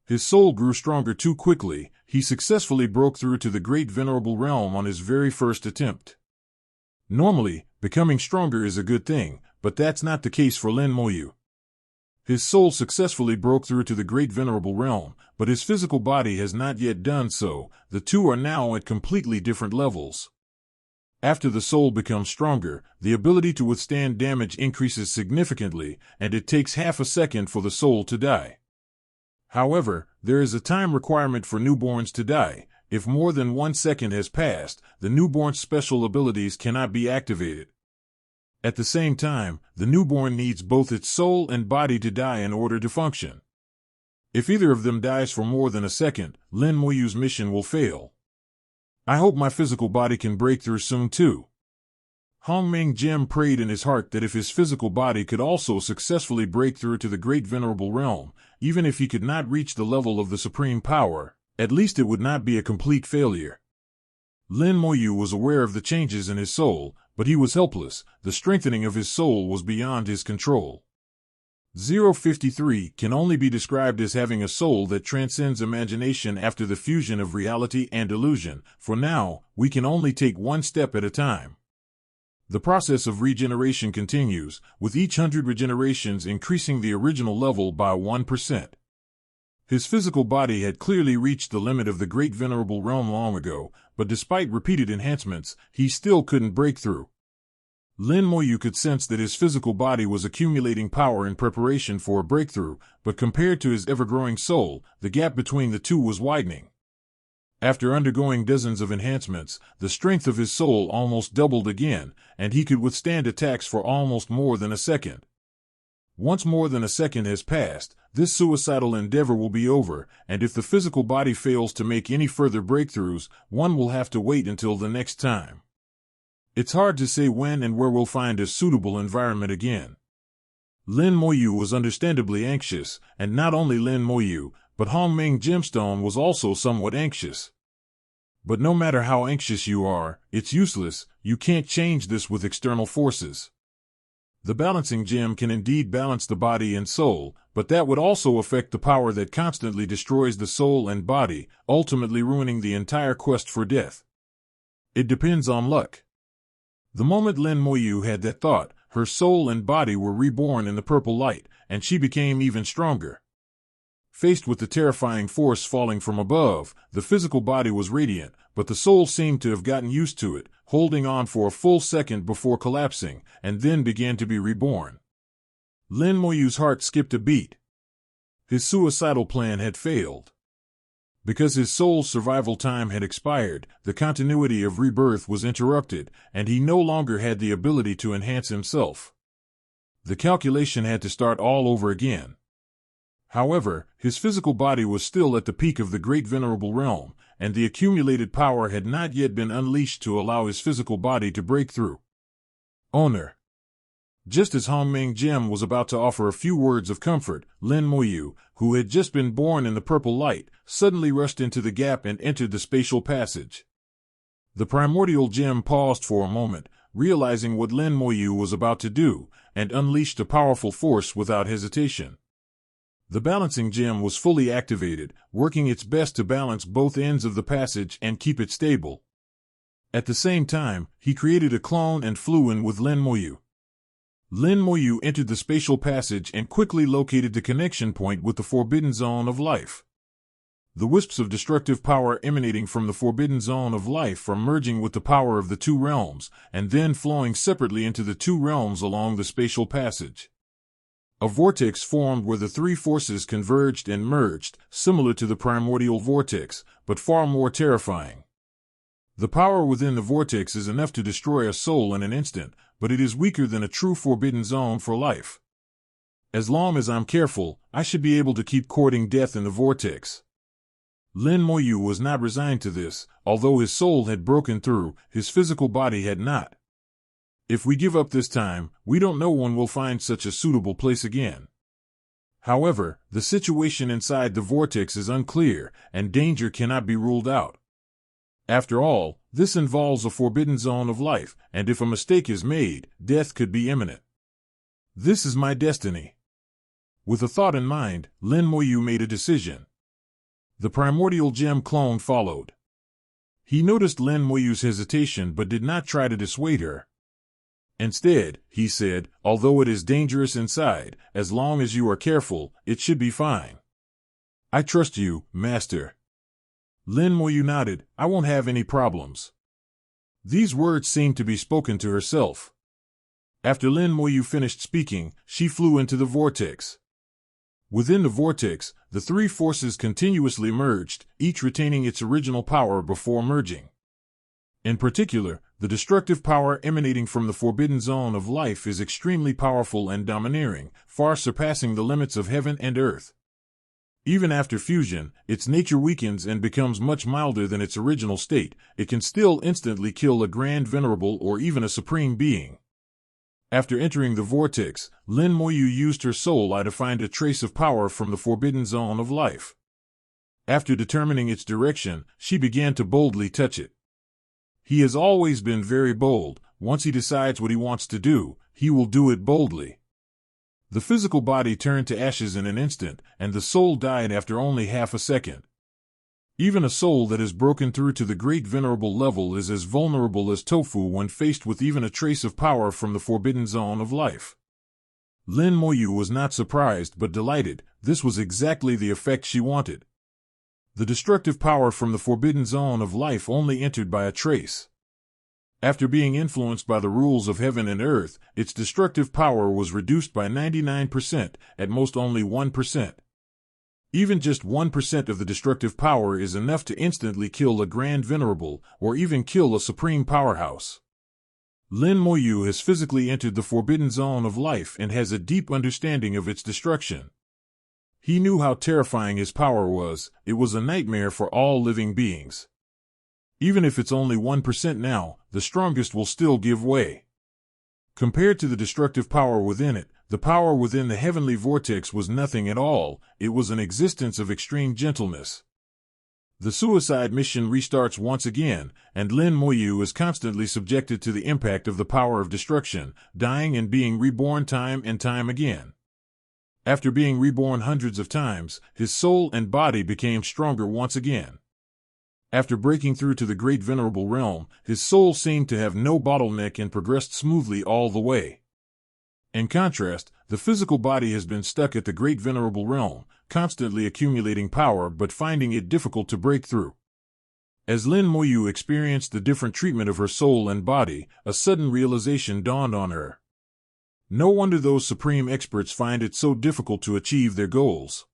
His soul grew stronger too quickly. He successfully broke through to the great venerable realm on his very first attempt. Normally, becoming stronger is a good thing, but that's not the case for Lin Moyu. His soul successfully broke through to the great venerable realm, but his physical body has not yet done so. The two are now at completely different levels. After the soul becomes stronger, the ability to withstand damage increases significantly, and it takes half a second for the soul to die. However, there is a time requirement for newborns to die. If more than 1 second has passed, the newborn's special abilities cannot be activated. At the same time, the newborn needs both its soul and body to die in order to function. If either of them dies for more than a second, Lin Moyu's mission will fail. I hope my physical body can break through soon too. Hongming Jim prayed in his heart that if his physical body could also successfully break through to the great venerable realm, even if he could not reach the level of the supreme power, at least it would not be a complete failure. Lin Moyu was aware of the changes in his soul, but he was helpless. The strengthening of his soul was beyond his control. 053 can only be described as having a soul that transcends imagination after the fusion of reality and illusion. For now, we can only take one step at a time. The process of regeneration continues, with each 100 regenerations increasing the original level by 1%. His physical body had clearly reached the limit of the great venerable realm long ago, but despite repeated enhancements, he still couldn't break through. Lin Moyu could sense that his physical body was accumulating power in preparation for a breakthrough, but compared to his ever-growing soul, the gap between the two was widening. After undergoing dozens of enhancements, the strength of his soul almost doubled again, and he could withstand attacks for almost more than a second. Once more than a second has passed, this suicidal endeavor will be over, and if the physical body fails to make any further breakthroughs, one will have to wait until the next time. It's hard to say when and where we'll find a suitable environment again. Lin Moyu was understandably anxious, and not only Lin Moyu, but Hongming Gemstone was also somewhat anxious. But no matter how anxious you are, it's useless. You can't change this with external forces. The balancing gem can indeed balance the body and soul, but that would also affect the power that constantly destroys the soul and body, ultimately ruining the entire quest for death. It depends on luck. The moment Lin Moyu had that thought, her soul and body were reborn in the purple light, and she became even stronger. Faced with the terrifying force falling from above, the physical body was radiant, but the soul seemed to have gotten used to it, holding on for a full second before collapsing, and then began to be reborn. Lin Moyu's heart skipped a beat. His suicidal plan had failed. Because his soul's survival time had expired, the continuity of rebirth was interrupted, and he no longer had the ability to enhance himself. The calculation had to start all over again. However, his physical body was still at the peak of the great venerable realm, and the accumulated power had not yet been unleashed to allow his physical body to break through. Owner. Just as Hongming Gem was about to offer a few words of comfort, Lin Moyu, who had just been born in the purple light, suddenly rushed into the gap and entered the spatial passage. The primordial gem paused for a moment, realizing what Lin Moyu was about to do, and unleashed a powerful force without hesitation. The balancing gem was fully activated, working its best to balance both ends of the passage and keep it stable. At the same time, he created a clone and flew in with Lin Moyu. Lin Moyu entered the spatial passage and quickly located the connection point with the Forbidden Zone of Life. The wisps of destructive power emanating from the Forbidden Zone of Life are merging with the power of the two realms, and then flowing separately into the two realms along the spatial passage. A vortex formed where the three forces converged and merged, similar to the primordial vortex, but far more terrifying. The power within the vortex is enough to destroy a soul in an instant, but it is weaker than a true Forbidden Zone for life. As long as I'm careful, I should be able to keep courting death in the vortex. Lin Moyu was not resigned to this. Although his soul had broken through, his physical body had not. If we give up this time, we don't know when we'll find such a suitable place again. However, the situation inside the vortex is unclear, and danger cannot be ruled out. After all, this involves a forbidden zone of life, and if a mistake is made, death could be imminent. This is my destiny. With a thought in mind, Lin Moyu made a decision. The primordial gem clone followed. He noticed Lin Moyu's hesitation but did not try to dissuade her. Instead, he said, although it is dangerous inside, as long as you are careful, it should be fine. I trust you, Master. Lin Moyu nodded. I won't have any problems. These words seemed to be spoken to herself. After Lin Moyu finished speaking, she flew into the vortex. Within the vortex, the three forces continuously merged, each retaining its original power before merging. In particular, the destructive power emanating from the forbidden zone of life is extremely powerful and domineering, far surpassing the limits of heaven and earth. Even after fusion, its nature weakens and becomes much milder than its original state. It can still instantly kill a grand venerable or even a supreme being. After entering the vortex, Lin Moyu used her soul eye to find a trace of power from the forbidden zone of life. After determining its direction, she began to boldly touch it. He has always been very bold. Once he decides what he wants to do, he will do it boldly. The physical body turned to ashes in an instant, and the soul died after only half a second. Even a soul that has broken through to the great venerable level is as vulnerable as tofu when faced with even a trace of power from the forbidden zone of life. Lin Moyu was not surprised but delighted. This was exactly the effect she wanted. The destructive power from the forbidden zone of life only entered by a trace. After being influenced by the rules of heaven and earth, its destructive power was reduced by 99%, at most only 1%. Even just 1% of the destructive power is enough to instantly kill a grand venerable, or even kill a supreme powerhouse. Lin Moyu has physically entered the forbidden zone of life and has a deep understanding of its destruction. He knew how terrifying his power was. It was a nightmare for all living beings. Even if it's only 1% now, the strongest will still give way. Compared to the destructive power within it, the power within the heavenly vortex was nothing at all. It was an existence of extreme gentleness. The suicide mission restarts once again, and Lin Moyu is constantly subjected to the impact of the power of destruction, dying and being reborn time and time again. After being reborn hundreds of times, his soul and body became stronger once again. After breaking through to the great venerable realm, his soul seemed to have no bottleneck and progressed smoothly all the way. In contrast, the physical body has been stuck at the great venerable realm, constantly accumulating power but finding it difficult to break through. As Lin Moyu experienced the different treatment of her soul and body, a sudden realization dawned on her. No wonder those supreme experts find it so difficult to achieve their goals.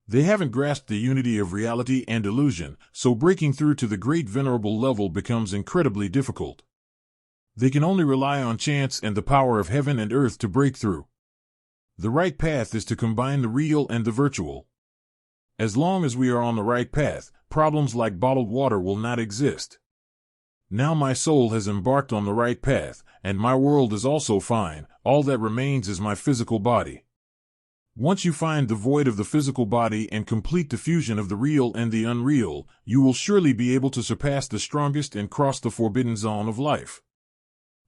They haven't grasped the unity of reality and illusion, so breaking through to the great venerable level becomes incredibly difficult. They can only rely on chance and the power of heaven and earth to break through. The right path is to combine the real and the virtual. As long as we are on the right path, problems like bottled water will not exist. Now my soul has embarked on the right path, and my world is also fine. All that remains is my physical body. Once you find the void of the physical body and complete the fusion of the real and the unreal, you will surely be able to surpass the strongest and cross the forbidden zone of life.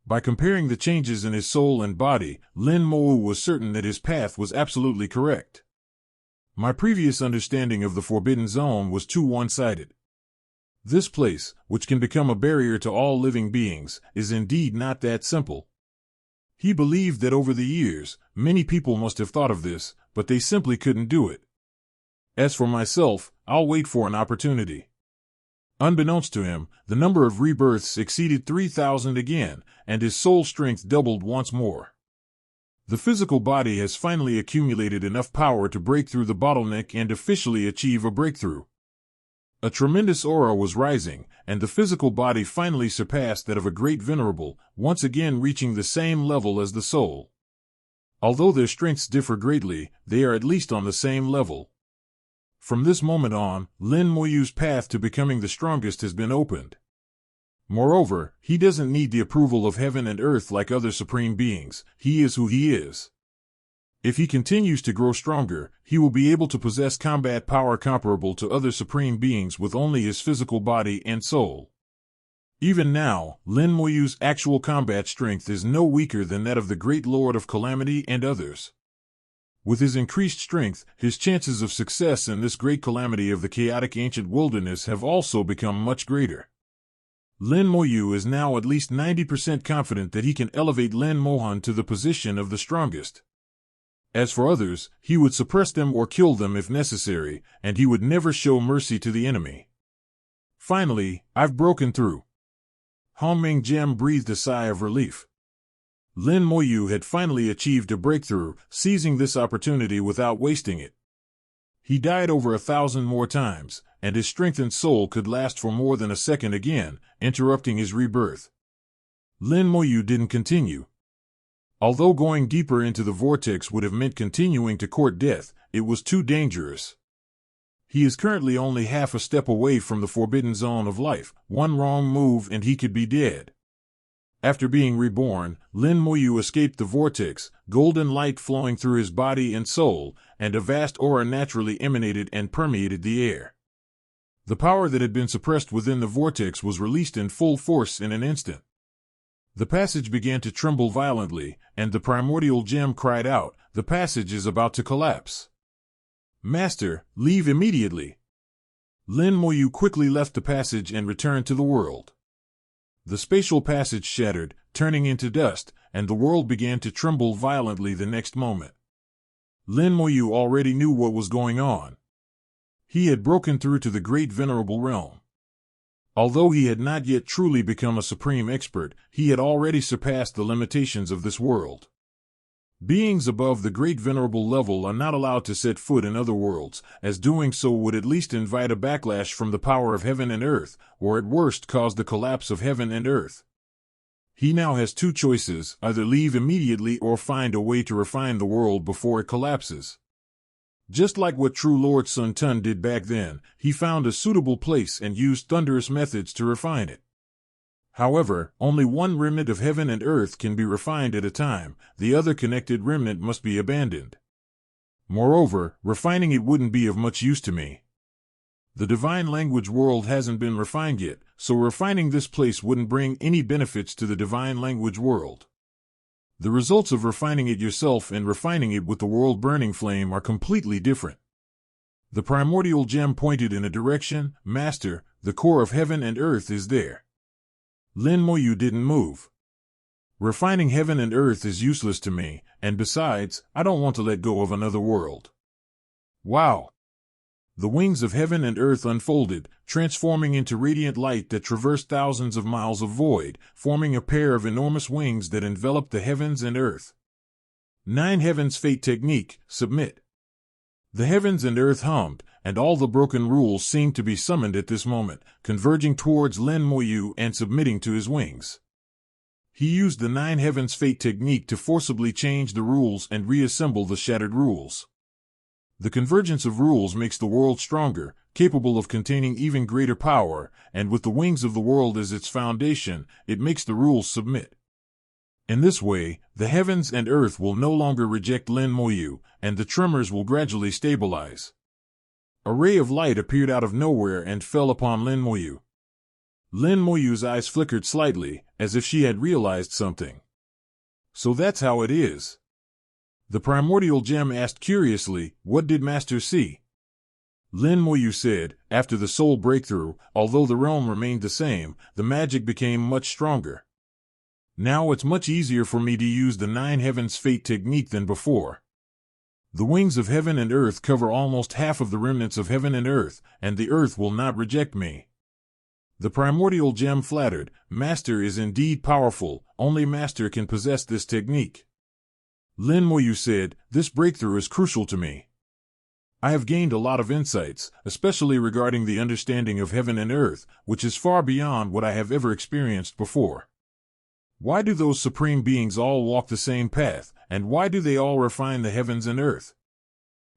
By comparing the changes in his soul and body, Lin Moyu was certain that his path was absolutely correct. My previous understanding of the forbidden zone was too one-sided. This place, which can become a barrier to all living beings, is indeed not that simple. He believed that over the years, many people must have thought of this, but they simply couldn't do it. As for myself, I'll wait for an opportunity. Unbeknownst to him, the number of rebirths exceeded 3,000 again, and his soul strength doubled once more. The physical body has finally accumulated enough power to break through the bottleneck and officially achieve a breakthrough. A tremendous aura was rising, and the physical body finally surpassed that of a great venerable, once again reaching the same level as the soul. Although their strengths differ greatly, they are at least on the same level. From this moment on, Lin Moyu's path to becoming the strongest has been opened. Moreover, he doesn't need the approval of heaven and earth like other supreme beings. He is who he is. If he continues to grow stronger, he will be able to possess combat power comparable to other supreme beings with only his physical body and soul. Even now, Lin Moyu's actual combat strength is no weaker than that of the Great Lord of Calamity and others. With his increased strength, his chances of success in this great calamity of the chaotic ancient wilderness have also become much greater. Lin Moyu is now at least 90% confident that he can elevate Lin Mohan to the position of the strongest. As for others, he would suppress them or kill them if necessary, and he would never show mercy to the enemy. Finally, I've broken through. Hongming Gem breathed a sigh of relief. Lin Moyu had finally achieved a breakthrough, seizing this opportunity without wasting it. He died over 1,000 more times, and his strengthened soul could last for more than a second again, interrupting his rebirth. Lin Moyu didn't continue. Although going deeper into the vortex would have meant continuing to court death, it was too dangerous. He is currently only half a step away from the forbidden zone of life. One wrong move and he could be dead. After being reborn, Lin Moyu escaped the vortex, golden light flowing through his body and soul, and a vast aura naturally emanated and permeated the air. The power that had been suppressed within the vortex was released in full force in an instant. The passage began to tremble violently, and the primordial gem cried out, "The passage is about to collapse. Master, leave immediately." Lin Moyu quickly left the passage and returned to the world. The spatial passage shattered, turning into dust, and the world began to tremble violently the next moment. Lin Moyu already knew what was going on. He had broken through to the great venerable realm. Although he had not yet truly become a supreme expert, he had already surpassed the limitations of this world. Beings above the great venerable level are not allowed to set foot in other worlds, as doing so would at least invite a backlash from the power of heaven and earth, or at worst cause the collapse of heaven and earth. He now has two choices, either leave immediately or find a way to refine the world before it collapses. Just like what true Lord Sun Tun did back then, he found a suitable place and used thunderous methods to refine it. However, only one remnant of heaven and earth can be refined at a time, the other connected remnant must be abandoned. Moreover, refining it wouldn't be of much use to me. The divine language world hasn't been refined yet, so refining this place wouldn't bring any benefits to the divine language world. The results of refining it yourself and refining it with the world burning flame are completely different. The primordial gem pointed in a direction. "Master, the core of heaven and earth is there." Lin Moyu didn't move. "Refining heaven and earth is useless to me, and besides, I don't want to let go of another world." Wow! The wings of heaven and earth unfolded, transforming into radiant light that traversed thousands of miles of void, forming a pair of enormous wings that enveloped the heavens and earth. 9 Heavens Fate Technique, submit. The heavens and earth hummed, and all the broken rules seemed to be summoned at this moment, converging towards Lin Moyu and submitting to his wings. He used the 9 Heavens Fate Technique to forcibly change the rules and reassemble the shattered rules. The convergence of rules makes the world stronger, capable of containing even greater power, and with the wings of the world as its foundation, it makes the rules submit. In this way, the heavens and earth will no longer reject Lin Moyu, and the tremors will gradually stabilize. A ray of light appeared out of nowhere and fell upon Lin Moyu. Lin Moyu's eyes flickered slightly, as if she had realized something. "So that's how it is." The primordial gem asked curiously, "What did Master see?" Lin Moyu said, "After the soul breakthrough, although the realm remained the same, the magic became much stronger. Now it's much easier for me to use the 9 Heavens Fate Technique than before. The wings of heaven and earth cover almost half of the remnants of heaven and earth, and the earth will not reject me." The primordial gem flattered, "Master is indeed powerful, only Master can possess this technique." Lin Moyu said, "This breakthrough is crucial to me. I have gained a lot of insights, especially regarding the understanding of heaven and earth, which is far beyond what I have ever experienced before. Why do those supreme beings all walk the same path, and why do they all refine the heavens and earth?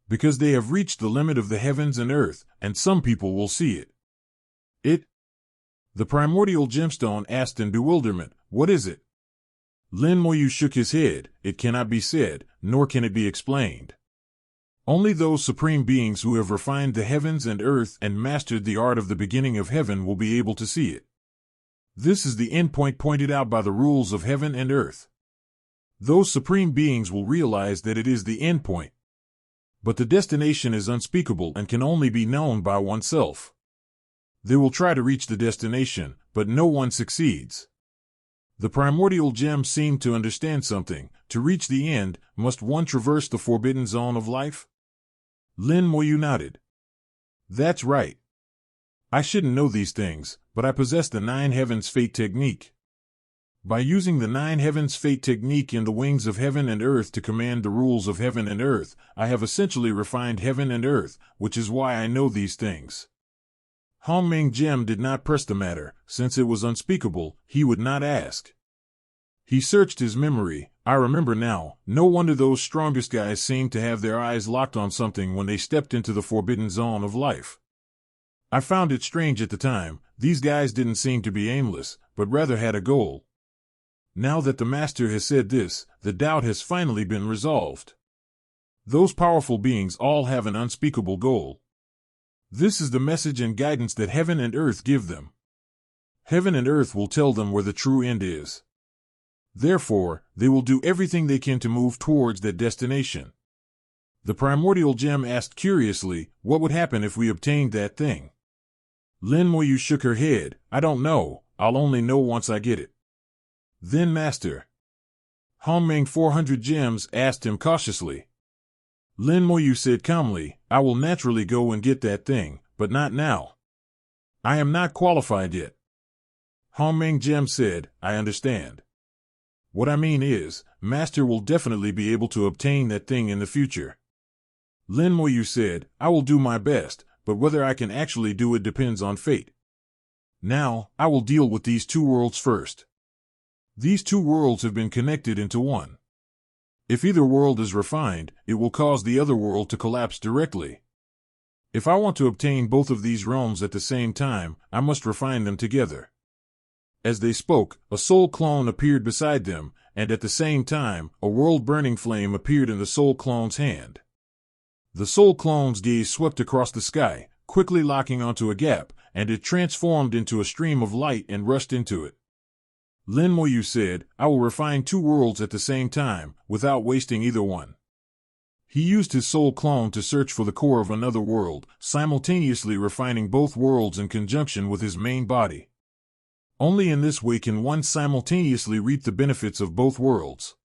Because they have reached the limit of the heavens and earth, and some people will see it." The primordial gemstone asked in bewilderment, "What is it?" Lin Moyu shook his head. "It cannot be said, nor can it be explained. Only those supreme beings who have refined the heavens and earth and mastered the art of the beginning of heaven will be able to see it. This is the endpoint pointed out by the rules of heaven and earth. Those supreme beings will realize that it is the endpoint. But the destination is unspeakable and can only be known by oneself. They will try to reach the destination, but no one succeeds. The primordial gem seemed to understand something. To reach the end, must one traverse the forbidden zone of life? Lin Moyu nodded. That's right. I shouldn't know these things, but I possess the 9 Heavens Fate technique. By using the 9 Heavens Fate technique in the wings of heaven and earth to command the rules of heaven and earth, I have essentially refined heaven and earth, which is why I know these things. Hongming Gem did not press the matter. Since it was unspeakable, he would not ask. He searched his memory. I remember now. No wonder those strongest guys seemed to have their eyes locked on something when they stepped into the forbidden zone of life. I found it strange at the time. These guys didn't seem to be aimless, but rather had a goal. Now that the master has said this, the doubt has finally been resolved. Those powerful beings all have an unspeakable goal. This is the message and guidance that heaven and earth give them. Heaven and earth will tell them where the true end is. Therefore, they will do everything they can to move towards that destination. The primordial gem asked curiously, what would happen if we obtained that thing? Lin Moyu shook her head. I don't know. I'll only know once I get it. Then Master Hongmeng 400 Gems asked him cautiously. Lin Moyu said calmly, I will naturally go and get that thing, but not now. I am not qualified yet. Hongmeng Gem said, I understand. What I mean is, Master will definitely be able to obtain that thing in the future. Lin Moyu said, I will do my best, but whether I can actually do it depends on fate. Now, I will deal with these 2 worlds first. These 2 worlds have been connected into one. If either world is refined, it will cause the other world to collapse directly. If I want to obtain both of these realms at the same time, I must refine them together. As they spoke, a soul clone appeared beside them, and at the same time, a world-burning flame appeared in the soul clone's hand. The soul clone's gaze swept across the sky, quickly locking onto a gap, and it transformed into a stream of light and rushed into it. Lin Moyu said, I will refine 2 worlds at the same time, without wasting either one. He used his soul clone to search for the core of another world, simultaneously refining both worlds in conjunction with his main body. Only in this way can one simultaneously reap the benefits of both worlds.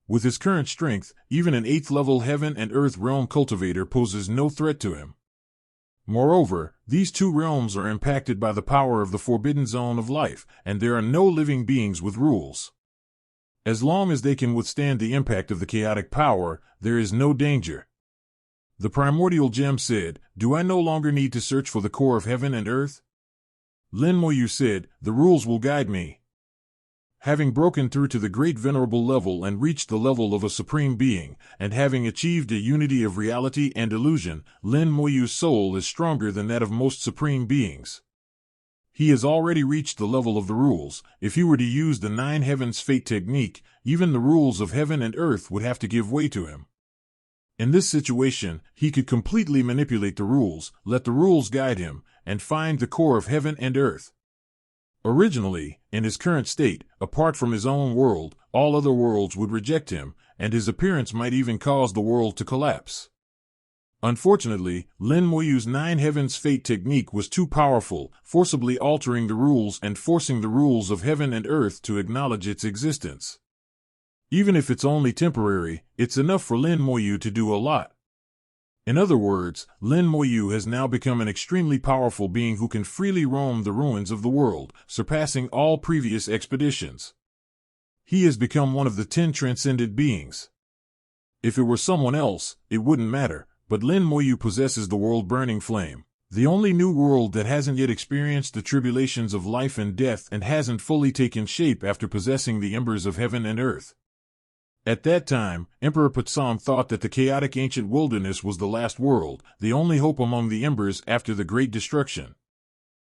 With his current strength, even an 8th-level heaven and earth realm cultivator poses no threat to him. Moreover, these 2 realms are impacted by the power of the forbidden zone of life, and there are no living beings with rules. As long as they can withstand the impact of the chaotic power, there is no danger. The primordial gem said, Do I no longer need to search for the core of heaven and earth? Lin Moyu said, The rules will guide me. Having broken through to the great venerable level and reached the level of a supreme being, and having achieved a unity of reality and illusion, Lin Moyu's soul is stronger than that of most supreme beings. He has already reached the level of the rules. If he were to use the 9 Heavens Fate technique, even the rules of heaven and earth would have to give way to him. In this situation, he could completely manipulate the rules, let the rules guide him, and find the core of heaven and earth. Originally, in his current state, apart from his own world, all other worlds would reject him, and his appearance might even cause the world to collapse. Unfortunately, Lin Moyu's 9 Heavens Fate technique was too powerful, forcibly altering the rules and forcing the rules of heaven and earth to acknowledge its existence. Even if it's only temporary, it's enough for Lin Moyu to do a lot. In other words, Lin Moyu has now become an extremely powerful being who can freely roam the ruins of the world, surpassing all previous expeditions. He has become one of the 10 transcended beings. If it were someone else, it wouldn't matter, but Lin Moyu possesses the world-burning flame, the only new world that hasn't yet experienced the tribulations of life and death and hasn't fully taken shape after possessing the embers of heaven and earth. At that time, Emperor Patsam thought that the chaotic ancient wilderness was the last world, the only hope among the embers after the Great Destruction.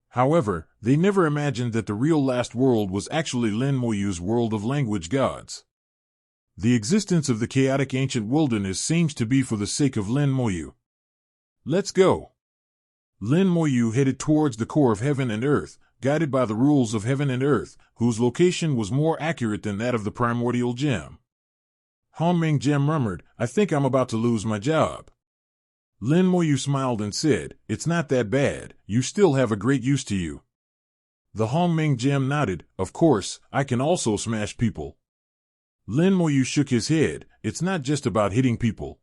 However, they never imagined that the real last world was actually Lin Moyu's world of language gods. The existence of the chaotic ancient wilderness seems to be for the sake of Lin Moyu. Let's go. Lin Moyu headed towards the core of heaven and earth, guided by the rules of heaven and earth, whose location was more accurate than that of the primordial gem. Hongming Gem murmured, I think I'm about to lose my job. Lin Moyu smiled and said, it's not that bad, you still have a great use to you. The Hongming Gem nodded, of course, I can also smash people. Lin Moyu shook his head, it's not just about hitting people.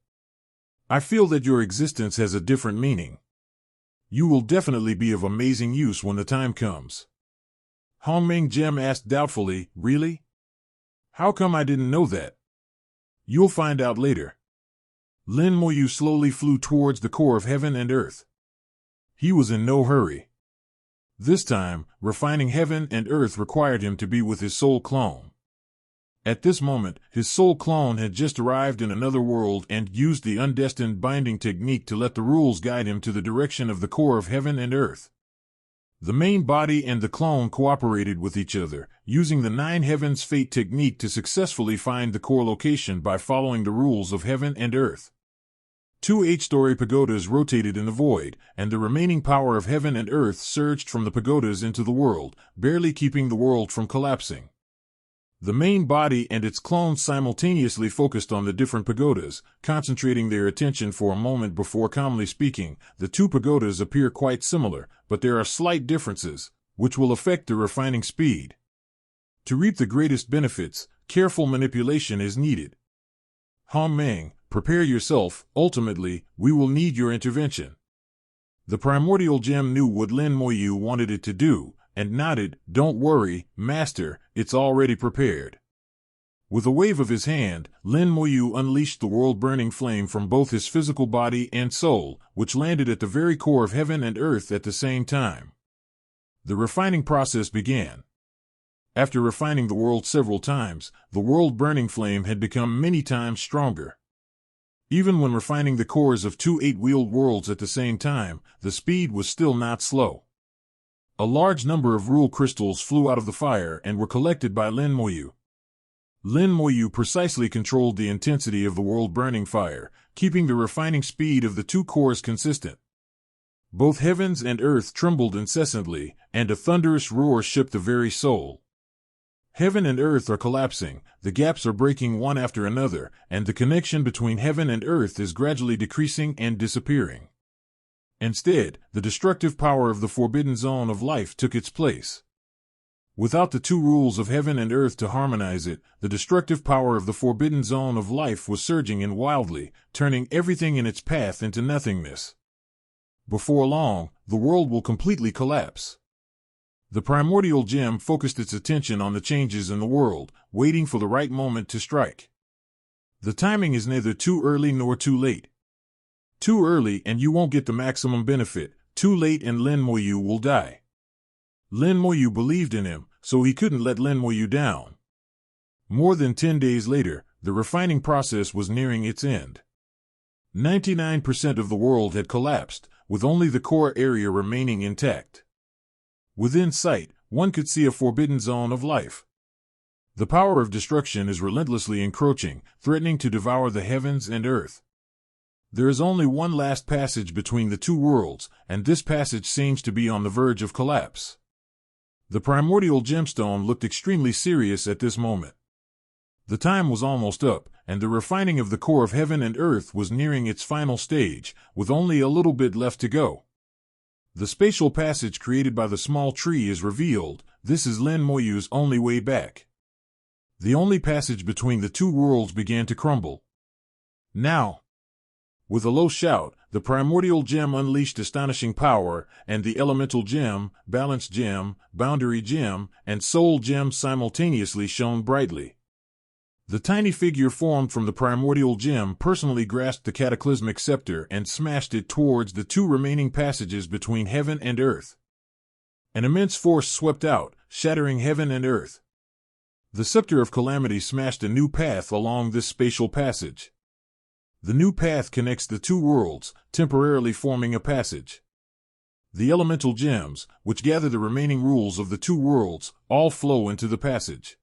I feel that your existence has a different meaning. You will definitely be of amazing use when the time comes. Hongming Gem asked doubtfully, really? How come I didn't know that? You'll find out later. Lin Moyu slowly flew towards the core of heaven and earth. He was in no hurry. This time, refining heaven and earth required him to be with his soul clone. At this moment, his soul clone had just arrived in another world and used the undestined binding technique to let the rules guide him to the direction of the core of heaven and earth. The main body and the clone cooperated with each other, using the 9 Heavens Fate technique to successfully find the core location by following the rules of heaven and earth. 2 8-story pagodas rotated in the void, and the remaining power of heaven and earth surged from the pagodas into the world, barely keeping the world from collapsing. The main body and its clones simultaneously focused on the different pagodas, concentrating their attention for a moment before calmly speaking. The 2 pagodas appear quite similar, but there are slight differences, which will affect the refining speed. To reap the greatest benefits, careful manipulation is needed. Hongming, prepare yourself, ultimately, we will need your intervention. The primordial gem knew what Lin Moyu wanted it to do, and nodded, don't worry, master, it's already prepared. With a wave of his hand, Lin Moyu unleashed the world-burning flame from both his physical body and soul, which landed at the very core of heaven and earth at the same time. The refining process began. After refining the world several times, the world-burning flame had become many times stronger. Even when refining the cores of 2 8-wheeled worlds at the same time, the speed was still not slow. A large number of rule crystals flew out of the fire and were collected by Lin Moyu. Lin Moyu precisely controlled the intensity of the world-burning fire, keeping the refining speed of the 2 cores consistent. Both heavens and earth trembled incessantly, and a thunderous roar shook the very soul. Heaven and earth are collapsing, the gaps are breaking one after another, and the connection between heaven and earth is gradually decreasing and disappearing. Instead, the destructive power of the forbidden zone of life took its place. Without the 2 rules of heaven and earth to harmonize it, the destructive power of the forbidden zone of life was surging in wildly, turning everything in its path into nothingness. Before long, the world will completely collapse. The primordial gem focused its attention on the changes in the world, waiting for the right moment to strike. The timing is neither too early nor too late. Too early and you won't get the maximum benefit, too late and Lin Moyu will die. Lin Moyu believed in him, so he couldn't let Lin Moyu down. More than 10 days later, the refining process was nearing its end. 99% of the world had collapsed, with only the core area remaining intact. Within sight, one could see a forbidden zone of life. The power of destruction is relentlessly encroaching, threatening to devour the heavens and earth. There is only one last passage between the 2 worlds, and this passage seems to be on the verge of collapse. The primordial gemstone looked extremely serious at this moment. The time was almost up, and the refining of the core of heaven and earth was nearing its final stage, with only a little bit left to go. The spatial passage created by the small tree is revealed. This is Lin Moyu's only way back. The only passage between the 2 worlds began to crumble. Now! With a low shout, the primordial gem unleashed astonishing power, and the elemental gem, balance gem, boundary gem, and soul gem simultaneously shone brightly. The tiny figure formed from the primordial gem personally grasped the cataclysmic scepter and smashed it towards the 2 remaining passages between heaven and earth. An immense force swept out, shattering heaven and earth. The scepter of calamity smashed a new path along this spatial passage. The new path connects the 2 worlds, temporarily forming a passage. The elemental gems, which gather the remaining rules of the 2 worlds, all flow into the passage.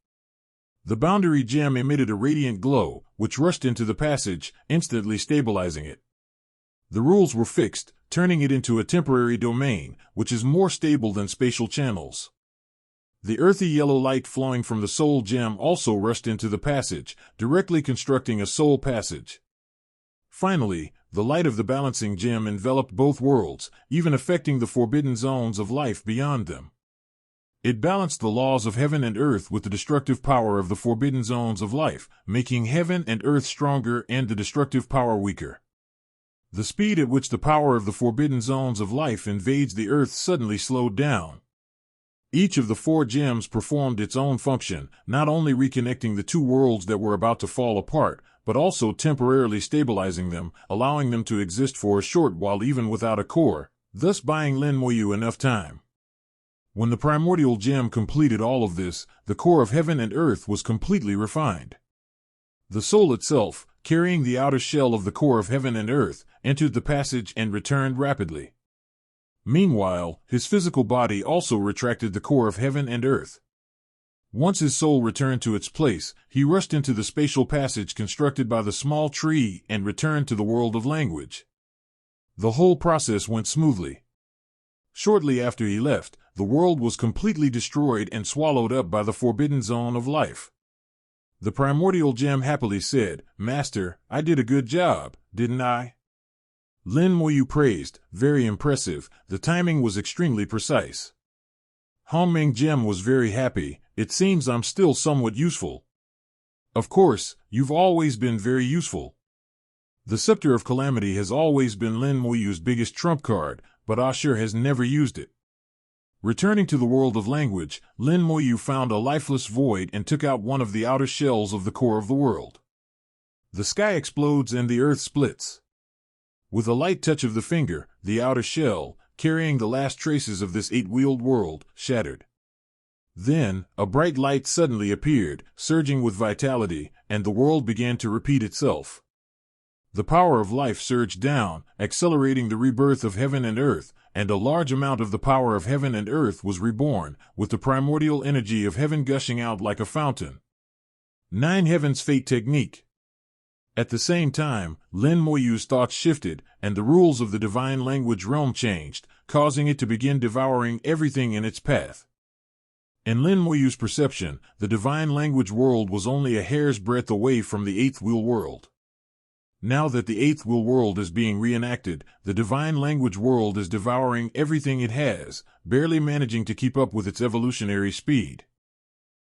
The boundary gem emitted a radiant glow, which rushed into the passage, instantly stabilizing it. The rules were fixed, turning it into a temporary domain, which is more stable than spatial channels. The earthy yellow light flowing from the soul gem also rushed into the passage, directly constructing a soul passage. Finally, the light of the balancing gem enveloped both worlds, even affecting the forbidden zones of life beyond them. It balanced the laws of heaven and earth with the destructive power of the forbidden zones of life, making heaven and earth stronger and the destructive power weaker. The speed at which the power of the forbidden zones of life invades the earth suddenly slowed down. Each of the 4 gems performed its own function, not only reconnecting the 2 worlds that were about to fall apart, but also temporarily stabilizing them, allowing them to exist for a short while even without a core, thus buying Lin Moyu enough time. When the primordial gem completed all of this, the core of heaven and earth was completely refined. The soul itself, carrying the outer shell of the core of heaven and earth, entered the passage and returned rapidly. Meanwhile, his physical body also retracted the core of heaven and earth. Once his soul returned to its place, he rushed into the spatial passage constructed by the small tree and returned to the world of language. The whole process went smoothly. Shortly after he left, the world was completely destroyed and swallowed up by the forbidden zone of life. The primordial gem happily said, "Master, I did a good job, didn't I?" Lin Moyu praised, "Very impressive, the timing was extremely precise." Hongming Gem was very happy, "It seems I'm still somewhat useful." "Of course, you've always been very useful." The Scepter of Calamity has always been Lin Moyu's biggest trump card, but Ashur has never used it. Returning to the world of language, Lin Moyu found a lifeless void and took out one of the outer shells of the core of the world. The sky explodes and the earth splits. With a light touch of the finger, the outer shell, carrying the last traces of this 8-wheeled world, shattered. Then, a bright light suddenly appeared, surging with vitality, and the world began to repeat itself. The power of life surged down, accelerating the rebirth of heaven and earth, and a large amount of the power of heaven and earth was reborn, with the primordial energy of heaven gushing out like a fountain. 9 Heaven's Fate Technique. At the same time, Lin Moyu's thoughts shifted, and the rules of the divine language realm changed, causing it to begin devouring everything in its path. In Lin Moyu's perception, the divine language world was only a hair's breadth away from the 8th wheel world. Now that the 8th wheel world is being reenacted, the divine language world is devouring everything it has, barely managing to keep up with its evolutionary speed.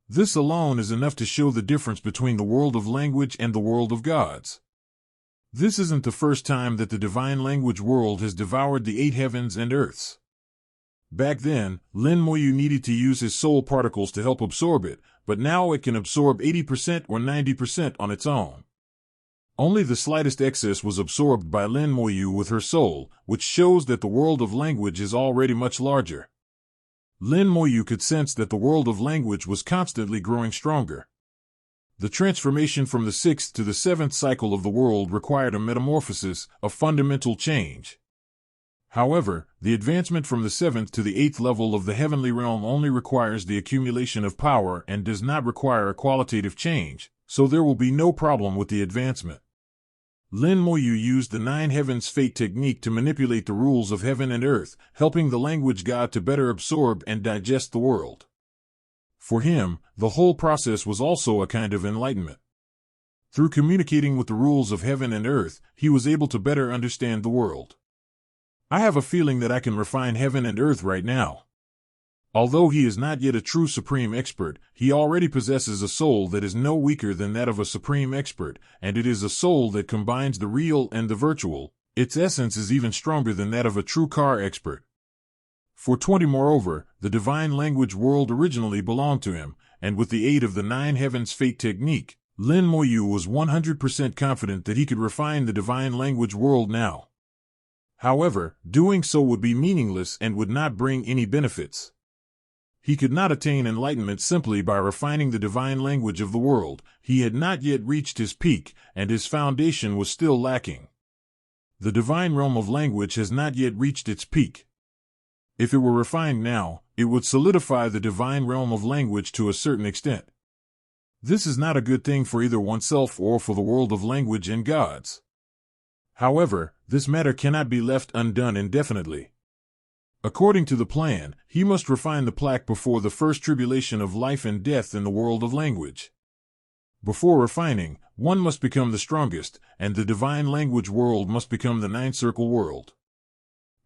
This alone is enough to show the difference between the world of language and the world of gods. This isn't the first time that the divine language world has devoured the 8 heavens and earths. Back then, Lin Moyu needed to use his soul particles to help absorb it, but now it can absorb 80% or 90% on its own. Only the slightest excess was absorbed by Lin Moyu with her soul, which shows that the world of language is already much larger. Lin Moyu could sense that the world of language was constantly growing stronger. The transformation from the 6th to the 7th cycle of the world required a metamorphosis, a fundamental change. However, the advancement from the 7th to the 8th level of the heavenly realm only requires the accumulation of power and does not require a qualitative change, so there will be no problem with the advancement. Lin Moyu used the 9 Heaven's Fate technique to manipulate the rules of heaven and earth, helping the language god to better absorb and digest the world. For him, the whole process was also a kind of enlightenment. Through communicating with the rules of heaven and earth, he was able to better understand the world. I have a feeling that I can refine heaven and earth right now. Although he is not yet a true supreme expert, he already possesses a soul that is no weaker than that of a supreme expert, and it is a soul that combines the real and the virtual. Its essence is even stronger than that of a true car expert. Moreover, the divine language world originally belonged to him, and with the aid of the 9 Heaven's Fate technique, Lin Moyu was 100% confident that he could refine the divine language world now. However, doing so would be meaningless and would not bring any benefits. He could not attain enlightenment simply by refining the divine language of the world. He had not yet reached his peak, and his foundation was still lacking. The divine realm of language has not yet reached its peak. If it were refined now, it would solidify the divine realm of language to a certain extent. This is not a good thing for either oneself or for the world of language and gods. However, this matter cannot be left undone indefinitely. According to the plan, he must refine the plaque before the first tribulation of life and death in the world of language. Before refining, one must become the strongest, and the divine language world must become the nine-circle world.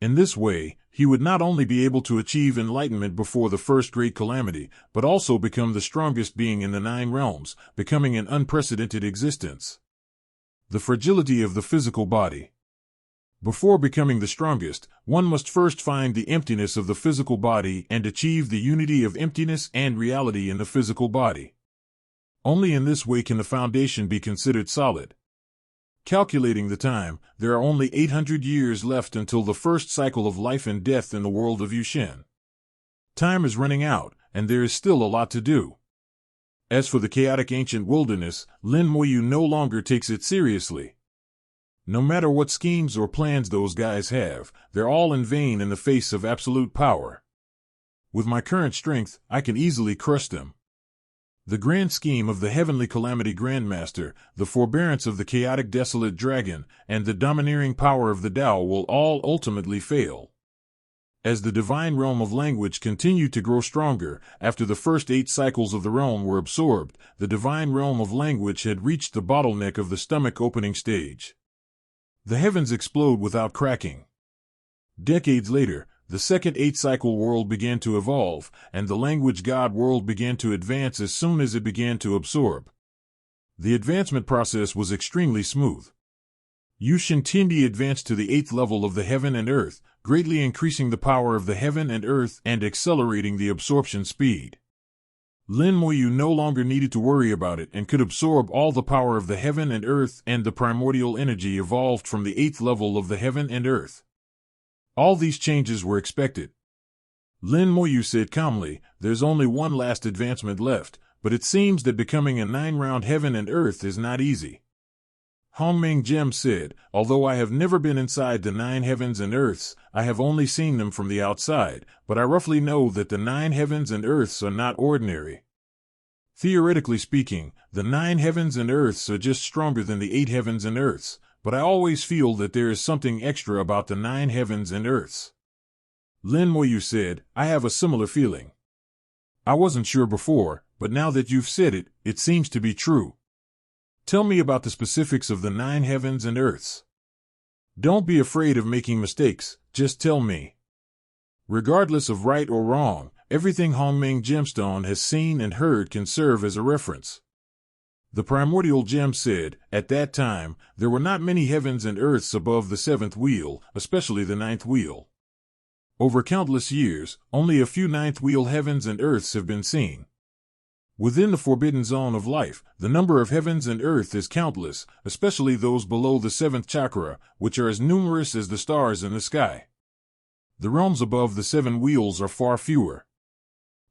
In this way, he would not only be able to achieve enlightenment before the first great calamity, but also become the strongest being in the nine realms, becoming an unprecedented existence. The fragility of the physical body. Before becoming the strongest, one must first find the emptiness of the physical body and achieve the unity of emptiness and reality in the physical body. Only in this way can the foundation be considered solid. Calculating the time, there are only 800 years left until the first cycle of life and death in the world of Yushin. Time is running out, and there is still a lot to do. As for the chaotic ancient wilderness, Lin Moyu no longer takes it seriously. No matter what schemes or plans those guys have, they're all in vain in the face of absolute power. With my current strength, I can easily crush them. The grand scheme of the heavenly calamity grandmaster, the forbearance of the chaotic desolate dragon, and the domineering power of the Tao will all ultimately fail. As the divine realm of language continued to grow stronger, after the first 8 cycles of the realm were absorbed, the divine realm of language had reached the bottleneck of the stomach opening stage. The heavens explode without cracking. Decades later, the second 8-cycle world began to evolve, and the language god world began to advance as soon as it began to absorb. The advancement process was extremely smooth. Yushin Tindi advanced to the 8th level of the heaven and earth, greatly increasing the power of the heaven and earth and accelerating the absorption speed. Lin Moyu no longer needed to worry about it and could absorb all the power of the heaven and earth, and the primordial energy evolved from the 8th level of the heaven and earth. All these changes were expected. Lin Moyu said calmly, "There's only one last advancement left, but it seems that becoming a 9-round heaven and earth is not easy." Hongming Gem said, "Although I have never been inside the 9 heavens and earths, I have only seen them from the outside, but I roughly know that the 9 heavens and earths are not ordinary. Theoretically speaking, the 9 heavens and earths are just stronger than the 8 heavens and earths, but I always feel that there is something extra about the 9 heavens and earths." Lin Moyu said, "I have a similar feeling. I wasn't sure before, but now that you've said it, it seems to be true. Tell me about the specifics of the 9 heavens and earths. Don't be afraid of making mistakes, just tell me." Regardless of right or wrong, everything Hongming Gemstone has seen and heard can serve as a reference. The primordial gem said, "At that time, there were not many heavens and earths above the 7th wheel, especially the 9th wheel. Over countless years, only a few 9th wheel heavens and earths have been seen. Within the forbidden zone of life, the number of heavens and earth is countless, especially those below the 7th chakra, which are as numerous as the stars in the sky. The realms above the 7 wheels are far fewer.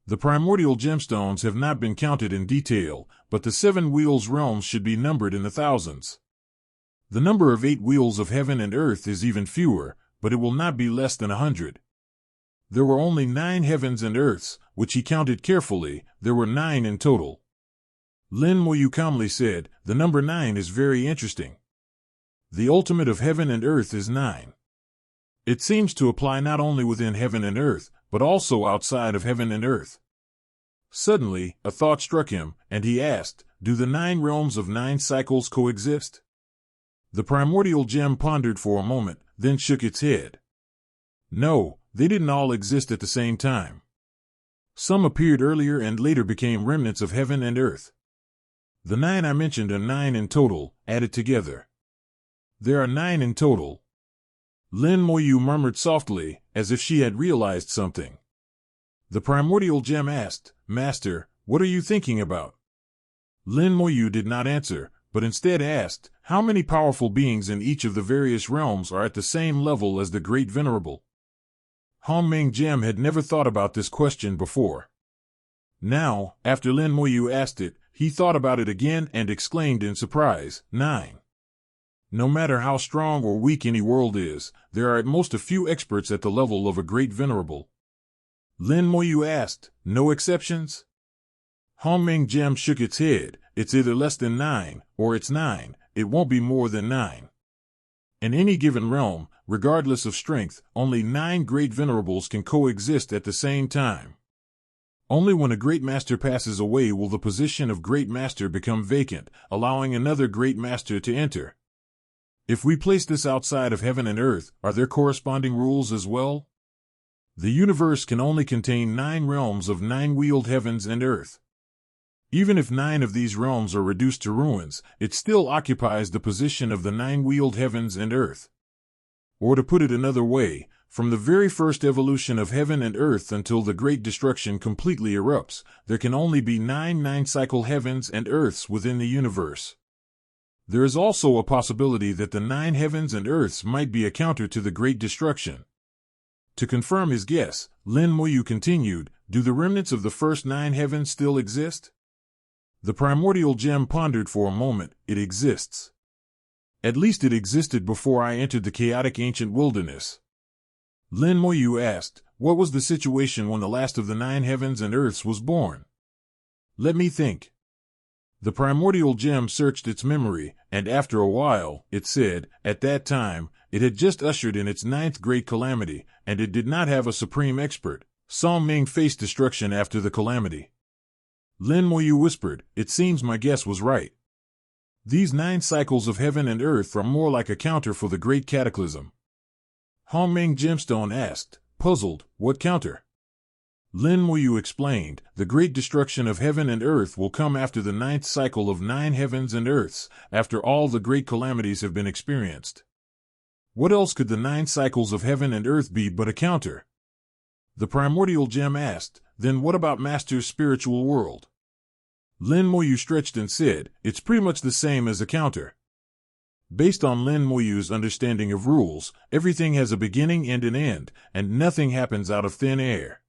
The primordial gemstones have not been counted in detail, but the 7 wheels realms should be numbered in the thousands. The number of 8 wheels of heaven and earth is even fewer, but it will not be less than 100. There were only 9 heavens and earths, which he counted carefully. There were 9 in total." Lin Moyu calmly said, "The number 9 is very interesting. The ultimate of heaven and earth is 9. It seems to apply not only within heaven and earth, but also outside of heaven and earth." Suddenly, a thought struck him, and he asked, "Do the 9 realms of 9 cycles coexist?" The primordial gem pondered for a moment, then shook its head. "No, they didn't all exist at the same time. Some appeared earlier and later became remnants of heaven and earth. The 9 I mentioned are 9 in total, added together. There are 9 in total." Lin Moyu murmured softly, as if she had realized something. The primordial gem asked, "Master, what are you thinking about?" Lin Moyu did not answer, but instead asked, "How many powerful beings in each of the various realms are at the same level as the Great Venerable?" Hongming Gem had never thought about this question before. Now, after Lin Moyu asked it, he thought about it again and exclaimed in surprise, 9. No matter how strong or weak any world is, there are at most a few experts at the level of a Great Venerable. Lin Moyu asked, "No exceptions?" Hongming Gem shook its head. "It's either less than 9, or it's 9. It won't be more than 9. In any given realm, regardless of strength, only 9 great venerables can coexist at the same time. Only when a great master passes away will the position of great master become vacant, allowing another great master to enter. If we place this outside of heaven and earth, are there corresponding rules as well? The universe can only contain 9 realms of 9-wheeled heavens and earth. Even if 9 of these realms are reduced to ruins, it still occupies the position of the 9-wheeled heavens and earth. Or to put it another way, from the very first evolution of heaven and earth until the great destruction completely erupts, there can only be 9 9-cycle heavens and earths within the universe. There is also a possibility that the 9 heavens and earths might be a counter to the great destruction. To confirm his guess, Lin Moyu continued, do the remnants of the first 9 heavens still exist? The primordial gem pondered for a moment. It exists. At least it existed before I entered the chaotic ancient wilderness. Lin Moyu asked, what was the situation when the last of the 9 heavens and earths was born? Let me think. The primordial gem searched its memory, and after a while, it said, at that time, it had just ushered in its 9th great calamity, and it did not have a supreme expert. Song Ming faced destruction after the calamity. Lin Moyu whispered, it seems my guess was right. These 9 cycles of heaven and earth are more like a counter for the great cataclysm. Hongming Gemstone asked, puzzled, what counter? Lin Moyu explained, the great destruction of heaven and earth will come after the 9th cycle of 9 heavens and earths, after all the great calamities have been experienced. What else could the 9 cycles of heaven and earth be but a counter? The primordial gem asked, then what about Master's spiritual world? Lin Moyu stretched and said, it's pretty much the same as a counter. Based on Lin Moyu's understanding of rules, everything has a beginning and an end, and nothing happens out of thin air.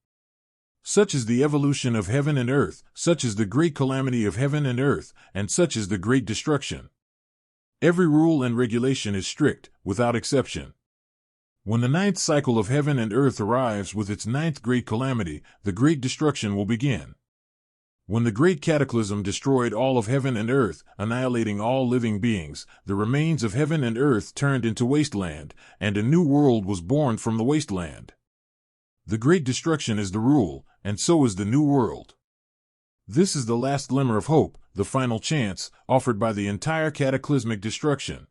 Such is the evolution of heaven and earth, such is the great calamity of heaven and earth, and such is the great destruction. Every rule and regulation is strict, without exception. When the 9th cycle of heaven and earth arrives with its 9th great calamity, the great destruction will begin. When the great cataclysm destroyed all of heaven and earth, annihilating all living beings, the remains of heaven and earth turned into wasteland, and a new world was born from the wasteland. The great destruction is the rule, and so is the new world. This is the last glimmer of hope, the final chance, offered by the entire cataclysmic destruction.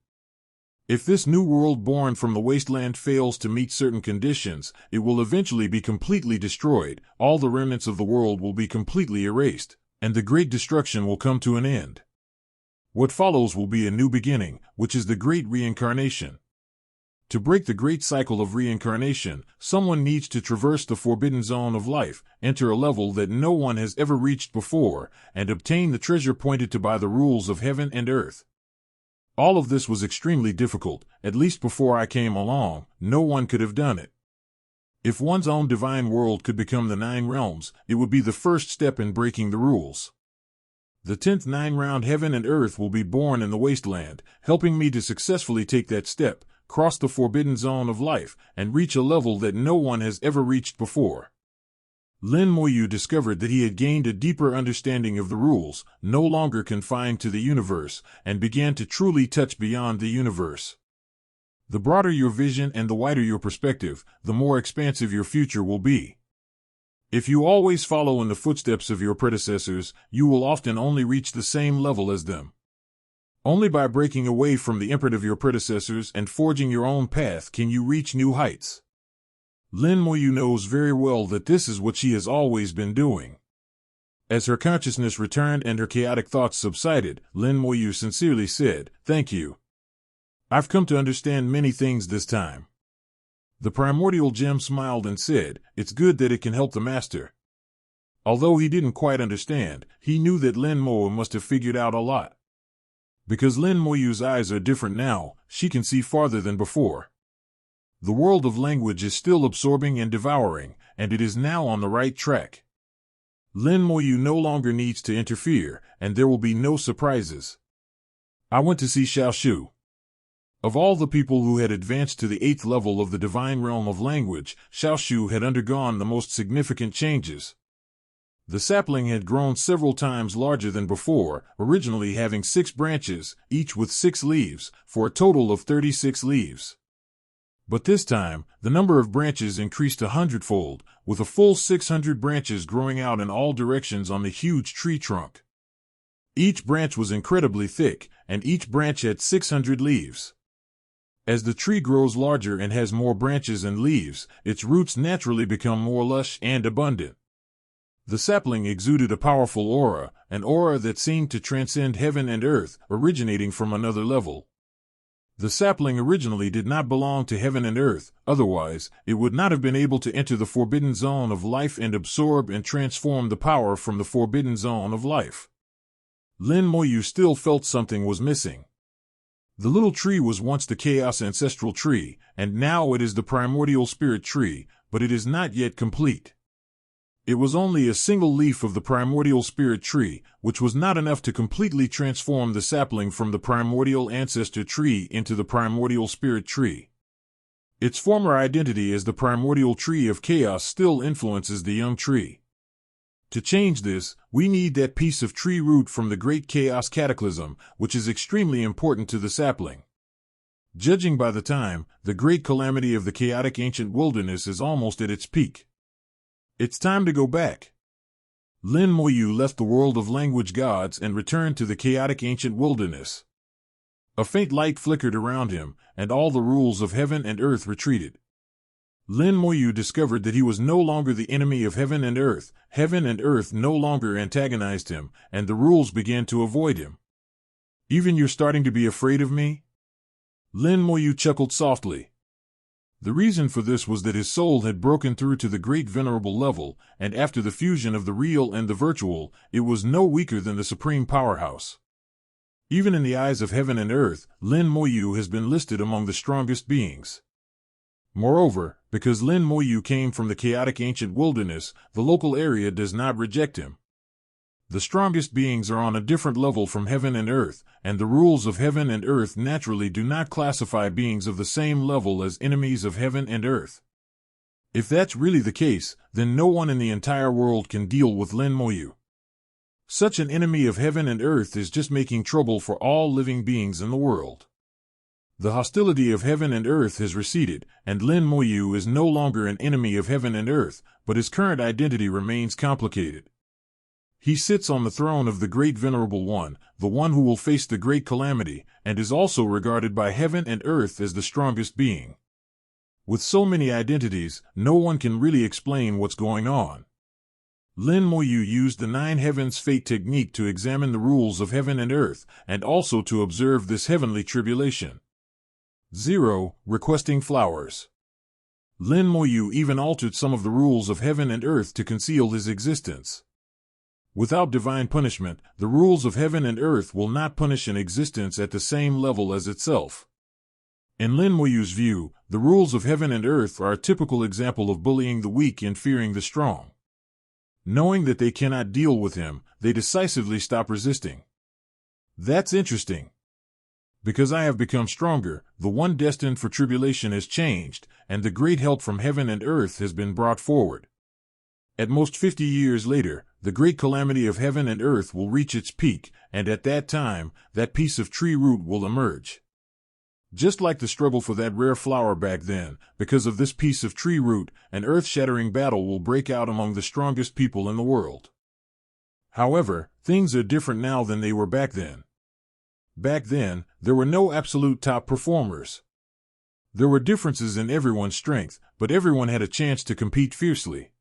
If this new world born from the wasteland fails to meet certain conditions, it will eventually be completely destroyed, all the remnants of the world will be completely erased, and the great destruction will come to an end. What follows will be a new beginning, which is the great reincarnation. To break the great cycle of reincarnation, someone needs to traverse the forbidden zone of life, enter a level that no one has ever reached before, and obtain the treasure pointed to by the rules of heaven and earth. All of this was extremely difficult, at least before I came along, no one could have done it. If one's own divine world could become the 9 realms, it would be the first step in breaking the rules. The 10th 9-round heaven and earth will be born in the wasteland, helping me to successfully take that step, cross the forbidden zone of life, and reach a level that no one has ever reached before. Lin Moyu discovered that he had gained a deeper understanding of the rules, no longer confined to the universe, and began to truly touch beyond the universe. The broader your vision and the wider your perspective, the more expansive your future will be. If you always follow in the footsteps of your predecessors, you will often only reach the same level as them. Only by breaking away from the imprint of your predecessors and forging your own path can you reach new heights. Lin Moyu knows very well that this is what she has always been doing. As her consciousness returned and her chaotic thoughts subsided, Lin Moyu sincerely said, "Thank you. I've come to understand many things this time." The primordial gem smiled and said, "It's good that it can help the master." Although he didn't quite understand, he knew that Lin Moyu must have figured out a lot. Because Lin Moyu's eyes are different now, she can see farther than before. The world of language is still absorbing and devouring, and it is now on the right track. Lin Moyu no longer needs to interfere, and there will be no surprises. I went to see Xiao Shu. Of all the people who had advanced to the 8th level of the divine realm of language, Xiao Shu had undergone the most significant changes. The sapling had grown several times larger than before, originally having 6 branches, each with 6 leaves, for a total of 36 leaves. But this time, the number of branches increased 100-fold, with a full 600 branches growing out in all directions on the huge tree trunk. Each branch was incredibly thick, and each branch had 600 leaves. As the tree grows larger and has more branches and leaves, its roots naturally become more lush and abundant. The sapling exuded a powerful aura, an aura that seemed to transcend heaven and earth, originating from another level. The sapling originally did not belong to heaven and earth, otherwise, it would not have been able to enter the forbidden zone of life and absorb and transform the power from the forbidden zone of life. Lin Moyu still felt something was missing. The little tree was once the Chaos Ancestral Tree, and now it is the Primordial Spirit Tree, but it is not yet complete. It was only a single leaf of the Primordial Spirit Tree, which was not enough to completely transform the sapling from the Primordial Ancestor Tree into the Primordial Spirit Tree. Its former identity as the Primordial Tree of Chaos still influences the young tree. To change this, we need that piece of tree root from the Great Chaos Cataclysm, which is extremely important to the sapling. Judging by the time, the great calamity of the chaotic ancient wilderness is almost at its peak. It's time to go back. Lin Moyu left the world of language gods and returned to the chaotic ancient wilderness. A faint light flickered around him, and all the rules of heaven and earth retreated. Lin Moyu discovered that he was no longer the enemy of heaven and earth no longer antagonized him, and the rules began to avoid him. Even you're starting to be afraid of me? Lin Moyu chuckled softly. The reason for this was that his soul had broken through to the great venerable level, and after the fusion of the real and the virtual, it was no weaker than the supreme powerhouse. Even in the eyes of heaven and earth, Lin Moyu has been listed among the strongest beings. Moreover, because Lin Moyu came from the chaotic ancient wilderness, the local area does not reject him. The strongest beings are on a different level from heaven and earth, and the rules of heaven and earth naturally do not classify beings of the same level as enemies of heaven and earth. If that's really the case, then no one in the entire world can deal with Lin Moyu. Such an enemy of heaven and earth is just making trouble for all living beings in the world. The hostility of heaven and earth has receded, and Lin Moyu is no longer an enemy of heaven and earth, but his current identity remains complicated. He sits on the throne of the Great Venerable One, the one who will face the great calamity, and is also regarded by heaven and earth as the strongest being. With so many identities, no one can really explain what's going on. Lin Moyu used the Nine Heavens Fate technique to examine the rules of heaven and earth, and also to observe this heavenly tribulation. 0. Requesting flowers. Lin Moyu even altered some of the rules of heaven and earth to conceal his existence. Without divine punishment, the rules of heaven and earth will not punish an existence at the same level as itself. In Lin Moyu's view, the rules of heaven and earth are a typical example of bullying the weak and fearing the strong. Knowing that they cannot deal with him, they decisively stop resisting. That's interesting. Because I have become stronger, the one destined for tribulation has changed, and the great help from heaven and earth has been brought forward. At most 50 years later, the great calamity of heaven and earth will reach its peak, and at that time, that piece of tree root will emerge. Just like the struggle for that rare flower back then, because of this piece of tree root, an earth-shattering battle will break out among the strongest people in the world. However, things are different now than they were back then. Back then, there were no absolute top performers. There were differences in everyone's strength, but everyone had a chance to compete fiercely.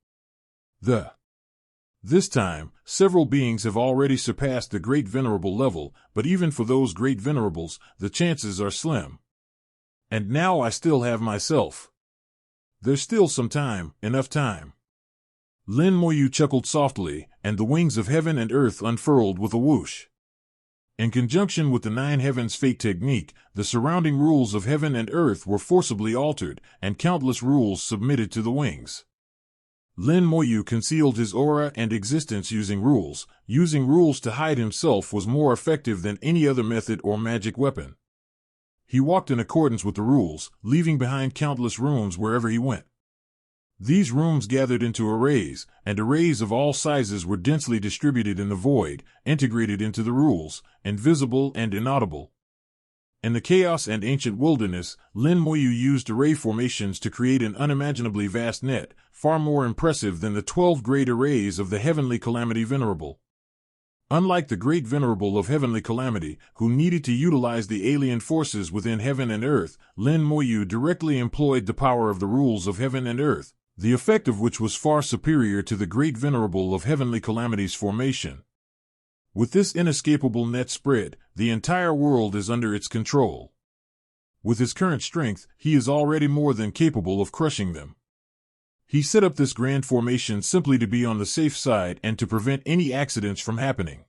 This time, several beings have already surpassed the Great Venerable level, but even for those Great Venerables, the chances are slim. And now I still have myself. There's still some time, enough time. Lin Moyu chuckled softly, and the wings of heaven and earth unfurled with a whoosh. In conjunction with the Nine Heavens Fate technique, the surrounding rules of heaven and earth were forcibly altered, and countless rules submitted to the wings. Lin Moyu concealed his aura and existence using rules. Using rules to hide himself was more effective than any other method or magic weapon. He walked in accordance with the rules, leaving behind countless rooms wherever he went. These rooms gathered into arrays, and arrays of all sizes were densely distributed in the void, integrated into the rules, invisible and inaudible. In the chaos and ancient wilderness, Lin Moyu used array formations to create an unimaginably vast net, far more impressive than the 12 great arrays of the Heavenly Calamity Venerable. Unlike the Great Venerable of Heavenly Calamity, who needed to utilize the alien forces within heaven and earth, Lin Moyu directly employed the power of the rules of heaven and earth, the effect of which was far superior to the Great Venerable of Heavenly Calamity's formation. With this inescapable net spread, the entire world is under its control. With his current strength, he is already more than capable of crushing them. He set up this grand formation simply to be on the safe side and to prevent any accidents from happening.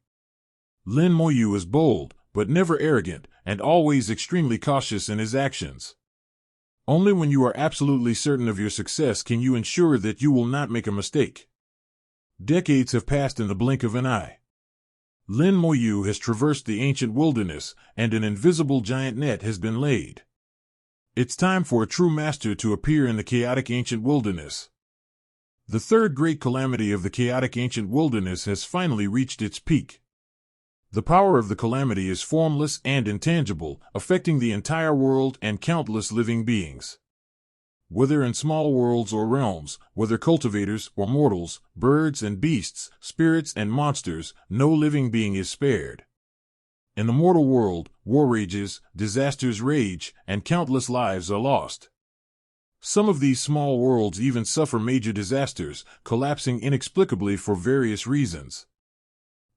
Lin Moyu is bold, but never arrogant, and always extremely cautious in his actions. Only when you are absolutely certain of your success can you ensure that you will not make a mistake. Decades have passed in the blink of an eye. Lin Moyu has traversed the ancient wilderness, and an invisible giant net has been laid. It's time for a true master to appear in the chaotic ancient wilderness. The third great calamity of the chaotic ancient wilderness has finally reached its peak. The power of the calamity is formless and intangible, affecting the entire world and countless living beings. Whether in small worlds or realms, whether cultivators or mortals, birds and beasts, spirits and monsters, no living being is spared. In the mortal world, war rages, disasters rage, and countless lives are lost. Some of these small worlds even suffer major disasters, collapsing inexplicably for various reasons.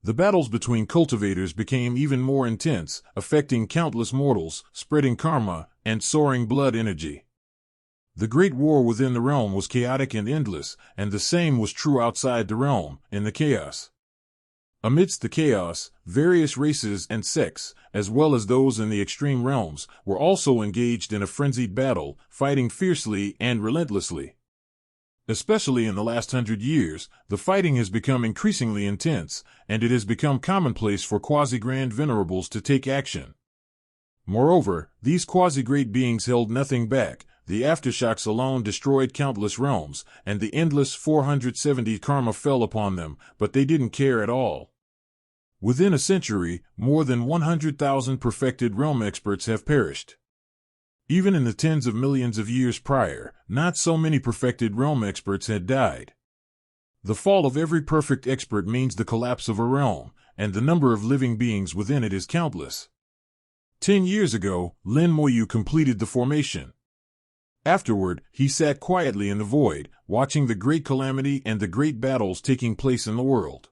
The battles between cultivators became even more intense, affecting countless mortals, spreading karma, and soaring blood energy. The great war within the realm was chaotic and endless, and the same was true outside the realm, in the chaos. Amidst the chaos, various races and sects, as well as those in the extreme realms, were also engaged in a frenzied battle, fighting fiercely and relentlessly. Especially in the last 100 years, the fighting has become increasingly intense, and it has become commonplace for quasi-grand venerables to take action. Moreover, these quasi-great beings held nothing back. The aftershocks alone destroyed countless realms, and the endless 470 karma fell upon them, but they didn't care at all. Within a century, more than 100,000 perfected realm experts have perished. Even in the tens of millions of years prior, not so many perfected realm experts had died. The fall of every perfect expert means the collapse of a realm, and the number of living beings within it is countless. 10 years ago, Lin Moyu completed the formation. Afterward, he sat quietly in the void, watching the great calamity and the great battles taking place in the world.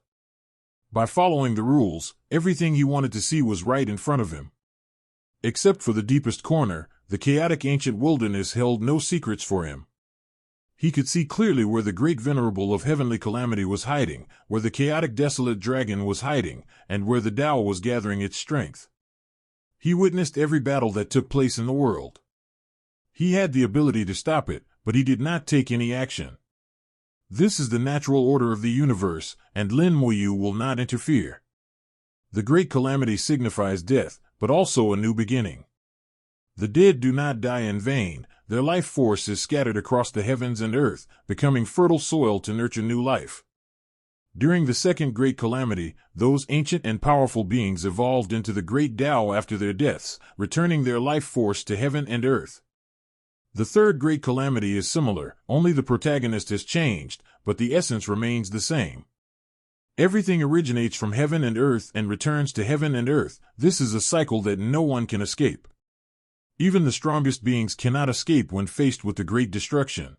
By following the rules, everything he wanted to see was right in front of him. Except for the deepest corner, the chaotic ancient wilderness held no secrets for him. He could see clearly where the great venerable of heavenly calamity was hiding, where the chaotic desolate dragon was hiding, and where the Tao was gathering its strength. He witnessed every battle that took place in the world. He had the ability to stop it, but he did not take any action. This is the natural order of the universe, and Lin Moyu will not interfere. The great calamity signifies death, but also a new beginning. The dead do not die in vain. Their life force is scattered across the heavens and earth, becoming fertile soil to nurture new life. During the second great calamity, those ancient and powerful beings evolved into the great Tao after their deaths, returning their life force to heaven and earth. The third great calamity is similar, only the protagonist has changed, but the essence remains the same. Everything originates from heaven and earth and returns to heaven and earth. This is a cycle that no one can escape. Even the strongest beings cannot escape when faced with the great destruction.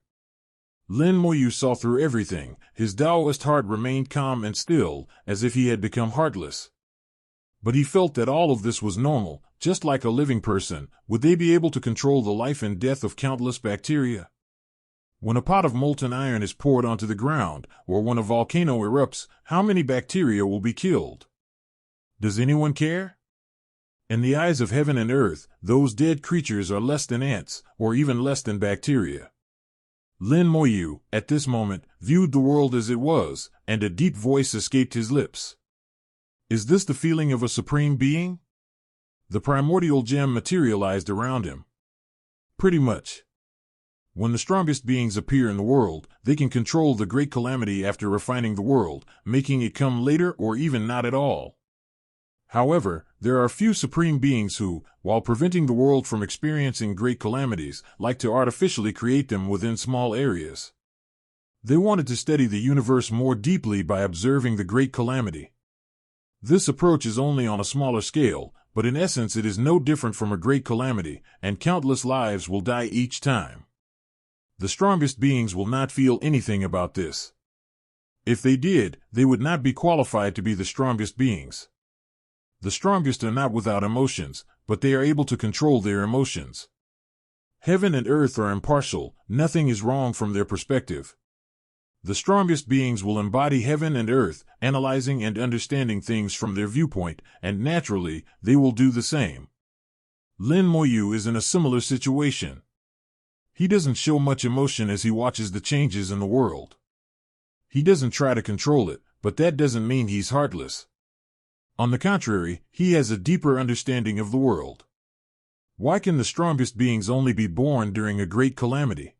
Lin Moyu saw through everything. His Taoist heart remained calm and still, as if he had become heartless. But he felt that all of this was normal, just like a living person. Would they be able to control the life and death of countless bacteria? When a pot of molten iron is poured onto the ground, or when a volcano erupts, how many bacteria will be killed? Does anyone care? In the eyes of heaven and earth, those dead creatures are less than ants, or even less than bacteria. Lin Moyu, at this moment, viewed the world as it was, and a deep voice escaped his lips. Is this the feeling of a supreme being? The primordial gem materialized around him. Pretty much. When the strongest beings appear in the world, they can control the great calamity after refining the world, making it come later or even not at all. However, there are few supreme beings who, while preventing the world from experiencing great calamities, like to artificially create them within small areas. They wanted to study the universe more deeply by observing the great calamity. This approach is only on a smaller scale, but in essence it is no different from a great calamity, and countless lives will die each time. The strongest beings will not feel anything about this. If they did, they would not be qualified to be the strongest beings. The strongest are not without emotions, but they are able to control their emotions. Heaven and earth are impartial, nothing is wrong from their perspective. The strongest beings will embody heaven and earth, analyzing and understanding things from their viewpoint, and naturally, they will do the same. Lin Moyu is in a similar situation. He doesn't show much emotion as he watches the changes in the world. He doesn't try to control it, but that doesn't mean he's heartless. On the contrary, he has a deeper understanding of the world. Why can the strongest beings only be born during a great calamity?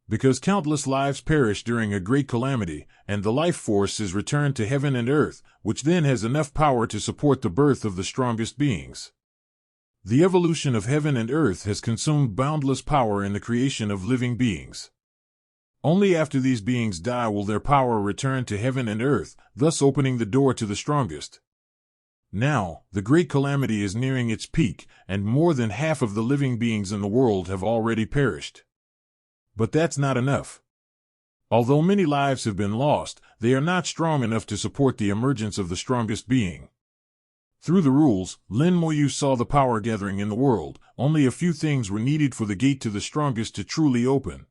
Because countless lives perish during a great calamity, and the life force is returned to heaven and earth, which then has enough power to support the birth of the strongest beings. The evolution of heaven and earth has consumed boundless power in the creation of living beings. Only after these beings die will their power return to heaven and earth, thus opening the door to the strongest. Now, the great calamity is nearing its peak, and more than half of the living beings in the world have already perished. But that's not enough. Although many lives have been lost, they are not strong enough to support the emergence of the strongest being. Through the rules, Lin Moyu saw the power gathering in the world. Only a few things were needed for the gate to the strongest to truly open.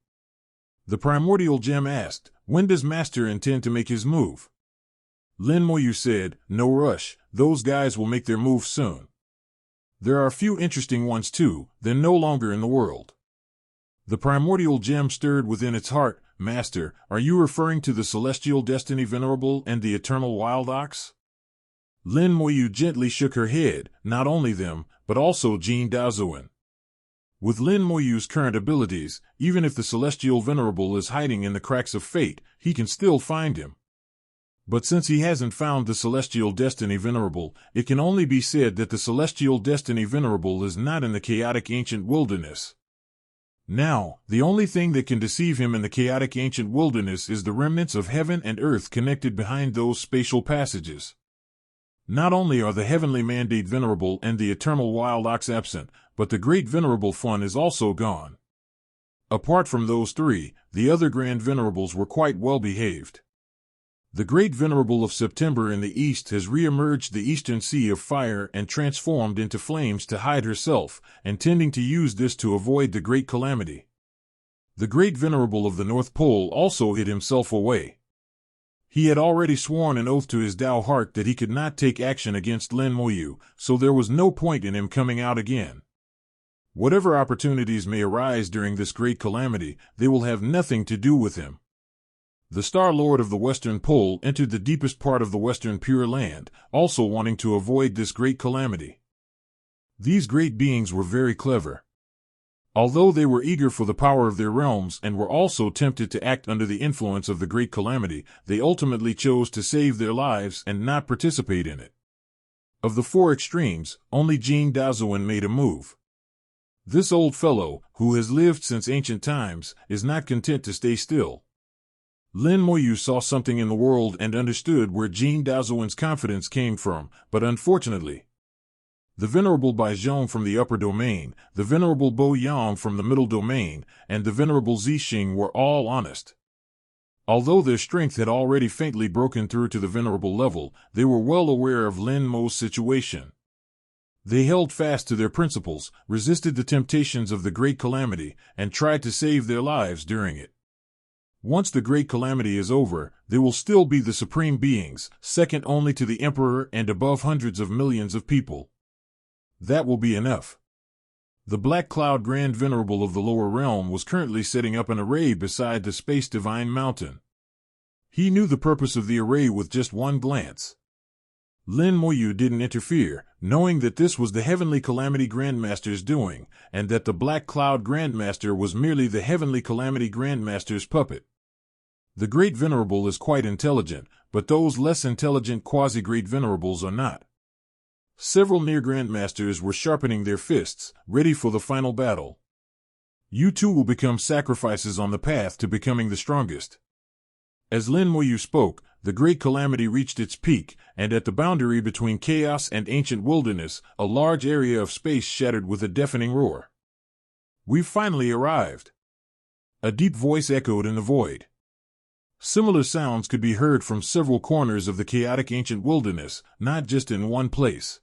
The primordial gem asked, "When does Master intend to make his move?" Lin Moyu said, "No rush, those guys will make their move soon. There are a few interesting ones too, they're no longer in the world." The primordial gem stirred within its heart. "Master, are you referring to the celestial destiny venerable and the eternal wild ox?" Lin Moyu gently shook her head, "Not only them, but also Jin Daozuan. With Lin Moyu's current abilities, even if the celestial venerable is hiding in the cracks of fate, he can still find him. But since he hasn't found the celestial destiny venerable, it can only be said that the celestial destiny venerable is not in the chaotic ancient wilderness. Now, the only thing that can deceive him in the chaotic ancient wilderness is the remnants of heaven and earth connected behind those spatial passages. Not only are the heavenly mandate venerable and the eternal wild ox absent, but the great venerable fun is also gone. Apart from those three, the other grand venerables were quite well behaved. The great venerable of September in the east has re-emerged the eastern sea of fire and transformed into flames to hide herself, intending to use this to avoid the great calamity. The great venerable of the North Pole also hid himself away. He had already sworn an oath to his Tao heart that he could not take action against Lin Moyu, so there was no point in him coming out again. Whatever opportunities may arise during this great calamity, they will have nothing to do with him. The Star Lord of the Western Pole entered the deepest part of the Western Pure Land, also wanting to avoid this great calamity. These great beings were very clever. Although they were eager for the power of their realms and were also tempted to act under the influence of the great calamity, they ultimately chose to save their lives and not participate in it. Of the four extremes, only Jin Daozuan made a move. This old fellow, who has lived since ancient times, is not content to stay still. Lin Moyu saw something in the world and understood where Jin Daozuan's confidence came from, but unfortunately, the Venerable Baizhong from the upper domain, the Venerable Bo Yang from the middle domain, and the Venerable Zixing were all honest. Although their strength had already faintly broken through to the venerable level, they were well aware of Lin Mo's situation. They held fast to their principles, resisted the temptations of the great calamity, and tried to save their lives during it. Once the great calamity is over, they will still be the supreme beings, second only to the emperor and above hundreds of millions of people. That will be enough. The Black Cloud Grand Venerable of the lower realm was currently setting up an array beside the Space Divine Mountain. He knew the purpose of the array with just one glance. Lin Moyu didn't interfere, knowing that this was the Heavenly Calamity Grandmaster's doing, and that the Black Cloud Grandmaster was merely the Heavenly Calamity Grandmaster's puppet. The Great Venerable is quite intelligent, but those less intelligent quasi-Great Venerables are not. Several near grandmasters were sharpening their fists, ready for the final battle. You too will become sacrifices on the path to becoming the strongest. As Lin Moyu spoke, the great calamity reached its peak, and at the boundary between chaos and ancient wilderness, a large area of space shattered with a deafening roar. We've finally arrived. A deep voice echoed in the void. Similar sounds could be heard from several corners of the chaotic ancient wilderness, not just in one place.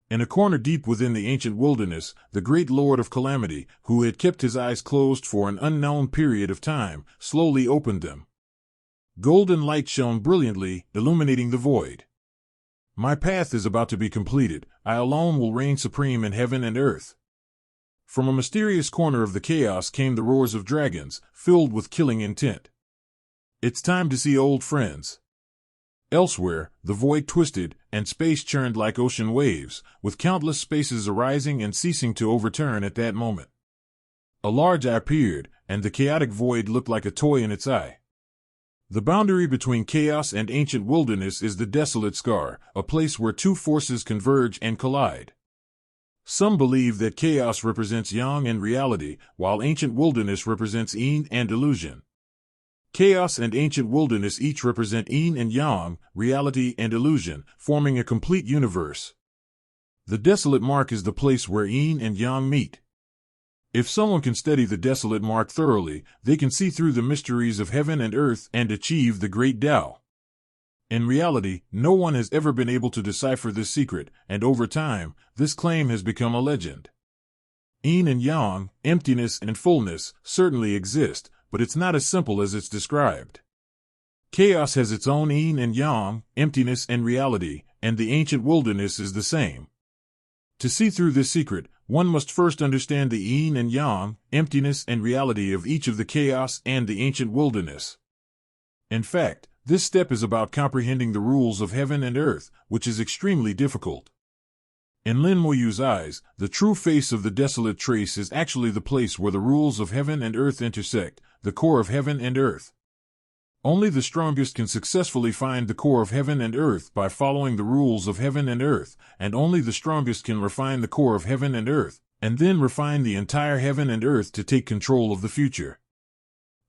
In a corner deep within the ancient wilderness, the great Lord of Calamity, who had kept his eyes closed for an unknown period of time, slowly opened them. Golden light shone brilliantly, illuminating the void. My path is about to be completed. I alone will reign supreme in heaven and earth. From a mysterious corner of the chaos came the roars of dragons, filled with killing intent. It's time to see old friends. Elsewhere, the void twisted, and space churned like ocean waves, with countless spaces arising and ceasing to overturn at that moment. A large eye appeared, and the chaotic void looked like a toy in its eye. The boundary between chaos and ancient wilderness is the desolate scar, a place where two forces converge and collide. Some believe that chaos represents yang and reality, while ancient wilderness represents yin and illusion. Chaos and ancient wilderness each represent yin and yang, reality and illusion, forming a complete universe. The desolate mark is the place where yin and yang meet. If someone can study the desolate mark thoroughly, they can see through the mysteries of heaven and earth and achieve the great Tao. In reality, no one has ever been able to decipher this secret, and over time, this claim has become a legend. Yin and yang, emptiness and fullness, certainly exist, but it's not as simple as it's described. Chaos has its own yin and yang, emptiness and reality, and the ancient wilderness is the same. To see through this secret, one must first understand the yin and yang, emptiness and reality of each of the chaos and the ancient wilderness. In fact, this step is about comprehending the rules of heaven and earth, which is extremely difficult. In Lin Moyu's eyes, the true face of the desolate trace is actually the place where the rules of heaven and earth intersect, the core of heaven and earth. Only the strongest can successfully find the core of heaven and earth by following the rules of heaven and earth, and only the strongest can refine the core of heaven and earth, and then refine the entire heaven and earth to take control of the future.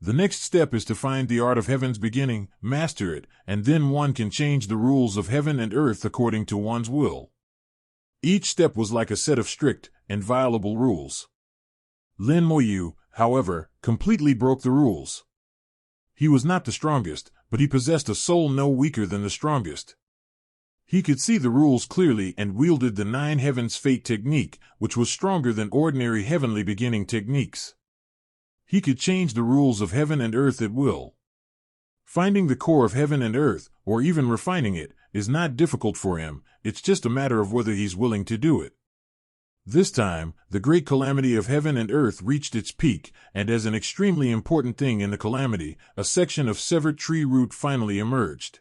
The next step is to find the art of heaven's beginning, master it, and then one can change the rules of heaven and earth according to one's will. Each step was like a set of strict, inviolable rules. Lin Moyu, however, completely broke the rules. He was not the strongest, but he possessed a soul no weaker than the strongest. He could see the rules clearly and wielded the Nine Heavens Fate technique, which was stronger than ordinary heavenly beginning techniques. He could change the rules of heaven and earth at will. Finding the core of heaven and earth, or even refining it, is not difficult for him, it's just a matter of whether he's willing to do it. This time, the great calamity of heaven and earth reached its peak, and as an extremely important thing in the calamity, a section of severed tree root finally emerged.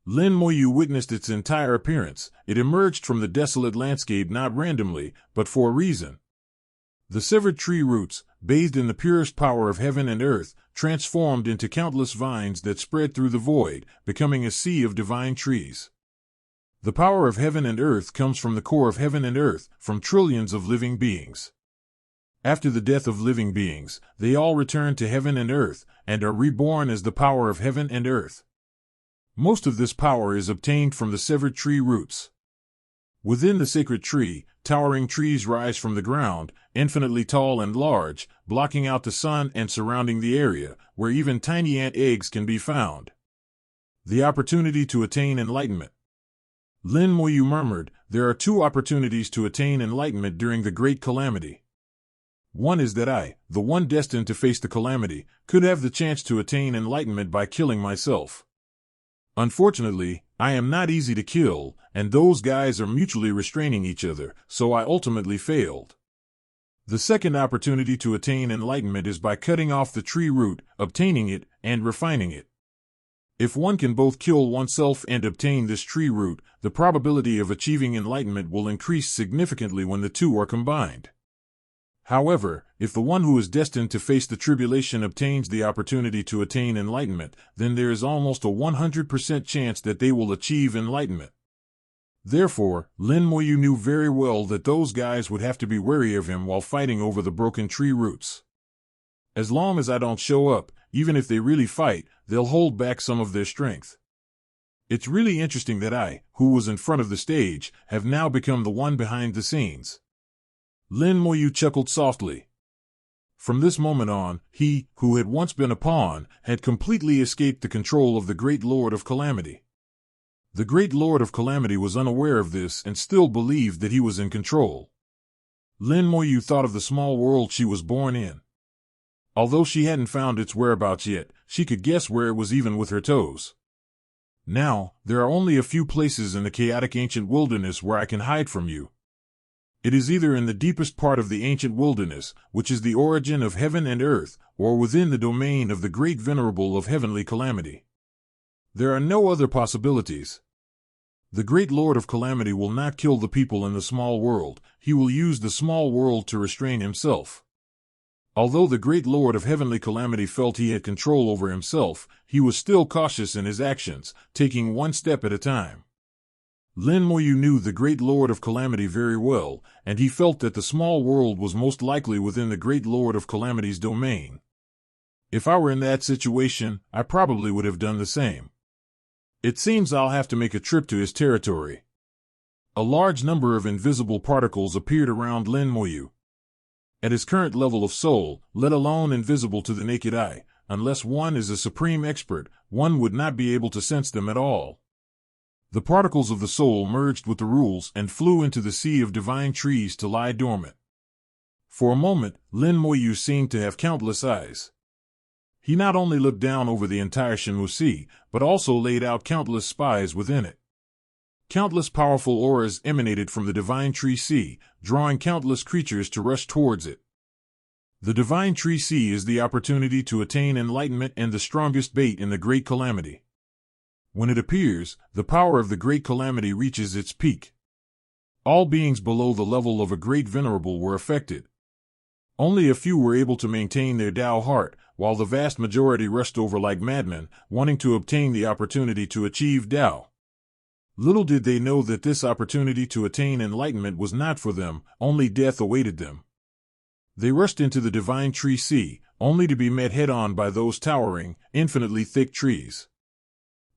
Lin Moyu witnessed its entire appearance. It emerged from the desolate landscape not randomly, but for a reason. The severed tree roots, bathed in the purest power of heaven and earth, transformed into countless vines that spread through the void, becoming a sea of divine trees. The power of heaven and earth comes from the core of heaven and earth, from trillions of living beings. After the death of living beings, they all return to heaven and earth, and are reborn as the power of heaven and earth. Most of this power is obtained from the severed tree roots. Within the sacred tree, towering trees rise from the ground, infinitely tall and large, blocking out the sun and surrounding the area, where even tiny ant eggs can be found. The opportunity to attain enlightenment. Lin Moyu murmured, there are two opportunities to attain enlightenment during the great calamity. One is that I, the one destined to face the calamity, could have the chance to attain enlightenment by killing myself. Unfortunately, I am not easy to kill, and those guys are mutually restraining each other, so I ultimately failed. The second opportunity to attain enlightenment is by cutting off the tree root, obtaining it, and refining it. If one can both kill oneself and obtain this tree root, the probability of achieving enlightenment will increase significantly when the two are combined. However, if the one who is destined to face the tribulation obtains the opportunity to attain enlightenment, then there is almost a 100% chance that they will achieve enlightenment. Therefore, Lin Moyu knew very well that those guys would have to be wary of him while fighting over the broken tree roots. As long as I don't show up, even if they really fight, they'll hold back some of their strength. It's really interesting that I, who was in front of the stage, have now become the one behind the scenes. Lin Moyu chuckled softly. From this moment on, he, who had once been a pawn, had completely escaped the control of the Great Lord of Calamity. The Great Lord of Calamity was unaware of this and still believed that he was in control. Lin Moyu thought of the small world she was born in. Although she hadn't found its whereabouts yet, she could guess where it was even with her toes. Now, there are only a few places in the chaotic ancient wilderness where I can hide from you. It is either in the deepest part of the ancient wilderness, which is the origin of heaven and earth, or within the domain of the great venerable of heavenly calamity. There are no other possibilities. The great Lord of Calamity will not kill the people in the small world, he will use the small world to restrain himself. Although the great Lord of Heavenly Calamity felt he had control over himself, he was still cautious in his actions, taking one step at a time. Lin Moyu knew the great Lord of Calamity very well, and he felt that the small world was most likely within the great Lord of Calamity's domain. If I were in that situation, I probably would have done the same. It seems I'll have to make a trip to his territory. A large number of invisible particles appeared around Lin Moyu. At his current level of soul, let alone invisible to the naked eye, unless one is a supreme expert, one would not be able to sense them at all. The particles of the soul merged with the rules and flew into the sea of divine trees to lie dormant. For a moment, Lin Moyu seemed to have countless eyes. He not only looked down over the entire Shenwu Sea, but also laid out countless spies within it. Countless powerful auras emanated from the Divine Tree Sea, drawing countless creatures to rush towards it. The Divine Tree Sea is the opportunity to attain enlightenment and the strongest bait in the Great Calamity. When it appears, the power of the Great Calamity reaches its peak. All beings below the level of a Great Venerable were affected. Only a few were able to maintain their Tao heart, while the vast majority rushed over like madmen, wanting to obtain the opportunity to achieve Tao. Little did they know that this opportunity to attain enlightenment was not for them, only death awaited them. They rushed into the Divine Tree Sea, only to be met head-on by those towering, infinitely thick trees.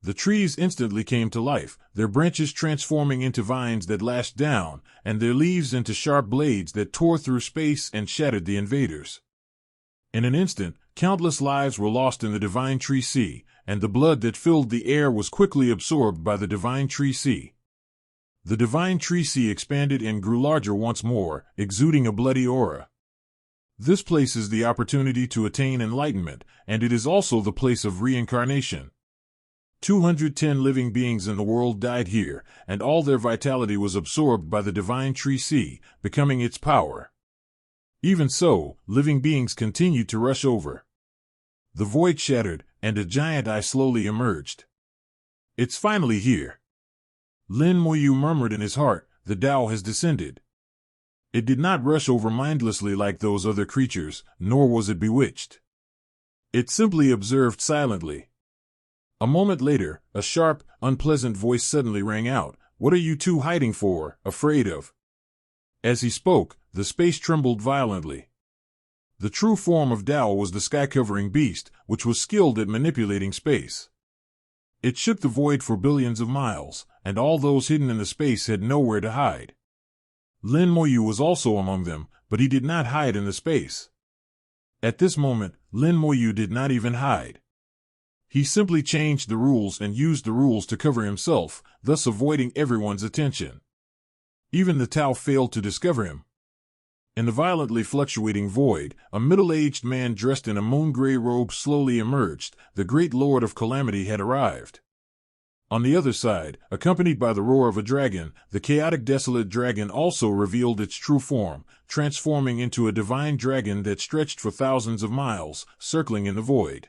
The trees instantly came to life, their branches transforming into vines that lashed down, and their leaves into sharp blades that tore through space and shattered the invaders. In an instant, countless lives were lost in the Divine Tree Sea, and the blood that filled the air was quickly absorbed by the Divine Tree Sea. The Divine Tree Sea expanded and grew larger once more, exuding a bloody aura. This place is the opportunity to attain enlightenment, and it is also the place of reincarnation. 210 living beings in the world died here, and all their vitality was absorbed by the Divine Tree Sea, becoming its power. Even so, living beings continued to rush over. The void shattered, and a giant eye slowly emerged. It's finally here. Lin Moyu murmured in his heart, the Tao has descended. It did not rush over mindlessly like those other creatures, nor was it bewitched. It simply observed silently. A moment later, a sharp, unpleasant voice suddenly rang out, "What are you two hiding for, afraid of?" As he spoke, the space trembled violently. The true form of Tao was the sky-covering beast, which was skilled at manipulating space. It shook the void for billions of miles, and all those hidden in the space had nowhere to hide. Lin Moyu was also among them, but he did not hide in the space. At this moment, Lin Moyu did not even hide. He simply changed the rules and used the rules to cover himself, thus avoiding everyone's attention. Even the Tao failed to discover him. In the violently fluctuating void, a middle-aged man dressed in a moon-gray robe slowly emerged. The great Lord of Calamity had arrived. On the other side, accompanied by the roar of a dragon, the chaotic desolate dragon also revealed its true form, transforming into a divine dragon that stretched for thousands of miles, circling in the void.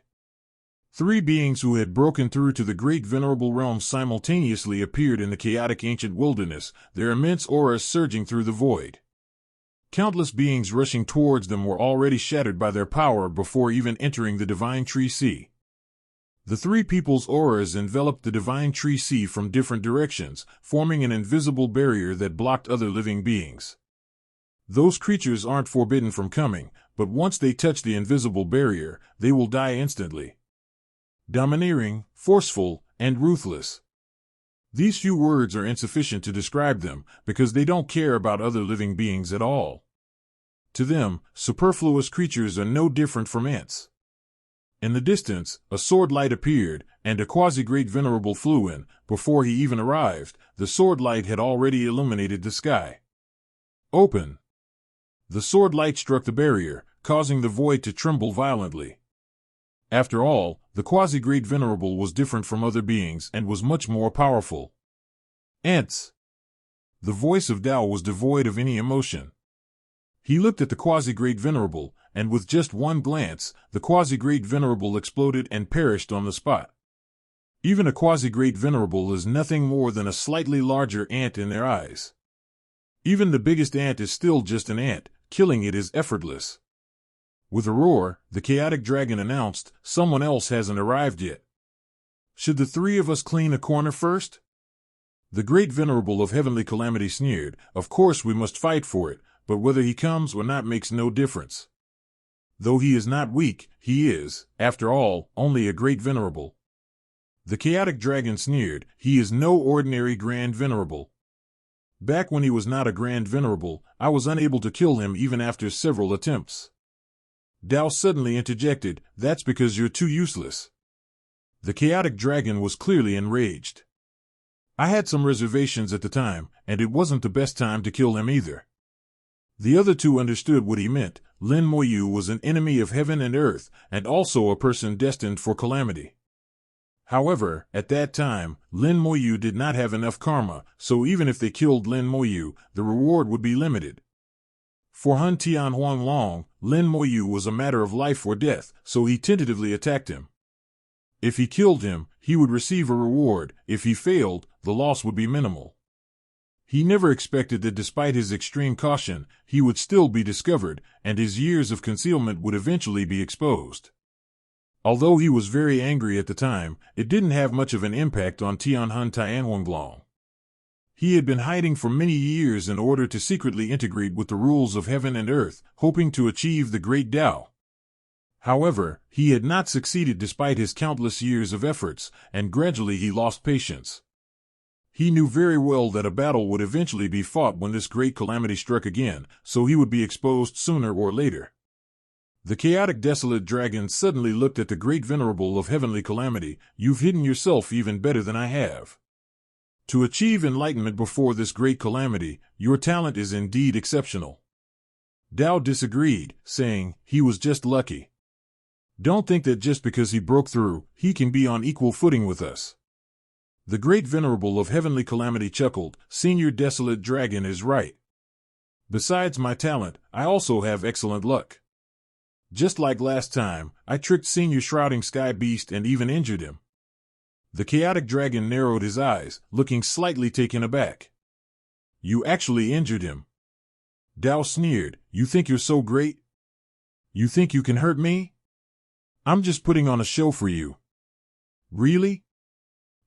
Three beings who had broken through to the great venerable realm simultaneously appeared in the chaotic ancient wilderness, their immense auras surging through the void. Countless beings rushing towards them were already shattered by their power before even entering the Divine Tree Sea. The three people's auras enveloped the divine tree sea from different directions, forming an invisible barrier that blocked other living beings. Those creatures aren't forbidden from coming, but once they touch the invisible barrier, they will die instantly. Domineering, forceful, and ruthless. These few words are insufficient to describe them, because they don't care about other living beings at all. To them, superfluous creatures are no different from ants. In the distance, a sword light appeared, and a quasi-great venerable flew in. Before he even arrived, the sword light had already illuminated the sky. Open! The sword light struck the barrier, causing the void to tremble violently. After all, the quasi-great venerable was different from other beings and was much more powerful. Ants! The voice of Tao was devoid of any emotion. He looked at the quasi-great venerable, and with just one glance, the quasi-great venerable exploded and perished on the spot. Even a quasi-great venerable is nothing more than a slightly larger ant in their eyes. Even the biggest ant is still just an ant, killing it is effortless. With a roar, the chaotic dragon announced, "Someone else hasn't arrived yet. Should the three of us clean a corner first?" The great venerable of heavenly calamity sneered, "Of course we must fight for it, but whether he comes or not makes no difference. Though he is not weak, he is, after all, only a great venerable." The chaotic dragon sneered, "He is no ordinary grand venerable. Back when he was not a grand venerable, I was unable to kill him even after several attempts." Tao suddenly interjected, "That's because you're too useless." The chaotic dragon was clearly enraged. I had some reservations at the time, and it wasn't the best time to kill him either. The other two understood what he meant. Lin Moyu was an enemy of heaven and earth, and also a person destined for calamity. However, at that time, Lin Moyu did not have enough karma, so even if they killed Lin Moyu, the reward would be limited. For Hun Tian Huang Long, Lin Moyu was a matter of life or death, so he tentatively attacked him. If he killed him, he would receive a reward. If he failed, the loss would be minimal. He never expected that despite his extreme caution, he would still be discovered, and his years of concealment would eventually be exposed. Although he was very angry at the time, it didn't have much of an impact on Tian Hun Tian Huang Long. He had been hiding for many years in order to secretly integrate with the rules of heaven and earth, hoping to achieve the great Tao. However, he had not succeeded despite his countless years of efforts, and gradually he lost patience. He knew very well that a battle would eventually be fought when this great calamity struck again, so he would be exposed sooner or later. The chaotic desolate dragon suddenly looked at the great venerable of heavenly calamity. "You've hidden yourself even better than I have. To achieve enlightenment before this great calamity, your talent is indeed exceptional." Tao disagreed, saying, "He was just lucky. Don't think that just because he broke through, he can be on equal footing with us." The great venerable of heavenly calamity chuckled, "Senior desolate dragon is right. Besides my talent, I also have excellent luck. Just like last time, I tricked Senior Shrouding Sky Beast and even injured him." The chaotic dragon narrowed his eyes, looking slightly taken aback. "You actually injured him?" Tao sneered, "You think you're so great? You think you can hurt me? I'm just putting on a show for you." "Really?"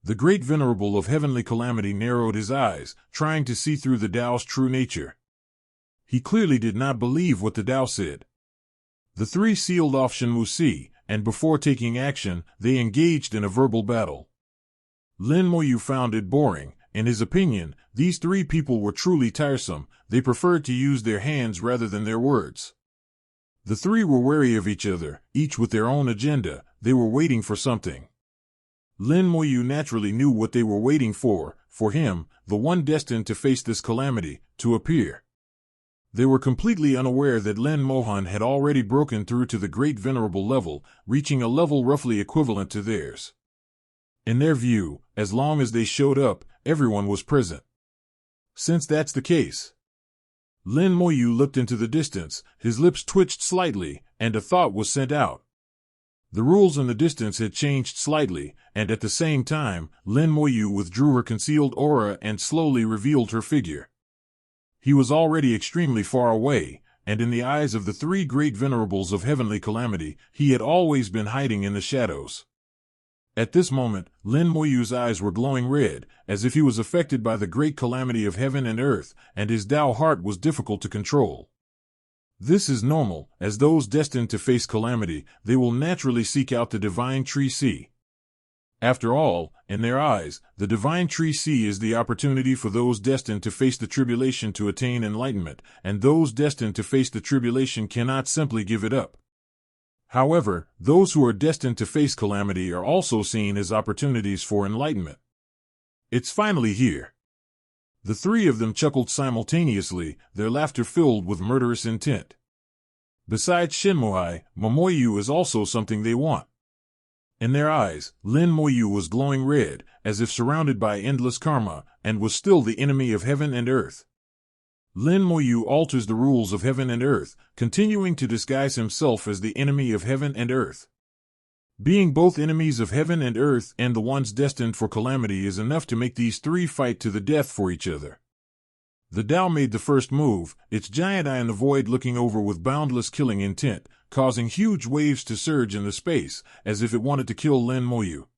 The great venerable of heavenly calamity narrowed his eyes, trying to see through the Tao's true nature. He clearly did not believe what the Tao said. The three sealed off Shenmue Si, and before taking action, they engaged in a verbal battle. Lin Moyu found it boring. In his opinion, these three people were truly tiresome. They preferred to use their hands rather than their words. The three were wary of each other, each with their own agenda. They were waiting for something. Lin Moyu naturally knew what they were waiting for him, the one destined to face this calamity, to appear. They were completely unaware that Lin Mohan had already broken through to the great venerable level, reaching a level roughly equivalent to theirs. In their view, as long as they showed up, everyone was present. Since that's the case. Lin Moyu looked into the distance, his lips twitched slightly, and a thought was sent out. The rules in the distance had changed slightly, and at the same time, Lin Moyu withdrew her concealed aura and slowly revealed her figure. He was already extremely far away, and in the eyes of the three great venerables of heavenly calamity, he had always been hiding in the shadows. At this moment, Lin Moyu's eyes were glowing red, as if he was affected by the great calamity of heaven and earth, and his Tao heart was difficult to control. This is normal, as those destined to face calamity, they will naturally seek out the divine tree sea. After all, in their eyes, the divine tree sea is the opportunity for those destined to face the tribulation to attain enlightenment, and those destined to face the tribulation cannot simply give it up. However, those who are destined to face calamity are also seen as opportunities for enlightenment. It's finally here. The three of them chuckled simultaneously, their laughter filled with murderous intent. Besides Shinmoai, Momoyu is also something they want. In their eyes, Lin Moyu was glowing red, as if surrounded by endless karma, and was still the enemy of heaven and earth. Lin Moyu alters the rules of heaven and earth, continuing to disguise himself as the enemy of heaven and earth. Being both enemies of heaven and earth and the ones destined for calamity is enough to make these three fight to the death for each other. The Tao made the first move, its giant eye in the void looking over with boundless killing intent, causing huge waves to surge in the space, as if it wanted to kill Lin Moyu.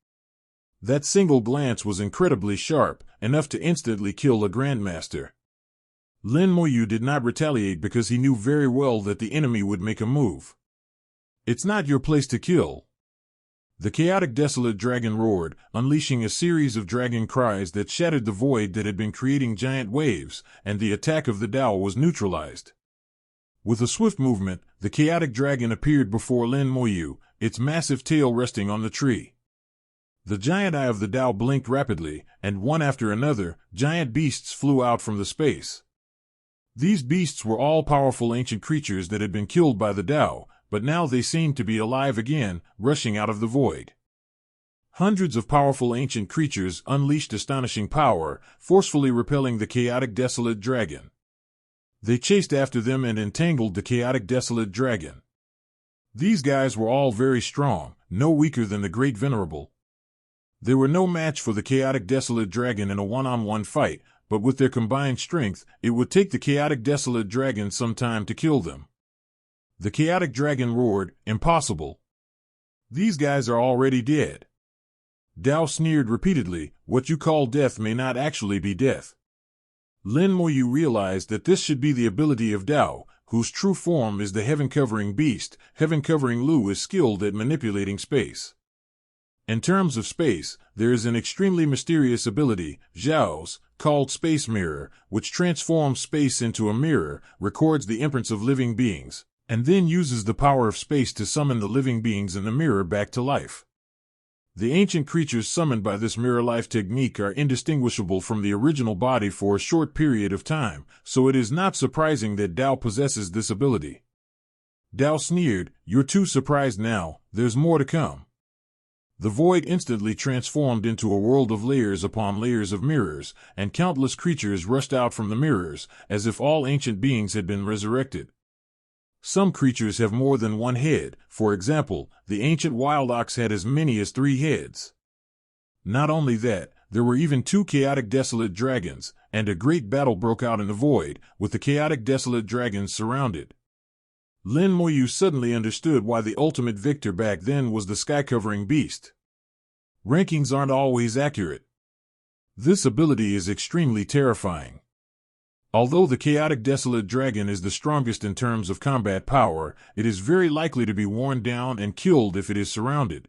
That single glance was incredibly sharp, enough to instantly kill a Grandmaster. Lin Moyu did not retaliate because he knew very well that the enemy would make a move. It's not your place to kill. The chaotic desolate dragon roared, unleashing a series of dragon cries that shattered the void that had been creating giant waves, and the attack of the Tao was neutralized. With a swift movement, the chaotic dragon appeared before Lin Moyu, its massive tail resting on the tree. The giant eye of the Tao blinked rapidly, and one after another, giant beasts flew out from the space. These beasts were all powerful ancient creatures that had been killed by the Tao, but now they seemed to be alive again, rushing out of the void. Hundreds of powerful ancient creatures unleashed astonishing power, forcefully repelling the chaotic desolate dragon. They chased after them and entangled the chaotic desolate dragon. These guys were all very strong, no weaker than the Great Venerable. They were no match for the chaotic desolate dragon in a one-on-one fight, but with their combined strength, it would take the chaotic desolate dragon some time to kill them. The chaotic dragon roared, "Impossible! These guys are already dead." Tao sneered repeatedly, "What you call death may not actually be death." Lin Moyu realized that this should be the ability of Tao, whose true form is the heaven-covering beast. Heaven-covering Lu is skilled at manipulating space. In terms of space, there is an extremely mysterious ability, Zhao's, called Space Mirror, which transforms space into a mirror, records the imprints of living beings, and then uses the power of space to summon the living beings in the mirror back to life. The ancient creatures summoned by this mirror life technique are indistinguishable from the original body for a short period of time, so it is not surprising that Tao possesses this ability. Tao sneered, "You're too surprised now, there's more to come." The void instantly transformed into a world of layers upon layers of mirrors, and countless creatures rushed out from the mirrors, as if all ancient beings had been resurrected. Some creatures have more than one head. For example, the ancient wild ox had as many as 3 heads. Not only that, there were even 2 chaotic desolate dragons, and a great battle broke out in the void, with the chaotic desolate dragons surrounded. Lin Moyu suddenly understood why the ultimate victor back then was the sky-covering beast. Rankings aren't always accurate. This ability is extremely terrifying. Although the chaotic desolate dragon is the strongest in terms of combat power, it is very likely to be worn down and killed if it is surrounded.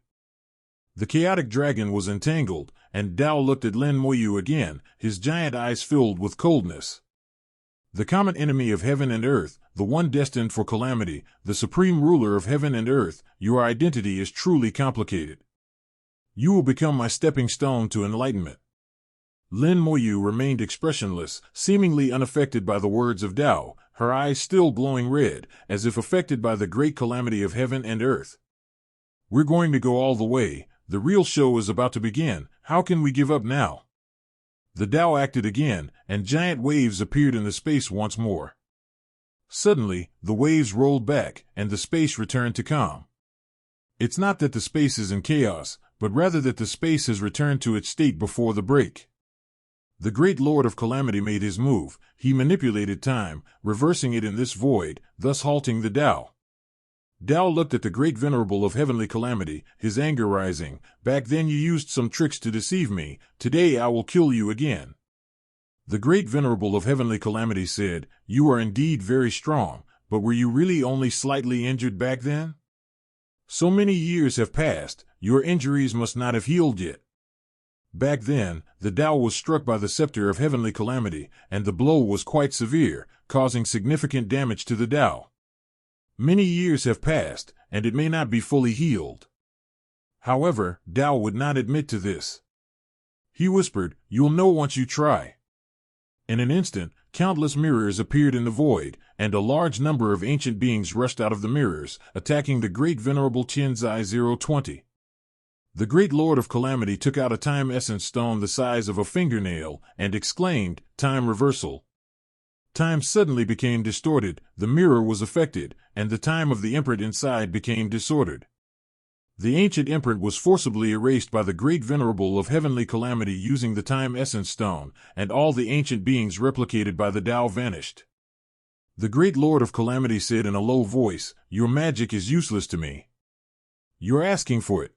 The chaotic dragon was entangled, and Tao looked at Lin Moyu again, his giant eyes filled with coldness. The common enemy of heaven and earth, the one destined for calamity, the supreme ruler of heaven and earth, your identity is truly complicated. You will become my stepping stone to enlightenment. Lin Moyu remained expressionless, seemingly unaffected by the words of Tao, her eyes still glowing red, as if affected by the great calamity of heaven and earth. We're going to go all the way. The real show is about to begin. How can we give up now? The Tao acted again, and giant waves appeared in the space once more. Suddenly, the waves rolled back, and the space returned to calm. It's not that the space is in chaos, but rather that the space has returned to its state before the break. The great Lord of Calamity made his move. He manipulated time, reversing it in this void, thus halting the Tao. Dao looked at the great venerable of heavenly calamity, his anger rising. Back then you used some tricks to deceive me. Today I will kill you again. The great venerable of heavenly calamity said, You are indeed very strong, but were you really only slightly injured back then? So many years have passed, your injuries must not have healed yet. Back then, the Tao was struck by the scepter of heavenly calamity, and the blow was quite severe, causing significant damage to the Tao. Many years have passed, and it may not be fully healed. However, Tao would not admit to this. He whispered, You'll know once you try. In an instant, countless mirrors appeared in the void, and a large number of ancient beings rushed out of the mirrors, attacking the great venerable Tianzai 020. The great Lord of Calamity took out a time essence stone the size of a fingernail, and exclaimed, Time reversal. Time suddenly became distorted, the mirror was affected, and the time of the imprint inside became disordered. The ancient imprint was forcibly erased by the great venerable of heavenly calamity using the time essence stone, and all the ancient beings replicated by the Tao vanished. The great Lord of Calamity said in a low voice, Your magic is useless to me. You're asking for it.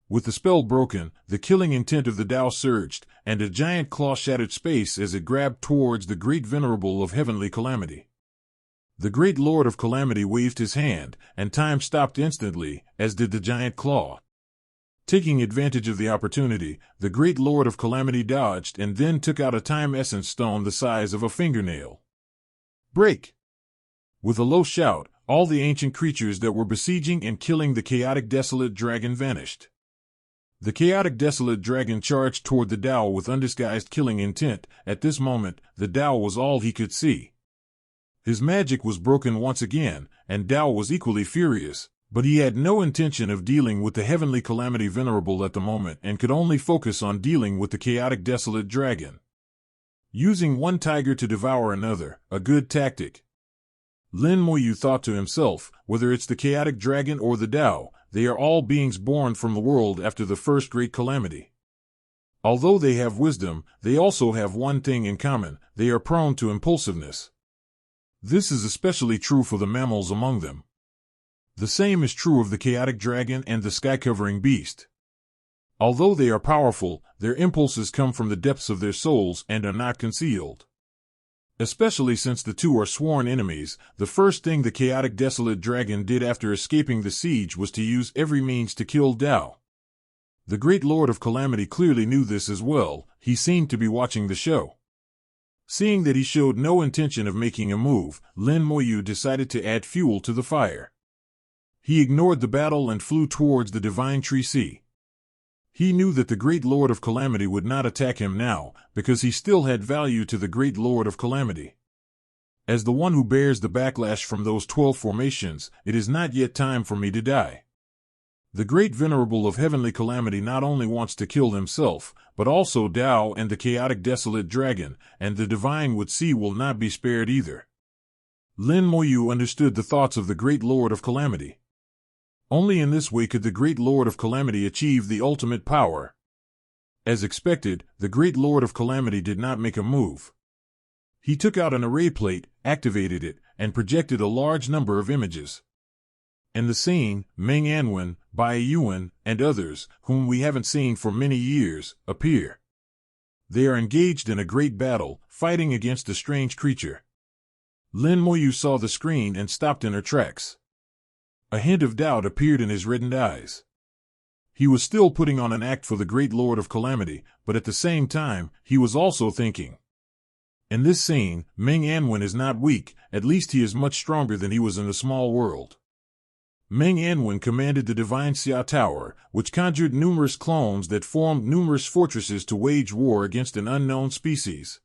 With the spell broken, the killing intent of the Tao surged, and a giant claw shattered space as it grabbed towards the great venerable of heavenly calamity. The great Lord of Calamity waved his hand, and time stopped instantly, as did the giant claw. Taking advantage of the opportunity, the great Lord of Calamity dodged and then took out a time essence stone the size of a fingernail. Break! With a low shout, all the ancient creatures that were besieging and killing the chaotic desolate dragon vanished. The chaotic desolate dragon charged toward the Tao with undisguised killing intent. At this moment, the Tao was all he could see. His magic was broken once again, and Tao was equally furious, but he had no intention of dealing with the heavenly calamity venerable at the moment and could only focus on dealing with the chaotic desolate dragon. Using one tiger to devour another, a good tactic. Lin Moyu thought to himself, whether it's the chaotic dragon or the Tao, they are all beings born from the world after the first great calamity. Although they have wisdom, they also have one thing in common, they are prone to impulsiveness. This is especially true for the mammals among them. The same is true of the chaotic dragon and the sky-covering beast. Although they are powerful, their impulses come from the depths of their souls and are not concealed. Especially since the two are sworn enemies, the first thing the chaotic desolate dragon did after escaping the siege was to use every means to kill Tao. The great Lord of Calamity clearly knew this as well, he seemed to be watching the show. Seeing that he showed no intention of making a move, Lin Moyu decided to add fuel to the fire. He ignored the battle and flew towards the divine tree sea. He knew that the great Lord of Calamity would not attack him now, because he still had value to the great Lord of Calamity. As the one who bears the backlash from those 12 formations, it is not yet time for me to die. The great venerable of heavenly calamity not only wants to kill himself, but also Tao and the chaotic desolate dragon, and the divine would see will not be spared either. Lin Moyu understood the thoughts of the great Lord of Calamity. Only in this way could the great Lord of Calamity achieve the ultimate power. As expected, the great Lord of Calamity did not make a move. He took out an array plate, activated it, and projected a large number of images. In the scene, Meng Anwen, Bai Yuan, and others, whom we haven't seen for many years, appear. They are engaged in a great battle, fighting against a strange creature. Lin Moyu saw the screen and stopped in her tracks. A hint of doubt appeared in his reddened eyes. He was still putting on an act for the great Lord of Calamity, but at the same time, he was also thinking. In this scene, Meng Anwen is not weak, at least he is much stronger than he was in the small world. Meng Anwen commanded the Divine Xia Tower, which conjured numerous clones that formed numerous fortresses to wage war against an unknown species.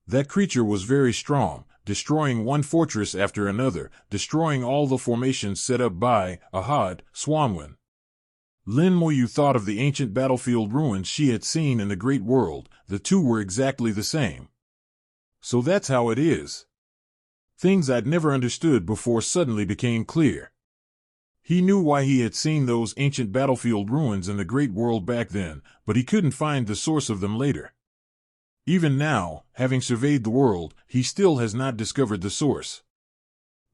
That creature was very strong, destroying one fortress after another, destroying all the formations set up by Ahad, Swanwen. Lin Moyu thought of the ancient battlefield ruins she had seen in the Great World, the two were exactly the same. So that's how it is. Things I'd never understood before suddenly became clear. He knew why he had seen those ancient battlefield ruins in the Great World back then, but he couldn't find the source of them later. Even now, having surveyed the world, he still has not discovered the source.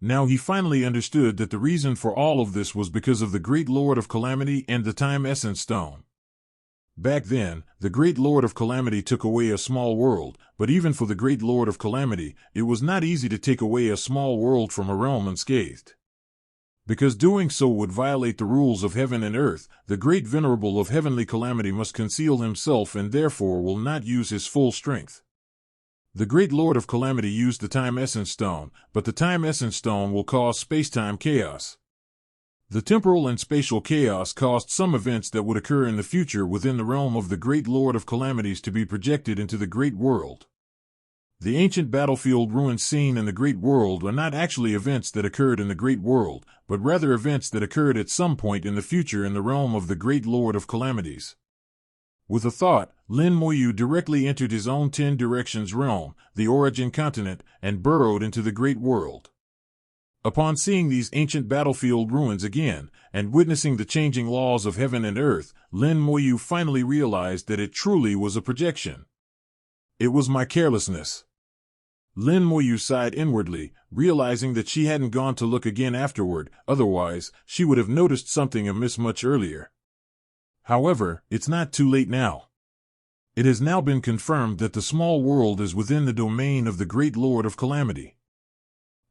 Now he finally understood that the reason for all of this was because of the Great Lord of Calamity and the Time Essence Stone. Back then, the Great Lord of Calamity took away a small world, but even for the Great Lord of Calamity, it was not easy to take away a small world from a realm unscathed. Because doing so would violate the rules of heaven and earth, the Great Venerable of Heavenly Calamity must conceal himself and therefore will not use his full strength. The Great Lord of Calamity used the Time Essence Stone, but the Time Essence Stone will cause space-time chaos. The temporal and spatial chaos caused some events that would occur in the future within the realm of the Great Lord of Calamities to be projected into the Great World. The ancient battlefield ruins seen in the Great World are not actually events that occurred in the Great World, but rather events that occurred at some point in the future in the realm of the Great Lord of Calamities. With a thought, Lin Moyu directly entered his own 10 Directions realm, the Origin Continent, and burrowed into the Great World. Upon seeing these ancient battlefield ruins again, and witnessing the changing laws of heaven and earth, Lin Moyu finally realized that it truly was a projection. It was my carelessness. Lin Moyu sighed inwardly, realizing that she hadn't gone to look again afterward, otherwise, she would have noticed something amiss much earlier. However, it's not too late now. It has now been confirmed that the small world is within the domain of the Great Lord of Calamity.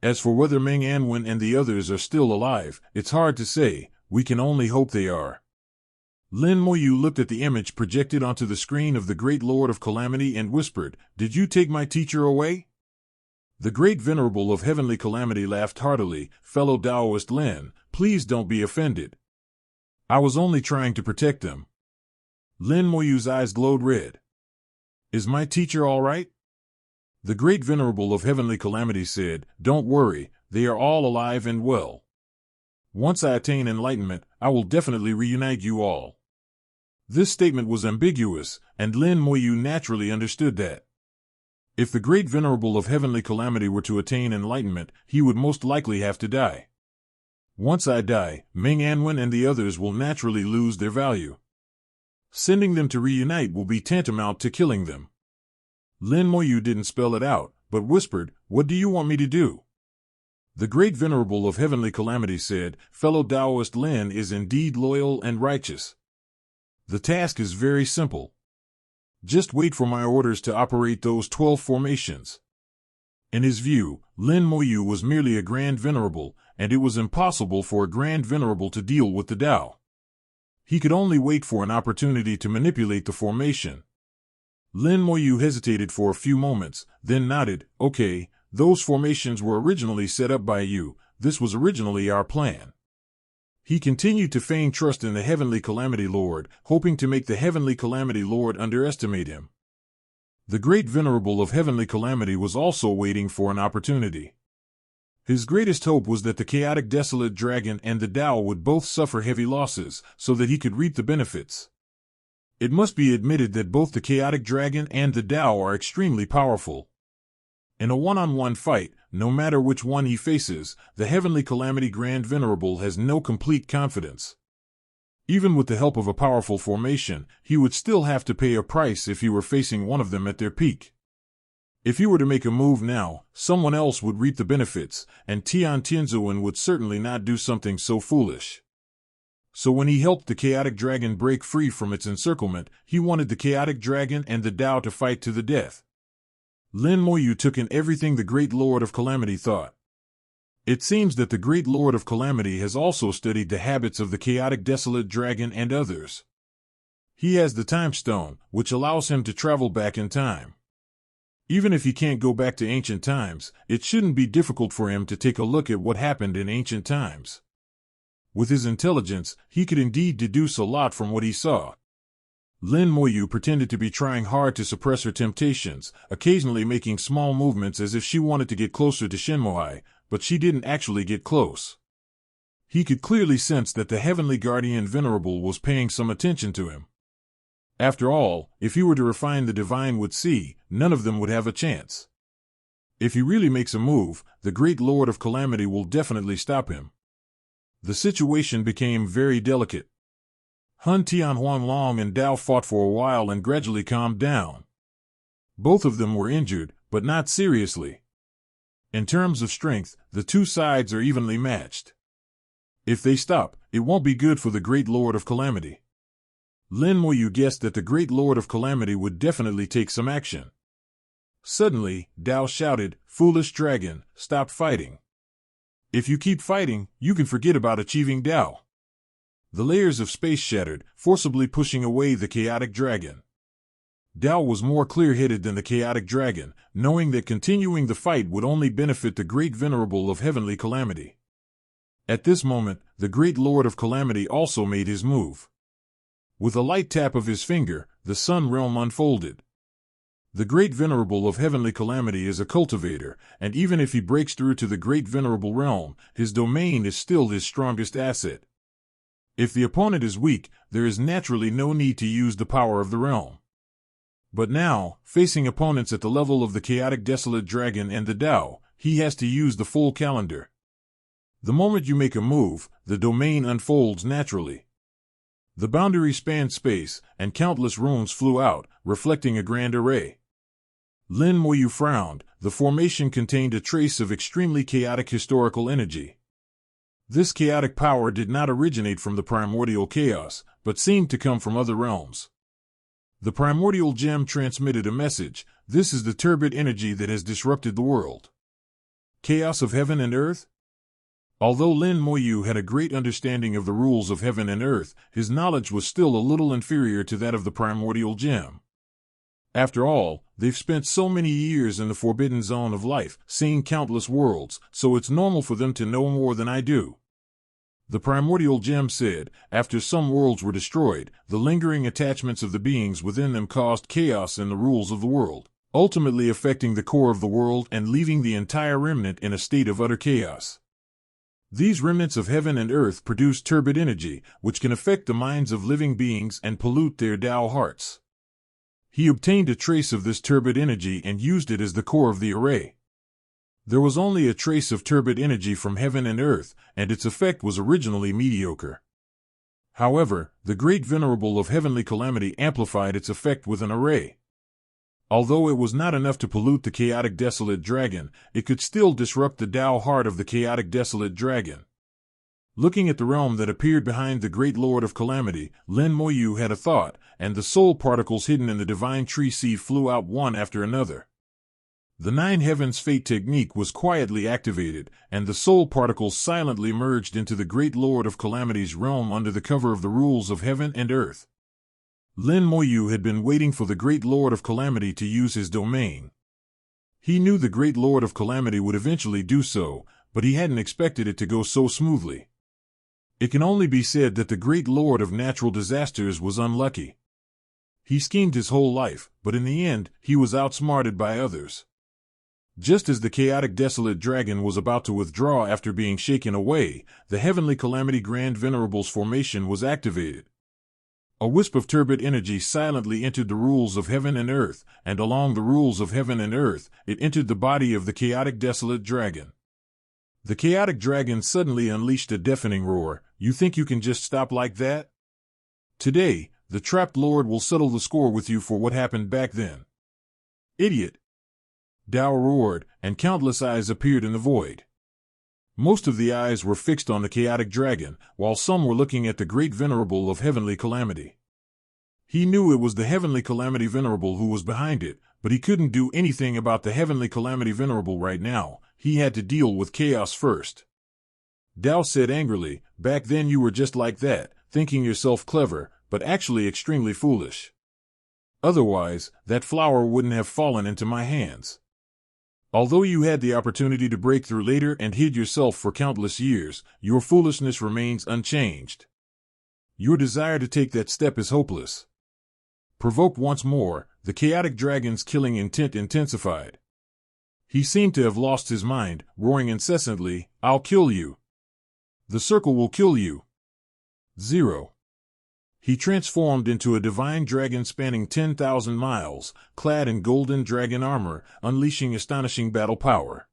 As for whether Meng Anwen and the others are still alive, it's hard to say, we can only hope they are. Lin Moyu looked at the image projected onto the screen of the Great Lord of Calamity and whispered, "Did you take my teacher away?" The Great Venerable of Heavenly Calamity laughed heartily, "Fellow Taoist Lin, please don't be offended. I was only trying to protect them." Lin Moyu's eyes glowed red. "Is my teacher all right?" The Great Venerable of Heavenly Calamity said, "Don't worry, they are all alive and well. Once I attain enlightenment, I will definitely reunite you all." This statement was ambiguous, and Lin Moyu naturally understood that. If the Great Venerable of Heavenly Calamity were to attain enlightenment, he would most likely have to die. Once I die, Meng Anwen and the others will naturally lose their value. Sending them to reunite will be tantamount to killing them. Lin Moyu didn't spell it out, but whispered, "What do you want me to do?" The Great Venerable of Heavenly Calamity said, "Fellow Taoist Lin is indeed loyal and righteous. The task is very simple. Just wait for my orders to operate those 12 formations." In his view, Lin Moyu was merely a Grand Venerable, and it was impossible for a Grand Venerable to deal with the Tao. He could only wait for an opportunity to manipulate the formation. Lin Moyu hesitated for a few moments, then nodded, "Okay, those formations were originally set up by you, this was originally our plan." He continued to feign trust in the Heavenly Calamity Lord, hoping to make the Heavenly Calamity Lord underestimate him. The Great Venerable of Heavenly Calamity was also waiting for an opportunity. His greatest hope was that the Chaotic Desolate Dragon and the Tao would both suffer heavy losses, so that he could reap the benefits. It must be admitted that both the Chaotic Dragon and the Tao are extremely powerful. In a one-on-one fight, no matter which one he faces, the Heavenly Calamity Grand Venerable has no complete confidence. Even with the help of a powerful formation, he would still have to pay a price if he were facing one of them at their peak. If he were to make a move now, someone else would reap the benefits, and Tian Tianzuan would certainly not do something so foolish. So when he helped the Chaotic Dragon break free from its encirclement, he wanted the Chaotic Dragon and the Tao to fight to the death. Lin Moyu took in everything the Great Lord of Calamity thought. It seems that the Great Lord of Calamity has also studied the habits of the Chaotic Desolate Dragon and others. He has the Time Stone, which allows him to travel back in time. Even if he can't go back to ancient times, it shouldn't be difficult for him to take a look at what happened in ancient times. With his intelligence, he could indeed deduce a lot from what he saw. Lin Moyu pretended to be trying hard to suppress her temptations, occasionally making small movements as if she wanted to get closer to Shenmoai, but she didn't actually get close. He could clearly sense that the Heavenly Guardian Venerable was paying some attention to him. After all, if he were to refine the divine would see, none of them would have a chance. If he really makes a move, the Great Lord of Calamity will definitely stop him. The situation became very delicate. Hun Tian Huanglong and Dao fought for a while and gradually calmed down. Both of them were injured, but not seriously. In terms of strength, the two sides are evenly matched. If they stop, it won't be good for the Great Lord of Calamity. Lin Moyu guessed that the Great Lord of Calamity would definitely take some action. Suddenly, Dao shouted, "Foolish dragon, stop fighting. If you keep fighting, you can forget about achieving Dao." The layers of space shattered, forcibly pushing away the chaotic dragon. Dao was more clear-headed than the chaotic dragon, knowing that continuing the fight would only benefit the Great Venerable of Heavenly Calamity. At this moment, the Great Lord of Calamity also made his move. With a light tap of his finger, the Sun Realm unfolded. The Great Venerable of Heavenly Calamity is a cultivator, and even if he breaks through to the Great Venerable Realm, his domain is still his strongest asset. If the opponent is weak, there is naturally no need to use the power of the realm. But now, facing opponents at the level of the Chaotic Desolate Dragon and the Dao, he has to use the full calendar. The moment you make a move, the domain unfolds naturally. The boundary spanned space, and countless runes flew out, reflecting a grand array. Lin Moyu frowned. The formation contained a trace of extremely chaotic historical energy. This chaotic power did not originate from the primordial chaos, but seemed to come from other realms. The primordial gem transmitted a message: this is the turbid energy that has disrupted the world. Chaos of heaven and earth? Although Lin Moyu had a great understanding of the rules of heaven and earth, his knowledge was still a little inferior to that of the primordial gem. After all, they've spent so many years in the forbidden zone of life, seeing countless worlds, so it's normal for them to know more than I do. The primordial gem said, after some worlds were destroyed, the lingering attachments of the beings within them caused chaos in the rules of the world, ultimately affecting the core of the world and leaving the entire remnant in a state of utter chaos. These remnants of heaven and earth produce turbid energy, which can affect the minds of living beings and pollute their Tao hearts. He obtained a trace of this turbid energy and used it as the core of the array. There was only a trace of turbid energy from heaven and earth, and its effect was originally mediocre. However, the Great Venerable of Heavenly Calamity amplified its effect with an array. Although it was not enough to pollute the Chaotic Desolate Dragon, it could still disrupt the Tao heart of the Chaotic Desolate Dragon. Looking at the realm that appeared behind the Great Lord of Calamity, Lin Moyu had a thought, and the soul particles hidden in the divine tree seed flew out one after another. The Nine Heavens Fate technique was quietly activated, and the soul particles silently merged into the Great Lord of Calamity's realm under the cover of the rules of heaven and earth. Lin Moyu had been waiting for the Great Lord of Calamity to use his domain. He knew the Great Lord of Calamity would eventually do so, but he hadn't expected it to go so smoothly. It can only be said that the Great Lord of Natural Disasters was unlucky. He schemed his whole life, but in the end, he was outsmarted by others. Just as the Chaotic Desolate Dragon was about to withdraw after being shaken away, the Heavenly Calamity Grand Venerable's formation was activated. A wisp of turbid energy silently entered the rules of heaven and earth, and along the rules of heaven and earth, it entered the body of the Chaotic Desolate Dragon. The Chaotic Dragon suddenly unleashed a deafening roar. You think you can just stop like that? Today, the trapped Lord will settle the score with you for what happened back then. Idiot! Dao roared, and countless eyes appeared in the void. Most of the eyes were fixed on the Chaotic Dragon, while some were looking at the Great Venerable of Heavenly Calamity. He knew it was the Heavenly Calamity Venerable who was behind it, but he couldn't do anything about the Heavenly Calamity Venerable right now. He had to deal with chaos first. Dao said angrily, back then you were just like that, thinking yourself clever, but actually extremely foolish. Otherwise, that flower wouldn't have fallen into my hands. Although you had the opportunity to break through later and hid yourself for countless years, your foolishness remains unchanged. Your desire to take that step is hopeless. Provoked once more, the Chaotic Dragon's killing intent intensified. He seemed to have lost his mind, roaring incessantly, I'll kill you. The circle will kill you. 0. He transformed into a divine dragon spanning 10,000 miles, clad in golden dragon armor, unleashing astonishing battle power.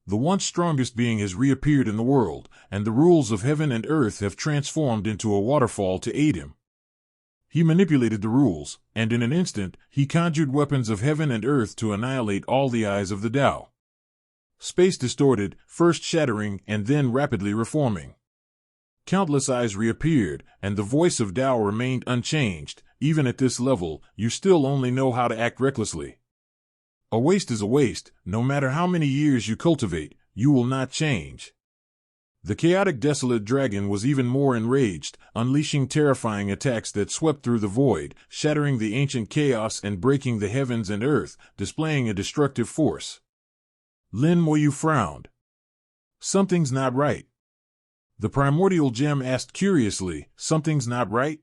The once strongest being has reappeared in the world, and the rules of heaven and earth have transformed into a waterfall to aid him. He manipulated the rules, and in an instant, he conjured weapons of heaven and earth to annihilate all the eyes of the Tao. Space distorted, first shattering and then rapidly reforming. Countless eyes reappeared, and the voice of Tao remained unchanged. Even at this level, you still only know how to act recklessly. A waste is a waste. No matter how many years you cultivate, you will not change. The chaotic desolate dragon was even more enraged, unleashing terrifying attacks that swept through the void, shattering the ancient chaos and breaking the heavens and earth, displaying a destructive force. Lin Moyu frowned. Something's not right. The primordial gem asked curiously, something's not right?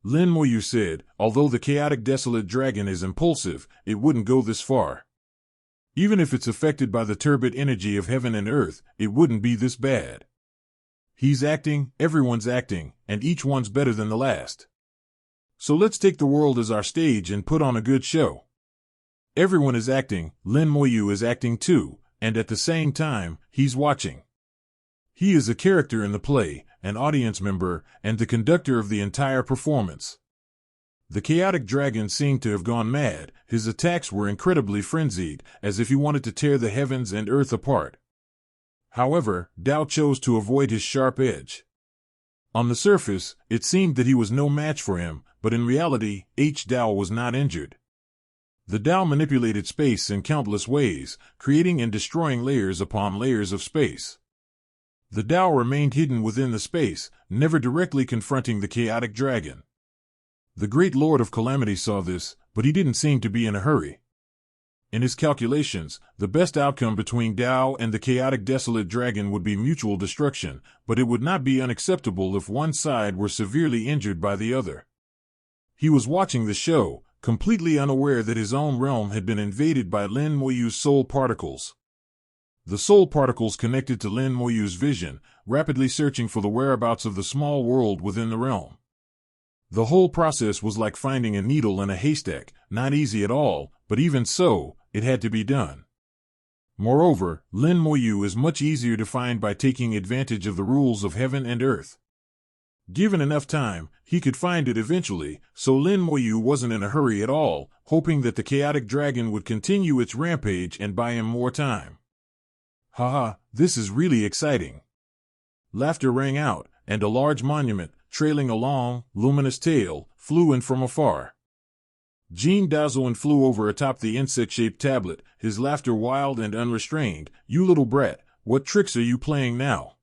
Lin Moyu said, although the chaotic desolate dragon is impulsive, it wouldn't go this far. Even if it's affected by the turbid energy of heaven and earth, it wouldn't be this bad. He's acting, everyone's acting, and each one's better than the last. So let's take the world as our stage and put on a good show. Everyone is acting, Lin Moyu is acting too, and at the same time, he's watching. He is a character in the play, an audience member, and the conductor of the entire performance. The chaotic dragon seemed to have gone mad. His attacks were incredibly frenzied, as if he wanted to tear the heavens and earth apart. However, Tao chose to avoid his sharp edge. On the surface, it seemed that he was no match for him, but in reality, Tao was not injured. The Tao manipulated space in countless ways, creating and destroying layers upon layers of space. The Tao remained hidden within the space, never directly confronting the chaotic dragon. The great Lord of Calamity saw this, but he didn't seem to be in a hurry. In his calculations, the best outcome between Tao and the chaotic desolate dragon would be mutual destruction, but it would not be unacceptable if one side were severely injured by the other. He was watching the show, completely unaware that his own realm had been invaded by Lin Moyu's soul particles. The soul particles connected to Lin Moyu's vision, rapidly searching for the whereabouts of the small world within the realm. The whole process was like finding a needle in a haystack, not easy at all, but even so, it had to be done. Moreover, Lin Moyu is much easier to find by taking advantage of the rules of heaven and earth. Given enough time, he could find it eventually, so Lin Moyu wasn't in a hurry at all, hoping that the chaotic dragon would continue its rampage and buy him more time. Haha, this is really exciting. Laughter rang out, and a large monument, trailing a long, luminous tail, flew in from afar. Jean Dazoin flew over atop the insect-shaped tablet, his laughter wild and unrestrained. You little brat, what tricks are you playing now?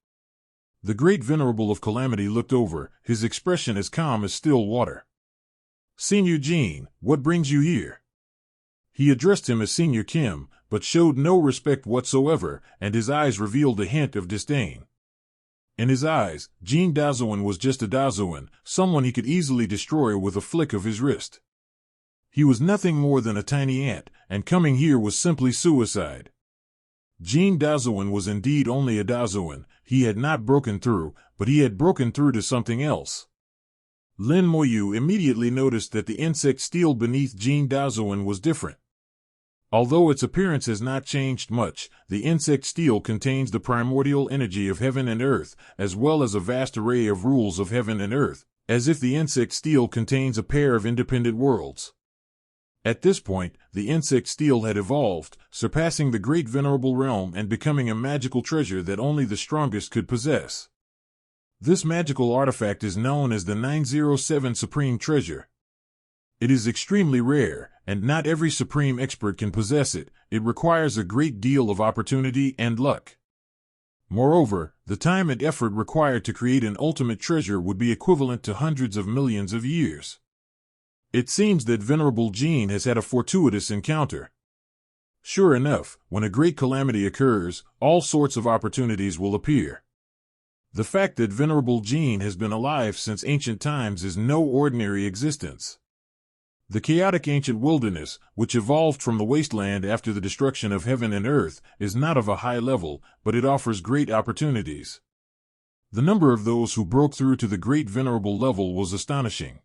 The great venerable of Calamity looked over, his expression as calm as still water. Senior Jean, what brings you here? He addressed him as Senior Kim, but showed no respect whatsoever, and his eyes revealed a hint of disdain. In his eyes, Jean Dazoin was just a Dazoin, someone he could easily destroy with a flick of his wrist. He was nothing more than a tiny ant, and coming here was simply suicide. Jean Dazoin was indeed only a Dazoin. He had not broken through, but he had broken through to something else. Lin Moyu immediately noticed that the insect steel beneath Jean Dazoin was different. Although its appearance has not changed much, the insect steel contains the primordial energy of heaven and earth, as well as a vast array of rules of heaven and earth, as if the insect steel contains a pair of independent worlds. At this point, the insect steel had evolved, surpassing the great venerable realm and becoming a magical treasure that only the strongest could possess. This magical artifact is known as the 907 Supreme Treasure. It is extremely rare, and not every supreme expert can possess it. It requires a great deal of opportunity and luck. Moreover, the time and effort required to create an ultimate treasure would be equivalent to hundreds of millions of years. It seems that Venerable Jean has had a fortuitous encounter. Sure enough, when a great calamity occurs, all sorts of opportunities will appear. The fact that Venerable Jean has been alive since ancient times is no ordinary existence. The chaotic ancient wilderness, which evolved from the wasteland after the destruction of heaven and earth, is not of a high level, but it offers great opportunities. The number of those who broke through to the great venerable level was astonishing.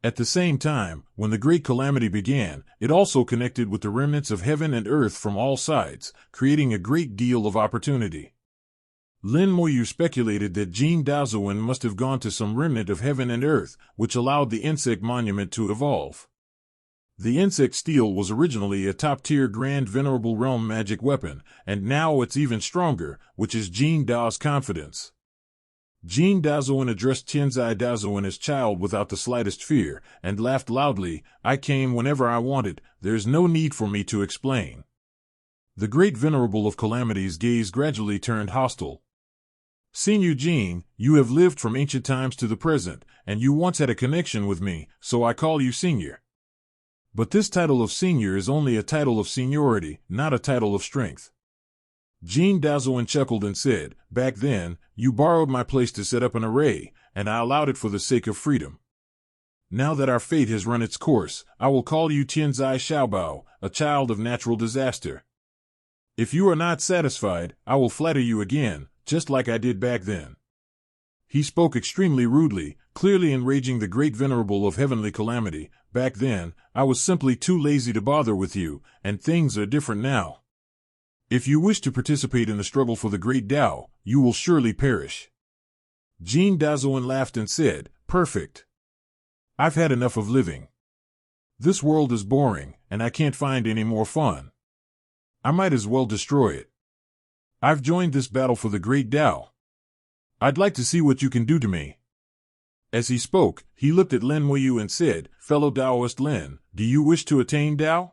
At the same time, when the great calamity began, it also connected with the remnants of heaven and earth from all sides, creating a great deal of opportunity. Lin Moyu speculated that Jean Dazoin must have gone to some remnant of heaven and earth, which allowed the insect monument to evolve. The insect steel was originally a top-tier Grand Venerable Realm magic weapon, and now it's even stronger, which is Jin Dao's confidence. Jin Daozuan addressed Tianzai Daozuan as child without the slightest fear, and laughed loudly. I came whenever I wanted, there's no need for me to explain. The Great Venerable of Calamity's gaze gradually turned hostile. Senior Jin, you have lived from ancient times to the present, and you once had a connection with me, so I call you Senior. But this title of Senior is only a title of seniority, not a title of strength. Jin Daozuan chuckled and said, back then, you borrowed my place to set up an array, and I allowed it for the sake of freedom. Now that our fate has run its course, I will call you Tianzai Xiaobao, a child of natural disaster. If you are not satisfied, I will flatter you again, just like I did back then. He spoke extremely rudely, clearly enraging the Great Venerable of Heavenly Calamity. Back then, I was simply too lazy to bother with you, and things are different now. If you wish to participate in the struggle for the Great Tao, you will surely perish. Jin Daozuan laughed and said, perfect. I've had enough of living. This world is boring, and I can't find any more fun. I might as well destroy it. I've joined this battle for the Great Tao. I'd like to see what you can do to me. As he spoke, he looked at Lin Muyu and said, fellow Taoist Lin, do you wish to attain Tao?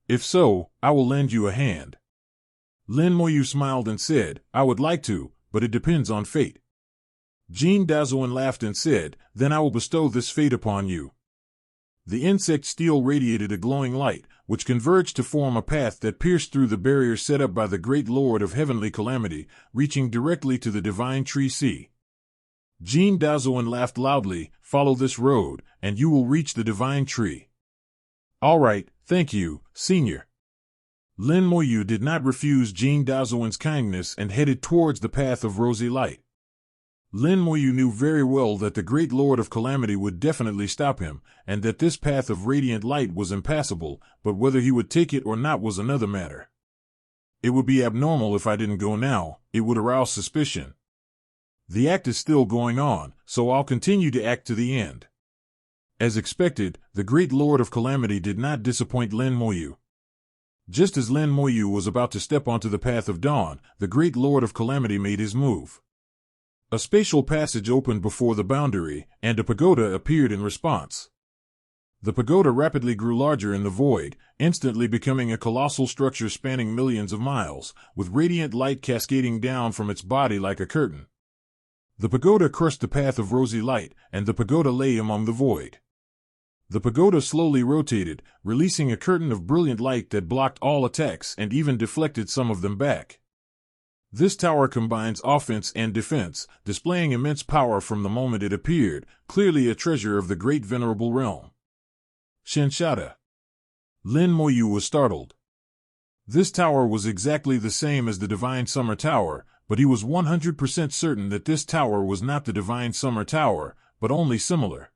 If so, I will lend you a hand. Lin Muyu smiled and said, I would like to, but it depends on fate. Jin Daozuan laughed and said, then I will bestow this fate upon you. The insect steel radiated a glowing light, which converged to form a path that pierced through the barrier set up by the Great Lord of Heavenly Calamity, reaching directly to the Divine Tree Sea. Jin Daozuan laughed loudly, follow this road, and you will reach the Divine Tree. All right, thank you, Senior. Lin Muyu did not refuse Jin Daozuan's kindness and headed towards the path of rosy light. Lin Muyu knew very well that the Great Lord of Calamity would definitely stop him, and that this path of radiant light was impassable, but whether he would take it or not was another matter. It would be abnormal if I didn't go now, it would arouse suspicion. The act is still going on, so I'll continue to act to the end. As expected, the Great Lord of Calamity did not disappoint Lin Muyu. Just as Lin Muyu was about to step onto the path of dawn, the Great Lord of Calamity made his move. A spatial passage opened before the boundary, and a pagoda appeared in response. The pagoda rapidly grew larger in the void, instantly becoming a colossal structure spanning millions of miles, with radiant light cascading down from its body like a curtain. The pagoda crushed the path of rosy light, and the pagoda lay among the void. The pagoda slowly rotated, releasing a curtain of brilliant light that blocked all attacks and even deflected some of them back. This tower combines offense and defense, displaying immense power from the moment it appeared, clearly a treasure of the Great Venerable Realm. Shenshada. Lin Muyu was startled. This tower was exactly the same as the Divine Summer Tower, but he was 100% certain that this tower was not the Divine Summer Tower, but only similar.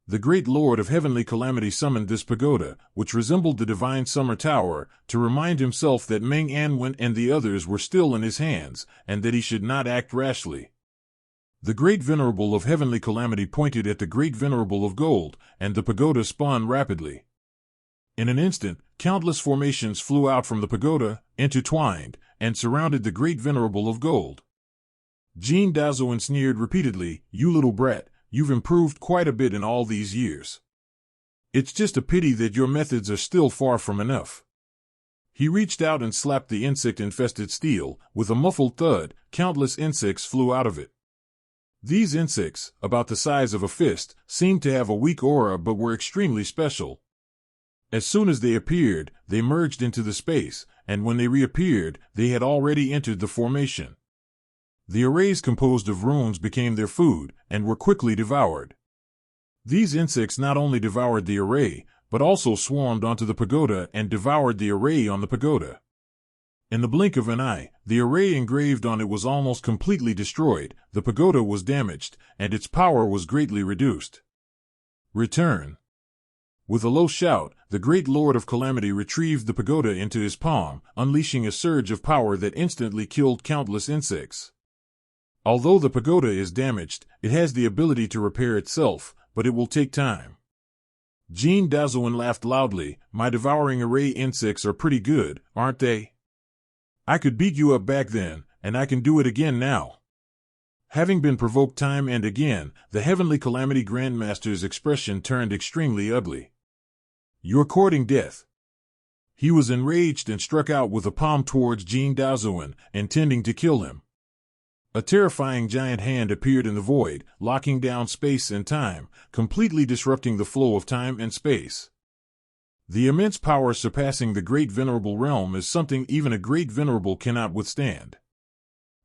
The Great Lord of Heavenly Calamity summoned this pagoda, which resembled the Divine Summer Tower, to remind himself that Meng Anwen and the others were still in his hands, and that he should not act rashly. The Great Venerable of Heavenly Calamity pointed at the Great Venerable of Gold, and the pagoda spun rapidly. In an instant, countless formations flew out from the pagoda, intertwined, and surrounded the Great Venerable of Gold. Jin Daozuan sneered repeatedly, you little brat. You've improved quite a bit in all these years. It's just a pity that your methods are still far from enough. He reached out and slapped the insect-infested steel. With a muffled thud, countless insects flew out of it. These insects, about the size of a fist, seemed to have a weak aura but were extremely special. As soon as they appeared, they merged into the space, and when they reappeared, they had already entered the formation. The arrays composed of runes became their food, and were quickly devoured. These insects not only devoured the array, but also swarmed onto the pagoda and devoured the array on the pagoda. In the blink of an eye, the array engraved on it was almost completely destroyed, the pagoda was damaged, and its power was greatly reduced. Return. With a low shout, the Great Lord of Calamity retrieved the pagoda into his palm, unleashing a surge of power that instantly killed countless insects. Although the pagoda is damaged, it has the ability to repair itself, but it will take time. Jean Dazoin laughed loudly. My devouring array insects are pretty good, aren't they? I could beat you up back then, and I can do it again now. Having been provoked time and again, the Heavenly Calamity Grandmaster's expression turned extremely ugly. You're courting death. He was enraged and struck out with a palm towards Jean Dazoin, intending to kill him. A terrifying giant hand appeared in the void, locking down space and time, completely disrupting the flow of time and space. The immense power surpassing the Great Venerable Realm is something even a Great Venerable cannot withstand.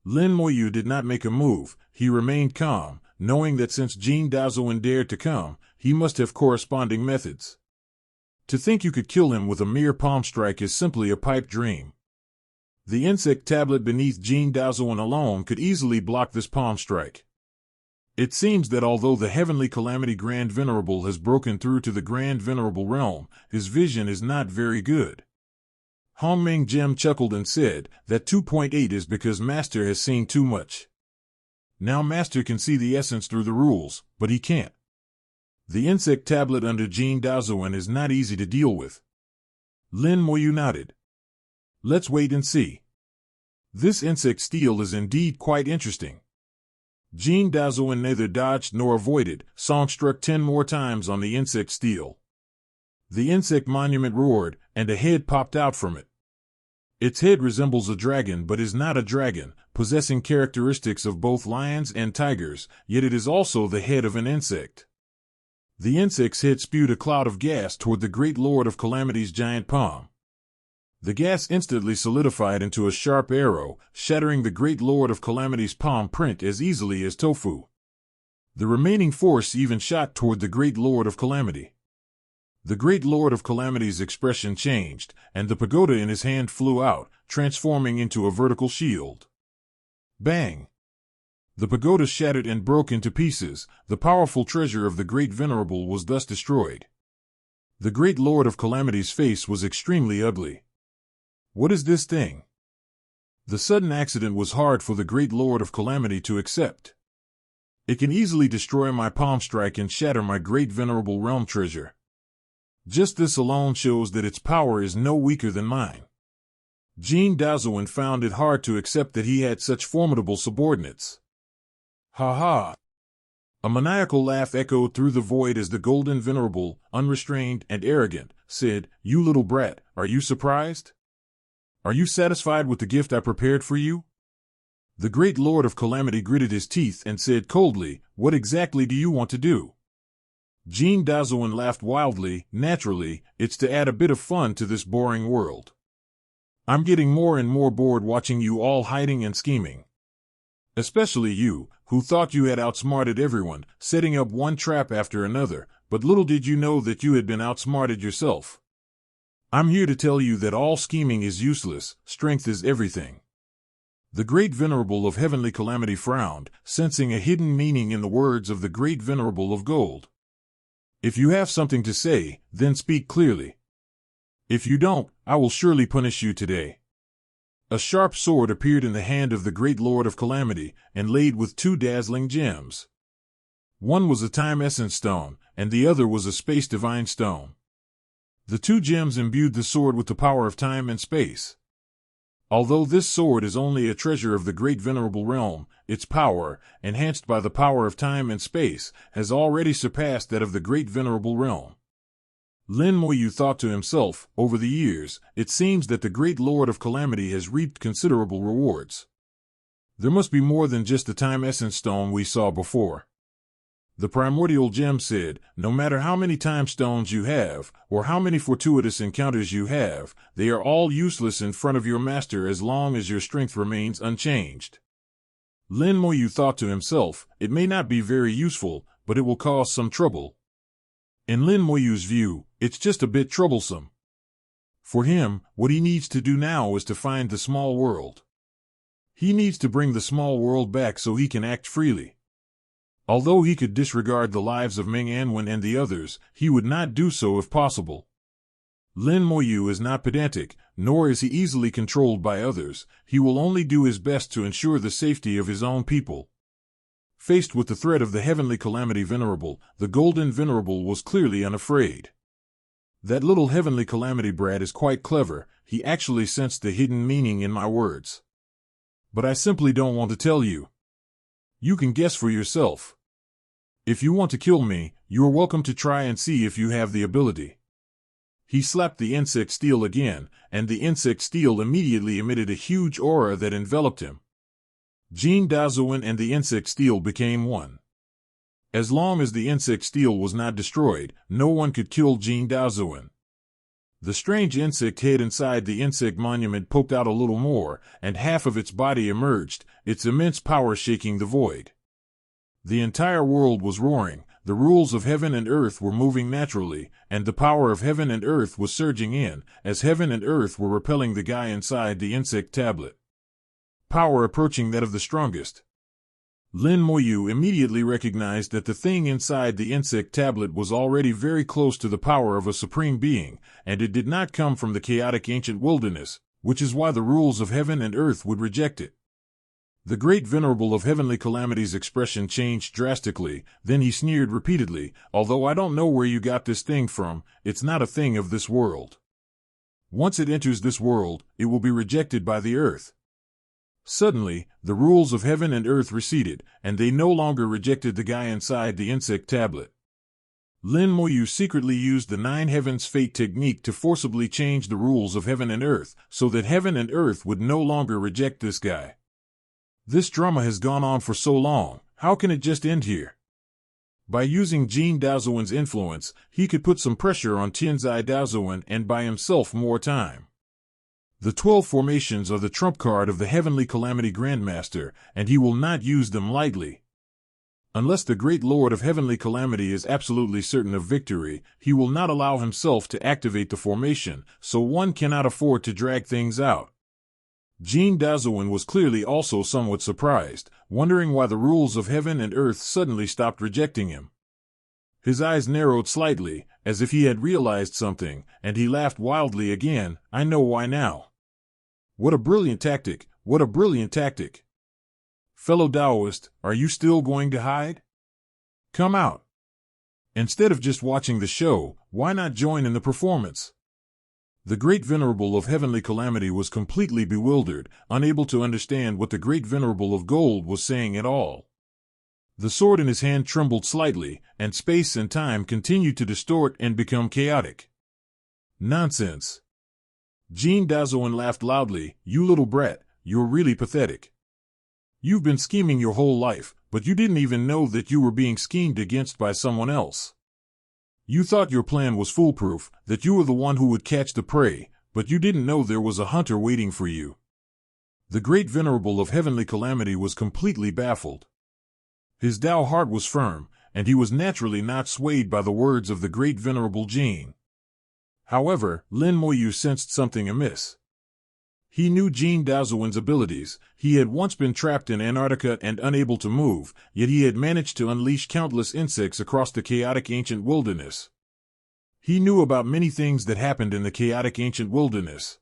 Lin Moyu did not make a move. He remained calm, knowing that since Jean Dazoin dared to come, he must have corresponding methods. To think you could kill him with a mere palm strike is simply a pipe dream. The insect tablet beneath Jean Dazoin alone could easily block this palm strike. It seems that although the Heavenly Calamity Grand Venerable has broken through to the Grand Venerable Realm, his vision is not very good. Hongming Gem chuckled and said, that 2.8 is because Master has seen too much. Now Master can see the essence through the rules, but he can't. The insect tablet under Jean Dazoin is not easy to deal with. Lin Moyu nodded. Let's wait and see. This insect steel is indeed quite interesting. Jean Dazoin neither dodged nor avoided. Song struck 10 more times on the insect steel. The insect monument roared, and a head popped out from it. Its head resembles a dragon but is not a dragon, possessing characteristics of both lions and tigers, yet it is also the head of an insect. The insect's head spewed a cloud of gas toward the Great Lord of Calamity's giant palm. The gas instantly solidified into a sharp arrow, shattering the Great Lord of Calamity's palm print as easily as tofu. The remaining force even shot toward the Great Lord of Calamity. The Great Lord of Calamity's expression changed, and the pagoda in his hand flew out, transforming into a vertical shield. Bang! The pagoda shattered and broke into pieces. The powerful treasure of the Great Venerable was thus destroyed. The Great Lord of Calamity's face was extremely ugly. What is this thing? The sudden accident was hard for the Great Lord of Calamity to accept. It can easily destroy my palm strike and shatter my Great Venerable Realm treasure. Just this alone shows that its power is no weaker than mine. Jean Dazoin found it hard to accept that he had such formidable subordinates. Ha ha! A maniacal laugh echoed through the void as the Golden Venerable, unrestrained and arrogant, said, You little brat, are you surprised? Are you satisfied with the gift I prepared for you? The Great Lord of Calamity gritted his teeth and said coldly, What exactly do you want to do? Jean Dazoin laughed wildly. Naturally, it's to add a bit of fun to this boring world. I'm getting more and more bored watching you all hiding and scheming. Especially you, who thought you had outsmarted everyone, setting up one trap after another, but little did you know that you had been outsmarted yourself. I'm here to tell you that all scheming is useless, strength is everything. The Great Venerable of Heavenly Calamity frowned, sensing a hidden meaning in the words of the Great Venerable of Gold. If you have something to say, then speak clearly. If you don't, I will surely punish you today. A sharp sword appeared in the hand of the Great Lord of Calamity, and laid with 2 dazzling gems. One was a Time Essence Stone, and the other was a Space Divine Stone. The 2 gems imbued the sword with the power of time and space. Although this sword is only a treasure of the Great Venerable Realm, its power, enhanced by the power of time and space, has already surpassed that of the Great Venerable Realm. Lin Moyu thought to himself, over the years, it seems that the Great Lord of Calamity has reaped considerable rewards. There must be more than just the Time Essence Stone we saw before. The primordial gem said, no matter how many time stones you have, or how many fortuitous encounters you have, they are all useless in front of your master as long as your strength remains unchanged. Lin Moyu thought to himself, it may not be very useful, but it will cause some trouble. In Lin Moyu's view, it's just a bit troublesome. For him, what he needs to do now is to find the small world. He needs to bring the small world back so he can act freely. Although he could disregard the lives of Meng Anwen and the others, he would not do so if possible. Lin Moyu is not pedantic, nor is he easily controlled by others. He will only do his best to ensure the safety of his own people. Faced with the threat of the heavenly calamity venerable, the golden venerable was clearly unafraid. That little heavenly calamity brat is quite clever. He actually sensed the hidden meaning in my words. But I simply don't want to tell you. You can guess for yourself. If you want to kill me, you are welcome to try and see if you have the ability. He slapped the insect steel again, and the insect steel immediately emitted a huge aura that enveloped him. Jean Dazuin and the insect steel became one. As long as the insect steel was not destroyed, no one could kill Jean Dazuin. The strange insect head inside the insect monument poked out a little more, and half of its body emerged, its immense power shaking the void. The entire world was roaring, the rules of heaven and earth were moving naturally, and the power of heaven and earth was surging in, as heaven and earth were repelling the guy inside the insect tablet. Power approaching that of the strongest. Lin Moyu immediately recognized that the thing inside the insect tablet was already very close to the power of a supreme being, and it did not come from the chaotic ancient wilderness, which is why the rules of heaven and earth would reject it. The great venerable of heavenly calamity's expression changed drastically, then he sneered repeatedly, "Although I don't know where you got this thing from, it's not a thing of this world. Once it enters this world, it will be rejected by the earth." Suddenly, the rules of heaven and earth receded, and they no longer rejected the guy inside the insect tablet. Lin Moyu secretly used the Nine Heavens Fate technique to forcibly change the rules of heaven and earth, so that heaven and earth would no longer reject this guy. This drama has gone on for so long, how can it just end here? By using Jean Dazuin's influence, he could put some pressure on Tianzai Dazuin and buy himself more time. The 12 formations are the trump card of the Heavenly Calamity Grandmaster, and he will not use them lightly. Unless the great Lord of Heavenly Calamity is absolutely certain of victory, he will not allow himself to activate the formation, so one cannot afford to drag things out. Jean Dazuin was clearly also somewhat surprised, wondering why the rules of heaven and earth suddenly stopped rejecting him. His eyes narrowed slightly, as if he had realized something, and he laughed wildly again. "I know why now. What a brilliant tactic, what a brilliant tactic. Fellow Taoist, are you still going to hide? Come out. Instead of just watching the show, why not join in the performance?" The great venerable of heavenly calamity was completely bewildered, unable to understand what the great venerable of gold was saying at all. The sword in his hand trembled slightly, and space and time continued to distort and become chaotic. "Nonsense." Jean Dazuin laughed loudly. "You little brat, you're really pathetic. You've been scheming your whole life, but you didn't even know that you were being schemed against by someone else. You thought your plan was foolproof, that you were the one who would catch the prey, but you didn't know there was a hunter waiting for you." The great venerable of heavenly calamity was completely baffled. His Tao heart was firm, and he was naturally not swayed by the words of the great venerable Jean. However, Lin Moyu sensed something amiss. He knew Jean Dazuin's abilities. He had once been trapped in Antarctica and unable to move, yet he had managed to unleash countless insects across the chaotic ancient wilderness. He knew about many things that happened in the chaotic ancient wilderness.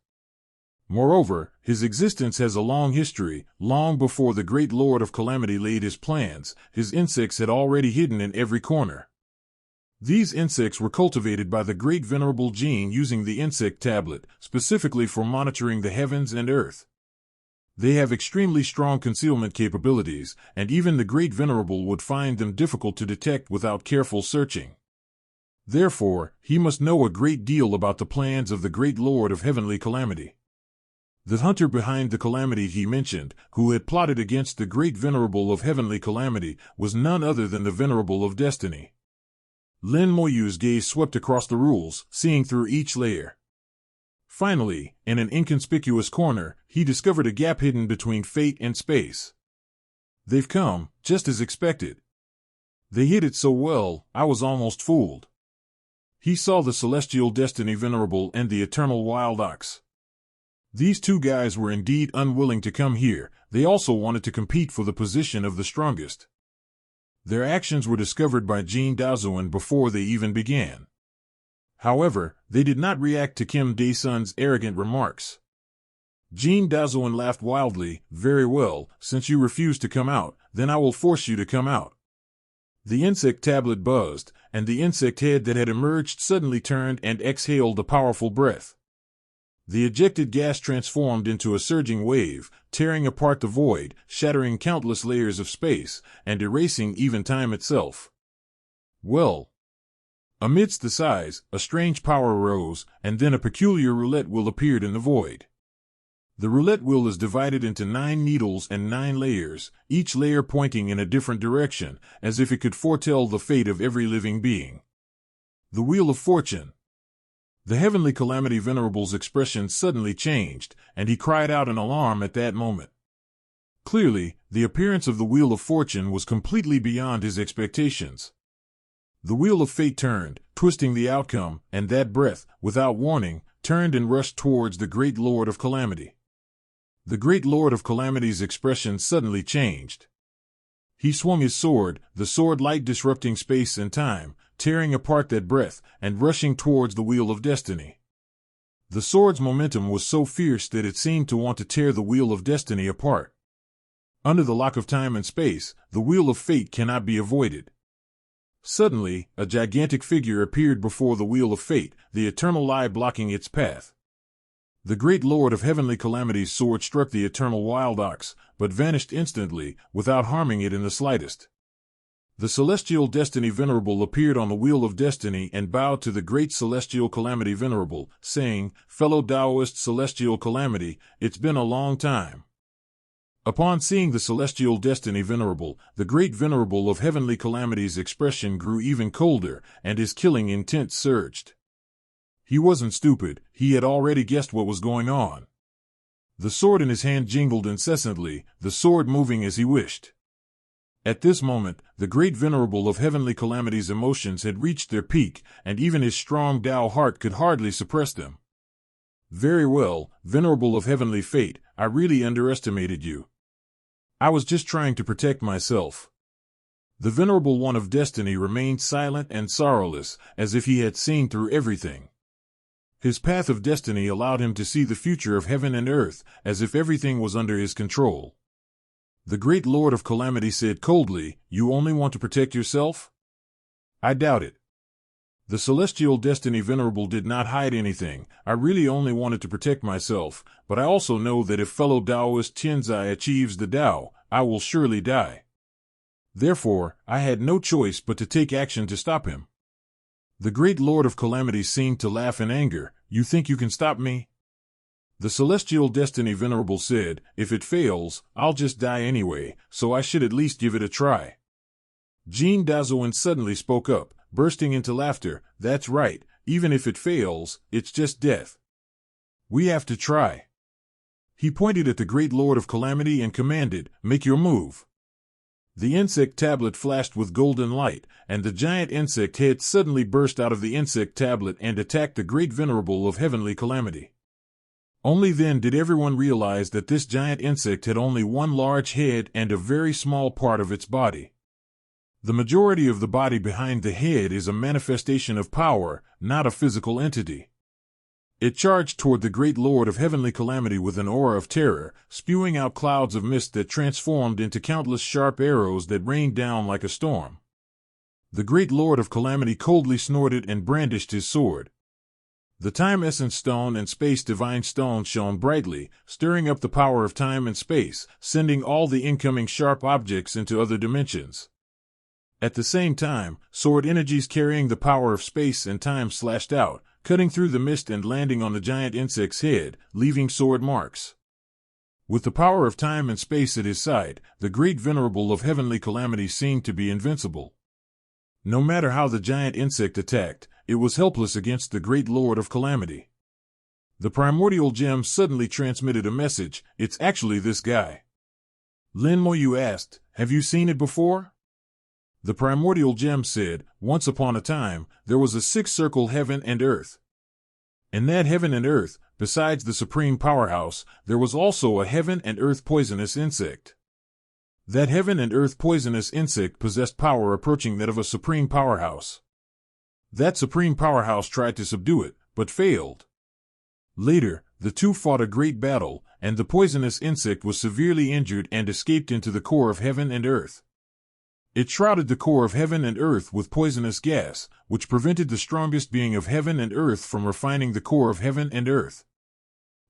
Moreover, his existence has a long history. Long before the great Lord of Calamity laid his plans, his insects had already hidden in every corner. These insects were cultivated by the great venerable Jean using the insect tablet, specifically for monitoring the heavens and earth. They have extremely strong concealment capabilities, and even the great venerable would find them difficult to detect without careful searching. Therefore, he must know a great deal about the plans of the great Lord of Heavenly Calamity. The hunter behind the calamity he mentioned, who had plotted against the great venerable of heavenly calamity, was none other than the venerable of destiny. Lin Moyu's gaze swept across the rules, seeing through each layer. Finally, in an inconspicuous corner, he discovered a gap hidden between fate and space. "They've come, just as expected. They hid it so well, I was almost fooled." He saw the celestial destiny venerable and the eternal wild ox. These two guys were indeed unwilling to come here. They also wanted to compete for the position of the strongest. Their actions were discovered by Jean Dazuin before they even began. However, they did not react to Kim Dae-sun's arrogant remarks. Jean Dazuin laughed wildly. "Very well, since you refuse to come out, then I will force you to come out." The insect tablet buzzed, and the insect head that had emerged suddenly turned and exhaled a powerful breath. The ejected gas transformed into a surging wave, tearing apart the void, shattering countless layers of space, and erasing even time itself. Well. Amidst the sighs, a strange power arose, and then a peculiar roulette wheel appeared in the void. The roulette wheel is divided into 9 needles and 9 layers, each layer pointing in a different direction, as if it could foretell the fate of every living being. The Wheel of Fortune. The heavenly calamity Venerable's expression suddenly changed, and he cried out in alarm at that moment. Clearly, the appearance of the Wheel of Fortune was completely beyond his expectations. The wheel of fate turned, twisting the outcome, and that breath, without warning, turned and rushed towards the great Lord of Calamity. The great Lord of Calamity's expression suddenly changed. He swung his sword, the sword light disrupting space and time, tearing apart that breath, and rushing towards the Wheel of Destiny. The sword's momentum was so fierce that it seemed to want to tear the Wheel of Destiny apart. Under the lock of time and space, the Wheel of Fate cannot be avoided. Suddenly, a gigantic figure appeared before the Wheel of Fate, the eternal lie blocking its path. The great Lord of Heavenly Calamity's sword struck the eternal wild ox, but vanished instantly, without harming it in the slightest. The celestial Destiny Venerable appeared on the Wheel of Destiny and bowed to the great celestial Calamity Venerable, saying, "Fellow Taoist celestial Calamity, it's been a long time." Upon seeing the celestial Destiny Venerable, the great Venerable of Heavenly Calamity's expression grew even colder, and his killing intent surged. He wasn't stupid, he had already guessed what was going on. The sword in his hand jingled incessantly, the sword moving as he wished. At this moment, the great Venerable of Heavenly Calamity's emotions had reached their peak, and even his strong Tao heart could hardly suppress them. "Very well, Venerable of Heavenly Fate, I really underestimated you. I was just trying to protect myself." The Venerable One of Destiny remained silent and sorrowless, as if he had seen through everything. His path of destiny allowed him to see the future of heaven and earth, as if everything was under his control. The great Lord of Calamity said coldly, "You only want to protect yourself?" "I doubt it." The celestial Destiny Venerable did not hide anything. "I really only wanted to protect myself, but I also know that if fellow Taoist Tianzai achieves the Tao, I will surely die. Therefore, I had no choice but to take action to stop him." The great Lord of Calamity seemed to laugh in anger. "You think you can stop me?" The celestial Destiny Venerable said, "If it fails, I'll just die anyway, so I should at least give it a try." Jean Dazoin suddenly spoke up, bursting into laughter. "That's right, even if it fails, it's just death. We have to try." He pointed at the great Lord of Calamity and commanded, "Make your move." The insect tablet flashed with golden light, and the giant insect head suddenly burst out of the insect tablet and attacked the great Venerable of Heavenly Calamity. Only then did everyone realize that this giant insect had only one large head and a very small part of its body. The majority of the body behind the head is a manifestation of power, not a physical entity. It charged toward the great Lord of Heavenly Calamity with an aura of terror, spewing out clouds of mist that transformed into countless sharp arrows that rained down like a storm. The great Lord of Calamity coldly snorted and brandished his sword. The Time Essence Stone and Space Divine Stone shone brightly, stirring up the power of time and space, sending all the incoming sharp objects into other dimensions. At the same time, sword energies carrying the power of space and time slashed out, cutting through the mist and landing on the giant insect's head, leaving sword marks. With the power of time and space at his side, the great Venerable of Heavenly Calamity seemed to be invincible. No matter how the giant insect attacked, it was helpless against the great Lord of Calamity. The primordial gem suddenly transmitted a message. "It's actually this guy." "Lin Moyu asked, "Have you seen it before?" The primordial gem said, "Once upon a time, there was a six-circle heaven and earth. In that heaven and earth, besides the supreme powerhouse, there was also a heaven and earth poisonous insect. That heaven and earth poisonous insect possessed power approaching that of a supreme powerhouse. That supreme powerhouse tried to subdue it, but failed. Later, the two fought a great battle, and the poisonous insect was severely injured and escaped into the core of heaven and earth. It shrouded the core of heaven and earth with poisonous gas, which prevented the strongest being of heaven and earth from refining the core of heaven and earth.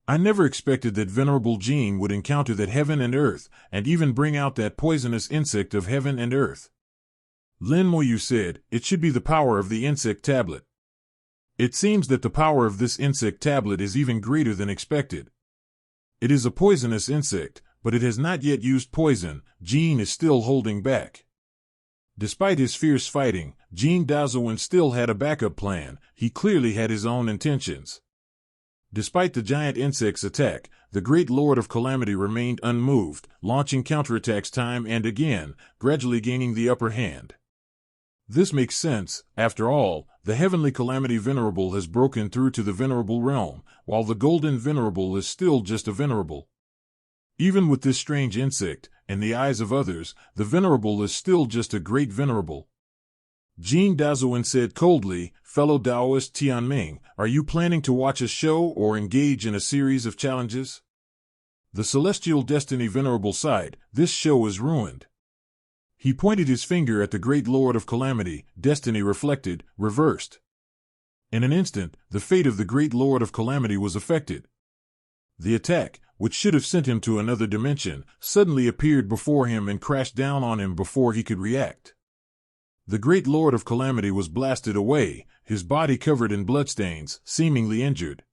I never expected that Venerable Jean would encounter that heaven and earth, and even bring out that poisonous insect of heaven and earth. Lin Moyu said, "It should be the power of the insect tablet." It seems that the power of this insect tablet is even greater than expected. It is a poisonous insect, but it has not yet used poison. Jean is still holding back. Despite his fierce fighting, Jean Dazuin still had a backup plan. He clearly had his own intentions. Despite the giant insect's attack, the great Lord of Calamity remained unmoved, launching counterattacks time and again, gradually gaining the upper hand. This makes sense. After all, the Heavenly Calamity Venerable has broken through to the Venerable realm, while the Golden Venerable is still just a Venerable. Even with this strange insect, in the eyes of others, the Venerable is still just a great Venerable. Jean Dazuin said coldly, "Fellow Taoist Tianming, are you planning to watch a show or engage in a series of challenges?" The Celestial Destiny Venerable sighed, "This show is ruined." He pointed his finger at the great Lord of Calamity. Destiny reflected, reversed. In an instant, the fate of the great Lord of Calamity was affected. The attack, which should have sent him to another dimension, suddenly appeared before him and crashed down on him before he could react. The great Lord of Calamity was blasted away, his body covered in bloodstains, seemingly injured.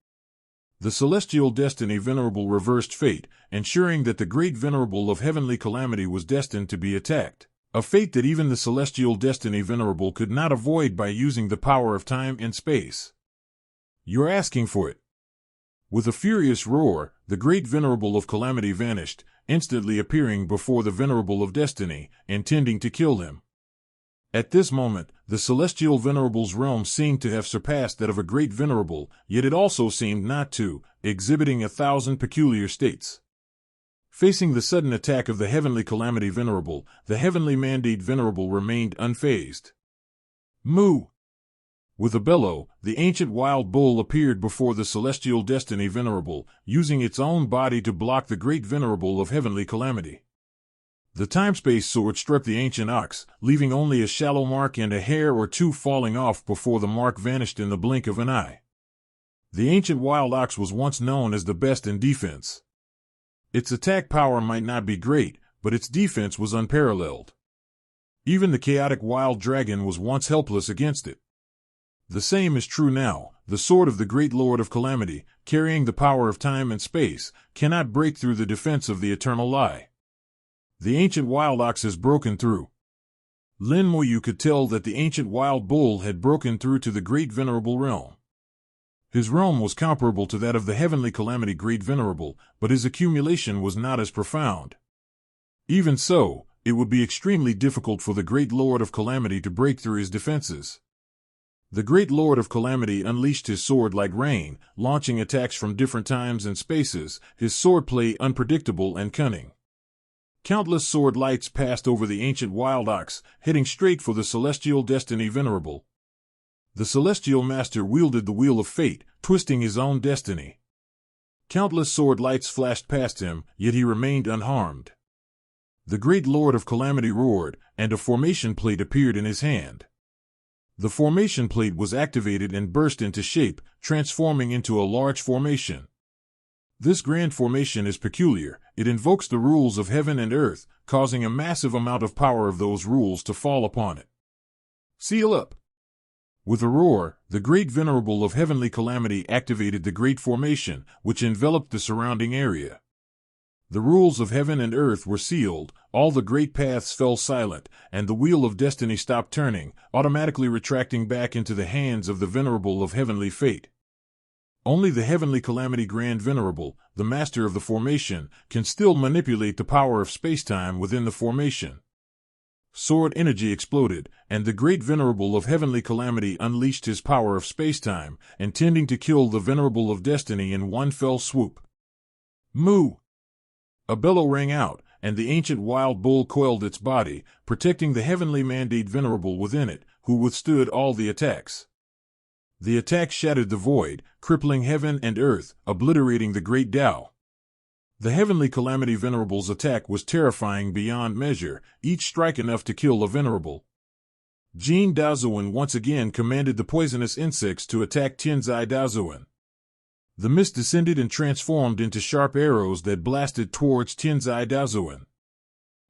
The Celestial Destiny Venerable reversed fate, ensuring that the great Venerable of Heavenly Calamity was destined to be attacked, a fate that even the Celestial Destiny Venerable could not avoid by using the power of time and space. "You're asking for it." With a furious roar, the great Venerable of Calamity vanished, instantly appearing before the Venerable of Destiny, intending to kill him. At this moment, the Celestial Venerable's realm seemed to have surpassed that of a great Venerable, yet it also seemed not to, exhibiting 1,000 peculiar states. Facing the sudden attack of the Heavenly Calamity Venerable, the Heavenly Mandate Venerable remained unfazed. "Moo!" With a bellow, the ancient wild bull appeared before the Celestial Destiny Venerable, using its own body to block the great Venerable of Heavenly Calamity. The time-space sword struck the ancient ox, leaving only a shallow mark and a hair or two falling off before the mark vanished in the blink of an eye. The ancient wild ox was once known as the best in defense. Its attack power might not be great, but its defense was unparalleled. Even the chaotic wild dragon was once helpless against it. The same is true now. The sword of the great Lord of Calamity, carrying the power of time and space, cannot break through the defense of the eternal lie. The ancient wild ox has broken through. Lin Moyu could tell that the ancient wild bull had broken through to the great Venerable realm. His realm was comparable to that of the Heavenly Calamity Great Venerable, but his accumulation was not as profound. Even so, it would be extremely difficult for the great Lord of Calamity to break through his defenses. The great Lord of Calamity unleashed his sword like rain, launching attacks from different times and spaces, his swordplay unpredictable and cunning. Countless sword lights passed over the ancient wild ox, heading straight for the Celestial Destiny Venerable. The Celestial Master wielded the wheel of fate, twisting his own destiny. Countless sword lights flashed past him, yet he remained unharmed. The great Lord of Calamity roared, and a formation plate appeared in his hand. The formation plate was activated and burst into shape, transforming into a large formation. This grand formation is peculiar. It invokes the rules of heaven and earth, causing a massive amount of power of those rules to fall upon it. "Seal up!" With a roar, the great Venerable of Heavenly Calamity activated the great formation, which enveloped the surrounding area. The rules of heaven and earth were sealed, all the great paths fell silent, and the wheel of destiny stopped turning, automatically retracting back into the hands of the Venerable of Heavenly Fate. Only the Heavenly Calamity Grand Venerable, the master of the formation, can still manipulate the power of spacetime within the formation. Sword energy exploded, and the great Venerable of Heavenly Calamity unleashed his power of spacetime, intending to kill the Venerable of Destiny in one fell swoop. "Moo!" A bellow rang out, and the ancient wild bull coiled its body, protecting the Heavenly Mandate Venerable within it, who withstood all the attacks. The attack shattered the void, crippling heaven and earth, obliterating the great Tao. The heavenly calamity Venerable's attack was terrifying beyond measure, each strike enough to kill a Venerable. Jin Daozuan once again commanded the poisonous insects to attack Tianzai Daozuan. The mist descended and transformed into sharp arrows that blasted towards Tianzai Daozuan.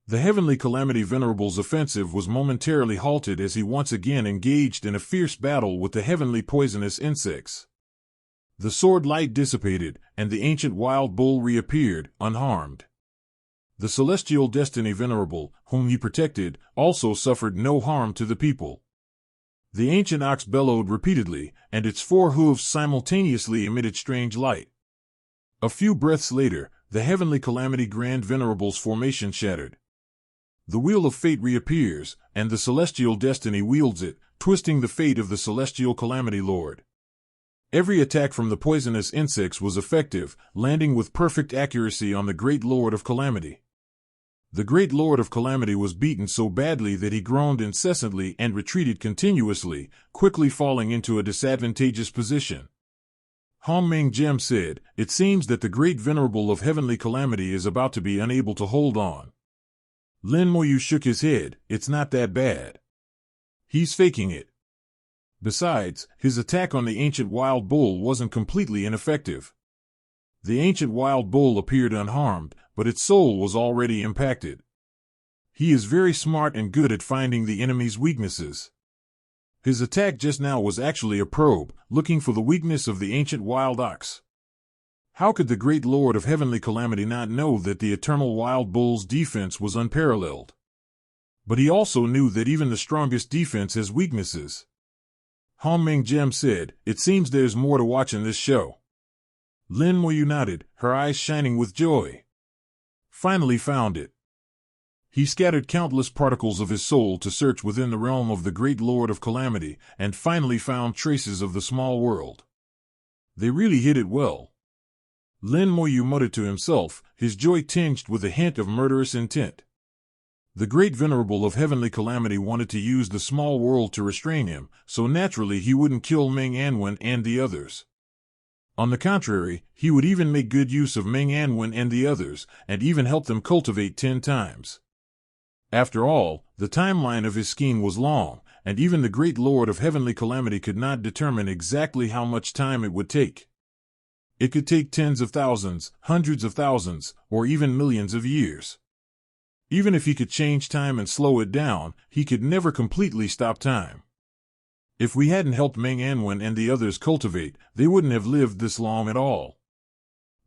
The heavenly calamity Venerable's offensive was momentarily halted as he once again engaged in a fierce battle with the heavenly poisonous insects. The sword light dissipated, and the ancient wild bull reappeared, unharmed. The celestial destiny Venerable, whom he protected, also suffered no harm to the people. The ancient ox bellowed repeatedly, and its 4 hooves simultaneously emitted strange light. A few breaths later, the heavenly calamity Grand Venerable's formation shattered. The wheel of fate reappears, and the celestial destiny wields it, twisting the fate of the celestial calamity lord. Every attack from the poisonous insects was effective, landing with perfect accuracy on the great lord of calamity. The great lord of calamity was beaten so badly that he groaned incessantly and retreated continuously, quickly falling into a disadvantageous position. Hong Ming Gem said, "It seems that the great venerable of heavenly calamity is about to be unable to hold on." Lin Moyu shook his head. "It's not that bad. He's faking it." Besides, his attack on the ancient wild bull wasn't completely ineffective. The ancient wild bull appeared unharmed, but its soul was already impacted. He is very smart and good at finding the enemy's weaknesses. His attack just now was actually a probe, looking for the weakness of the ancient wild ox. How could the great lord of heavenly calamity not know that the eternal wild bull's defense was unparalleled? But he also knew that even the strongest defense has weaknesses. Hong Ming Gem said, "It seems there's more to watch in this show." Lin Moyu nodded, her eyes shining with joy. "Finally found it." He scattered countless particles of his soul to search within the realm of the great lord of calamity, and finally found traces of the small world. They really hit it well. Lin Moyu muttered to himself, his joy tinged with a hint of murderous intent. The great venerable of heavenly calamity wanted to use the small world to restrain him, so naturally he wouldn't kill Ming Anwen and the others. On the contrary, he would even make good use of Ming Anwen and the others, and even help them cultivate 10 times. After all, the timeline of his scheme was long, and even the great lord of heavenly calamity could not determine exactly how much time it would take. It could take tens of thousands, hundreds of thousands, or even millions of years. Even if he could change time and slow it down, he could never completely stop time. If we hadn't helped Ming Anwen and the others cultivate, they wouldn't have lived this long at all.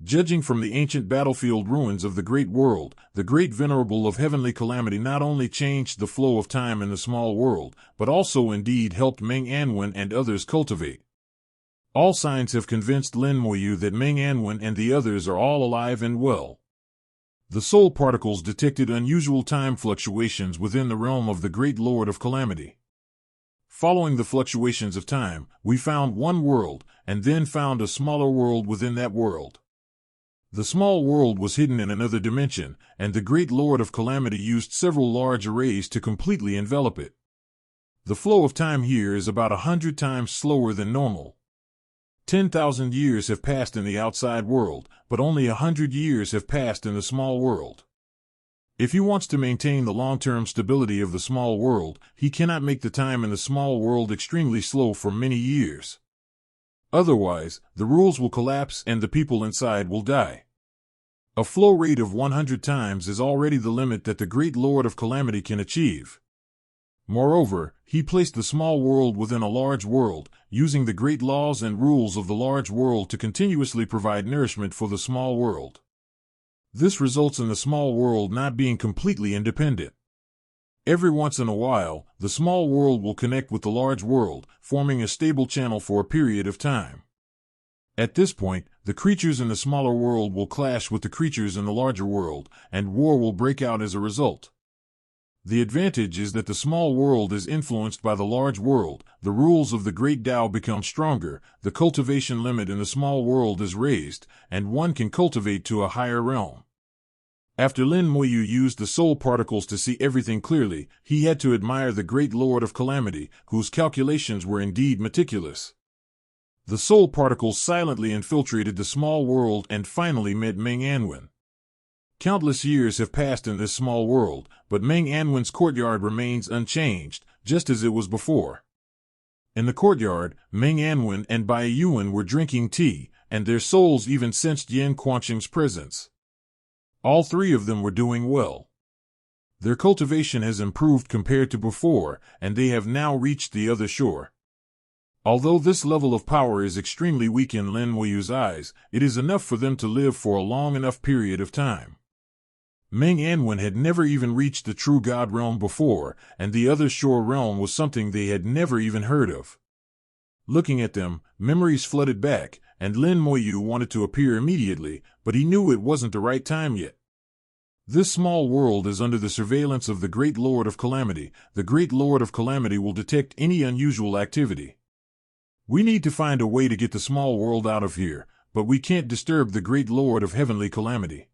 Judging from the ancient battlefield ruins of the great world, the great venerable of heavenly calamity not only changed the flow of time in the small world, but also indeed helped Ming Anwen and others cultivate. All signs have convinced Lin Moyu that Ming Anwen and the others are all alive and well. The soul particles detected unusual time fluctuations within the realm of the great lord of calamity. Following the fluctuations of time, we found one world, and then found a smaller world within that world. The small world was hidden in another dimension, and the great lord of calamity used several large arrays to completely envelop it. The flow of time here is about 100 times slower than normal. 10,000 years have passed in the outside world, but only 100 years have passed in the small world. If he wants to maintain the long-term stability of the small world, he cannot make the time in the small world extremely slow for many years. Otherwise, the rules will collapse and the people inside will die. A flow rate of 100 times is already the limit that the great lord of calamity can achieve. Moreover, he placed the small world within a large world, using the great laws and rules of the large world to continuously provide nourishment for the small world. This results in the small world not being completely independent. Every once in a while, the small world will connect with the large world, forming a stable channel for a period of time. At this point, the creatures in the smaller world will clash with the creatures in the larger world, and war will break out as a result. The advantage is that the small world is influenced by the large world, the rules of the great Tao become stronger, the cultivation limit in the small world is raised, and one can cultivate to a higher realm. After Lin Moyu used the soul particles to see everything clearly, he had to admire the great lord of calamity, whose calculations were indeed meticulous. The soul particles silently infiltrated the small world and finally met Meng Anwen. Countless years have passed in this small world, but Meng Anwen's courtyard remains unchanged, just as it was before. In the courtyard, Meng Anwen and Bai Yuan were drinking tea, and their souls even sensed Yan Quanqing's presence. All three of them were doing well. Their cultivation has improved compared to before, and they have now reached the other shore. Although this level of power is extremely weak in Lin Moyu's eyes, it is enough for them to live for a long enough period of time. Meng Anwen had never even reached the true God realm before, and the other shore realm was something they had never even heard of. Looking at them, memories flooded back, and Lin Moyu wanted to appear immediately, but he knew it wasn't the right time yet. This small world is under the surveillance of the Great Lord of Calamity. The Great Lord of Calamity will detect any unusual activity. We need to find a way to get the small world out of here, but we can't disturb the Great Lord of Heavenly Calamity.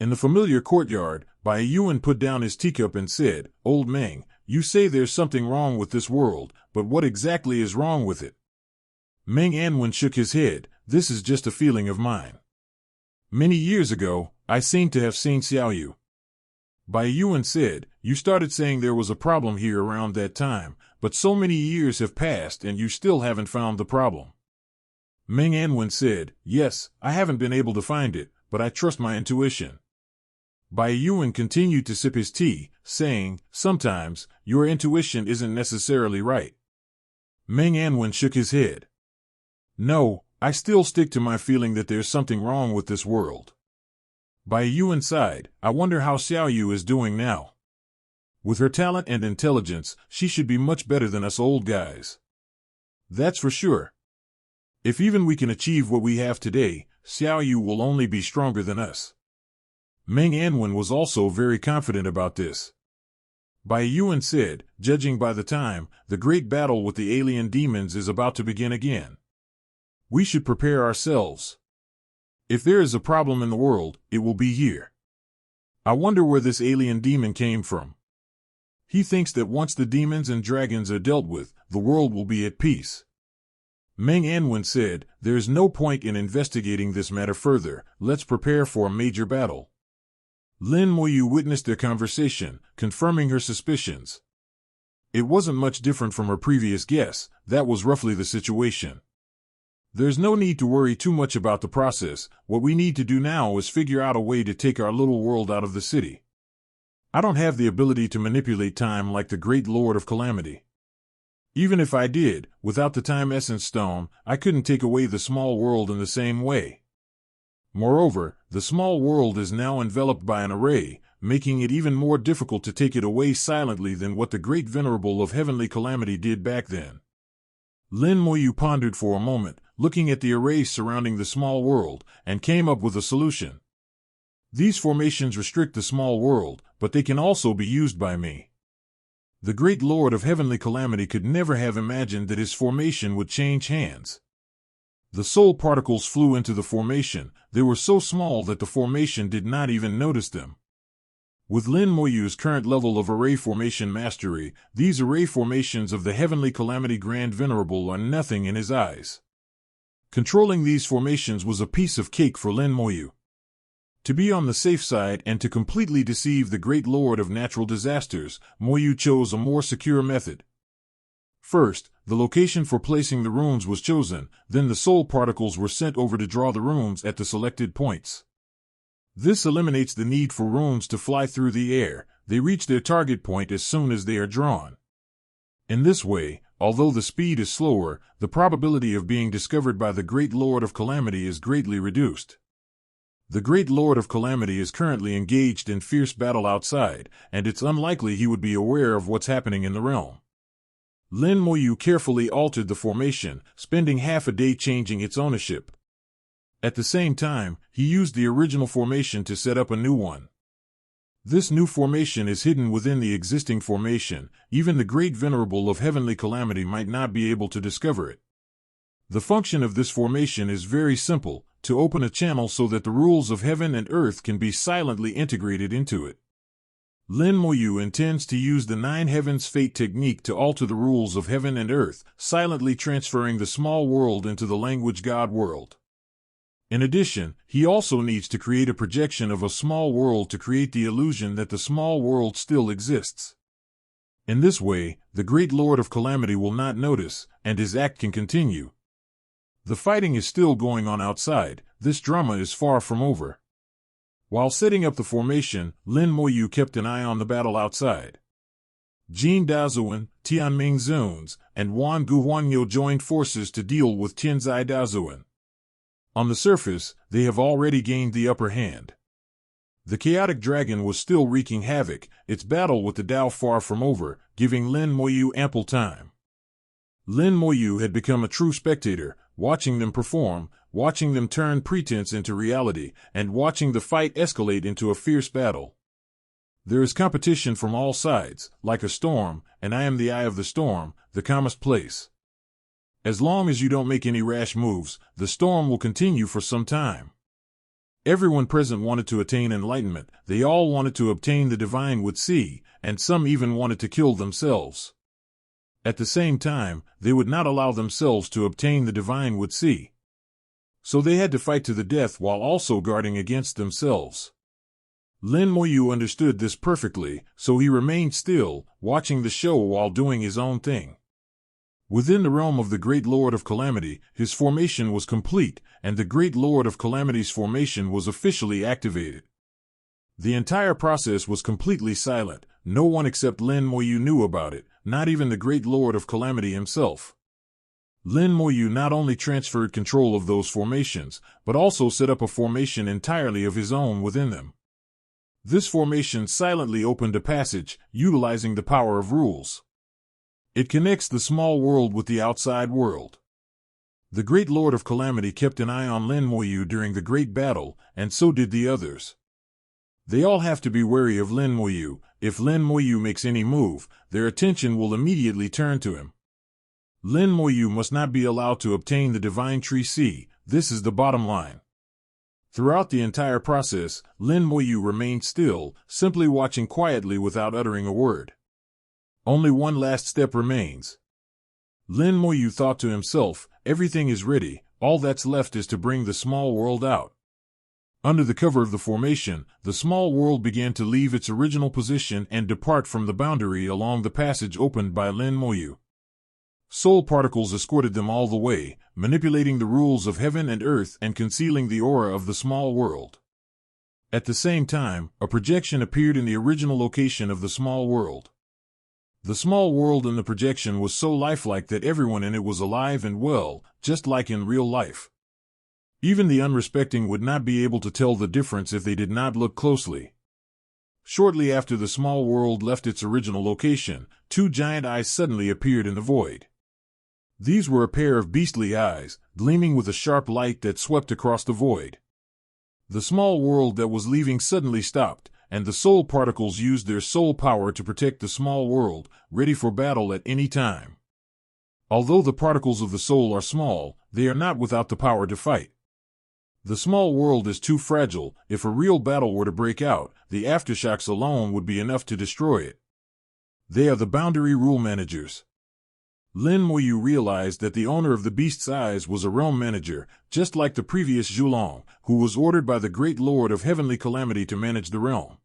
In the familiar courtyard, Bai Yuan put down his teacup and said, "Old Meng, you say there's something wrong with this world, but what exactly is wrong with it?" Meng Anwen shook his head. "This is just a feeling of mine. Many years ago, I seem to have seen Xiaoyu." Bai Yuan said, "You started saying there was a problem here around that time, but so many years have passed and you still haven't found the problem." Meng Anwen said, "Yes, I haven't been able to find it, but I trust my intuition." Bai Yuan continued to sip his tea, saying, "Sometimes, your intuition isn't necessarily right." Meng Anwen shook his head. "No, I still stick to my feeling that there's something wrong with this world." Bai Yuan sighed. "I wonder how Xiaoyu is doing now. With her talent and intelligence, she should be much better than us old guys." "That's for sure. If even we can achieve what we have today, Xiaoyu will only be stronger than us." Meng Anwen was also very confident about this. Bai Yuan said, "Judging by the time, the great battle with the alien demons is about to begin again. We should prepare ourselves. If there is a problem in the world, it will be here. I wonder where this alien demon came from. He thinks that once the demons and dragons are dealt with, the world will be at peace." Meng Anwen said, "There is no point in investigating this matter further. Let's prepare for a major battle." Lin Moyu witnessed their conversation, confirming her suspicions. It wasn't much different from her previous guess. That was roughly the situation. There's no need to worry too much about the process. What we need to do now is figure out a way to take our little world out of the city. I don't have the ability to manipulate time like the Great Lord of Calamity. Even if I did, without the Time Essence Stone, I couldn't take away the small world in the same way. Moreover, the small world is now enveloped by an array, making it even more difficult to take it away silently than what the Great Venerable of Heavenly Calamity did back then." Lin Moyu pondered for a moment, looking at the array surrounding the small world, and came up with a solution. "These formations restrict the small world, but they can also be used by me. The Great Lord of Heavenly Calamity could never have imagined that his formation would change hands." The soul particles flew into the formation. They were so small that the formation did not even notice them. With Lin Moyu's current level of array formation mastery, these array formations of the Heavenly Calamity Grand Venerable are nothing in his eyes. Controlling these formations was a piece of cake for Lin Moyu. To be on the safe side and to completely deceive the Great Lord of Natural Disasters, Moyu chose a more secure method. First, the location for placing the runes was chosen, then the soul particles were sent over to draw the runes at the selected points. This eliminates the need for runes to fly through the air. They reach their target point as soon as they are drawn. In this way, although the speed is slower, the probability of being discovered by the Great Lord of Calamity is greatly reduced. The Great Lord of Calamity is currently engaged in fierce battle outside, and it's unlikely he would be aware of what's happening in the realm. Lin Moyu carefully altered the formation, spending half a day changing its ownership. At the same time, he used the original formation to set up a new one. This new formation is hidden within the existing formation. Even the Great Venerable of Heavenly Calamity might not be able to discover it. The function of this formation is very simple, to open a channel so that the rules of heaven and earth can be silently integrated into it. Lin Moyu intends to use the Nine Heavens Fate technique to alter the rules of heaven and earth, silently transferring the small world into the language God world. In addition, he also needs to create a projection of a small world to create the illusion that the small world still exists. In this way, the Great Lord of Calamity will not notice, and his act can continue. The fighting is still going on outside. This drama is far from over. While setting up the formation, Lin Moyu kept an eye on the battle outside. Jin Dazuan, Tianming Zuns, and Wan Guhuanyo joined forces to deal with Tianzai Dazuan. On the surface, they have already gained the upper hand. The chaotic dragon was still wreaking havoc, its battle with the Tao far from over, giving Lin Moyu ample time. Lin Moyu had become a true spectator, watching them perform, watching them turn pretense into reality, and watching the fight escalate into a fierce battle. There is competition from all sides, like a storm, and I am the eye of the storm, the calmest place. As long as you don't make any rash moves, the storm will continue for some time. Everyone present wanted to attain enlightenment, they all wanted to obtain the divine with C, and some even wanted to kill themselves. At the same time, they would not allow themselves to obtain the divine with C. So they had to fight to the death while also guarding against themselves. Lin Moyu understood this perfectly, so he remained still, watching the show while doing his own thing. Within the realm of the Great Lord of Calamity, his formation was complete, and the Great Lord of Calamity's formation was officially activated. The entire process was completely silent. No one except Lin Moyu knew about it, not even the Great Lord of Calamity himself. Lin Moyu not only transferred control of those formations, but also set up a formation entirely of his own within them. This formation silently opened a passage, utilizing the power of rules. It connects the small world with the outside world. The Great Lord of Calamity kept an eye on Lin Moyu during the great battle, and so did the others. They all have to be wary of Lin Moyu. If Lin Moyu makes any move, their attention will immediately turn to him. Lin Moyu must not be allowed to obtain the Divine Tree C. This is the bottom line. Throughout the entire process, Lin Moyu remained still, simply watching quietly without uttering a word. Only one last step remains. Lin Moyu thought to himself, everything is ready, all that's left is to bring the small world out. Under the cover of the formation, the small world began to leave its original position and depart from the boundary along the passage opened by Lin Moyu. Soul particles escorted them all the way, manipulating the rules of heaven and earth and concealing the aura of the small world. At the same time, a projection appeared in the original location of the small world. The small world in the projection was so lifelike that everyone in it was alive and well, just like in real life. Even the unrespecting would not be able to tell the difference if they did not look closely. Shortly after the small world left its original location, two giant eyes suddenly appeared in the void. These were a pair of beastly eyes, gleaming with a sharp light that swept across the void. The small world that was leaving suddenly stopped, and the soul particles used their soul power to protect the small world, ready for battle at any time. Although the particles of the soul are small, they are not without the power to fight. The small world is too fragile. If a real battle were to break out, the aftershocks alone would be enough to destroy it. They are the boundary rule managers. Lin Moyu realized that the owner of the beast's eyes was a realm manager, just like the previous Zhulong, who was ordered by the Great Lord of Heavenly Calamity to manage the realm.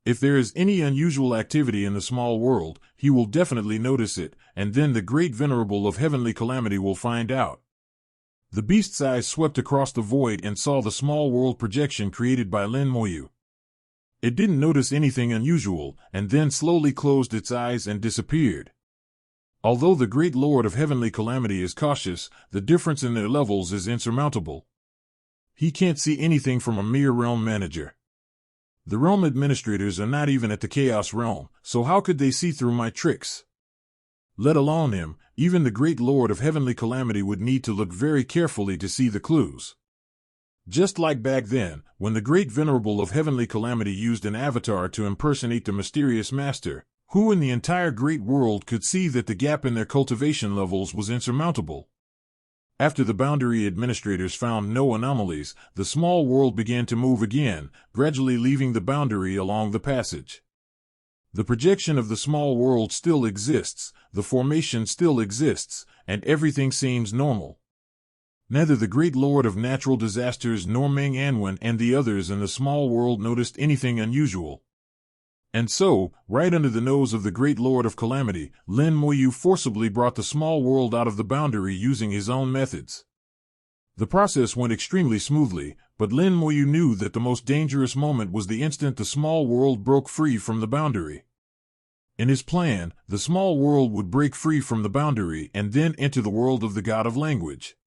If there is any unusual activity in the small world, he will definitely notice it, and then the Great Venerable of Heavenly Calamity will find out. The beast's eyes swept across the void and saw the small world projection created by Lin Moyu. It didn't notice anything unusual, and then slowly closed its eyes and disappeared. Although the Great Lord of Heavenly Calamity is cautious, the difference in their levels is insurmountable. He can't see anything from a mere realm manager. The realm administrators are not even at the Chaos Realm, so how could they see through my tricks? Let alone him, even the Great Lord of Heavenly Calamity would need to look very carefully to see the clues. Just like back then, when the Great Venerable of Heavenly Calamity used an avatar to impersonate the mysterious master, who in the entire great world could see that the gap in their cultivation levels was insurmountable. After the boundary administrators found no anomalies, the small world began to move again, gradually leaving the boundary along the passage. The projection of the small world still exists, the formation still exists, and everything seems normal. Neither the great lord of natural disasters nor Meng Anwen and the others in the small world noticed anything unusual. And so, right under the nose of the great lord of calamity, Lin Moyu forcibly brought the small world out of the boundary using his own methods. The process went extremely smoothly, but Lin Moyu knew that the most dangerous moment was the instant the small world broke free from the boundary. In his plan, the small world would break free from the boundary and then enter the world of the god of language.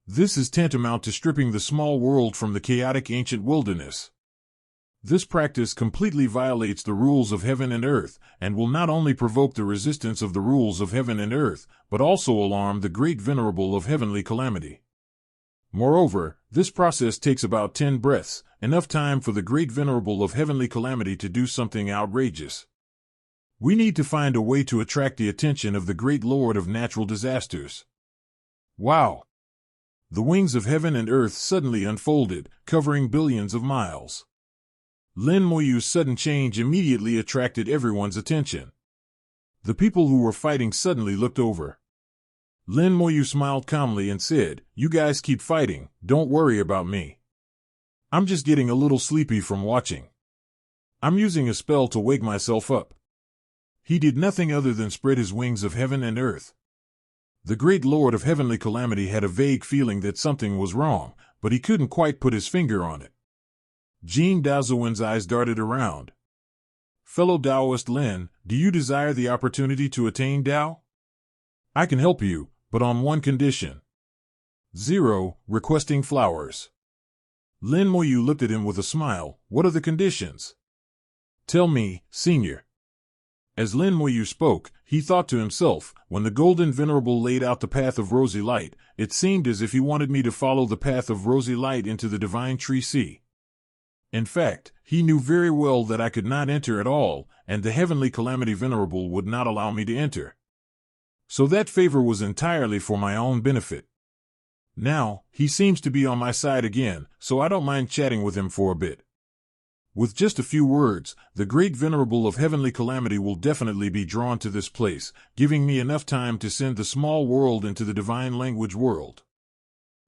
This is tantamount to stripping the small world from the chaotic ancient wilderness. This practice completely violates the rules of heaven and earth, and will not only provoke the resistance of the rules of heaven and earth, but also alarm the great venerable of heavenly calamity. Moreover, this process takes about 10 breaths, enough time for the great venerable of heavenly calamity to do something outrageous. We need to find a way to attract the attention of the great lord of natural disasters. Wow! The wings of heaven and earth suddenly unfolded, covering billions of miles. Lin Moyu's sudden change immediately attracted everyone's attention. The people who were fighting suddenly looked over. Lin Moyu smiled calmly and said, "You guys keep fighting, don't worry about me. I'm just getting a little sleepy from watching. I'm using a spell to wake myself up." He did nothing other than spread his wings of heaven and earth. The great lord of heavenly calamity had a vague feeling that something was wrong, but he couldn't quite put his finger on it. Jin Daozuwen's eyes darted around. "Fellow Taoist Lin, do you desire the opportunity to attain Tao? I can help you, but on one condition. 0. Requesting flowers." Lin Moyu looked at him with a smile. "What are the conditions?" "Tell me, senior." As Lin Moyu spoke, he thought to himself, when the golden venerable laid out the path of rosy light, it seemed as if he wanted me to follow the path of rosy light into the divine tree sea. In fact, he knew very well that I could not enter at all, and the heavenly calamity venerable would not allow me to enter. So that favor was entirely for my own benefit. Now, he seems to be on my side again, so I don't mind chatting with him for a bit. With just a few words, the great venerable of heavenly calamity will definitely be drawn to this place, giving me enough time to send the small world into the divine language world.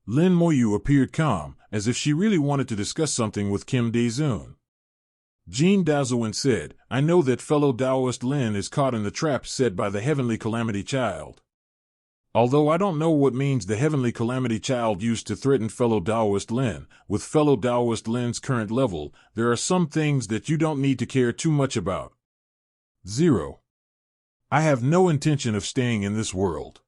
Lin Moyu appeared calm, as if she really wanted to discuss something with Kim Daezoon. Jin Daozuwen said, "I know that fellow Taoist Lin is caught in the trap set by the heavenly calamity child. Although I don't know what means the heavenly calamity child used to threaten fellow Taoist Lin, with fellow Taoist Lin's current level, there are some things that you don't need to care too much about. 0. I have no intention of staying in this world.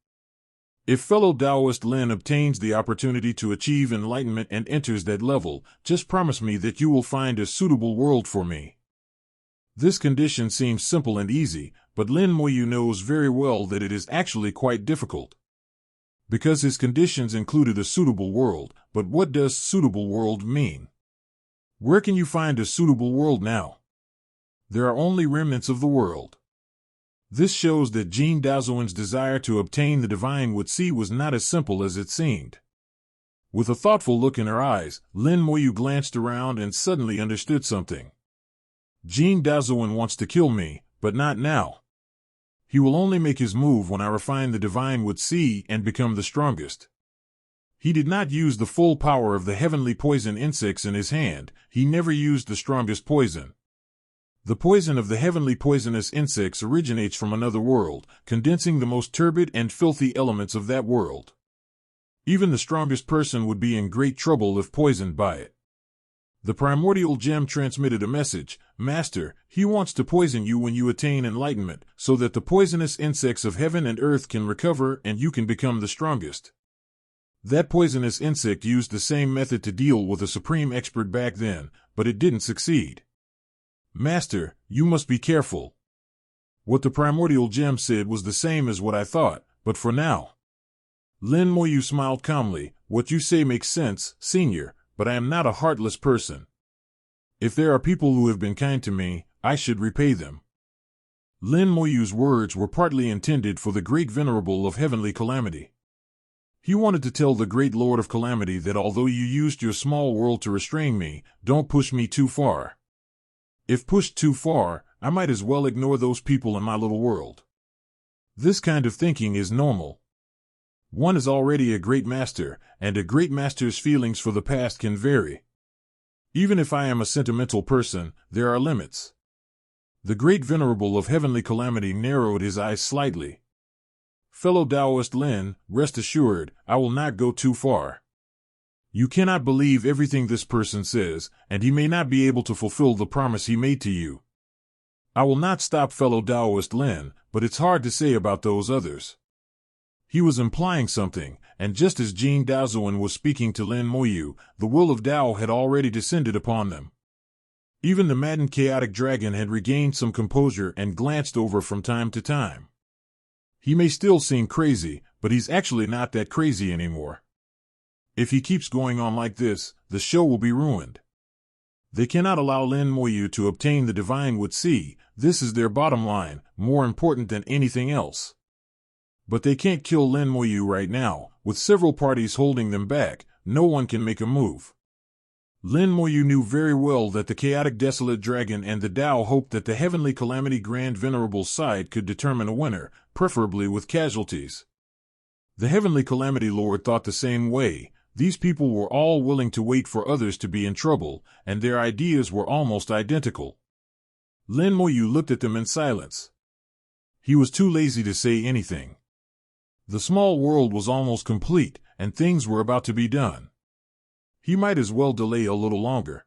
If fellow Taoist Lin obtains the opportunity to achieve enlightenment and enters that level, just promise me that you will find a suitable world for me." This condition seems simple and easy, but Lin Moyu knows very well that it is actually quite difficult. Because his conditions included a suitable world, but what does suitable world mean? Where can you find a suitable world now? There are only remnants of the world. This shows that Jin Daozuwen's desire to obtain the divine would see was not as simple as it seemed. With a thoughtful look in her eyes, Lin Moyu glanced around and suddenly understood something. Jin Daozuwen wants to kill me, but not now. He will only make his move when I refine the divine would see and become the strongest. He did not use the full power of the heavenly poison insects in his hand, he never used the strongest poison. The poison of the heavenly poisonous insects originates from another world, condensing the most turbid and filthy elements of that world. Even the strongest person would be in great trouble if poisoned by it. The primordial gem transmitted a message, "Master, he wants to poison you when you attain enlightenment, so that the poisonous insects of heaven and earth can recover and you can become the strongest." That poisonous insect used the same method to deal with a supreme expert back then, but it didn't succeed. "Master, you must be careful." What the primordial gem said was the same as what I thought, but for now. Lin Moyu smiled calmly. "What you say makes sense, senior, but I am not a heartless person. If there are people who have been kind to me, I should repay them." Lin Moyu's words were partly intended for the great venerable of heavenly calamity. He wanted to tell the great lord of calamity that although you used your small world to restrain me, don't push me too far. If pushed too far, I might as well ignore those people in my little world. This kind of thinking is normal. One is already a great master, and a great master's feelings for the past can vary. Even if I am a sentimental person, there are limits. The great venerable of heavenly calamity narrowed his eyes slightly. Fellow Taoist Lin, rest assured, I will not go too far. You cannot believe everything this person says, and he may not be able to fulfill the promise he made to you. I will not stop fellow Taoist Lin, but it's hard to say about those others. He was implying something, and just as Jing Daozuan was speaking to Lin Moyu, the will of Tao had already descended upon them. Even the maddened chaotic dragon had regained some composure and glanced over from time to time. He may still seem crazy, but he's actually not that crazy anymore. If he keeps going on like this, the show will be ruined. They cannot allow Lin Moyu to obtain the divine Wu Ci. This is their bottom line, more important than anything else. But they can't kill Lin Moyu right now. With several parties holding them back, no one can make a move. Lin Moyu knew very well that the chaotic desolate dragon and the Tao hoped that the heavenly calamity grand venerable side could determine a winner, preferably with casualties. The heavenly calamity lord thought the same way. These people were all willing to wait for others to be in trouble, and their ideas were almost identical. Lin Moyu looked at them in silence. He was too lazy to say anything. The small world was almost complete, and things were about to be done. He might as well delay a little longer.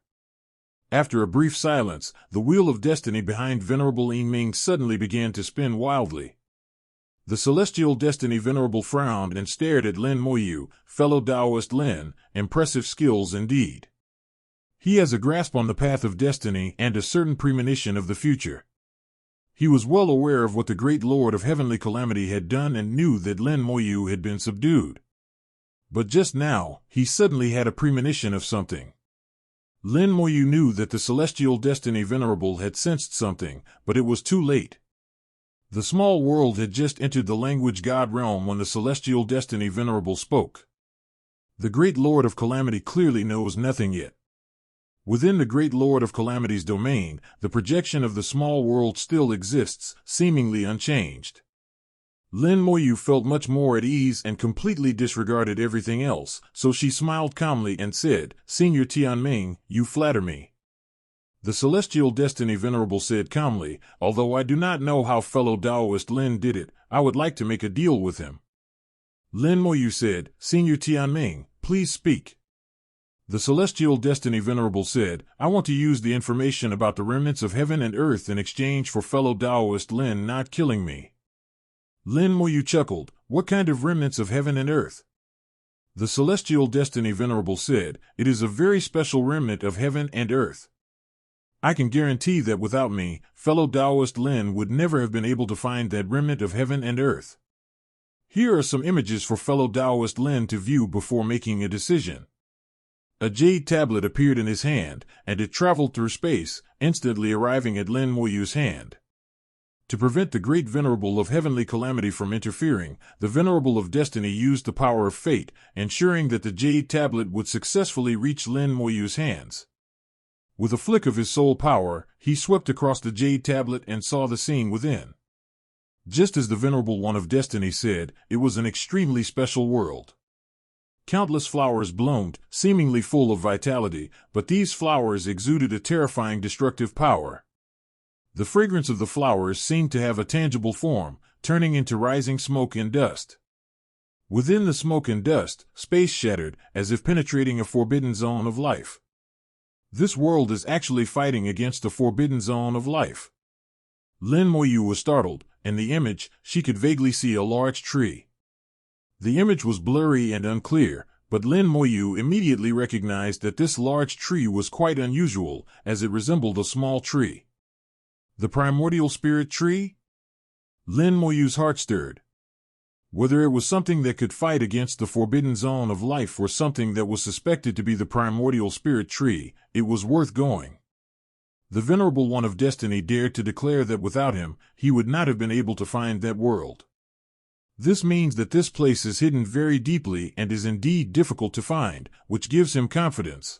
After a brief silence, the wheel of destiny behind Venerable Yiming suddenly began to spin wildly. The celestial destiny venerable frowned and stared at Lin Moyu, fellow Taoist Lin, impressive skills indeed. He has a grasp on the path of destiny and a certain premonition of the future. He was well aware of what the great Lord of Heavenly Calamity had done and knew that Lin Moyu had been subdued. But just now, he suddenly had a premonition of something. Lin Moyu knew that the celestial destiny venerable had sensed something, but it was too late. The small world had just entered the language god realm when the celestial destiny venerable spoke. The great Lord of Calamity clearly knows nothing yet. Within the great Lord of Calamity's domain, the projection of the small world still exists, seemingly unchanged. Lin Moyu felt much more at ease and completely disregarded everything else, so she smiled calmly and said, "Senior Tianming, you flatter me." The celestial destiny venerable said calmly, "Although I do not know how fellow Taoist Lin did it, I would like to make a deal with him." Lin Moyu said, "Senior Tianming, please speak." The celestial destiny venerable said, "I want to use the information about the remnants of heaven and earth in exchange for fellow Taoist Lin not killing me." Lin Moyu chuckled, "What kind of remnants of heaven and earth?" The celestial destiny venerable said, "It is a very special remnant of heaven and earth. I can guarantee that without me, fellow Taoist Lin would never have been able to find that remnant of heaven and earth. Here are some images for fellow Taoist Lin to view before making a decision." A jade tablet appeared in his hand, and it traveled through space, instantly arriving at Lin Moyu's hand. To prevent the great venerable of heavenly calamity from interfering, the venerable of destiny used the power of fate, ensuring that the jade tablet would successfully reach Lin Moyu's hands. With a flick of his soul power, he swept across the jade tablet and saw the scene within. Just as the Venerable One of Destiny said, it was an extremely special world. Countless flowers bloomed, seemingly full of vitality, but these flowers exuded a terrifying destructive power. The fragrance of the flowers seemed to have a tangible form, turning into rising smoke and dust. Within the smoke and dust, space shattered, as if penetrating a forbidden zone of life. This world is actually fighting against the forbidden zone of life. Lin Moyu was startled. In the image, she could vaguely see a large tree. The image was blurry and unclear, but Lin Moyu immediately recognized that this large tree was quite unusual, as it resembled a small tree. The primordial spirit tree? Lin Moyu's heart stirred. Whether it was something that could fight against the forbidden zone of life or something that was suspected to be the primordial spirit tree, it was worth going. The Venerable One of Destiny dared to declare that without him, he would not have been able to find that world. This means that this place is hidden very deeply and is indeed difficult to find, which gives him confidence.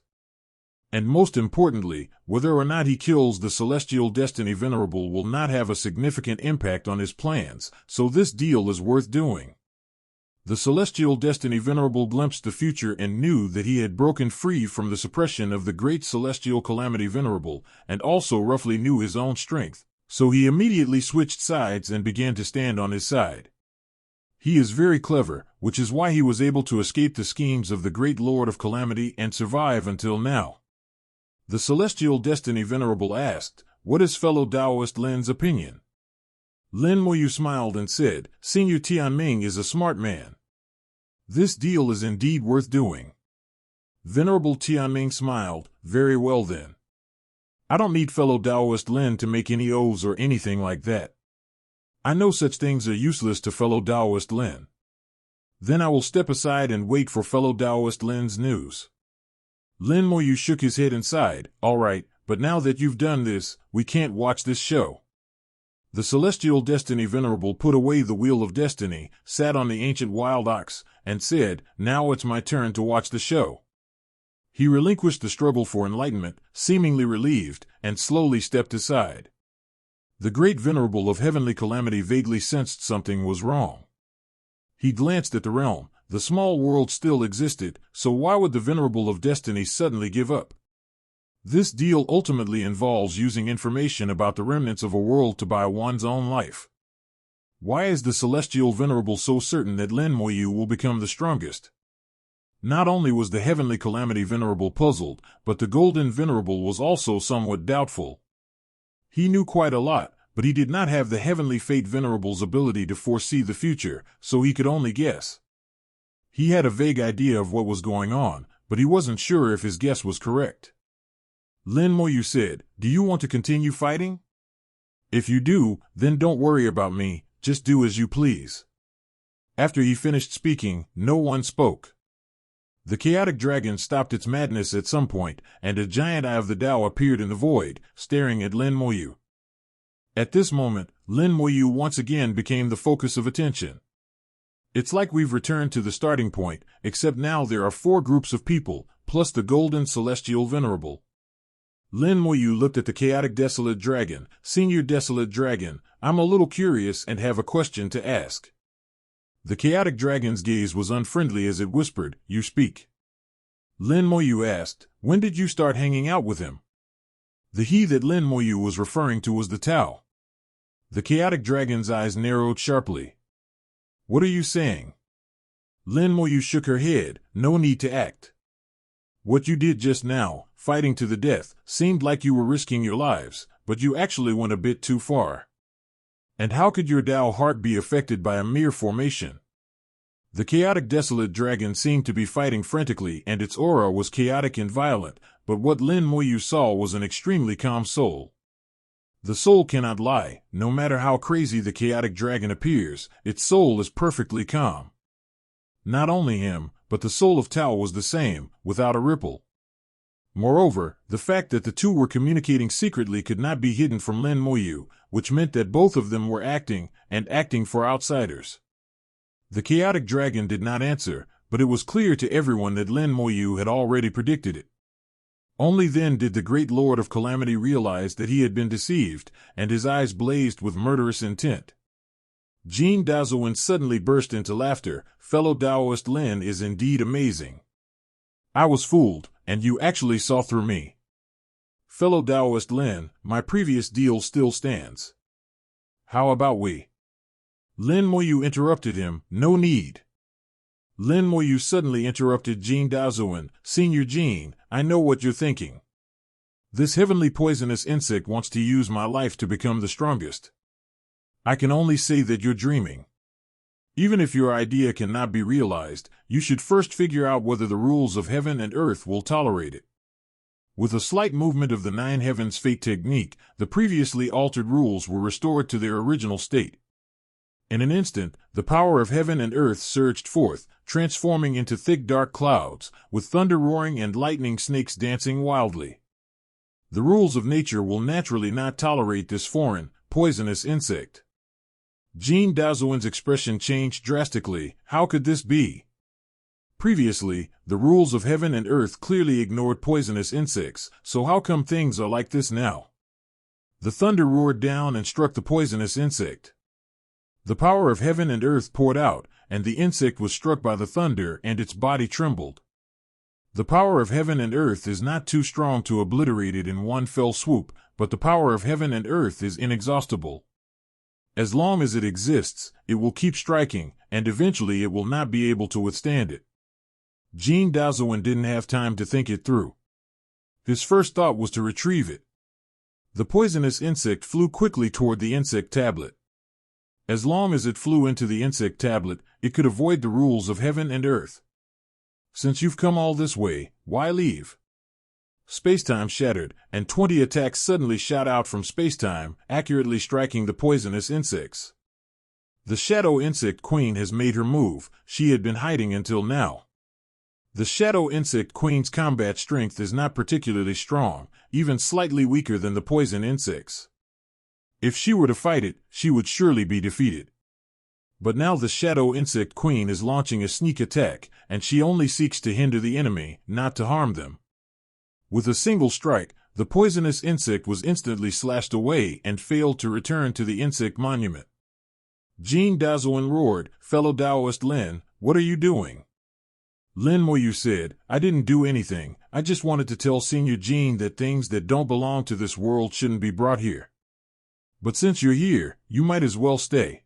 And most importantly, whether or not he kills the Celestial Destiny Venerable will not have a significant impact on his plans, so this deal is worth doing. The Celestial Destiny Venerable glimpsed the future and knew that he had broken free from the suppression of the Great Celestial Calamity Venerable, and also roughly knew his own strength, so he immediately switched sides and began to stand on his side. He is very clever, which is why he was able to escape the schemes of the Great Lord of Calamity and survive until now. The Celestial Destiny Venerable asked, "What is fellow Taoist Lin's opinion?" Lin Moyu smiled and said, "Senior Tianming is a smart man. This deal is indeed worth doing." Venerable Tianming smiled, "Very well then. I don't need fellow Taoist Lin to make any oaths or anything like that. I know such things are useless to fellow Taoist Lin. Then I will step aside and wait for fellow Taoist Lin's news." Lin Moyu shook his head and sighed, "All right, but now that you've done this, we can't watch this show." The Celestial Destiny Venerable put away the Wheel of Destiny, sat on the ancient wild ox, and said, "Now it's my turn to watch the show." He relinquished the struggle for enlightenment, seemingly relieved, and slowly stepped aside. The Great Venerable of Heavenly Calamity vaguely sensed something was wrong. He glanced at the realm. The small world still existed, so why would the Venerable of Destiny suddenly give up? This deal ultimately involves using information about the remnants of a world to buy one's own life. Why is the Celestial Venerable so certain that Lin Moyu will become the strongest? Not only was the Heavenly Calamity Venerable puzzled, but the Golden Venerable was also somewhat doubtful. He knew quite a lot, but he did not have the Heavenly Fate Venerable's ability to foresee the future, so he could only guess. He had a vague idea of what was going on, but he wasn't sure if his guess was correct. Lin Moyu said, "Do you want to continue fighting? If you do, then don't worry about me, just do as you please." After he finished speaking, no one spoke. The chaotic dragon stopped its madness at some point, and a giant eye of the Tao appeared in the void, staring at Lin Moyu. At this moment, Lin Moyu once again became the focus of attention. It's like we've returned to the starting point, except now there are 4 groups of people, plus the Golden Celestial Venerable. Lin Moyu looked at the chaotic Desolate Dragon. "Senior Desolate Dragon, I'm a little curious and have a question to ask." The chaotic dragon's gaze was unfriendly as it whispered, "You speak." Lin Moyu asked, "When did you start hanging out with him?" The he that Lin Moyu was referring to was the Tao. The chaotic dragon's eyes narrowed sharply. "What are you saying?" Lin Moyu shook her head, "No need to act. What you did just now, fighting to the death, seemed like you were risking your lives, but you actually went a bit too far. And how could your Tao heart be affected by a mere formation?" The chaotic Desolate Dragon seemed to be fighting frantically and its aura was chaotic and violent, but what Lin Moyu saw was an extremely calm soul. The soul cannot lie. No matter how crazy the chaotic dragon appears, its soul is perfectly calm. Not only him, but the soul of Tao was the same, without a ripple. Moreover, the fact that the two were communicating secretly could not be hidden from Lin Moyu, which meant that both of them were acting, and acting for outsiders. The chaotic dragon did not answer, but it was clear to everyone that Lin Moyu had already predicted it. Only then did the great Lord of Calamity realize that he had been deceived, and his eyes blazed with murderous intent. Jean Dazuin suddenly burst into laughter. "Fellow Taoist Lin is indeed amazing. I was fooled, and you actually saw through me. Fellow Taoist Lin, my previous deal still stands. How about we?" Lin Moyu interrupted him, "No need." Lin Moyu suddenly interrupted Jean Dazuin, "Senior Jean, I know what you're thinking. This heavenly poisonous insect wants to use my life to become the strongest. I can only say that you're dreaming. Even if your idea cannot be realized, you should first figure out whether the rules of heaven and earth will tolerate it." With a slight movement of the 9 heavens fate technique, the previously altered rules were restored to their original state. In an instant, the power of heaven and earth surged forth, transforming into thick dark clouds, with thunder roaring and lightning snakes dancing wildly. The rules of nature will naturally not tolerate this foreign, poisonous insect. Jean Dazuin's expression changed drastically. "How could this be?" Previously, the rules of heaven and earth clearly ignored poisonous insects, so how come things are like this now? The thunder roared down and struck the poisonous insect. The power of heaven and earth poured out, and the insect was struck by the thunder and its body trembled. The power of heaven and earth is not too strong to obliterate it in one fell swoop, but the power of heaven and earth is inexhaustible. As long as it exists, it will keep striking, and eventually it will not be able to withstand it. Jean Dazuin didn't have time to think it through. His first thought was to retrieve it. The poisonous insect flew quickly toward the insect tablet. As long as it flew into the insect tablet, it could avoid the rules of heaven and earth. Since you've come all this way, why leave? Spacetime shattered, and 20 attacks suddenly shot out from spacetime, accurately striking the poisonous insects. The Shadow Insect Queen has made her move. She had been hiding until now. The Shadow Insect Queen's combat strength is not particularly strong, even slightly weaker than the poison insects. If she were to fight it, she would surely be defeated. But now the Shadow Insect Queen is launching a sneak attack, and she only seeks to hinder the enemy, not to harm them. With a single strike, the poisonous insect was instantly slashed away and failed to return to the insect monument. Jean Dazuin roared, "Fellow Taoist Lin, what are you doing?" Lin Moyu said, "I didn't do anything, I just wanted to tell Senior Jean that things that don't belong to this world shouldn't be brought here. But since you're here, you might as well stay."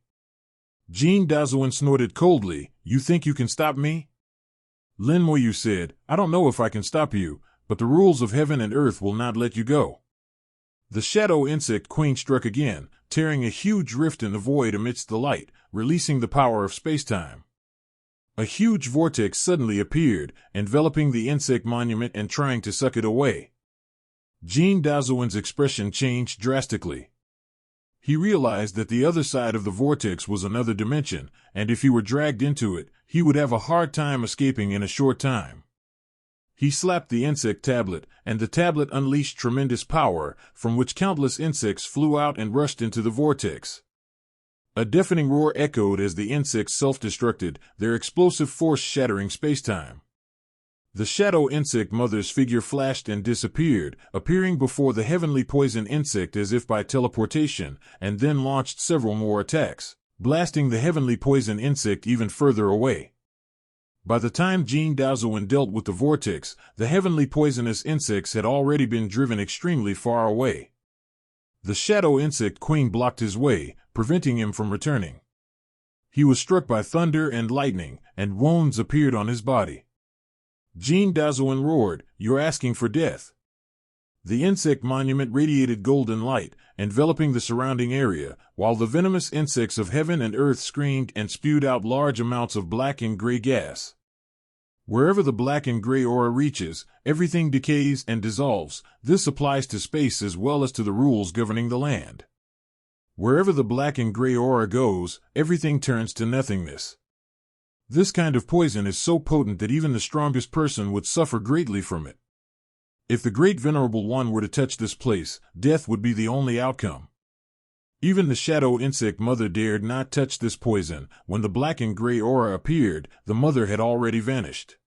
Jean Dazuin snorted coldly, "You think you can stop me?" Lin Moyu said, "I don't know if I can stop you, but the rules of heaven and earth will not let you go." The Shadow Insect Queen struck again, tearing a huge rift in the void amidst the light, releasing the power of spacetime. A huge vortex suddenly appeared, enveloping the insect monument and trying to suck it away. Jean Dazuin's expression changed drastically. He realized that the other side of the vortex was another dimension, and if he were dragged into it, he would have a hard time escaping in a short time. He slapped the insect tablet, and the tablet unleashed tremendous power, from which countless insects flew out and rushed into the vortex. A deafening roar echoed as the insects self-destructed, their explosive force shattering spacetime. The Shadow Insect Mother's figure flashed and disappeared, appearing before the heavenly poison insect as if by teleportation, and then launched several more attacks, blasting the heavenly poison insect even further away. By the time Jean Dazuin dealt with the vortex, the heavenly poisonous insects had already been driven extremely far away. The Shadow Insect Queen blocked his way, preventing him from returning. He was struck by thunder and lightning, and wounds appeared on his body. Jean Dazuin roared, "You're asking for death." The insect monument radiated golden light, enveloping the surrounding area, while the venomous insects of heaven and earth screamed and spewed out large amounts of black and gray gas. Wherever the black and gray aura reaches, everything decays and dissolves. This applies to space as well as to the rules governing the land. Wherever the black and gray aura goes, everything turns to nothingness. This kind of poison is so potent that even the strongest person would suffer greatly from it. If the Great Venerable One were to touch this place, death would be the only outcome. Even the Shadow Insect Mother dared not touch this poison. When the black and gray aura appeared, the mother had already vanished.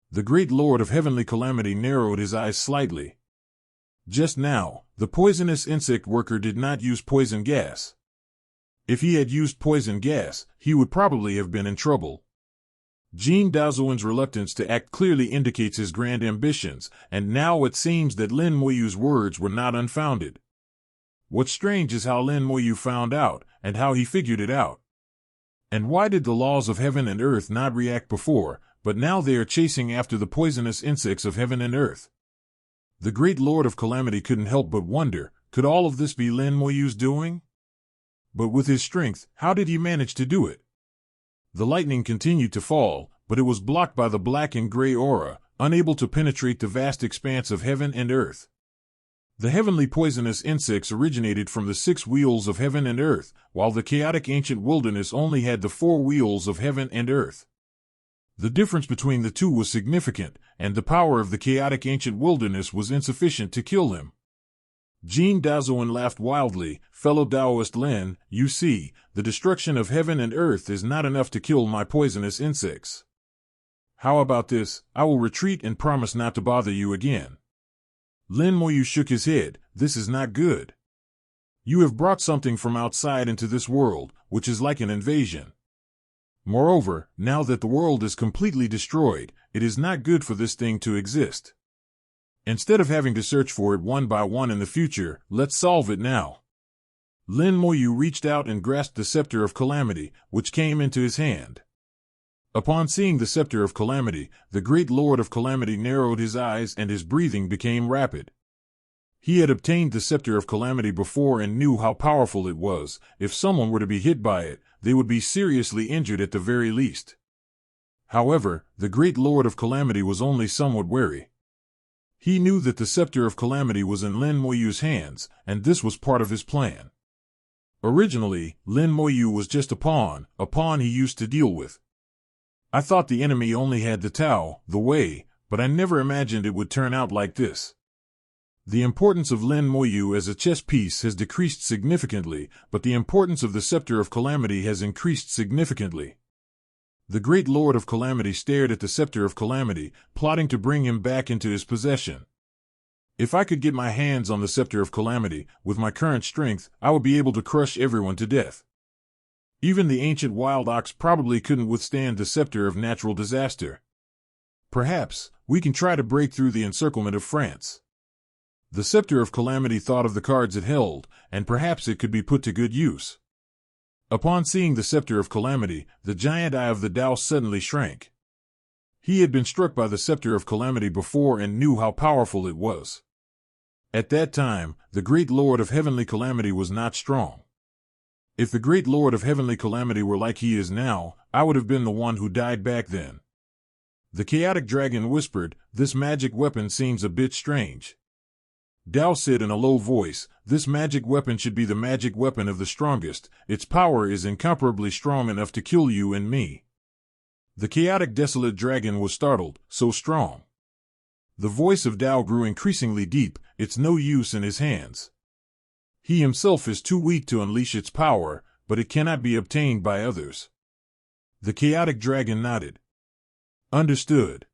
The great Lord of Heavenly Calamity narrowed his eyes slightly. Just now, the poisonous insect worker did not use poison gas. If he had used poison gas, he would probably have been in trouble. Jean Dazuin's reluctance to act clearly indicates his grand ambitions, and now it seems that Lin Moyu's words were not unfounded. What's strange is how Lin Moyu found out, and how he figured it out. And why did the laws of heaven and earth not react before, but now they are chasing after the poisonous insects of heaven and earth? The great Lord of Calamity couldn't help but wonder, could all of this be Lin Moyu's doing? But with his strength, how did he manage to do it? The lightning continued to fall, but it was blocked by the black and gray aura, unable to penetrate the vast expanse of heaven and earth. The heavenly poisonous insects originated from the 6 wheels of heaven and earth, while the chaotic ancient wilderness only had the 4 wheels of heaven and earth. The difference between the two was significant, and the power of the chaotic ancient wilderness was insufficient to kill him. Jean Dazuin laughed wildly, "Fellow Taoist Lin, you see, the destruction of heaven and earth is not enough to kill my poisonous insects." How about this? I will retreat and promise not to bother you again. Lin Moyu shook his head. This is not good. You have brought something from outside into this world, which is like an invasion. Moreover, now that the world is completely destroyed, it is not good for this thing to exist. Instead of having to search for it one by one in the future, let's solve it now. Lin Moyu reached out and grasped the Scepter of Calamity, which came into his hand. Upon seeing the Scepter of Calamity, the great Lord of Calamity narrowed his eyes and his breathing became rapid. He had obtained the Scepter of Calamity before and knew how powerful it was. If someone were to be hit by it, they would be seriously injured at the very least. However, the great Lord of Calamity was only somewhat wary. He knew that the Scepter of Calamity was in Lin Moyu's hands, and this was part of his plan. Originally, Lin Moyu was just a pawn he used to deal with. I thought the enemy only had the Tao, the way, but I never imagined it would turn out like this. The importance of Lin Moyu as a chess piece has decreased significantly, but the importance of the Scepter of Calamity has increased significantly. The great Lord of Calamity stared at the Scepter of Calamity, plotting to bring him back into his possession. If I could get my hands on the Scepter of Calamity, with my current strength, I would be able to crush everyone to death. Even the ancient wild ox probably couldn't withstand the Scepter of Natural Disaster. Perhaps, we can try to break through the encirclement of France. The Scepter of Calamity thought of the cards it held, and perhaps it could be put to good use. Upon seeing the Scepter of Calamity, the giant eye of the Tao suddenly shrank. He had been struck by the Scepter of Calamity before and knew how powerful it was. At that time, the great Lord of Heavenly Calamity was not strong. If the great Lord of Heavenly Calamity were like he is now, I would have been the one who died back then. The chaotic dragon whispered, "This magic weapon seems a bit strange." Dao said in a low voice, "This magic weapon should be the magic weapon of the strongest. Its power is incomparably strong enough to kill you and me." The chaotic desolate dragon was startled. So strong. The voice of Dao grew increasingly deep. It's no use in his hands. He himself is too weak to unleash its power, but it cannot be obtained by others. The chaotic dragon nodded. Understood.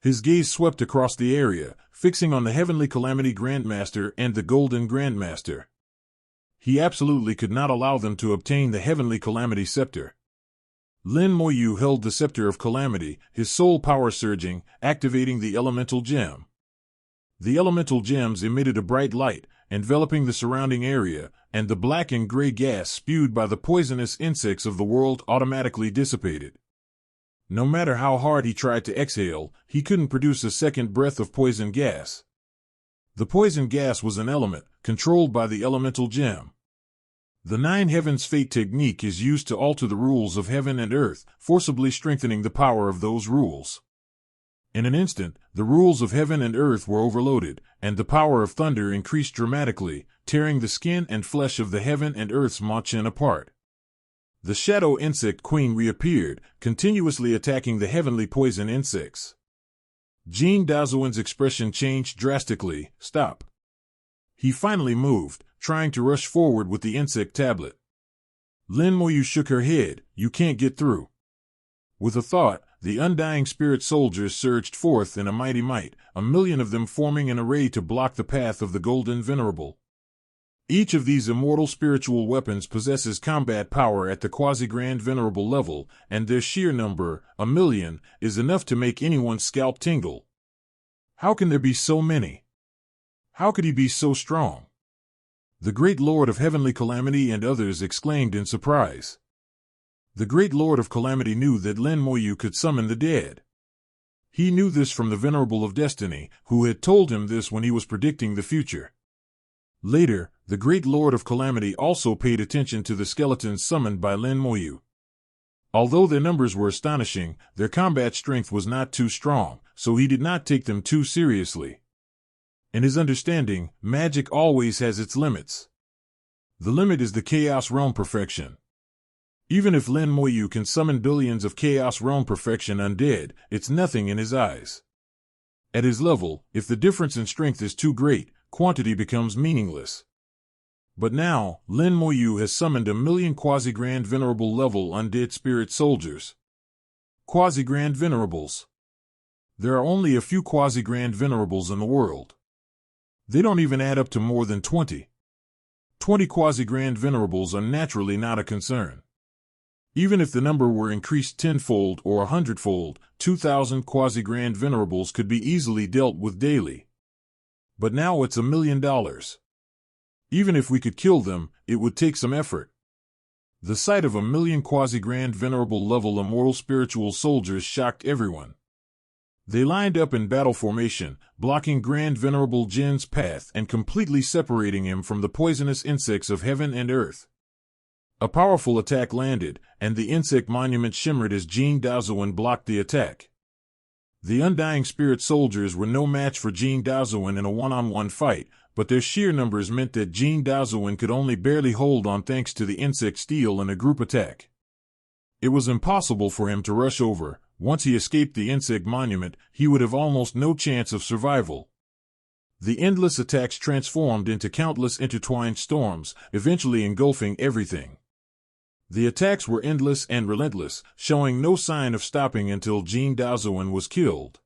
His gaze swept across the area, fixing on the Heavenly Calamity Grandmaster and the Golden Grandmaster. He absolutely could not allow them to obtain the Heavenly Calamity Scepter. Lin Moyu held the Scepter of Calamity, his soul power surging, activating the Elemental Gem. The Elemental Gems emitted a bright light, enveloping the surrounding area, and the black and gray gas spewed by the poisonous insects of the world automatically dissipated. No matter how hard he tried to exhale, he couldn't produce a second breath of poison gas. The poison gas was an element, controlled by the Elemental Gem. The Nine Heavens Fate technique is used to alter the rules of heaven and earth, forcibly strengthening the power of those rules. In an instant, the rules of heaven and earth were overloaded, and the power of thunder increased dramatically, tearing the skin and flesh of the heaven and earth's Machin apart. The Shadow Insect Queen reappeared, continuously attacking the heavenly poison insects. Jean Dazuan's expression changed drastically. Stop. He finally moved, trying to rush forward with the insect tablet. Lin Moyu shook her head. You can't get through. With a thought, the undying spirit soldiers surged forth in a mighty might, 1,000,000 of them forming an array to block the path of the Golden Venerable. Each of these immortal spiritual weapons possesses combat power at the quasi-grand venerable level, and their sheer number, 1,000,000, is enough to make anyone's scalp tingle. How can there be so many? How could he be so strong? The great Lord of Heavenly Calamity and others exclaimed in surprise. The great Lord of Calamity knew that Lin Moyu could summon the dead. He knew this from the Venerable of Destiny, who had told him this when he was predicting the future. Later, the great Lord of Calamity also paid attention to the skeletons summoned by Lin Moyu. Although their numbers were astonishing, their combat strength was not too strong, so he did not take them too seriously. In his understanding, magic always has its limits. The limit is the Chaos Realm Perfection. Even if Lin Moyu can summon billions of Chaos Realm Perfection undead, it's nothing in his eyes. At his level, if the difference in strength is too great, quantity becomes meaningless. But now, Lin Moyu has summoned 1,000,000 quasi-grand venerable level undead spirit soldiers. Quasi-Grand Venerables. There are only a few Quasi-Grand Venerables in the world. They don't even add up to more than 20. 20 Quasi-Grand Venerables are naturally not a concern. Even if the number were increased tenfold or 100-fold, 2,000 Quasi-Grand Venerables could be easily dealt with daily. But now it's $1 million. Even if we could kill them, it would take some effort. The sight of 1 million Quasi-Grand Venerable level immortal spiritual soldiers shocked everyone. They lined up in battle formation, blocking Grand Venerable Jin's path and completely separating him from the poisonous insects of heaven and earth. A powerful attack landed, and the insect monument shimmered as Jin Daozuan blocked the attack. The Undying Spirit soldiers were no match for Jin Daozuan in a one-on-one fight, but their sheer numbers meant that Jin Daozuan could only barely hold on thanks to the insect steel in a group attack. It was impossible for him to rush over. Once he escaped the insect monument, he would have almost no chance of survival. The endless attacks transformed into countless intertwined storms, eventually engulfing everything. The attacks were endless and relentless, showing no sign of stopping until Jin Daozuan was killed.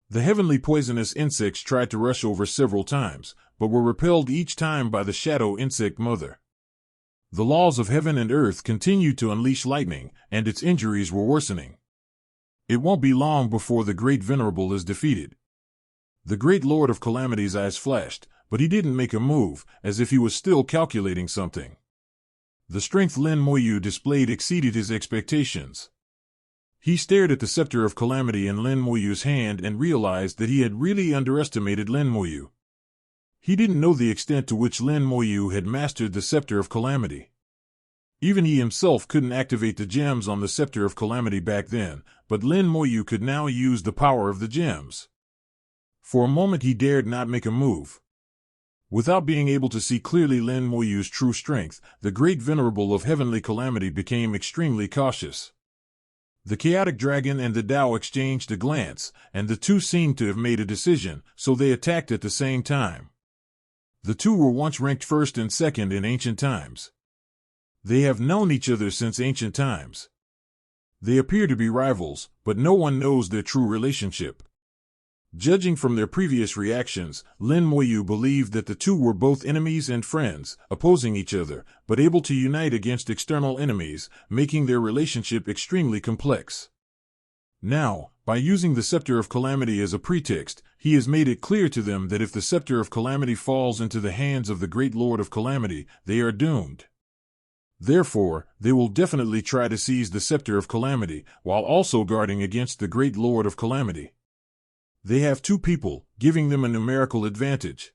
The heavenly poisonous insects tried to rush over several times, but were repelled each time by the shadow insect mother. The laws of heaven and earth continued to unleash lightning, and its injuries were worsening. It won't be long before the Great Venerable is defeated. The Great Lord of Calamity's eyes flashed, but he didn't make a move, as if he was still calculating something. The strength Lin Moyu displayed exceeded his expectations. He stared at the scepter of calamity in Lin Moyu's hand and realized that he had really underestimated Lin Moyu. He didn't know the extent to which Lin Moyu had mastered the scepter of calamity. Even he himself couldn't activate the gems on the scepter of calamity back then, but Lin Moyu could now use the power of the gems. For a moment he dared not make a move. Without being able to see clearly Lin Moyu's true strength, the Great Venerable of Heavenly Calamity became extremely cautious. The Chaotic Dragon and the Tao exchanged a glance, and the two seemed to have made a decision, so they attacked at the same time. The two were once ranked first and second in ancient times. They have known each other since ancient times. They appear to be rivals, but no one knows their true relationship. Judging from their previous reactions, Lin Moyu believed that the two were both enemies and friends, opposing each other, but able to unite against external enemies, making their relationship extremely complex. Now, by using the Scepter of Calamity as a pretext, he has made it clear to them that if the Scepter of Calamity falls into the hands of the Great Lord of Calamity, they are doomed. Therefore, they will definitely try to seize the Scepter of Calamity, while also guarding against the Great Lord of Calamity. They have two people, giving them a numerical advantage.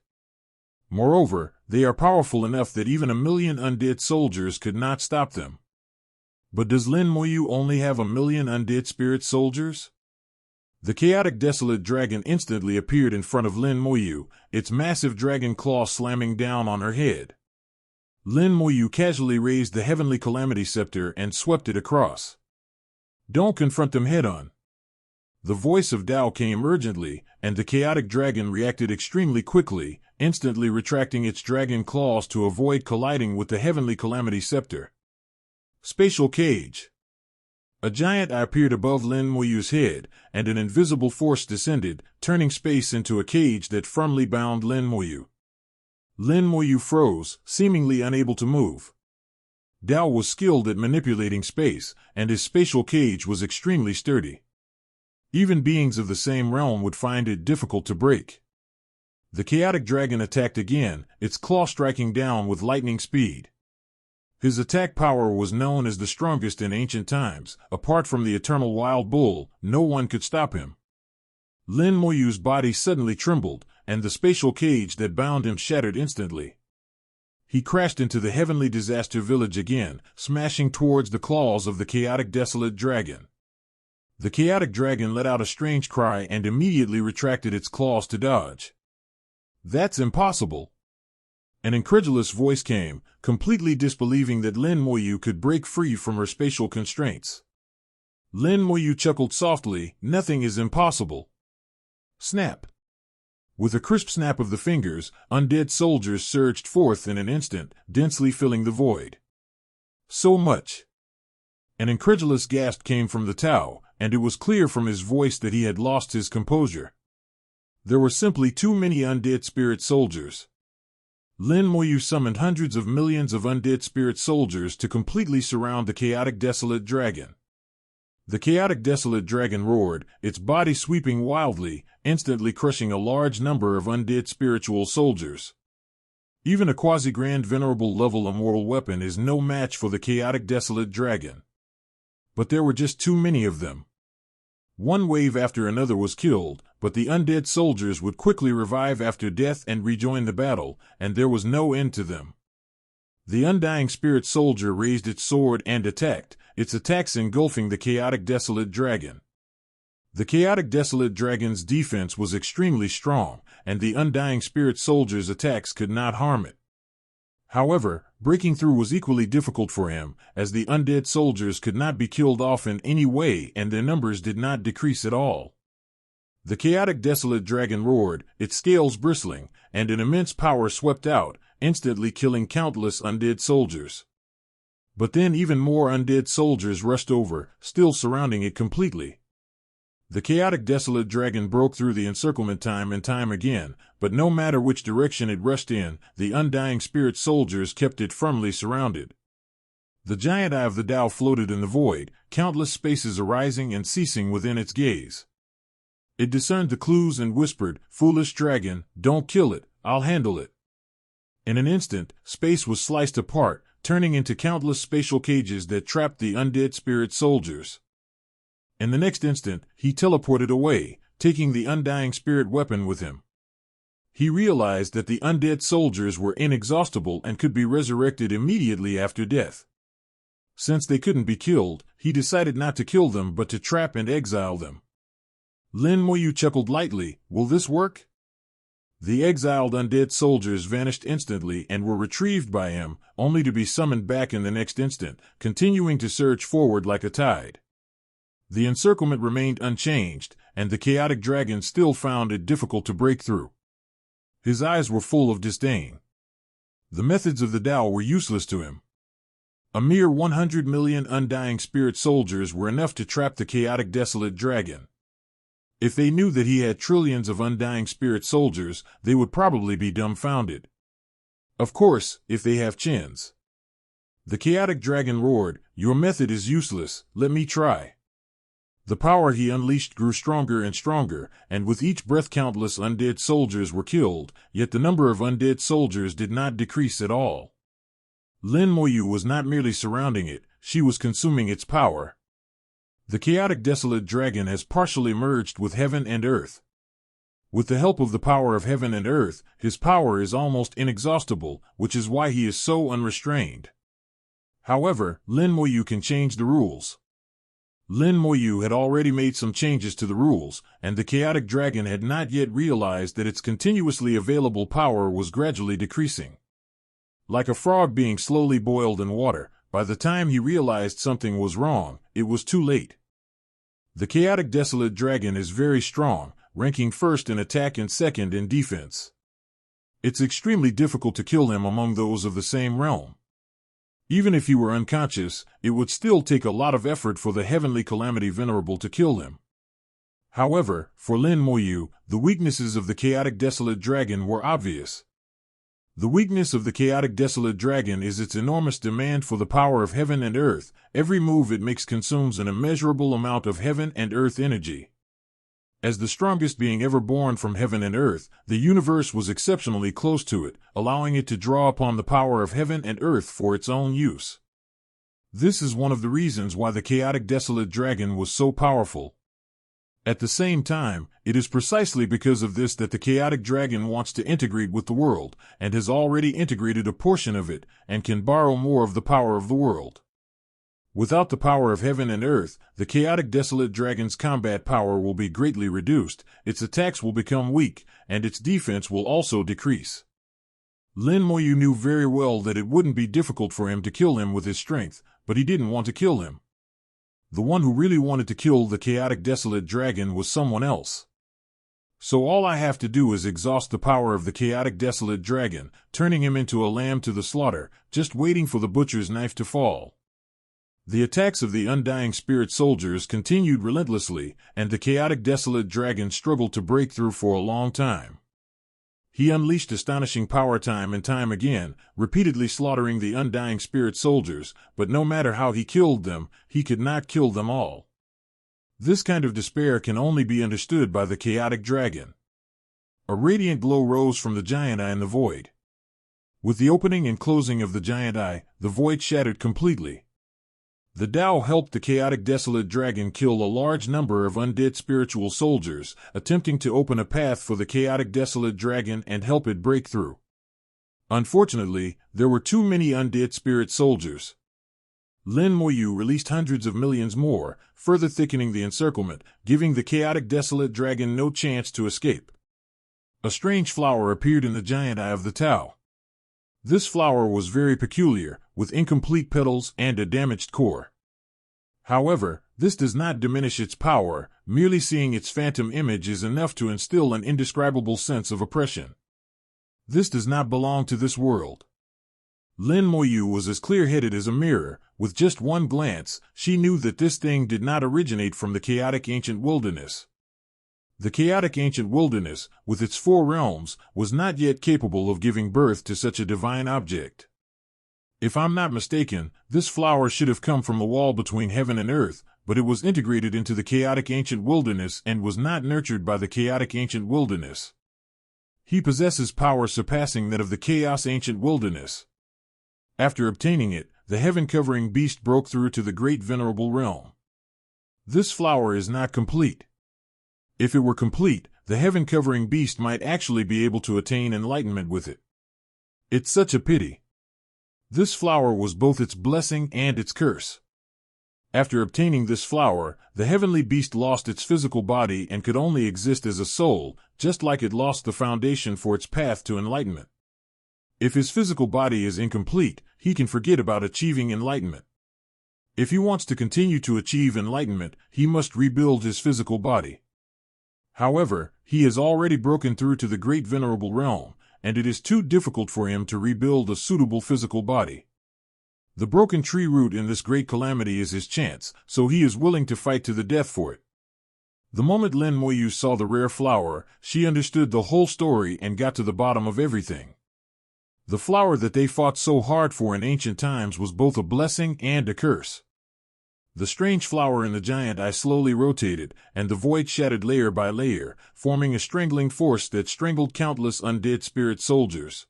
Moreover, they are powerful enough that even 1 million undead soldiers could not stop them. But does Lin Moyu only have 1 million undead spirit soldiers? The chaotic desolate dragon instantly appeared in front of Lin Moyu, its massive dragon claw slamming down on her head. Lin Moyu casually raised the heavenly calamity scepter and swept it across. Don't confront them head-on. The voice of Tao came urgently, and the chaotic dragon reacted extremely quickly, instantly retracting its dragon claws to avoid colliding with the heavenly calamity scepter. Spatial cage. A giant eye appeared above Lin Moyu's head, and an invisible force descended, turning space into a cage that firmly bound Lin Moyu. Lin Moyu froze, seemingly unable to move. Tao was skilled at manipulating space, and his spatial cage was extremely sturdy. Even beings of the same realm would find it difficult to break. The chaotic dragon attacked again, its claw striking down with lightning speed. His attack power was known as the strongest in ancient times. Apart from the eternal wild bull, no one could stop him. Lin Moyu's body suddenly trembled, and the spatial cage that bound him shattered instantly. He crashed into the heavenly disaster village again, smashing towards the claws of the chaotic desolate dragon. The chaotic dragon let out a strange cry and immediately retracted its claws to dodge. That's impossible. An incredulous voice came, completely disbelieving that Lin Moyu could break free from her spatial constraints. Lin Moyu chuckled softly, nothing is impossible. Snap. With a crisp snap of the fingers, undead soldiers surged forth in an instant, densely filling the void. So much. An incredulous gasp came from the Tao, and it was clear from his voice that he had lost his composure. There were simply too many undead spirit soldiers. Lin Moyu summoned hundreds of millions of undead spirit soldiers to completely surround the chaotic desolate dragon. The chaotic desolate dragon roared, its body sweeping wildly, instantly crushing a large number of undead spiritual soldiers. Even a quasi-grand venerable level immortal weapon is no match for the chaotic desolate dragon. But there were just too many of them. One wave after another was killed, but the undead soldiers would quickly revive after death and rejoin the battle, and there was no end to them. The undying spirit soldier raised its sword and attacked, its attacks engulfing the chaotic desolate dragon. The chaotic desolate dragon's defense was extremely strong, and the undying spirit soldier's attacks could not harm it. However, breaking through was equally difficult for him, as the undead soldiers could not be killed off in any way and their numbers did not decrease at all. The chaotic desolate dragon roared, its scales bristling, and an immense power swept out, instantly killing countless undead soldiers. But then even more undead soldiers rushed over, still surrounding it completely. The chaotic desolate dragon broke through the encirclement time and time again, but no matter which direction it rushed in, the undying spirit soldiers kept it firmly surrounded. The giant eye of the Tao floated in the void, countless spaces arising and ceasing within its gaze. It discerned the clues and whispered, "Foolish dragon, don't kill it, I'll handle it." In an instant, space was sliced apart, turning into countless spatial cages that trapped the undead spirit soldiers. In the next instant, he teleported away, taking the undying spirit weapon with him. He realized that the undead soldiers were inexhaustible and could be resurrected immediately after death. Since they couldn't be killed, he decided not to kill them but to trap and exile them. Lin Moyu chuckled lightly, "Will this work?" The exiled undead soldiers vanished instantly and were retrieved by him, only to be summoned back in the next instant, continuing to surge forward like a tide. The encirclement remained unchanged, and the chaotic dragon still found it difficult to break through. His eyes were full of disdain. The methods of the Tao were useless to him. A mere 100 million undying spirit soldiers were enough to trap the chaotic desolate dragon. If they knew that he had trillions of undying spirit soldiers, they would probably be dumbfounded. Of course, if they have chins. The chaotic dragon roared, "Your method is useless, let me try." The power he unleashed grew stronger and stronger, and with each breath countless undead soldiers were killed, yet the number of undead soldiers did not decrease at all. Lin Moyu was not merely surrounding it, she was consuming its power. The chaotic desolate dragon has partially merged with heaven and earth. With the help of the power of heaven and earth, his power is almost inexhaustible, which is why he is so unrestrained. However, Lin Moyu can change the rules. Lin Moyu had already made some changes to the rules, and the chaotic dragon had not yet realized that its continuously available power was gradually decreasing. Like a frog being slowly boiled in water, by the time he realized something was wrong, it was too late. The chaotic desolate dragon is very strong, ranking first in attack and second in defense. It's extremely difficult to kill him among those of the same realm. Even if he were unconscious, it would still take a lot of effort for the heavenly calamity venerable to kill him. However, for Lin Moyu, the weaknesses of the chaotic desolate dragon were obvious. The weakness of the chaotic desolate dragon is its enormous demand for the power of heaven and earth. Every move it makes consumes an immeasurable amount of heaven and earth energy. As the strongest being ever born from heaven and earth, the universe was exceptionally close to it, allowing it to draw upon the power of heaven and earth for its own use. This is one of the reasons why the chaotic desolate dragon was so powerful. At the same time, it is precisely because of this that the chaotic dragon wants to integrate with the world, and has already integrated a portion of it, and can borrow more of the power of the world. Without the power of heaven and earth, the chaotic desolate dragon's combat power will be greatly reduced, its attacks will become weak, and its defense will also decrease. Lin Moyu knew very well that it wouldn't be difficult for him to kill him with his strength, but he didn't want to kill him. The one who really wanted to kill the chaotic desolate dragon was someone else. So all I have to do is exhaust the power of the chaotic desolate dragon, turning him into a lamb to the slaughter, just waiting for the butcher's knife to fall. The attacks of the undying spirit soldiers continued relentlessly, and the chaotic desolate dragon struggled to break through for a long time. He unleashed astonishing power time and time again, repeatedly slaughtering the undying spirit soldiers, but no matter how he killed them, he could not kill them all. This kind of despair can only be understood by the chaotic dragon. A radiant glow rose from the giant eye in the void. With the opening and closing of the giant eye, the void shattered completely. The Tao helped the chaotic desolate dragon kill a large number of undead spiritual soldiers, attempting to open a path for the chaotic desolate dragon and help it break through. Unfortunately, there were too many undead spirit soldiers. Lin Moyu released hundreds of millions more, further thickening the encirclement, giving the chaotic desolate dragon no chance to escape. A strange flower appeared in the giant eye of the Tao. This flower was very peculiar, with incomplete petals and a damaged core. However, this does not diminish its power. Merely seeing its phantom image is enough to instill an indescribable sense of oppression. This does not belong to this world. Lin Moyu was as clear-headed as a mirror. With just one glance, she knew that this thing did not originate from the chaotic ancient wilderness. The chaotic ancient wilderness, with its 4 realms, was not yet capable of giving birth to such a divine object. If I'm not mistaken, this flower should have come from the wall between heaven and earth, but it was integrated into the chaotic ancient wilderness and was not nurtured by the chaotic ancient wilderness. He possesses power surpassing that of the chaos ancient wilderness. After obtaining it, the heaven-covering beast broke through to the great venerable realm. This flower is not complete. If it were complete, the heaven-covering beast might actually be able to attain enlightenment with it. It's such a pity. This flower was both its blessing and its curse. After obtaining this flower, the heavenly beast lost its physical body and could only exist as a soul, just like it lost the foundation for its path to enlightenment. If his physical body is incomplete, he can forget about achieving enlightenment. If he wants to continue to achieve enlightenment, he must rebuild his physical body. However, he has already broken through to the great venerable realm, and it is too difficult for him to rebuild a suitable physical body. The broken tree root in this great calamity is his chance, so he is willing to fight to the death for it. The moment Lin Moyu saw the rare flower, she understood the whole story and got to the bottom of everything. The flower that they fought so hard for in ancient times was both a blessing and a curse. The strange flower in the giant eye slowly rotated, and the void shattered layer by layer, forming a strangling force that strangled countless undead spirit soldiers.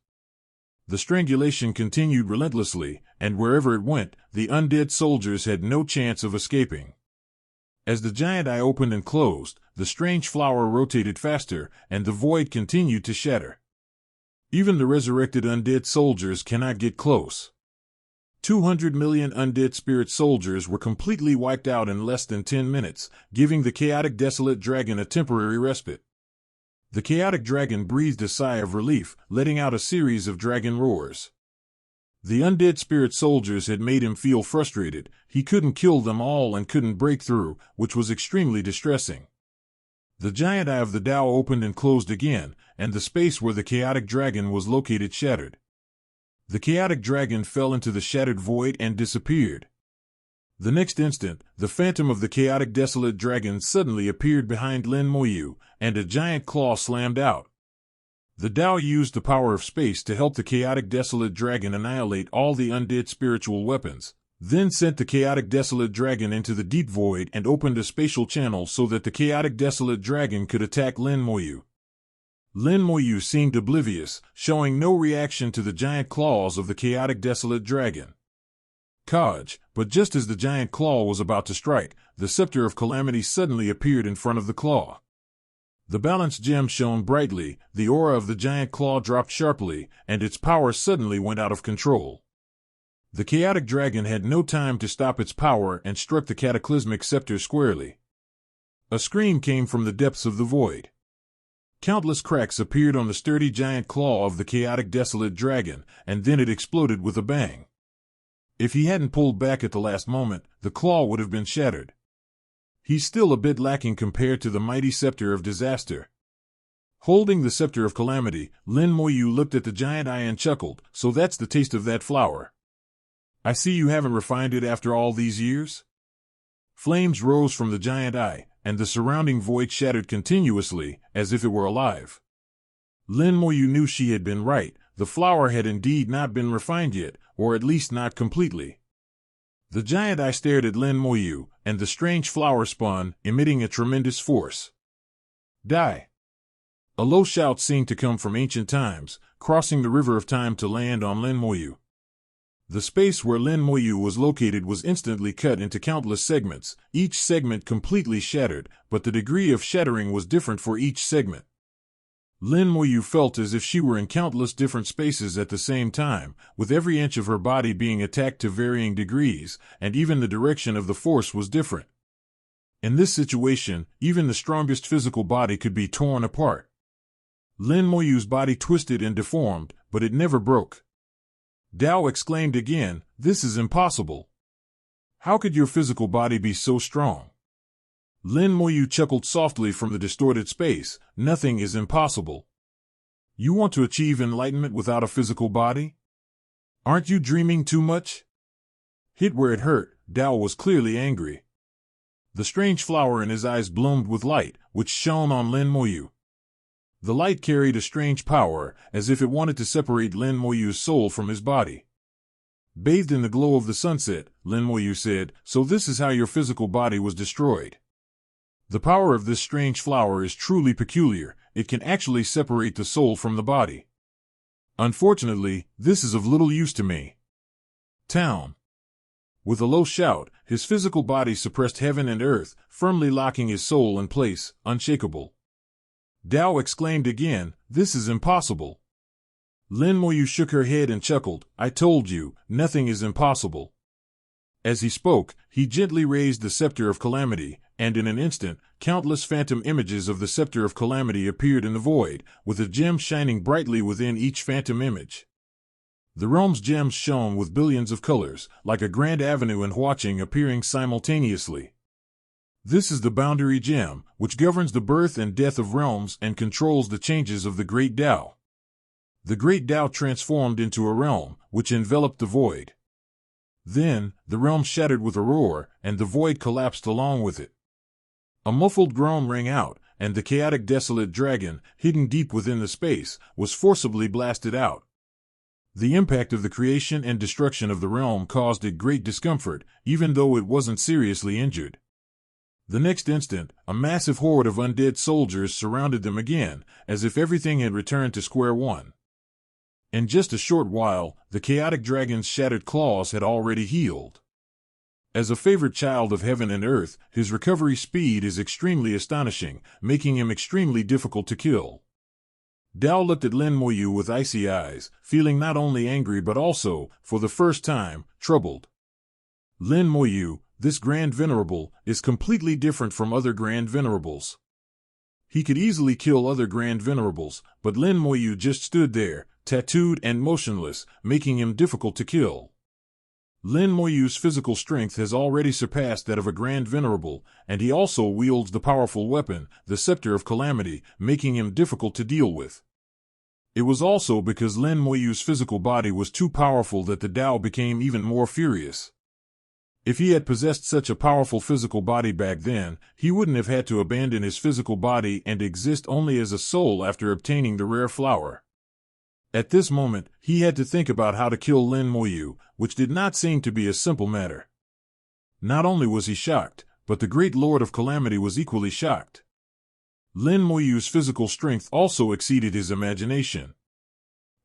The strangulation continued relentlessly, and wherever it went, the undead soldiers had no chance of escaping. As the giant eye opened and closed, the strange flower rotated faster, and the void continued to shatter. Even the resurrected undead soldiers cannot get close. 200 million undead spirit soldiers were completely wiped out in less than 10 minutes, giving the chaotic desolate dragon a temporary respite. The chaotic dragon breathed a sigh of relief, letting out a series of dragon roars. The undead spirit soldiers had made him feel frustrated. He couldn't kill them all and couldn't break through, which was extremely distressing. The giant eye of the Tao opened and closed again, and the space where the chaotic dragon was located shattered. The chaotic dragon fell into the shattered void and disappeared. The next instant, the phantom of the chaotic desolate dragon suddenly appeared behind Lin Moyu, and a giant claw slammed out. The Tao used the power of space to help the chaotic desolate dragon annihilate all the undead spiritual weapons, then sent the chaotic desolate dragon into the deep void and opened a spatial channel so that the chaotic desolate dragon could attack Lin Moyu. Lin Moyu seemed oblivious, showing no reaction to the giant claws of the chaotic desolate dragon. But just as the giant claw was about to strike, the scepter of calamity suddenly appeared in front of the claw. The balanced gem shone brightly, the aura of the giant claw dropped sharply, and its power suddenly went out of control. The chaotic dragon had no time to stop its power and struck the cataclysmic scepter squarely. A scream came from the depths of the void. Countless cracks appeared on the sturdy giant claw of the chaotic desolate dragon, and then it exploded with a bang. If he hadn't pulled back at the last moment, the claw would have been shattered. He's still a bit lacking compared to the mighty scepter of disaster. Holding the scepter of calamity, Lin Moyu looked at the giant eye and chuckled, so that's the taste of that flower. I see you haven't refined it after all these years? Flames rose from the giant eye, and the surrounding void shattered continuously, as if it were alive. Lin Moyu knew she had been right. The flower had indeed not been refined yet, or at least not completely. The giant eye stared at Lin Moyu, and the strange flower spun, emitting a tremendous force. Die! A low shout seemed to come from ancient times, crossing the river of time to land on Lin Moyu. The space where Lin Moyu was located was instantly cut into countless segments, each segment completely shattered, but the degree of shattering was different for each segment. Lin Moyu felt as if she were in countless different spaces at the same time, with every inch of her body being attacked to varying degrees, and even the direction of the force was different. In this situation, even the strongest physical body could be torn apart. Lin Moyu's body twisted and deformed, but it never broke. Dao exclaimed again, "This is impossible. How could your physical body be so strong?" Lin Moyu chuckled softly from the distorted space. "Nothing is impossible. You want to achieve enlightenment without a physical body? Aren't you dreaming too much?" Hit where it hurt, Dao was clearly angry. The strange flower in his eyes bloomed with light, which shone on Lin Moyu. The light carried a strange power, as if it wanted to separate Lin Moyu's soul from his body. Bathed in the glow of the sunset, Lin Moyu said, "So this is how your physical body was destroyed. The power of this strange flower is truly peculiar. It can actually separate the soul from the body. Unfortunately, this is of little use to me." Town. With a low shout, his physical body suppressed heaven and earth, firmly locking his soul in place, unshakable. Dao exclaimed again, "This is impossible." Lin Moyu shook her head and chuckled, "I told you, nothing is impossible." As he spoke, he gently raised the scepter of calamity, and in an instant, countless phantom images of the scepter of calamity appeared in the void, with a gem shining brightly within each phantom image. The realm's gems shone with billions of colors, like a grand avenue and watching appearing simultaneously. This is the boundary gem, which governs the birth and death of realms and controls the changes of the Great Tao. The Great Tao transformed into a realm, which enveloped the void. Then, the realm shattered with a roar, and the void collapsed along with it. A muffled groan rang out, and the chaotic desolate dragon, hidden deep within the space, was forcibly blasted out. The impact of the creation and destruction of the realm caused it great discomfort, even though it wasn't seriously injured. The next instant, a massive horde of undead soldiers surrounded them again, as if everything had returned to square one. In just a short while, the chaotic dragon's shattered claws had already healed. As a favorite child of heaven and earth, his recovery speed is extremely astonishing, making him extremely difficult to kill. Dao looked at Lin Moyu with icy eyes, feeling not only angry but also, for the first time, troubled. Lin Moyu, this Grand Venerable, is completely different from other Grand Venerables. He could easily kill other Grand Venerables, but Lin Moyu just stood there, tattooed and motionless, making him difficult to kill. Lin Moyu's physical strength has already surpassed that of a Grand Venerable, and he also wields the powerful weapon, the Scepter of Calamity, making him difficult to deal with. It was also because Lin Moyu's physical body was too powerful that the Tao became even more furious. If he had possessed such a powerful physical body back then, he wouldn't have had to abandon his physical body and exist only as a soul after obtaining the rare flower. At this moment, he had to think about how to kill Lin Moyu, which did not seem to be a simple matter. Not only was he shocked, but the great Lord of Calamity was equally shocked. Lin Moyu's physical strength also exceeded his imagination.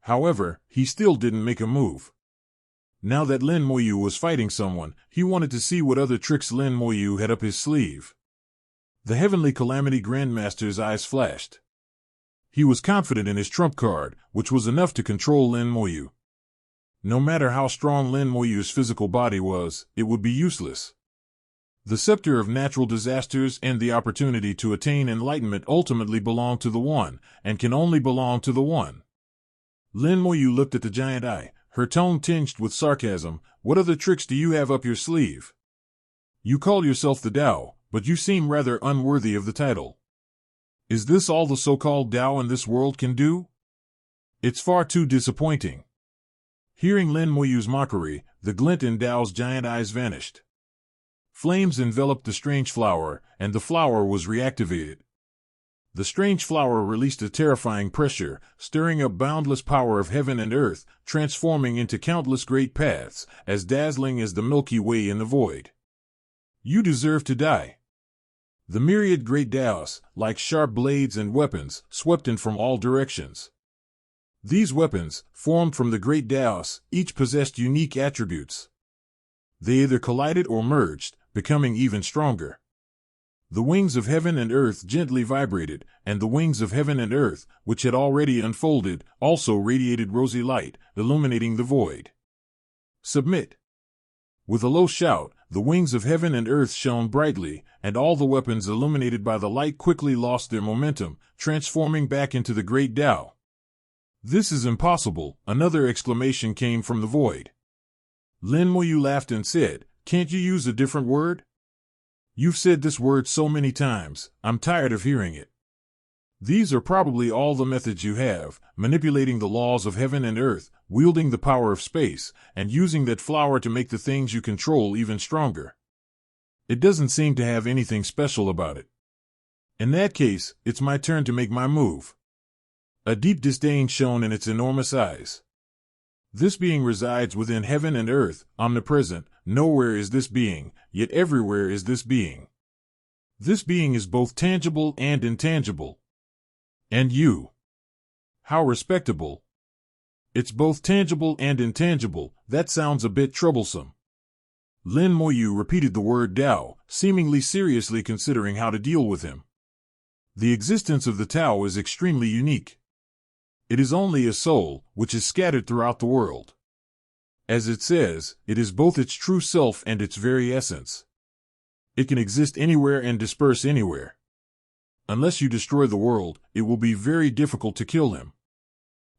However, he still didn't make a move. Now that Lin Moyu was fighting someone, he wanted to see what other tricks Lin Moyu had up his sleeve. The Heavenly Calamity Grandmaster's eyes flashed. He was confident in his trump card, which was enough to control Lin Moyu. No matter how strong Lin Moyu's physical body was, it would be useless. The scepter of natural disasters and the opportunity to attain enlightenment ultimately belong to the One, and can only belong to the One. Lin Moyu looked at the giant eye, her tone tinged with sarcasm. "What other tricks do you have up your sleeve? You call yourself the Tao, but you seem rather unworthy of the title. Is this all the so-called Tao in this world can do? It's far too disappointing." Hearing Lin Moyu's mockery, the glint in Dao's giant eyes vanished. Flames enveloped the strange flower, and the flower was reactivated. The strange flower released a terrifying pressure, stirring up boundless power of heaven and earth, transforming into countless great paths, as dazzling as the Milky Way in the void. You deserve to die. The myriad great Daos, like sharp blades and weapons, swept in from all directions. These weapons, formed from the great Daos, each possessed unique attributes. They either collided or merged, becoming even stronger. The wings of heaven and earth gently vibrated, and the wings of heaven and earth, which had already unfolded, also radiated rosy light, illuminating the void. Submit. With a low shout, the wings of heaven and earth shone brightly, and all the weapons illuminated by the light quickly lost their momentum, transforming back into the great Tao. This is impossible, another exclamation came from the void. Lin Moyu laughed and said, "Can't you use a different word? You've said this word so many times, I'm tired of hearing it. These are probably all the methods you have, manipulating the laws of heaven and earth, wielding the power of space, and using that flower to make the things you control even stronger. It doesn't seem to have anything special about it. In that case, it's my turn to make my move." A deep disdain shone in its enormous eyes. This being resides within heaven and earth, omnipresent. Nowhere is this being, yet everywhere is this being. This being is both tangible and intangible. And you? How respectable. It's both tangible and intangible. That sounds a bit troublesome. Lin Moyu repeated the word Tao, seemingly seriously considering how to deal with him. The existence of the Tao is extremely unique. It is only a soul, which is scattered throughout the world. As it says, it is both its true self and its very essence. It can exist anywhere and disperse anywhere. Unless you destroy the world, it will be very difficult to kill him.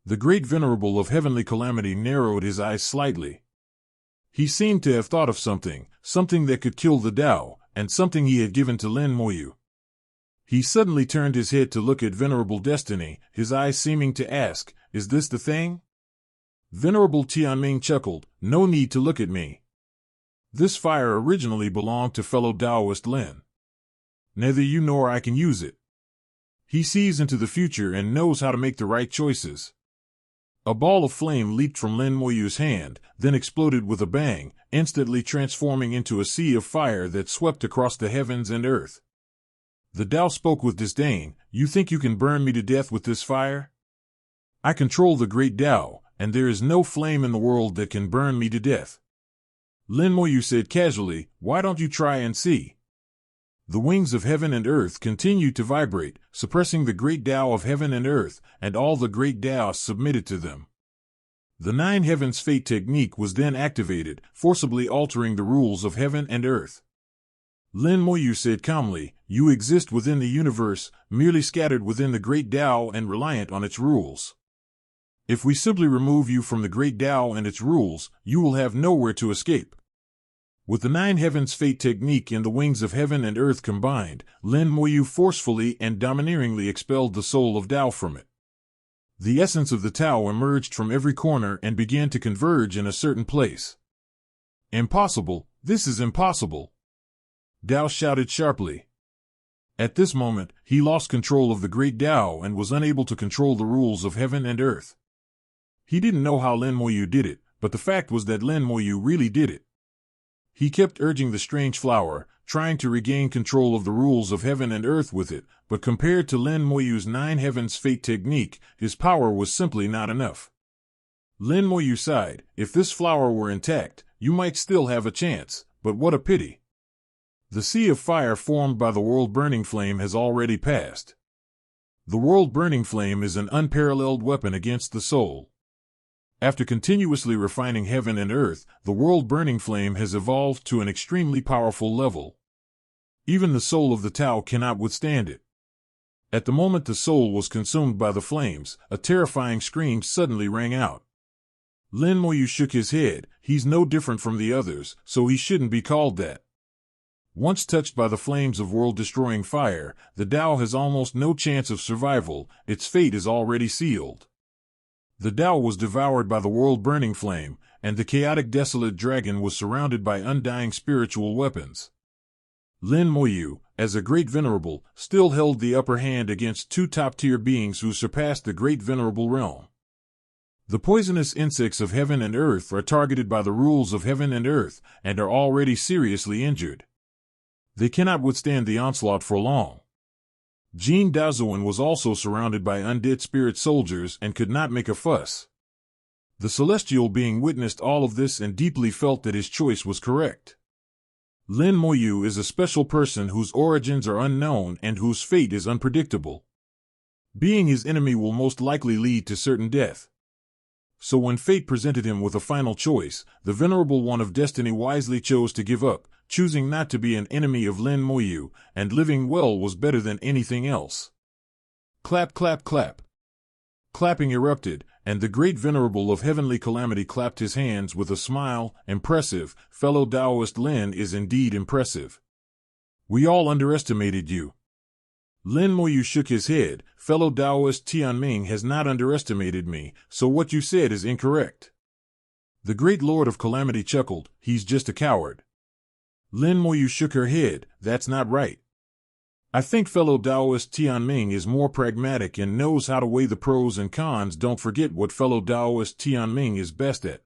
The great venerable of heavenly calamity narrowed his eyes slightly. He seemed to have thought of something that could kill the Tao, and something he had given to Lin Moyu. He suddenly turned his head to look at Venerable Destiny, his eyes seeming to ask, "Is this the thing?" Venerable Tianming chuckled, "No need to look at me. This fire originally belonged to fellow Taoist Lin. Neither you nor I can use it. He sees into the future and knows how to make the right choices." A ball of flame leaped from Lin Moyu's hand, then exploded with a bang, instantly transforming into a sea of fire that swept across the heavens and earth. The Tao spoke with disdain, "You think you can burn me to death with this fire? I control the great Tao, and there is no flame in the world that can burn me to death." Lin Moyu said casually, "Why don't you try and see?" The wings of heaven and earth continued to vibrate, suppressing the great Tao of heaven and earth, and all the great Taos submitted to them. The Nine Heavens Fate technique was then activated, forcibly altering the rules of heaven and earth. Lin Moyu said calmly, "You exist within the universe, merely scattered within the great Tao and reliant on its rules. If we simply remove you from the great Tao and its rules, you will have nowhere to escape." With the Nine Heavens Fate technique and the wings of heaven and earth combined, Lin Moyu forcefully and domineeringly expelled the soul of Tao from it. The essence of the Tao emerged from every corner and began to converge in a certain place. "Impossible! This is impossible!" Tao shouted sharply. At this moment, he lost control of the great Tao and was unable to control the rules of heaven and earth. He didn't know how Lin Moyu did it, but the fact was that Lin Moyu really did it. He kept urging the strange flower, trying to regain control of the rules of heaven and earth with it, but compared to Lin Moyu's Nine Heavens Fate technique, his power was simply not enough. Lin Moyu sighed, "If this flower were intact, you might still have a chance, but what a pity. The sea of fire formed by the world-burning flame has already passed. The world-burning flame is an unparalleled weapon against the soul. After continuously refining heaven and earth, the world-burning flame has evolved to an extremely powerful level. Even the soul of the Tao cannot withstand it." At the moment the soul was consumed by the flames, a terrifying scream suddenly rang out. Lin Moyu shook his head. "He's no different from the others, so he shouldn't be called that. Once touched by the flames of world-destroying fire, the Tao has almost no chance of survival, its fate is already sealed. The Tao was devoured by the world-burning flame, and the chaotic desolate dragon was surrounded by undying spiritual weapons. Lin Moyu, as a great venerable, still held the upper hand against two top-tier beings who surpassed the great venerable realm. The poisonous insects of heaven and earth are targeted by the rules of heaven and earth, and are already seriously injured. They cannot withstand the onslaught for long. Jean Dazuan was also surrounded by undead spirit soldiers and could not make a fuss. The celestial being witnessed all of this and deeply felt that his choice was correct. Lin Moyu is a special person whose origins are unknown and whose fate is unpredictable. Being his enemy will most likely lead to certain death. So when fate presented him with a final choice, the Venerable One of Destiny wisely chose to give up, choosing not to be an enemy of Lin Moyu, and living well was better than anything else. Clap, clap, clap. Clapping erupted, and the great Venerable of Heavenly Calamity clapped his hands with a smile. Impressive, fellow Taoist Lin is indeed impressive. We all underestimated you. Lin Moyu shook his head. Fellow Taoist Tianming has not underestimated me, so what you said is incorrect. The great Lord of Calamity chuckled. He's just a coward. Lin Moyu shook her head. That's not right. I think fellow Taoist Tianming is more pragmatic and knows how to weigh the pros and cons. Don't forget what fellow Taoist Tianming is best at.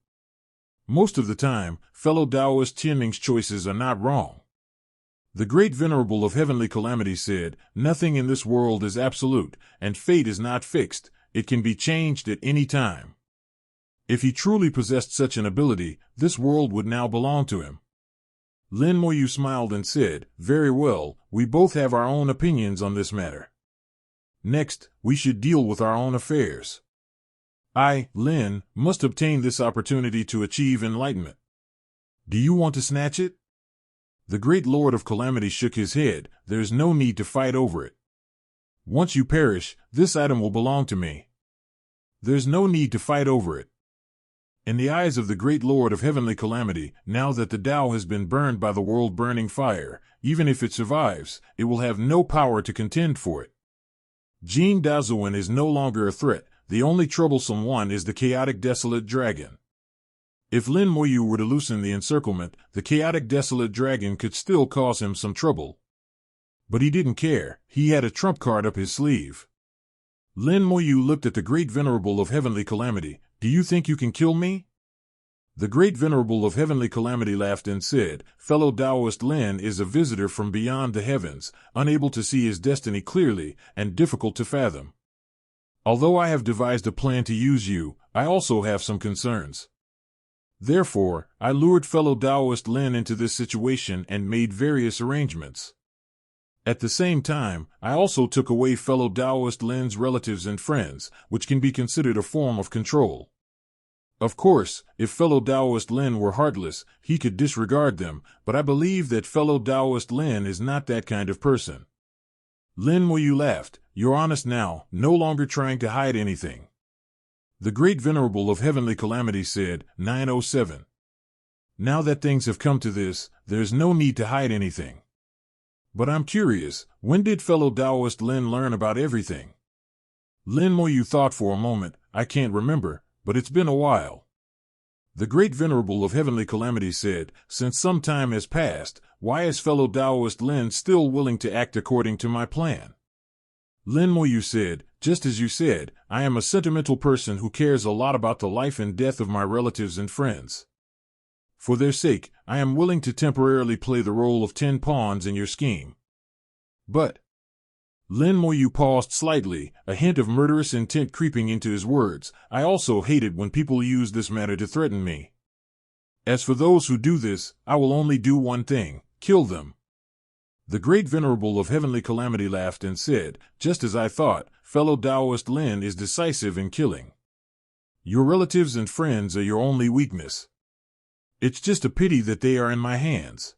Most of the time, fellow Taoist Tianming's choices are not wrong. The great Venerable of Heavenly Calamity said, nothing in this world is absolute, and fate is not fixed. It can be changed at any time. If he truly possessed such an ability, this world would now belong to him. Lin Moyu smiled and said, very well, we both have our own opinions on this matter. Next, we should deal with our own affairs. I, Lin, must obtain this opportunity to achieve enlightenment. Do you want to snatch it? The great Lord of Calamity shook his head. There's no need to fight over it. Once you perish, this item will belong to me. There's no need to fight over it. In the eyes of the great Lord of Heavenly Calamity, now that the Tao has been burned by the world-burning fire, even if it survives, it will have no power to contend for it. Jean Dazuan is no longer a threat. The only troublesome one is the chaotic desolate dragon. If Lin Moyu were to loosen the encirclement, the chaotic desolate dragon could still cause him some trouble. But he didn't care. He had a trump card up his sleeve. Lin Moyu looked at the great Venerable of Heavenly Calamity. Do you think you can kill me? The great Venerable of Heavenly Calamity laughed and said, fellow Taoist Lin is a visitor from beyond the heavens, unable to see his destiny clearly, and difficult to fathom. Although I have devised a plan to use you, I also have some concerns. Therefore, I lured fellow Taoist Lin into this situation and made various arrangements. At the same time, I also took away fellow Taoist Lin's relatives and friends, which can be considered a form of control. Of course, if fellow Taoist Lin were heartless, he could disregard them, but I believe that fellow Taoist Lin is not that kind of person. Lin Moyu laughed. You're honest now, no longer trying to hide anything. The great Venerable of Heavenly Calamity said, 907. Now that things have come to this, there's no need to hide anything. But I'm curious, when did fellow Taoist Lin learn about everything? Lin Moyu thought for a moment. I can't remember, but it's been a while. The great Venerable of Heavenly Calamity said, since some time has passed, why is fellow Taoist Lin still willing to act according to my plan? Lin Moyu said, just as you said, I am a sentimental person who cares a lot about the life and death of my relatives and friends. For their sake, I am willing to temporarily play the role of 10 pawns in your scheme. But Lin Moyu paused slightly, a hint of murderous intent creeping into his words. I also hated when people use this matter to threaten me. As for those who do this, I will only do one thing, kill them. The great Venerable of Heavenly Calamity laughed and said, just as I thought, fellow Taoist Lin is decisive in killing. Your relatives and friends are your only weakness. It's just a pity that they are in my hands.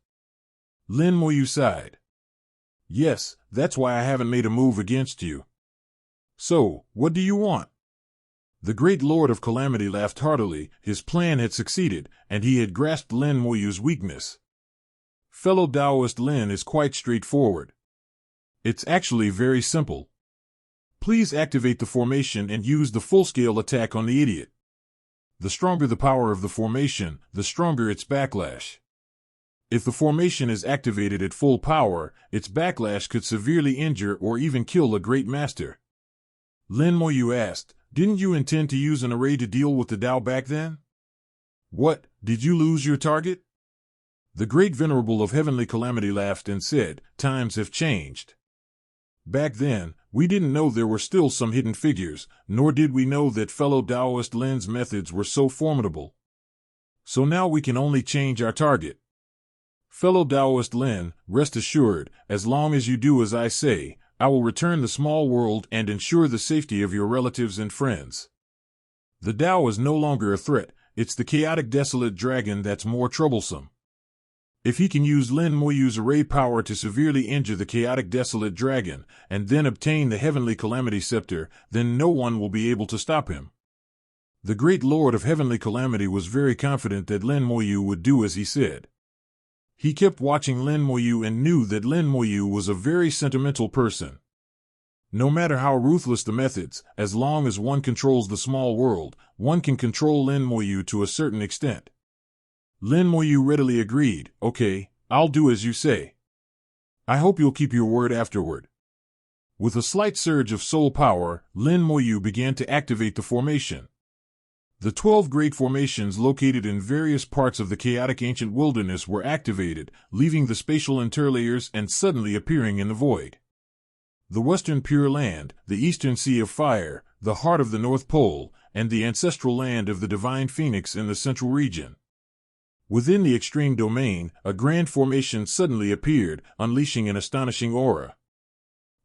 Lin Moyu sighed. Yes, that's why I haven't made a move against you. So, what do you want? The great Lord of Calamity laughed heartily. His plan had succeeded, and he had grasped Lin Moyu's weakness. Fellow Taoist Lin is quite straightforward. It's actually very simple. Please activate the formation and use the full-scale attack on the idiot. The stronger the power of the formation, the stronger its backlash. If the formation is activated at full power, its backlash could severely injure or even kill a great master. Lin Moyu asked, "Didn't you intend to use an array to deal with the Tao back then? What, did you lose your target?" The great venerable of heavenly calamity laughed and said, "Times have changed. Back then, we didn't know there were still some hidden figures, nor did we know that fellow Taoist Lin's methods were so formidable. So now we can only change our target. Fellow Taoist Lin, rest assured, as long as you do as I say, I will return the small world and ensure the safety of your relatives and friends. The Tao is no longer a threat, it's the chaotic desolate dragon that's more troublesome. If he can use Lin Moyu's array power to severely injure the chaotic desolate dragon, and then obtain the heavenly calamity scepter, then no one will be able to stop him." The great lord of heavenly calamity was very confident that Lin Moyu would do as he said. He kept watching Lin Moyu and knew that Lin Moyu was a very sentimental person. No matter how ruthless the methods, as long as one controls the small world, one can control Lin Moyu to a certain extent. Lin Moyu readily agreed, "Okay, I'll do as you say. I hope you'll keep your word afterward." With a slight surge of soul power, Lin Moyu began to activate the formation. The 12 great formations located in various parts of the chaotic ancient wilderness were activated, leaving the spatial interlayers and suddenly appearing in the void. The western Pure Land, the eastern Sea of Fire, the heart of the North Pole, and the ancestral land of the Divine Phoenix in the central region. Within the extreme domain, a grand formation suddenly appeared, unleashing an astonishing aura.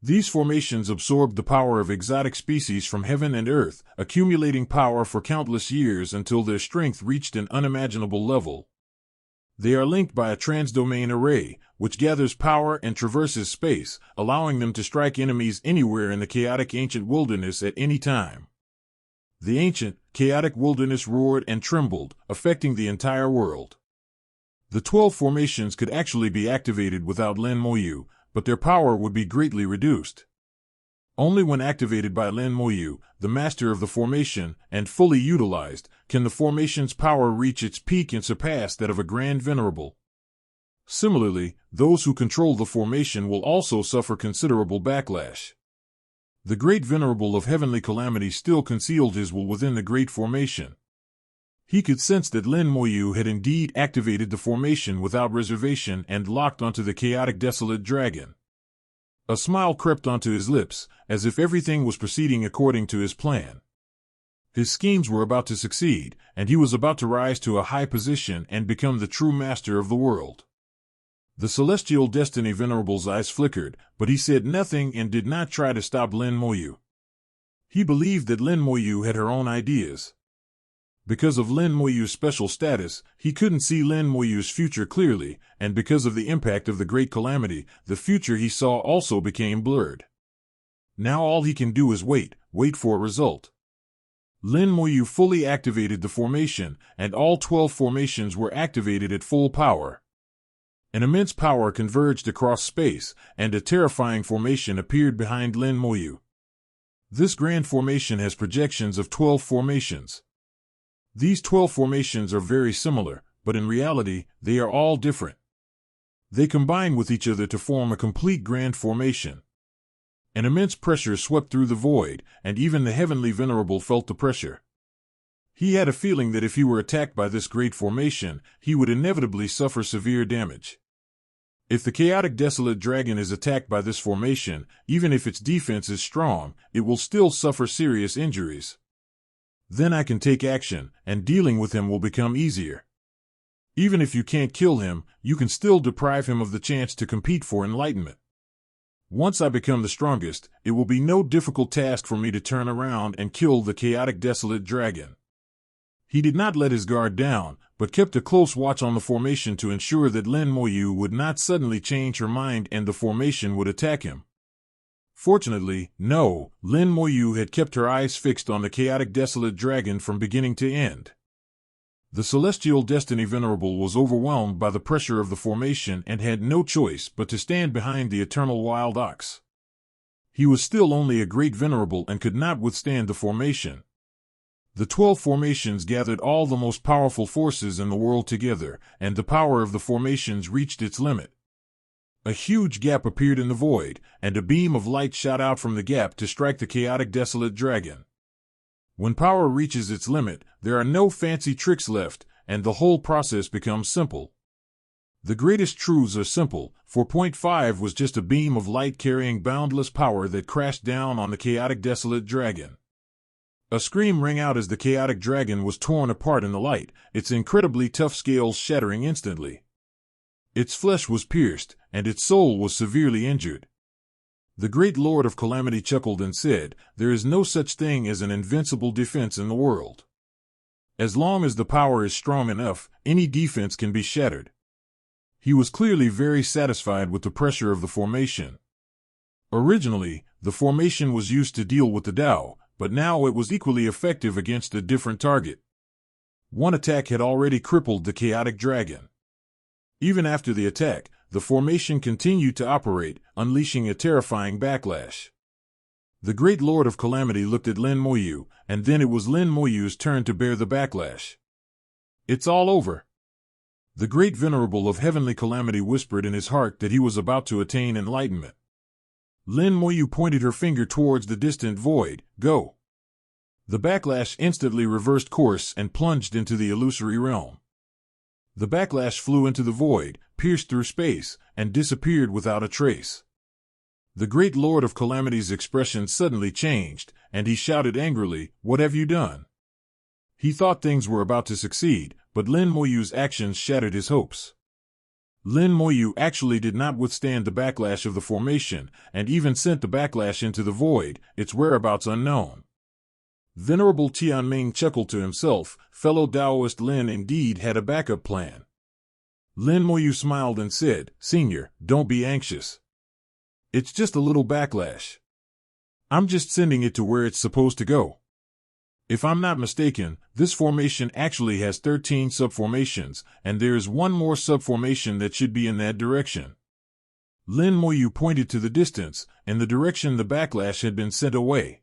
These formations absorbed the power of exotic species from heaven and earth, accumulating power for countless years until their strength reached an unimaginable level. They are linked by a transdomain array, which gathers power and traverses space, allowing them to strike enemies anywhere in the chaotic ancient wilderness at any time. The ancient, chaotic wilderness roared and trembled, affecting the entire world. The 12 formations could actually be activated without Lin Moyu, but their power would be greatly reduced. Only when activated by Lin Moyu, the master of the formation, and fully utilized, can the formation's power reach its peak and surpass that of a grand venerable. Similarly, those who control the formation will also suffer considerable backlash. The great venerable of heavenly calamity still concealed his will within the great formation. He could sense that Lin Moyu had indeed activated the formation without reservation and locked onto the chaotic desolate dragon. A smile crept onto his lips, as if everything was proceeding according to his plan. His schemes were about to succeed, and he was about to rise to a high position and become the true master of the world. The celestial destiny venerable's eyes flickered, but he said nothing and did not try to stop Lin Moyu. He believed that Lin Moyu had her own ideas. Because of Lin Moyu's special status, he couldn't see Lin Moyu's future clearly, and because of the impact of the great calamity, the future he saw also became blurred. Now all he can do is wait for a result. Lin Moyu fully activated the formation, and all 12 formations were activated at full power. An immense power converged across space, and a terrifying formation appeared behind Lin Moyu. This grand formation has projections of 12 formations. These 12 formations are very similar, but in reality, they are all different. They combine with each other to form a complete grand formation. An immense pressure swept through the void, and even the heavenly venerable felt the pressure. He had a feeling that if he were attacked by this great formation, he would inevitably suffer severe damage. If the chaotic desolate dragon is attacked by this formation, even if its defense is strong, it will still suffer serious injuries. Then I can take action, and dealing with him will become easier. Even if you can't kill him, you can still deprive him of the chance to compete for enlightenment. Once I become the strongest, it will be no difficult task for me to turn around and kill the chaotic desolate dragon. He did not let his guard down, but kept a close watch on the formation to ensure that Lin Moyu would not suddenly change her mind and the formation would attack him. Fortunately, no, Lin Moyu had kept her eyes fixed on the chaotic desolate dragon from beginning to end. The celestial destiny venerable was overwhelmed by the pressure of the formation and had no choice but to stand behind the eternal wild ox. He was still only a great venerable and could not withstand the formation. The 12 formations gathered all the most powerful forces in the world together, and the power of the formations reached its limit. A huge gap appeared in the void, and a beam of light shot out from the gap to strike the chaotic desolate dragon. When power reaches its limit, there are no fancy tricks left, and the whole process becomes simple. The greatest truths are simple. 4.5 was just a beam of light carrying boundless power that crashed down on the chaotic desolate dragon. A scream rang out as the chaotic dragon was torn apart in the light, its incredibly tough scales shattering instantly. Its flesh was pierced, and its soul was severely injured. The great Lord of Calamity chuckled and said, "There is no such thing as an invincible defense in the world. As long as the power is strong enough, any defense can be shattered." He was clearly very satisfied with the pressure of the formation. Originally, the formation was used to deal with the Tao, but now it was equally effective against a different target. One attack had already crippled the chaotic dragon. Even after the attack, the formation continued to operate, unleashing a terrifying backlash. The great Lord of Calamity looked at Lin Moyu, and then it was Lin Moyu's turn to bear the backlash. "It's all over." The great Venerable of Heavenly Calamity whispered in his heart that he was about to attain enlightenment. Lin Moyu pointed her finger towards the distant void. "Go." The backlash instantly reversed course and plunged into the illusory realm. The backlash flew into the void, pierced through space, and disappeared without a trace. The great Lord of Calamity's expression suddenly changed, and he shouted angrily, "What have you done?" He thought things were about to succeed, but Lin Moyu's actions shattered his hopes. Lin Moyu actually did not withstand the backlash of the formation, and even sent the backlash into the void, its whereabouts unknown. Venerable Tianming chuckled to himself. Fellow Taoist Lin indeed had a backup plan. Lin Moyu smiled and said, "Senior, don't be anxious. It's just a little backlash. I'm just sending it to where it's supposed to go. If I'm not mistaken, this formation actually has 13 subformations, and there is one more subformation that should be in that direction." Lin Moyu pointed to the distance, in the direction the backlash had been sent away.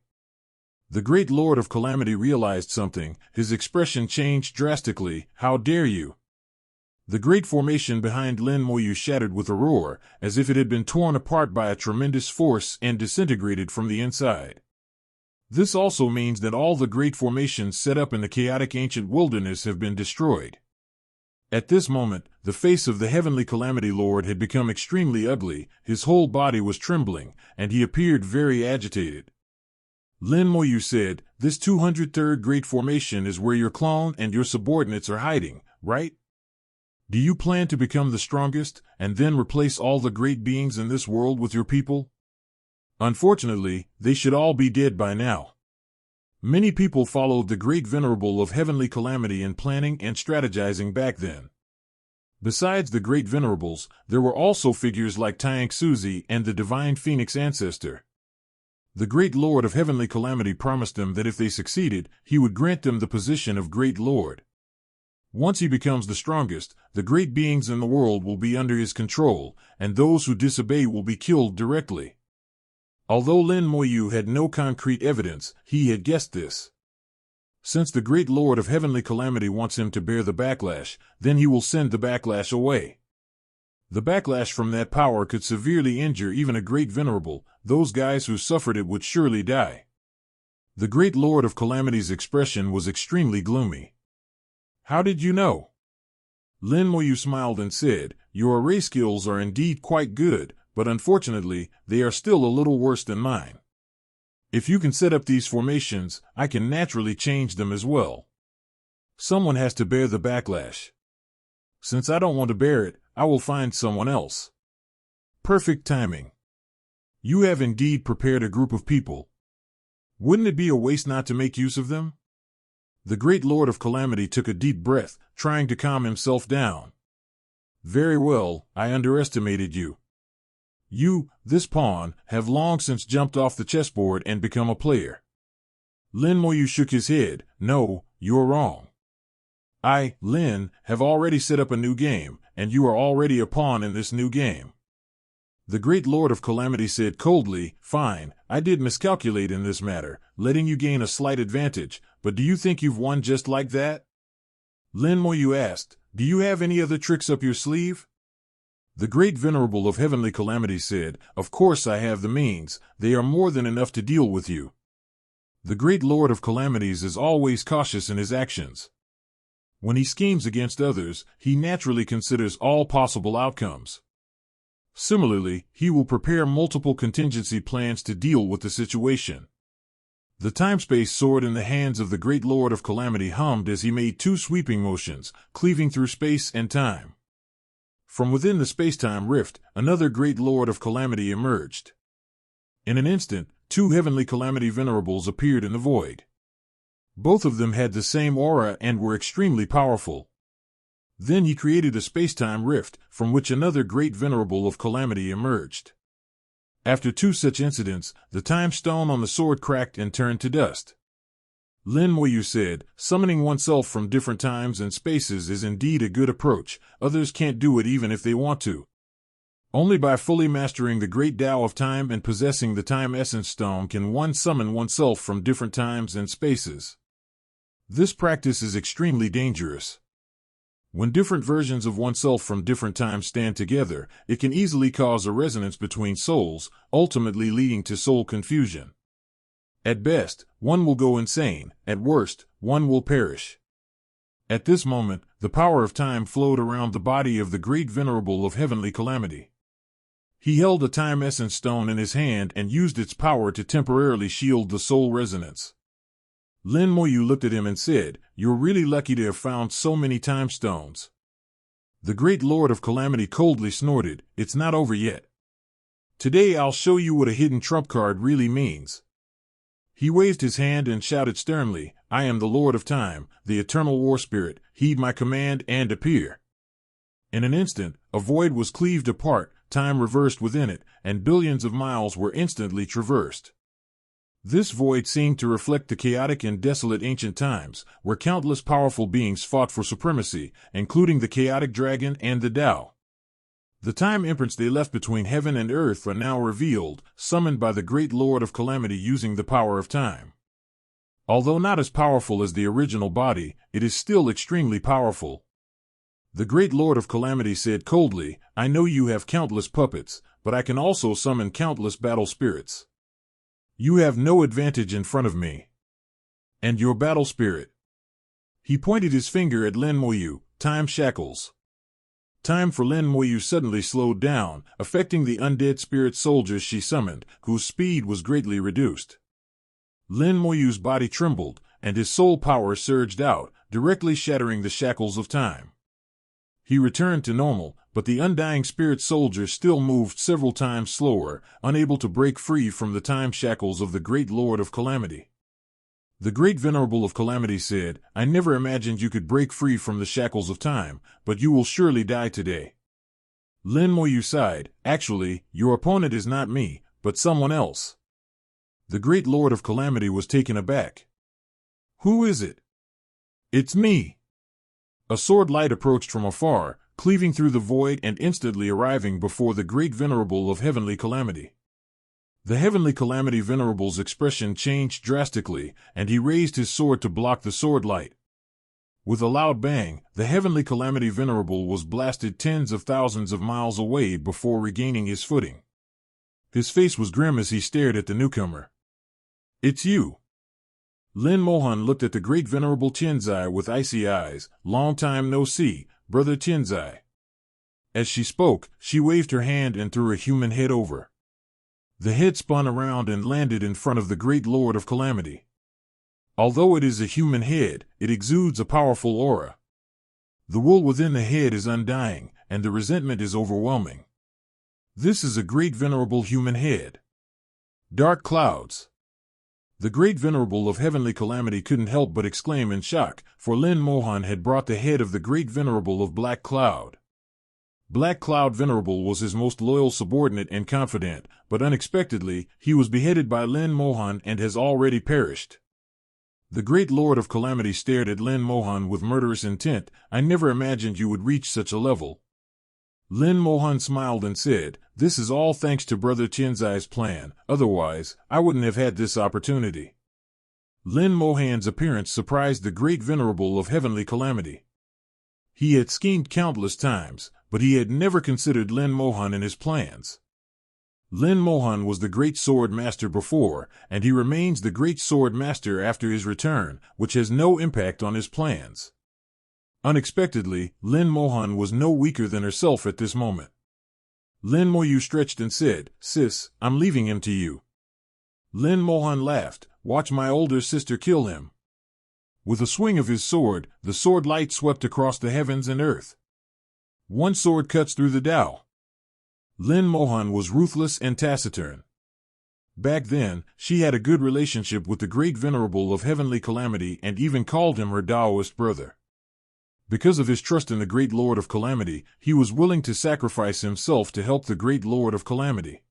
The great Lord of Calamity realized something. His expression changed drastically. "How dare you!" The great formation behind Lin Moyu shattered with a roar, as if it had been torn apart by a tremendous force and disintegrated from the inside. This also means that all the great formations set up in the chaotic ancient wilderness have been destroyed. At this moment, the face of the Heavenly Calamity Lord had become extremely ugly, his whole body was trembling, and he appeared very agitated. Lin Moyu said, "This 203rd Great Formation is where your clone and your subordinates are hiding, right? Do you plan to become the strongest, and then replace all the great beings in this world with your people? Unfortunately, they should all be dead by now." Many people followed the Great Venerable of Heavenly Calamity in planning and strategizing back then. Besides the Great Venerables, there were also figures like Tiank Suzi and the Divine Phoenix Ancestor. The great Lord of Heavenly Calamity promised them that if they succeeded, he would grant them the position of Great Lord. Once he becomes the strongest, the great beings in the world will be under his control, and those who disobey will be killed directly. Although Lin Moyu had no concrete evidence, he had guessed this. Since the great Lord of Heavenly Calamity wants him to bear the backlash, then he will send the backlash away. The backlash from that power could severely injure even a great venerable. Those guys who suffered it would surely die. The great Lord of Calamity's expression was extremely gloomy. "How did you know?" Lin Moyu smiled and said, "Your array skills are indeed quite good, but unfortunately, they are still a little worse than mine. If you can set up these formations, I can naturally change them as well. Someone has to bear the backlash. Since I don't want to bear it, I will find someone else." Perfect timing. You have indeed prepared a group of people. Wouldn't it be a waste not to make use of them? The great Lord of Calamity took a deep breath, trying to calm himself down. "Very well, I underestimated you. You, this pawn, have long since jumped off the chessboard and become a player." Lin Moyu shook his head. "No, you're wrong. I, Lin, have already set up a new game, and you are already a pawn in this new game." The great Lord of Calamity said coldly, "Fine, I did miscalculate in this matter, letting you gain a slight advantage, but do you think you've won just like that?" Lin Moyu asked, "Do you have any other tricks up your sleeve?" The great Venerable of Heavenly Calamity said, "Of course I have the means, they are more than enough to deal with you." The great Lord of Calamities is always cautious in his actions. When he schemes against others, he naturally considers all possible outcomes. Similarly, he will prepare multiple contingency plans to deal with the situation. The time-space sword in the hands of the great Lord of Calamity hummed as he made two sweeping motions, cleaving through space and time. From within the space-time rift, another great Lord of Calamity emerged. In an instant, two Heavenly Calamity Venerables appeared in the void. Both of them had the same aura and were extremely powerful. Then he created a space-time rift, from which another great Venerable of Calamity emerged. After two such incidents, the time stone on the sword cracked and turned to dust. Lin Moyu said, "Summoning oneself from different times and spaces is indeed a good approach. Others can't do it even if they want to. Only by fully mastering the great Tao of time and possessing the time essence stone can one summon oneself from different times and spaces. This practice is extremely dangerous. When different versions of oneself from different times stand together, it can easily cause a resonance between souls, ultimately leading to soul confusion. At best, one will go insane. At worst, one will perish." At this moment, the power of time flowed around the body of the great Venerable of Heavenly Calamity. He held a time essence stone in his hand and used its power to temporarily shield the soul resonance. Lin Moyu looked at him and said, "You're really lucky to have found so many time stones." The great Lord of Calamity coldly snorted, "It's not over yet. Today I'll show you what a hidden trump card really means." He waved his hand and shouted sternly, "I am the Lord of Time, the eternal war spirit, heed my command and appear." In an instant, a void was cleaved apart, time reversed within it, and billions of miles were instantly traversed. This void seemed to reflect the chaotic and desolate ancient times, where countless powerful beings fought for supremacy, including the chaotic dragon and the Tao. The time imprints they left between heaven and earth are now revealed, summoned by the great Lord of Calamity using the power of time. Although not as powerful as the original body, it is still extremely powerful. The great Lord of Calamity said coldly, "I know you have countless puppets, but I can also summon countless battle spirits. You have no advantage in front of me. And your battle spirit." He pointed his finger at Lin Moyu, "Time shackles." Time for Lin Moyu suddenly slowed down, affecting the undead spirit soldiers she summoned, whose speed was greatly reduced. Lin Moyu's body trembled, and his soul power surged out, directly shattering the shackles of time. He returned to normal, but the undying spirit soldier still moved several times slower, unable to break free from the time shackles of the great Lord of Calamity. The great Venerable of Calamity said, "I never imagined you could break free from the shackles of time, but you will surely die today." Lin Moyu sighed, "Actually, your opponent is not me, but someone else." The great Lord of Calamity was taken aback. "Who is it?" "It's me." A sword light approached from afar, cleaving through the void and instantly arriving before the great Venerable of Heavenly Calamity. The Heavenly Calamity Venerable's expression changed drastically, and he raised his sword to block the sword light. With a loud bang, the Heavenly Calamity Venerable was blasted tens of thousands of miles away before regaining his footing. His face was grim as he stared at the newcomer. "It's you." Lin Mohan looked at the great Venerable Tianzai with icy eyes. "Long time no see, Brother Tianzai." As she spoke, she waved her hand and threw a human head over. The head spun around and landed in front of the great Lord of Calamity. Although it is a human head, it exudes a powerful aura. The wool within the head is undying, and the resentment is overwhelming. This is a great venerable human head. Dark clouds. The great Venerable of Heavenly Calamity couldn't help but exclaim in shock, for Lin Mohan had brought the head of the great Venerable of Black Cloud. Black Cloud Venerable was his most loyal subordinate and confidant, but unexpectedly, he was beheaded by Lin Mohan and has already perished. The great Lord of Calamity stared at Lin Mohan with murderous intent. "I never imagined you would reach such a level." Lin Mohan smiled and said, "This is all thanks to Brother Tianzai's plan, otherwise, I wouldn't have had this opportunity." Lin Mohan's appearance surprised the great venerable of heavenly calamity. He had schemed countless times, but he had never considered Lin Mohan in his plans. Lin Mohan was the great sword master before, and he remains the great sword master after his return, which has no impact on his plans. Unexpectedly, Lin Mohan was no weaker than herself at this moment. Lin Moyu stretched and said, "Sis, I'm leaving him to you." Lin Mohan laughed, "Watch my older sister kill him." With a swing of his sword, the sword light swept across the heavens and earth. One sword cuts through the Tao. Lin Mohan was ruthless and taciturn. Back then, she had a good relationship with the great venerable of heavenly calamity and even called him her Taoist brother. Because of his trust in the great Lord of Calamity, he was willing to sacrifice himself to help the great Lord of Calamity.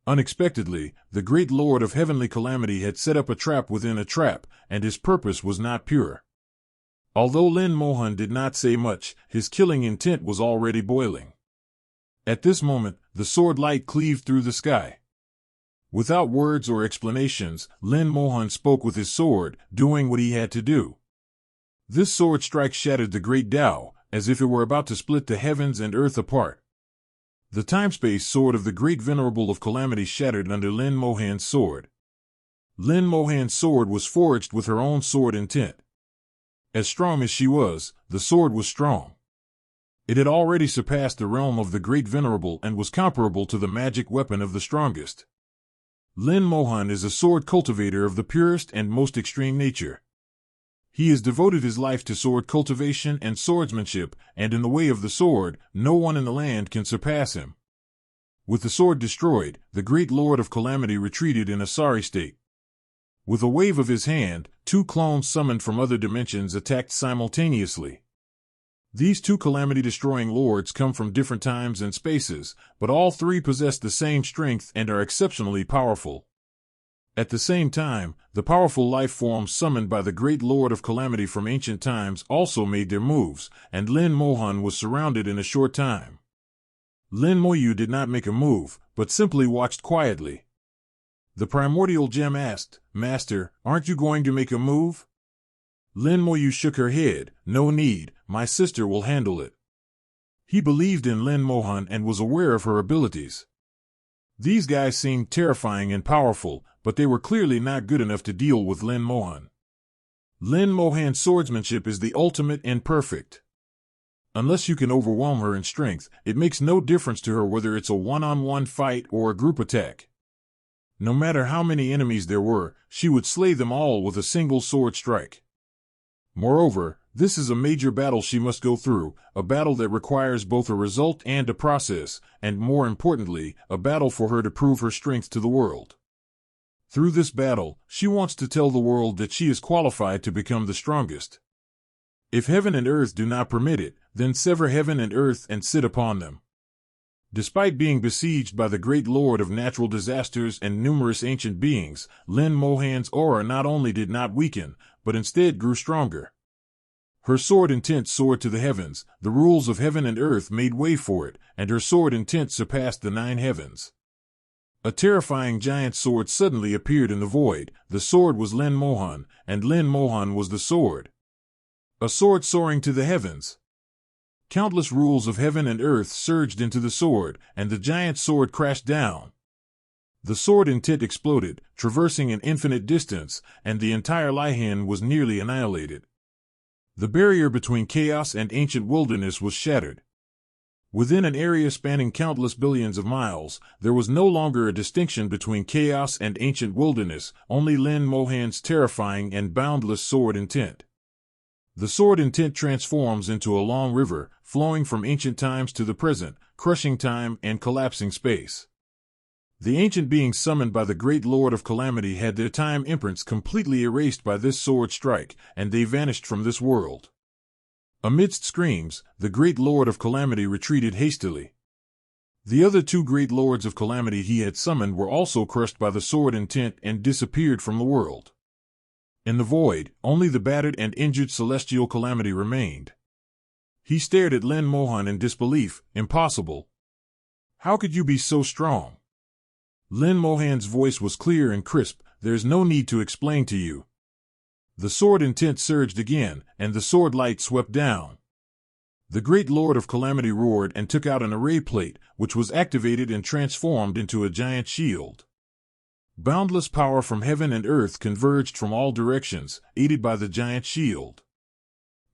Unexpectedly, the great Lord of heavenly calamity had set up a trap within a trap, and his purpose was not pure. Although Lin Mohan did not say much, his killing intent was already boiling. At this moment, the sword light cleaved through the sky. Without words or explanations, Lin Mohan spoke with his sword, doing what he had to do. This sword strike shattered the great Tao, as if it were about to split the heavens and earth apart. The time-space sword of the great venerable of calamity shattered under Lin Mohan's sword. Lin Mohan's sword was forged with her own sword intent. As strong as she was, the sword was strong. It had already surpassed the realm of the great venerable and was comparable to the magic weapon of the strongest. Lin Mohan is a sword cultivator of the purest and most extreme nature. He has devoted his life to sword cultivation and swordsmanship, and in the way of the sword, no one in the land can surpass him. With the sword destroyed, the great Lord of Calamity retreated in a sorry state. With a wave of his hand, two clones summoned from other dimensions attacked simultaneously. These two calamity-destroying lords come from different times and spaces, but all three possess the same strength and are exceptionally powerful. At the same time, the powerful life forms summoned by the great Lord of Calamity from ancient times also made their moves, and Lin Mohan was surrounded in a short time. Lin Moyu did not make a move, but simply watched quietly. The primordial gem asked, "Master, aren't you going to make a move?" Lin Moyu shook her head, "No need, my sister will handle it." He believed in Lin Mohan and was aware of her abilities. These guys seemed terrifying and powerful, but they were clearly not good enough to deal with Lin Mohan. Lin Mohan's swordsmanship is the ultimate and perfect. Unless you can overwhelm her in strength, it makes no difference to her whether it's a one-on-one fight or a group attack. No matter how many enemies there were, she would slay them all with a single sword strike. Moreover, this is a major battle she must go through, a battle that requires both a result and a process, and more importantly, a battle for her to prove her strength to the world. Through this battle, she wants to tell the world that she is qualified to become the strongest. If heaven and earth do not permit it, then sever heaven and earth and sit upon them. Despite being besieged by the great Lord of natural disasters and numerous ancient beings, Lin Mohan's aura not only did not weaken, but instead grew stronger. Her sword intent soared to the heavens, the rules of heaven and earth made way for it, and her sword intent surpassed the 9 heavens. A terrifying giant sword suddenly appeared in the void. The sword was Lin Mohan, and Lin Mohan was the sword. A sword soaring to the heavens. Countless rules of heaven and earth surged into the sword, and the giant sword crashed down. The sword intent exploded, traversing an infinite distance, and the entire Lihan was nearly annihilated. The barrier between chaos and ancient wilderness was shattered. Within an area spanning countless billions of miles, there was no longer a distinction between chaos and ancient wilderness, only Lin Mohan's terrifying and boundless sword intent. The sword intent transforms into a long river, flowing from ancient times to the present, crushing time and collapsing space. The ancient beings summoned by the great Lord of Calamity had their time imprints completely erased by this sword strike, and they vanished from this world. Amidst screams, the great Lord of Calamity retreated hastily. The other 2 great Lords of Calamity he had summoned were also crushed by the sword intent and disappeared from the world. In the void, only the battered and injured celestial calamity remained. He stared at Lin Mohan in disbelief. Impossible. How could you be so strong? Lin Mohan's voice was clear and crisp. There's no need to explain to you. The sword intent surged again, and the sword light swept down. The great Lord of Calamity roared and took out an array plate, which was activated and transformed into a giant shield. Boundless power from heaven and earth converged from all directions, aided by the giant shield.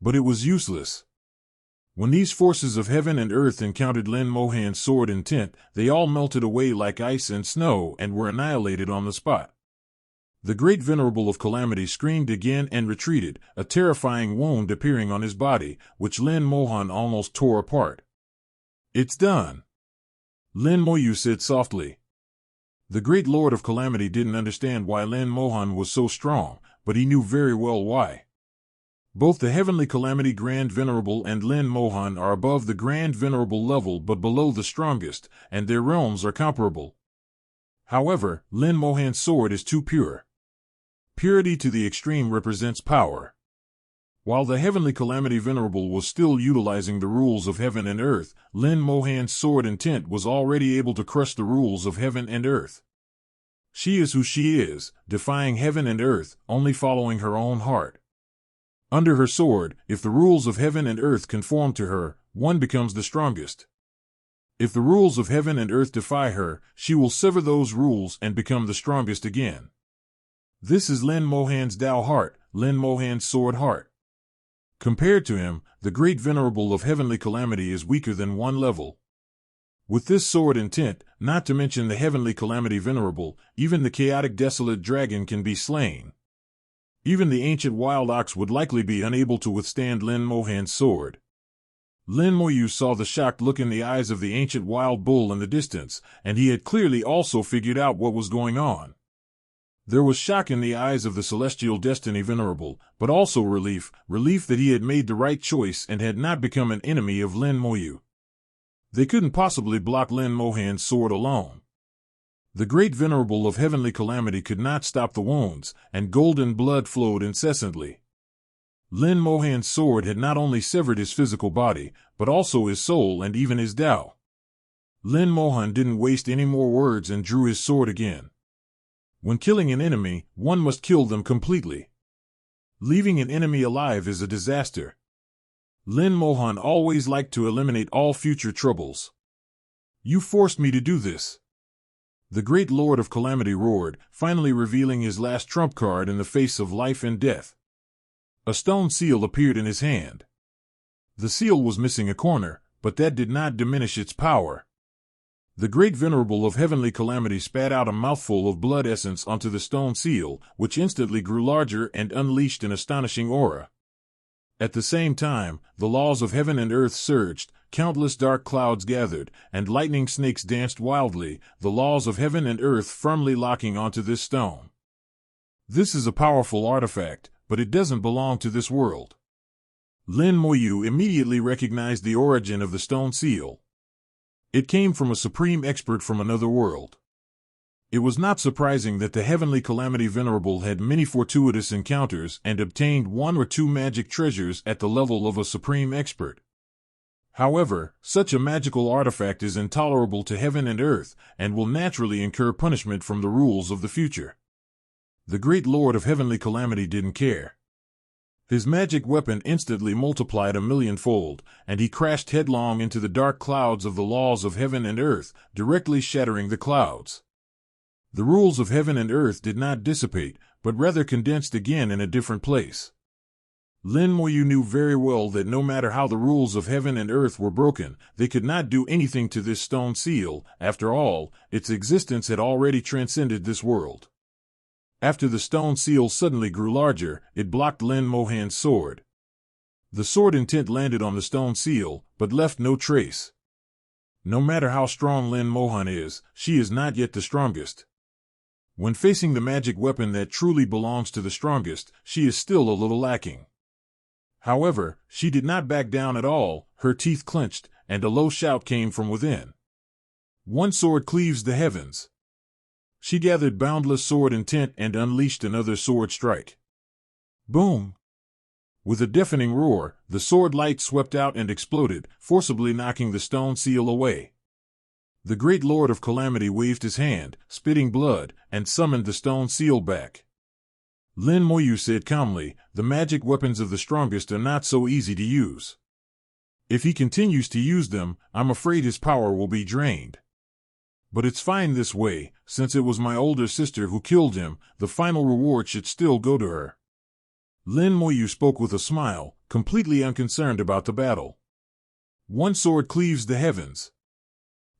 But it was useless. When these forces of heaven and earth encountered Lin Mohan's sword intent, they all melted away like ice and snow and were annihilated on the spot. The great Venerable of Calamity screamed again and retreated, a terrifying wound appearing on his body, which Lin Mohan almost tore apart. It's done, Lin Moyu said softly. The great Lord of Calamity didn't understand why Lin Mohan was so strong, but he knew very well why. Both the Heavenly Calamity Grand Venerable and Lin Mohan are above the Grand Venerable level but below the strongest, and their realms are comparable. However, Lin Mohan's sword is too pure. Purity to the extreme represents power. While the Heavenly Calamity Venerable was still utilizing the rules of heaven and earth, Lin Mohan's sword intent was already able to crush the rules of heaven and earth. She is who she is, defying heaven and earth, only following her own heart. Under her sword, if the rules of heaven and earth conform to her, one becomes the strongest. If the rules of heaven and earth defy her, she will sever those rules and become the strongest again. This is Lin Mohan's Tao heart, Lin Mohan's sword heart. Compared to him, the great Venerable of Heavenly Calamity is weaker than one level. With this sword intent, not to mention the Heavenly Calamity Venerable, even the chaotic desolate dragon can be slain. Even the ancient wild ox would likely be unable to withstand Lin Mohan's sword. Lin Moyu saw the shocked look in the eyes of the ancient wild bull in the distance, and he had clearly also figured out what was going on. There was shock in the eyes of the Celestial Destiny Venerable, but also relief that he had made the right choice and had not become an enemy of Lin Moyu. They couldn't possibly block Lin Mohan's sword alone. The great Venerable of Heavenly Calamity could not stop the wounds, and golden blood flowed incessantly. Lin Mohan's sword had not only severed his physical body, but also his soul and even his Tao. Lin Mohan didn't waste any more words and drew his sword again. When killing an enemy, one must kill them completely. Leaving an enemy alive is a disaster. Lin Mohan always liked to eliminate all future troubles. You forced me to do this. The great Lord of Calamity roared, finally revealing his last trump card in the face of life and death. A stone seal appeared in his hand. The seal was missing a corner, but that did not diminish its power. The great Venerable of Heavenly Calamity spat out a mouthful of blood essence onto the stone seal, which instantly grew larger and unleashed an astonishing aura. At the same time, the laws of heaven and earth surged, countless dark clouds gathered, and lightning snakes danced wildly, the laws of heaven and earth firmly locking onto this stone. This is a powerful artifact, but it doesn't belong to this world. Lin Moyu immediately recognized the origin of the stone seal. It came from a supreme expert from another world. It was not surprising that the Heavenly Calamity Venerable had many fortuitous encounters and obtained one or two magic treasures at the level of a supreme expert. However, such a magical artifact is intolerable to heaven and earth, and will naturally incur punishment from the rules of the future. The great Lord of Heavenly Calamity didn't care. His magic weapon instantly multiplied 1,000,000-fold, and he crashed headlong into the dark clouds of the laws of heaven and earth, directly shattering the clouds. The rules of heaven and earth did not dissipate, but rather condensed again in a different place. Lin Moyu knew very well that no matter how the rules of heaven and earth were broken, they could not do anything to this stone seal. After all, its existence had already transcended this world. After the stone seal suddenly grew larger, it blocked Lin Mohan's sword. The sword intent landed on the stone seal, but left no trace. No matter how strong Lin Mohan is, she is not yet the strongest. When facing the magic weapon that truly belongs to the strongest, she is still a little lacking. However, she did not back down at all, her teeth clenched, and a low shout came from within. One sword cleaves the heavens. She gathered boundless sword intent and unleashed another sword strike. Boom! With a deafening roar, the sword light swept out and exploded, forcibly knocking the stone seal away. The great Lord of Calamity waved his hand, spitting blood, and summoned the stone seal back. Lin Moyu said calmly, "The magic weapons of the strongest are not so easy to use. If he continues to use them, I'm afraid his power will be drained. But it's fine this way, since it was my older sister who killed him, the final reward should still go to her." Lin Moyu spoke with a smile, completely unconcerned about the battle. One sword cleaves the heavens.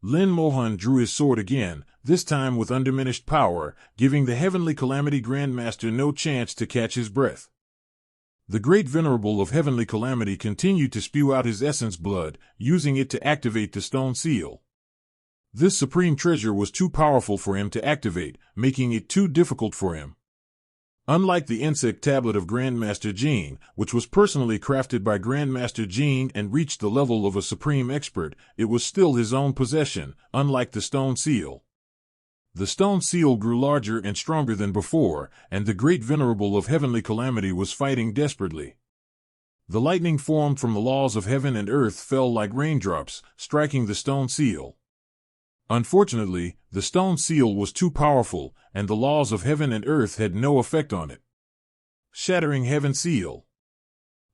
Lin Mohan drew his sword again, this time with undiminished power, giving the Heavenly Calamity Grandmaster no chance to catch his breath. The great Venerable of Heavenly Calamity continued to spew out his essence blood, using it to activate the stone seal. This supreme treasure was too powerful for him to activate, making it too difficult for him. Unlike the insect tablet of Grandmaster Jean, which was personally crafted by Grandmaster Jean and reached the level of a supreme expert, it was still his own possession, unlike the stone seal. The stone seal grew larger and stronger than before, and the great Venerable of Heavenly Calamity was fighting desperately. The lightning formed from the laws of heaven and earth fell like raindrops, striking the stone seal. Unfortunately, the stone seal was too powerful, and the laws of heaven and earth had no effect on it. Shattering Heaven Seal.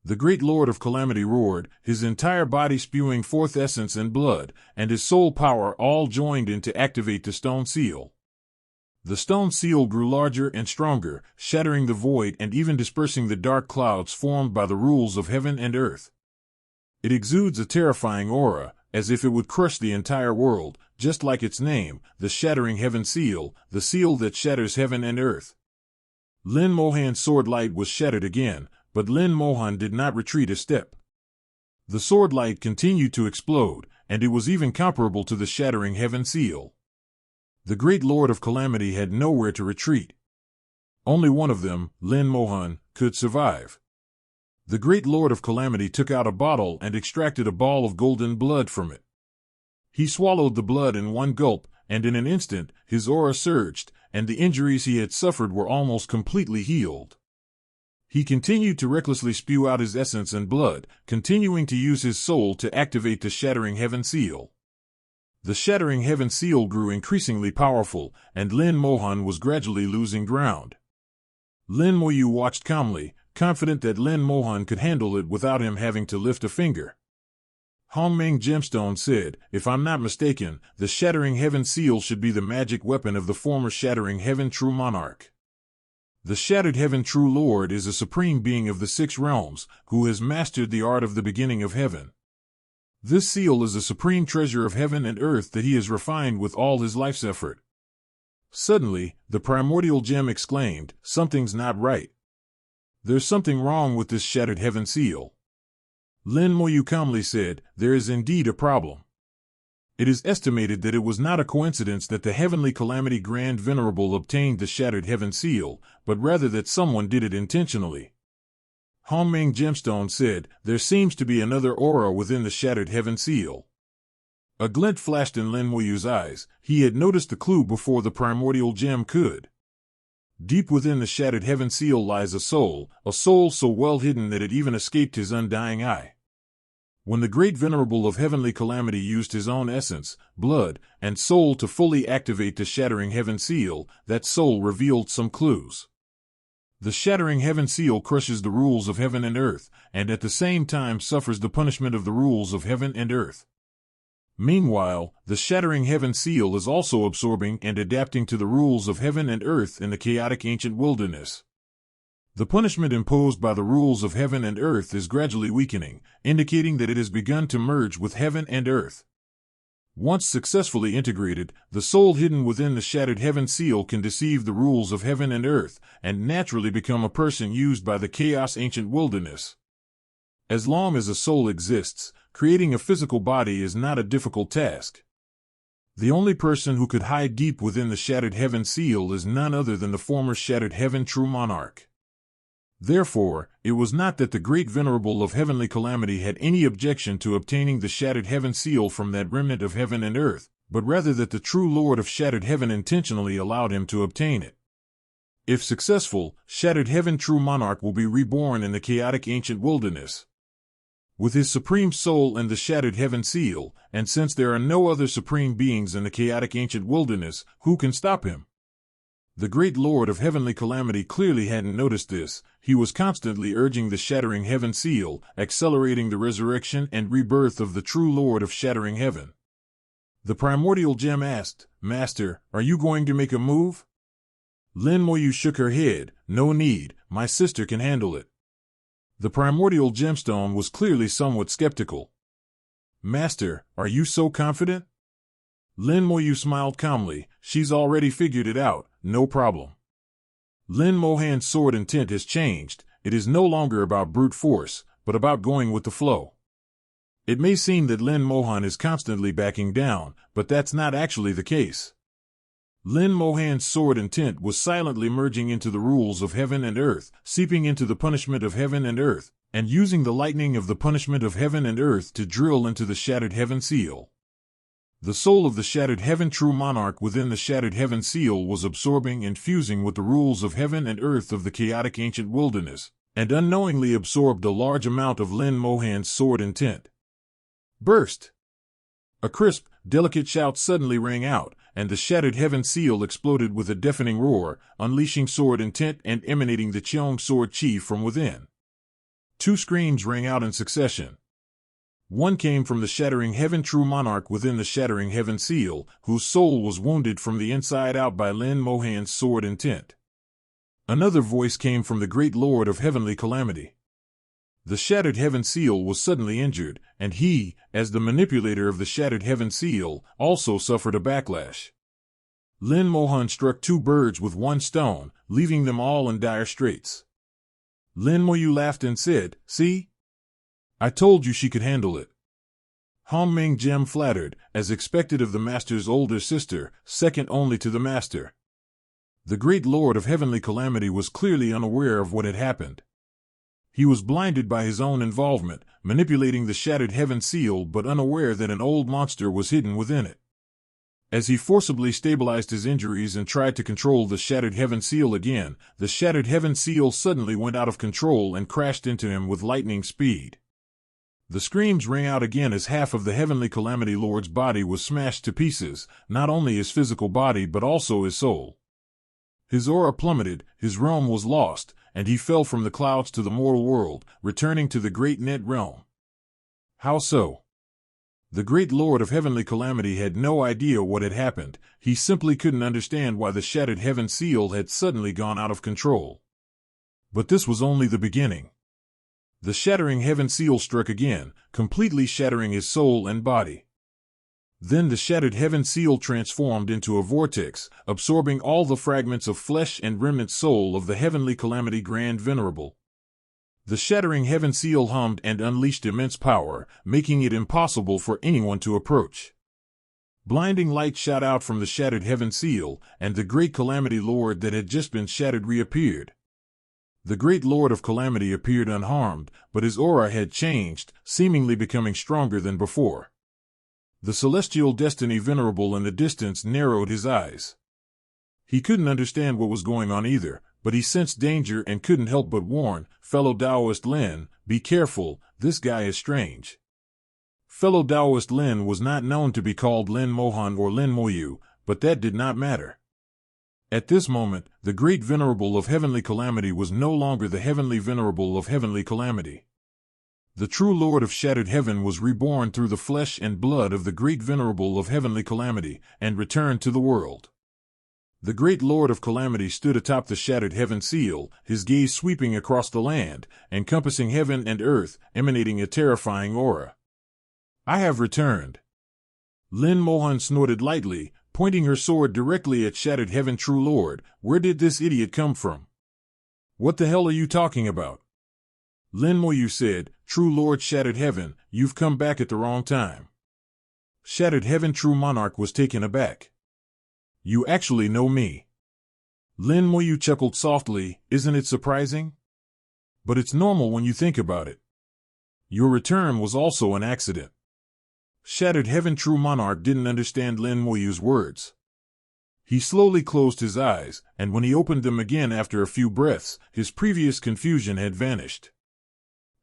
The great Lord of Calamity roared, his entire body spewing forth essence and blood, and his soul power all joined in to activate the stone seal. The stone seal grew larger and stronger, shattering the void and even dispersing the dark clouds formed by the rules of heaven and earth. It exudes a terrifying aura, as if it would crush the entire world, just like its name, the Shattering Heaven Seal, the seal that shatters heaven and earth. Lin Mohan's sword light was shattered again, but Lin Mohan did not retreat a step. The sword light continued to explode, and it was even comparable to the Shattering Heaven Seal. The great Lord of Calamity had nowhere to retreat. Only one of them, Lin Mohan, could survive. The great Lord of Calamity took out a bottle and extracted a ball of golden blood from it. He swallowed the blood in one gulp, and in an instant, his aura surged, and the injuries he had suffered were almost completely healed. He continued to recklessly spew out his essence and blood, continuing to use his soul to activate the Shattering Heaven Seal. The Shattering Heaven Seal grew increasingly powerful, and Lin Mohan was gradually losing ground. Lin Moyu watched calmly, confident that Lin Mohan could handle it without him having to lift a finger. Hongmeng Gemstone said, "If I'm not mistaken, the Shattering Heaven Seal should be the magic weapon of the former Shattering Heaven True Monarch. The Shattered Heaven True Lord is a supreme being of the 6 realms, who has mastered the art of the beginning of heaven. This seal is a supreme treasure of heaven and earth that he has refined with all his life's effort." Suddenly, the primordial gem exclaimed, "Something's not right. There's something wrong with this Shattered Heaven Seal." Lin Moyu calmly said, "There is indeed a problem. It is estimated that it was not a coincidence that the Heavenly Calamity Grand Venerable obtained the Shattered Heaven Seal, but rather that someone did it intentionally." Hongmeng Gemstone said, "There seems to be another aura within the Shattered Heaven Seal." A glint flashed in Lin Moyu's eyes. He had noticed the clue before the primordial gem could. Deep within the Shattered Heaven Seal lies a soul so well hidden that it even escaped his undying eye. When the great Venerable of Heavenly Calamity used his own essence, blood, and soul to fully activate the Shattering Heaven Seal, that soul revealed some clues. The Shattering Heaven Seal crushes the rules of heaven and earth, and at the same time suffers the punishment of the rules of heaven and earth. Meanwhile, the Shattering Heaven Seal is also absorbing and adapting to the rules of heaven and earth in the chaotic ancient wilderness. The punishment imposed by the rules of heaven and earth is gradually weakening, indicating that it has begun to merge with heaven and earth. Once successfully integrated, the soul hidden within the Shattered Heaven Seal can deceive the rules of heaven and earth, and naturally become a person used by the chaos ancient wilderness. As long as a soul exists, creating a physical body is not a difficult task. The only person who could hide deep within the Shattered Heaven Seal is none other than the former Shattered Heaven True Monarch. Therefore, it was not that the great Venerable of Heavenly Calamity had any objection to obtaining the Shattered Heaven Seal from that remnant of heaven and earth, but rather that the true Lord of Shattered Heaven intentionally allowed him to obtain it. If successful, Shattered Heaven True Monarch will be reborn in the chaotic ancient wilderness with his supreme soul and the Shattered Heaven Seal, and since there are no other supreme beings in the chaotic ancient wilderness, who can stop him? The great Lord of Heavenly Calamity clearly hadn't noticed this. He was constantly urging the Shattering Heaven Seal, accelerating the resurrection and rebirth of the true Lord of Shattering Heaven. The primordial gem asked, "Master, are you going to make a move?" Lin Moyu shook her head. "No need, my sister can handle it." The primordial gemstone was clearly somewhat skeptical. "Master, are you so confident?" Lin Moyu smiled calmly. "She's already figured it out, no problem." Lin Mohan's sword intent has changed. It is no longer about brute force, but about going with the flow. It may seem that Lin Mohan is constantly backing down, but that's not actually the case. Lin Mohan's sword intent was silently merging into the rules of heaven and earth, seeping into the punishment of heaven and earth, and using the lightning of the punishment of heaven and earth to drill into the Shattered Heaven Seal. The soul of the Shattered Heaven True Monarch within the Shattered Heaven Seal was absorbing and fusing with the rules of heaven and earth of the chaotic ancient wilderness, and unknowingly absorbed a large amount of Lin Mohan's sword intent. Burst! A crisp, delicate shout suddenly rang out, and the Shattered Heaven Seal exploded with a deafening roar, unleashing sword intent and emanating the Cheong sword chi from within. Two screams rang out in succession. One came from the Shattering Heaven True Monarch within the Shattering Heaven Seal, whose soul was wounded from the inside out by Lin Mohan's sword intent. Another voice came from the great Lord of Heavenly Calamity. The Shattered Heaven Seal was suddenly injured, and he, as the manipulator of the Shattered Heaven Seal, also suffered a backlash. Lin Mohan struck two birds with one stone, leaving them all in dire straits. Lin Moyu laughed and said, "See? I told you she could handle it." Hong Ming Gem flattered, as expected of the Master's older sister, second only to the Master. The great Lord of Heavenly Calamity was clearly unaware of what had happened. He was blinded by his own involvement, manipulating the Shattered Heaven Seal but unaware that an old monster was hidden within it. As he forcibly stabilized his injuries and tried to control the Shattered Heaven Seal again, the Shattered Heaven Seal suddenly went out of control and crashed into him with lightning speed. The screams rang out again as half of the Heavenly Calamity Lord's body was smashed to pieces, not only his physical body but also his soul. His aura plummeted, his realm was lost, and he fell from the clouds to the mortal world, returning to the great net realm. How so? The great Lord of Heavenly Calamity had no idea what had happened. He simply couldn't understand why the Shattered Heaven Seal had suddenly gone out of control. But this was only the beginning. The Shattering Heaven Seal struck again, completely shattering his soul and body. Then the Shattered Heaven Seal transformed into a vortex, absorbing all the fragments of flesh and remnant soul of the Heavenly Calamity Grand Venerable. The Shattering Heaven Seal hummed and unleashed immense power, making it impossible for anyone to approach. Blinding light shot out from the Shattered Heaven Seal, and the great Calamity Lord that had just been shattered reappeared. The great Lord of Calamity appeared unharmed, but his aura had changed, seemingly becoming stronger than before. The Celestial Destiny Venerable in the distance narrowed his eyes. He couldn't understand what was going on either, but he sensed danger and couldn't help but warn, "Fellow Taoist Lin, be careful, this guy is strange." Fellow Taoist Lin was not known to be called Lin Mohan or Lin Moyu, but that did not matter. At this moment, the great Venerable of Heavenly Calamity was no longer the Heavenly Venerable of Heavenly Calamity. The true Lord of Shattered Heaven was reborn through the flesh and blood of the great Venerable of Heavenly Calamity, and returned to the world. The great Lord of Calamity stood atop the Shattered Heaven Seal, his gaze sweeping across the land, encompassing heaven and earth, emanating a terrifying aura. "I have returned." Lin Mohan snorted lightly, pointing her sword directly at Shattered Heaven True Lord. "Where did this idiot come from?" "What the hell are you talking about?" Lin Moyu said, "True Lord Shattered Heaven, you've come back at the wrong time." Shattered Heaven True Monarch was taken aback. "You actually know me." Lin Moyu chuckled softly. "Isn't it surprising? But it's normal when you think about it. Your return was also an accident." Shattered Heaven True Monarch didn't understand Lin Moyu's words. He slowly closed his eyes, and when he opened them again after a few breaths, his previous confusion had vanished.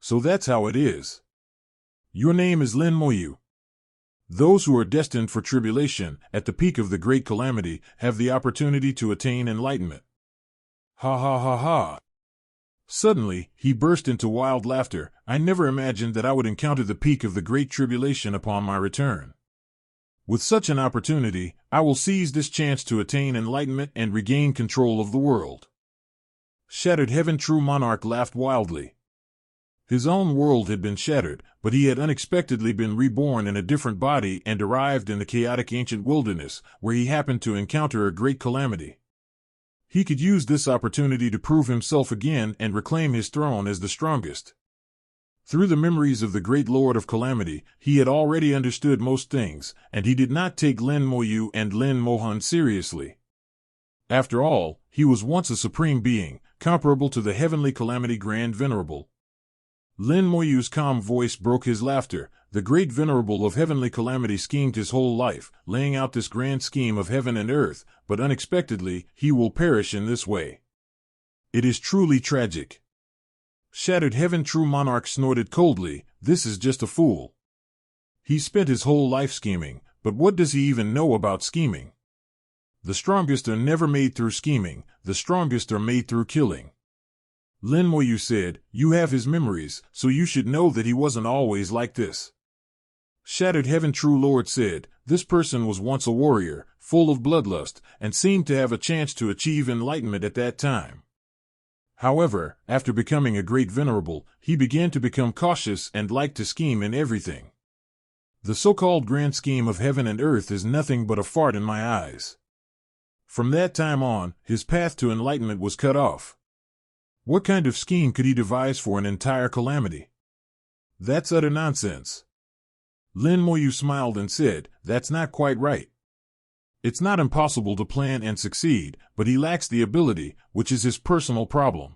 So that's how it is. Your name is Lin Moyu. Those who are destined for tribulation, at the peak of the great calamity, have the opportunity to attain enlightenment. Ha ha ha ha. Suddenly, he burst into wild laughter. I never imagined that I would encounter the peak of the great tribulation upon my return. With such an opportunity, I will seize this chance to attain enlightenment and regain control of the world. Shattered Heaven True Monarch laughed wildly. His own world had been shattered, but he had unexpectedly been reborn in a different body and arrived in the chaotic ancient wilderness, where he happened to encounter a great calamity. He could use this opportunity to prove himself again and reclaim his throne as the strongest. Through the memories of the great Lord of Calamity, he had already understood most things, and he did not take Lin Moyu and Lin Mohan seriously. After all, he was once a supreme being, comparable to the heavenly Calamity Grand Venerable. Lin Moyu's calm voice broke his laughter. The great Venerable of heavenly calamity schemed his whole life, laying out this grand scheme of heaven and earth, but unexpectedly, he will perish in this way. It is truly tragic. Shattered Heaven True Monarch snorted coldly. This is just a fool. He spent his whole life scheming, but what does he even know about scheming? The strongest are never made through scheming, the strongest are made through killing. Lin Moyu said, you have his memories, so you should know that he wasn't always like this. Shattered Heaven True Lord said, this person was once a warrior, full of bloodlust, and seemed to have a chance to achieve enlightenment at that time. However, after becoming a great venerable, he began to become cautious and liked to scheme in everything. The so-called grand scheme of heaven and earth is nothing but a fart in my eyes. From that time on, his path to enlightenment was cut off. What kind of scheme could he devise for an entire calamity? That's utter nonsense. Lin Moyu smiled and said, that's not quite right. It's not impossible to plan and succeed, but he lacks the ability, which is his personal problem.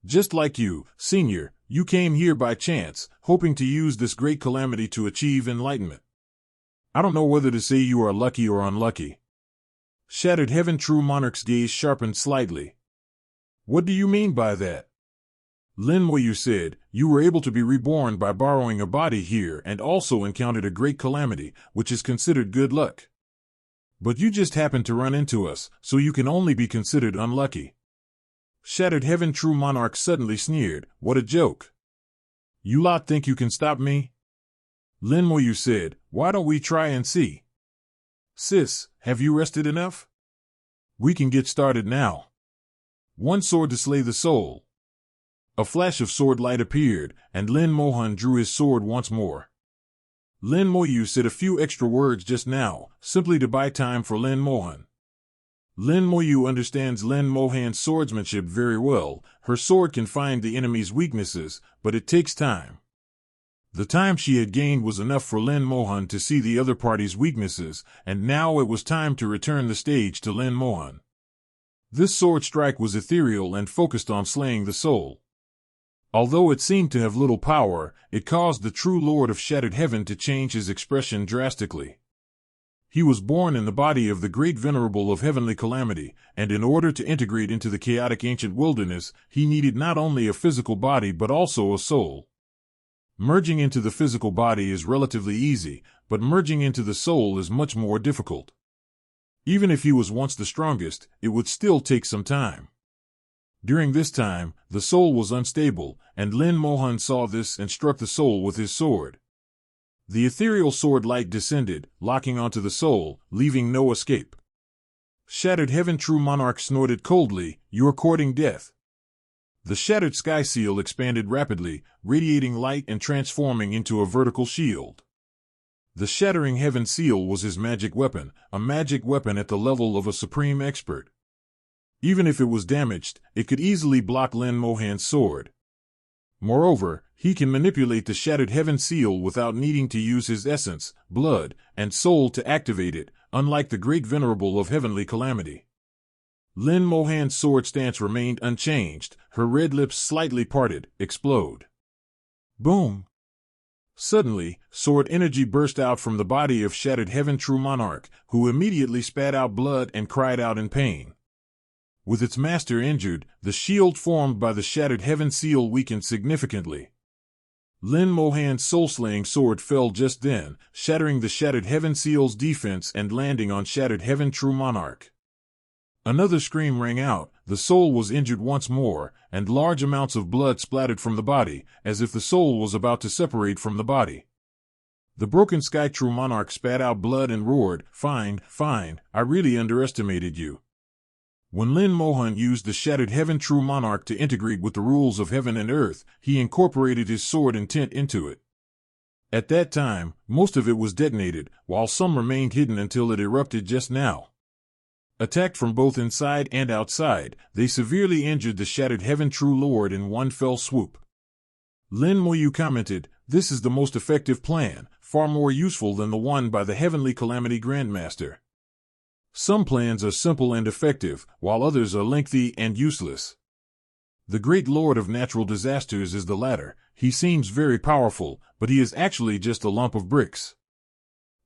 Just like you, Senior, you came here by chance, hoping to use this great calamity to achieve enlightenment. I don't know whether to say you are lucky or unlucky. Shattered Heaven True Monarch's gaze sharpened slightly. What do you mean by that? Lin Moyu said, you were able to be reborn by borrowing a body here and also encountered a great calamity, which is considered good luck. But you just happened to run into us, so you can only be considered unlucky. Shattered Heaven True Monarch suddenly sneered, what a joke. You lot think you can stop me? Lin Moyu said, why don't we try and see? Sis, have you rested enough? We can get started now. One sword to slay the soul. A flash of sword light appeared, and Lin Mohan drew his sword once more. Lin Moyu said a few extra words just now, simply to buy time for Lin Mohan. Lin Moyu understands Lin Mohan's swordsmanship very well. Her sword can find the enemy's weaknesses, but it takes time. The time she had gained was enough for Lin Mohan to see the other party's weaknesses, and now it was time to return the stage to Lin Mohan. This sword strike was ethereal and focused on slaying the soul. Although it seemed to have little power, it caused the true Lord of Shattered Heaven to change his expression drastically. He was born in the body of the great Venerable of Heavenly Calamity, and in order to integrate into the chaotic ancient wilderness, he needed not only a physical body but also a soul. Merging into the physical body is relatively easy, but merging into the soul is much more difficult. Even if he was once the strongest, it would still take some time. During this time, the soul was unstable, and Lin Mohan saw this and struck the soul with his sword. The ethereal sword light descended, locking onto the soul, leaving no escape. Shattered Heaven True Monarch snorted coldly, you are courting death. The shattered sky seal expanded rapidly, radiating light and transforming into a vertical shield. The shattering heaven seal was his magic weapon, a magic weapon at the level of a supreme expert. Even if it was damaged, it could easily block Lin Mohan's sword. Moreover, he can manipulate the shattered heaven seal without needing to use his essence, blood, and soul to activate it, unlike the great Venerable of Heavenly Calamity. Lin Mohan's sword stance remained unchanged, her red lips slightly parted, explode. Boom! Suddenly, sword energy burst out from the body of Shattered Heaven True Monarch, who immediately spat out blood and cried out in pain. With its master injured, the shield formed by the Shattered Heaven seal weakened significantly. Lin Mohan's soul-slaying sword fell just then, shattering the Shattered Heaven seal's defense and landing on Shattered Heaven True Monarch. Another scream rang out, the soul was injured once more, and large amounts of blood splattered from the body, as if the soul was about to separate from the body. The broken Sky True Monarch spat out blood and roared, "Fine, fine, I really underestimated you." When Lin Mohan used the Shattered Heaven True Monarch to integrate with the rules of heaven and earth, he incorporated his sword intent into it. At that time, most of it was detonated, while some remained hidden until it erupted just now. Attacked from both inside and outside, they severely injured the Shattered Heaven True Lord in one fell swoop. Lin Moyu commented, "This is the most effective plan, far more useful than the one by the Heavenly Calamity Grandmaster. Some plans are simple and effective, while others are lengthy and useless. The great Lord of Natural Disasters is the latter. He seems very powerful, but he is actually just a lump of bricks."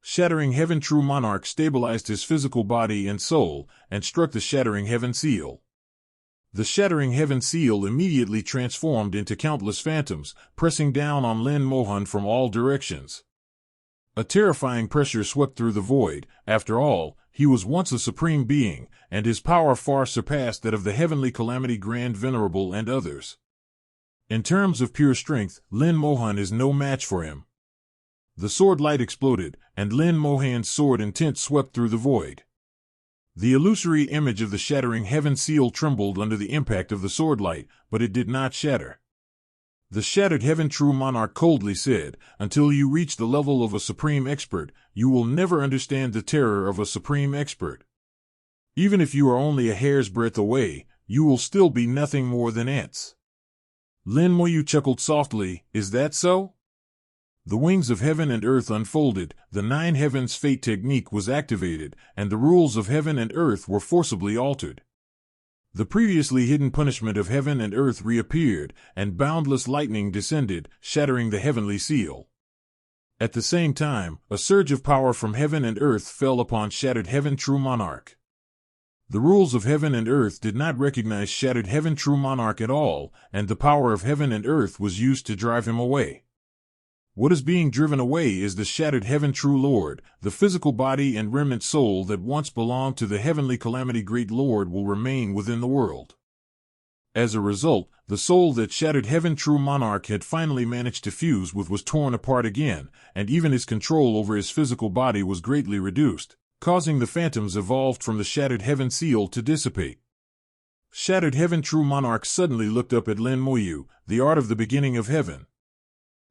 Shattering Heaven True Monarch stabilized his physical body and soul, and struck the Shattering Heaven seal. The Shattering Heaven seal immediately transformed into countless phantoms, pressing down on Lin Mohan from all directions. A terrifying pressure swept through the void. After all, he was once a supreme being, and his power far surpassed that of the Heavenly Calamity Grand Venerable and others. In terms of pure strength, Lin Mohan is no match for him. The sword light exploded, and Lin Mohan's sword intent swept through the void. The illusory image of the Shattering Heaven seal trembled under the impact of the sword light, but it did not shatter. The Shattered Heaven True Monarch coldly said, "Until you reach the level of a supreme expert, you will never understand the terror of a supreme expert. Even if you are only a hair's breadth away, you will still be nothing more than ants." Lin Moyu chuckled softly, "Is that so?" The wings of heaven and earth unfolded, the nine heavens fate technique was activated, and the rules of heaven and earth were forcibly altered. The previously hidden punishment of heaven and earth reappeared, and boundless lightning descended, shattering the heavenly seal. At the same time, a surge of power from heaven and earth fell upon Shattered Heaven True Monarch. The rules of heaven and earth did not recognize Shattered Heaven True Monarch at all, and the power of heaven and earth was used to drive him away. What is being driven away is the Shattered Heaven True Lord. The physical body and remnant soul that once belonged to the Heavenly Calamity Great Lord will remain within the world. As a result, the soul that Shattered Heaven True Monarch had finally managed to fuse with was torn apart again, and even his control over his physical body was greatly reduced, causing the phantoms evolved from the Shattered Heaven seal to dissipate. Shattered Heaven True Monarch suddenly looked up at Lin Moyu, the art of the beginning of heaven.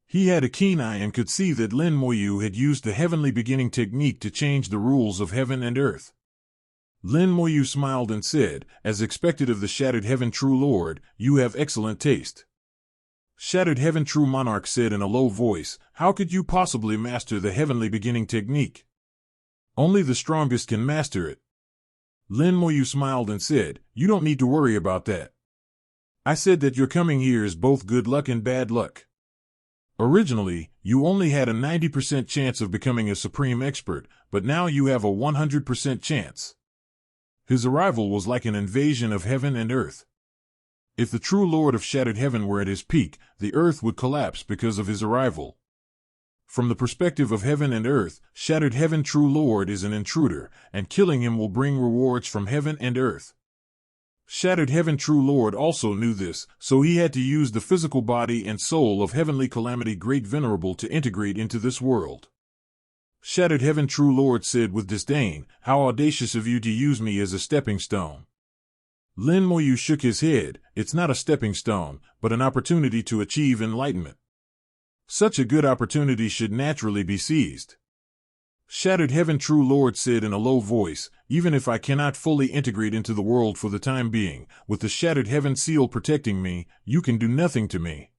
He had a keen eye and could see that Lin Moyu had used the heavenly beginning technique to change the rules of heaven and earth. Lin Moyu smiled and said, "As expected of the Shattered Heaven True Lord, you have excellent taste." Shattered Heaven True Monarch said in a low voice, "How could you possibly master the heavenly beginning technique? Only the strongest can master it." Lin Moyu smiled and said, "You don't need to worry about that. I said that your coming here is both good luck and bad luck. Originally, you only had a 90% chance of becoming a supreme expert, but now you have a 100% chance." His arrival was like an invasion of heaven and earth. If the true Lord of Shattered Heaven were at his peak, the earth would collapse because of his arrival. From the perspective of heaven and earth, Shattered Heaven True Lord is an intruder, and killing him will bring rewards from heaven and earth. Shattered Heaven True Lord also knew this, so he had to use the physical body and soul of Heavenly Calamity Great Venerable to integrate into this world. Shattered Heaven True Lord said with disdain, "How audacious of you to use me as a stepping stone." Lin Moyu shook his head. "It's not a stepping stone, but an opportunity to achieve enlightenment. Such a good opportunity should naturally be seized." Shattered Heaven True Lord said in a low voice, "Even if I cannot fully integrate into the world for the time being, with the Shattered Heaven seal protecting me, you can do nothing to me.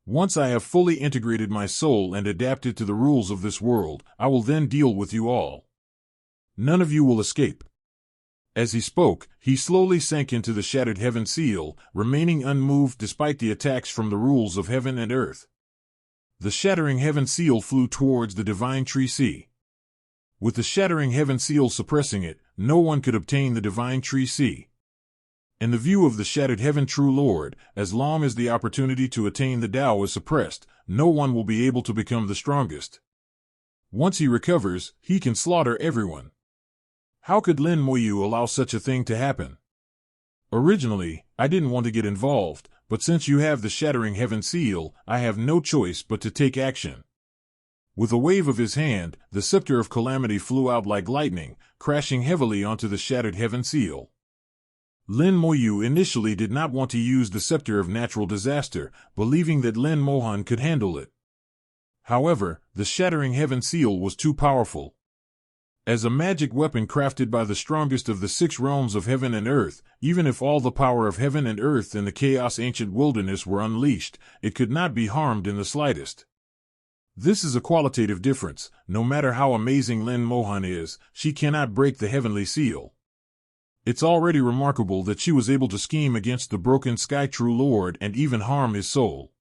Once I have fully integrated my soul and adapted to the rules of this world, I will then deal with you all. None of you will escape." As he spoke, he slowly sank into the Shattered Heaven seal, remaining unmoved despite the attacks from the rules of heaven and earth. The Shattering Heaven Seal flew towards the Divine Tree Sea. With the Shattering Heaven Seal suppressing it, no one could obtain the Divine Tree Sea. In the view of the Shattered Heaven True Lord, as long as the opportunity to attain the Tao is suppressed, no one will be able to become the strongest. Once he recovers, he can slaughter everyone. How could Lin Moyu allow such a thing to happen? Originally, I didn't want to get involved, but since you have the Shattering Heaven Seal, I have no choice but to take action. With a wave of his hand, the Scepter of Calamity flew out like lightning, crashing heavily onto the Shattered Heaven Seal. Lin Moyu initially did not want to use the Scepter of Natural Disaster, believing that Lin Mohan could handle it. However, the Shattering Heaven Seal was too powerful. As a magic weapon crafted by the strongest of the 6 realms of heaven and earth, even if all the power of heaven and earth in the Chaos Ancient Wilderness were unleashed, it could not be harmed in the slightest. This is a qualitative difference. No matter how amazing Lin Mohan is, she cannot break the Heavenly Seal. It's already remarkable that she was able to scheme against the broken Sky True Lord and even harm his soul.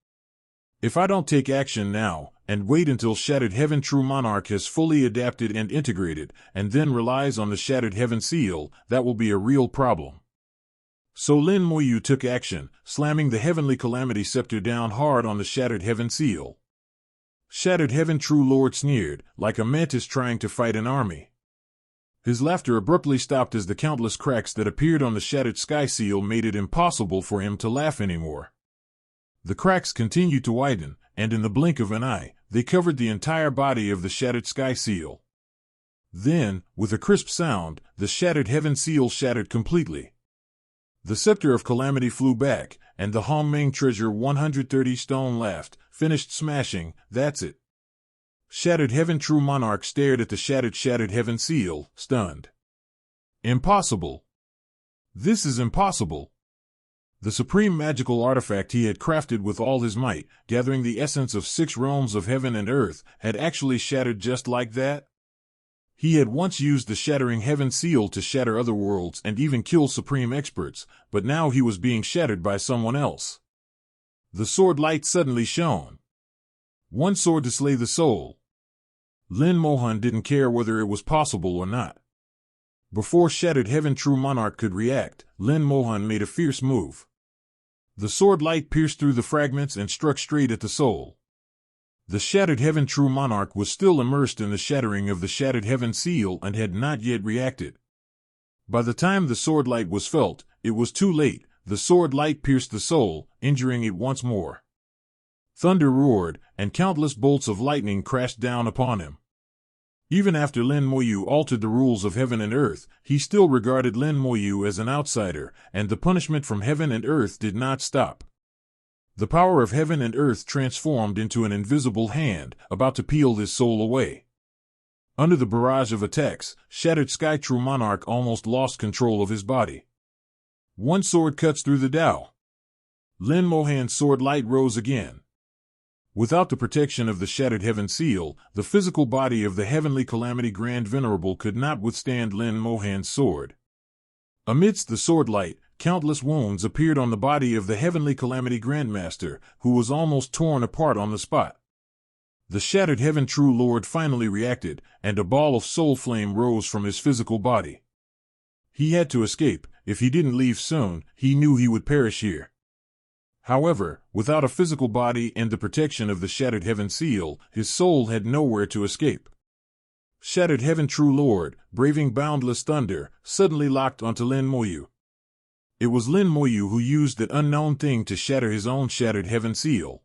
If I don't take action now, and wait until Shattered Heaven True Monarch has fully adapted and integrated, and then relies on the Shattered Heaven Seal, that will be a real problem. So Lin Moyu took action, slamming the Heavenly Calamity Scepter down hard on the Shattered Heaven Seal. Shattered Heaven True Lord sneered, like a mantis trying to fight an army. His laughter abruptly stopped as the countless cracks that appeared on the Shattered Sky Seal made it impossible for him to laugh anymore. The cracks continued to widen, and in the blink of an eye, they covered the entire body of the Shattered Sky Seal. Then, with a crisp sound, the Shattered Heaven Seal shattered completely. The Scepter of Calamity flew back, and the Hongmeng Treasure 130 Stone laughed, finished smashing, that's it. Shattered Heaven True Monarch stared at the Shattered Heaven Seal, stunned. Impossible. This is impossible. The supreme magical artifact he had crafted with all his might, gathering the essence of 6 realms of heaven and earth, had actually shattered just like that? He had once used the Shattering Heaven Seal to shatter other worlds and even kill supreme experts, but now he was being shattered by someone else. The sword light suddenly shone. One sword to slay the soul. Lin Mohan didn't care whether it was possible or not. Before Shattered Heaven True Monarch could react, Lin Mohan made a fierce move. The sword light pierced through the fragments and struck straight at the soul. The Shattered Heaven True Monarch was still immersed in the shattering of the Shattered Heaven Seal and had not yet reacted. By the time the sword light was felt, it was too late. The sword light pierced the soul, injuring it once more. Thunder roared, and countless bolts of lightning crashed down upon him. Even after Lin Moyu altered the rules of heaven and earth, he still regarded Lin Moyu as an outsider, and the punishment from heaven and earth did not stop. The power of heaven and earth transformed into an invisible hand, about to peel his soul away. Under the barrage of attacks, Shattered Sky True Monarch almost lost control of his body. One sword cuts through the Tao. Lin Mohan's sword light rose again. Without the protection of the Shattered Heaven Seal, the physical body of the Heavenly Calamity Grand Venerable could not withstand Lin Mohan's sword. Amidst the sword light, countless wounds appeared on the body of the Heavenly Calamity Grandmaster, who was almost torn apart on the spot. The Shattered Heaven True Lord finally reacted, and a ball of soul flame rose from his physical body. He had to escape. If he didn't leave soon, he knew he would perish here. However, without a physical body and the protection of the Shattered Heaven Seal, his soul had nowhere to escape. Shattered Heaven True Lord, braving boundless thunder, suddenly locked onto Lin Moyu. It was Lin Moyu who used that unknown thing to shatter his own Shattered Heaven Seal.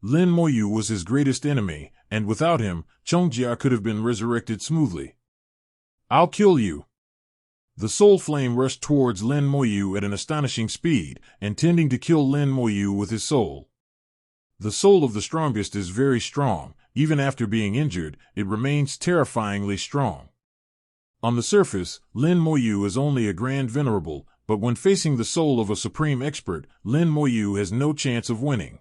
Lin Moyu was his greatest enemy, and without him, Chongjia could have been resurrected smoothly. I'll kill you. The soul flame rushed towards Lin Moyu at an astonishing speed, intending to kill Lin Moyu with his soul. The soul of the strongest is very strong. Even after being injured, it remains terrifyingly strong. On the surface, Lin Moyu is only a grand venerable, but when facing the soul of a supreme expert, Lin Moyu has no chance of winning.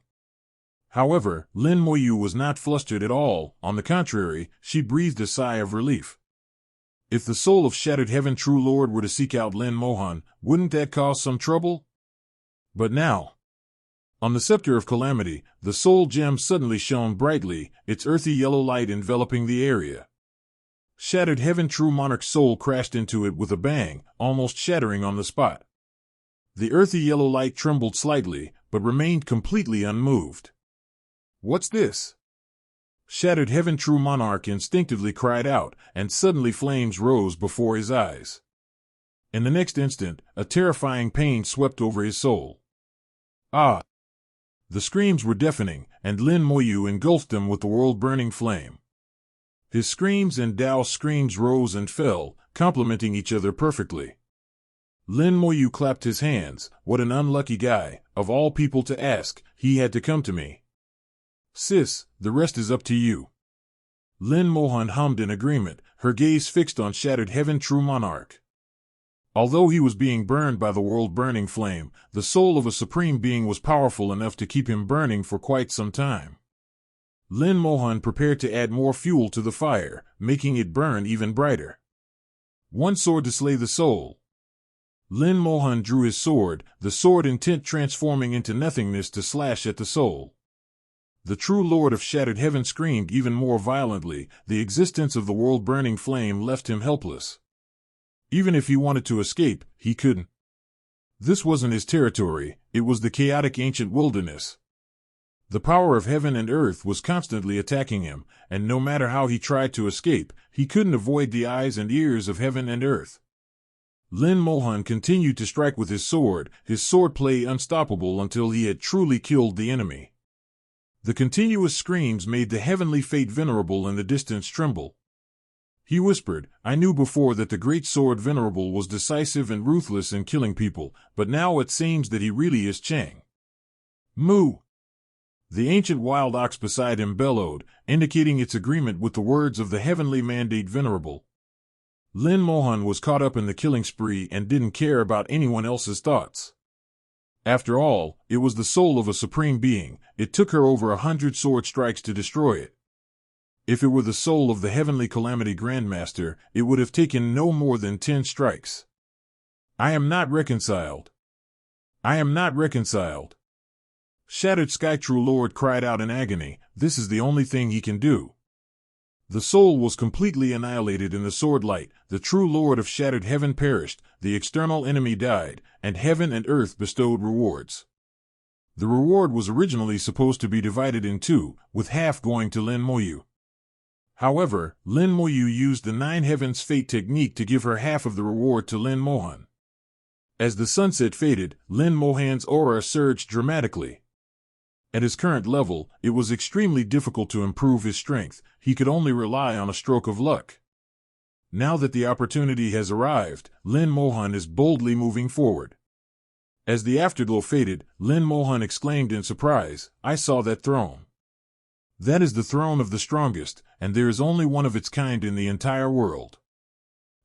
However, Lin Moyu was not flustered at all. On the contrary, she breathed a sigh of relief. If the soul of Shattered Heaven True Lord were to seek out Lin Mohan, wouldn't that cause some trouble? But now, On the scepter of calamity, the soul gem suddenly shone brightly, its earthy yellow light enveloping the area. Shattered Heaven True Monarch's soul crashed into it with a bang, almost shattering on the spot. The earthy yellow light trembled slightly, but remained completely unmoved. "What's this?" Shattered Heaven True Monarch instinctively cried out, and suddenly flames rose before his eyes. In the next instant, a terrifying pain swept over his soul. Ah! The screams were deafening, and Lin Moyu engulfed them with the world-burning flame. His screams and Dao's screams rose and fell, complementing each other perfectly. Lin Moyu clapped his hands. "What an unlucky guy, of all people to ask, he had to come to me." "Sis, the rest is up to you." Lin Mohan hummed in agreement, her gaze fixed on Shattered Heaven True Monarch. Although he was being burned by the world-burning flame, the soul of a supreme being was powerful enough to keep him burning for quite some time. Lin Mohan prepared to add more fuel to the fire, making it burn even brighter. One sword to slay the soul. Lin Mohan drew his sword, the sword intent transforming into nothingness to slash at the soul. The true Lord of Shattered Heaven screamed even more violently. The existence of the world-burning flame left him helpless. Even if he wanted to escape, he couldn't. This wasn't his territory, it was the chaotic ancient wilderness. The power of heaven and earth was constantly attacking him, and no matter how he tried to escape, he couldn't avoid the eyes and ears of heaven and earth. Lin Mohan continued to strike with his swordplay unstoppable until he had truly killed the enemy. The continuous screams made the heavenly fate venerable in the distance tremble. He whispered, "I knew before that the great sword venerable was decisive and ruthless in killing people, but now it seems that he really is Chang." "Moo!" The ancient wild ox beside him bellowed, indicating its agreement with the words of the heavenly mandate venerable. Lin Mohan was caught up in the killing spree and didn't care about anyone else's thoughts. After all, it was the soul of a supreme being. It took her over 100 sword strikes to destroy it. If it were the soul of the heavenly calamity grandmaster, it would have taken no more than 10 strikes. "I am not reconciled. I am not reconciled." Shattered Sky True Lord cried out in agony. This is the only thing he can do. The soul was completely annihilated in the sword light. The true Lord of Shattered Heaven perished, the external enemy died, and heaven and earth bestowed rewards. The reward was originally supposed to be divided in two, with half going to Lin Moyu. However, Lin Moyu used the 9 Heavens Fate technique to give her half of the reward to Lin Mohan. As the sunset faded, Lin Mohan's aura surged dramatically. At his current level, it was extremely difficult to improve his strength. He could only rely on a stroke of luck. Now that the opportunity has arrived, Lin Mohan is boldly moving forward. As the afterglow faded, Lin Mohan exclaimed in surprise, "I saw that throne. That is the throne of the strongest, and there is only one of its kind in the entire world."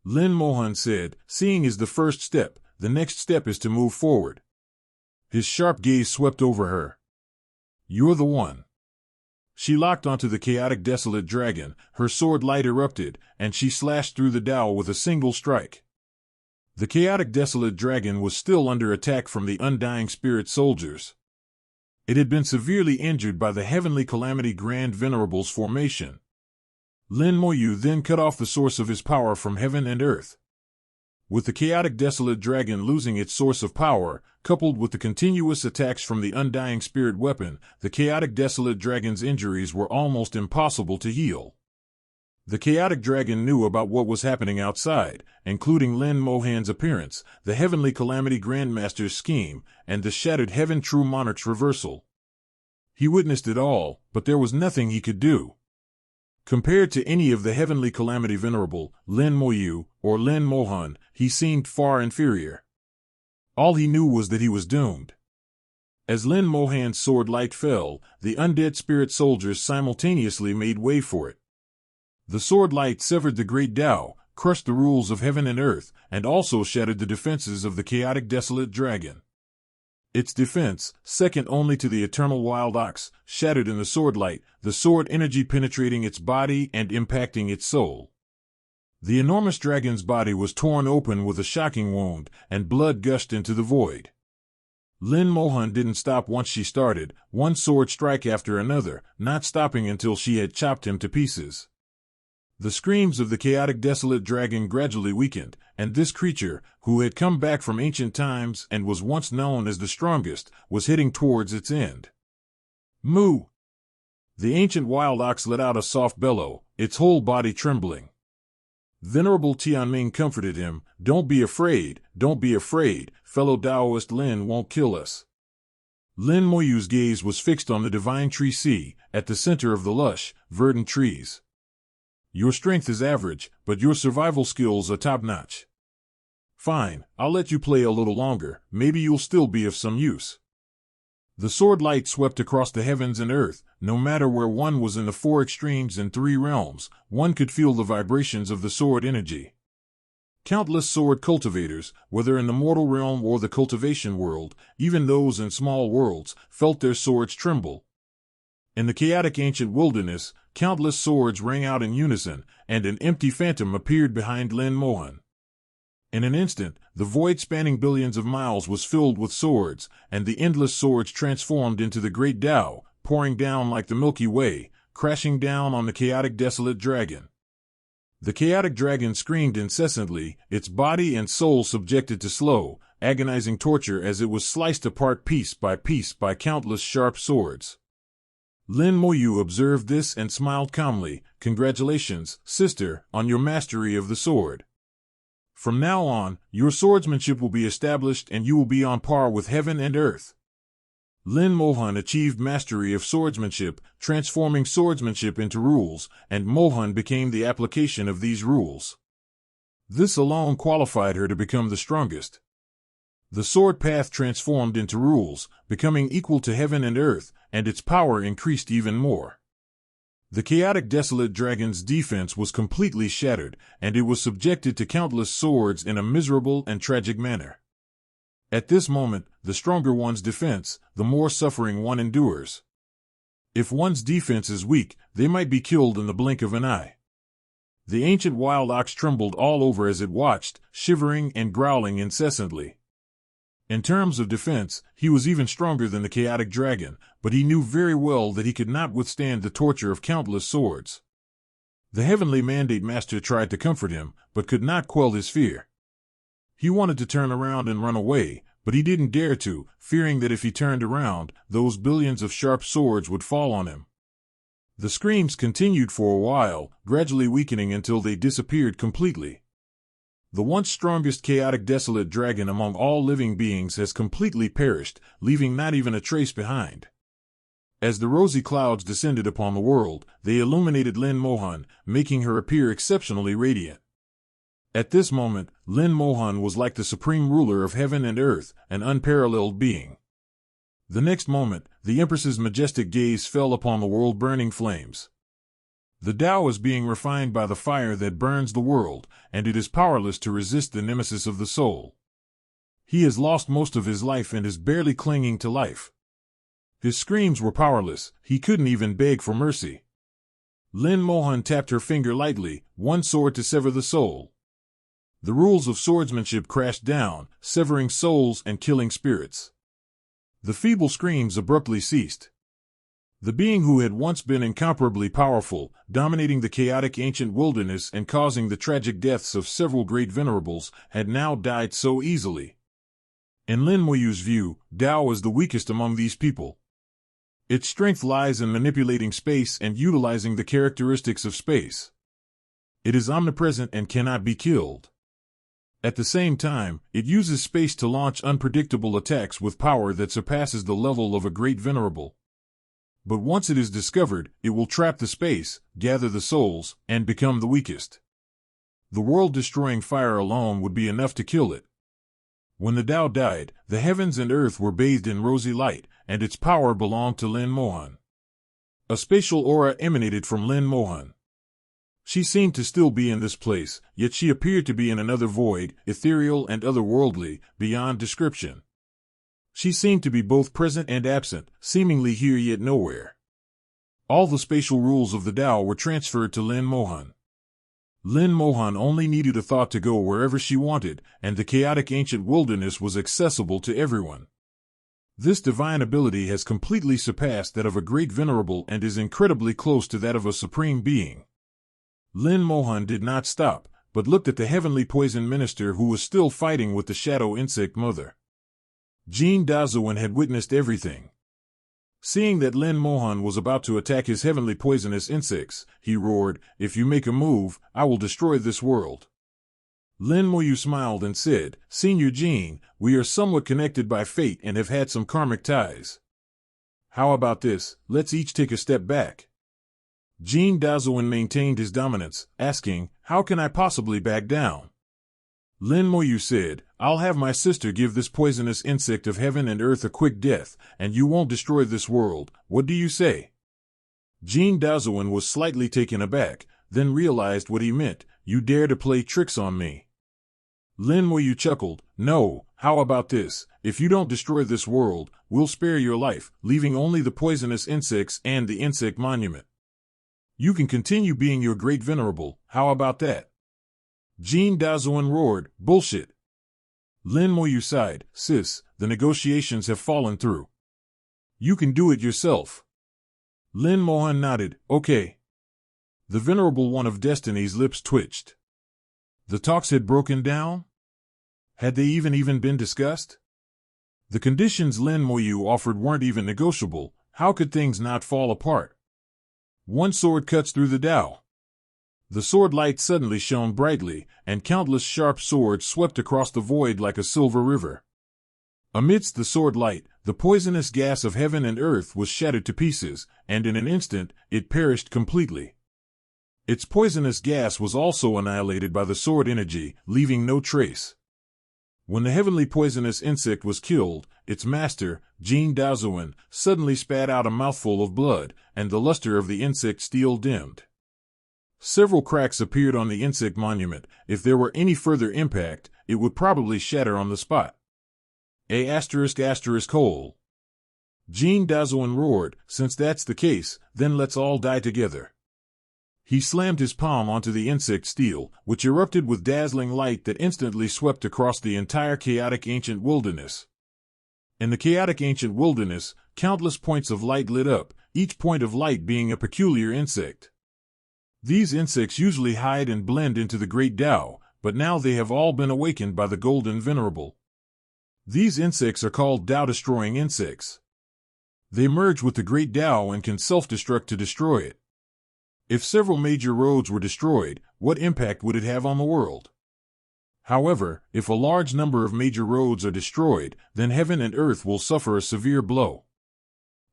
Lin Mohan said, "Seeing is the first step, the next step is to move forward." His sharp gaze swept over her. "You're the one." She locked onto the chaotic desolate dragon, her sword light erupted, and she slashed through the Tao with a single strike. The chaotic desolate dragon was still under attack from the undying spirit soldiers. It had been severely injured by the heavenly calamity Grand Venerable's formation. Lin Moyu then cut off the source of his power from heaven and earth. With the chaotic desolate dragon losing its source of power, coupled with the continuous attacks from the undying spirit weapon, the chaotic desolate dragon's injuries were almost impossible to heal. The chaotic dragon knew about what was happening outside, including Lin Mohan's appearance, the heavenly calamity grandmaster's scheme, and the Shattered Heaven True Monarch's reversal. He witnessed it all, but there was nothing he could do. Compared to any of the heavenly calamity venerable, Lin Moyu, or Lin Mohan, he seemed far inferior. All he knew was that he was doomed. As Lin Mohan's sword light fell, the undead spirit soldiers simultaneously made way for it. The sword light severed the great Tao, crushed the rules of heaven and earth, and also shattered the defenses of the chaotic desolate dragon. Its defense, second only to the eternal wild ox, shattered in the sword light, the sword energy penetrating its body and impacting its soul. The enormous dragon's body was torn open with a shocking wound, and blood gushed into the void. Lin Mohan didn't stop once she started, one sword strike after another, not stopping until she had chopped him to pieces. The screams of the chaotic desolate dragon gradually weakened, and this creature, who had come back from ancient times and was once known as the strongest, was heading towards its end. Moo! The ancient wild ox let out a soft bellow, its whole body trembling. Venerable Tianming comforted him. Don't be afraid, fellow Taoist Lin won't kill us. Lin Moyu's gaze was fixed on the divine tree sea, at the center of the lush, verdant trees. Your strength is average, but your survival skills are top-notch. Fine, I'll let you play a little longer, maybe you'll still be of some use. The sword light swept across the heavens and earth. No matter where one was in the four extremes and three realms, one could feel the vibrations of the sword energy. Countless sword cultivators, whether in the mortal realm or the cultivation world, even those in small worlds, felt their swords tremble. In the chaotic ancient wilderness, countless swords rang out in unison, and an empty phantom appeared behind Lin Mohan. In an instant, the void spanning billions of miles was filled with swords, and the endless swords transformed into the great Tao, pouring down like the Milky Way, crashing down on the chaotic desolate dragon. The chaotic dragon screamed incessantly, its body and soul subjected to slow, agonizing torture as it was sliced apart piece by countless sharp swords. Lin Moyu observed this and smiled calmly. Congratulations, sister, on your mastery of the sword. From now on, your swordsmanship will be established and you will be on par with heaven and earth. Lin Mohan achieved mastery of swordsmanship, transforming swordsmanship into rules, and Mohan became the application of these rules. This alone qualified her to become the strongest. The sword path transformed into rules, becoming equal to heaven and earth, and its power increased even more. The chaotic desolate dragon's defense was completely shattered, and it was subjected to countless swords in a miserable and tragic manner. At this moment, the stronger one's defense, the more suffering one endures. If one's defense is weak, they might be killed in the blink of an eye. The ancient wild ox trembled all over as it watched, shivering and growling incessantly. In terms of defense, he was even stronger than the chaotic dragon, but he knew very well that he could not withstand the torture of countless swords. The heavenly mandate master tried to comfort him, but could not quell his fear. He wanted to turn around and run away, but he didn't dare to, fearing that if he turned around, those billions of sharp swords would fall on him. The screams continued for a while, gradually weakening until they disappeared completely. The once strongest chaotic desolate dragon among all living beings has completely perished, leaving not even a trace behind. As the rosy clouds descended upon the world, they illuminated Lin Mohan, making her appear exceptionally radiant. At this moment, Lin Mohan was like the supreme ruler of heaven and earth, an unparalleled being. The next moment, the Empress's majestic gaze fell upon the world burning flames. The Tao is being refined by the fire that burns the world, and it is powerless to resist the nemesis of the soul. He has lost most of his life and is barely clinging to life. His screams were powerless, he couldn't even beg for mercy. Lin Mohan tapped her finger lightly, one sword to sever the soul. The rules of swordsmanship crashed down, severing souls and killing spirits. The feeble screams abruptly ceased. The being who had once been incomparably powerful, dominating the chaotic ancient wilderness and causing the tragic deaths of several great venerables, had now died so easily. In Lin Moyu's view, Tao is the weakest among these people. Its strength lies in manipulating space and utilizing the characteristics of space. It is omnipresent and cannot be killed. At the same time, it uses space to launch unpredictable attacks with power that surpasses the level of a great venerable. But once it is discovered, it will trap the space, gather the souls, and become the weakest. The world-destroying fire alone would be enough to kill it. When the Tao died, the heavens and earth were bathed in rosy light, and its power belonged to Lin Mohan. A spatial aura emanated from Lin Mohan. She seemed to still be in this place, yet she appeared to be in another void, ethereal and otherworldly, beyond description. She seemed to be both present and absent, seemingly here yet nowhere. All the spatial rules of the Tao were transferred to Lin Mohan. Lin Mohan only needed a thought to go wherever she wanted, and the chaotic ancient wilderness was accessible to everyone. This divine ability has completely surpassed that of a great venerable and is incredibly close to that of a supreme being. Lin Mohan did not stop, but looked at the heavenly poison minister who was still fighting with the shadow insect mother. Jean Dazuan had witnessed everything. Seeing that Lin Mohan was about to attack his heavenly poisonous insects, he roared, "If you make a move, I will destroy this world." Lin Moyu smiled and said, "Senior Jean, we are somewhat connected by fate and have had some karmic ties. How about this, let's each take a step back." Jean Dazuan maintained his dominance, asking, "How can I possibly back down?" Lin Moyu said, "I'll have my sister give this poisonous insect of heaven and earth a quick death, and you won't destroy this world. What do you say?" Jean Dazuan was slightly taken aback, then realized what he meant. "You dare to play tricks on me?" Lin Moyu chuckled, "No, how about this? If you don't destroy this world, we'll spare your life, leaving only the poisonous insects and the insect monument. You can continue being your great venerable, how about that?" Jean Dazuan roared, "Bullshit." Lin Moyu sighed, "Sis, the negotiations have fallen through. You can do it yourself." Lin Mohan nodded, "Okay." The Venerable One of Destiny's lips twitched. The talks had broken down? Had they even been discussed? The conditions Lin Moyu offered weren't even negotiable. How could things not fall apart? One sword cuts through the Tao. The sword light suddenly shone brightly, and countless sharp swords swept across the void like a silver river. Amidst the sword light, the poisonous gas of heaven and earth was shattered to pieces, and in an instant, it perished completely. Its poisonous gas was also annihilated by the sword energy, leaving no trace. When the heavenly poisonous insect was killed, its master, Jean Dazuan, suddenly spat out a mouthful of blood, and the luster of the insect steel dimmed. Several cracks appeared on the insect monument. If there were any further impact, it would probably shatter on the spot. Hole. Jean Dazuan roared, "Since that's the case, then let's all die together." He slammed his palm onto the insect steel, which erupted with dazzling light that instantly swept across the entire chaotic ancient wilderness. In the chaotic ancient wilderness, countless points of light lit up, each point of light being a peculiar insect. These insects usually hide and blend into the great Tao, but now they have all been awakened by the Golden Venerable. These insects are called Tao-destroying insects. They merge with the great Tao and can self-destruct to destroy it. If several major roads were destroyed, what impact would it have on the world? However, if a large number of major roads are destroyed, then heaven and earth will suffer a severe blow.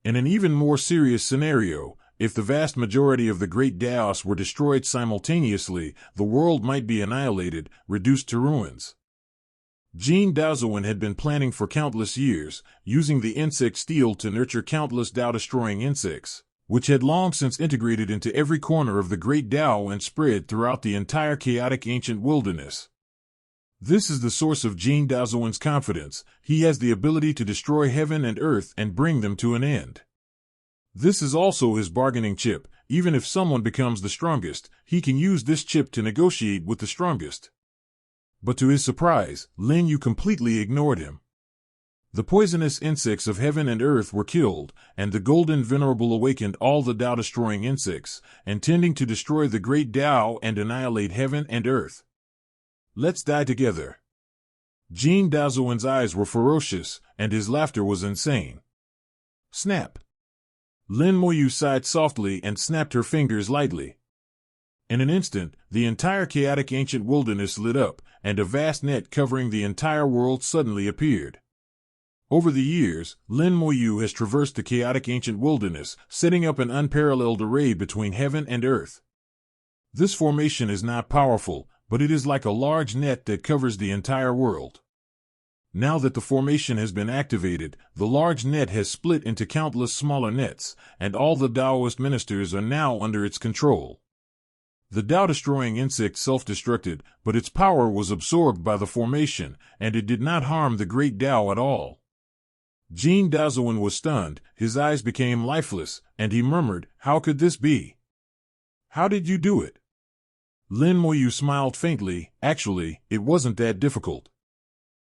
In an even more serious scenario, if the vast majority of the great Daos were destroyed simultaneously, the world might be annihilated, reduced to ruins. Jean Dazuan had been planning for countless years, using the insect steel to nurture countless Tao-destroying insects, which had long since integrated into every corner of the great Tao and spread throughout the entire chaotic ancient wilderness. This is the source of Jean Dazuan's confidence. He has the ability to destroy heaven and earth and bring them to an end. This is also his bargaining chip. Even if someone becomes the strongest, he can use this chip to negotiate with the strongest. But to his surprise, Lin Yu completely ignored him. The poisonous insects of heaven and earth were killed, and the Golden Venerable awakened all the Tao-destroying insects, intending to destroy the great Tao and annihilate heaven and earth. "Let's die together." Jean Dazuan's eyes were ferocious, and his laughter was insane. Snap! Lin Moyu sighed softly and snapped her fingers lightly. In an instant, the entire chaotic ancient wilderness lit up, and a vast net covering the entire world suddenly appeared. Over the years, Lin Moyu has traversed the chaotic ancient wilderness, setting up an unparalleled array between heaven and earth. This formation is not powerful, but it is like a large net that covers the entire world. Now that the formation has been activated, the large net has split into countless smaller nets, and all the Taoist ministers are now under its control. The Tao-destroying insect self-destructed, but its power was absorbed by the formation, and it did not harm the great Tao at all. Jean Dazuan was stunned, his eyes became lifeless, and he murmured, "How could this be? How did you do it?" Lin Moyu smiled faintly. "Actually, it wasn't that difficult.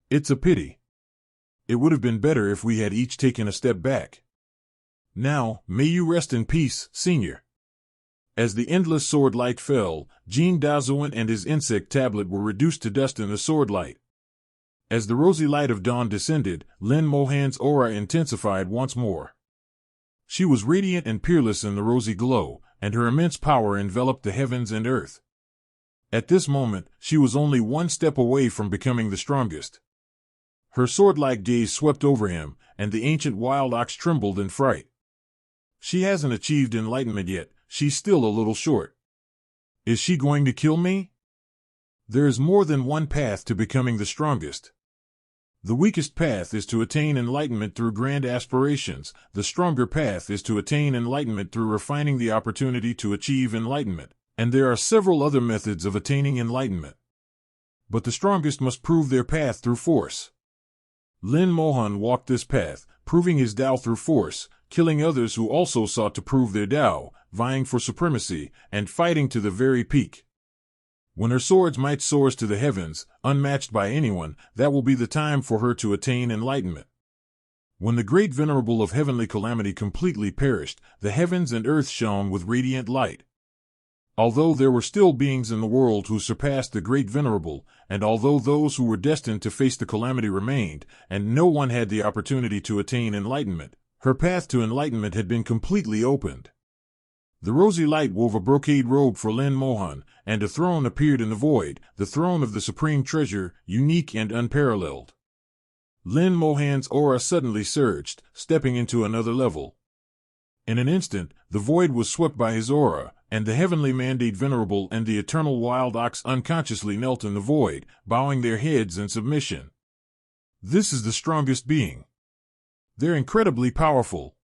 It's a pity. It would have been better if we had each taken a step back. Now, may you rest in peace, Senior. As the endless sword light fell, Jean Dazuan and his insect tablet were reduced to dust in the sword light. As the rosy light of dawn descended, Lin Mohan's aura intensified once more. She was radiant and peerless in the rosy glow, and her immense power enveloped the heavens and earth. At this moment, she was only one step away from becoming the strongest. Her sword-like gaze swept over him, and the ancient wild ox trembled in fright. She hasn't achieved enlightenment yet, she's still a little short. Is she going to kill me? There is more than one path to becoming the strongest. The weakest path is to attain enlightenment through grand aspirations. The stronger path is to attain enlightenment through refining the opportunity to achieve enlightenment. And there are several other methods of attaining enlightenment. But the strongest must prove their path through force. Lin Mohan walked this path, proving his Tao through force, killing others who also sought to prove their Tao, vying for supremacy, and fighting to the very peak. When her sword's might soars to the heavens, unmatched by anyone, that will be the time for her to attain enlightenment. When the great venerable of heavenly calamity completely perished, the heavens and earth shone with radiant light. Although there were still beings in the world who surpassed the great venerable, and although those who were destined to face the calamity remained, and no one had the opportunity to attain enlightenment, her path to enlightenment had been completely opened. The rosy light wove a brocade robe for Lin Mohan, and a throne appeared in the void, the throne of the supreme treasure, unique and unparalleled. Lin Mohan's aura suddenly surged, stepping into another level. In an instant, the void was swept by his aura, and the heavenly mandate venerable and the eternal wild ox unconsciously knelt in the void, bowing their heads in submission. This is the strongest being. They're incredibly powerful.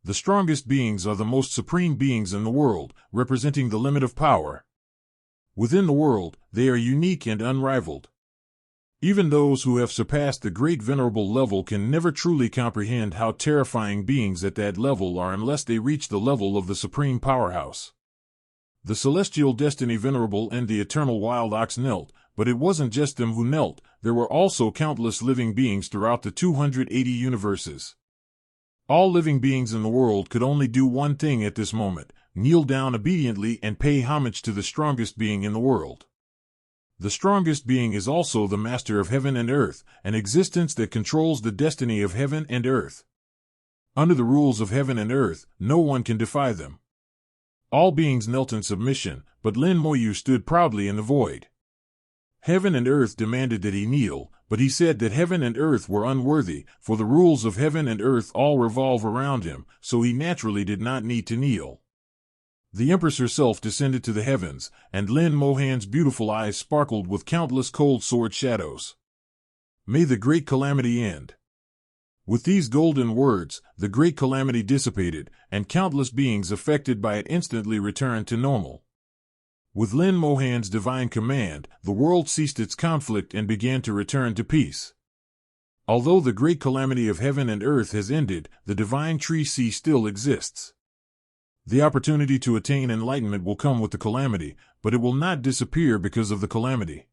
The strongest beings are the most supreme beings in the world, representing the limit of power. Within the world, they are unique and unrivaled. Even those who have surpassed the great venerable level can never truly comprehend how terrifying beings at that level are unless they reach the level of the supreme powerhouse. The celestial destiny venerable and the eternal wild ox knelt, but it wasn't just them who knelt, there were also countless living beings throughout the 280 universes. All living beings in the world could only do one thing at this moment: kneel down obediently and pay homage to the strongest being in the world. The strongest being is also the master of heaven and earth, an existence that controls the destiny of heaven and earth. Under the rules of heaven and earth, no one can defy them. All beings knelt in submission, but Lin Moyu stood proudly in the void. Heaven and earth demanded that he kneel, but he said that heaven and earth were unworthy, for the rules of heaven and earth all revolve around him, so he naturally did not need to kneel. The Empress herself descended to the heavens, and Lin Mohan's beautiful eyes sparkled with countless cold sword shadows. May the great calamity end. With these golden words, the great calamity dissipated, and countless beings affected by it instantly returned to normal. With Lin Mohan's divine command, the world ceased its conflict and began to return to peace. Although the great calamity of heaven and earth has ended, the divine tree sea still exists. The opportunity to attain enlightenment will come with the calamity, but it will not disappear because of the calamity.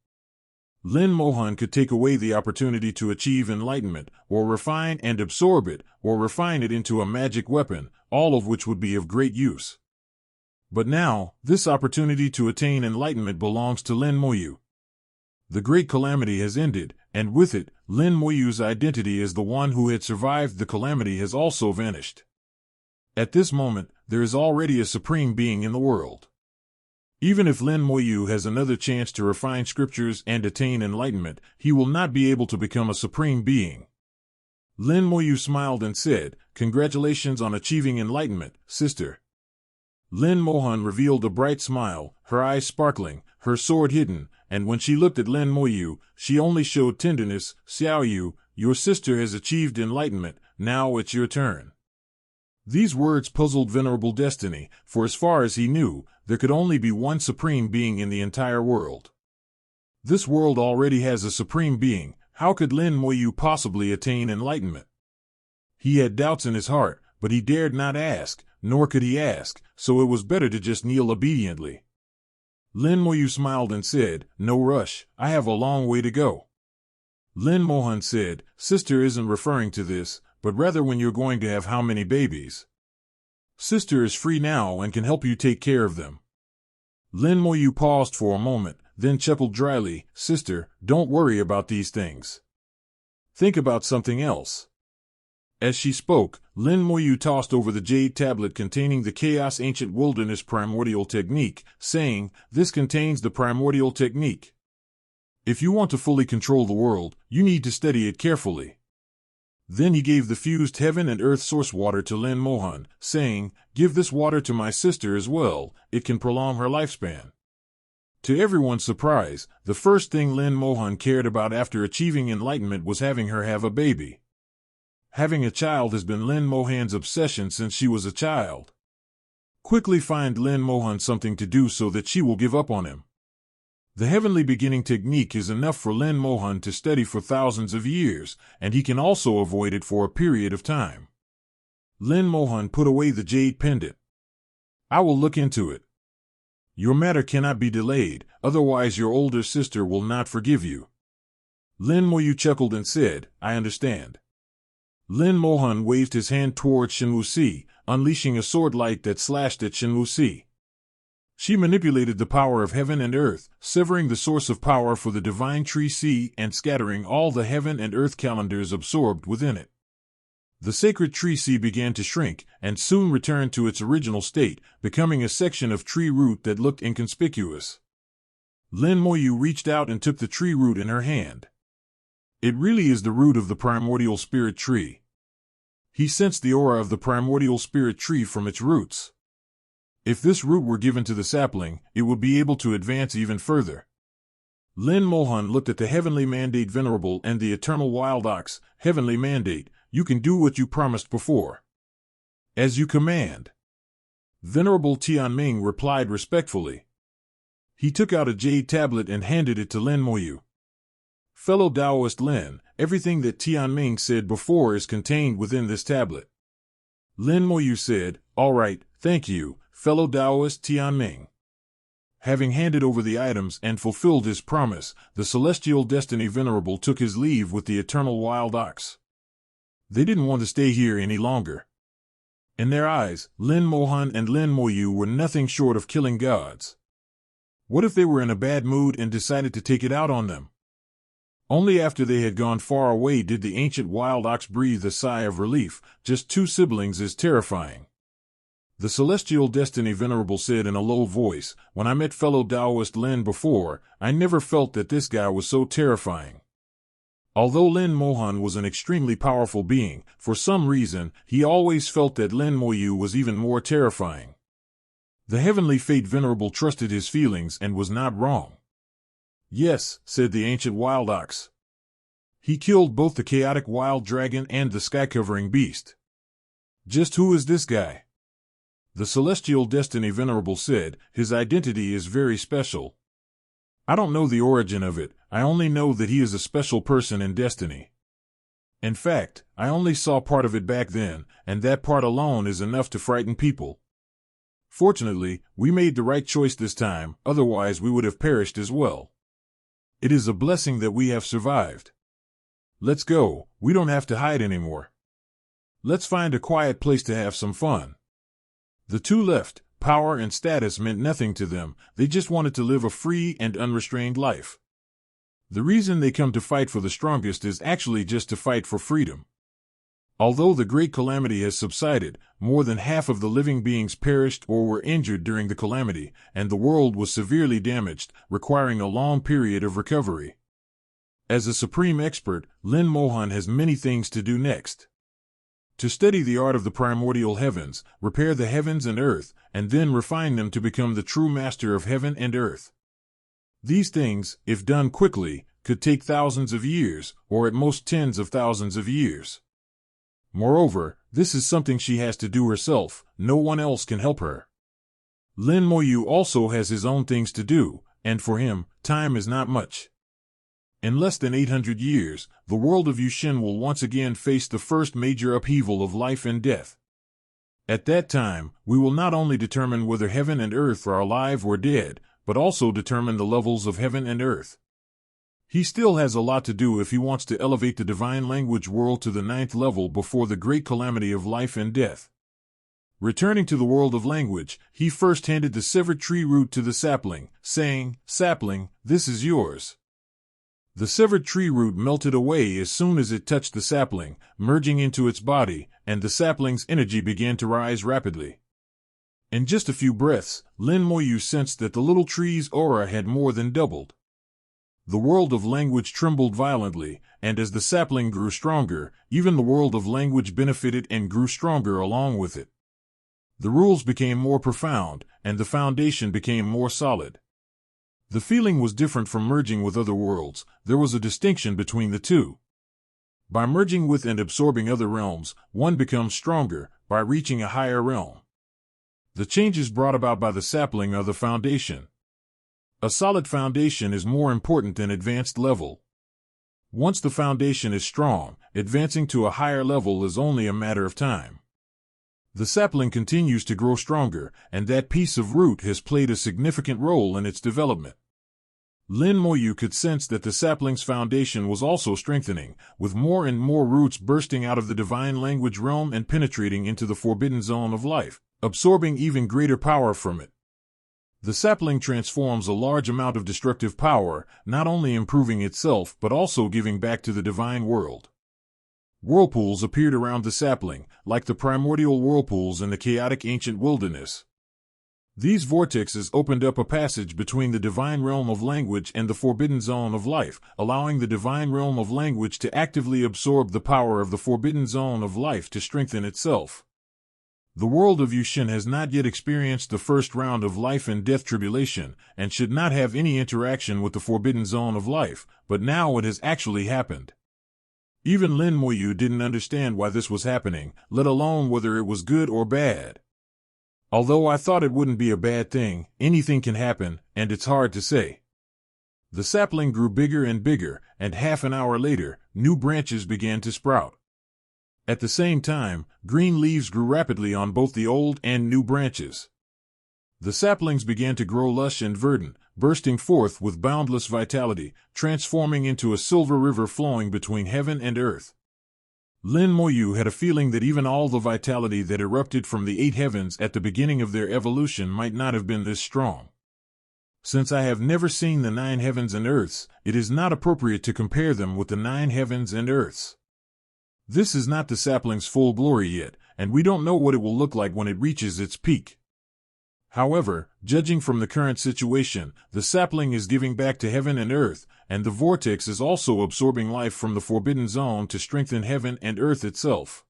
Lin Mohan could take away the opportunity to achieve enlightenment, or refine and absorb it, or refine it into a magic weapon, all of which would be of great use. But now, this opportunity to attain enlightenment belongs to Lin Moyu. The great calamity has ended, and with it, Lin Moyu's identity as the one who had survived the calamity has also vanished. At this moment, there is already a supreme being in the world. Even if Lin Moyu has another chance to refine scriptures and attain enlightenment, he will not be able to become a supreme being. Lin Moyu smiled and said, "Congratulations on achieving enlightenment, sister." Lin Mohan revealed a bright smile, her eyes sparkling, her sword hidden, and when she looked at Lin Moyu, she only showed tenderness. "Xiao Yu, your sister has achieved enlightenment, now it's your turn." These words puzzled Venerable Destiny, for as far as he knew, there could only be one supreme being in the entire world. This world already has a supreme being. How could Lin Moyu possibly attain enlightenment? He had doubts in his heart, but he dared not ask, nor could he ask, so it was better to just kneel obediently. Lin Moyu smiled and said, "No rush, I have a long way to go." Lin Mohan said, Sister isn't referring to this, but rather when you're going to have how many babies. Sister is free now and can help you take care of them. Lin Moyu paused for a moment, then chuckled dryly, Sister, don't worry about these things. Think about something else. As she spoke, Lin Moyu tossed over the jade tablet containing the Chaos Ancient Wilderness Primordial Technique, saying, This contains the Primordial Technique. If you want to fully control the world, you need to study it carefully. Then he gave the fused heaven and earth source water to Lin Mohan, saying, Give this water to my sister as well, it can prolong her lifespan. To everyone's surprise, the first thing Lin Mohan cared about after achieving enlightenment was having her have a baby. Having a child has been Lin Mohan's obsession since she was a child. Quickly find Lin Mohan something to do so that she will give up on him. The heavenly beginning technique is enough for Lin Mohan to study for thousands of years, and he can also avoid it for a period of time. Lin Mohan put away the jade pendant. I will look into it. Your matter cannot be delayed, otherwise your older sister will not forgive you. Lin Moyu chuckled and said, I understand. Lin Mohan waved his hand toward Shenwu-Si, unleashing a sword light that slashed at Shenwu-Si. She manipulated the power of heaven and earth, severing the source of power for the divine tree Si and scattering all the heaven and earth calendars absorbed within it. The sacred tree Si began to shrink, and soon returned to its original state, becoming a section of tree root that looked inconspicuous. Lin Moyu reached out and took the tree root in her hand. It really is the root of the primordial spirit tree. He sensed the aura of the primordial spirit tree from its roots. If this root were given to the sapling, it would be able to advance even further. Lin Mohan looked at the heavenly mandate venerable and the eternal wild ox. Heavenly mandate, you can do what you promised before. As you command. Venerable Tianming replied respectfully. He took out a jade tablet and handed it to Lin Moyu. Fellow Taoist Lin, everything that Tianming said before is contained within this tablet. Lin Moyu said, All right, thank you, fellow Taoist Tianming. Having handed over the items and fulfilled his promise, the Celestial Destiny Venerable took his leave with the Eternal Wild Ox. They didn't want to stay here any longer. In their eyes, Lin Mohan and Lin Moyu were nothing short of killing gods. What if they were in a bad mood and decided to take it out on them? Only after they had gone far away did the ancient wild ox breathe a sigh of relief. Just two siblings is terrifying. The Celestial Destiny Venerable said in a low voice, When I met fellow Taoist Lin before, I never felt that this guy was so terrifying. Although Lin Mohan was an extremely powerful being, for some reason, he always felt that Lin Moyu was even more terrifying. The Heavenly Fate Venerable trusted his feelings and was not wrong. Yes, said the ancient wild ox. He killed both the chaotic wild dragon and the sky-covering beast. Just who is this guy? The Celestial Destiny Venerable said, His identity is very special. I don't know the origin of it, I only know that he is a special person in destiny. In fact, I only saw part of it back then, and that part alone is enough to frighten people. Fortunately, we made the right choice this time, otherwise we would have perished as well. It is a blessing that we have survived. Let's go, we don't have to hide anymore. Let's find a quiet place to have some fun. The two left. Power and status meant nothing to them, they just wanted to live a free and unrestrained life. The reason they come to fight for the strongest is actually just to fight for freedom. Although the great calamity has subsided, more than half of the living beings perished or were injured during the calamity, and the world was severely damaged, requiring a long period of recovery. As a supreme expert, Lin Mohan has many things to do next. To study the art of the primordial heavens, repair the heavens and earth, and then refine them to become the true master of heaven and earth. These things, if done quickly, could take thousands of years, or at most tens of thousands of years. Moreover, this is something she has to do herself, no one else can help her. Lin Moyu also has his own things to do, and for him, time is not much. In less than 800 years, the world of Yushin will once again face the first major upheaval of life and death. At that time, we will not only determine whether heaven and earth are alive or dead, but also determine the levels of heaven and earth. He still has a lot to do if he wants to elevate the divine language world to the 9th level before the great calamity of life and death. Returning to the world of language, he first handed the severed tree root to the sapling, saying, "Sapling, this is yours." The severed tree root melted away as soon as it touched the sapling, merging into its body, and the sapling's energy began to rise rapidly. In just a few breaths, Lin Moyu sensed that the little tree's aura had more than doubled. The world of language trembled violently, and as the sapling grew stronger, even the world of language benefited and grew stronger along with it. The rules became more profound, and the foundation became more solid. The feeling was different from merging with other worlds. There was a distinction between the two. By merging with and absorbing other realms, one becomes stronger, by reaching a higher realm. The changes brought about by the sapling are the foundation. A solid foundation is more important than advanced level. Once the foundation is strong, advancing to a higher level is only a matter of time. The sapling continues to grow stronger, and that piece of root has played a significant role in its development. Lin Moyu could sense that the sapling's foundation was also strengthening, with more and more roots bursting out of the divine language realm and penetrating into the forbidden zone of life, absorbing even greater power from it. The sapling transforms a large amount of destructive power, not only improving itself but also giving back to the divine world. Whirlpools appeared around the sapling, like the primordial whirlpools in the chaotic ancient wilderness. These vortexes opened up a passage between the divine realm of language and the forbidden zone of life, allowing the divine realm of language to actively absorb the power of the forbidden zone of life to strengthen itself. The world of Yushin has not yet experienced the first round of life and death tribulation, and should not have any interaction with the forbidden zone of life, but now it has actually happened. Even Lin Moyu didn't understand why this was happening, let alone whether it was good or bad. Although I thought it wouldn't be a bad thing, anything can happen, and it's hard to say. The sapling grew bigger and bigger, and half an hour later, new branches began to sprout. At the same time, green leaves grew rapidly on both the old and new branches. The saplings began to grow lush and verdant, bursting forth with boundless vitality, transforming into a silver river flowing between heaven and earth. Lin Moyu had a feeling that even all the vitality that erupted from the 8 heavens at the beginning of their evolution might not have been this strong. Since I have never seen the 9 heavens and earths, it is not appropriate to compare them with the 9 heavens and earths. This is not the sapling's full glory yet, and we don't know what it will look like when it reaches its peak. However, judging from the current situation, the sapling is giving back to heaven and earth, and the vortex is also absorbing life from the forbidden zone to strengthen heaven and earth itself.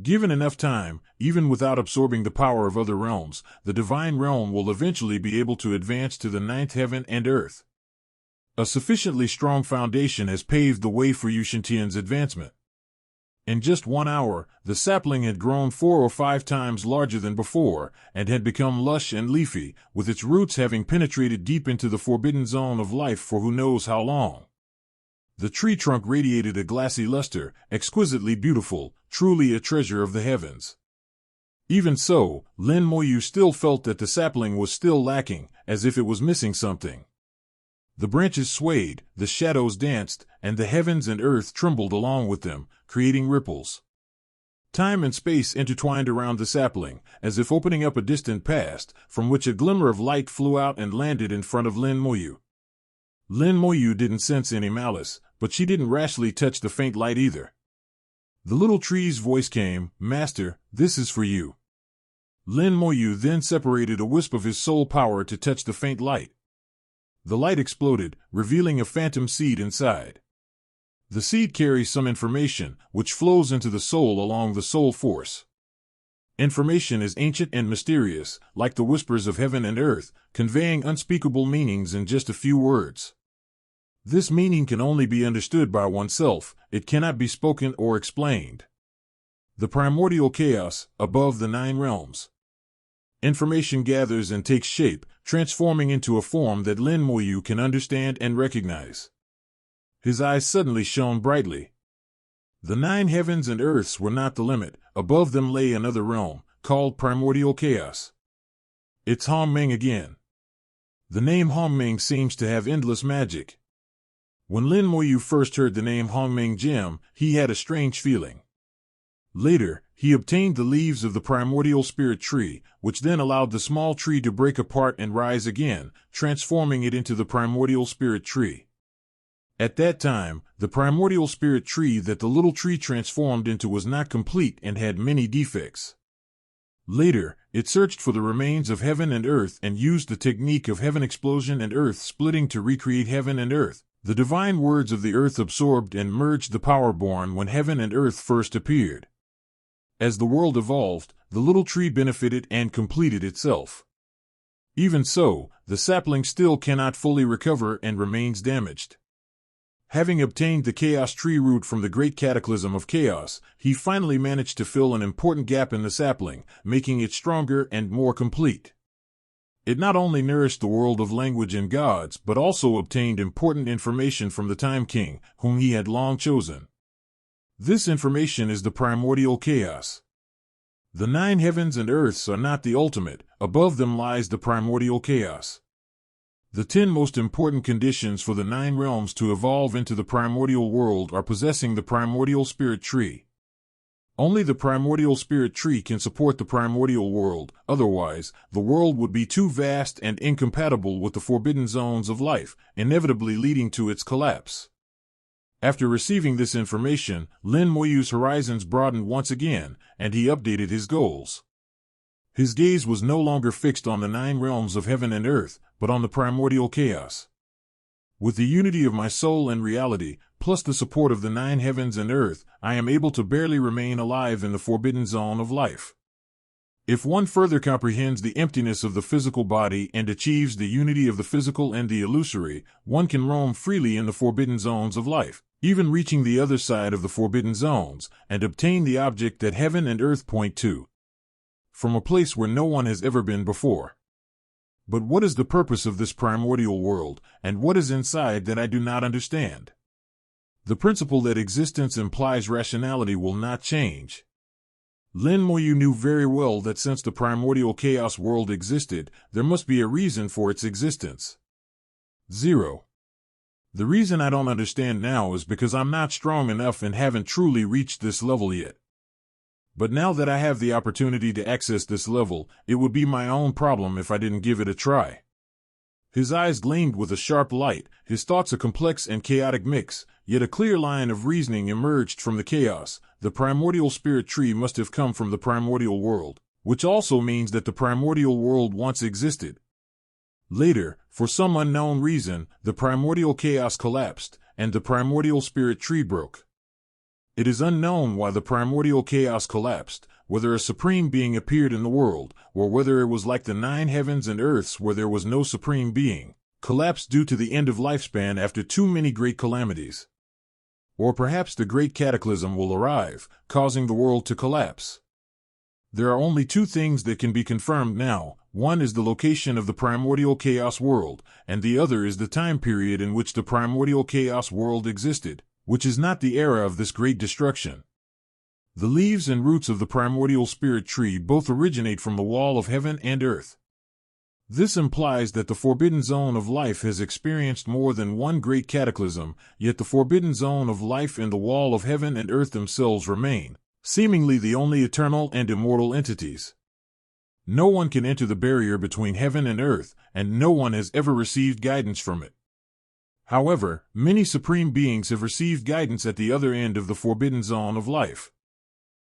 Given enough time, even without absorbing the power of other realms, the divine realm will eventually be able to advance to the 9th heaven and earth. A sufficiently strong foundation has paved the way for Yushintian's advancement. In just 1 hour, the sapling had grown 4 or 5 times larger than before, and had become lush and leafy, with its roots having penetrated deep into the forbidden zone of life for who knows how long. The tree trunk radiated a glassy luster, exquisitely beautiful, truly a treasure of the heavens. Even so, Lin Moyu still felt that the sapling was still lacking, as if it was missing something. The branches swayed, the shadows danced, and the heavens and earth trembled along with them, creating ripples. Time and space intertwined around the sapling, as if opening up a distant past, from which a glimmer of light flew out and landed in front of Lin Moyu. Lin Moyu didn't sense any malice, but she didn't rashly touch the faint light either. The little tree's voice came, "Master, this is for you." Lin Moyu then separated a wisp of his soul power to touch the faint light. The light exploded, revealing a phantom seed inside. The seed carries some information, which flows into the soul along the soul force. Information is ancient and mysterious, like the whispers of heaven and earth, conveying unspeakable meanings in just a few words. This meaning can only be understood by oneself, it cannot be spoken or explained. The primordial chaos, above the 9 realms. Information gathers and takes shape, transforming into a form that Lin Moyu can understand and recognize. His eyes suddenly shone brightly. The 9 heavens and earths were not the limit, above them lay another realm, called primordial chaos. It's Hongmeng again. The name Hongmeng seems to have endless magic. When Lin Moyu first heard the name Hongming Gem, he had a strange feeling. Later, he obtained the leaves of the primordial spirit tree, which then allowed the small tree to break apart and rise again, transforming it into the primordial spirit tree. At that time, the primordial spirit tree that the little tree transformed into was not complete and had many defects. Later, it searched for the remains of heaven and earth and used the technique of heaven explosion and earth splitting to recreate heaven and earth. The divine words of the earth absorbed and merged the power born when heaven and earth first appeared. As the world evolved, the little tree benefited and completed itself. Even so, the sapling still cannot fully recover and remains damaged. Having obtained the chaos tree root from the great cataclysm of chaos, he finally managed to fill an important gap in the sapling, making it stronger and more complete. It not only nourished the world of language and gods, but also obtained important information from the Time King, whom he had long chosen. This information is the primordial chaos. The 9 heavens and earths are not the ultimate, above them lies the primordial chaos. The 10 most important conditions for the 9 realms to evolve into the primordial world are possessing the primordial spirit tree. Only the primordial spirit tree can support the primordial world, otherwise, the world would be too vast and incompatible with the forbidden zones of life, inevitably leading to its collapse. After receiving this information, Lin Moyu's horizons broadened once again, and he updated his goals. His gaze was no longer fixed on the 9 realms of heaven and earth, but on the primordial chaos. With the unity of my soul and reality, plus the support of the 9 heavens and earth, I am able to barely remain alive in the forbidden zone of life. If one further comprehends the emptiness of the physical body and achieves the unity of the physical and the illusory, one can roam freely in the forbidden zones of life, even reaching the other side of the forbidden zones, and obtain the object that heaven and earth point to, from a place where no one has ever been before. But what is the purpose of this primordial world, and what is inside that I do not understand? The principle that existence implies rationality will not change. Lin Moyu knew very well that since the primordial chaos world existed, there must be a reason for its existence. 0. The reason I don't understand now is because I'm not strong enough and haven't truly reached this level yet. But now that I have the opportunity to access this level, it would be my own problem if I didn't give it a try. His eyes gleamed with a sharp light, his thoughts a complex and chaotic mix, yet a clear line of reasoning emerged from the chaos. The primordial spirit tree must have come from the primordial world, which also means that the primordial world once existed. Later, for some unknown reason, the primordial chaos collapsed, and the primordial spirit tree broke. It is unknown why the primordial chaos collapsed, whether a supreme being appeared in the world, or whether it was like the 9 heavens and earths where there was no supreme being, collapsed due to the end of lifespan after too many great calamities. Or perhaps the great cataclysm will arrive, causing the world to collapse. There are only 2 things that can be confirmed now. One is the location of the primordial chaos world, and the other is the time period in which the primordial chaos world existed, which is not the era of this great destruction. The leaves and roots of the primordial spirit tree both originate from the wall of heaven and earth. This implies that the forbidden zone of life has experienced more than one great cataclysm, yet the forbidden zone of life and the wall of heaven and earth themselves remain, seemingly the only eternal and immortal entities. No one can enter the barrier between heaven and earth, and no one has ever received guidance from it. However, many supreme beings have received guidance at the other end of the forbidden zone of life.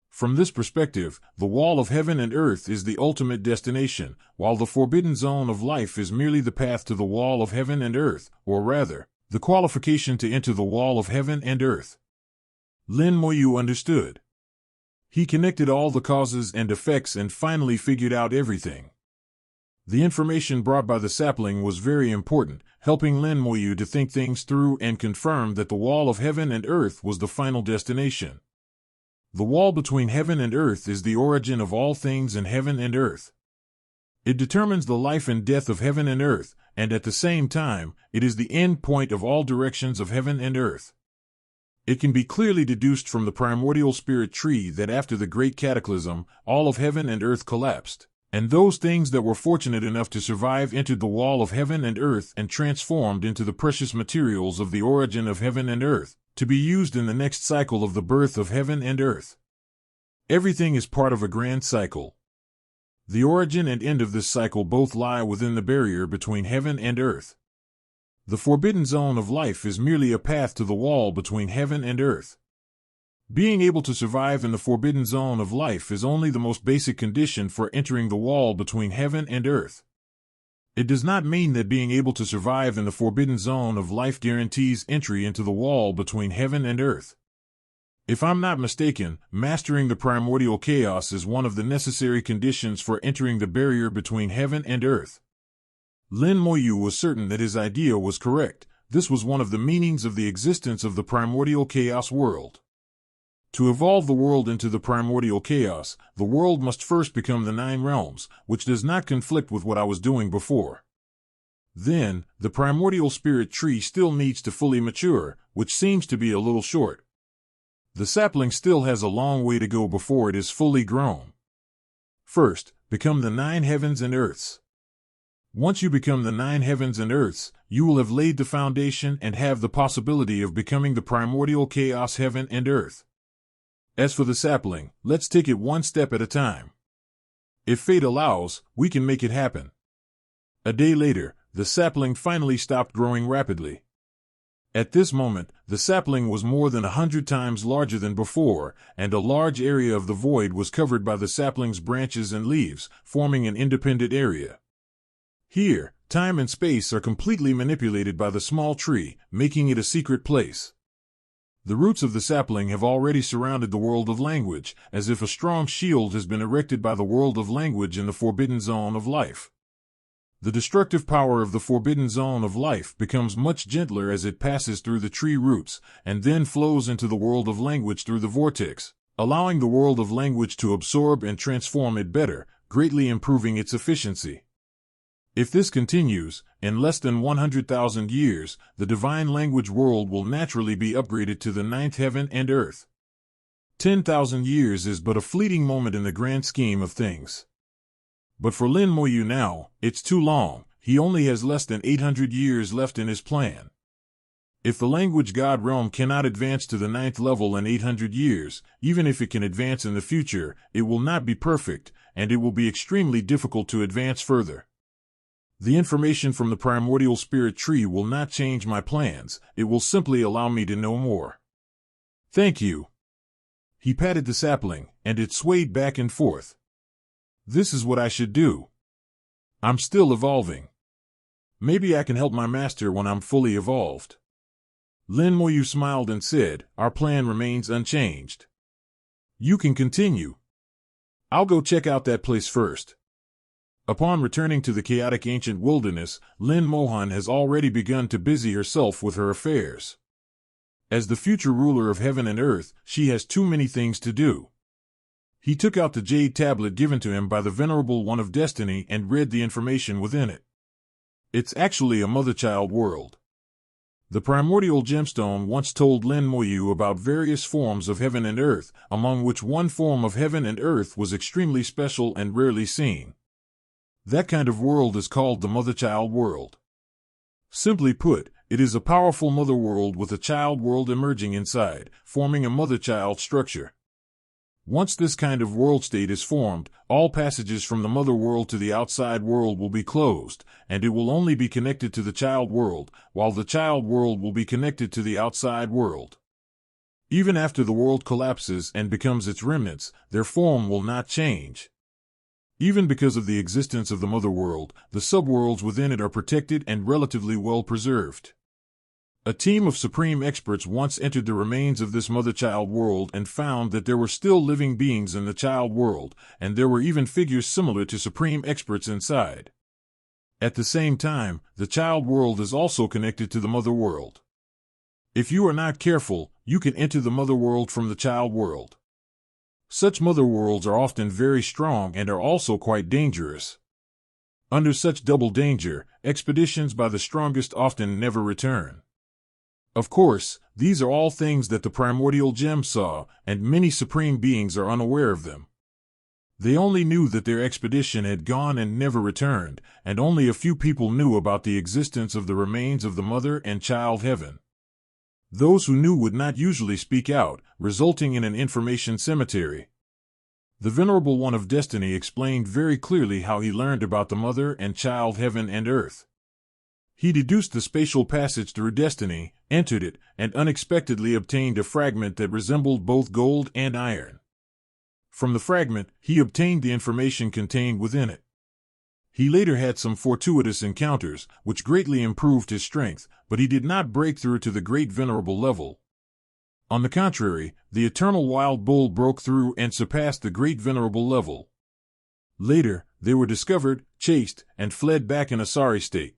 From this perspective, the wall of heaven and earth is the ultimate destination, while the forbidden zone of life is merely the path to the wall of heaven and earth, or rather, the qualification to enter the wall of heaven and earth. Lin Moyu understood. He connected all the causes and effects and finally figured out everything. The information brought by the sapling was very important, helping Lin Moyu to think things through and confirm that the wall of heaven and earth was the final destination. The wall between heaven and earth is the origin of all things in heaven and earth. It determines the life and death of heaven and earth, and at the same time, it is the end point of all directions of heaven and earth. It can be clearly deduced from the primordial spirit tree that after the great cataclysm, all of heaven and earth collapsed, And those things that were fortunate enough to survive entered the wall of heaven and earth and transformed into the precious materials of the origin of heaven and earth, to be used in the next cycle of the birth of heaven and earth. Everything is part of a grand cycle. The origin and end of this cycle both lie within the barrier between heaven and earth. The forbidden zone of life is merely a path to the wall between heaven and earth. Being able to survive in the forbidden zone of life is only the most basic condition for entering the wall between heaven and earth. It does not mean that being able to survive in the forbidden zone of life guarantees entry into the wall between heaven and earth. If I'm not mistaken, mastering the primordial chaos is one of the necessary conditions for entering the barrier between heaven and earth. Lin Moyu was certain that his idea was correct. This was one of the meanings of the existence of the primordial chaos world. To evolve the world into the primordial chaos, the world must first become the 9 realms, which does not conflict with what I was doing before. Then, the primordial spirit tree still needs to fully mature, which seems to be a little short. The sapling still has a long way to go before it is fully grown. First, become the 9 heavens and earths. Once you become the 9 heavens and earths, you will have laid the foundation and have the possibility of becoming the primordial chaos heaven and earth. As for the sapling, let's take it one step at a time. If fate allows, we can make it happen. A day later, the sapling finally stopped growing rapidly. At this moment, the sapling was more than 100 times larger than before, and a large area of the void was covered by the sapling's branches and leaves, forming an independent area. Here, time and space are completely manipulated by the small tree, making it a secret place. The roots of the sapling have already surrounded the world of language, as if a strong shield has been erected by the world of language in the forbidden zone of life. The destructive power of the forbidden zone of life becomes much gentler as it passes through the tree roots, and then flows into the world of language through the vortex, allowing the world of language to absorb and transform it better, greatly improving its efficiency. If this continues, in less than 100,000 years, the divine language world will naturally be upgraded to the 9th heaven and earth. 10,000 years is but a fleeting moment in the grand scheme of things. But for Lin Moyu now, it's too long. He only has less than 800 years left in his plan. If the language god realm cannot advance to the 9th level in 800 years, even if it can advance in the future, it will not be perfect, and it will be extremely difficult to advance further. The information from the primordial spirit tree will not change my plans, it will simply allow me to know more. Thank you. He patted the sapling, and it swayed back and forth. This is what I should do. I'm still evolving. Maybe I can help my master when I'm fully evolved. Lin Moyu smiled and said, our plan remains unchanged. You can continue. I'll go check out that place first. Upon returning to the chaotic ancient wilderness, Lin Mohan has already begun to busy herself with her affairs. As the future ruler of heaven and earth, she has too many things to do. He took out the jade tablet given to him by the Venerable One of Destiny and read the information within it. It's actually a mother-child world. The primordial gemstone once told Lin Moyu about various forms of heaven and earth, among which one form of heaven and earth was extremely special and rarely seen. That kind of world is called the mother-child world. Simply put, it is a powerful mother world with a child world emerging inside, forming a mother-child structure. Once this kind of world state is formed, all passages from the mother world to the outside world will be closed, and it will only be connected to the child world, while the child world will be connected to the outside world. Even after the world collapses and becomes its remnants, their form will not change. Even because of the existence of the mother world, the subworlds within it are protected and relatively well preserved. A team of supreme experts once entered the remains of this mother-child world and found that there were still living beings in the child world, and there were even figures similar to supreme experts inside. At the same time, the child world is also connected to the mother world. If you are not careful, you can enter the mother world from the child world. Such mother worlds are often very strong and are also quite dangerous. Under such double danger, expeditions by the strongest often never return. Of course, these are all things that the primordial gem saw, and many supreme beings are unaware of them. They only knew that their expedition had gone and never returned, and only a few people knew about the existence of the remains of the mother and child heaven. Those who knew would not usually speak out, resulting in an information cemetery. The Venerable One of Destiny explained very clearly how he learned about the mother and child heaven and earth. He deduced the spatial passage through destiny, entered it, and unexpectedly obtained a fragment that resembled both gold and iron. From the fragment, he obtained the information contained within it. He later had some fortuitous encounters, which greatly improved his strength, but he did not break through to the great venerable level. On the contrary, the eternal wild bull broke through and surpassed the great venerable level. Later, they were discovered, chased, and fled back in a sorry state.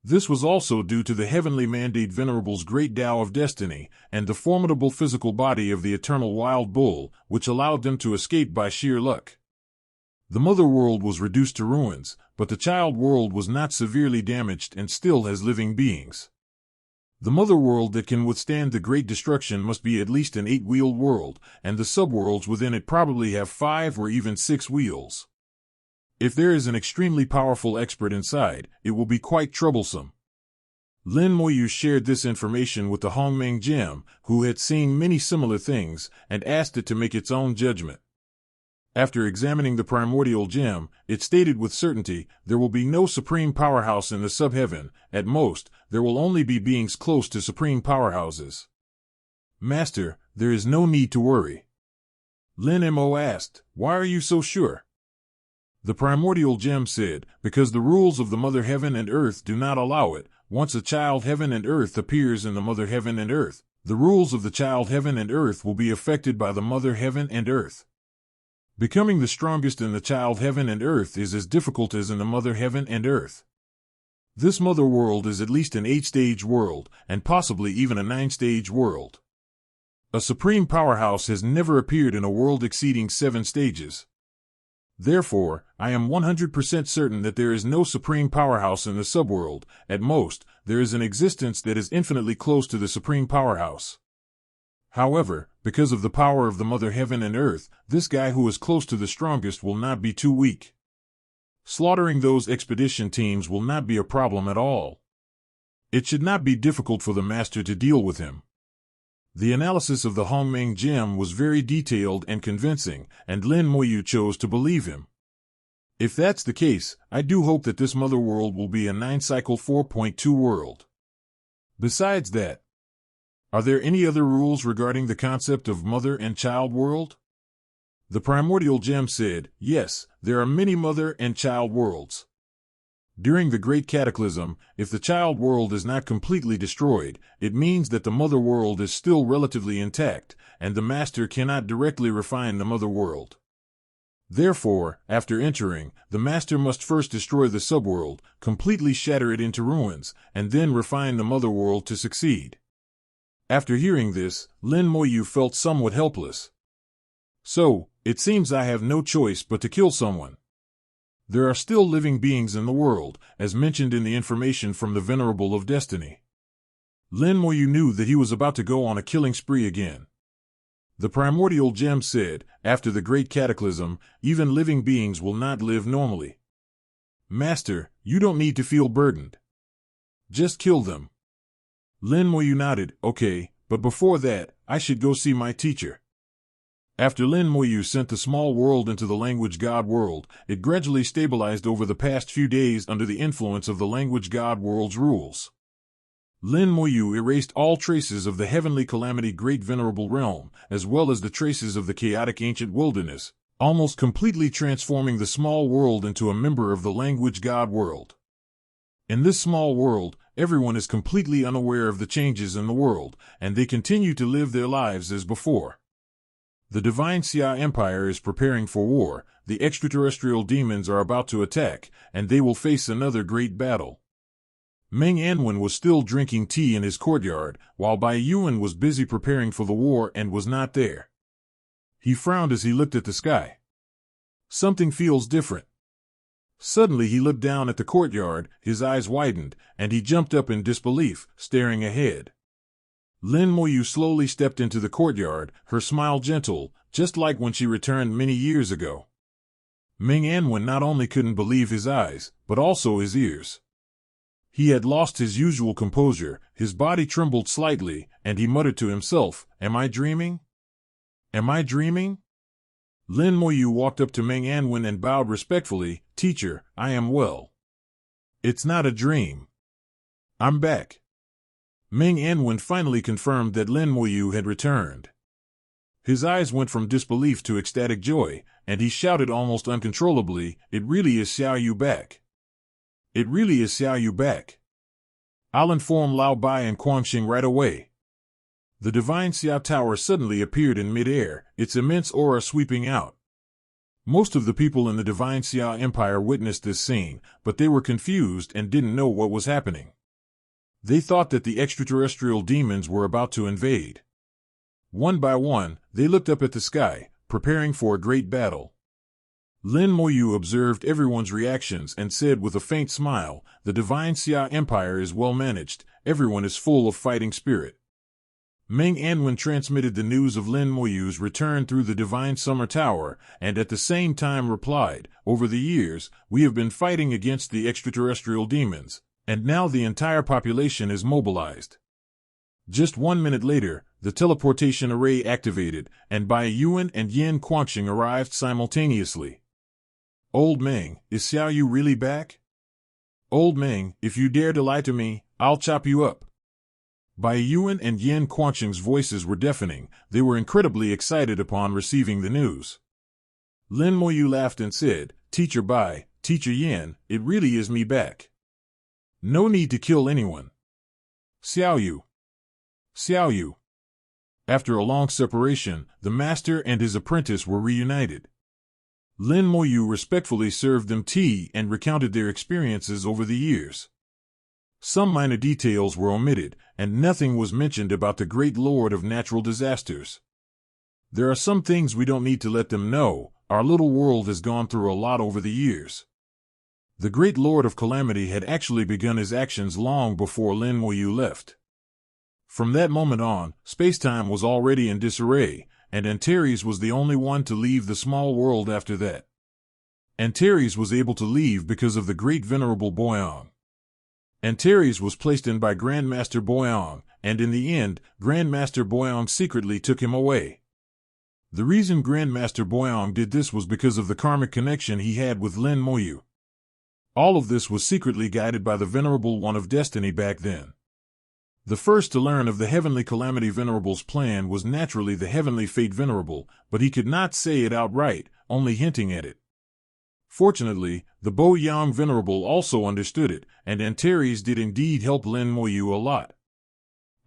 This was also due to the heavenly mandate Venerable's great Tao of destiny, and the formidable physical body of the eternal wild bull, which allowed them to escape by sheer luck. The mother world was reduced to ruins, but the child world was not severely damaged and still has living beings. The mother world that can withstand the great destruction must be at least an 8-wheeled world, and the subworlds within it probably have 5 or even 6 wheels. If there is an extremely powerful expert inside, it will be quite troublesome. Lin Moyu shared this information with the Hongmeng Gem, who had seen many similar things, and asked it to make its own judgment. After examining the primordial gem, it stated with certainty, there will be no supreme powerhouse in the subheaven. At most, there will only be beings close to supreme powerhouses. Master, there is no need to worry. Lin Mo asked, why are you so sure? The primordial gem said, because the rules of the mother heaven and earth do not allow it. Once a child heaven and earth appears in the mother heaven and earth, the rules of the child heaven and earth will be affected by the mother heaven and earth. Becoming the strongest in the child heaven and earth is as difficult as in the mother heaven and earth. This mother world is at least an 8-stage world, and possibly even a 9-stage world. A supreme powerhouse has never appeared in a world exceeding 7 stages. Therefore, I am 100% certain that there is no supreme powerhouse in the subworld. At most, there is an existence that is infinitely close to the supreme powerhouse. However, because of the power of the mother heaven and earth, this guy who is close to the strongest will not be too weak. Slaughtering those expedition teams will not be a problem at all. It should not be difficult for the master to deal with him. The analysis of the Hongmeng Gem was very detailed and convincing, and Lin Moyu chose to believe him. If that's the case, I do hope that this mother world will be a 9-cycle 4.2 world. Besides that, are there any other rules regarding the concept of mother and child world? The primordial gem said, yes, there are many mother and child worlds. During the Great Cataclysm, if the child world is not completely destroyed, it means that the mother world is still relatively intact, and the master cannot directly refine the mother world. Therefore, after entering, the master must first destroy the subworld, completely shatter it into ruins, and then refine the mother world to succeed. After hearing this, Lin Moyu felt somewhat helpless. So, it seems I have no choice but to kill someone. There are still living beings in the world, as mentioned in the information from the Venerable of Destiny. Lin Moyu knew that he was about to go on a killing spree again. The primordial gem said, after the Great Cataclysm, even living beings will not live normally. Master, you don't need to feel burdened. Just kill them. Lin Moyu nodded, okay, but before that, I should go see my teacher. After Lin Moyu sent the small world into the language god world, it gradually stabilized over the past few days under the influence of the language god world's rules. Lin Moyu erased all traces of the heavenly calamity great venerable realm, as well as the traces of the chaotic ancient wilderness, almost completely transforming the small world into a member of the language god world. In this small world, everyone is completely unaware of the changes in the world, and they continue to live their lives as before. The Divine Xia Empire is preparing for war, the extraterrestrial demons are about to attack, and they will face another great battle. Meng Anwen was still drinking tea in his courtyard, while Bai Yuan was busy preparing for the war and was not there. He frowned as he looked at the sky. Something feels different. Suddenly he looked down at the courtyard, his eyes widened, and he jumped up in disbelief, staring ahead. Lin Moyu slowly stepped into the courtyard, her smile gentle, just like when she returned many years ago. Ming Anwen not only couldn't believe his eyes, but also his ears. He had lost his usual composure, his body trembled slightly, and he muttered to himself, "Am I dreaming? Am I dreaming?" Lin Moyu walked up to Ming Anwen and bowed respectfully, "Teacher, I am well. It's not a dream. I'm back." Ming Anwen finally confirmed that Lin Moyu had returned. His eyes went from disbelief to ecstatic joy, and he shouted almost uncontrollably, "It really is Xiao Yu back. It really is Xiao Yu back. I'll inform Lao Bai and Quangxing right away." The divine Xiao Tower suddenly appeared in mid-air, its immense aura sweeping out. Most of the people in the divine Xiao Empire witnessed this scene, but they were confused and didn't know what was happening. They thought that the extraterrestrial demons were about to invade. One by one, they looked up at the sky, preparing for a great battle. Lin Moyu observed everyone's reactions and said with a faint smile, "The divine Xia Empire is well managed, everyone is full of fighting spirit." Ming Anwen transmitted the news of Lin Moyu's return through the divine summer tower, and at the same time replied, "Over the years, we have been fighting against the extraterrestrial demons, and now the entire population is mobilized." Just 1 minute later, the teleportation array activated, and Bai Yuan and Yin Quangxing arrived simultaneously. "Old Ming, is Xiao Yu really back? Old Ming, if you dare to lie to me, I'll chop you up." Bai Yuan and Yin Quangxing's voices were deafening. They were incredibly excited upon receiving the news. Lin Moyu laughed and said, "Teacher Bai, Teacher Yin, it really is me back. No need to kill anyone. Xiao Yu. Xiao Yu." After a long separation, the master and his apprentice were reunited. Lin Moyu respectfully served them tea and recounted their experiences over the years. Some minor details were omitted, and nothing was mentioned about the great lord of natural disasters. "There are some things we don't need to let them know. Our little world has gone through a lot over the years." The great lord of calamity had actually begun his actions long before Lin Moyu left. From that moment on, spacetime was already in disarray, and Antares was the only one to leave the small world after that. Antares was able to leave because of the great venerable Boyang. Antares was placed in by Grandmaster Boyang, and in the end, Grandmaster Boyang secretly took him away. The reason Grandmaster Boyang did this was because of the karmic connection he had with Lin Moyu. All of this was secretly guided by the Venerable One of Destiny back then. The first to learn of the Heavenly Calamity Venerable's plan was naturally the Heavenly Fate Venerable, but he could not say it outright, only hinting at it. Fortunately, the Bo Yang Venerable also understood it, and Antares did indeed help Lin Moyu a lot.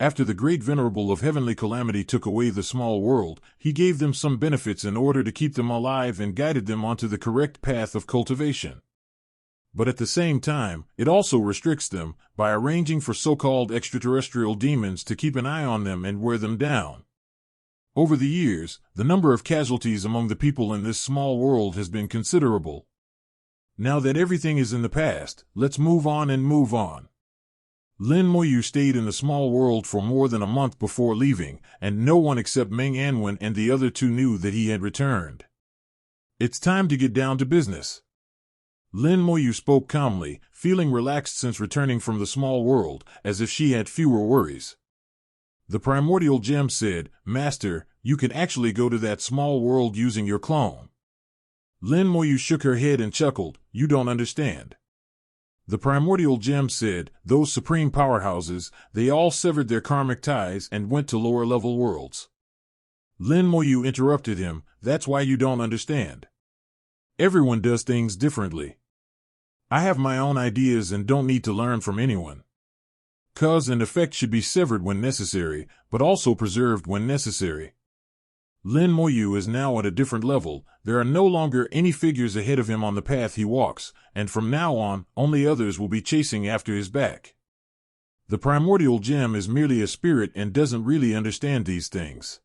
After the great Venerable of Heavenly Calamity took away the small world, he gave them some benefits in order to keep them alive and guided them onto the correct path of cultivation. But at the same time, it also restricts them, by arranging for so-called extraterrestrial demons to keep an eye on them and wear them down. Over the years, the number of casualties among the people in this small world has been considerable. Now that everything is in the past, let's move on and move on. Lin Moyu stayed in the small world for more than a month before leaving, and no one except Ming Anwen and the other two knew that he had returned. "It's time to get down to business." Lin Moyu spoke calmly, feeling relaxed since returning from the small world, as if she had fewer worries. The primordial gem said, "Master, you can actually go to that small world using your clone." Lin Moyu shook her head and chuckled, "You don't understand." The primordial gem said, "Those supreme powerhouses, they all severed their karmic ties and went to lower-level worlds." Lin Moyu interrupted him, "That's why you don't understand. Everyone does things differently. I have my own ideas and don't need to learn from anyone. Cause and effect should be severed when necessary, but also preserved when necessary." Lin Moyu is now at a different level. There are no longer any figures ahead of him on the path he walks, and from now on, only others will be chasing after his back. The primordial gem is merely a spirit and doesn't really understand these things.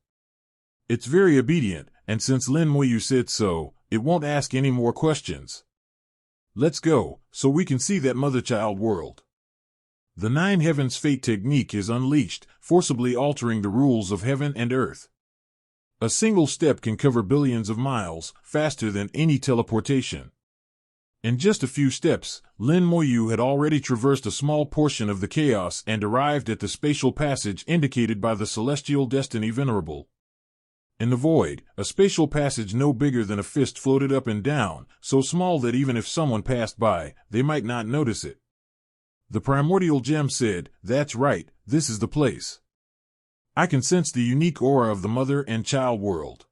It's very obedient, and since Lin Moyu said so, it won't ask any more questions. Let's go, so we can see that mother-child world. The Nine Heavens Fate technique is unleashed, forcibly altering the rules of heaven and earth. A single step can cover billions of miles, faster than any teleportation. In just a few steps, Lin Moyu had already traversed a small portion of the chaos and arrived at the spatial passage indicated by the celestial destiny venerable. In the void, a spatial passage no bigger than a fist floated up and down, so small that even if someone passed by, they might not notice it. The primordial gem said, "That's right, this is the place." I can sense the unique aura of the mother and child world.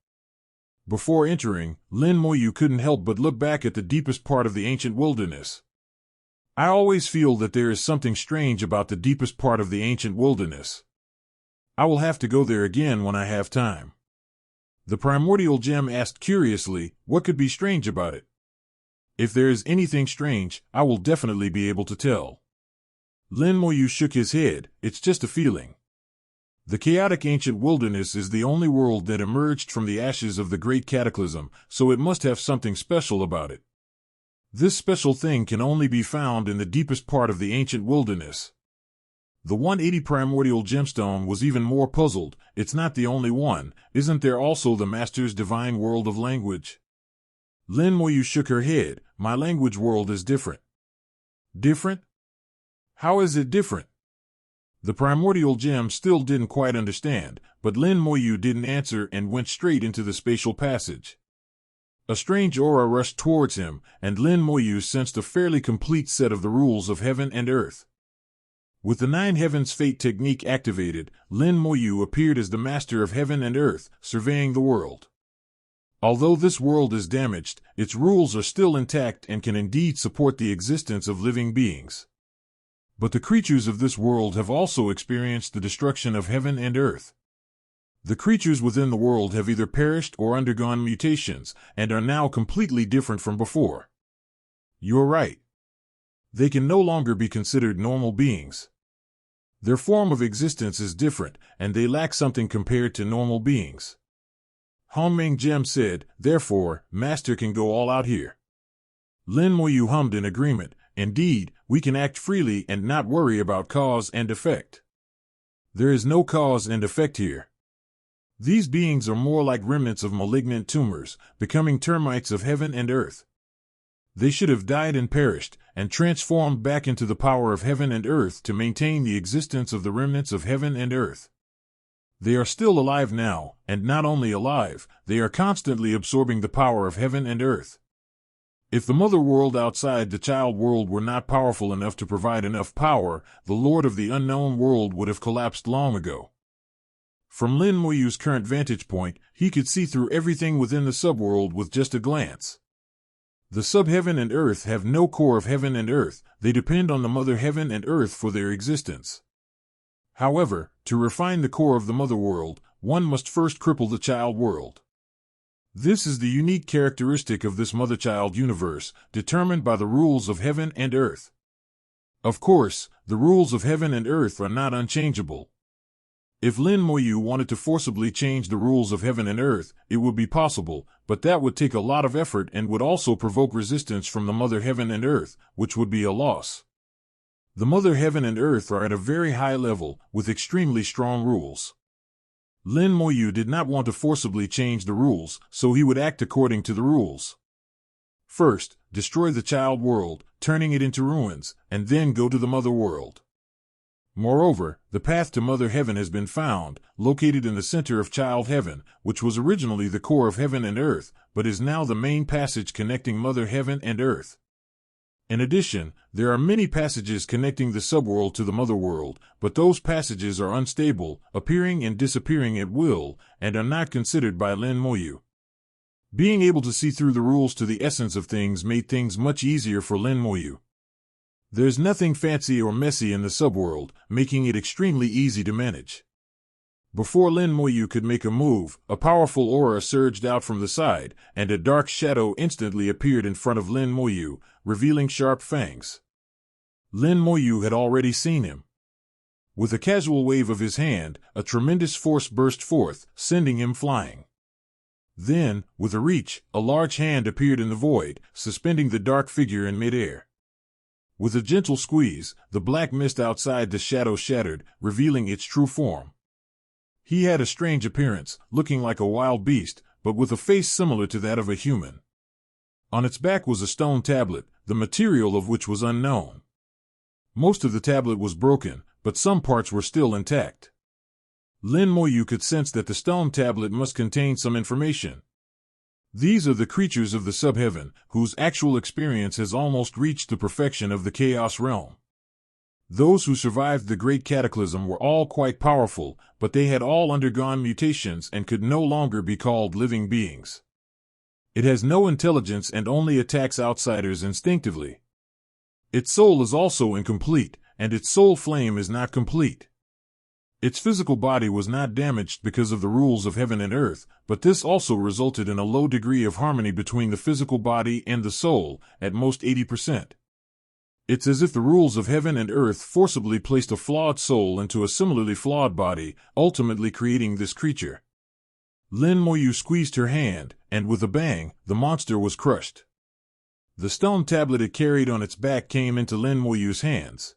Before entering, Lin Moyu couldn't help but look back at the deepest part of the ancient wilderness. I always feel that there is something strange about the deepest part of the ancient wilderness. I will have to go there again when I have time. The primordial gem asked curiously, what could be strange about it? If there is anything strange, I will definitely be able to tell. Lin Moyu shook his head, it's just a feeling. The chaotic ancient wilderness is the only world that emerged from the ashes of the great cataclysm, so it must have something special about it. This special thing can only be found in the deepest part of the ancient wilderness. The 180 primordial gemstone was even more puzzled. It's not the only one. Isn't there also the Master's divine world of language? Lin Moyu shook her head. My language world is different. Different? How is it different? The primordial gem still didn't quite understand, but Lin Moyu didn't answer and went straight into the spatial passage. A strange aura rushed towards him, and Lin Moyu sensed a fairly complete set of the rules of heaven and earth. With the 9 Heavens Fate technique activated, Lin Moyu appeared as the master of heaven and earth, surveying the world. Although this world is damaged, its rules are still intact and can indeed support the existence of living beings. But the creatures of this world have also experienced the destruction of heaven and earth. The creatures within the world have either perished or undergone mutations, and are now completely different from before. You're right. They can no longer be considered normal beings. Their form of existence is different, and they lack something compared to normal beings. Hongming Gem said, therefore, Master can go all out here. Lin Moyu hummed in agreement. Indeed, we can act freely and not worry about cause and effect. There is no cause and effect here. These beings are more like remnants of malignant tumors, becoming termites of heaven and earth. They should have died and perished, and transformed back into the power of heaven and earth to maintain the existence of the remnants of heaven and earth. They are still alive now, and not only alive, they are constantly absorbing the power of heaven and earth. If the mother world outside the child world were not powerful enough to provide enough power, the Lord of the unknown world would have collapsed long ago. From Lin Moyu's current vantage point, he could see through everything within the subworld with just a glance. The sub-heaven and earth have no core of heaven and earth, they depend on the mother heaven and earth for their existence. However, to refine the core of the mother world, one must first cripple the child world. This is the unique characteristic of this mother-child universe, determined by the rules of heaven and earth. Of course, the rules of heaven and earth are not unchangeable. If Lin Moyu wanted to forcibly change the rules of heaven and earth, it would be possible, but that would take a lot of effort and would also provoke resistance from the mother heaven and earth, which would be a loss. The mother heaven and earth are at a very high level, with extremely strong rules. Lin Moyu did not want to forcibly change the rules, so he would act according to the rules. First, destroy the child world, turning it into ruins, and then go to the mother world. Moreover, the path to Mother Heaven has been found, located in the center of Child Heaven, which was originally the core of heaven and earth, but is now the main passage connecting Mother Heaven and earth. In addition, there are many passages connecting the subworld to the mother world, but those passages are unstable, appearing and disappearing at will, and are not considered by Lin Moyu. Being able to see through the rules to the essence of things made things much easier for Lin Moyu. There's nothing fancy or messy in the subworld, making it extremely easy to manage. Before Lin Moyu could make a move, a powerful aura surged out from the side, and a dark shadow instantly appeared in front of Lin Moyu, revealing sharp fangs. Lin Moyu had already seen him. With a casual wave of his hand, a tremendous force burst forth, sending him flying. Then, with a reach, a large hand appeared in the void, suspending the dark figure in midair. With a gentle squeeze, the black mist outside the shadow shattered, revealing its true form. He had a strange appearance, looking like a wild beast, but with a face similar to that of a human. On its back was a stone tablet, the material of which was unknown. Most of the tablet was broken, but some parts were still intact. Lin Moyu could sense that the stone tablet must contain some information. These are the creatures of the subheaven, whose actual experience has almost reached the perfection of the chaos realm. Those who survived the great cataclysm were all quite powerful, but they had all undergone mutations and could no longer be called living beings. It has no intelligence and only attacks outsiders instinctively. Its soul is also incomplete, and its soul flame is not complete. Its physical body was not damaged because of the rules of heaven and earth, but this also resulted in a low degree of harmony between the physical body and the soul, at most 80%. It's as if the rules of heaven and earth forcibly placed a flawed soul into a similarly flawed body, ultimately creating this creature. Lin Moyu squeezed her hand, and with a bang, the monster was crushed. The stone tablet it carried on its back came into Lin Moyu's hands.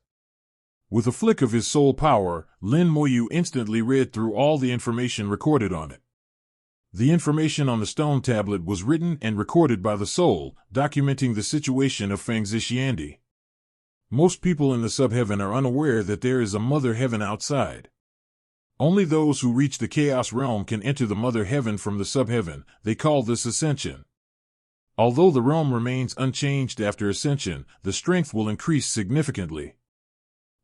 With a flick of his soul power, Lin Moyu instantly read through all the information recorded on it. The information on the stone tablet was written and recorded by the soul, documenting the situation of Feng Zishiandi. Most people in the subheaven are unaware that there is a mother heaven outside. Only those who reach the chaos realm can enter the mother heaven from the subheaven. They call this ascension. Although the realm remains unchanged after ascension, the strength will increase significantly.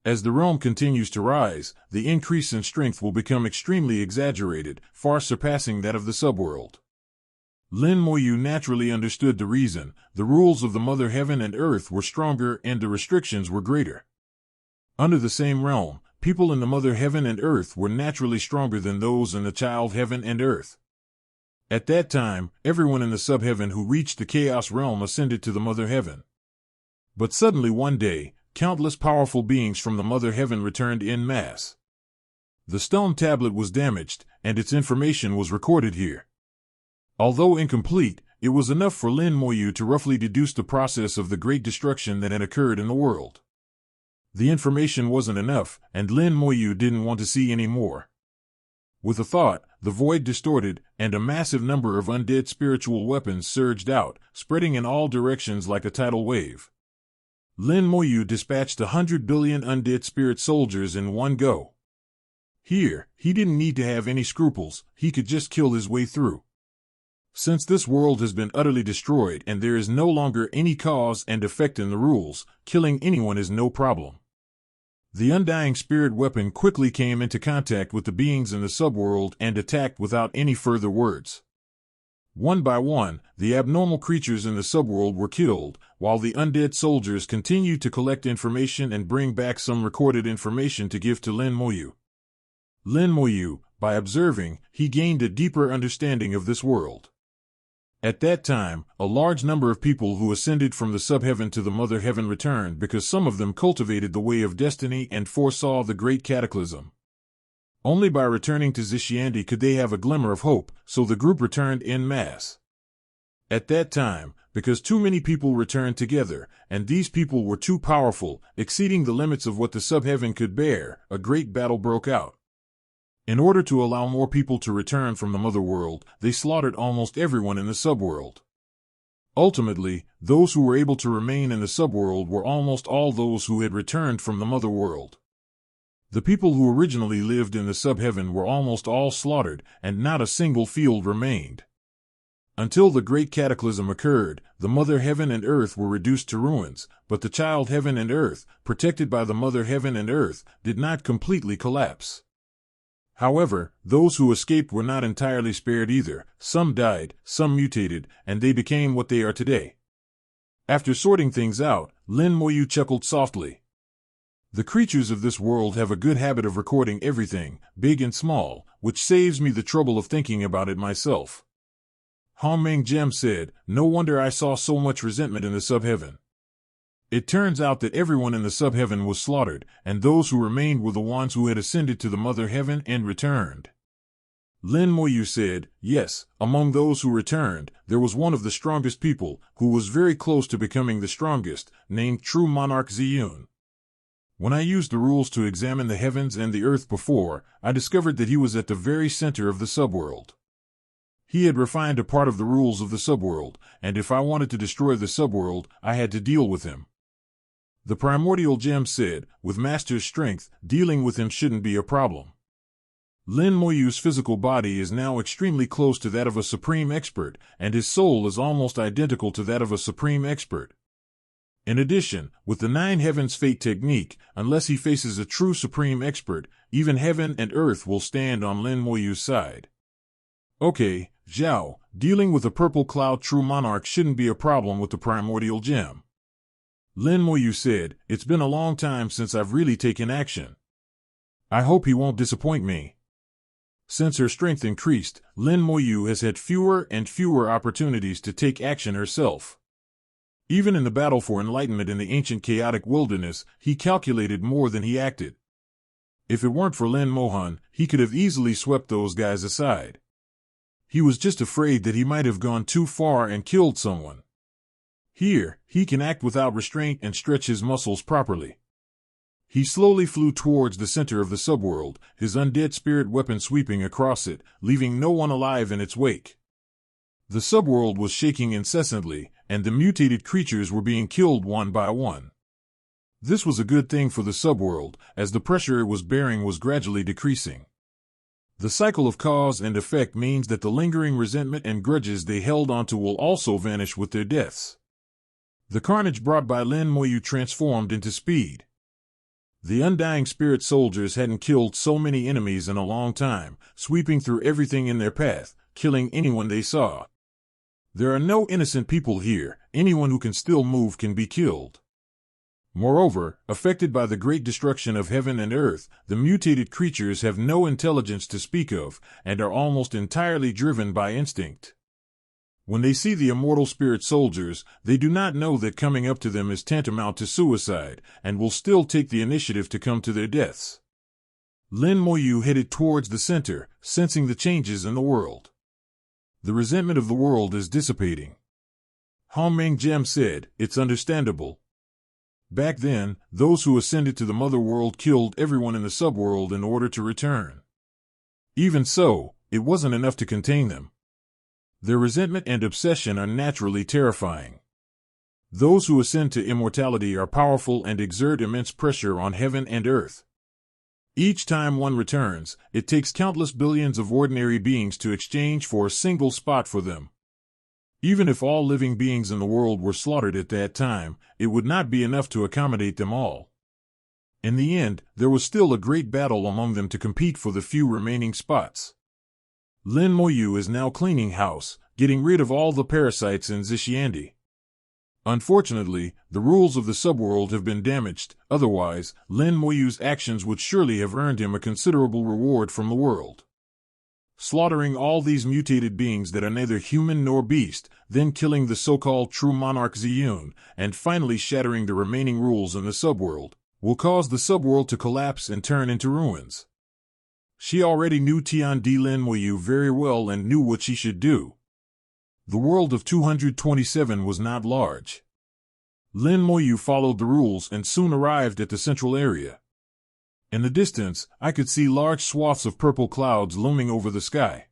As the realm continues to rise, the increase in strength will become extremely exaggerated, far surpassing that of the subworld. Lin Moyu naturally understood the reason. The rules of the mother heaven and earth were stronger and the restrictions were greater. Under the same realm, people in the mother heaven and earth were naturally stronger than those in the child heaven and earth. At that time, everyone in the subheaven who reached the chaos realm ascended to the mother heaven. But suddenly one day, countless powerful beings from the mother heaven returned en masse. The stone tablet was damaged, and its information was recorded here. Although incomplete, it was enough for Lin Moyu to roughly deduce the process of the great destruction that had occurred in the world. The information wasn't enough, and Lin Moyu didn't want to see any more. With a thought, the void distorted, and a massive number of undead spiritual weapons surged out, spreading in all directions like a tidal wave. Lin Moyu dispatched 100 billion undead spirit soldiers in one go. Here, he didn't need to have any scruples, he could just kill his way through. Since this world has been utterly destroyed and there is no longer any cause and effect in the rules, killing anyone is no problem. The undying spirit weapon quickly came into contact with the beings in the subworld and attacked without any further words. One by one, the abnormal creatures in the subworld were killed, while the undead soldiers continued to collect information and bring back some recorded information to give to Lin Moyu. Lin Moyu, by observing, he gained a deeper understanding of this world. At that time, a large number of people who ascended from the subheaven to the mother heaven returned because some of them cultivated the way of destiny and foresaw the great cataclysm. Only by returning to Zishiandi could they have a glimmer of hope, so the group returned en masse. At that time, because too many people returned together, and these people were too powerful, exceeding the limits of what the subheaven could bear, a great battle broke out. In order to allow more people to return from the mother world, they slaughtered almost everyone in the subworld. Ultimately, those who were able to remain in the subworld were almost all those who had returned from the mother world. The people who originally lived in the subheaven were almost all slaughtered, and not a single field remained. Until the great cataclysm occurred, the mother heaven and earth were reduced to ruins, but the child heaven and earth, protected by the mother heaven and earth, did not completely collapse. However, those who escaped were not entirely spared either. Some died, some mutated, and they became what they are today. After sorting things out, Lin Moyu chuckled softly. The creatures of this world have a good habit of recording everything, big and small, which saves me the trouble of thinking about it myself. Hong Meng Gem said, "No wonder I saw so much resentment in the subheaven. It turns out that everyone in the subheaven was slaughtered, and those who remained were the ones who had ascended to the mother heaven and returned." Lin Moyu said, "Yes, among those who returned, there was one of the strongest people, who was very close to becoming the strongest, named True Monarch Ziyun. When I used the rules to examine the heavens and the earth before, I discovered that he was at the very center of the subworld. He had refined a part of the rules of the subworld, and if I wanted to destroy the subworld, I had to deal with him. The primordial gem said, with Master's strength, dealing with him shouldn't be a problem. Lin Moyu's physical body is now extremely close to that of a supreme expert, and his soul is almost identical to that of a supreme expert. In addition, with the 9 Heavens Fate technique, unless he faces a true supreme expert, even heaven and earth will stand on Lin Moyu's side. Okay, Zhao, dealing with a purple cloud true monarch shouldn't be a problem with the primordial gem. Lin Moyu said, it's been a long time since I've really taken action. I hope he won't disappoint me. Since her strength increased, Lin Moyu has had fewer and fewer opportunities to take action herself. Even in the battle for enlightenment in the ancient chaotic wilderness, he calculated more than he acted. If it weren't for Lin Mohan, he could have easily swept those guys aside. He was just afraid that he might have gone too far and killed someone. Here, he can act without restraint and stretch his muscles properly. He slowly flew towards the center of the subworld, his undead spirit weapon sweeping across it, leaving no one alive in its wake. The subworld was shaking incessantly, and the mutated creatures were being killed one by one. This was a good thing for the subworld, as the pressure it was bearing was gradually decreasing. The cycle of cause and effect means that the lingering resentment and grudges they held onto will also vanish with their deaths. The carnage brought by Lin Moyu transformed into speed. The undying spirit soldiers hadn't killed so many enemies in a long time, sweeping through everything in their path, killing anyone they saw. There are no innocent people here, anyone who can still move can be killed. Moreover, affected by the great destruction of heaven and earth, the mutated creatures have no intelligence to speak of, and are almost entirely driven by instinct. When they see the immortal spirit soldiers, they do not know that coming up to them is tantamount to suicide, and will still take the initiative to come to their deaths. Lin Moyu headed towards the center, sensing the changes in the world. The resentment of the world is dissipating. Hongmeng Gem said, it's understandable. Back then, those who ascended to the mother world killed everyone in the subworld in order to return. Even so, it wasn't enough to contain them. Their resentment and obsession are naturally terrifying. Those who ascend to immortality are powerful and exert immense pressure on heaven and earth. Each time one returns, it takes countless billions of ordinary beings to exchange for a single spot for them. Even if all living beings in the world were slaughtered at that time, it would not be enough to accommodate them all. In the end, there was still a great battle among them to compete for the few remaining spots. Lin Moyu is now cleaning house, getting rid of all the parasites in Zishiandi. Unfortunately, the rules of the subworld have been damaged, otherwise, Lin Moyu's actions would surely have earned him a considerable reward from the world. Slaughtering all these mutated beings that are neither human nor beast, then killing the so-called true monarch Ziyun, and finally shattering the remaining rules in the subworld, will cause the subworld to collapse and turn into ruins. She already knew Tian Di Lin Moyu very well and knew what she should do. The world of 227 was not large. Lin Moyu followed the rules and soon arrived at the central area. In the distance, I could see large swaths of purple clouds looming over the sky.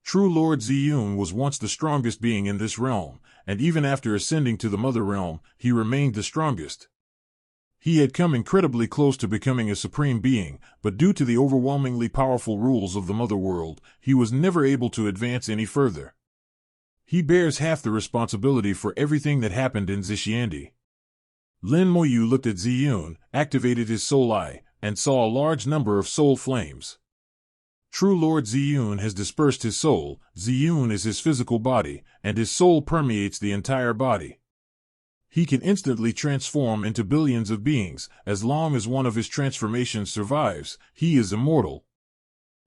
True Lord Ziyun was once the strongest being in this realm, and even after ascending to the Mother Realm, he remained the strongest. He had come incredibly close to becoming a supreme being, but due to the overwhelmingly powerful rules of the Mother World, he was never able to advance any further. He bears half the responsibility for everything that happened in Zishiandi. Lin Moyu looked at Ziyun, activated his soul eye, and saw a large number of soul flames. True Lord Ziyun has dispersed his soul. Ziyun is his physical body, and his soul permeates the entire body. He can instantly transform into billions of beings. As long as one of his transformations survives, he is immortal.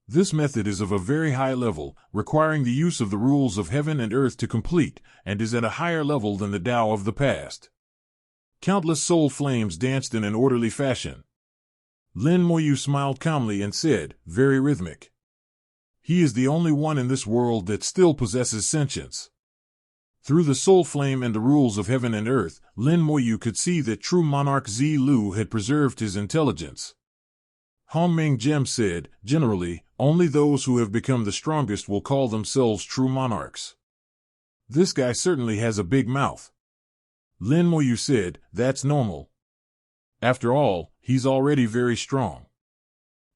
This method is of a very high level, requiring the use of the rules of heaven and earth to complete, and is at a higher level than the Tao of the past. Countless soul flames danced in an orderly fashion. Lin Moyu smiled calmly and said, very rhythmic. He is the only one in this world that still possesses sentience. Through the soul flame and the rules of heaven and earth, Lin Moyu could see that true monarch Zi Lu had preserved his intelligence. Hong Ming Gem said, generally, only those who have become the strongest will call themselves true monarchs. This guy certainly has a big mouth. Lin Moyu said, that's normal. After all, he's already very strong.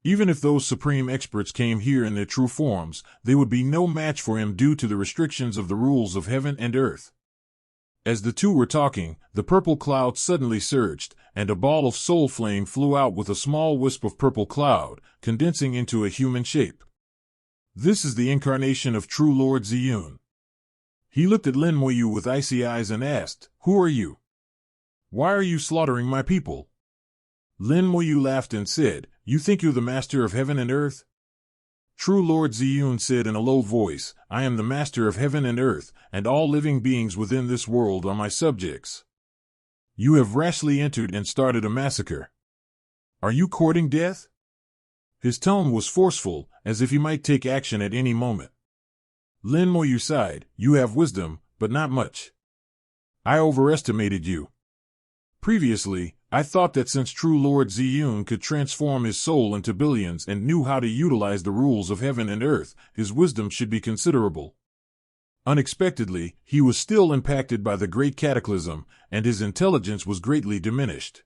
Even if those supreme experts came here in their true forms, they would be no match for him due to the restrictions of the rules of heaven and earth. As the two were talking, the purple cloud suddenly surged, and a ball of soul flame flew out with a small wisp of purple cloud, condensing into a human shape. This is the incarnation of true Lord Ziyun. He looked at Lin Moyu with icy eyes and asked, "Who are you? Why are you slaughtering my people?" Lin Moyu laughed and said, "You think you're the master of heaven and earth?" True Lord Ziyun said in a low voice, "I am the master of heaven and earth, and all living beings within this world are my subjects. You have rashly entered and started a massacre. Are you courting death?" His tone was forceful, as if he might take action at any moment. Lin Moyu sighed, "You have wisdom, but not much. I overestimated you. Previously, I thought that since true Lord Ziyun could transform his soul into billions and knew how to utilize the rules of heaven and earth, his wisdom should be considerable. Unexpectedly, he was still impacted by the great cataclysm, and his intelligence was greatly diminished.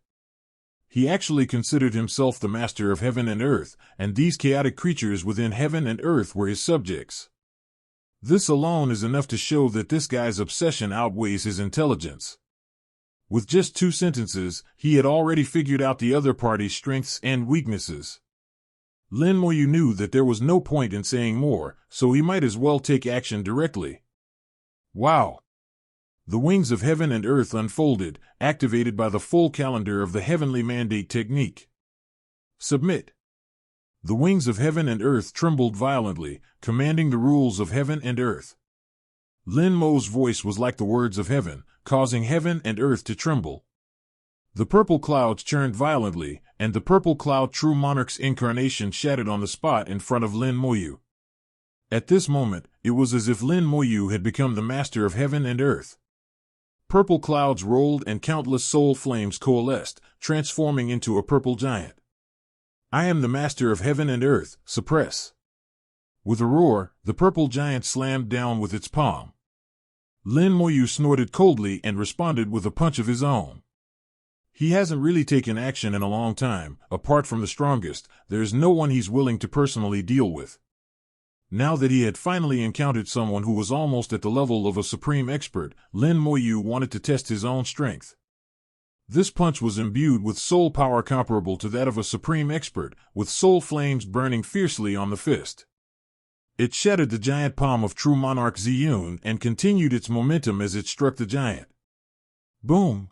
He actually considered himself the master of heaven and earth, and these chaotic creatures within heaven and earth were his subjects. This alone is enough to show that this guy's obsession outweighs his intelligence. With just 2 sentences, he had already figured out the other party's strengths and weaknesses. Lin Moyu knew that there was no point in saying more, so he might as well take action directly. Wow! The wings of heaven and earth unfolded, activated by the full calendar of the heavenly mandate technique. Submit. The wings of heaven and earth trembled violently, commanding the rules of heaven and earth. Lin Mo's voice was like the words of heaven, causing heaven and earth to tremble. The purple clouds churned violently, and the purple cloud true monarch's incarnation shattered on the spot in front of Lin Moyu. At this moment, it was as if Lin Moyu had become the master of heaven and earth. Purple clouds rolled and countless soul flames coalesced, transforming into a purple giant. "I am the master of heaven and earth, suppress." With a roar, the purple giant slammed down with its palm. Lin Moyu snorted coldly and responded with a punch of his own. He hasn't really taken action in a long time. Apart from the strongest, there's no one he's willing to personally deal with. Now that he had finally encountered someone who was almost at the level of a supreme expert, Lin Moyu wanted to test his own strength. This punch was imbued with soul power comparable to that of a supreme expert, with soul flames burning fiercely on the fist. It shattered the giant palm of true monarch Ziyun and continued its momentum as it struck the giant. Boom!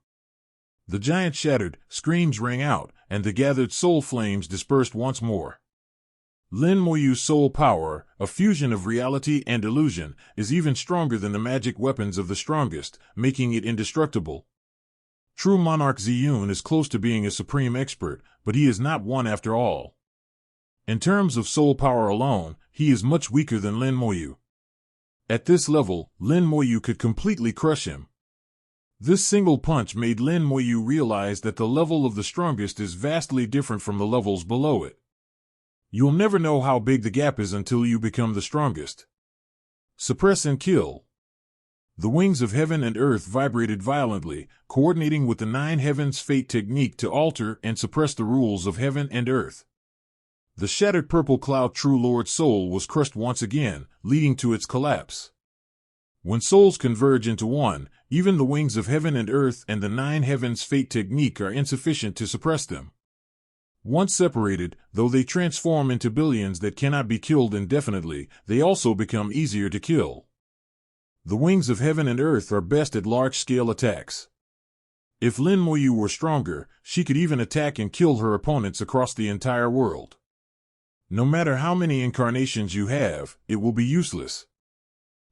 The giant shattered, screams rang out, and the gathered soul flames dispersed once more. Lin Moyu's soul power, a fusion of reality and illusion, is even stronger than the magic weapons of the strongest, making it indestructible. True monarch Ziyun is close to being a supreme expert, but he is not one after all. In terms of soul power alone, he is much weaker than Lin Moyu. At this level, Lin Moyu could completely crush him. This single punch made Lin Moyu realize that the level of the strongest is vastly different from the levels below it. You'll never know how big the gap is until you become the strongest. Suppress and kill. The wings of heaven and earth vibrated violently, coordinating with the 9 heavens fate technique to alter and suppress the rules of heaven and earth. The shattered purple cloud true Lord's soul was crushed once again, leading to its collapse. When souls converge into one, even the wings of heaven and earth and the 9 heavens fate technique are insufficient to suppress them. Once separated, though they transform into billions that cannot be killed indefinitely, they also become easier to kill. The wings of heaven and earth are best at large-scale attacks. If Lin Moyu were stronger, she could even attack and kill her opponents across the entire world. No matter how many incarnations you have, it will be useless.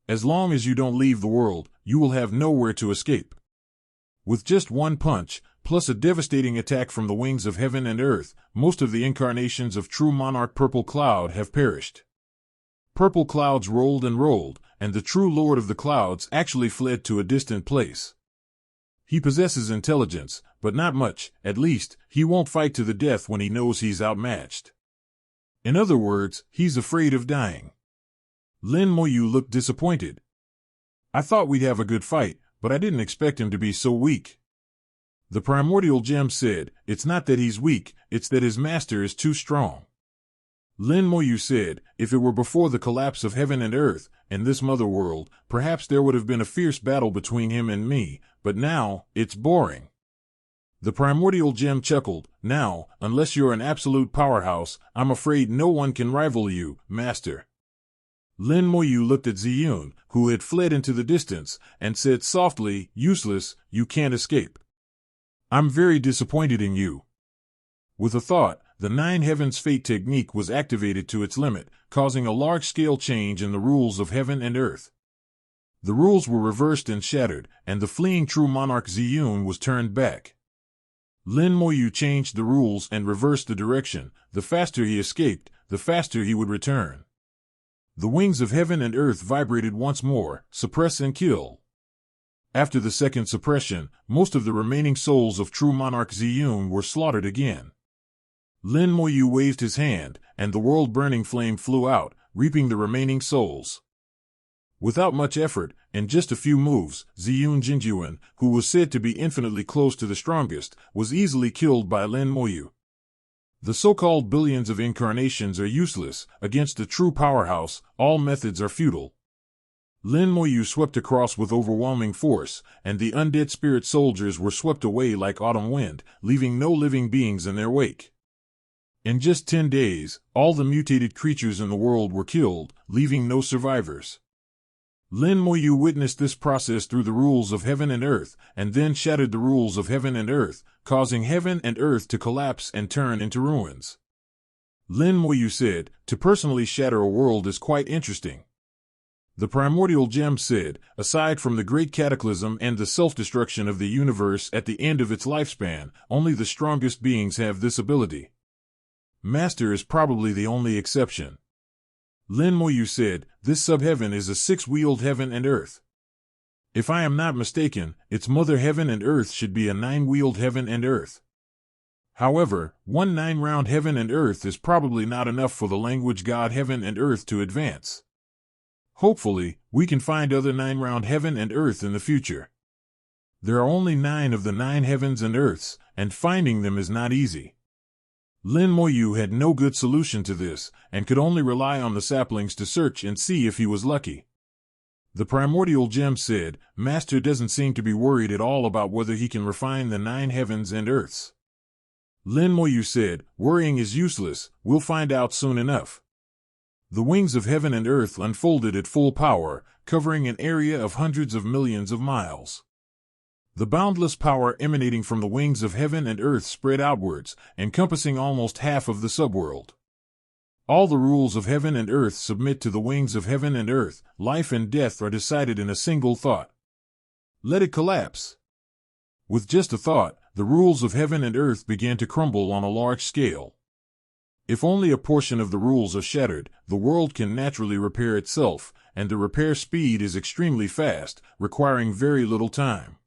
As long as you don't leave the world, you will have nowhere to escape. With just one punch, plus a devastating attack from the wings of heaven and earth, most of the incarnations of true monarch Purple Cloud have perished. Purple clouds rolled and rolled, and the true lord of the clouds actually fled to a distant place. He possesses intelligence, but not much. At least, he won't fight to the death when he knows he's outmatched. In other words, he's afraid of dying. Lin Moyu looked disappointed. I thought we'd have a good fight, but I didn't expect him to be so weak. The primordial gem said, it's not that he's weak, it's that his master is too strong. Lin Moyu said, if it were before the collapse of heaven and earth, and this mother world, perhaps there would have been a fierce battle between him and me, but now, it's boring. The primordial gem chuckled, now, unless you're an absolute powerhouse, I'm afraid no one can rival you, master. Lin Moyu looked at Ziyun, who had fled into the distance, and said softly, useless, you can't escape. I'm very disappointed in you. With a thought, the Nine Heavens Fate technique was activated to its limit, causing a large-scale change in the rules of heaven and earth. The rules were reversed and shattered, and the fleeing true monarch Ziyun was turned back. Lin Moyu changed the rules and reversed the direction. The faster he escaped, the faster he would return. The wings of heaven and earth vibrated once more, suppress and kill. After the second suppression, most of the remaining souls of true monarch Ziyun were slaughtered again. Lin Moyu waved his hand, and the world-burning flame flew out, reaping the remaining souls. Without much effort, in just a few moves, Ziyun Jinjuan, who was said to be infinitely close to the strongest, was easily killed by Lin Moyu. The so-called billions of incarnations are useless. Against the true powerhouse, all methods are futile. Lin Moyu swept across with overwhelming force, and the undead spirit soldiers were swept away like autumn wind, leaving no living beings in their wake. In just 10 days, all the mutated creatures in the world were killed, leaving no survivors. Lin Moyu witnessed this process through the rules of heaven and earth, and then shattered the rules of heaven and earth, causing heaven and earth to collapse and turn into ruins. Lin Moyu said, to personally shatter a world is quite interesting. The primordial gem said, aside from the great cataclysm and the self-destruction of the universe at the end of its lifespan, only the strongest beings have this ability. Master is probably the only exception. Lin Moyu said, this sub-heaven is a 6-wheeled heaven and earth. If I am not mistaken, its mother heaven and earth should be a 9-wheeled heaven and earth. However, one 9-round heaven and earth is probably not enough for the language god heaven and earth to advance. Hopefully, we can find other 9-round heaven and earth in the future. There are only 9 of the 9 heavens and earths, and finding them is not easy. Lin Moyu had no good solution to this, and could only rely on the saplings to search and see if he was lucky. The primordial gem said, Master doesn't seem to be worried at all about whether he can refine the 9 heavens and earths. Lin Moyu said, worrying is useless, we'll find out soon enough. The wings of heaven and earth unfolded at full power, covering an area of hundreds of millions of miles. The boundless power emanating from the wings of heaven and earth spread outwards, encompassing almost half of the subworld. All the rules of heaven and earth submit to the wings of heaven and earth. Life and death are decided in a single thought. Let it collapse. With just a thought, the rules of heaven and earth began to crumble on a large scale. If only a portion of the rules are shattered, the world can naturally repair itself, and the repair speed is extremely fast, requiring very little time.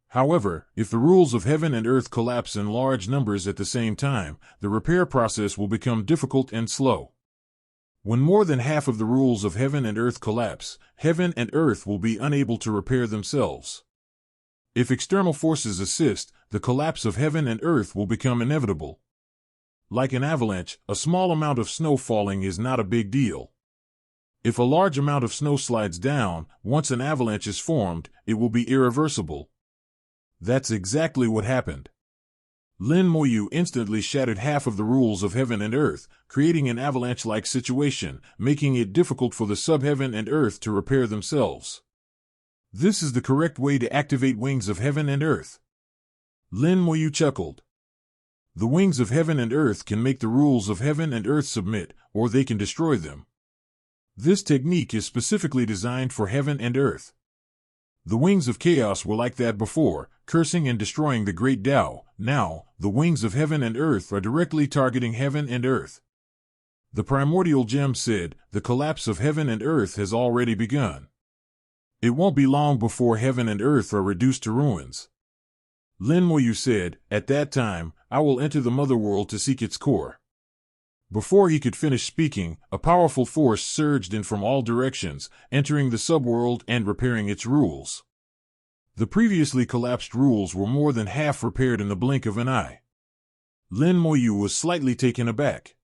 However, if the rules of heaven and earth collapse in large numbers at the same time, the repair process will become difficult and slow. When more than half of the rules of heaven and earth collapse, heaven and earth will be unable to repair themselves. If external forces assist, the collapse of heaven and earth will become inevitable. Like an avalanche, a small amount of snow falling is not a big deal. If a large amount of snow slides down, once an avalanche is formed, it will be irreversible. That's exactly what happened. Lin Moyu instantly shattered half of the rules of heaven and earth, creating an avalanche-like situation, making it difficult for the sub-heaven and earth to repair themselves. This is the correct way to activate wings of heaven and earth. Lin Moyu chuckled. The wings of heaven and earth can make the rules of heaven and earth submit, or they can destroy them. This technique is specifically designed for heaven and earth. The wings of chaos were like that before, cursing and destroying the great Tao. Now, the wings of heaven and earth are directly targeting heaven and earth. The primordial gem said, "The collapse of heaven and earth has already begun. It won't be long before heaven and earth are reduced to ruins." Lin Moyu said, "At that time, I will enter the mother world to seek its core." Before he could finish speaking, a powerful force surged in from all directions, entering the subworld and repairing its rules. The previously collapsed rules were more than half repaired in the blink of an eye. Lin Moyu was slightly taken aback.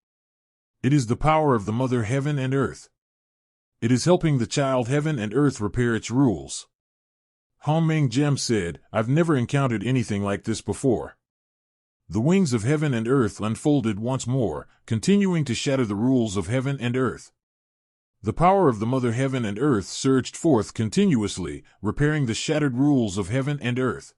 It is the power of the mother heaven and earth. It is helping the child heaven and earth repair its rules. Hongming Gem said, "I've never encountered anything like this before." The wings of heaven and earth unfolded once more, continuing to shatter the rules of heaven and earth. The power of the mother heaven and earth surged forth continuously, repairing the shattered rules of heaven and earth.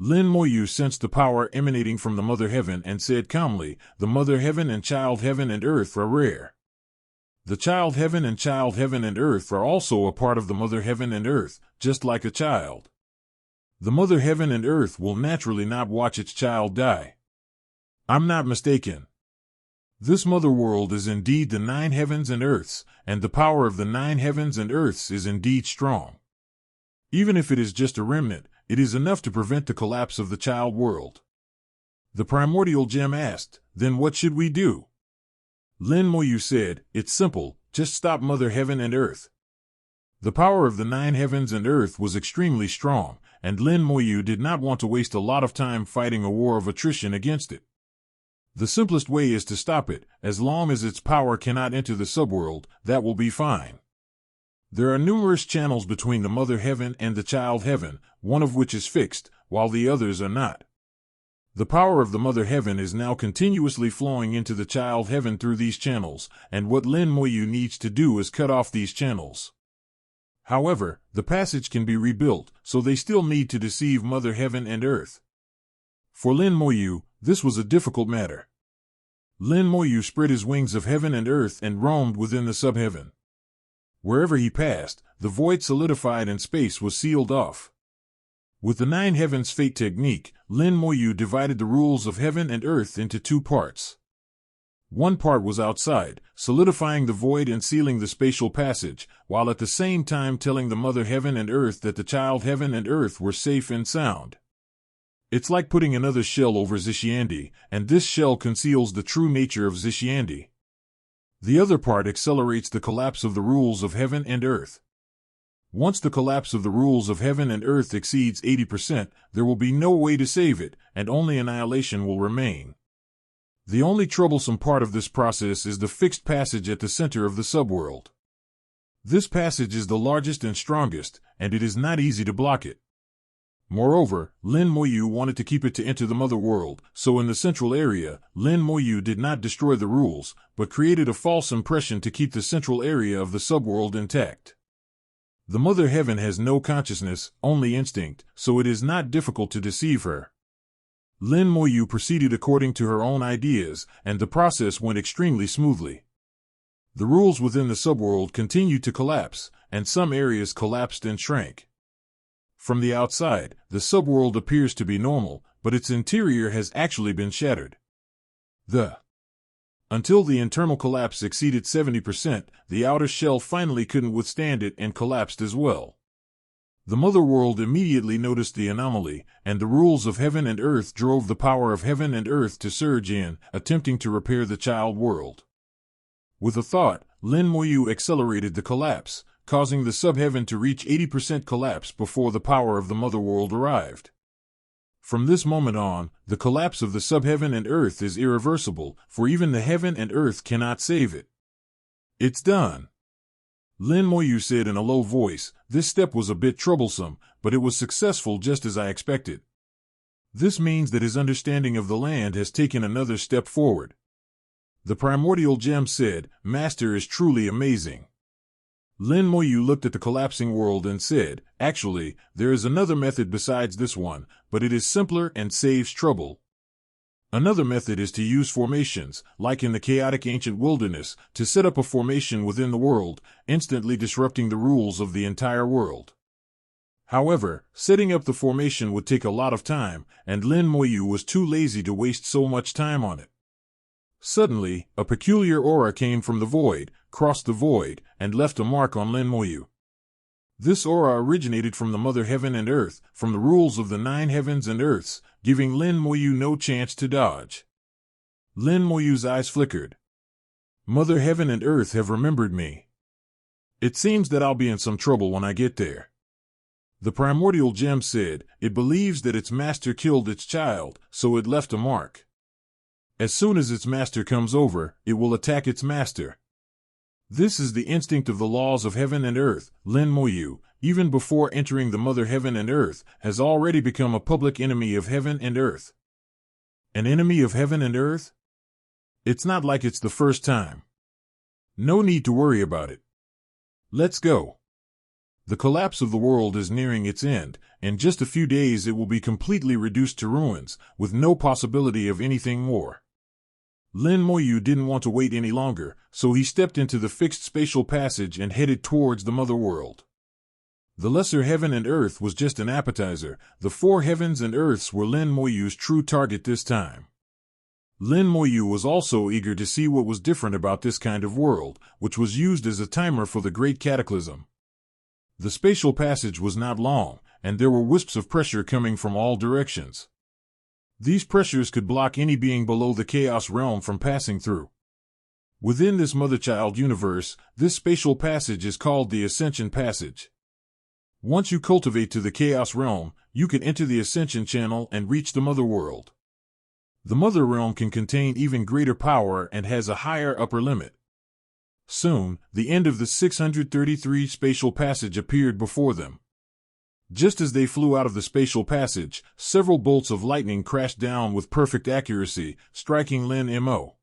Lin Moyu sensed the power emanating from the mother heaven and said calmly, "The mother heaven and child heaven and earth are rare. The child heaven and earth are also a part of the mother heaven and earth, just like a child. The mother heaven and earth will naturally not watch its child die. I'm not mistaken. This mother world is indeed the 9 heavens and earths, and the power of the 9 heavens and earths is indeed strong. Even if it is just a remnant, it is enough to prevent the collapse of the child world." The primordial gem asked, "Then what should we do?" Lin Moyu said, "It's simple, just stop mother heaven and earth." The power of the 9 heavens and earth was extremely strong, and Lin Moyu did not want to waste a lot of time fighting a war of attrition against it. The simplest way is to stop it. As long as its power cannot enter the subworld, that will be fine. There are numerous channels between the mother heaven and the child heaven, one of which is fixed, while the others are not. The power of the mother heaven is now continuously flowing into the child heaven through these channels, and what Lin Moyu needs to do is cut off these channels. However, the passage can be rebuilt, so they still need to deceive mother heaven and earth. For Lin Moyu, this was a difficult matter. Lin Moyu spread his wings of heaven and earth and roamed within the subheaven. Wherever he passed, the void solidified and space was sealed off. With the 9 heavens fate technique, Lin Moyu divided the rules of heaven and earth into 2 parts. One part was outside, solidifying the void and sealing the spatial passage, while at the same time telling the mother heaven and earth that the child heaven and earth were safe and sound. It's like putting another shell over Zishiandi, and this shell conceals the true nature of Zishiandi. The other part accelerates the collapse of the rules of heaven and earth. Once the collapse of the rules of heaven and earth exceeds 80%, there will be no way to save it, and only annihilation will remain. The only troublesome part of this process is the fixed passage at the center of the subworld. This passage is the largest and strongest, and it is not easy to block it. Moreover, Lin Moyu wanted to keep it to enter the mother world, so in the central area, Lin Moyu did not destroy the rules, but created a false impression to keep the central area of the subworld intact. The mother heaven has no consciousness, only instinct, so it is not difficult to deceive her. Lin Moyu proceeded according to her own ideas, and the process went extremely smoothly. The rules within the subworld continued to collapse, and some areas collapsed and shrank. From the outside, the subworld appears to be normal, but its interior has actually been shattered. Until the internal collapse exceeded 70%, the outer shell finally couldn't withstand it and collapsed as well. The mother world immediately noticed the anomaly, and the rules of heaven and earth drove the power of heaven and earth to surge in, attempting to repair the child world. With a thought, Lin Moyu accelerated the collapse, causing the subheaven to reach 80% collapse before the power of the mother world arrived. From this moment on, the collapse of the subheaven and earth is irreversible, for even the heaven and earth cannot save it. It's done. Lin Moyu said in a low voice, "This step was a bit troublesome, but it was successful just as I expected." This means that his understanding of the land has taken another step forward. The primordial gem said, "Master is truly amazing." Lin Moyu looked at the collapsing world and said, "Actually, there is another method besides this one, but it is simpler and saves trouble. Another method is to use formations, like in the chaotic ancient wilderness, to set up a formation within the world, instantly disrupting the rules of the entire world." However, setting up the formation would take a lot of time, and Lin Moyu was too lazy to waste so much time on it. Suddenly, a peculiar aura came from the void, crossed the void, and left a mark on Lin Moyu. This aura originated from the Mother Heaven and Earth, from the rules of the 9 heavens and earths, giving Lin Moyu no chance to dodge. Lin Moyu's eyes flickered. Mother Heaven and Earth have remembered me. It seems that I'll be in some trouble when I get there. The primordial gem said, it believes that its master killed its child, so it left a mark. As soon as its master comes over, it will attack its master. This is the instinct of the laws of heaven and earth. Lin Moyu, even before entering the Mother Heaven and Earth, has already become a public enemy of heaven and earth. An enemy of heaven and earth? It's not like it's the first time. No need to worry about it. Let's go. The collapse of the world is nearing its end. In just a few days it will be completely reduced to ruins, with no possibility of anything more. Lin Moyu didn't want to wait any longer, so he stepped into the fixed spatial passage and headed towards the mother world. The lesser heaven and earth was just an appetizer. The 4 heavens and earths were Lin Moyu's true target this time. Lin Moyu was also eager to see what was different about this kind of world, which was used as a timer for the Great Cataclysm. The spatial passage was not long, and there were wisps of pressure coming from all directions. These pressures could block any being below the Chaos Realm from passing through. Within this mother-child universe, this spatial passage is called the Ascension Passage. Once you cultivate to the Chaos Realm, you can enter the Ascension Channel and reach the Mother World. The Mother Realm can contain even greater power and has a higher upper limit. Soon, the end of the 633 spatial passage appeared before them. Just as they flew out of the spatial passage, several bolts of lightning crashed down with perfect accuracy, striking Lin Mo.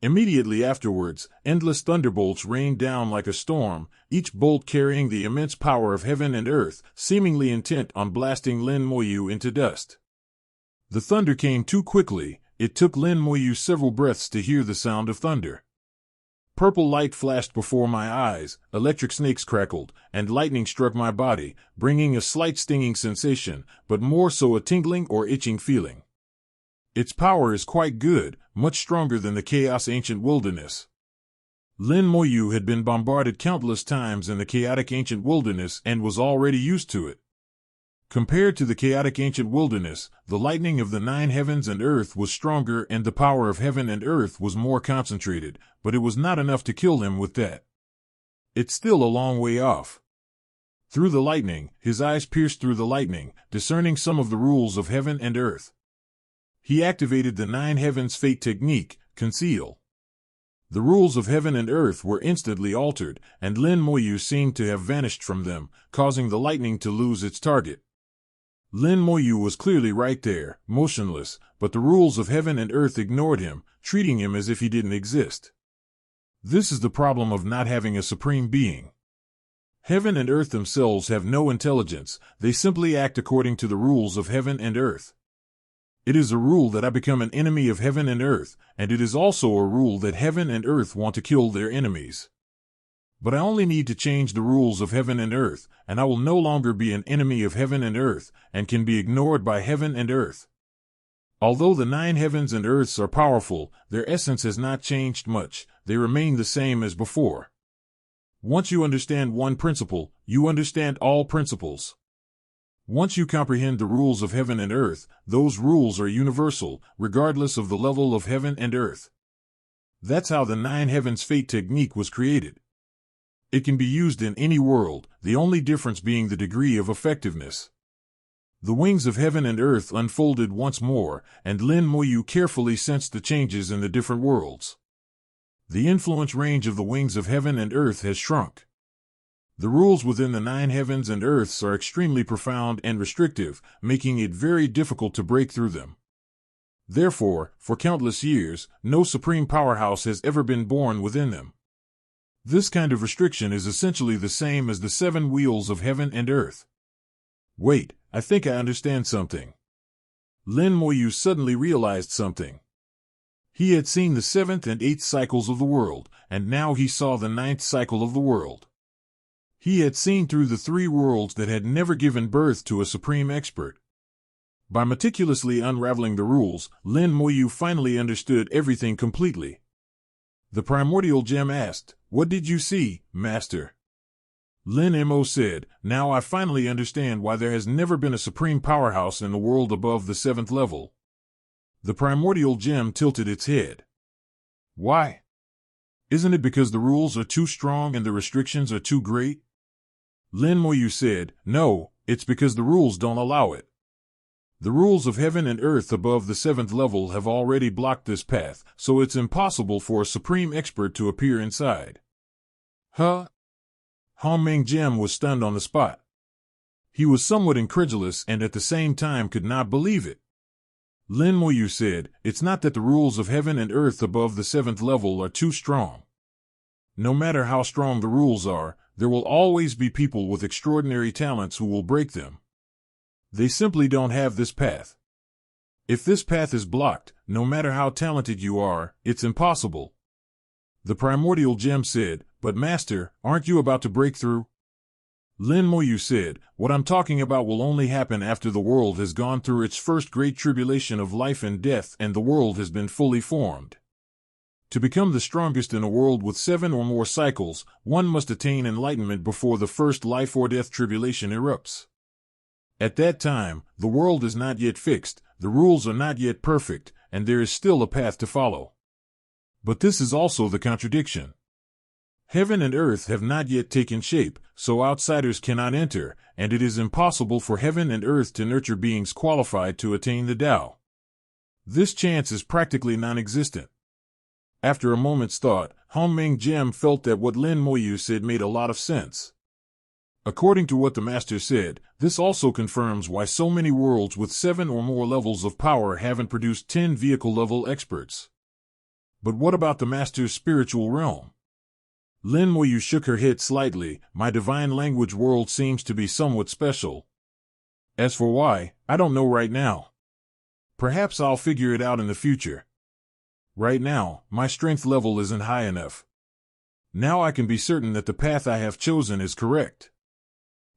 Immediately afterwards, endless thunderbolts rained down like a storm, each bolt carrying the immense power of heaven and earth, seemingly intent on blasting Lin Moyu into dust. The thunder came too quickly. It took Lin Moyu several breaths to hear the sound of thunder. Purple light flashed before my eyes, electric snakes crackled, and lightning struck my body, bringing a slight stinging sensation, but more so a tingling or itching feeling. Its power is quite good, much stronger than the Chaos Ancient Wilderness. Lin Moyu had been bombarded countless times in the chaotic ancient wilderness and was already used to it. Compared to the chaotic ancient wilderness, the lightning of the 9 heavens and earth was stronger and the power of heaven and earth was more concentrated, but it was not enough to kill him with that. It's still a long way off. Through the lightning, his eyes pierced through the lightning, discerning some of the rules of heaven and earth. He activated the 9 heavens fate technique, Conceal. The rules of heaven and earth were instantly altered, and Lin Moyu seemed to have vanished from them, causing the lightning to lose its target. Lin Moyu was clearly right there, motionless, but the rules of heaven and earth ignored him, treating him as if he didn't exist. This is the problem of not having a supreme being. Heaven and earth themselves have no intelligence, they simply act according to the rules of heaven and earth. It is a rule that I become an enemy of heaven and earth, and it is also a rule that heaven and earth want to kill their enemies. But I only need to change the rules of heaven and earth, and I will no longer be an enemy of heaven and earth, and can be ignored by heaven and earth. Although the 9 heavens and earths are powerful, their essence has not changed much, they remain the same as before. Once you understand one principle, you understand all principles. Once you comprehend the rules of heaven and earth, those rules are universal, regardless of the level of heaven and earth. That's how the 9 heavens fate technique was created. It can be used in any world, the only difference being the degree of effectiveness. The wings of heaven and earth unfolded once more, and Lin Moyu carefully sensed the changes in the different worlds. The influence range of the wings of heaven and earth has shrunk. The rules within the 9 heavens and earths are extremely profound and restrictive, making it very difficult to break through them. Therefore, for countless years, no supreme powerhouse has ever been born within them. This kind of restriction is essentially the same as the 7 wheels of heaven and earth. Wait, I think I understand something. Lin Moyu suddenly realized something. He had seen the 7th and 8th cycles of the world, and now he saw the 9th cycle of the world. He had seen through the 3 worlds that had never given birth to a supreme expert. By meticulously unraveling the rules, Lin Moyu finally understood everything completely. The primordial gem asked, "What did you see, Master?" Lin Mo said, "Now I finally understand why there has never been a supreme powerhouse in the world above the 7th level." The primordial gem tilted its head. "Why? Isn't it because the rules are too strong and the restrictions are too great?" Lin Moyu said, "No, it's because the rules don't allow it. The rules of heaven and earth above the 7th level have already blocked this path, so it's impossible for a supreme expert to appear inside." Huh? Hongming Gem was stunned on the spot. He was somewhat incredulous and at the same time could not believe it. Lin Moyu said, "It's not that the rules of heaven and earth above the 7th level are too strong. No matter how strong the rules are, there will always be people with extraordinary talents who will break them. They simply don't have this path. If this path is blocked, no matter how talented you are, it's impossible." The primordial gem said, "But Master, aren't you about to break through?" Lin Moyu said, "What I'm talking about will only happen after the world has gone through its first great tribulation of life and death and the world has been fully formed. To become the strongest in a world with 7 or more cycles, one must attain enlightenment before the first life or death tribulation erupts. At that time, the world is not yet fixed, the rules are not yet perfect, and there is still a path to follow. But this is also the contradiction. Heaven and earth have not yet taken shape, so outsiders cannot enter, and it is impossible for heaven and earth to nurture beings qualified to attain the Tao. This chance is practically non-existent." After a moment's thought, Hongming Gem felt that what Lin Moyu said made a lot of sense. According to what the Master said, this also confirms why so many worlds with 7 or more levels of power haven't produced 10 vehicle-level experts. But what about the Master's spiritual realm? Lin Moyu shook her head slightly. "My divine language world seems to be somewhat special. As for why, I don't know right now. Perhaps I'll figure it out in the future. Right now, my strength level isn't high enough. Now I can be certain that the path I have chosen is correct.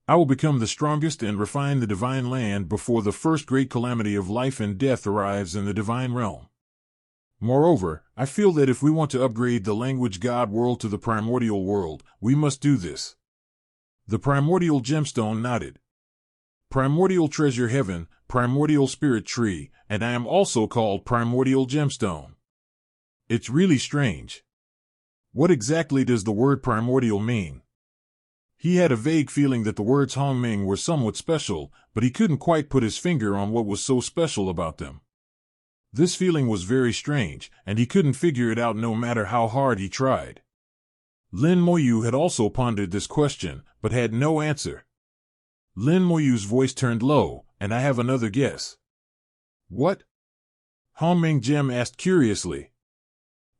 I will become the strongest and refine the divine land before the first great calamity of life and death arrives in the divine realm. Moreover, I feel that if we want to upgrade the language god world to the primordial world, we must do this." The primordial gemstone nodded. "Primordial treasure heaven, primordial spirit tree, and I am also called primordial gemstone. It's really strange. What exactly does the word primordial mean?" He had a vague feeling that the words Hongming were somewhat special, but he couldn't quite put his finger on what was so special about them. This feeling was very strange, and he couldn't figure it out no matter how hard he tried. Lin Moyu had also pondered this question, but had no answer. Lin Moyu's voice turned low, "And I have another guess." "What?" Hongming Gem asked curiously.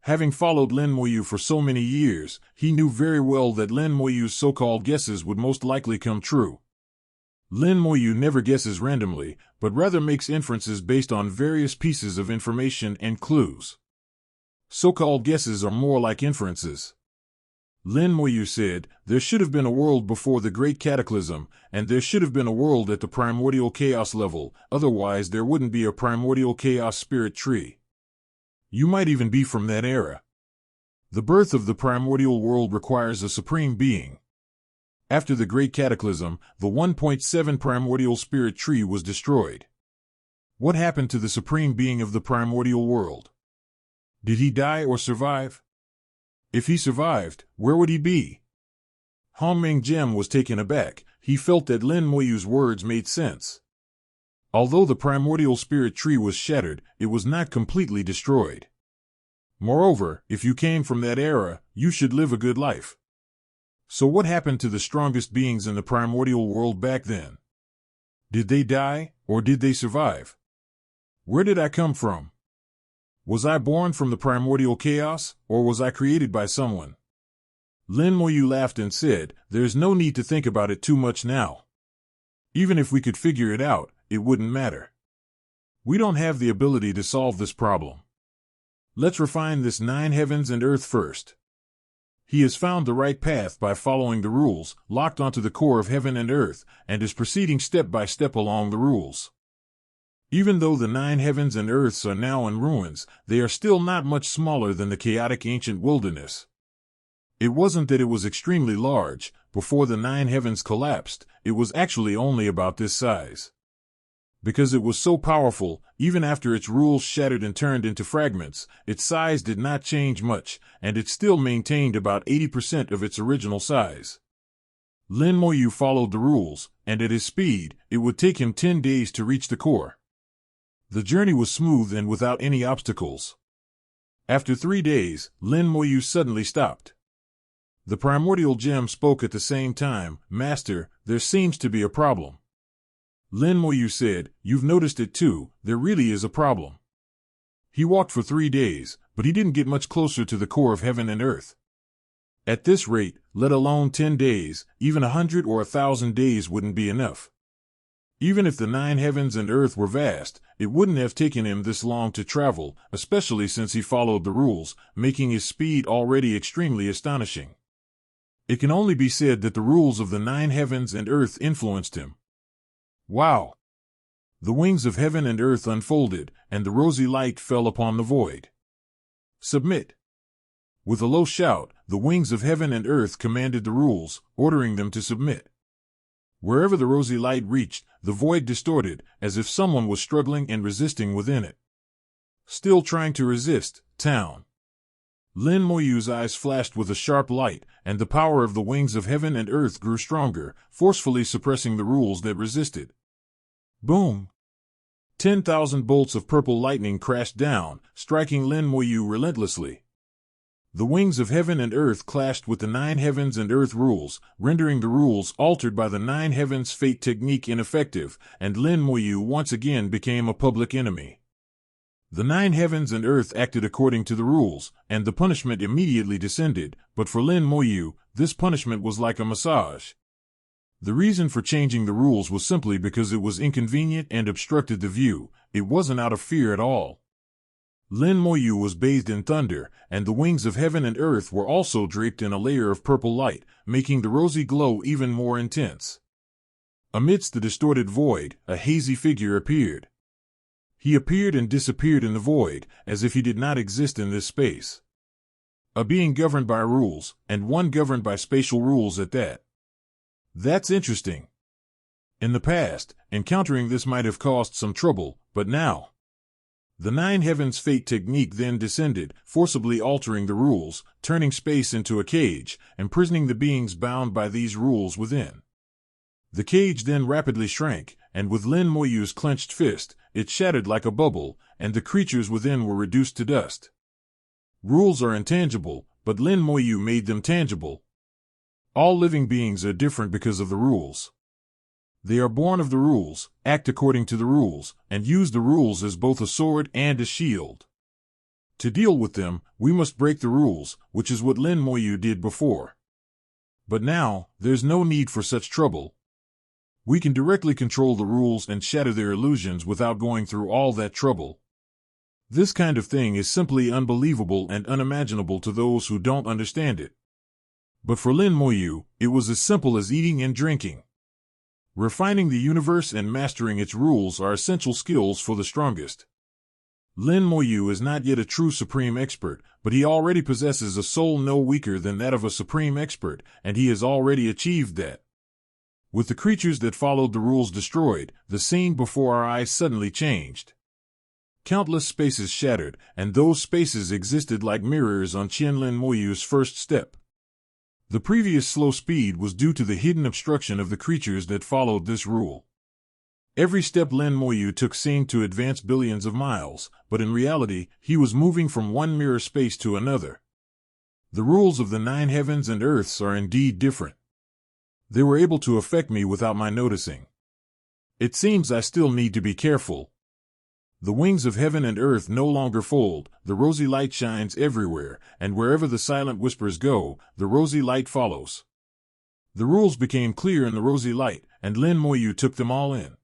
Having followed Lin Moyu for so many years, he knew very well that Lin Moyu's so-called guesses would most likely come true. Lin Moyu never guesses randomly, but rather makes inferences based on various pieces of information and clues. So-called guesses are more like inferences. Lin Moyu said, "There should have been a world before the Great Cataclysm, and there should have been a world at the primordial chaos level, otherwise there wouldn't be a primordial chaos spirit tree. You might even be from that era. The birth of the primordial world requires a supreme being. After the Great Cataclysm, the 1.7 primordial spirit tree was destroyed. What happened to the supreme being of the primordial world? Did he die or survive? If he survived, where would he be?" Hongming Gem was taken aback. He felt that Lin Moyu's words made sense. Although the primordial spirit tree was shattered, it was not completely destroyed. Moreover, if you came from that era, you should live a good life. So what happened to the strongest beings in the primordial world back then? Did they die, or did they survive? Where did I come from? Was I born from the primordial chaos, or was I created by someone? Lin Moyu laughed and said, "There's no need to think about it too much now. Even if we could figure it out, it wouldn't matter. We don't have the ability to solve this problem. Let's refine this 9 heavens and earth first." He has found the right path by following the rules, locked onto the core of heaven and earth, and is proceeding step by step along the rules. Even though the 9 heavens and earths are now in ruins, they are still not much smaller than the chaotic ancient wilderness. It wasn't that it was extremely large. Before the 9 heavens collapsed, it was actually only about this size. Because it was so powerful, even after its rules shattered and turned into fragments, its size did not change much, and it still maintained about 80% of its original size. Lin Moyu followed the rules, and at his speed, it would take him 10 days to reach the core. The journey was smooth and without any obstacles. After 3 days, Lin Moyu suddenly stopped. The primordial gem spoke at the same time. "Master, there seems to be a problem." Lin Moyu said, "You've noticed it too, there really is a problem." He walked for 3 days, but he didn't get much closer to the core of heaven and earth. At this rate, let alone 10 days, even 100 or 1,000 days wouldn't be enough. Even if the 9 heavens and earth were vast, it wouldn't have taken him this long to travel, especially since he followed the rules, making his speed already extremely astonishing. It can only be said that the rules of the 9 heavens and earth influenced him. Wow! The wings of heaven and earth unfolded, and the rosy light fell upon the void. "Submit!" With a low shout, the wings of heaven and earth commanded the rules, ordering them to submit. Wherever the rosy light reached, the void distorted, as if someone was struggling and resisting within it. Still trying to resist, town. Lin Moyu's eyes flashed with a sharp light, and the power of the wings of heaven and earth grew stronger, forcefully suppressing the rules that resisted. Boom! 10,000 bolts of purple lightning crashed down, striking Lin Moyu relentlessly. The wings of heaven and earth clashed with the 9 heavens and earth rules, rendering the rules altered by the 9 heavens fate technique ineffective, and Lin Moyu once again became a public enemy. The 9 heavens and earth acted according to the rules, and the punishment immediately descended, but for Lin Moyu, this punishment was like a massage. The reason for changing the rules was simply because it was inconvenient and obstructed the view. It wasn't out of fear at all. Lin Moyu was bathed in thunder, and the wings of heaven and earth were also draped in a layer of purple light, making the rosy glow even more intense. Amidst the distorted void, a hazy figure appeared. He appeared and disappeared in the void, as if he did not exist in this space. A being governed by rules, and one governed by spatial rules at that. That's interesting. In the past, encountering this might have caused some trouble, but now... The 9 heavens fate technique then descended, forcibly altering the rules, turning space into a cage, imprisoning the beings bound by these rules within. The cage then rapidly shrank, and with Lin Moyu's clenched fist, it shattered like a bubble, and the creatures within were reduced to dust. Rules are intangible, but Lin Moyu made them tangible. All living beings are different because of the rules. They are born of the rules, act according to the rules, and use the rules as both a sword and a shield. To deal with them, we must break the rules, which is what Lin Moyu did before. But now, there's no need for such trouble. We can directly control the rules and shatter their illusions without going through all that trouble. This kind of thing is simply unbelievable and unimaginable to those who don't understand it. But for Lin Moyu, it was as simple as eating and drinking. Refining the universe and mastering its rules are essential skills for the strongest. Lin Moyu is not yet a true supreme expert, but he already possesses a soul no weaker than that of a supreme expert, and he has already achieved that. With the creatures that followed the rules destroyed, the scene before our eyes suddenly changed. Countless spaces shattered, and those spaces existed like mirrors on Lin Moyu's first step. The previous slow speed was due to the hidden obstruction of the creatures that followed this rule. Every step Lin Moyu took seemed to advance billions of miles, but in reality, he was moving from one mirror space to another. The rules of the 9 heavens and earths are indeed different. They were able to affect me without my noticing. It seems I still need to be careful. The wings of heaven and earth no longer fold, the rosy light shines everywhere, and wherever the silent whispers go, the rosy light follows. The rules became clear in the rosy light, and Lin Moyu took them all in.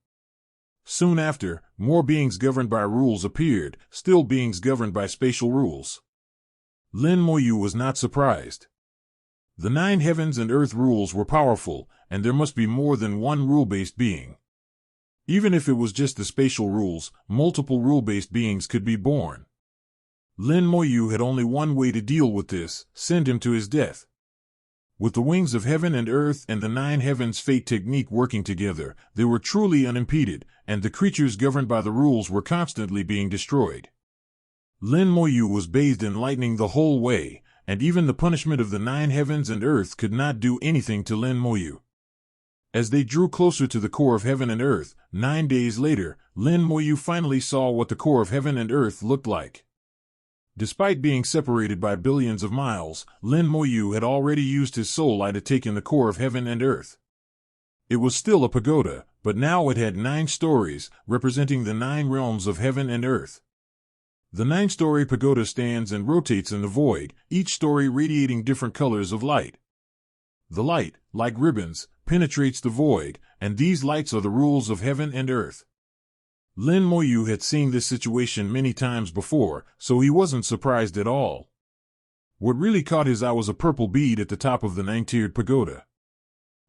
Soon after, more beings governed by rules appeared, still beings governed by spatial rules. Lin Moyu was not surprised. The 9 heavens and earth rules were powerful, and there must be more than one rule-based being. Even if it was just the spatial rules, multiple rule-based beings could be born. Lin Moyu had only one way to deal with this: send him to his death. With the wings of heaven and earth and the nine heavens fate technique working together, they were truly unimpeded, and the creatures governed by the rules were constantly being destroyed. Lin Moyu was bathed in lightning the whole way, and even the punishment of the nine heavens and earth could not do anything to Lin Moyu. As they drew closer to the core of heaven and earth, 9 days later, Lin Moyu finally saw what the core of heaven and earth looked like. Despite being separated by billions of miles, Lin Moyu had already used his soul eye to take in the core of heaven and earth. It was still a pagoda, but now it had 9 stories, representing the 9 realms of heaven and earth. The 9-story pagoda stands and rotates in the void, each story radiating different colors of light. The light, like ribbons, penetrates the void, and these lights are the rules of heaven and earth. Lin Moyu had seen this situation many times before, so he wasn't surprised at all. What really caught his eye was a purple bead at the top of the 9-tiered pagoda.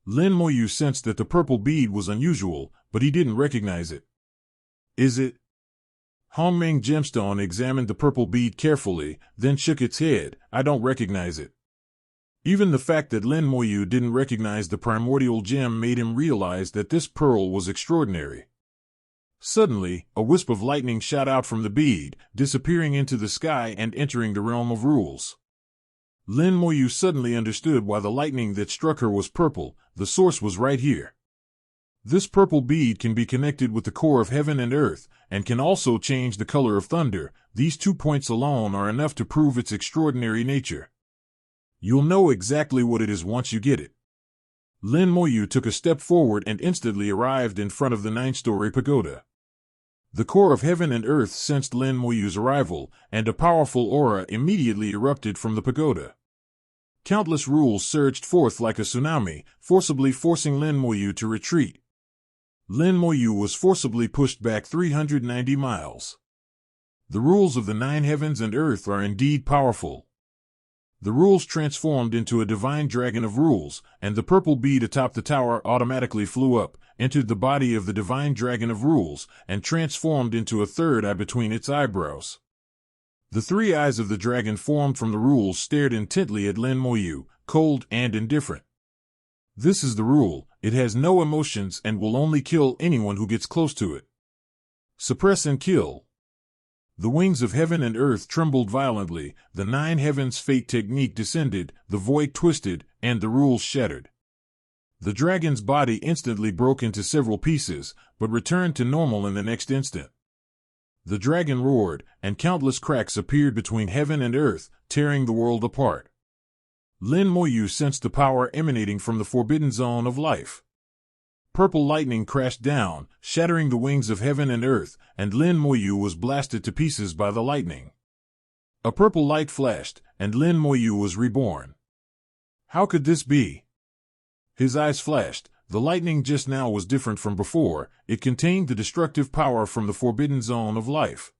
Lin Moyu sensed that the purple bead was unusual, but he didn't recognize it. Is it? Hongmeng Gemstone examined the purple bead carefully, then shook its head. I don't recognize it. Even the fact that Lin Moyu didn't recognize the primordial gem made him realize that this pearl was extraordinary. Suddenly, a wisp of lightning shot out from the bead, disappearing into the sky and entering the realm of rules. Lin Moyu suddenly understood why the lightning that struck her was purple. The source was right here. This purple bead can be connected with the core of heaven and earth, and can also change the color of thunder. These 2 points alone are enough to prove its extraordinary nature. You'll know exactly what it is once you get it. Lin Moyu took a step forward and instantly arrived in front of the 9-story pagoda. The core of heaven and earth sensed Lin Moyu's arrival, and a powerful aura immediately erupted from the pagoda. Countless rules surged forth like a tsunami, forcibly forcing Lin Moyu to retreat. Lin Moyu was forcibly pushed back 390 miles. The rules of the 9 heavens and earth are indeed powerful. The rules transformed into a divine dragon of rules, and the purple bead atop the tower automatically flew up, entered the body of the divine dragon of rules, and transformed into a third eye between its eyebrows. The 3 eyes of the dragon formed from the rules stared intently at Lin Moyu, cold and indifferent. This is the rule: it has no emotions and will only kill anyone who gets close to it. Suppress and kill. The wings of heaven and earth trembled violently, the 9 heavens fate technique descended, the void twisted, and the rules shattered. The dragon's body instantly broke into several pieces, but returned to normal in the next instant. The dragon roared, and countless cracks appeared between heaven and earth, tearing the world apart. Lin Moyu sensed the power emanating from the forbidden zone of life. Purple lightning crashed down, shattering the wings of heaven and earth, and Lin Moyu was blasted to pieces by the lightning. A purple light flashed, and Lin Moyu was reborn. How could this be? His eyes flashed. The lightning just now was different from before. It contained the destructive power from the forbidden zone of life.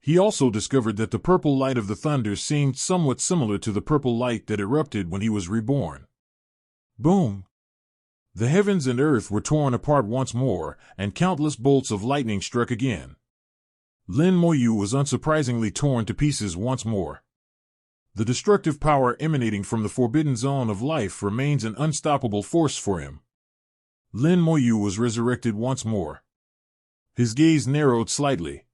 He also discovered that the purple light of the thunder seemed somewhat similar to the purple light that erupted when he was reborn. Boom! The heavens and earth were torn apart once more, and countless bolts of lightning struck again. Lin Moyu was unsurprisingly torn to pieces once more. The destructive power emanating from the forbidden zone of life remains an unstoppable force for him. Lin Moyu was resurrected once more. His gaze narrowed slightly.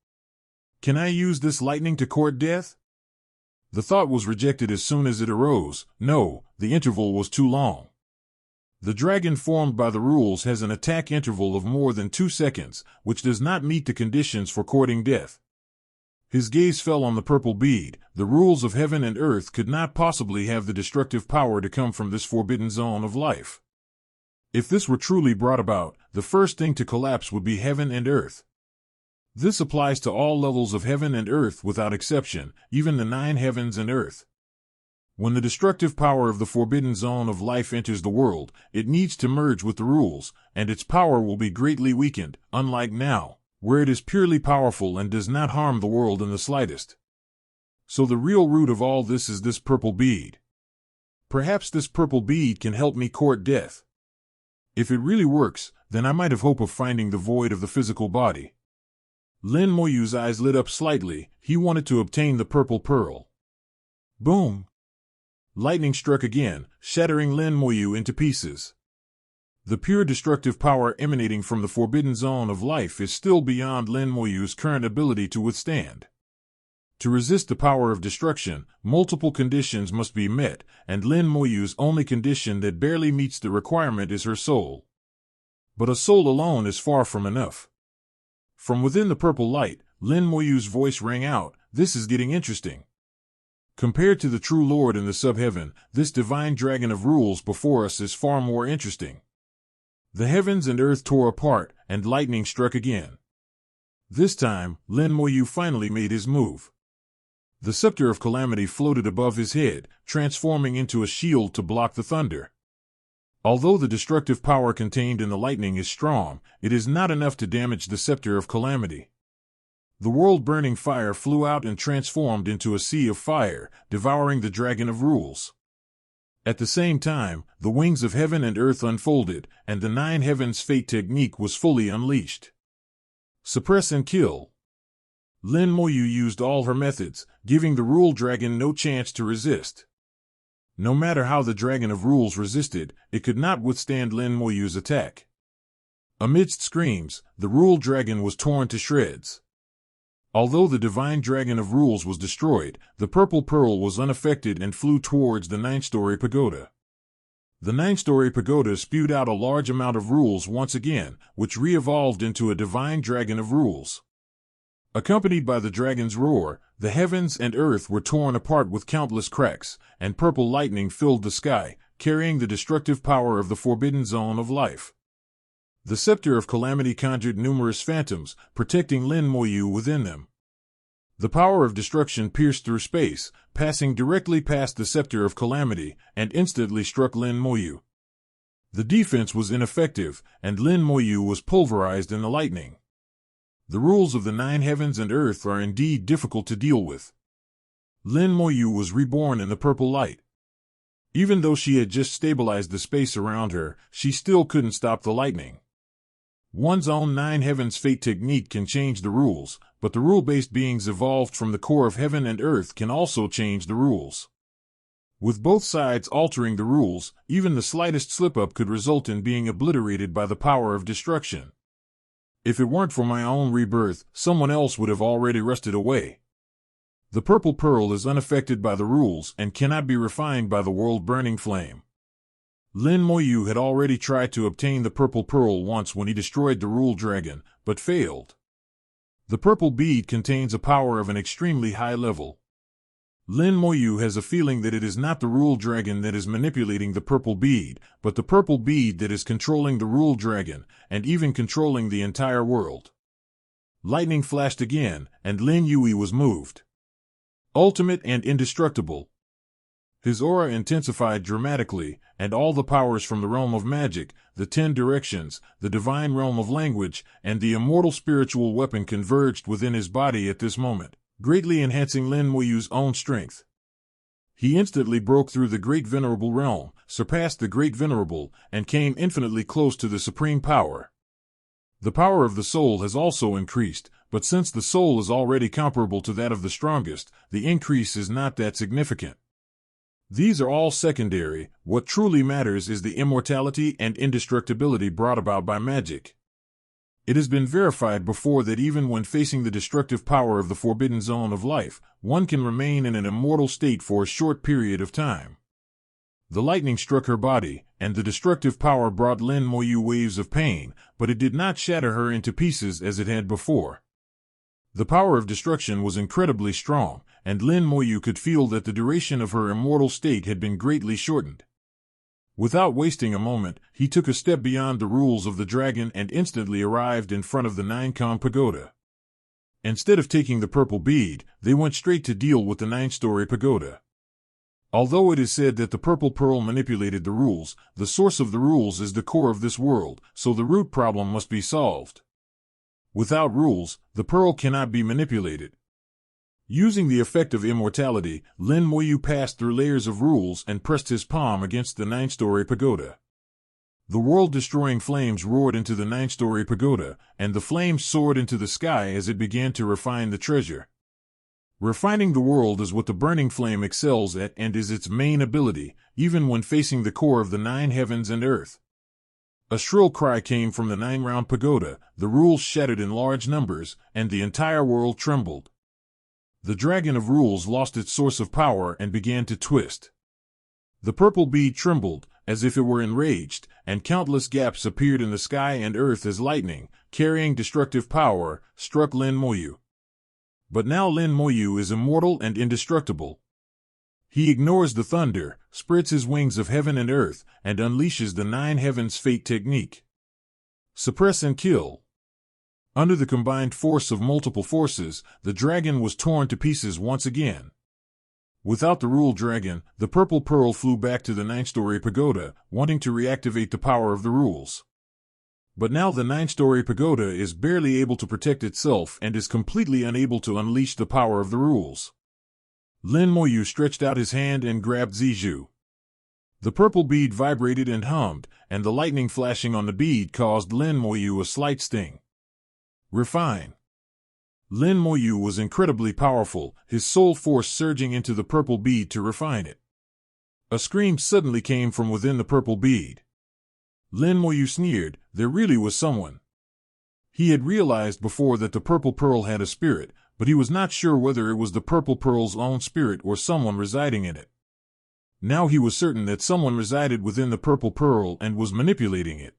Can I use this lightning to court death? The thought was rejected as soon as it arose. No, the interval was too long. The dragon formed by the rules has an attack interval of more than 2 seconds, which does not meet the conditions for courting death. His gaze fell on the purple bead. The rules of heaven and earth could not possibly have the destructive power to come from this forbidden zone of life. If this were truly brought about, the first thing to collapse would be heaven and earth. This applies to all levels of heaven and earth without exception, even the 9 heavens and earth. When the destructive power of the forbidden zone of life enters the world, it needs to merge with the rules, and its power will be greatly weakened, unlike now, where it is purely powerful and does not harm the world in the slightest. So the real root of all this is this purple bead. Perhaps this purple bead can help me court death. If it really works, then I might have hope of finding the void of the physical body. Lin Moyu's eyes lit up slightly. He wanted to obtain the purple pearl. Boom! Lightning struck again, shattering Lin Moyu into pieces. The pure destructive power emanating from the forbidden zone of life is still beyond Lin Moyu's current ability to withstand. To resist the power of destruction, multiple conditions must be met, and Lin Moyu's only condition that barely meets the requirement is her soul. But a soul alone is far from enough. From within the purple light, Lin Moyu's voice rang out, "This is getting interesting." Compared to the true Lord in the sub-heaven, this divine dragon of rules before us is far more interesting. The heavens and earth tore apart, and lightning struck again. This time, Lin Moyu finally made his move. The scepter of calamity floated above his head, transforming into a shield to block the thunder. Although the destructive power contained in the lightning is strong, it is not enough to damage the scepter of calamity. The world-burning fire flew out and transformed into a sea of fire, devouring the dragon of rules. At the same time, the wings of heaven and earth unfolded, and the nine heavens fate technique was fully unleashed. Suppress and kill. Lin Moyu used all her methods, giving the rule dragon no chance to resist. No matter how the dragon of rules resisted, it could not withstand Lin Moyu's attack. Amidst screams, the rule dragon was torn to shreds. Although the divine dragon of rules was destroyed, the purple pearl was unaffected and flew towards the 9-story pagoda. The 9-story pagoda spewed out a large amount of rules once again, which re-evolved into a divine dragon of rules. Accompanied by the dragon's roar, the heavens and earth were torn apart with countless cracks, and purple lightning filled the sky, carrying the destructive power of the forbidden zone of life. The scepter of calamity conjured numerous phantoms, protecting Lin Moyu within them. The power of destruction pierced through space, passing directly past the scepter of calamity, and instantly struck Lin Moyu. The defense was ineffective, and Lin Moyu was pulverized in the lightning. The rules of the 9 heavens and earth are indeed difficult to deal with. Lin Moyu was reborn in the purple light. Even though she had just stabilized the space around her, she still couldn't stop the lightning. One's own 9 heavens fate technique can change the rules, but the rule-based beings evolved from the core of heaven and earth can also change the rules. With both sides altering the rules, even the slightest slip-up could result in being obliterated by the power of destruction. If it weren't for my own rebirth, someone else would have already rusted away. The purple pearl is unaffected by the rules and cannot be refined by the world-burning flame. Lin Moyu had already tried to obtain the purple pearl once when he destroyed the rule dragon, but failed. The purple bead contains a power of an extremely high level. Lin Moyu has a feeling that it is not the rule dragon that is manipulating the purple bead, but the purple bead that is controlling the rule dragon, and even controlling the entire world. Lightning flashed again, and Lin Yui was moved. Ultimate and indestructible. His aura intensified dramatically, and all the powers from the realm of magic, the 10 directions, the divine realm of language, and the immortal spiritual weapon converged within his body at this moment, greatly enhancing Lin Moyu's own strength. He instantly broke through the Great Venerable realm, surpassed the Great Venerable, and came infinitely close to the supreme power. The power of the soul has also increased, but since the soul is already comparable to that of the strongest, the increase is not that significant. These are all secondary. What truly matters is the immortality and indestructibility brought about by magic. It has been verified before that even when facing the destructive power of the forbidden zone of life, one can remain in an immortal state for a short period of time. The lightning struck her body, and the destructive power brought Lin Moyu waves of pain, but it did not shatter her into pieces as it had before. The power of destruction was incredibly strong, and Lin Moyu could feel that the duration of her immortal state had been greatly shortened. Without wasting a moment, he took a step beyond the rules of the dragon and instantly arrived in front of the 9-con pagoda. Instead of taking the purple bead, they went straight to deal with the 9-story pagoda. Although it is said that the purple pearl manipulated the rules, the source of the rules is the core of this world, so the root problem must be solved. Without rules, the pearl cannot be manipulated. Using the effect of immortality, Lin Moyu passed through layers of rules and pressed his palm against the 9-story pagoda. The world-destroying flames roared into the 9-story pagoda, and the flames soared into the sky as it began to refine the treasure. Refining the world is what the burning flame excels at and is its main ability, even when facing the core of the 9 heavens and earth. A shrill cry came from the 9-round pagoda, the rules shattered in large numbers, and the entire world trembled. The dragon of rules lost its source of power and began to twist. The purple bead trembled, as if it were enraged, and countless gaps appeared in the sky and earth as lightning, carrying destructive power, struck Lin Moyu. But now Lin Moyu is immortal and indestructible. He ignores the thunder, spreads his wings of heaven and earth, and unleashes the 9 heavens fate technique. Suppress and kill. Under the combined force of multiple forces, the dragon was torn to pieces once again. Without the rule dragon, the purple pearl flew back to the 9-story pagoda, wanting to reactivate the power of the rules. But now the 9-story pagoda is barely able to protect itself and is completely unable to unleash the power of the rules. Lin Moyu stretched out his hand and grabbed Zizhu. The purple bead vibrated and hummed, and the lightning flashing on the bead caused Lin Moyu a slight sting. Refine. Lin Moyu was incredibly powerful, his soul force surging into the purple bead to refine it. A scream suddenly came from within the purple bead. Lin Moyu sneered, there really was someone. He had realized before that the purple pearl had a spirit, but he was not sure whether it was the purple pearl's own spirit or someone residing in it. Now he was certain that someone resided within the purple pearl and was manipulating it.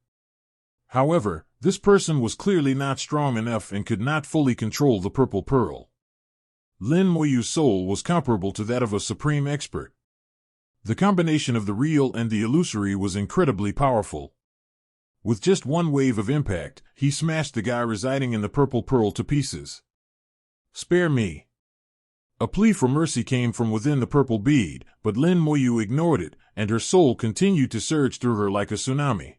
However, this person was clearly not strong enough and could not fully control the purple pearl. Lin Moyu's soul was comparable to that of a supreme expert. The combination of the real and the illusory was incredibly powerful. With just one wave of impact, he smashed the guy residing in the purple pearl to pieces. Spare me. A plea for mercy came from within the purple bead, but Lin Moyu ignored it, and her soul continued to surge through her like a tsunami.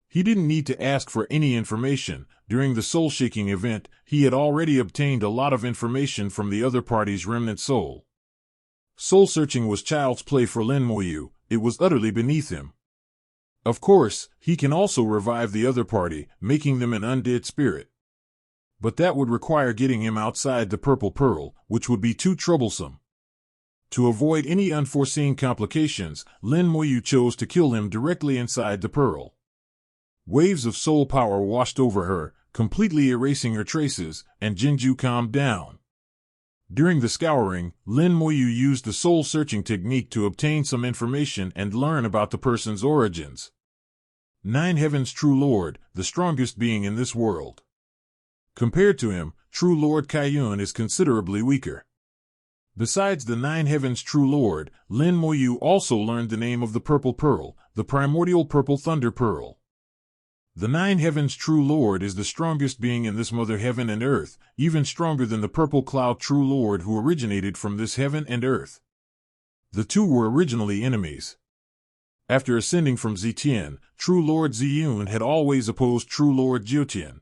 He didn't need to ask for any information. During the soul-shaking event, he had already obtained a lot of information from the other party's remnant soul. Soul-searching was child's play for Lin Moyu. It was utterly beneath him. Of course, he can also revive the other party, making them an undead spirit. But that would require getting him outside the purple pearl, which would be too troublesome. To avoid any unforeseen complications, Lin Moyu chose to kill him directly inside the pearl. Waves of soul power washed over her, completely erasing her traces, and Jinju calmed down. During the scouring, Lin Moyu used the soul-searching technique to obtain some information and learn about the person's origins. 9 Heaven's true lord, the strongest being in this world. Compared to him, true Lord Kaiyun is considerably weaker. Besides the 9 Heaven's true lord, Lin Moyu also learned the name of the purple pearl, the primordial purple thunder pearl. The 9 Heaven's true lord is the strongest being in this mother heaven and earth, even stronger than the purple cloud true lord who originated from this heaven and earth. The two were originally enemies. After ascending from Zetian, true Lord Ziyun had always opposed true Lord Jiutian.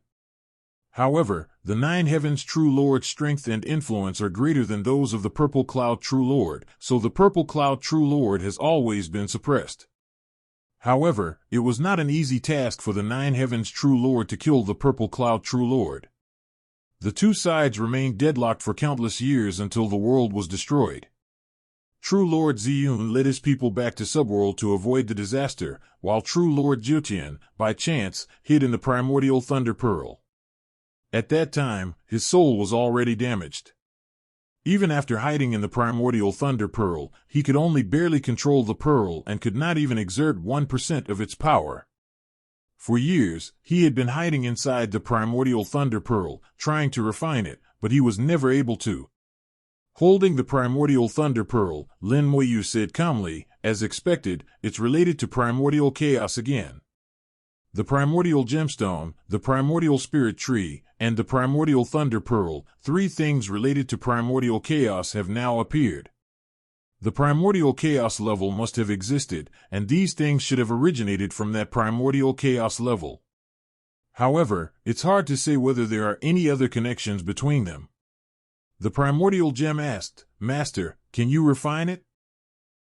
However, the 9 Heaven's true lord's strength and influence are greater than those of the purple cloud true lord, so the purple cloud true lord has always been suppressed. However, it was not an easy task for the 9 Heaven's true lord to kill the purple cloud true lord. The two sides remained deadlocked for countless years until the world was destroyed. True Lord Ziyun led his people back to Subworld to avoid the disaster, while true Lord Jiutian, by chance, hid in the primordial thunder pearl. At that time, his soul was already damaged. Even after hiding in the primordial thunder pearl, he could only barely control the pearl and could not even exert 1% of its power. For years, he had been hiding inside the primordial thunder pearl, trying to refine it, but he was never able to. Holding the primordial thunder pearl, Lin Moyu said calmly, as expected, it's related to primordial chaos again. The primordial gemstone, the primordial spirit tree, and the primordial thunder pearl, 3 things related to primordial chaos have now appeared. The primordial chaos level must have existed, and these things should have originated from that primordial chaos level. However, it's hard to say whether there are any other connections between them. The primordial gem asked, Master, can you refine it?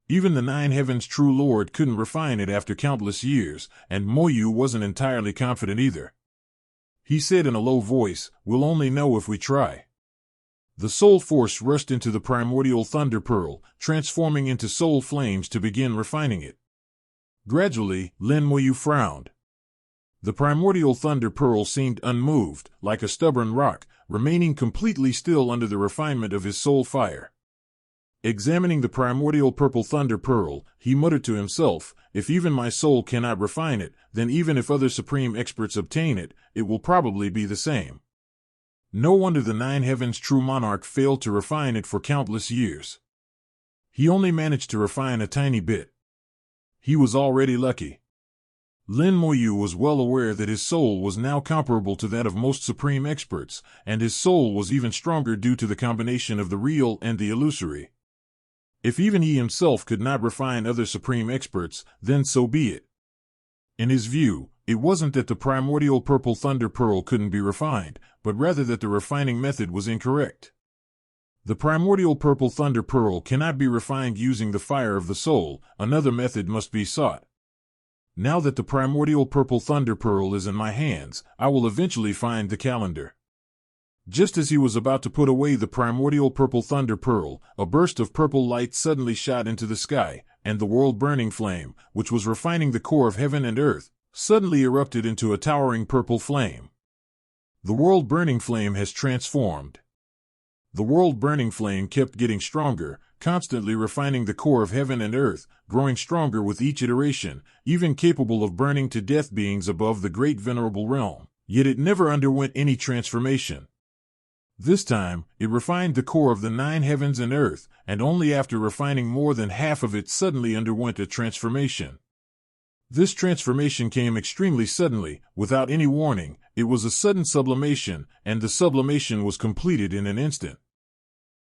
Even the Nine Heavens' true Lord couldn't refine it after countless years, and Moyu wasn't entirely confident either. He said in a low voice, "We'll only know if we try." The soul force rushed into the primordial thunder pearl, transforming into soul flames to begin refining it. Gradually, Lin Moyu frowned. The primordial thunder pearl seemed unmoved, like a stubborn rock, remaining completely still under the refinement of his soul fire. Examining the primordial purple thunder pearl, he muttered to himself, "If even my soul cannot refine it, then even if other supreme experts obtain it, it will probably be the same." No wonder the Nine Heavens' true monarch failed to refine it for countless years. He only managed to refine a tiny bit. He was already lucky. Lin Moyu was well aware that his soul was now comparable to that of most supreme experts, and his soul was even stronger due to the combination of the real and the illusory. If even he himself could not refine other supreme experts, then so be it. In his view, it wasn't that the primordial purple thunder pearl couldn't be refined, but rather that the refining method was incorrect. The primordial purple thunder pearl cannot be refined using the fire of the soul, another method must be sought. Now that the primordial purple thunder pearl is in my hands, I will eventually find the calendar. Just as he was about to put away the primordial purple thunder pearl, a burst of purple light suddenly shot into the sky, and the world-burning flame, which was refining the core of heaven and earth, suddenly erupted into a towering purple flame. The world-burning flame has transformed. The world-burning flame kept getting stronger, constantly refining the core of heaven and earth, growing stronger with each iteration, even capable of burning to death beings above the great venerable realm. Yet it never underwent any transformation. This time, it refined the core of the nine heavens and earth, and only after refining more than half of it suddenly underwent a transformation. This transformation came extremely suddenly, without any warning. It was a sudden sublimation, and the sublimation was completed in an instant.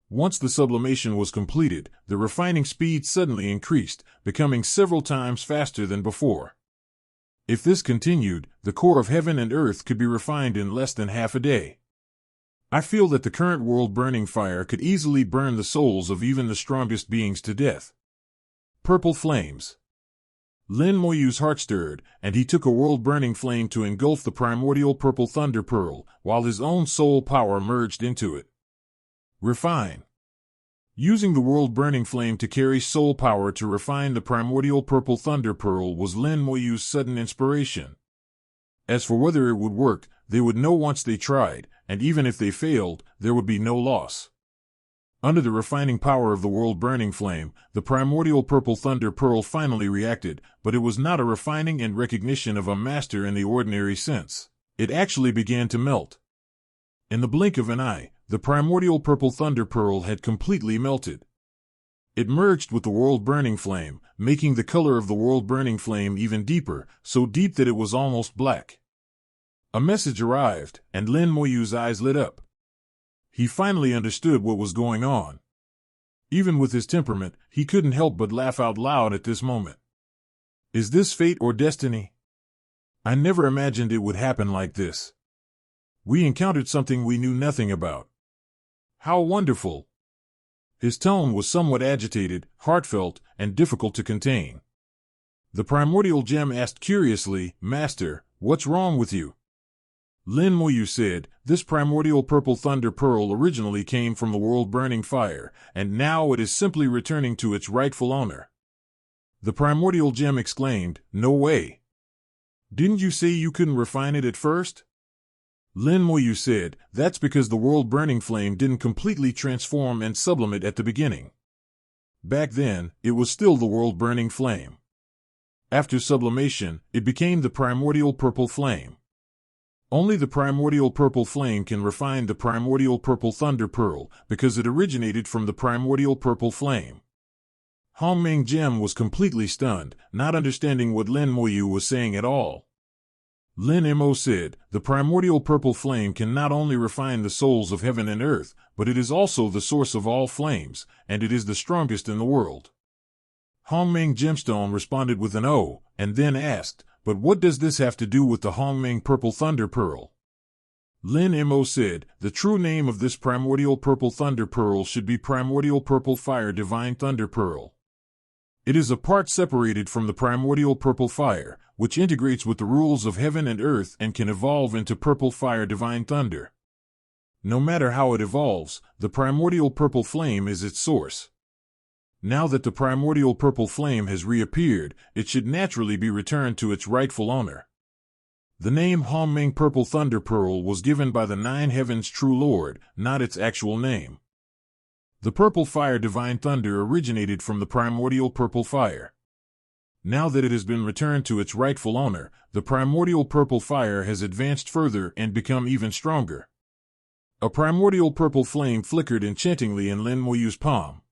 Once the sublimation was completed, the refining speed suddenly increased, becoming several times faster than before. If this continued, the core of heaven and earth could be refined in less than half a day. I feel that the current world-burning fire could easily burn the souls of even the strongest beings to death. Purple flames. Lin Moyu's heart stirred, and he took a world-burning flame to engulf the primordial purple thunder pearl, while his own soul power merged into it. Refine. Using the world-burning flame to carry soul power to refine the primordial purple thunder pearl was Lin Moyu's sudden inspiration. As for whether it would work, they would know once they tried, and even if they failed, there would be no loss. Under the refining power of the world-burning flame, the primordial purple thunder pearl finally reacted, but it was not a refining and recognition of a master in the ordinary sense. It actually began to melt. In the blink of an eye, the primordial purple thunder pearl had completely melted. It merged with the world-burning flame, making the color of the world-burning flame even deeper, so deep that it was almost black. A message arrived, and Lin Moyu's eyes lit up. He finally understood what was going on. Even with his temperament, he couldn't help but laugh out loud at this moment. Is this fate or destiny? I never imagined it would happen like this. We encountered something we knew nothing about. How wonderful! His tone was somewhat agitated, heartfelt, and difficult to contain. The primordial gem asked curiously, "Master, what's wrong with you?" Lin Moyu said, "This primordial purple thunder pearl originally came from the world-burning fire, and now it is simply returning to its rightful owner." The primordial gem exclaimed, "No way! Didn't you say you couldn't refine it at first?" Lin Moyu said, "That's because the world-burning flame didn't completely transform and sublimate at the beginning. Back then, it was still the world-burning flame. After sublimation, it became the primordial purple flame. Only the primordial purple flame can refine the primordial purple thunder pearl, because it originated from the primordial purple flame." Hongming Gem was completely stunned, not understanding what Lin Moyu was saying at all. Lin Mo said, "The primordial purple flame can not only refine the souls of heaven and earth, but it is also the source of all flames, and it is the strongest in the world." Hongming Gemstone responded with an "Oh," and then asked, "But what does this have to do with the Hongming purple thunder pearl?" Lin Mo said, "The true name of this primordial purple thunder pearl should be primordial purple fire divine thunder pearl." It is a part separated from the primordial purple fire, which integrates with the rules of heaven and earth and can evolve into purple fire divine thunder. No matter how it evolves, the primordial purple flame is its source. Now that the primordial purple flame has reappeared, it should naturally be returned to its rightful owner. The name Hongming Purple Thunder Pearl was given by the Nine Heavens' true Lord, not its actual name. The purple fire divine thunder originated from the primordial purple fire. Now that it has been returned to its rightful owner, the primordial purple fire has advanced further and become even stronger. A primordial purple flame flickered enchantingly in Lin Moyu's palm.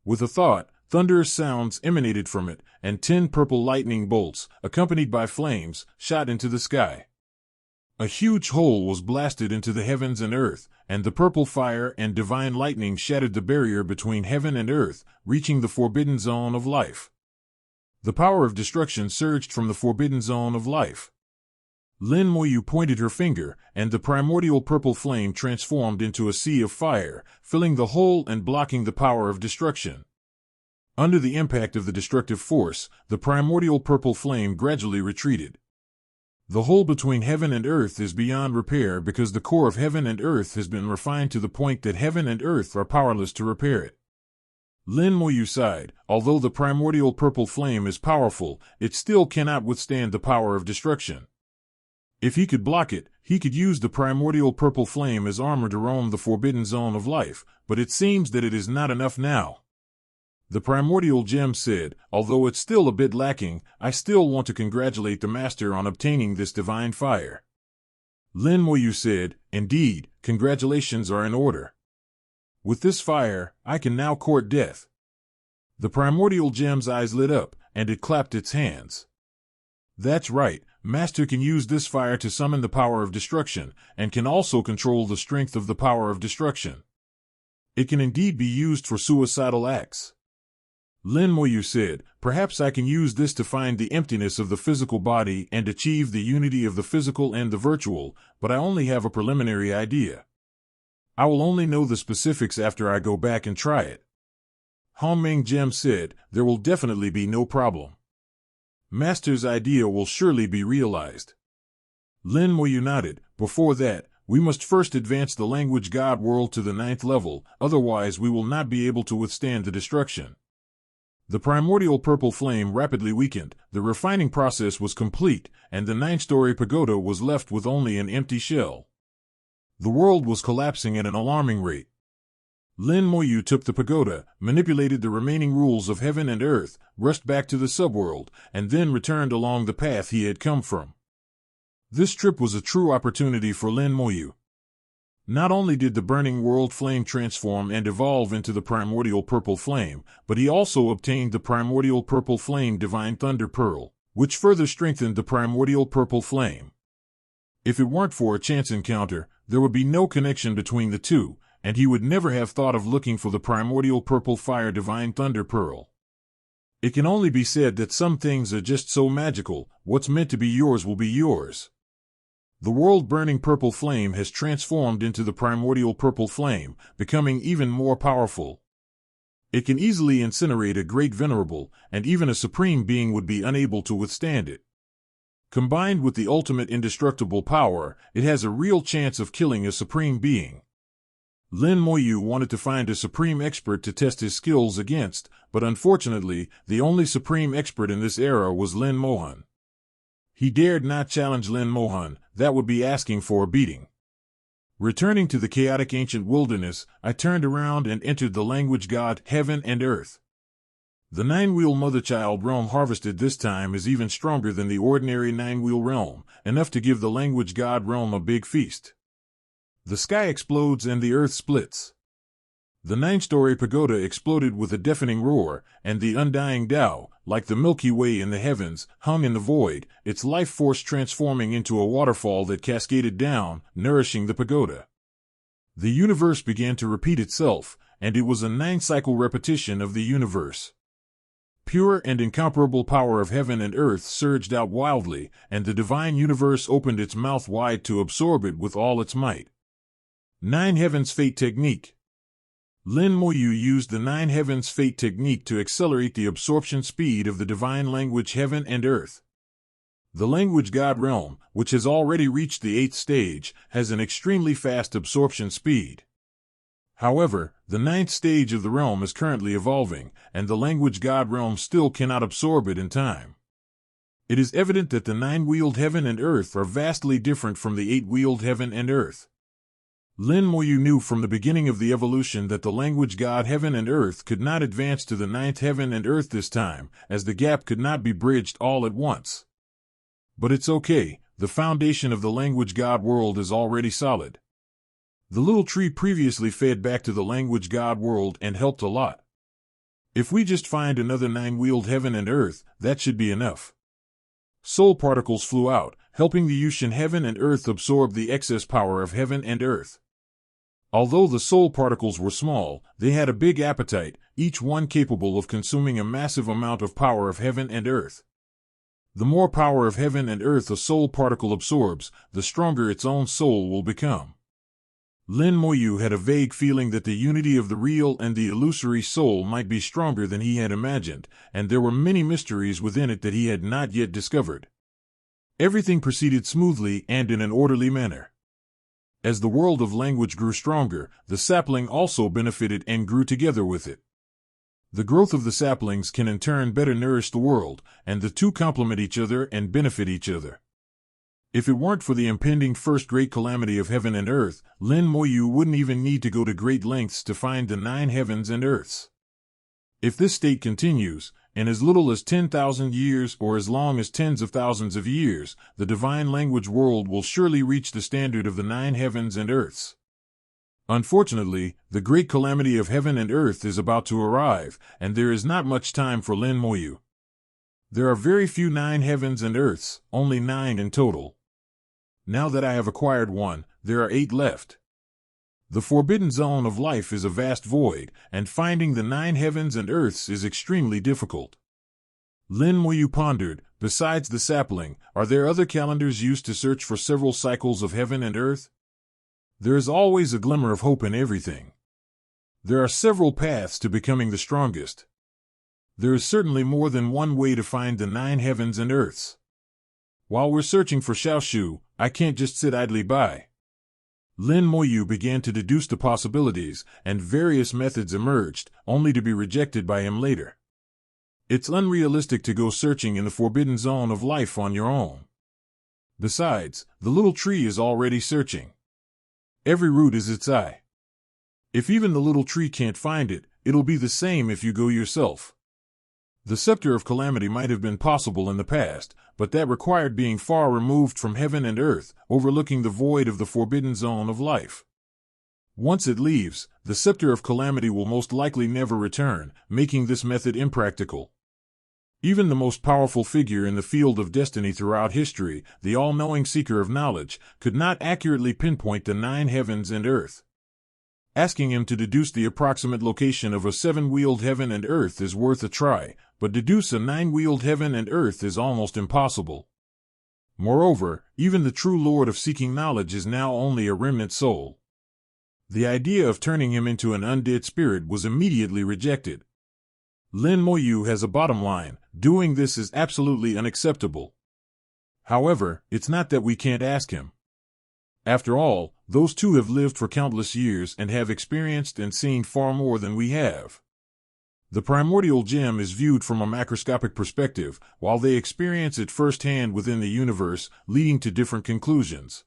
With a thought, thunderous sounds emanated from it, and 10 purple lightning bolts, accompanied by flames, shot into the sky. A huge hole was blasted into the heavens and earth, and the purple fire and divine lightning shattered the barrier between heaven and earth, reaching the forbidden zone of life. The power of destruction surged from the forbidden zone of life. Lin Moyu pointed her finger, and the primordial purple flame transformed into a sea of fire, filling the hole and blocking the power of destruction. Under the impact of the destructive force, the primordial purple flame gradually retreated. The hole between heaven and earth is beyond repair because the core of heaven and earth has been refined to the point that heaven and earth are powerless to repair it. Lin Moyu sighed. Although the primordial purple flame is powerful, it still cannot withstand the power of destruction. If he could block it, he could use the primordial purple flame as armor to roam the forbidden zone of life, but it seems that it is not enough now. The primordial gem said, although it's still a bit lacking, I still want to congratulate the master on obtaining this divine fire. Lin Moyu said, indeed, congratulations are in order. With this fire, I can now court death. The primordial gem's eyes lit up, and it clapped its hands. That's right, Master can use this fire to summon the power of destruction, and can also control the strength of the power of destruction. It can indeed be used for suicidal acts. Lin Moyu said, perhaps I can use this to find the emptiness of the physical body and achieve the unity of the physical and the virtual, but I only have a preliminary idea. I will only know the specifics after I go back and try it. Hongming Gem said, there will definitely be no problem. Master's idea will surely be realized. Lin Moyu nodded. Before that, we must first advance the language god world to the 9th level, otherwise we will not be able to withstand the destruction. The primordial purple flame rapidly weakened, the refining process was complete, and the 9-story pagoda was left with only an empty shell. The world was collapsing at an alarming rate. Lin Moyu took the pagoda, manipulated the remaining rules of heaven and earth, rushed back to the subworld, and then returned along the path he had come from. This trip was a true opportunity for Lin Moyu. Not only did the burning world flame transform and evolve into the primordial purple flame, but he also obtained the primordial purple flame divine thunder pearl, which further strengthened the primordial purple flame. If it weren't for a chance encounter, there would be no connection between the two, and he would never have thought of looking for the primordial purple fire divine thunder pearl. It can only be said that some things are just so magical, what's meant to be yours will be yours. The world-burning purple flame has transformed into the primordial purple flame, becoming even more powerful. It can easily incinerate a great venerable, and even a supreme being would be unable to withstand it. Combined with the ultimate indestructible power, it has a real chance of killing a supreme being. Lin Moyu wanted to find a supreme expert to test his skills against, but unfortunately, the only supreme expert in this era was Lin Mohan. He dared not challenge Lin Mohan, that would be asking for a beating. Returning to the chaotic ancient wilderness, I turned around and entered the language god, heaven and earth. The 9-wheel mother-child realm harvested this time is even stronger than the ordinary 9-wheel realm, enough to give the language god realm a big feast. The sky explodes and the earth splits. The 9-story pagoda exploded with a deafening roar, and the undying Tao, like the Milky Way in the heavens, hung in the void, its life force transforming into a waterfall that cascaded down, nourishing the pagoda. The universe began to repeat itself, and it was a 9-cycle repetition of the universe. Pure and incomparable power of heaven and earth surged out wildly, and the divine universe opened its mouth wide to absorb it with all its might. 9 Heaven's Fate Technique. Lin Moyu used the Nine Heavens Fate technique to accelerate the absorption speed of the divine language heaven and earth. The language God realm, which has already reached the 8th stage, has an extremely fast absorption speed. However, the 9th stage of the realm is currently evolving, and the language God realm still cannot absorb it in time. It is evident that the 9-wheeled heaven and earth are vastly different from the 8-wheeled heaven and earth. Lin Moyu knew from the beginning of the evolution that the language God heaven and earth could not advance to the 9th heaven and earth this time, as the gap could not be bridged all at once. But it's okay, the foundation of the language God world is already solid. The little tree previously fed back to the language God world and helped a lot. If we just find another 9-wheeled heaven and earth, that should be enough. Soul particles flew out, helping the Yushin heaven and earth absorb the excess power of heaven and earth. Although the soul particles were small, they had a big appetite, each one capable of consuming a massive amount of power of heaven and earth. The more power of heaven and earth a soul particle absorbs, the stronger its own soul will become. Lin Moyu had a vague feeling that the unity of the real and the illusory soul might be stronger than he had imagined, and there were many mysteries within it that he had not yet discovered. Everything proceeded smoothly and in an orderly manner. As the world of language grew stronger, the sapling also benefited and grew together with it. The growth of the saplings can in turn better nourish the world, and the two complement each other and benefit each other. If it weren't for the impending first great calamity of heaven and earth, Lin Moyu wouldn't even need to go to great lengths to find the 9 heavens and earths. If this state continues, in as little as 10,000 years or as long as tens of thousands of years, the divine language world will surely reach the standard of the 9 heavens and earths. Unfortunately, the great calamity of heaven and earth is about to arrive, and there is not much time for Lin Moyu. There are very few 9 heavens and earths, only 9 in total. Now that I have acquired one, there are 8 left. The forbidden zone of life is a vast void, and finding the 9 heavens and earths is extremely difficult. Lin Moyu pondered, besides the sapling, are there other calendars used to search for several cycles of heaven and earth? There is always a glimmer of hope in everything. There are several paths to becoming the strongest. There is certainly more than one way to find the 9 heavens and earths. While we're searching for Xiaoshu, I can't just sit idly by. Lin Moyu began to deduce the possibilities, and various methods emerged, only to be rejected by him later. It's unrealistic to go searching in the forbidden zone of life on your own. Besides, the little tree is already searching. Every root is its eye. If even the little tree can't find it, it'll be the same if you go yourself. The scepter of calamity might have been possible in the past, but that required being far removed from heaven and earth, overlooking the void of the forbidden zone of life. Once it leaves, the scepter of calamity will most likely never return, making this method impractical. Even the most powerful figure in the field of destiny throughout history, the all-knowing seeker of knowledge, could not accurately pinpoint the 9 heavens and earth. Asking him to deduce the approximate location of a 7-wheeled heaven and earth is worth a try, but deduce a 9-wheeled heaven and earth is almost impossible. Moreover, even the true Lord of seeking knowledge is now only a remnant soul. The idea of turning him into an undead spirit was immediately rejected. Lin Moyu has a bottom line: doing this is absolutely unacceptable. However, it's not that we can't ask him. After all, those two have lived for countless years and have experienced and seen far more than we have. The primordial gem is viewed from a macroscopic perspective, while they experience it firsthand within the universe, leading to different conclusions.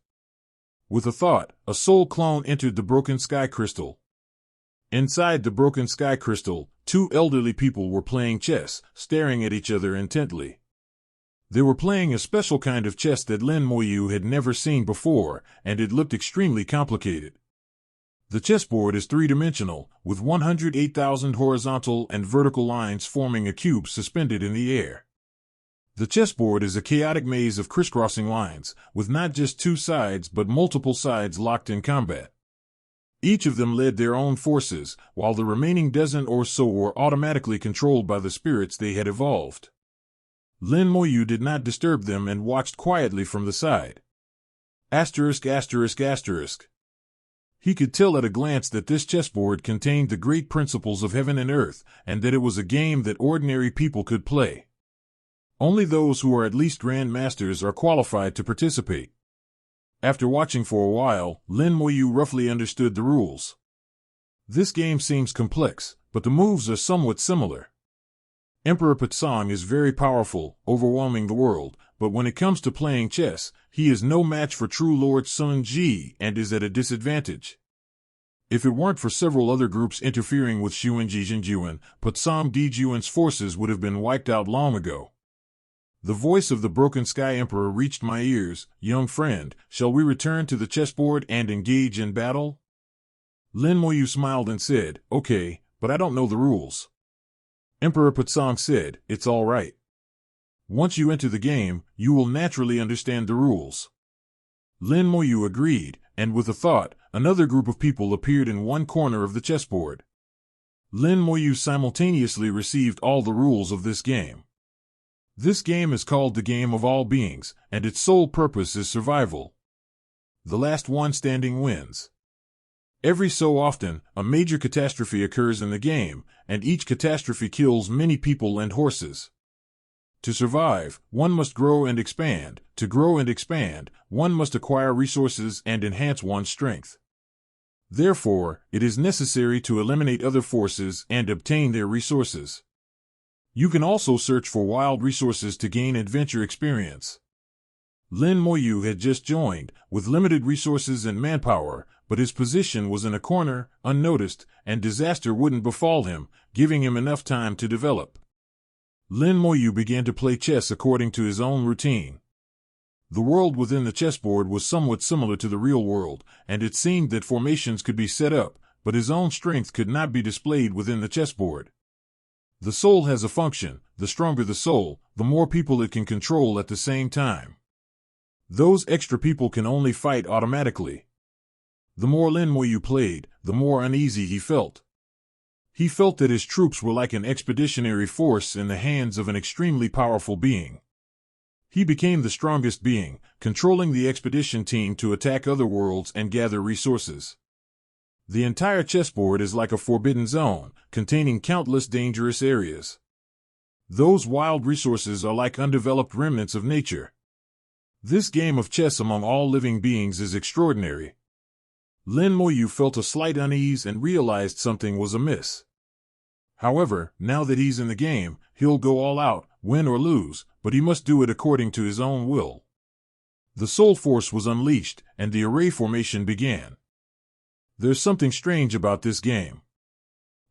With a thought, a soul clone entered the broken sky crystal. Inside the broken sky crystal, 2 elderly people were playing chess, staring at each other intently. They were playing a special kind of chess that Lin Moyu had never seen before, and it looked extremely complicated. The chessboard is 3-dimensional, with 108,000 horizontal and vertical lines forming a cube suspended in the air. The chessboard is a chaotic maze of crisscrossing lines, with not just 2 sides but multiple sides locked in combat. Each of them led their own forces, while the remaining dozen or so were automatically controlled by the spirits they had evolved. Lin Moyu did not disturb them and watched quietly from the side. ******. He could tell at a glance that this chessboard contained the great principles of heaven and earth, and that it was a game that ordinary people could play. Only those who are at least grandmasters are qualified to participate. After watching for a while, Lin Moyu roughly understood the rules. This game seems complex, but the moves are somewhat similar. Emperor Patsong is very powerful, overwhelming the world, but when it comes to playing chess, he is no match for true Lord Sun Ji and is at a disadvantage. If it weren't for several other groups interfering with Xuanji Jinjuan, Patsong Dijuan's forces would have been wiped out long ago. The voice of the Broken Sky Emperor reached my ears. "Young friend, shall we return to the chessboard and engage in battle?" Lin Moyu smiled and said, "Okay, but I don't know the rules." Emperor Patsong said, "It's all right. Once you enter the game, you will naturally understand the rules." Lin Moyu agreed, and with a thought, another group of people appeared in one corner of the chessboard. Lin Moyu simultaneously received all the rules of this game. This game is called the Game of All Beings, and its sole purpose is survival. The last one standing wins. Every so often, a major catastrophe occurs in the game, and each catastrophe kills many people and horses. To survive, one must grow and expand. To grow and expand, one must acquire resources and enhance one's strength. Therefore, it is necessary to eliminate other forces and obtain their resources. You can also search for wild resources to gain adventure experience. Lin Moyu had just joined, with limited resources and manpower, but his position was in a corner, unnoticed, and disaster wouldn't befall him, giving him enough time to develop. Lin Moyu began to play chess according to his own routine. The world within the chessboard was somewhat similar to the real world, and it seemed that formations could be set up, but his own strength could not be displayed within the chessboard. The soul has a function. The stronger the soul, the more people it can control at the same time. Those extra people can only fight automatically. The more Lin Moyu played, the more uneasy he felt. He felt that his troops were like an expeditionary force in the hands of an extremely powerful being. He became the strongest being, controlling the expedition team to attack other worlds and gather resources. The entire chessboard is like a forbidden zone, containing countless dangerous areas. Those wild resources are like undeveloped remnants of nature. This game of chess among all living beings is extraordinary. Lin Moyu felt a slight unease and realized something was amiss. However, now that he's in the game, he'll go all out, win or lose, but he must do it according to his own will. The soul force was unleashed, and the array formation began. There's something strange about this game.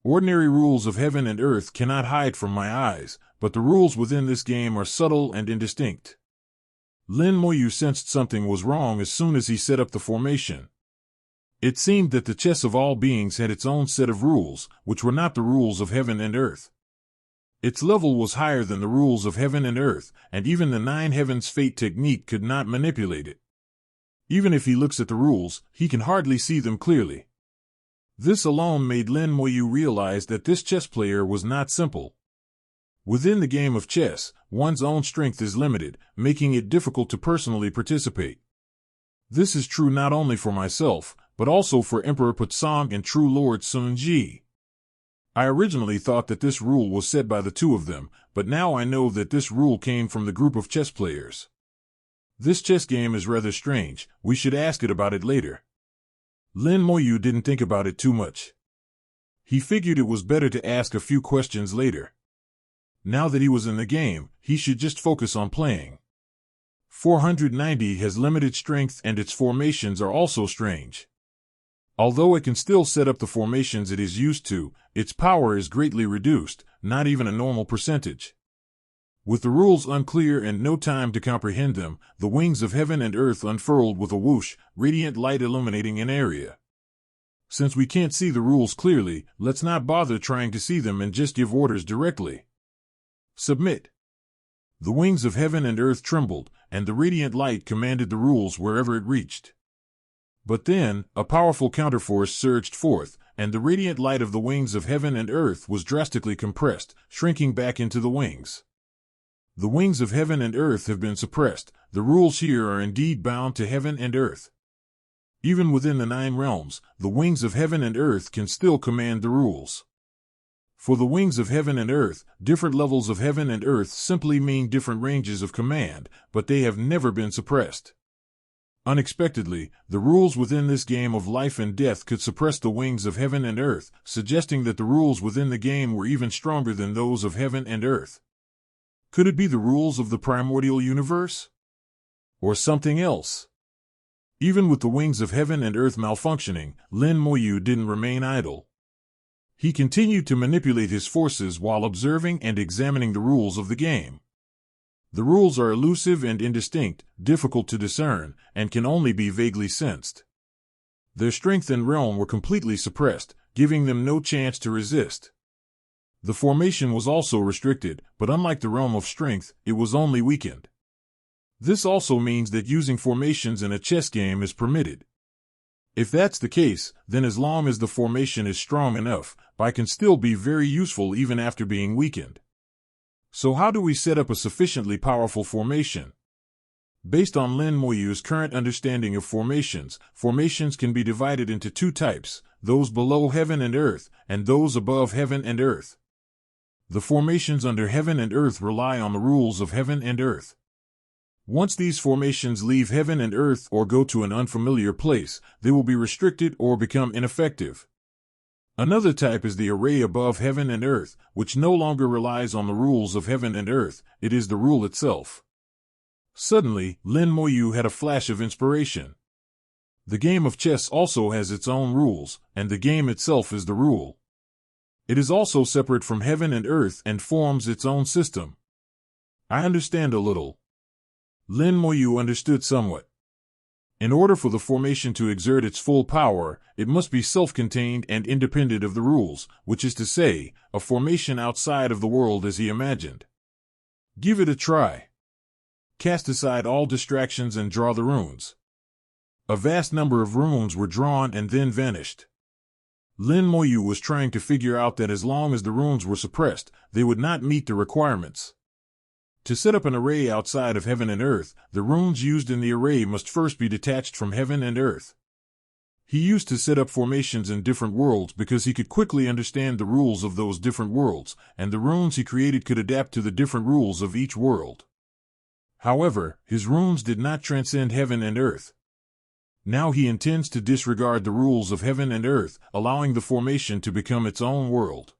Ordinary rules of heaven and earth cannot hide from my eyes, but the rules within this game are subtle and indistinct. Lin Moyu sensed something was wrong as soon as he set up the formation. It seemed that the chess of all beings had its own set of rules, which were not the rules of heaven and earth. Its level was higher than the rules of heaven and earth, and even the Nine Heavens Fate technique could not manipulate it. Even if he looks at the rules, he can hardly see them clearly. This alone made Lin Moyu realize that this chess player was not simple. Within the game of chess, one's own strength is limited, making it difficult to personally participate. This is true not only for myself, but also for Emperor Patsong and true Lord Sun Ji. I originally thought that this rule was set by the two of them, but now I know that this rule came from the group of chess players. This chess game is rather strange. We should ask it about it later. Lin Moyu didn't think about it too much. He figured it was better to ask a few questions later. Now that he was in the game, he should just focus on playing. 490 has limited strength and its formations are also strange. Although it can still set up the formations it is used to, its power is greatly reduced, not even a normal percentage. With the rules unclear and no time to comprehend them, the wings of heaven and earth unfurled with a whoosh, radiant light illuminating an area. Since we can't see the rules clearly, let's not bother trying to see them and just give orders directly. Submit. The wings of heaven and earth trembled, and the radiant light commanded the rules wherever it reached. But then, a powerful counterforce surged forth, and the radiant light of the wings of heaven and earth was drastically compressed, shrinking back into the wings. The wings of heaven and earth have been suppressed. The rules here are indeed bound to heaven and earth. Even within the 9 realms, the wings of heaven and earth can still command the rules. For the wings of heaven and earth, different levels of heaven and earth simply mean different ranges of command, but they have never been suppressed. Unexpectedly, the rules within this game of life and death could suppress the wings of heaven and earth, suggesting that the rules within the game were even stronger than those of heaven and earth. Could it be the rules of the primordial universe? Or something else? Even with the wings of heaven and earth malfunctioning, Lin Moyu didn't remain idle. He continued to manipulate his forces while observing and examining the rules of the game. The rules are elusive and indistinct, difficult to discern, and can only be vaguely sensed. Their strength and realm were completely suppressed, giving them no chance to resist. The formation was also restricted, but unlike the realm of strength, it was only weakened. This also means that using formations in a chess game is permitted. If that's the case, then as long as the formation is strong enough, Bai can still be very useful even after being weakened. So how do we set up a sufficiently powerful formation? Based on Lin Moyu's current understanding of formations, formations can be divided into 2 types, those below heaven and earth, and those above heaven and earth. The formations under heaven and earth rely on the rules of heaven and earth. Once these formations leave heaven and earth or go to an unfamiliar place, they will be restricted or become ineffective. Another type is the array above heaven and earth, which no longer relies on the rules of heaven and earth, it is the rule itself. Suddenly, Lin Moyu had a flash of inspiration. The game of chess also has its own rules, and the game itself is the rule. It is also separate from heaven and earth and forms its own system. I understand a little. Lin Moyu understood somewhat. In order for the formation to exert its full power, it must be self-contained and independent of the rules, which is to say, a formation outside of the world as he imagined. Give it a try. Cast aside all distractions and draw the runes. A vast number of runes were drawn and then vanished. Lin Moyu was trying to figure out that as long as the runes were suppressed, they would not meet the requirements. To set up an array outside of heaven and earth, the runes used in the array must first be detached from heaven and earth. He used to set up formations in different worlds because he could quickly understand the rules of those different worlds, and the runes he created could adapt to the different rules of each world. However, his runes did not transcend heaven and earth. Now he intends to disregard the rules of heaven and earth, allowing the formation to become its own world.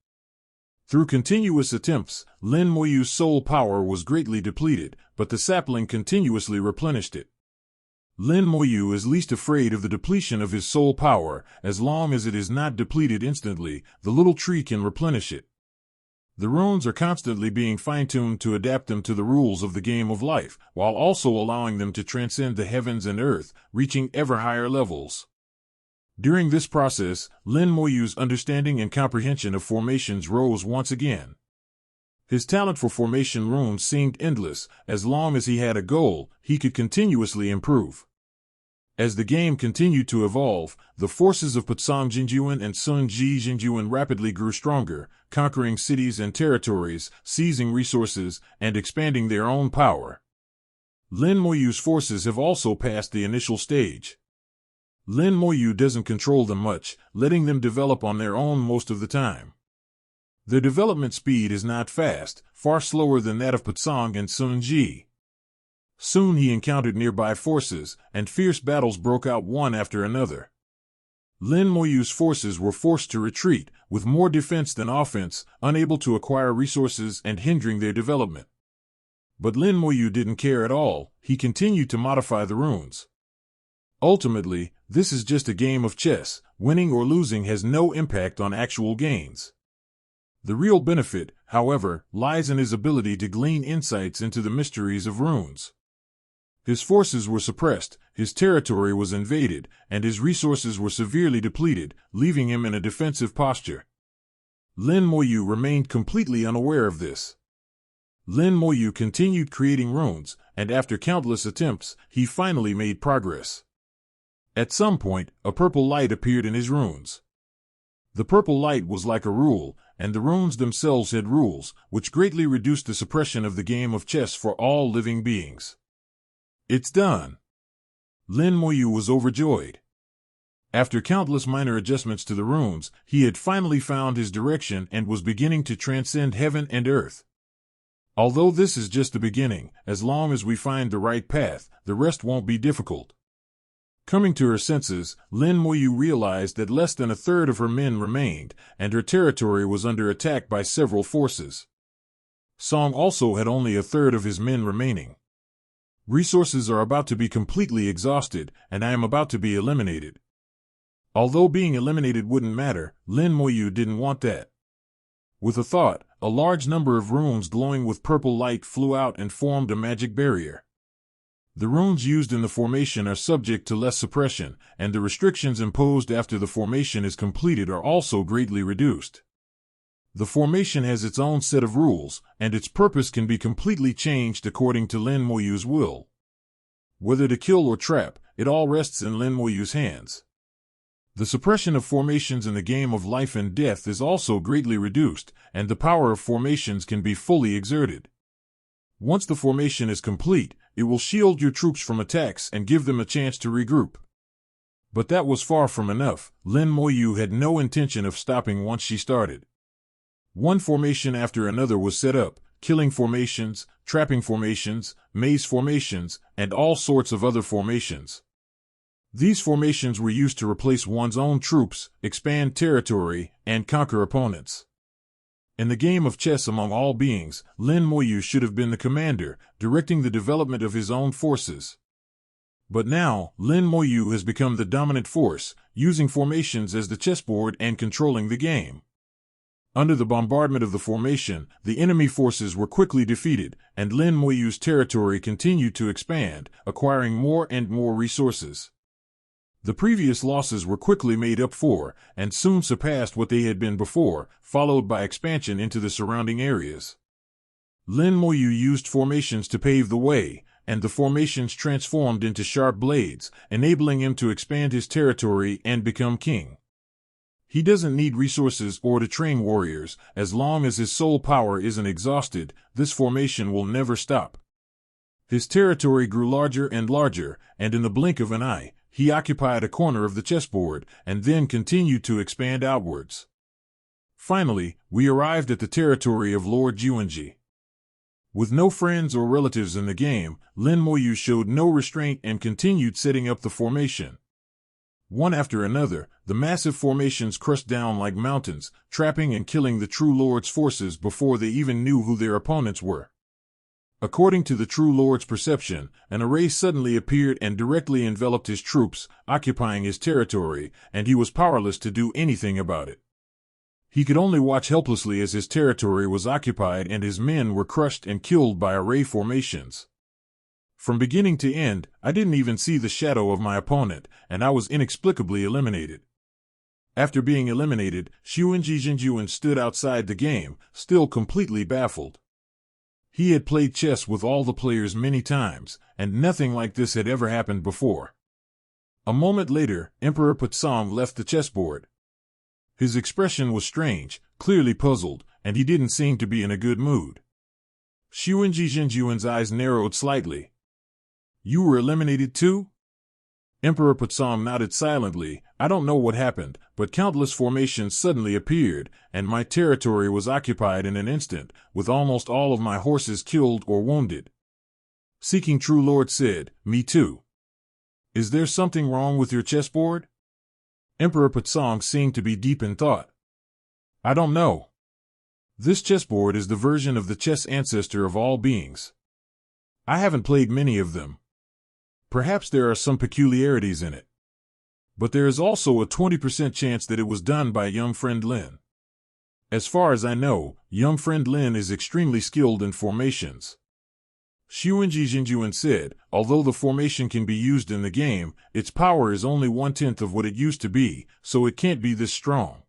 Through continuous attempts, Lin Moyu's soul power was greatly depleted, but the sapling continuously replenished it. Lin Moyu is least afraid of the depletion of his soul power. As long as it is not depleted instantly, the little tree can replenish it. The runes are constantly being fine-tuned to adapt them to the rules of the game of life, while also allowing them to transcend the heavens and earth, reaching ever higher levels. During this process, Lin Moyu's understanding and comprehension of formations rose once again. His talent for formation runes seemed endless. As long as he had a goal, he could continuously improve. As the game continued to evolve, the forces of Patsang Jinjuan and Sun Ji Jinjuan rapidly grew stronger, conquering cities and territories, seizing resources, and expanding their own power. Lin Moyu's forces have also passed the initial stage. Lin Moyu doesn't control them much, letting them develop on their own most of the time. Their development speed is not fast, far slower than that of Patsang and Sun Ji. Soon he encountered nearby forces, and fierce battles broke out one after another. Lin Moyu's forces were forced to retreat, with more defense than offense, unable to acquire resources and hindering their development. But Lin Moyu didn't care at all. He continued to modify the runes. Ultimately, this is just a game of chess. Winning or losing has no impact on actual gains. The real benefit, however, lies in his ability to glean insights into the mysteries of runes. His forces were suppressed, his territory was invaded, and his resources were severely depleted, leaving him in a defensive posture. Lin Moyu remained completely unaware of this. Lin Moyu continued creating runes, and after countless attempts, he finally made progress. At some point, a purple light appeared in his runes. The purple light was like a rule, and the runes themselves had rules, which greatly reduced the suppression of the game of chess for all living beings. It's done. Lin Moyu was overjoyed. After countless minor adjustments to the runes, he had finally found his direction and was beginning to transcend heaven and earth. Although this is just the beginning, as long as we find the right path, the rest won't be difficult. Coming to her senses, Lin Moyu realized that less than a third of her men remained, and her territory was under attack by several forces. Song also had only a third of his men remaining. Resources are about to be completely exhausted, and I am about to be eliminated. Although being eliminated wouldn't matter, Lin Moyu didn't want that. With a thought, a large number of runes glowing with purple light flew out and formed a magic barrier. The runes used in the formation are subject to less suppression, and the restrictions imposed after the formation is completed are also greatly reduced. The formation has its own set of rules, and its purpose can be completely changed according to Lin Moyu's will. Whether to kill or trap, it all rests in Lin Moyu's hands. The suppression of formations in the game of life and death is also greatly reduced, and the power of formations can be fully exerted. Once the formation is complete, it will shield your troops from attacks and give them a chance to regroup. But that was far from enough. Lin Moyu had no intention of stopping once she started. One formation after another was set up, killing formations, trapping formations, maze formations, and all sorts of other formations. These formations were used to replace one's own troops, expand territory, and conquer opponents. In the game of chess among all beings, Lin Moyu should have been the commander, directing the development of his own forces. But now, Lin Moyu has become the dominant force, using formations as the chessboard and controlling the game. Under the bombardment of the formation, the enemy forces were quickly defeated, and Lin Moyu's territory continued to expand, acquiring more and more resources. The previous losses were quickly made up for, and soon surpassed what they had been before, followed by expansion into the surrounding areas. Lin Moyu used formations to pave the way, and the formations transformed into sharp blades, enabling him to expand his territory and become king. He doesn't need resources or to train warriors. As long as his soul power isn't exhausted, this formation will never stop. His territory grew larger and larger, and in the blink of an eye, he occupied a corner of the chessboard, and then continued to expand outwards. Finally, we arrived at the territory of Lord Yuanji. With no friends or relatives in the game, Lin Moyu showed no restraint and continued setting up the formation. One after another, the massive formations crushed down like mountains, trapping and killing the true Lord's forces before they even knew who their opponents were. According to the true Lord's perception, an array suddenly appeared and directly enveloped his troops, occupying his territory, and he was powerless to do anything about it. He could only watch helplessly as his territory was occupied and his men were crushed and killed by array formations. From beginning to end, I didn't even see the shadow of my opponent, and I was inexplicably eliminated. After being eliminated, Xuanji Jinjuan stood outside the game, still completely baffled. He had played chess with all the players many times, and nothing like this had ever happened before. A moment later, Emperor Putsong left the chessboard. His expression was strange, clearly puzzled, and he didn't seem to be in a good mood. Xuanji Jinjuan's eyes narrowed slightly. "You were eliminated too?" Emperor Putsong nodded silently. "I don't know what happened, but countless formations suddenly appeared, and my territory was occupied in an instant, with almost all of my horses killed or wounded." Seeking True Lord said, "Me too. Is there something wrong with your chessboard?" Emperor Putsong seemed to be deep in thought. "I don't know. This chessboard is the version of the chess ancestor of all beings. I haven't played many of them. Perhaps there are some peculiarities in it. But there is also a 20% chance that it was done by young friend Lin. As far as I know, young friend Lin is extremely skilled in formations." Xuanji Jinjuan said, "Although the formation can be used in the game, its power is only 1/10 of what it used to be, so it can't be this strong.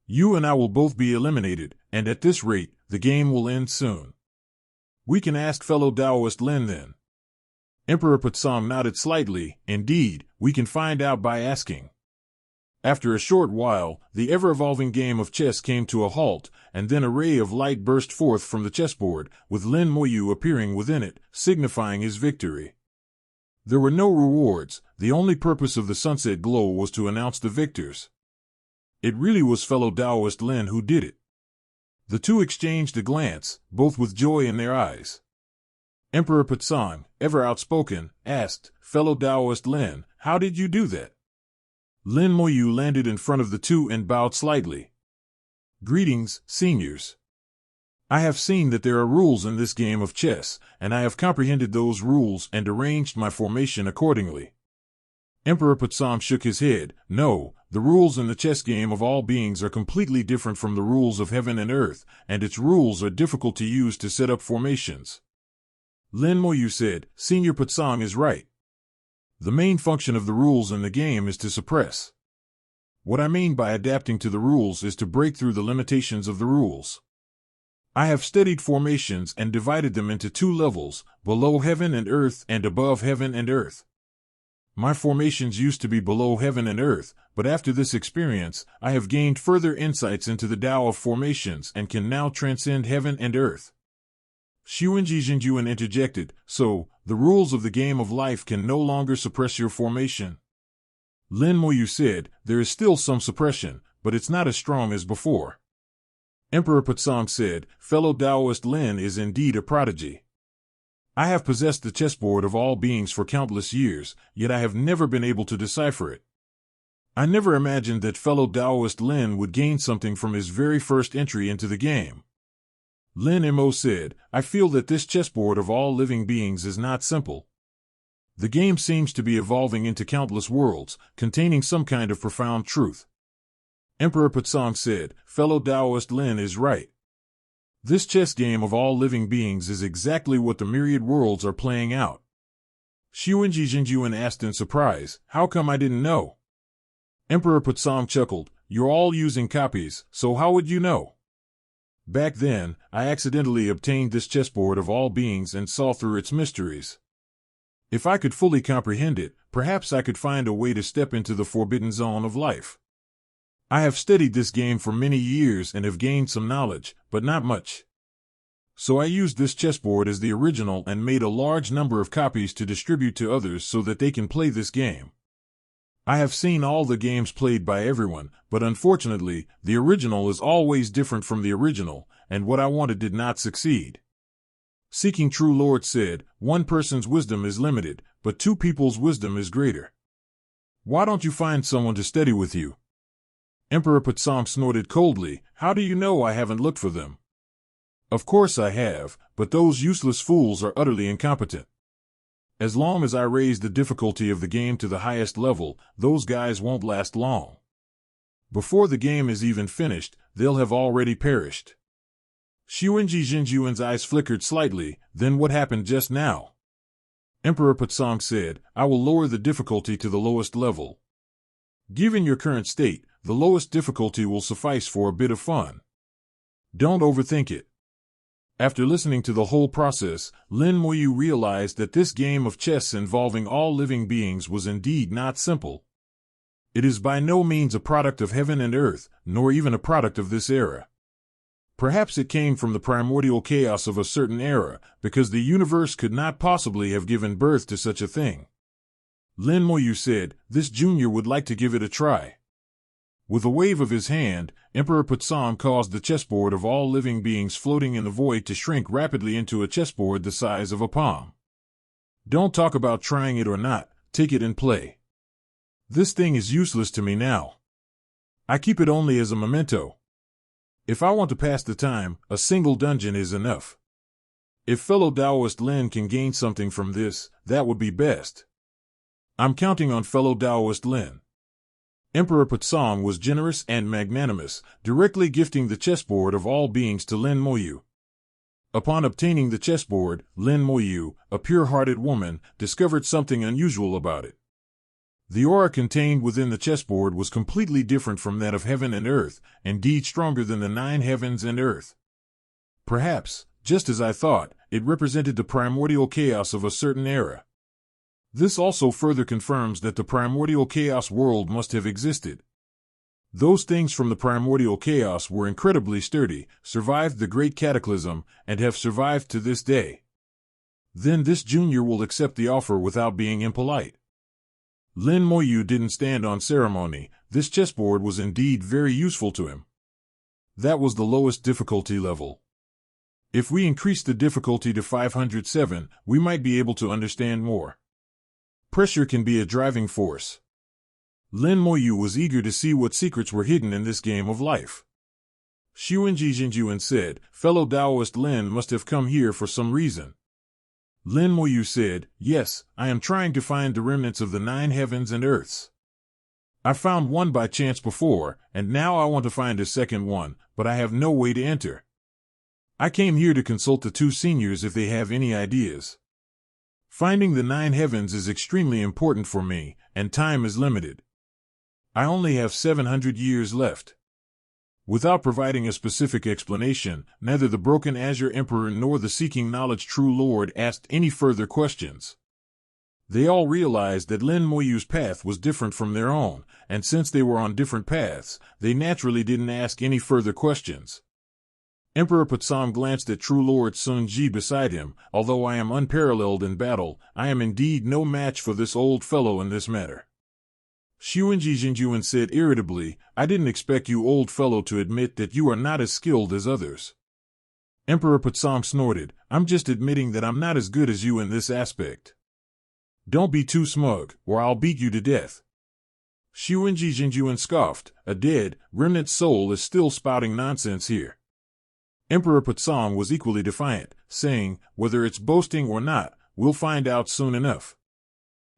You and I will both be eliminated, and at this rate, the game will end soon. We can ask fellow Taoist Lin then." Emperor Putsong nodded slightly. "Indeed, we can find out by asking." After a short while, the ever-evolving game of chess came to a halt, and then a ray of light burst forth from the chessboard, with Lin Moyu appearing within it, signifying his victory. There were no rewards. The only purpose of the sunset glow was to announce the victors. It really was fellow Taoist Lin who did it. The two exchanged a glance, both with joy in their eyes. Emperor Patsang, ever outspoken, asked, "Fellow Taoist Lin, how did you do that?" Lin Moyu landed in front of the two and bowed slightly. "Greetings, seniors. I have seen that there are rules in this game of chess, and I have comprehended those rules and arranged my formation accordingly." Emperor Patsang shook his head. "No, the rules in the chess game of all beings are completely different from the rules of heaven and earth, and its rules are difficult to use to set up formations." Lin Moyu said, "Senior Patsang is right. The main function of the rules in the game is to suppress. What I mean by adapting to the rules is to break through the limitations of the rules. I have studied formations and divided them into two levels, below heaven and earth and above heaven and earth. My formations used to be below heaven and earth, but after this experience, I have gained further insights into the Tao of formations and can now transcend heaven and earth." Xuanji Jinjuan interjected, "So, the rules of the game of life can no longer suppress your formation?" Lin Moyu said, "There is still some suppression, but it's not as strong as before." Emperor Patsang said, "Fellow Taoist Lin is indeed a prodigy. I have possessed the chessboard of all beings for countless years, yet I have never been able to decipher it. I never imagined that fellow Taoist Lin would gain something from his very first entry into the game." Lin Mo said, "I feel that this chessboard of all living beings is not simple. The game seems to be evolving into countless worlds, containing some kind of profound truth." Emperor Patsang said, "Fellow Taoist Lin is right. This chess game of all living beings is exactly what the myriad worlds are playing out." Xuanji Jinjuan asked in surprise, "How come I didn't know?" Emperor Patsang chuckled, "You're all using copies, so how would you know? Back then, I accidentally obtained this chessboard of all beings and saw through its mysteries. If I could fully comprehend it, perhaps I could find a way to step into the forbidden zone of life. I have studied this game for many years and have gained some knowledge, but not much. So I used this chessboard as the original and made a large number of copies to distribute to others so that they can play this game. I have seen all the games played by everyone, but unfortunately, the original is always different from the original, and what I wanted did not succeed." Seeking True Lord said, "One person's wisdom is limited, but two people's wisdom is greater. Why don't you find someone to study with you?" Emperor Patsang snorted coldly, "How do you know I haven't looked for them?" "Of course I have, but those useless fools are utterly incompetent. As long as I raise the difficulty of the game to the highest level, those guys won't last long. Before the game is even finished, they'll have already perished." Xuanji Jinjuan's eyes flickered slightly. "Then what happened just now?" Emperor Patsang said, "I will lower the difficulty to the lowest level. Given your current state, the lowest difficulty will suffice for a bit of fun. Don't overthink it." After listening to the whole process, Lin Moyu realized that this game of chess involving all living beings was indeed not simple. It is by no means a product of heaven and earth, nor even a product of this era. Perhaps it came from the primordial chaos of a certain era, because the universe could not possibly have given birth to such a thing. Lin Moyu said, "This junior would like to give it a try." With a wave of his hand, Emperor Patsang caused the chessboard of all living beings floating in the void to shrink rapidly into a chessboard the size of a palm. "Don't talk about trying it or not, take it and play. This thing is useless to me now. I keep it only as a memento. If I want to pass the time, a single dungeon is enough. If fellow Taoist Lin can gain something from this, that would be best. I'm counting on fellow Taoist Lin." Emperor Patsang was generous and magnanimous, directly gifting the chessboard of all beings to Lin Moyu. Upon obtaining the chessboard, Lin Moyu, a pure-hearted woman, discovered something unusual about it. The aura contained within the chessboard was completely different from that of heaven and earth, indeed stronger than the 9 heavens and earth. Perhaps, just as I thought, it represented the primordial chaos of a certain era. This also further confirms that the primordial chaos world must have existed. Those things from the primordial chaos were incredibly sturdy, survived the great cataclysm, and have survived to this day. Then this junior will accept the offer without being impolite. Lin Moyu didn't stand on ceremony. This chessboard was indeed very useful to him. That was the lowest difficulty level. If we increase the difficulty to 507, we might be able to understand more. Pressure can be a driving force. Lin Moyu was eager to see what secrets were hidden in this game of life. Xuanji Jinjuan said, "Fellow Taoist Lin must have come here for some reason." Lin Moyu said, "Yes, I am trying to find the remnants of the 9 heavens and earths. I found one by chance before, and now I want to find a second one, but I have no way to enter. I came here to consult the 2 seniors if they have any ideas. Finding the 9 heavens is extremely important for me, and time is limited. I only have 700 years left." Without providing a specific explanation, neither the Broken Azure Emperor nor the Seeking Knowledge True Lord asked any further questions. They all realized that Lin Moyu's path was different from their own, and since they were on different paths, they naturally didn't ask any further questions. Emperor Patsam glanced at True Lord Sun Ji beside him. "Although I am unparalleled in battle, I am indeed no match for this old fellow in this matter." Xuanji Jinjuan said irritably, "I didn't expect you old fellow to admit that you are not as skilled as others." Emperor Patsam snorted, "I'm just admitting that I'm not as good as you in this aspect. Don't be too smug, or I'll beat you to death." Xuanji Jinjuan scoffed, "A dead, remnant soul is still spouting nonsense here." Emperor Patsam was equally defiant, saying, "Whether it's boasting or not, we'll find out soon enough."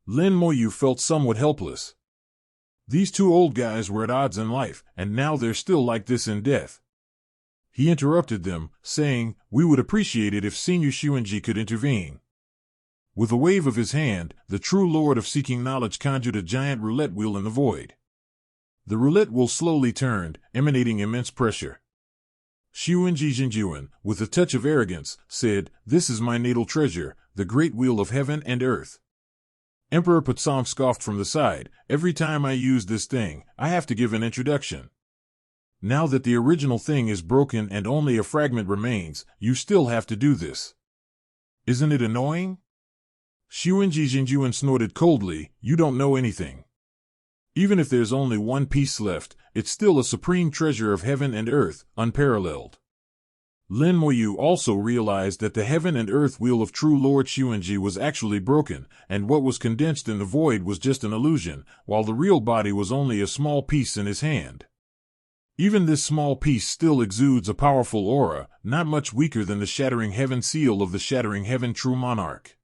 Lin Moyu felt somewhat helpless. These 2 old guys were at odds in life, and now they're still like this in death. He interrupted them, saying, "We would appreciate it if Senior Xuanji could intervene." With a wave of his hand, the True Lord of Seeking Knowledge conjured a giant roulette wheel in the void. The roulette wheel slowly turned, emanating immense pressure. Xuanji Jinjuan, with a touch of arrogance, said, "This is my natal treasure, the great wheel of heaven and earth." Emperor Patsam scoffed from the side, "Every time I use this thing, I have to give an introduction. Now that the original thing is broken and only a fragment remains, you still have to do this. Isn't it annoying?" Xuanji Jinjuan snorted coldly, "You don't know anything. Even if there's only one piece left, it's still a supreme treasure of heaven and earth, unparalleled." Lin Moyu also realized that the heaven and earth wheel of True Lord Xuanji was actually broken, and what was condensed in the void was just an illusion, while the real body was only a small piece in his hand. Even this small piece still exudes a powerful aura, not much weaker than the Shattering Heaven seal of the Shattering Heaven True Monarch.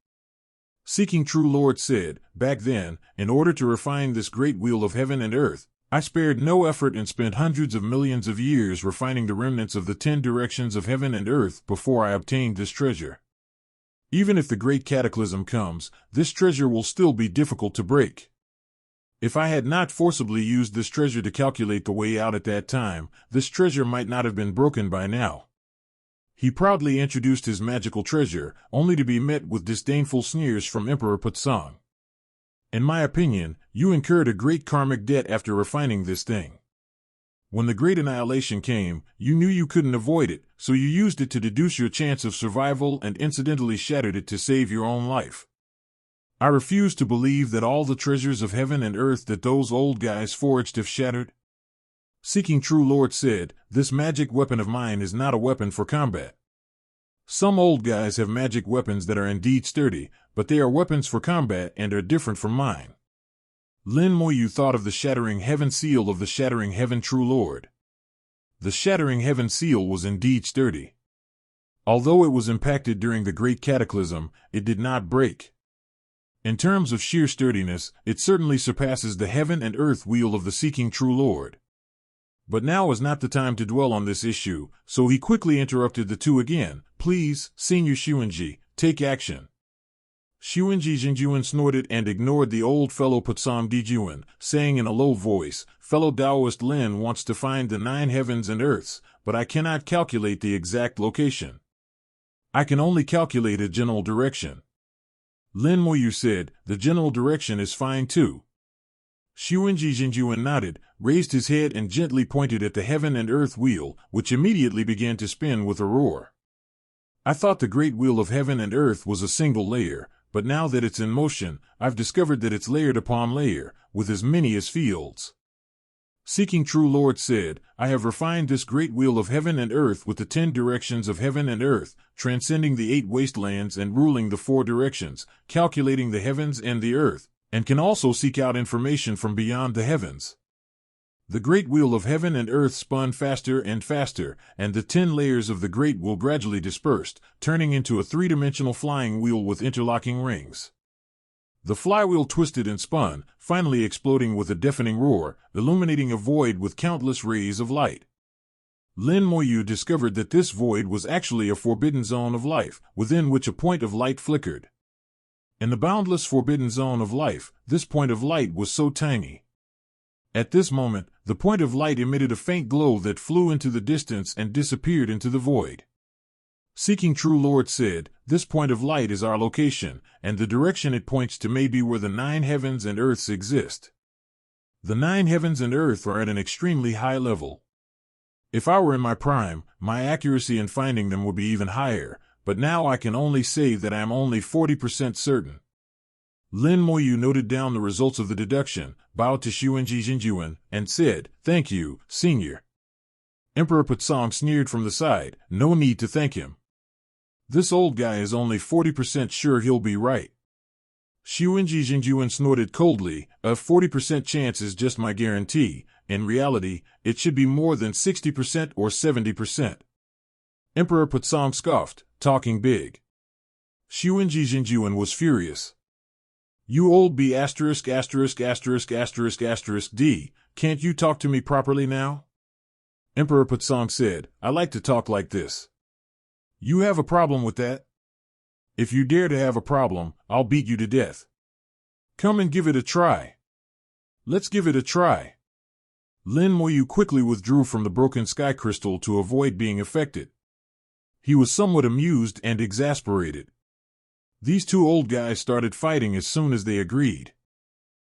Seeking True Lord said, "Back then, in order to refine this great wheel of heaven and earth, I spared no effort and spent hundreds of millions of years refining the remnants of the 10 directions of heaven and earth before I obtained this treasure. Even if the great cataclysm comes, this treasure will still be difficult to break. If I had not forcibly used this treasure to calculate the way out at that time, this treasure might not have been broken by now." He proudly introduced his magical treasure, only to be met with disdainful sneers from Emperor Patsang. "In my opinion, you incurred a great karmic debt after refining this thing. When the great annihilation came, you knew you couldn't avoid it, so you used it to deduce your chance of survival and incidentally shattered it to save your own life. I refuse to believe that all the treasures of heaven and earth that those old guys forged have shattered." Seeking True Lord said, "This magic weapon of mine is not a weapon for combat. Some old guys have magic weapons that are indeed sturdy, but they are weapons for combat and are different from mine." Lin Moyu thought of the Shattering Heaven seal of the Shattering Heaven True Lord. The Shattering Heaven seal was indeed sturdy. Although it was impacted during the Great Cataclysm, it did not break. In terms of sheer sturdiness, it certainly surpasses the Heaven and Earth wheel of the Seeking True Lord. But now was not the time to dwell on this issue, so he quickly interrupted the 2 again. "Please, Senior Xuanji, take action." Xuanji Jinjuan snorted and ignored the old fellow Patsam Dijuan, saying in a low voice, "Fellow Taoist Lin wants to find the 9 heavens and earths, but I cannot calculate the exact location. I can only calculate a general direction." Lin Moyu said, "The general direction is fine too." Xuanji Jinjuan nodded, raised his head and gently pointed at the heaven and earth wheel, which immediately began to spin with a roar. I thought the great wheel of heaven and earth was a single layer, but now that it's in motion, I've discovered that it's layered upon layer, with as many as fields. Seeking True Lord said, I have refined this great wheel of heaven and earth with the 10 directions of heaven and earth, transcending the 8 wastelands and ruling the 4 directions, calculating the heavens and the earth, and can also seek out information from beyond the heavens. The great wheel of heaven and earth spun faster and faster, and the 10 layers of the great wheel gradually dispersed, turning into a 3-dimensional flying wheel with interlocking rings. The flywheel twisted and spun, finally exploding with a deafening roar, illuminating a void with countless rays of light. Lin Moyu discovered that this void was actually a forbidden zone of life, within which a point of light flickered. In the boundless forbidden zone of life, this point of light was so tiny. At this moment, the point of light emitted a faint glow that flew into the distance and disappeared into the void. Seeking True Lord said, this point of light is our location, and the direction it points to may be where the 9 heavens and earths exist. The 9 heavens and earth are at an extremely high level. If I were in my prime, my accuracy in finding them would be even higher, but now I can only say that I am only 40% certain. Lin Moyu noted down the results of the deduction, bowed to Xuanji Jinjuan, and said, Thank you, Senior. Emperor Putsong sneered from the side, no need to thank him. This old guy is only 40% sure he'll be right. Xuanji Jinjuan snorted coldly, a 40% chance is just my guarantee. In reality, it should be more than 60% or 70%. Emperor Putsong scoffed, talking big. Xuanji Jinjuan was furious. You old B*************************** D, can't you talk to me properly now? Emperor Putsong said, I like to talk like this. You have a problem with that? If you dare to have a problem, I'll beat you to death. Come and give it a try. Let's give it a try. Lin Moyu quickly withdrew from the broken sky crystal to avoid being affected. He was somewhat amused and exasperated. These 2 old guys started fighting as soon as they agreed.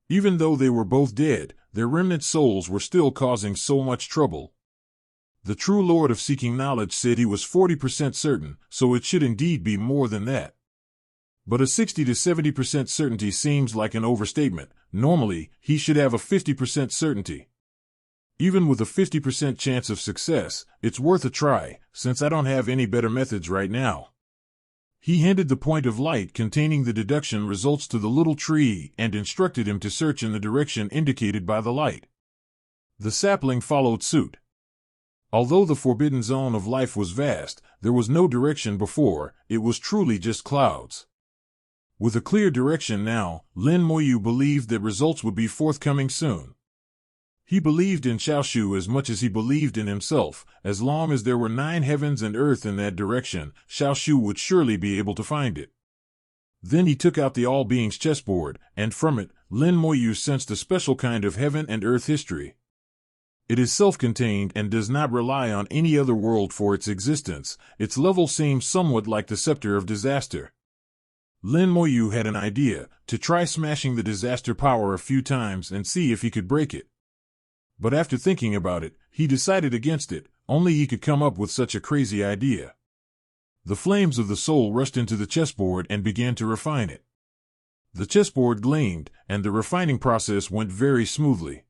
Even though they were both dead, their remnant souls were still causing so much trouble. The true Lord of Seeking Knowledge said he was 40% certain, so it should indeed be more than that. But a 60 to 70% certainty seems like an overstatement. Normally, he should have a 50% certainty. Even with a 50% chance of success, it's worth a try, since I don't have any better methods right now. He handed the point of light containing the deduction results to the little tree and instructed him to search in the direction indicated by the light. The sapling followed suit. Although the forbidden zone of life was vast, there was no direction before, it was truly just clouds. With a clear direction now, Lin Moyu believed that results would be forthcoming soon. He believed in Xiaoshu as much as he believed in himself. As long as there were 9 heavens and earth in that direction, Xiaoshu would surely be able to find it. Then he took out the All-Beings chessboard, and from it, Lin Moyu sensed a special kind of heaven and earth history. It is self-contained and does not rely on any other world for its existence. Its level seems somewhat like the Scepter of Disaster. Lin Moyu had an idea, to try smashing the disaster power a few times and see if he could break it. But after thinking about it, he decided against it. Only he could come up with such a crazy idea. The flames of the soul rushed into the chessboard and began to refine it. The chessboard gleamed, and the refining process went very smoothly.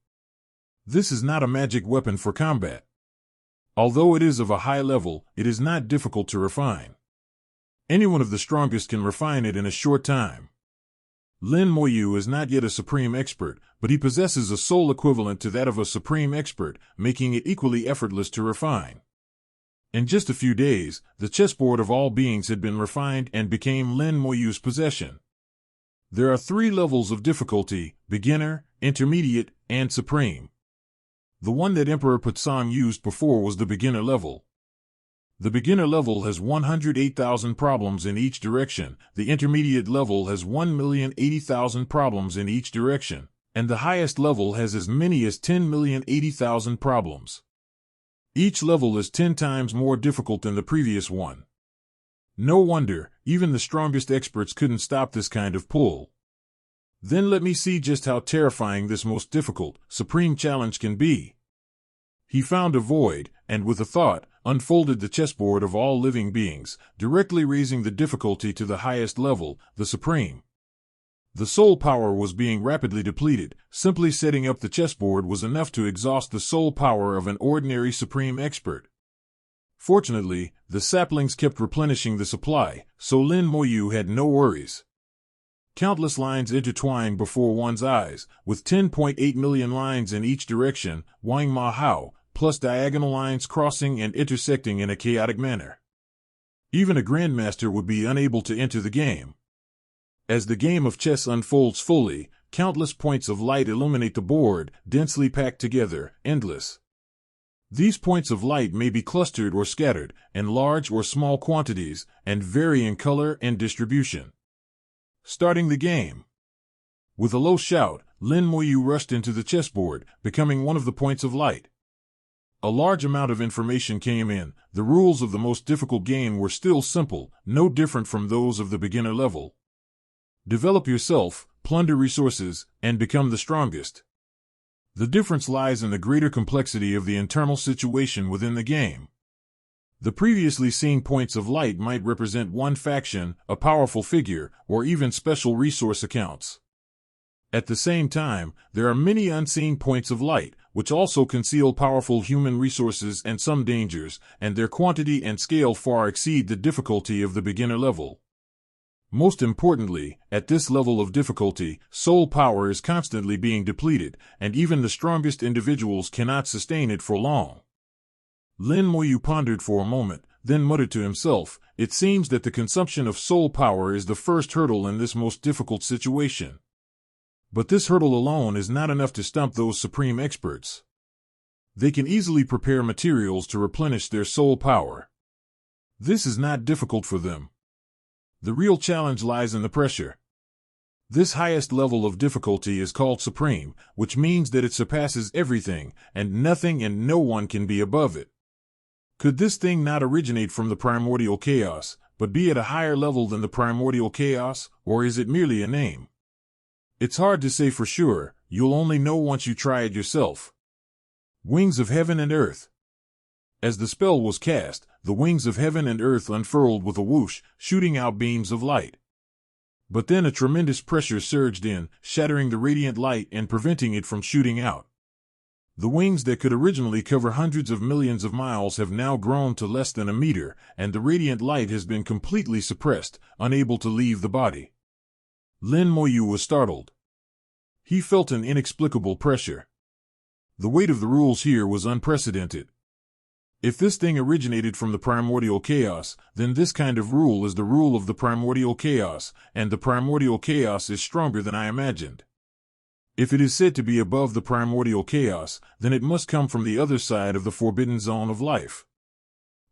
This is not a magic weapon for combat. Although it is of a high level, it is not difficult to refine. Anyone of the strongest can refine it in a short time. Lin Moyu is not yet a supreme expert, but he possesses a soul equivalent to that of a supreme expert, making it equally effortless to refine. In just a few days, the chessboard of all beings had been refined and became Lin Moyu's possession. There are 3 levels of difficulty: beginner, intermediate, and supreme. The one that Emperor Putsong used before was the beginner level. The beginner level has 108,000 problems in each direction, the intermediate level has 1,080,000 problems in each direction, and the highest level has as many as 10,080,000 problems. Each level is 10 times more difficult than the previous one. No wonder, even the strongest experts couldn't stop this kind of pull. Then let me see just how terrifying this most difficult, supreme challenge can be. He found a void, and with a thought, unfolded the chessboard of all living beings, directly raising the difficulty to the highest level, the supreme. The soul power was being rapidly depleted. Simply setting up the chessboard was enough to exhaust the soul power of an ordinary supreme expert. Fortunately, the saplings kept replenishing the supply, so Lin Moyu had no worries. Countless lines intertwined before one's eyes, with 10.8 million lines in each direction, Wang Ma Hao, plus diagonal lines crossing and intersecting in a chaotic manner. Even a grandmaster would be unable to enter the game. As the game of chess unfolds fully, countless points of light illuminate the board, densely packed together, endless. These points of light may be clustered or scattered, in large or small quantities, and vary in color and distribution. Starting the game. With a low shout, Lin Moyu rushed into the chessboard, becoming one of the points of light. A large amount of information came in. The rules of the most difficult game were still simple, no different from those of the beginner level. Develop yourself, plunder resources, and become the strongest. The difference lies in the greater complexity of the internal situation within the game. The previously seen points of light might represent one faction, a powerful figure, or even special resource accounts. At the same time, there are many unseen points of light, which also conceal powerful human resources and some dangers, and their quantity and scale far exceed the difficulty of the beginner level. Most importantly, at this level of difficulty, soul power is constantly being depleted, and even the strongest individuals cannot sustain it for long. Lin Moyu pondered for a moment, then muttered to himself, "It seems that the consumption of soul power is the first hurdle in this most difficult situation. But this hurdle alone is not enough to stump those supreme experts. They can easily prepare materials to replenish their soul power. This is not difficult for them. The real challenge lies in the pressure. This highest level of difficulty is called supreme, which means that it surpasses everything, and nothing and no one can be above it. Could this thing not originate from the primordial chaos, but be at a higher level than the primordial chaos, or is it merely a name? It's hard to say for sure, you'll only know once you try it yourself." Wings of heaven and earth. As the spell was cast, the wings of heaven and earth unfurled with a whoosh, shooting out beams of light. But then a tremendous pressure surged in, shattering the radiant light and preventing it from shooting out. The wings that could originally cover hundreds of millions of miles have now grown to less than a meter, and the radiant light has been completely suppressed, unable to leave the body. Lin Moyu was startled. He felt an inexplicable pressure. The weight of the rules here was unprecedented. If this thing originated from the primordial chaos, then this kind of rule is the rule of the primordial chaos, and the primordial chaos is stronger than I imagined. If it is said to be above the primordial chaos, then it must come from the other side of the forbidden zone of life.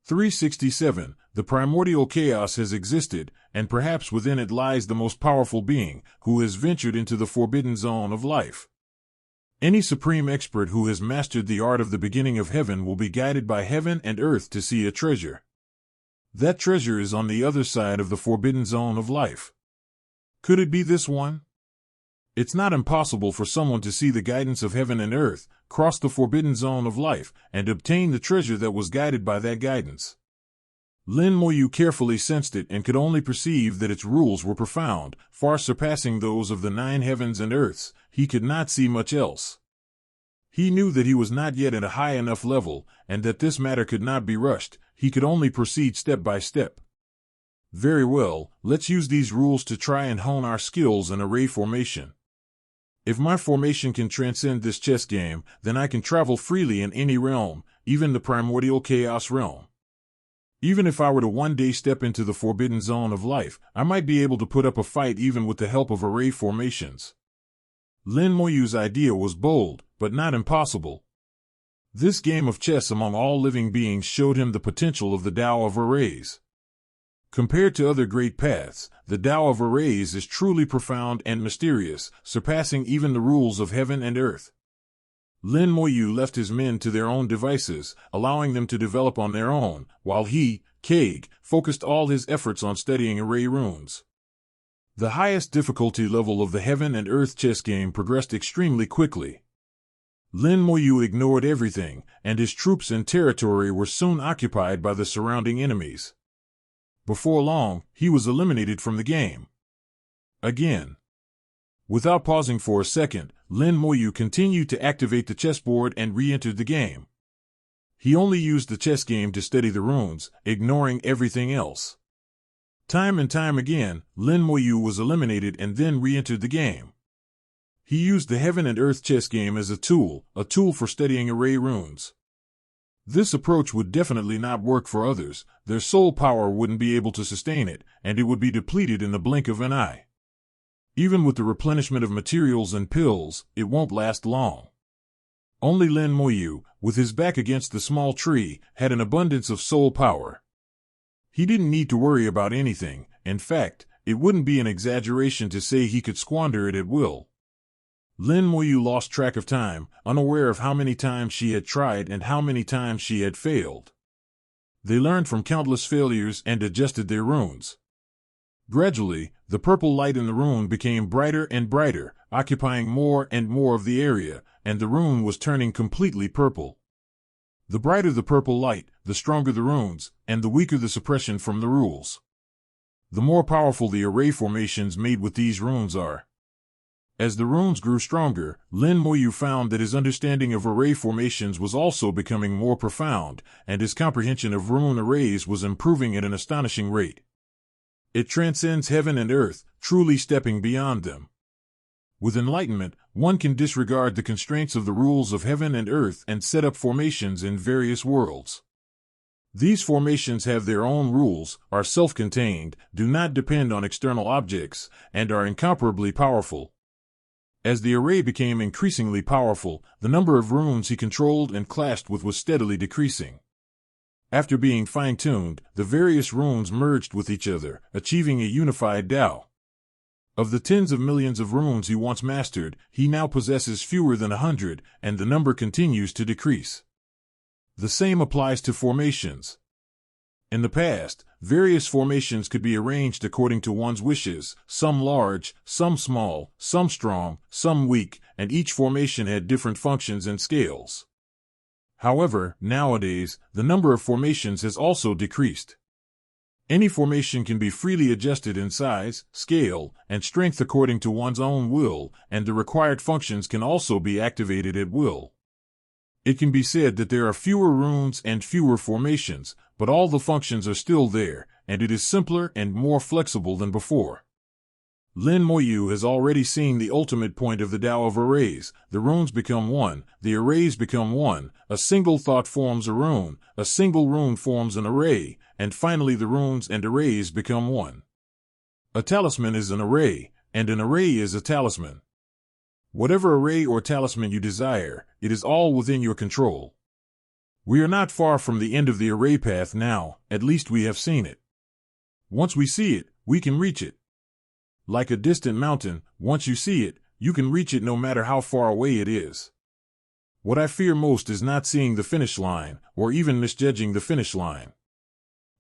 367. The primordial chaos has existed, and perhaps within it lies the most powerful being, who has ventured into the forbidden zone of life. Any supreme expert who has mastered the art of the beginning of heaven will be guided by heaven and earth to see a treasure. That treasure is on the other side of the forbidden zone of life. Could it be this one? It's not impossible for someone to see the guidance of heaven and earth, cross the forbidden zone of life, and obtain the treasure that was guided by that guidance. Lin Moyu carefully sensed it and could only perceive that its rules were profound, far surpassing those of the 9 heavens and earths. He could not see much else. He knew that he was not yet at a high enough level, and that this matter could not be rushed. He could only proceed step by step. Very well, let's use these rules to try and hone our skills in array formation. If my formation can transcend this chess game, then I can travel freely in any realm, even the primordial chaos realm. Even if I were to one day step into the forbidden zone of life, I might be able to put up a fight even with the help of array formations. Lin Moyu's idea was bold, but not impossible. This game of chess among all living beings showed him the potential of the Tao of arrays. Compared to other great paths, the Tao of arrays is truly profound and mysterious, surpassing even the rules of heaven and earth. Lin Moyu left his men to their own devices, allowing them to develop on their own, while he, Kaig, focused all his efforts on studying array runes. The highest difficulty level of the heaven and earth chess game progressed extremely quickly. Lin Moyu ignored everything, and his troops and territory were soon occupied by the surrounding enemies. Before long, he was eliminated from the game. Again. Without pausing for a second, Lin Moyu continued to activate the chessboard and re-entered the game. He only used the chess game to study the runes, ignoring everything else. Time and time again, Lin Moyu was eliminated and then re-entered the game. He used the Heaven and Earth chess game as a tool for studying array runes. This approach would definitely not work for others. Their soul power wouldn't be able to sustain it, and it would be depleted in the blink of an eye. Even with the replenishment of materials and pills, it won't last long. Only Lin Moyu, with his back against the small tree, had an abundance of soul power. He didn't need to worry about anything. In fact, it wouldn't be an exaggeration to say he could squander it at will. Lin Moyu lost track of time, unaware of how many times she had tried and how many times she had failed. They learned from countless failures and adjusted their runes. Gradually, the purple light in the rune became brighter and brighter, occupying more and more of the area, and the rune was turning completely purple. The brighter the purple light, the stronger the runes, and the weaker the suppression from the rules. The more powerful the array formations made with these runes are. As the runes grew stronger, Lin Moyu found that his understanding of array formations was also becoming more profound, and his comprehension of rune arrays was improving at an astonishing rate. It transcends heaven and earth, truly stepping beyond them. With enlightenment, one can disregard the constraints of the rules of heaven and earth and set up formations in various worlds. These formations have their own rules, are self-contained, do not depend on external objects, and are incomparably powerful. As the array became increasingly powerful, the number of runes he controlled and clashed with was steadily decreasing. After being fine-tuned, the various runes merged with each other, achieving a unified Tao. Of the tens of millions of runes he once mastered, he now possesses fewer than 100, and the number continues to decrease. The same applies to formations. In the past, various formations could be arranged according to one's wishes, some large, some small, some strong, some weak, and each formation had different functions and scales. However, nowadays, the number of formations has also decreased. Any formation can be freely adjusted in size, scale, and strength according to one's own will, and the required functions can also be activated at will. It can be said that there are fewer runes and fewer formations, but all the functions are still there, and it is simpler and more flexible than before. Lin Moyu has already seen the ultimate point of the Tao of arrays. The runes become one, the arrays become one, a single thought forms a rune, a single rune forms an array, and finally the runes and arrays become one. A talisman is an array, and an array is a talisman. Whatever array or talisman you desire, it is all within your control. We are not far from the end of the array path now, at least we have seen it. Once we see it, we can reach it. Like a distant mountain, once you see it, you can reach it no matter how far away it is. What I fear most is not seeing the finish line, or even misjudging the finish line.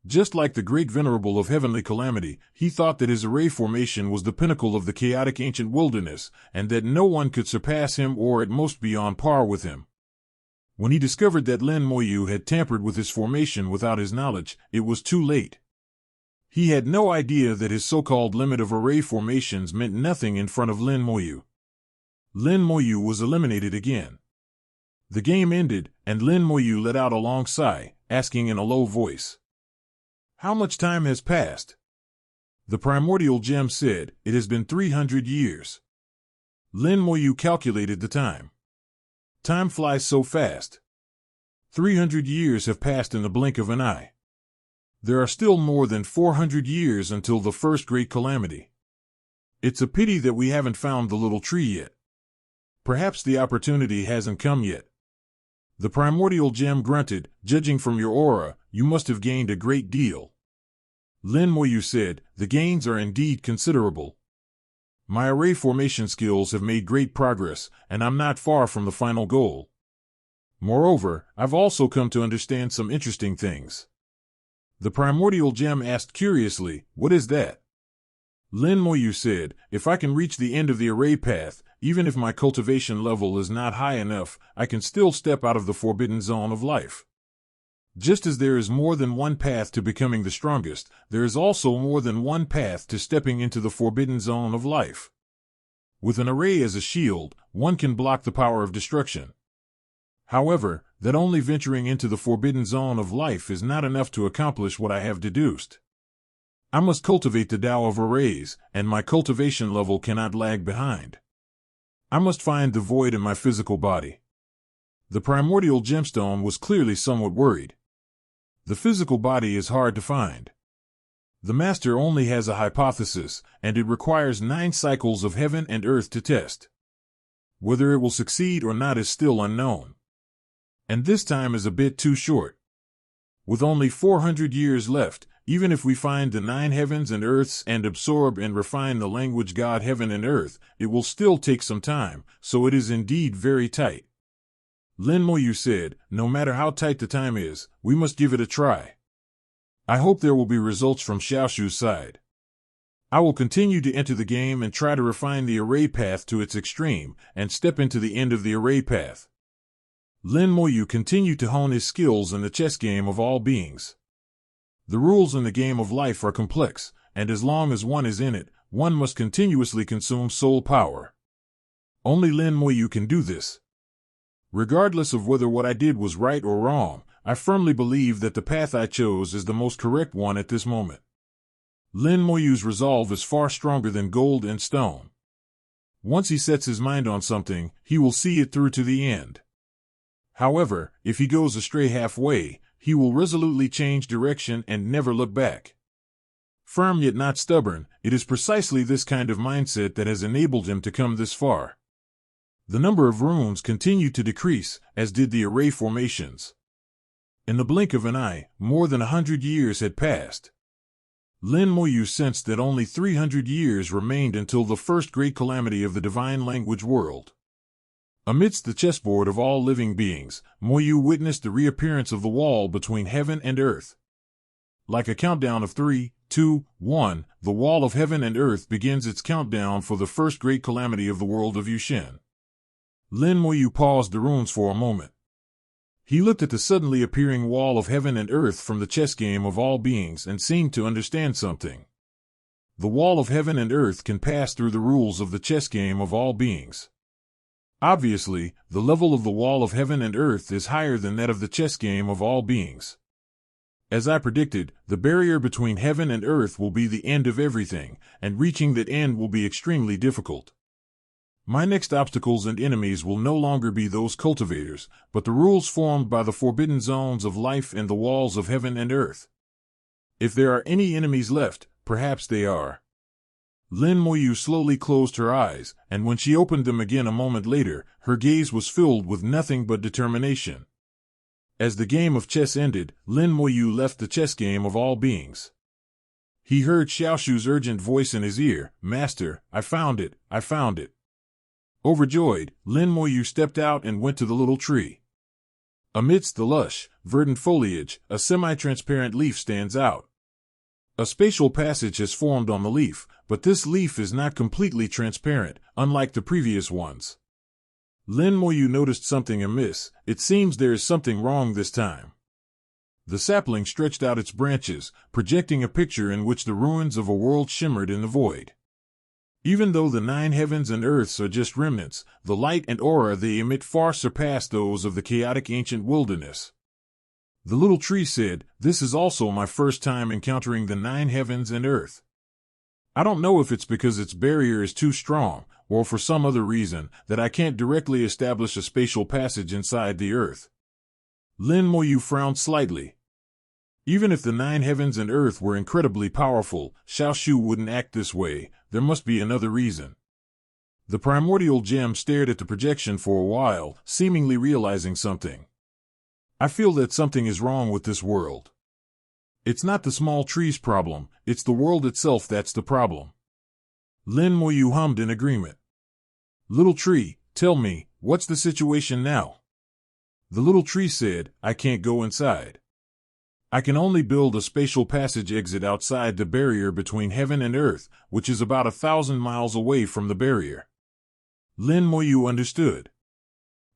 Just like the great venerable of heavenly calamity, he thought that his array formation was the pinnacle of the chaotic ancient wilderness, and that no one could surpass him or at most be on par with him. When he discovered that Lin Moyu had tampered with his formation without his knowledge, it was too late. He had no idea that his so-called limit of array formations meant nothing in front of Lin Moyu. Lin Moyu was eliminated again. The game ended, and Lin Moyu let out a long sigh, asking in a low voice, "How much time has passed?" The primordial gem said, "It has been 300 years. Lin Moyu calculated the time. Time flies so fast. 300 years have passed in the blink of an eye. There are still more than 400 years until the first great calamity. It's a pity that we haven't found the little tree yet. Perhaps the opportunity hasn't come yet." The primordial gem grunted, "Judging from your aura, you must have gained a great deal." Lin Moyu said, "The gains are indeed considerable. My array formation skills have made great progress, and I'm not far from the final goal. Moreover, I've also come to understand some interesting things." The primordial gem asked curiously, "What is that?" Lin Moyu said, if I can reach the end of the array path, even if my cultivation level is not high enough, I can still step out of the forbidden zone of life. Just as there is more than one path to becoming the strongest, there is also more than one path to stepping into the forbidden zone of life. With an array as a shield, one can block the power of destruction. However, that only venturing into the forbidden zone of life is not enough to accomplish what I have deduced. I must cultivate the Tao of arrays, and my cultivation level cannot lag behind. I must find the void in my physical body. The primordial gemstone was clearly somewhat worried. The physical body is hard to find. The master only has a hypothesis, and it requires 9 cycles of heaven and earth to test. Whether it will succeed or not is still unknown. And this time is a bit too short. With only 400 years left, even if we find the 9 heavens and earths and absorb and refine the language God heaven and earth, it will still take some time, so it is indeed very tight. Lin Moyu said, no matter how tight the time is, we must give it a try. I hope there will be results from Xiaoshu's side. I will continue to enter the game and try to refine the array path to its extreme, and step into the end of the array path. Lin Moyu continued to hone his skills in the chess game of all beings. The rules in the game of life are complex, and as long as one is in it, one must continuously consume soul power. Only Lin Moyu can do this. Regardless of whether what I did was right or wrong, I firmly believe that the path I chose is the most correct one at this moment. Lin Moyu's resolve is far stronger than gold and stone. Once he sets his mind on something, he will see it through to the end. However, if he goes astray halfway, he will resolutely change direction and never look back. Firm yet not stubborn, it is precisely this kind of mindset that has enabled him to come this far. The number of runes continued to decrease, as did the array formations. In the blink of an eye, more than 100 years had passed. Lin Moyu sensed that only 300 years remained until the first great calamity of the divine language world. Amidst the chessboard of all living beings, Moyu witnessed the reappearance of the wall between heaven and earth. Like a countdown of 3, 2, 1, the wall of heaven and earth begins its countdown for the first great calamity of the world of Yushin. Lin Moyu paused the runes for a moment. He looked at the suddenly appearing wall of heaven and earth from the chess game of all beings and seemed to understand something. The wall of heaven and earth can pass through the rules of the chess game of all beings. Obviously, the level of the wall of heaven and earth is higher than that of the chess game of all beings. As I predicted, the barrier between heaven and earth will be the end of everything, and reaching that end will be extremely difficult. My next obstacles and enemies will no longer be those cultivators, but the rules formed by the forbidden zones of life and the walls of heaven and earth. If there are any enemies left, perhaps they are. Lin Moyu slowly closed her eyes, and when she opened them again a moment later, her gaze was filled with nothing but determination. As the game of chess ended, Lin Moyu left the chess game of all beings. He heard Xiaoshu's urgent voice in his ear, "Master, I found it, I found it." Overjoyed, Lin Moyu stepped out and went to the little tree. Amidst the lush, verdant foliage, a semi-transparent leaf stands out. A spatial passage has formed on the leaf, but this leaf is not completely transparent, unlike the previous ones. Lin Moyu noticed something amiss. It seems there is something wrong this time. The sapling stretched out its branches, projecting a picture in which the ruins of a world shimmered in the void. Even though the 9 heavens and earths are just remnants, the light and aura they emit far surpass those of the chaotic ancient wilderness. The little tree said, "This is also my first time encountering the 9 heavens and earth. I don't know if it's because its barrier is too strong, or for some other reason, that I can't directly establish a spatial passage inside the earth." Lin Moyu frowned slightly. Even if the 9 heavens and earth were incredibly powerful, Xiaoshu wouldn't act this way. There must be another reason. The primordial gem stared at the projection for a while, seemingly realizing something. "I feel that something is wrong with this world. It's not the small tree's problem, it's the world itself that's the problem." Lin Moyu hummed in agreement. "Little tree, tell me, what's the situation now?" The little tree said, "I can't go inside. I can only build a spatial passage exit outside the barrier between heaven and earth, which is about 1,000 miles away from the barrier. Lin Moyu understood.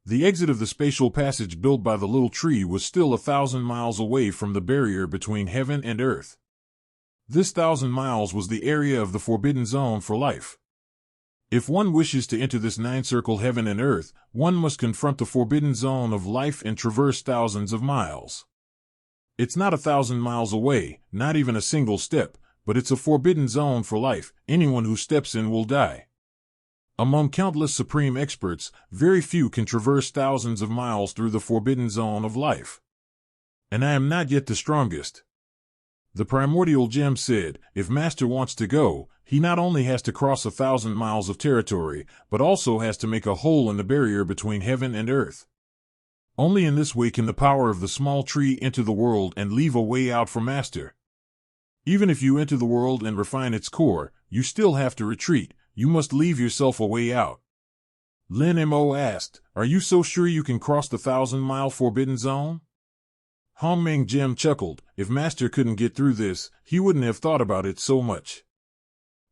The exit of the spatial passage built by the little tree was still 1,000 miles away from the barrier between heaven and earth. This 1,000 miles was the area of the forbidden zone for life. If one wishes to enter this nine-circle heaven and earth, one must confront the forbidden zone of life and traverse thousands of miles. It's not 1,000 miles away, not even a single step, but it's a forbidden zone for life. Anyone who steps in will die. Among countless supreme experts, very few can traverse thousands of miles through the forbidden zone of life. And I am not yet the strongest. The primordial gem said, if Master wants to go, he not only has to cross 1,000 miles of territory, but also has to make a hole in the barrier between heaven and earth. Only in this way can the power of the small tree enter the world and leave a way out for Master. Even if you enter the world and refine its core, you still have to retreat. You must leave yourself a way out. Lin Mo asked, are you so sure you can cross the 1,000-mile forbidden zone? Hongmeng Gem chuckled, if Master couldn't get through this, he wouldn't have thought about it so much.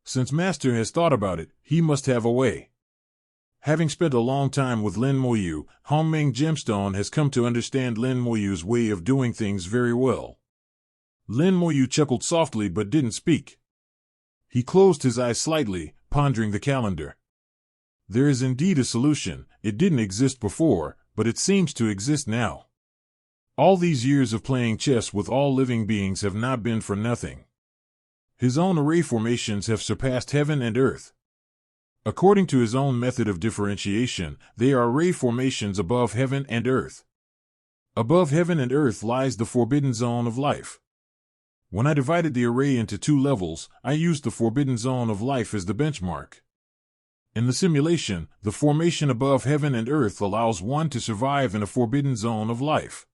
Since Master has thought about it, he must have a way. Having spent a long time with Lin Moyu, Hongmeng Gemstone has come to understand Lin Moyu's way of doing things very well. Lin Moyu chuckled softly but didn't speak. He closed his eyes slightly, pondering the calendar. There is indeed a solution. It didn't exist before, but it seems to exist now. All these years of playing chess with all living beings have not been for nothing. His own array formations have surpassed heaven and earth. According to his own method of differentiation, they are array formations above heaven and earth. Above heaven and earth lies the forbidden zone of life. When I divided the array into 2 levels, I used the forbidden zone of life as the benchmark. In the simulation, the formation above heaven and earth allows one to survive in a forbidden zone of life.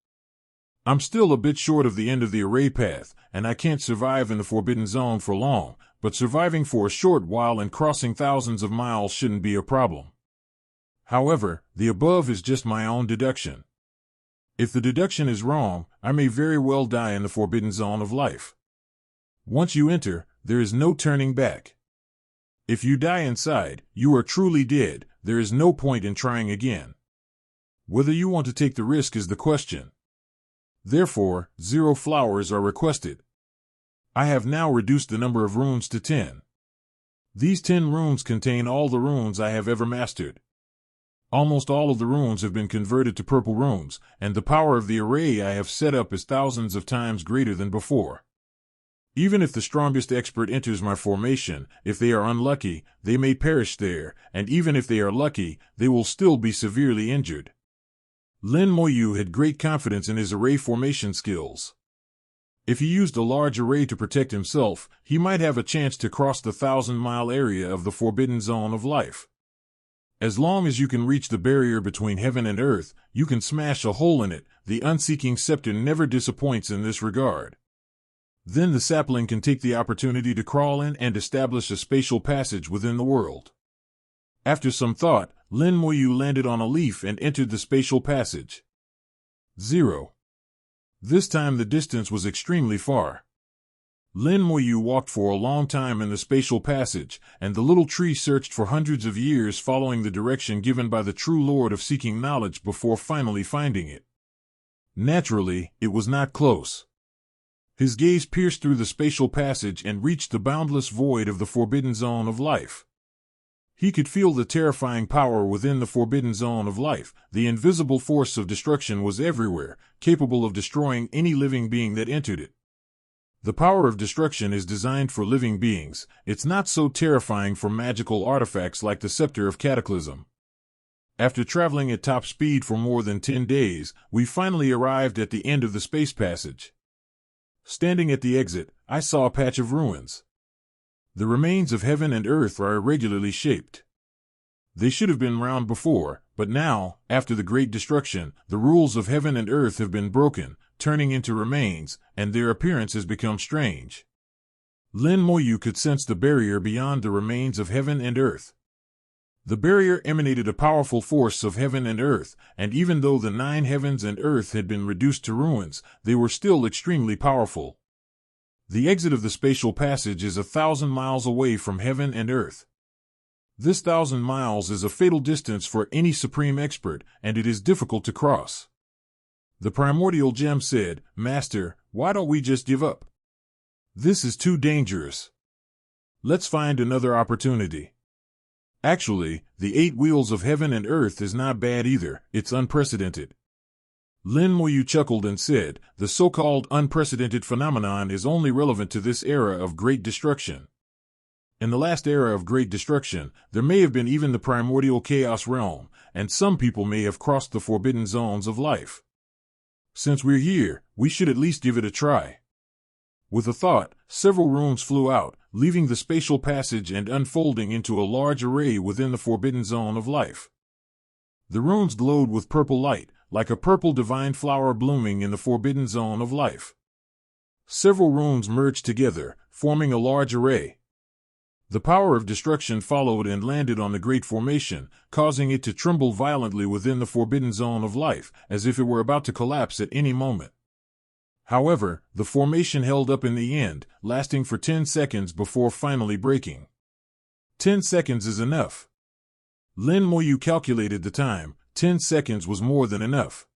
I'm still a bit short of the end of the array path, and I can't survive in the forbidden zone for long, but surviving for a short while and crossing thousands of miles shouldn't be a problem. However, the above is just my own deduction. If the deduction is wrong, I may very well die in the forbidden zone of life. Once you enter, there is no turning back. If you die inside, you are truly dead. There is no point in trying again. Whether you want to take the risk is the question. Therefore, 0 flowers are requested. I have now reduced the number of runes to 10. These 10 runes contain all the runes I have ever mastered. Almost all of the runes have been converted to purple runes, and the power of the array I have set up is thousands of times greater than before. Even if the strongest expert enters my formation, if they are unlucky, they may perish there, and even if they are lucky, they will still be severely injured. Lin Moyu had great confidence in his array formation skills. If he used a large array to protect himself, he might have a chance to cross the 1,000-mile area of the forbidden zone of life. As long as you can reach the barrier between heaven and earth, you can smash a hole in it. The unseeking scepter never disappoints in this regard. Then the sapling can take the opportunity to crawl in and establish a spatial passage within the world. After some thought, Lin Moyu landed on a leaf and entered the spatial passage. 0. This time the distance was extremely far. Lin Moyu walked for a long time in the spatial passage, and the little tree searched for hundreds of years following the direction given by the true lord of seeking knowledge before finally finding it. Naturally, it was not close. His gaze pierced through the spatial passage and reached the boundless void of the forbidden zone of life. He could feel the terrifying power within the forbidden zone of life. The invisible force of destruction was everywhere, capable of destroying any living being that entered it. The power of destruction is designed for living beings. It's not so terrifying for magical artifacts like the Scepter of Cataclysm. After traveling at top speed for more than 10 days, we finally arrived at the end of the space passage. Standing at the exit, I saw a patch of ruins. The remains of heaven and earth are irregularly shaped. They should have been round before, but now, after the great destruction, the rules of heaven and earth have been broken, turning into remains, and their appearance has become strange. Lin Moyu could sense the barrier beyond the remains of heaven and earth. The barrier emanated a powerful force of heaven and earth, and even though the 9 heavens and earth had been reduced to ruins, they were still extremely powerful. The exit of the spatial passage is 1,000 miles away from heaven and earth. This 1,000 miles is a fatal distance for any supreme expert, and it is difficult to cross. The primordial gem said, "Master, why don't we just give up? This is too dangerous. Let's find another opportunity." Actually, the 8 wheels of heaven and earth is not bad either, it's unprecedented. Lin Moyu chuckled and said, "The so-called unprecedented phenomenon is only relevant to this era of great destruction. In the last era of great destruction, there may have been even the primordial chaos realm, and some people may have crossed the forbidden zones of life. Since we're here, we should at least give it a try." With a thought, several runes flew out, leaving the spatial passage and unfolding into a large array within the forbidden zone of life. The runes glowed with purple light, like a purple divine flower blooming in the forbidden zone of life. Several runes merged together, forming a large array. The power of destruction followed and landed on the Great Formation, causing it to tremble violently within the forbidden zone of life, as if it were about to collapse at any moment. However, the formation held up in the end, lasting for 10 seconds before finally breaking. 10 seconds is enough. Lin Moyu calculated the time. 10 seconds was more than enough.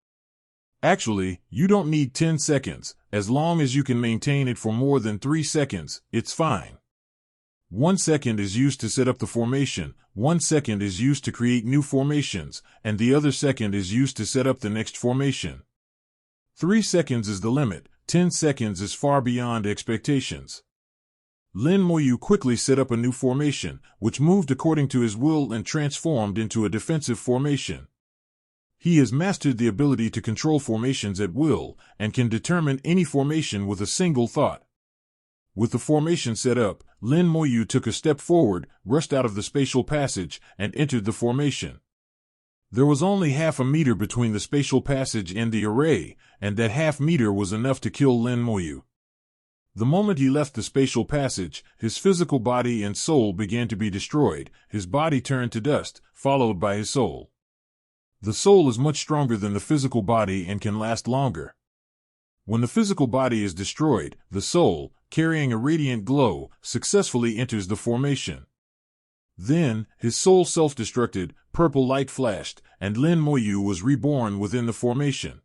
Actually, you don't need 10 seconds. As long as you can maintain it for more than 3 seconds, it's fine. 1 second is used to set up the formation, 1 second is used to create new formations, and the other second is used to set up the next formation. 3 seconds is the limit, 10 seconds is far beyond expectations. Lin Moyu quickly set up a new formation, which moved according to his will and transformed into a defensive formation. He has mastered the ability to control formations at will, and can determine any formation with a single thought. With the formation set up, Lin Moyu took a step forward, rushed out of the spatial passage, and entered the formation. There was only half a meter between the spatial passage and the array, and that half meter was enough to kill Lin Moyu. The moment he left the spatial passage, his physical body and soul began to be destroyed. His body turned to dust, followed by his soul. The soul is much stronger than the physical body and can last longer. When the physical body is destroyed, the soul, carrying a radiant glow, successfully enters the formation. Then, his soul self-destructed, purple light flashed, and Lin Moyu was reborn within the formation.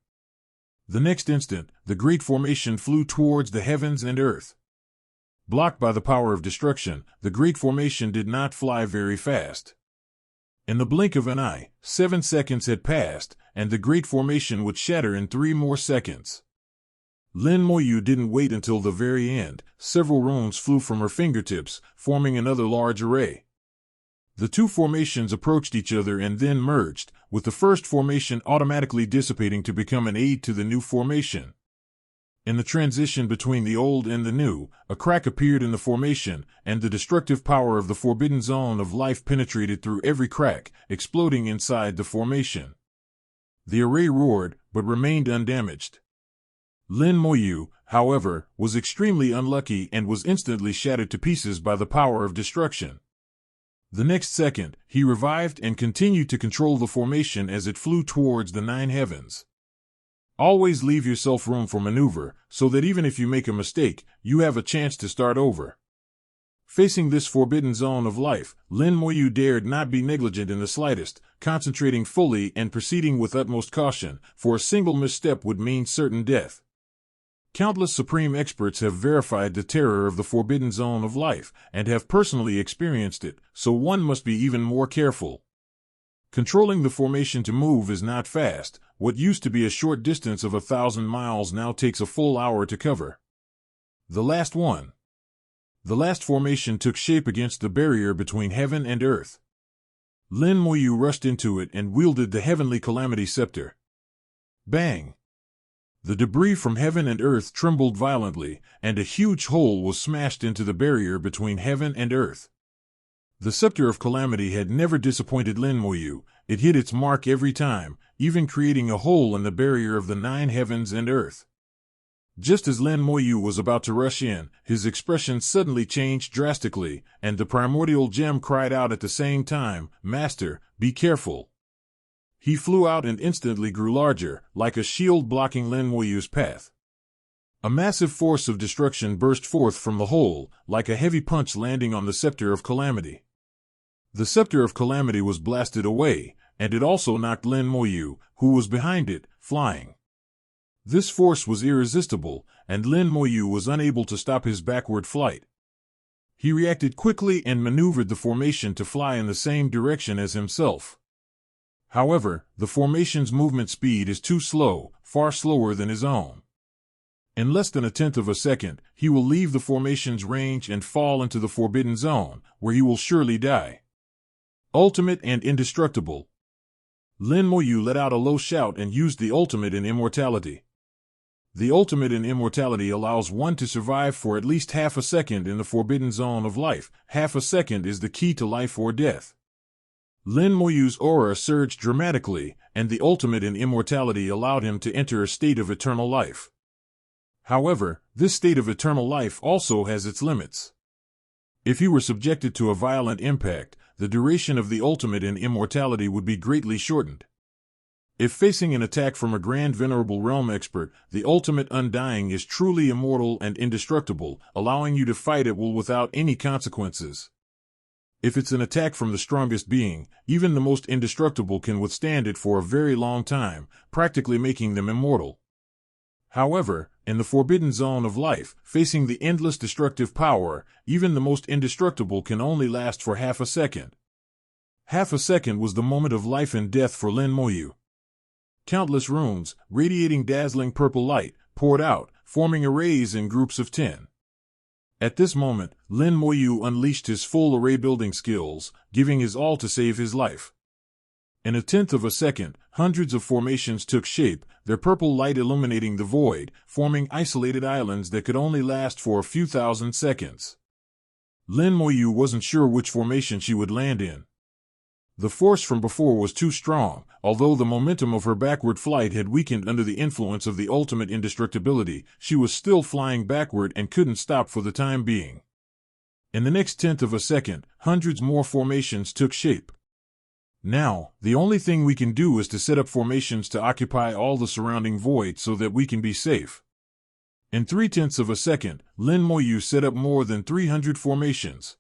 The next instant, the great formation flew towards the heavens and earth. Blocked by the power of destruction, the great formation did not fly very fast. In the blink of an eye, 7 seconds had passed, and the great formation would shatter in 3 more seconds. Lin Moyu didn't wait until the very end. Several runes flew from her fingertips, forming another large array. The two formations approached each other and then merged, with the first formation automatically dissipating to become an aid to the new formation. In the transition between the old and the new, a crack appeared in the formation, and the destructive power of the forbidden zone of life penetrated through every crack, exploding inside the formation. The array roared, but remained undamaged. Lin Moyu, however, was extremely unlucky and was instantly shattered to pieces by the power of destruction. The next second, he revived and continued to control the formation as it flew towards the 9 heavens. Always leave yourself room for maneuver, so that even if you make a mistake, you have a chance to start over. Facing this forbidden zone of life, Lin Moyu dared not be negligent in the slightest, concentrating fully and proceeding with utmost caution, for a single misstep would mean certain death. Countless supreme experts have verified the terror of the forbidden zone of life, and have personally experienced it, so one must be even more careful. Controlling the formation to move is not fast. What used to be a short distance of 1,000 miles now takes a full hour to cover. The last one. The last formation took shape against the barrier between heaven and earth. Lin Moyu rushed into it and wielded the heavenly calamity scepter. Bang! The debris from heaven and earth trembled violently, and a huge hole was smashed into the barrier between heaven and earth. The scepter of calamity had never disappointed Lin Moyu. It hit its mark every time, even creating a hole in the barrier of the 9 heavens and earth. Just as Lin Moyu was about to rush in, his expression suddenly changed drastically, and the primordial gem cried out at the same time, "Master, be careful." He flew out and instantly grew larger, like a shield blocking Lin Moyu's path. A massive force of destruction burst forth from the hole, like a heavy punch landing on the Scepter of Calamity. The Scepter of Calamity was blasted away, and it also knocked Lin Moyu, who was behind it, flying. This force was irresistible, and Lin Moyu was unable to stop his backward flight. He reacted quickly and maneuvered the formation to fly in the same direction as himself. However, the formation's movement speed is too slow, far slower than his own. In less than a tenth of a second, he will leave the formation's range and fall into the Forbidden Zone, where he will surely die. Ultimate and indestructible. Lin Moyu let out a low shout and used the ultimate in immortality. The ultimate in immortality allows one to survive for at least half a second in the Forbidden Zone of life. Half a second is the key to life or death. Lin Moyu's aura surged dramatically, and the ultimate in immortality allowed him to enter a state of eternal life. However, this state of eternal life also has its limits. If he were subjected to a violent impact, the duration of the ultimate in immortality would be greatly shortened. If facing an attack from a Grand Venerable Realm expert, the ultimate undying is truly immortal and indestructible, allowing you to fight at will without any consequences. If it's an attack from the strongest being, even the most indestructible can withstand it for a very long time, practically making them immortal. However, in the Forbidden Zone of life, facing the endless destructive power, even the most indestructible can only last for half a second. Half a second was the moment of life and death for Lin Moyu. Countless runes, radiating dazzling purple light, poured out, forming arrays in groups of 10. At this moment, Lin Moyu unleashed his full array building skills, giving his all to save his life. In a tenth of a second, hundreds of formations took shape, their purple light illuminating the void, forming isolated islands that could only last for a few thousand seconds. Lin Moyu wasn't sure which formation she would land in. The force from before was too strong, although the momentum of her backward flight had weakened under the influence of the ultimate indestructibility, she was still flying backward and couldn't stop for the time being. In the next tenth of a second, hundreds more formations took shape. Now, the only thing we can do is to set up formations to occupy all the surrounding void so that we can be safe. In 3/10 of a second, Lin Moyu set up more than 300 formations.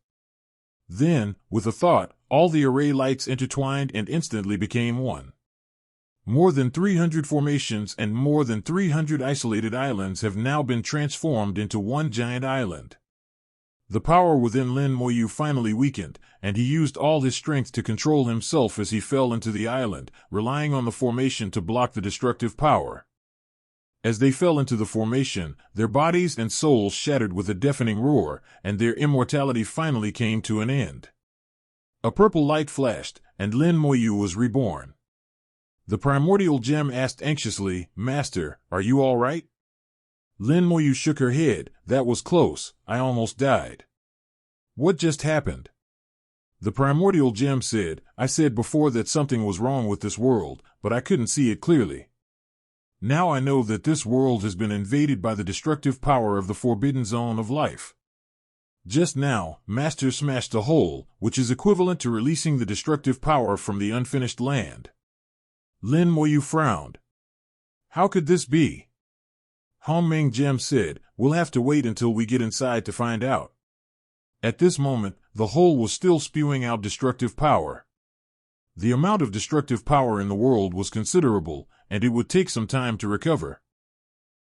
Then, with a thought, all the array lights intertwined and instantly became one. More than 300 formations and more than 300 isolated islands have now been transformed into one giant island. The power within Lin Moyu finally weakened, and he used all his strength to control himself as he fell into the island, relying on the formation to block the destructive power. As they fell into the formation, their bodies and souls shattered with a deafening roar, and their immortality finally came to an end. A purple light flashed, and Lin Moyu was reborn. The primordial gem asked anxiously, "Master, are you all right?" Lin Moyu shook her head. "That was close, I almost died." "What just happened?" The primordial gem said, "I said before that something was wrong with this world, but I couldn't see it clearly. Now I know that this world has been invaded by the destructive power of the Forbidden Zone of life. Just now, Master smashed a hole, which is equivalent to releasing the destructive power from the unfinished land." Lin Moyu frowned. "How could this be?" Hongming Gem said, "We'll have to wait until we get inside to find out." At this moment, the hole was still spewing out destructive power. The amount of destructive power in the world was considerable, and it would take some time to recover.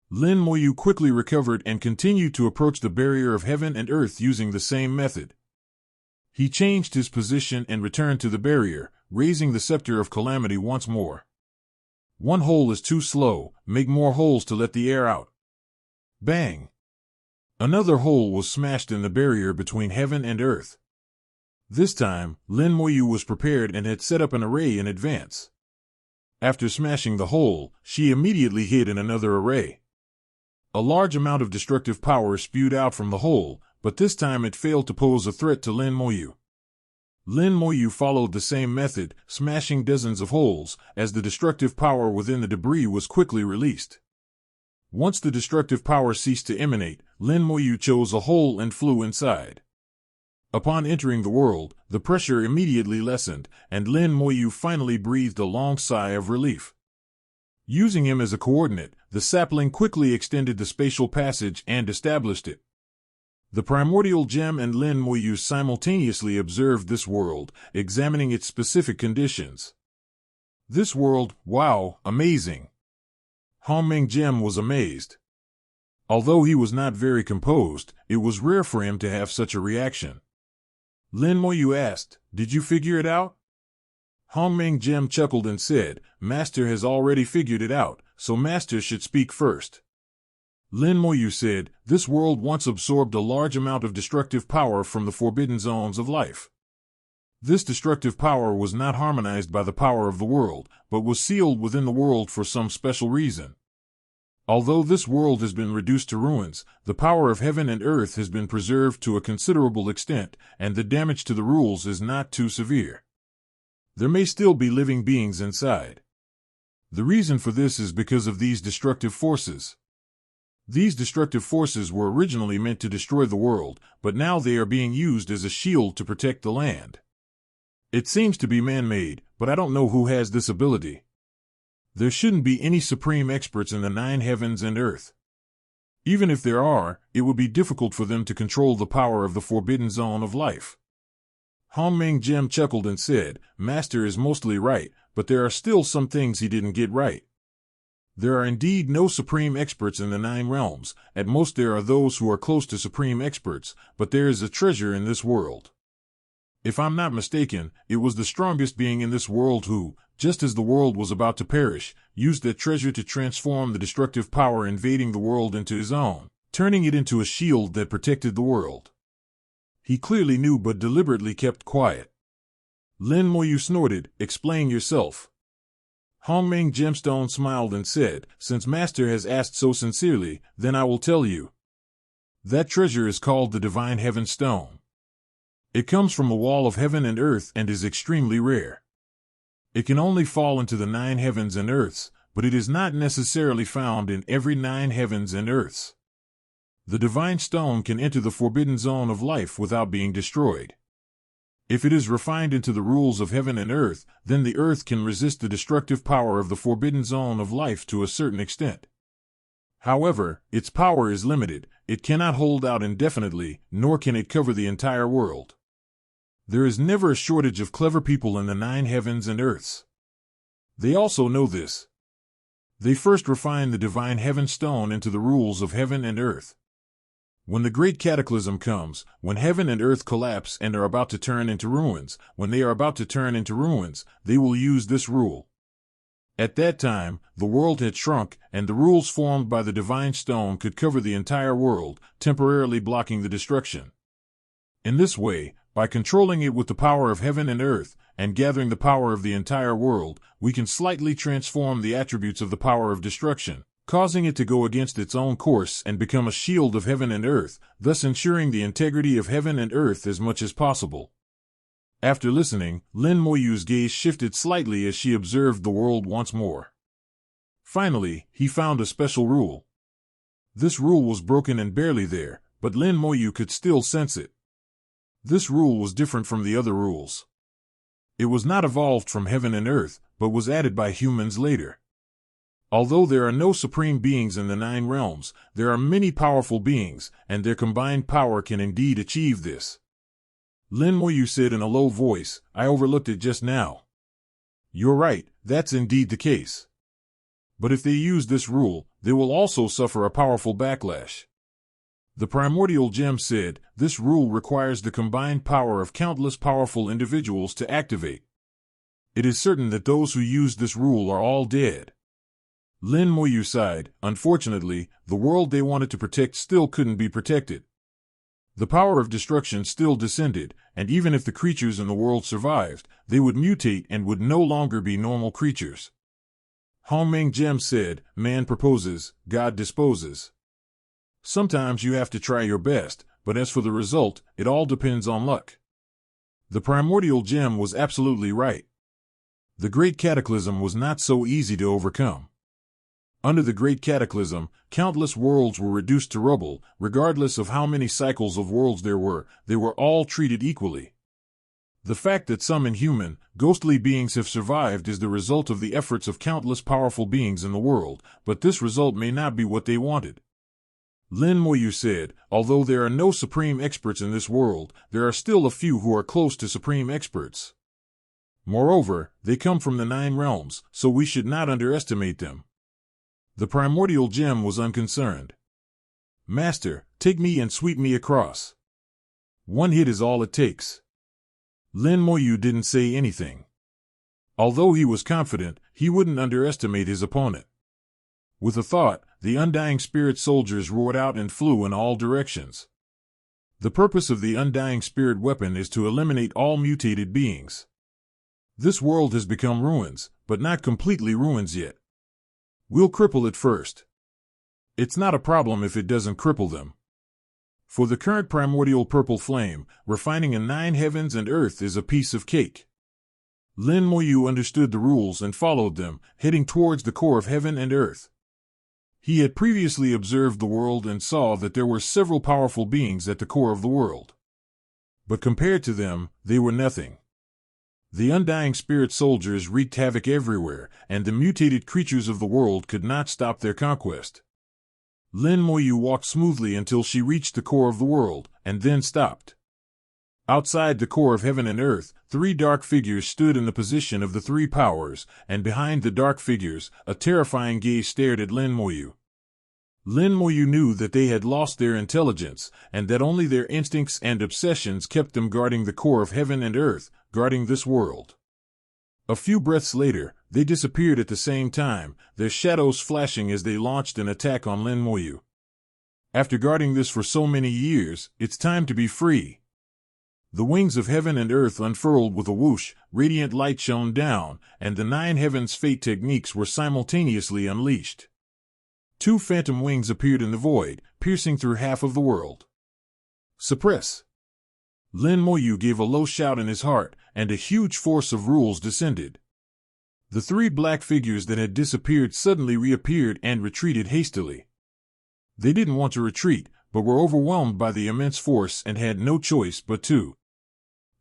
Lin Moyu quickly recovered and continued to approach the barrier of heaven and earth using the same method. He changed his position and returned to the barrier, raising the Scepter of Calamity once more. "One hole is too slow, make more holes to let the air out." Bang! Another hole was smashed in the barrier between heaven and earth. This time, Lin Moyu was prepared and had set up an array in advance. After smashing the hole, she immediately hid in another array. A large amount of destructive power spewed out from the hole, but this time it failed to pose a threat to Lin Moyu. Lin Moyu followed the same method, smashing dozens of holes, as the destructive power within the debris was quickly released. Once the destructive power ceased to emanate, Lin Moyu chose a hole and flew inside. Upon entering the world, the pressure immediately lessened, and Lin Moyu finally breathed a long sigh of relief. Using him as a coordinate, the sapling quickly extended the spatial passage and established it. The primordial gem and Lin Moyu simultaneously observed this world, examining its specific conditions. This world, wow, amazing. Hongming Gem was amazed. Although he was not very composed, it was rare for him to have such a reaction. Lin Moyu asked, "Did you figure it out?" Hongming Gem chuckled and said, "Master has already figured it out, so Master should speak first." Lin Moyu said, "This world once absorbed a large amount of destructive power from the forbidden zones of life. This destructive power was not harmonized by the power of the world, but was sealed within the world for some special reason. Although this world has been reduced to ruins, the power of heaven and earth has been preserved to a considerable extent, and the damage to the rules is not too severe. There may still be living beings inside. The reason for this is because of these destructive forces. These destructive forces were originally meant to destroy the world, but now they are being used as a shield to protect the land. It seems to be man-made, but I don't know who has this ability. There shouldn't be any supreme experts in the 9 heavens and earth. Even if there are, it would be difficult for them to control the power of the forbidden zone of life." Hongming Gem chuckled and said, "Master is mostly right, but there are still some things he didn't get right. There are indeed no supreme experts in the 9 realms. At most there are those who are close to supreme experts, but there is a treasure in this world. If I'm not mistaken, it was the strongest being in this world who, just as the world was about to perish, used that treasure to transform the destructive power invading the world into his own, turning it into a shield that protected the world. He clearly knew but deliberately kept quiet." Lin Moyu snorted, "Explain yourself." Hongming Gemstone smiled and said, "Since Master has asked so sincerely, then I will tell you. That treasure is called the Divine Heaven Stone. It comes from the wall of heaven and earth and is extremely rare. It can only fall into the 9 heavens and earths, but it is not necessarily found in every 9 heavens and earths. The divine stone can enter the forbidden zone of life without being destroyed. If it is refined into the rules of heaven and earth, then the earth can resist the destructive power of the forbidden zone of life to a certain extent. However, its power is limited. It cannot hold out indefinitely, nor can it cover the entire world. There is never a shortage of clever people in the 9 heavens and earths. They also know this. They first refine the divine heaven stone into the rules of heaven and earth. When the great cataclysm comes, when heaven and earth collapse and are about to turn into ruins, they will use this rule. At that time, the world had shrunk, and the rules formed by the divine stone could cover the entire world, temporarily blocking the destruction. In this way, by controlling it with the power of heaven and earth, and gathering the power of the entire world, we can slightly transform the attributes of the power of destruction, causing it to go against its own course and become a shield of heaven and earth, thus ensuring the integrity of heaven and earth as much as possible." After listening, Lin Moyu's gaze shifted slightly as she observed the world once more. Finally, he found a special rule. This rule was broken and barely there, but Lin Moyu could still sense it. This rule was different from the other rules. It was not evolved from heaven and earth, but was added by humans later. Although there are no supreme beings in the 9 realms, there are many powerful beings, and their combined power can indeed achieve this. Lin Moyu said in a low voice, "I overlooked it just now. You're right, that's indeed the case. But if they use this rule, they will also suffer a powerful backlash." The primordial gem said, "This rule requires the combined power of countless powerful individuals to activate. It is certain that those who use this rule are all dead." Lin Moyu sighed. Unfortunately, the world they wanted to protect still couldn't be protected. The power of destruction still descended, and even if the creatures in the world survived, they would mutate and would no longer be normal creatures. Hongming Gem said, "Man proposes, God disposes. Sometimes you have to try your best, but as for the result, it all depends on luck." The primordial gem was absolutely right. The great cataclysm was not so easy to overcome. Under the Great Cataclysm, countless worlds were reduced to rubble. Regardless of how many cycles of worlds there were, they were all treated equally. The fact that some inhuman, ghostly beings have survived is the result of the efforts of countless powerful beings in the world, but this result may not be what they wanted. Lin Moyu said, although there are no supreme experts in this world, there are still a few who are close to supreme experts. Moreover, they come from the 9 realms, so we should not underestimate them. The primordial gem was unconcerned. Master, take me and sweep me across. One hit is all it takes. Lin Moyu didn't say anything. Although he was confident, he wouldn't underestimate his opponent. With a thought, the undying spirit soldiers roared out and flew in all directions. The purpose of the undying spirit weapon is to eliminate all mutated beings. This world has become ruins, but not completely ruins yet. We'll cripple it first. It's not a problem if it doesn't cripple them. For the current primordial purple flame, refining in 9 heavens and earth is a piece of cake. Lin Moyu understood the rules and followed them, heading towards the core of heaven and earth. He had previously observed the world and saw that there were several powerful beings at the core of the world. But compared to them, they were nothing. The undying spirit soldiers wreaked havoc everywhere, and the mutated creatures of the world could not stop their conquest. Lin Moyu walked smoothly until she reached the core of the world, and then stopped. Outside the core of heaven and earth, 3 dark figures stood in the position of the 3 powers, and behind the dark figures, a terrifying gaze stared at Lin Moyu. Lin Moyu knew that they had lost their intelligence, and that only their instincts and obsessions kept them guarding the core of heaven and earth, guarding this world. A few breaths later, they disappeared at the same time, their shadows flashing as they launched an attack on Lin Moyu. After guarding this for so many years, it's time to be free. The wings of heaven and earth unfurled with a whoosh, radiant light shone down, and the 9 heavens fate techniques were simultaneously unleashed. 2 phantom wings appeared in the void, piercing through half of the world. Suppress! Lin Moyu gave a low shout in his heart, and a huge force of rules descended. The 3 black figures that had disappeared suddenly reappeared and retreated hastily. They didn't want to retreat, but were overwhelmed by the immense force and had no choice but to.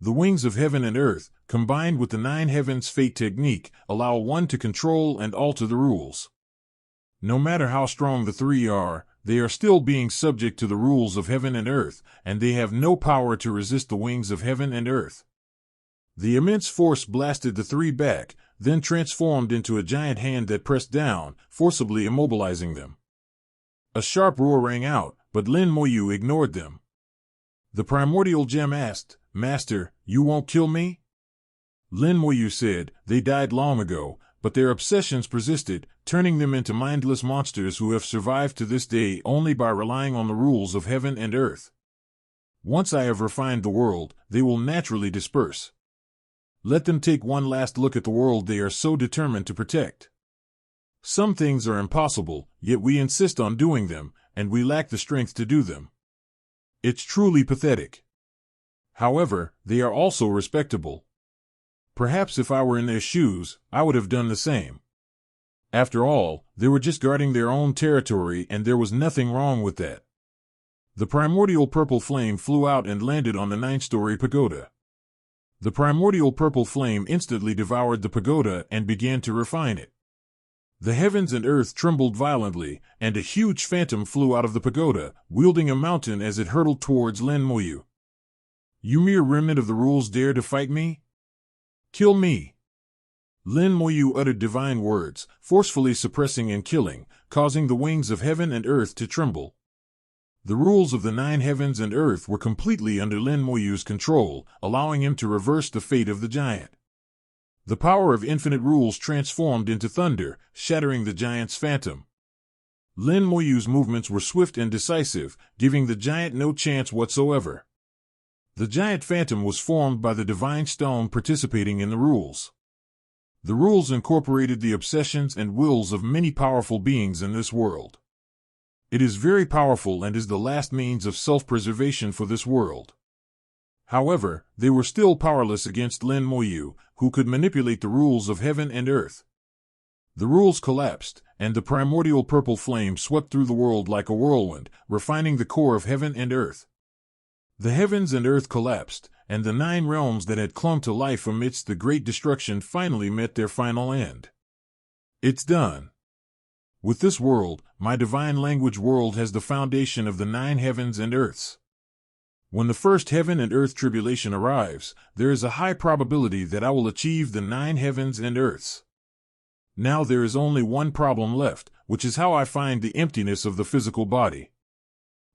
The wings of heaven and earth, combined with the 9 heavens fate technique, allow one to control and alter the rules. No matter how strong the 3 are, they are still being subject to the rules of heaven and earth, and they have no power to resist the wings of heaven and earth. The immense force blasted the 3 back, then transformed into a giant hand that pressed down, forcibly immobilizing them. A sharp roar rang out, but Lin Moyu ignored them. The primordial gem asked, Master, you won't kill me? Lin Moyu said, they died long ago, but their obsessions persisted, turning them into mindless monsters who have survived to this day only by relying on the rules of heaven and earth. Once I have refined the world, they will naturally disperse. Let them take one last look at the world they are so determined to protect. Some things are impossible, yet we insist on doing them, and we lack the strength to do them. It's truly pathetic. However, they are also respectable. Perhaps if I were in their shoes, I would have done the same. After all, they were just guarding their own territory and there was nothing wrong with that. The primordial purple flame flew out and landed on the 9-story pagoda. The primordial purple flame instantly devoured the pagoda and began to refine it. The heavens and earth trembled violently, and a huge phantom flew out of the pagoda, wielding a mountain as it hurtled towards Lin Moyu. You mere remnant of the rules dare to fight me? Kill me! Lin Moyu uttered divine words, forcefully suppressing and killing, causing the wings of heaven and earth to tremble. The rules of the 9 heavens and earth were completely under Lin Moyu's control, allowing him to reverse the fate of the giant. The power of infinite rules transformed into thunder, shattering the giant's phantom. Lin Moyu's movements were swift and decisive, giving the giant no chance whatsoever. The giant phantom was formed by the divine stone participating in the rules. The rules incorporated the obsessions and wills of many powerful beings in this world. It is very powerful and is the last means of self-preservation for this world. However, they were still powerless against Lin Moyu, who could manipulate the rules of heaven and earth. The rules collapsed, and the primordial purple flame swept through the world like a whirlwind, refining the core of heaven and earth. The heavens and earth collapsed, and the 9 realms that had clung to life amidst the great destruction finally met their final end. It's done. With this world, my divine language world has the foundation of the 9 heavens and earths. When the first heaven and earth tribulation arrives, there is a high probability that I will achieve the 9 heavens and earths. Now there is only one problem left, which is how I find the emptiness of the physical body.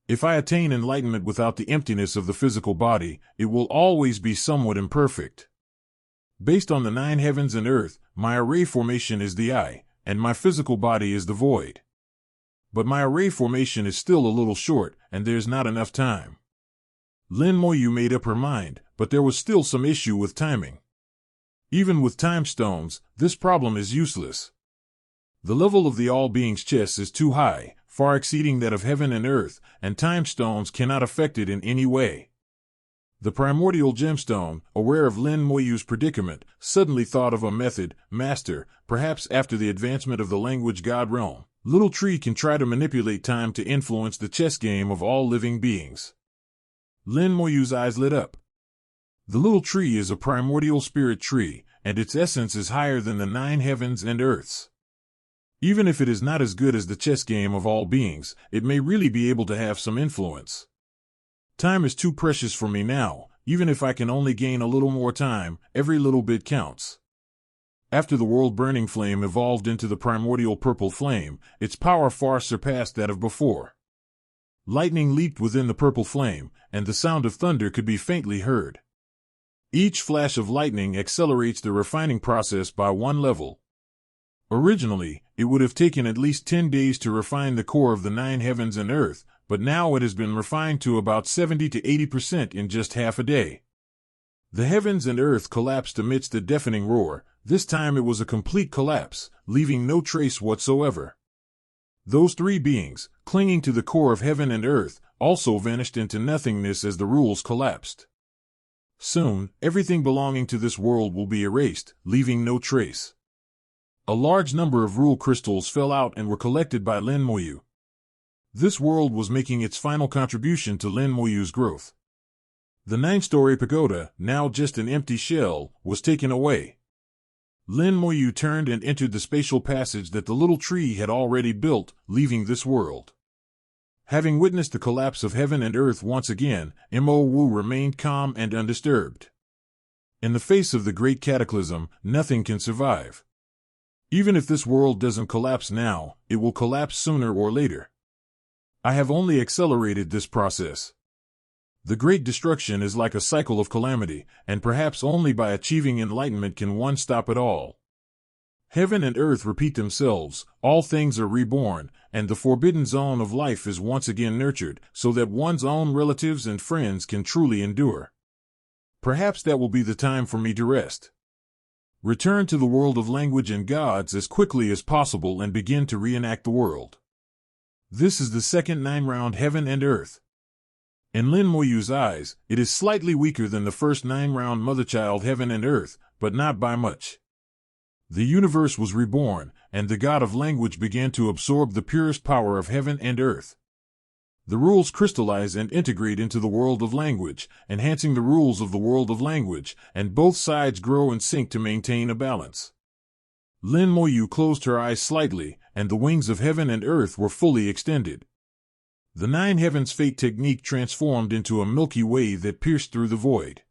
If I attain enlightenment without the emptiness of the physical body, it will always be somewhat imperfect. Based on the 9 heavens and earth, my array formation is the I, and my physical body is the void. But my array formation is still a little short, and there's not enough time. Lin Moyu made up her mind, but there was still some issue with timing. Even with time stones, this problem is useless. The level of the all-beings chess is too high, far exceeding that of heaven and earth, and time stones cannot affect it in any way. The primordial gemstone, aware of Lin Moyu's predicament, suddenly thought of a method. Master, perhaps after the advancement of the language god realm, Little Tree can try to manipulate time to influence the chess game of all living beings. Lin Moyu's eyes lit up. The Little Tree is a primordial spirit tree, and its essence is higher than the 9 heavens and earths. Even if it is not as good as the chess game of all beings, it may really be able to have some influence. Time is too precious for me now. Even if I can only gain a little more time, every little bit counts. After the world-burning flame evolved into the primordial purple flame, its power far surpassed that of before. Lightning leaped within the purple flame, and the sound of thunder could be faintly heard. Each flash of lightning accelerates the refining process by 1 level. Originally, it would have taken at least 10 days to refine the core of the 9 heavens and earth, but now it has been refined to about 70 to 80% in just half a day. The heavens and earth collapsed amidst a deafening roar. This time it was a complete collapse, leaving no trace whatsoever. Those 3 beings, clinging to the core of heaven and earth, also vanished into nothingness as the rules collapsed. Soon, everything belonging to this world will be erased, leaving no trace. A large number of rule crystals fell out and were collected by Lin Moyu. This world was making its final contribution to Lin Moyu's growth. The 9-story pagoda, now just an empty shell, was taken away. Lin Moyu turned and entered the spatial passage that the Little Tree had already built, leaving this world. Having witnessed the collapse of heaven and earth once again, Mo Wu remained calm and undisturbed. In the face of the great cataclysm, nothing can survive. Even if this world doesn't collapse now, it will collapse sooner or later. I have only accelerated this process. The great destruction is like a cycle of calamity, and perhaps only by achieving enlightenment can one stop it all. Heaven and earth repeat themselves, all things are reborn, and the forbidden zone of life is once again nurtured, so that one's own relatives and friends can truly endure. Perhaps that will be the time for me to rest. Return to the world of language and gods as quickly as possible and begin to reenact the world. This is the second 9-round heaven and earth. In Lin Moyu's eyes, it is slightly weaker than the first 9-round mother-child heaven and earth, but not by much. The universe was reborn, and the god of language began to absorb the purest power of heaven and earth. The rules crystallize and integrate into the world of language, enhancing the rules of the world of language, and both sides grow in sync to maintain a balance. Lin Moyu closed her eyes slightly, and the wings of heaven and earth were fully extended. The 9 heavens fate technique transformed into a Milky Way that pierced through the void.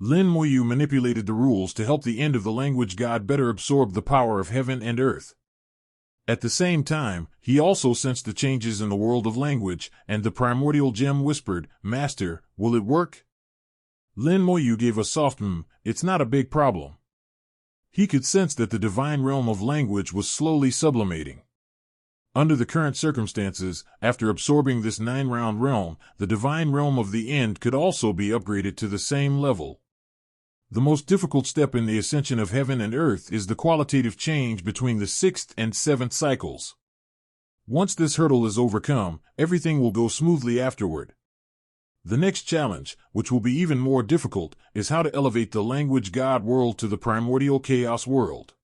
Lin Moyu manipulated the rules to help the end of the language god better absorb the power of heaven and earth. At the same time, he also sensed the changes in the world of language, and the primordial gem whispered, "Master, will it work?" Lin Moyu gave a soft "It's not a big problem." He could sense that the divine realm of language was slowly sublimating. Under the current circumstances, after absorbing this 9-round realm, the divine realm of the end could also be upgraded to the same level. The most difficult step in the ascension of heaven and earth is the qualitative change between the 6th and 7th cycles. Once this hurdle is overcome, everything will go smoothly afterward. The next challenge, which will be even more difficult, is how to elevate the language god world to the primordial chaos world.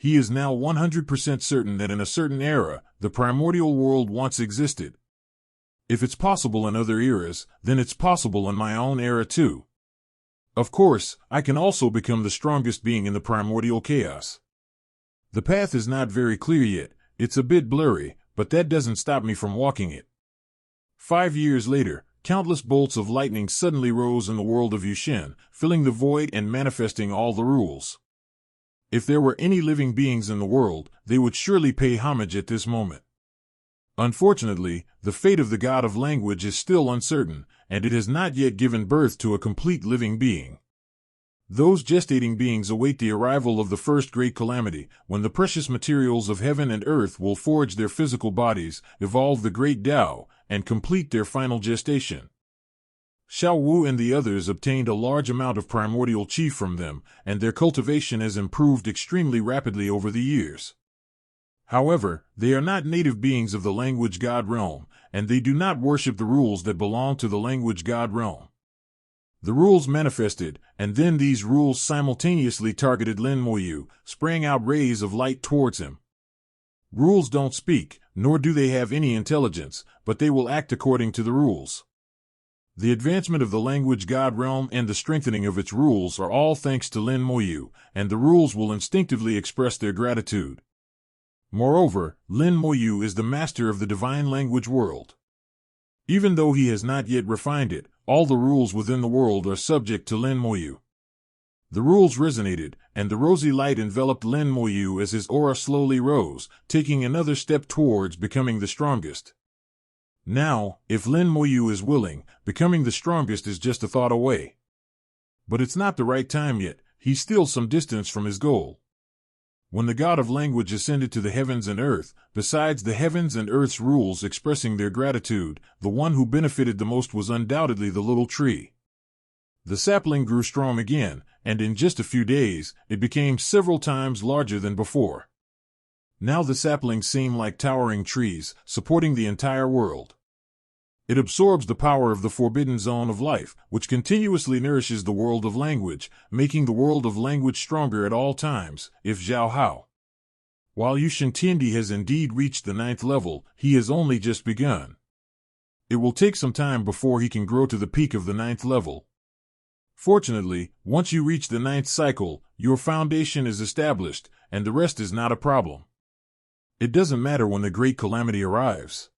he is now 100% certain that in a certain era, the primordial world once existed. If it's possible in other eras, then it's possible in my own era too. Of course, I can also become the strongest being in the primordial chaos. The path is not very clear yet, it's a bit blurry, but that doesn't stop me from walking it. 5 years later, countless bolts of lightning suddenly rose in the world of Yushin, filling the void and manifesting all the rules. If there were any living beings in the world, they would surely pay homage at this moment. Unfortunately, the fate of the god of language is still uncertain, and it has not yet given birth to a complete living being. Those gestating beings await the arrival of the first great calamity, when the precious materials of heaven and earth will forge their physical bodies, evolve the great Tao, and complete their final gestation. Xiao Wu and the others obtained a large amount of primordial qi from them, and their cultivation has improved extremely rapidly over the years. However, they are not native beings of the language god realm, and they do not worship the rules that belong to the language god realm. The rules manifested, and then these rules simultaneously targeted Lin Moyu, spraying out rays of light towards him. Rules don't speak, nor do they have any intelligence, but they will act according to the rules. The advancement of the language god realm and the strengthening of its rules are all thanks to Lin Moyu, and the rules will instinctively express their gratitude. Moreover, Lin Moyu is the master of the divine language world. Even though he has not yet refined it, all the rules within the world are subject to Lin Moyu. The rules resonated, and the rosy light enveloped Lin Moyu as his aura slowly rose, taking another step towards becoming the strongest. Now, if Lin Moyu is willing, becoming the strongest is just a thought away. But it's not the right time yet, he's still some distance from his goal. When the god of language ascended to the heavens and earth, besides the heavens and earth's rules expressing their gratitude, the one who benefited the most was undoubtedly the little tree. The sapling grew strong again, and in just a few days, it became several times larger than before. Now the saplings seem like towering trees, supporting the entire world. It absorbs the power of the forbidden zone of life, which continuously nourishes the world of language, making the world of language stronger at all times, if Zhao Hao. While Yushin Tiandi has indeed reached the 9th level, he has only just begun. It will take some time before he can grow to the peak of the 9th level. Fortunately, once you reach the 9th cycle, your foundation is established, and the rest is not a problem. It doesn't matter when the great calamity arrives.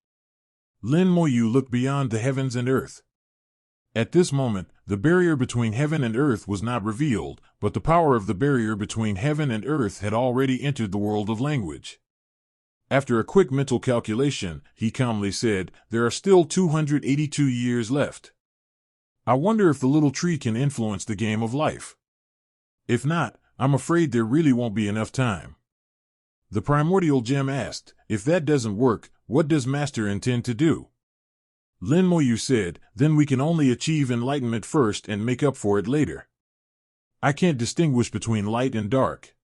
Lin Moyu looked beyond the heavens and earth. At this moment, the barrier between heaven and earth was not revealed, but the power of the barrier between heaven and earth had already entered the world of language. After a quick mental calculation, he calmly said, "There are still 282 years left. I wonder if the little tree can influence the game of life. If not, I'm afraid there really won't be enough time." The primordial gem asked, "If that doesn't work, what does Master intend to do?" Lin Moyu said, "Then we can only achieve enlightenment first and make up for it later. I can't distinguish between light and dark.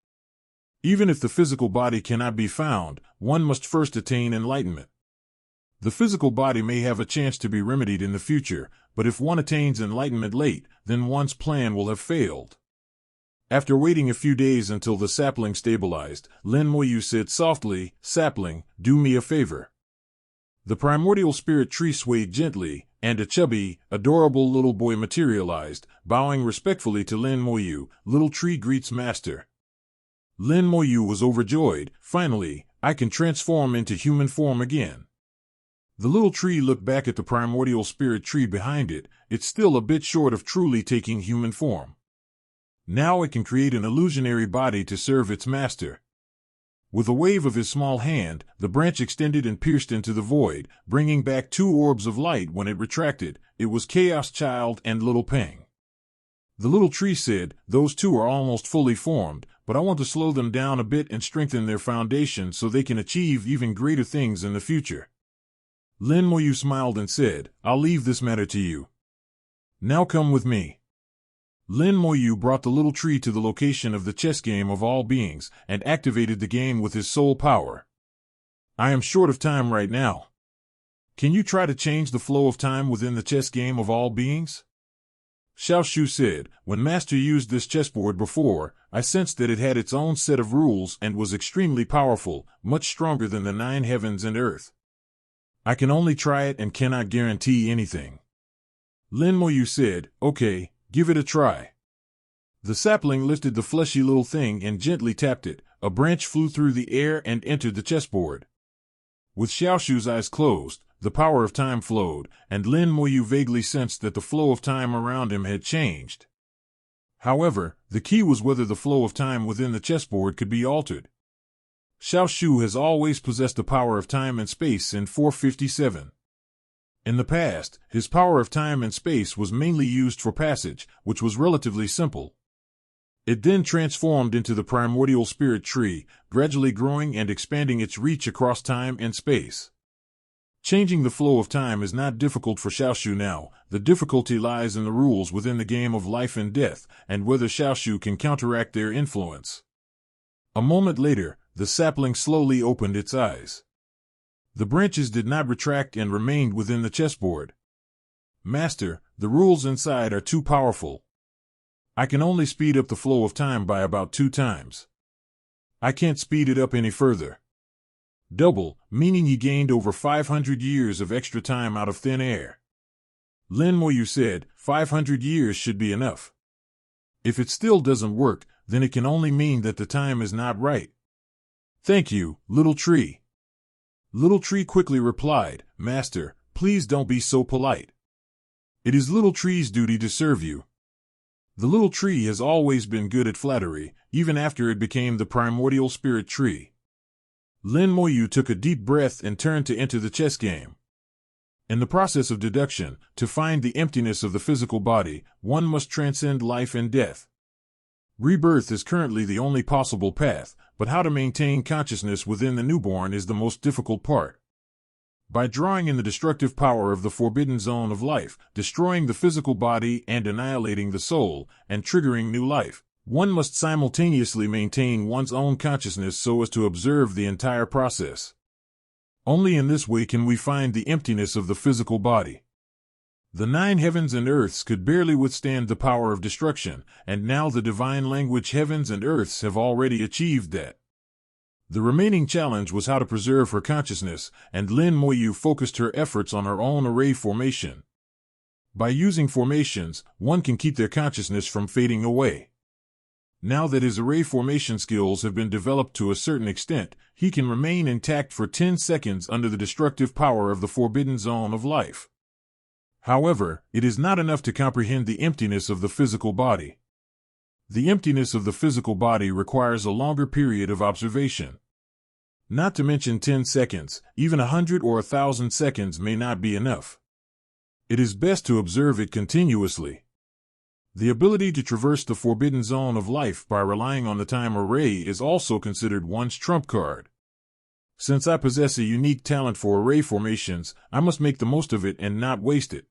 Even if the physical body cannot be found, one must first attain enlightenment. The physical body may have a chance to be remedied in the future, but if one attains enlightenment late, then one's plan will have failed." After waiting a few days until the sapling stabilized, Lin Moyu said softly, "Sapling, do me a favor." The primordial spirit tree swayed gently, and a chubby, adorable little boy materialized, bowing respectfully to Lin Moyu. "Little tree greets Master." Lin Moyu was overjoyed. "Finally, I can transform into human form again." The little tree looked back at the primordial spirit tree behind it. It's still a bit short of truly taking human form. Now it can create an illusionary body to serve its master. With a wave of his small hand, the branch extended and pierced into the void, bringing back 2 orbs of light. When it retracted, it was Chaos Child and Little Peng. The little tree said, "Those 2 are almost fully formed, but I want to slow them down a bit and strengthen their foundation so they can achieve even greater things in the future." Lin Moyu smiled and said, "I'll leave this matter to you. Now come with me." Lin Moyu brought the little tree to the location of the chess game of all beings, and activated the game with his soul power. "I am short of time right now. Can you try to change the flow of time within the chess game of all beings?" Xiao Shu said, "When Master used this chessboard before, I sensed that it had its own set of rules and was extremely powerful, much stronger than the 9 heavens and earth. I can only try it and cannot guarantee anything. Lin Moyu said, "Okay, give it a try." The sapling lifted the fleshy little thing and gently tapped it. A branch flew through the air and entered the chessboard. With Xiaoshu's eyes closed, the power of time flowed, and Lin Moyu vaguely sensed that the flow of time around him had changed. However, the key was whether the flow of time within the chessboard could be altered. Xiaoshu has always possessed the power of time and space in 457. In the past, his power of time and space was mainly used for passage, which was relatively simple. It then transformed into the primordial spirit tree, gradually growing and expanding its reach across time and space. Changing the flow of time is not difficult for Xiaoshu now. The difficulty lies in the rules within the game of life and death, and whether Xiaoshu can counteract their influence. A moment later, the sapling slowly opened its eyes. The branches did not retract and remained within the chessboard. "Master, the rules inside are too powerful. I can only speed up the flow of time by about 2 times. I can't speed it up any further." Double, meaning he gained over 500 years of extra time out of thin air. Lin Moyu said, 500 years should be enough. If it still doesn't work, then it can only mean that the time is not right. "Thank you, Little Tree." Little Tree quickly replied, "Master, please don't be so polite. It is Little Tree's duty to serve you." The Little Tree has always been good at flattery, even after it became the primordial spirit tree. Lin Moyu took a deep breath and turned to enter the chess game. In the process of deduction, to find the emptiness of the physical body, one must transcend life and death. Rebirth is currently the only possible path, but how to maintain consciousness within the newborn is the most difficult part. By drawing in the destructive power of the forbidden zone of life, destroying the physical body and annihilating the soul, and triggering new life, one must simultaneously maintain one's own consciousness so as to observe the entire process. Only in this way can we find the emptiness of the physical body. The 9 heavens and earths could barely withstand the power of destruction, and now the divine language heavens and earths have already achieved that. The remaining challenge was how to preserve her consciousness, and Lin Moyu focused her efforts on her own array formation. By using formations, one can keep their consciousness from fading away. Now that his array formation skills have been developed to a certain extent, he can remain intact for 10 seconds under the destructive power of the forbidden zone of life. However, it is not enough to comprehend the emptiness of the physical body. The emptiness of the physical body requires a longer period of observation. Not to mention 10 seconds, even 100 or 1,000 seconds may not be enough. It is best to observe it continuously. The ability to traverse the forbidden zone of life by relying on the time array is also considered one's trump card. Since I possess a unique talent for array formations, I must make the most of it and not waste it.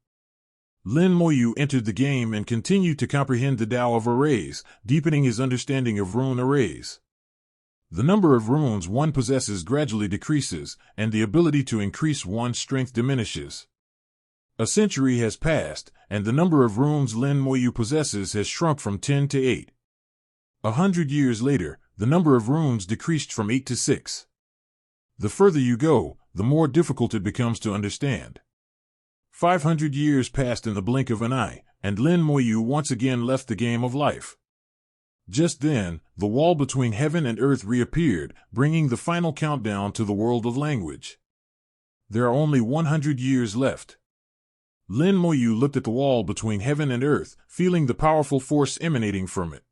Lin Moyu entered the game and continued to comprehend the Tao of arrays, deepening his understanding of rune arrays. The number of runes one possesses gradually decreases, and the ability to increase one's strength diminishes. A century has passed, and the number of runes Lin Moyu possesses has shrunk from 10 to 8. 100 years later, the number of runes decreased from 8 to 6. The further you go, the more difficult it becomes to understand. 500 years passed in the blink of an eye, and Lin Moyu once again left the game of life. Just then, the wall between heaven and earth reappeared, bringing the final countdown to the world of language. There are only 100 years left. Lin Moyu looked at the wall between heaven and earth, feeling the powerful force emanating from it.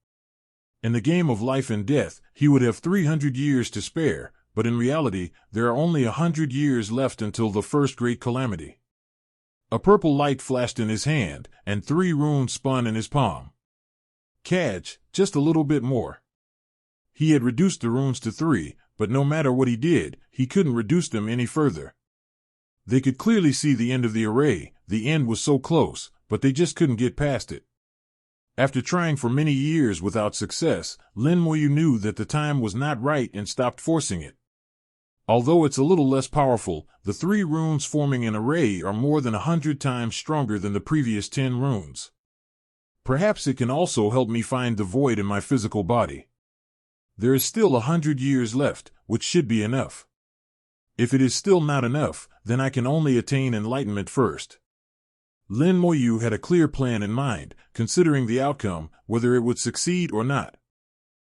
In the game of life and death, he would have 300 years to spare, but in reality, there are only 100 years left until the first great calamity. A purple light flashed in his hand, and 3 runes spun in his palm. Catch, just a little bit more. He had reduced the runes to 3, but no matter what he did, he couldn't reduce them any further. They could clearly see the end of the array, the end was so close, but they just couldn't get past it. After trying for many years without success, Lin Moyu knew that the time was not right and stopped forcing it. Although it's a little less powerful, the 3 runes forming an array are more than 100 times stronger than the previous 10 runes. Perhaps it can also help me find the void in my physical body. There is still 100 years left, which should be enough. If it is still not enough, then I can only attain enlightenment first. Lin Moyu had a clear plan in mind, considering the outcome, whether it would succeed or not.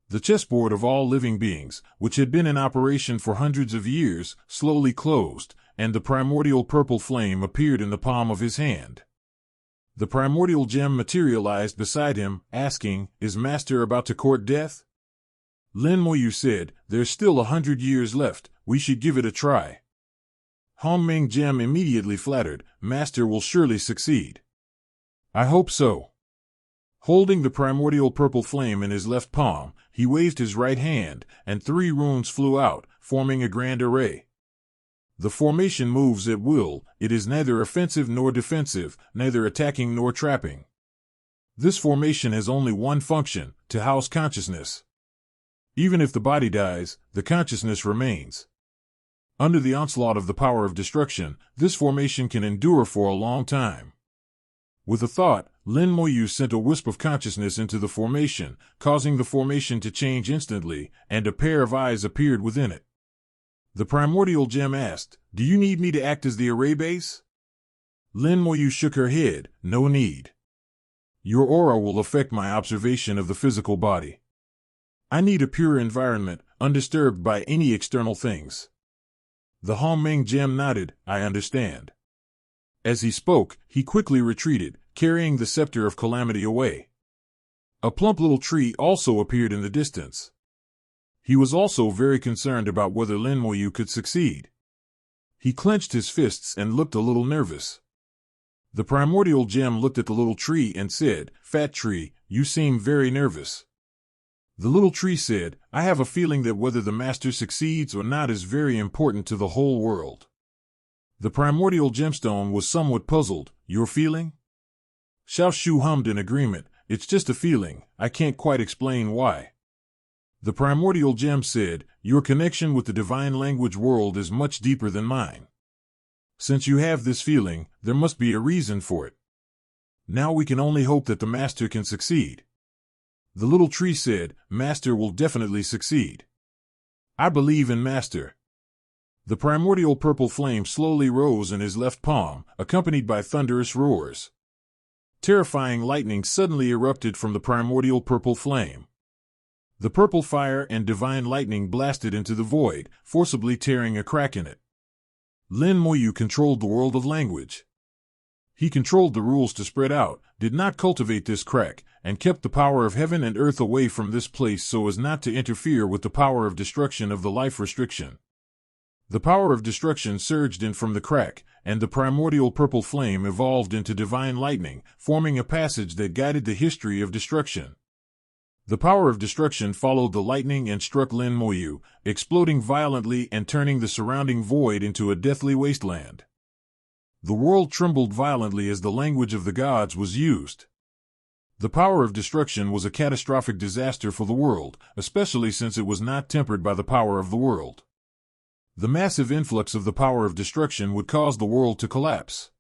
The chessboard of all living beings, which had been in operation for hundreds of years, slowly closed, and the primordial purple flame appeared in the palm of his hand. The primordial gem materialized beside him, asking, "Is Master about to court death?" Lin Moyu said, "There's still 100 years left, we should give it a try." Hongming Gem immediately flattered, "Master will surely succeed." "I hope so." Holding the primordial purple flame in his left palm, he waved his right hand, and 3 runes flew out, forming a grand array. The formation moves at will, it is neither offensive nor defensive, neither attacking nor trapping. This formation has only one function, to house consciousness. Even if the body dies, the consciousness remains. Under the onslaught of the power of destruction, this formation can endure for a long time. With a thought, Lin Moyu sent a wisp of consciousness into the formation, causing the formation to change instantly, and a pair of eyes appeared within it. The primordial gem asked, "Do you need me to act as the array base?" Lin Moyu shook her head, "No need. Your aura will affect my observation of the physical body. I need a pure environment, undisturbed by any external things." The Hongming gem nodded, "I understand." As he spoke, he quickly retreated, carrying the scepter of calamity away. A plump little tree also appeared in the distance. He was also very concerned about whether Lin Moyu could succeed. He clenched his fists and looked a little nervous. The primordial gem looked at the little tree and said, "Fat tree, you seem very nervous." The little tree said, "I have a feeling that whether the master succeeds or not is very important to the whole world." The primordial gemstone was somewhat puzzled. "Your feeling?" Xiao Shu hummed in agreement, "It's just a feeling, I can't quite explain why." The primordial gem said, "Your connection with the divine language world is much deeper than mine. Since you have this feeling, there must be a reason for it. Now we can only hope that the master can succeed." The little tree said, "Master will definitely succeed. I believe in Master." The primordial purple flame slowly rose in his left palm, accompanied by thunderous roars. Terrifying lightning suddenly erupted from the primordial purple flame. The purple fire and divine lightning blasted into the void, forcibly tearing a crack in it. Lin Moyu controlled the world of language. He controlled the rules to spread out, did not cultivate this crack, and kept the power of heaven and earth away from this place so as not to interfere with the power of destruction of the life restriction. The power of destruction surged in from the crack, and the primordial purple flame evolved into divine lightning, forming a passage that guided the history of destruction. The power of destruction followed the lightning and struck Lin Moyu, exploding violently and turning the surrounding void into a deathly wasteland. The world trembled violently as the language of the gods was used. The power of destruction was a catastrophic disaster for the world, especially since it was not tempered by the power of the world. The massive influx of the power of destruction would cause the world to collapse.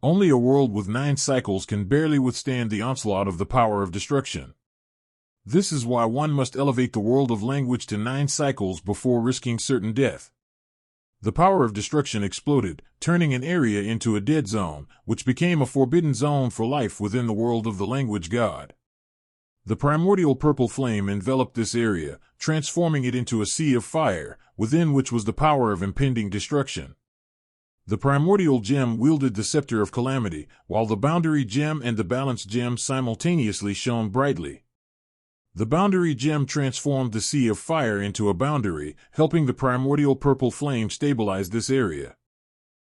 Only a world with 9 cycles can barely withstand the onslaught of the power of destruction. This is why one must elevate the world of language to 9 cycles before risking certain death. The power of destruction exploded, turning an area into a dead zone, which became a forbidden zone for life within the world of the language god. The primordial purple flame enveloped this area, transforming it into a sea of fire, within which was the power of impending destruction. The primordial gem wielded the scepter of calamity, while the boundary gem and the balance gem simultaneously shone brightly. The boundary gem transformed the sea of fire into a boundary, helping the primordial purple flame stabilize this area.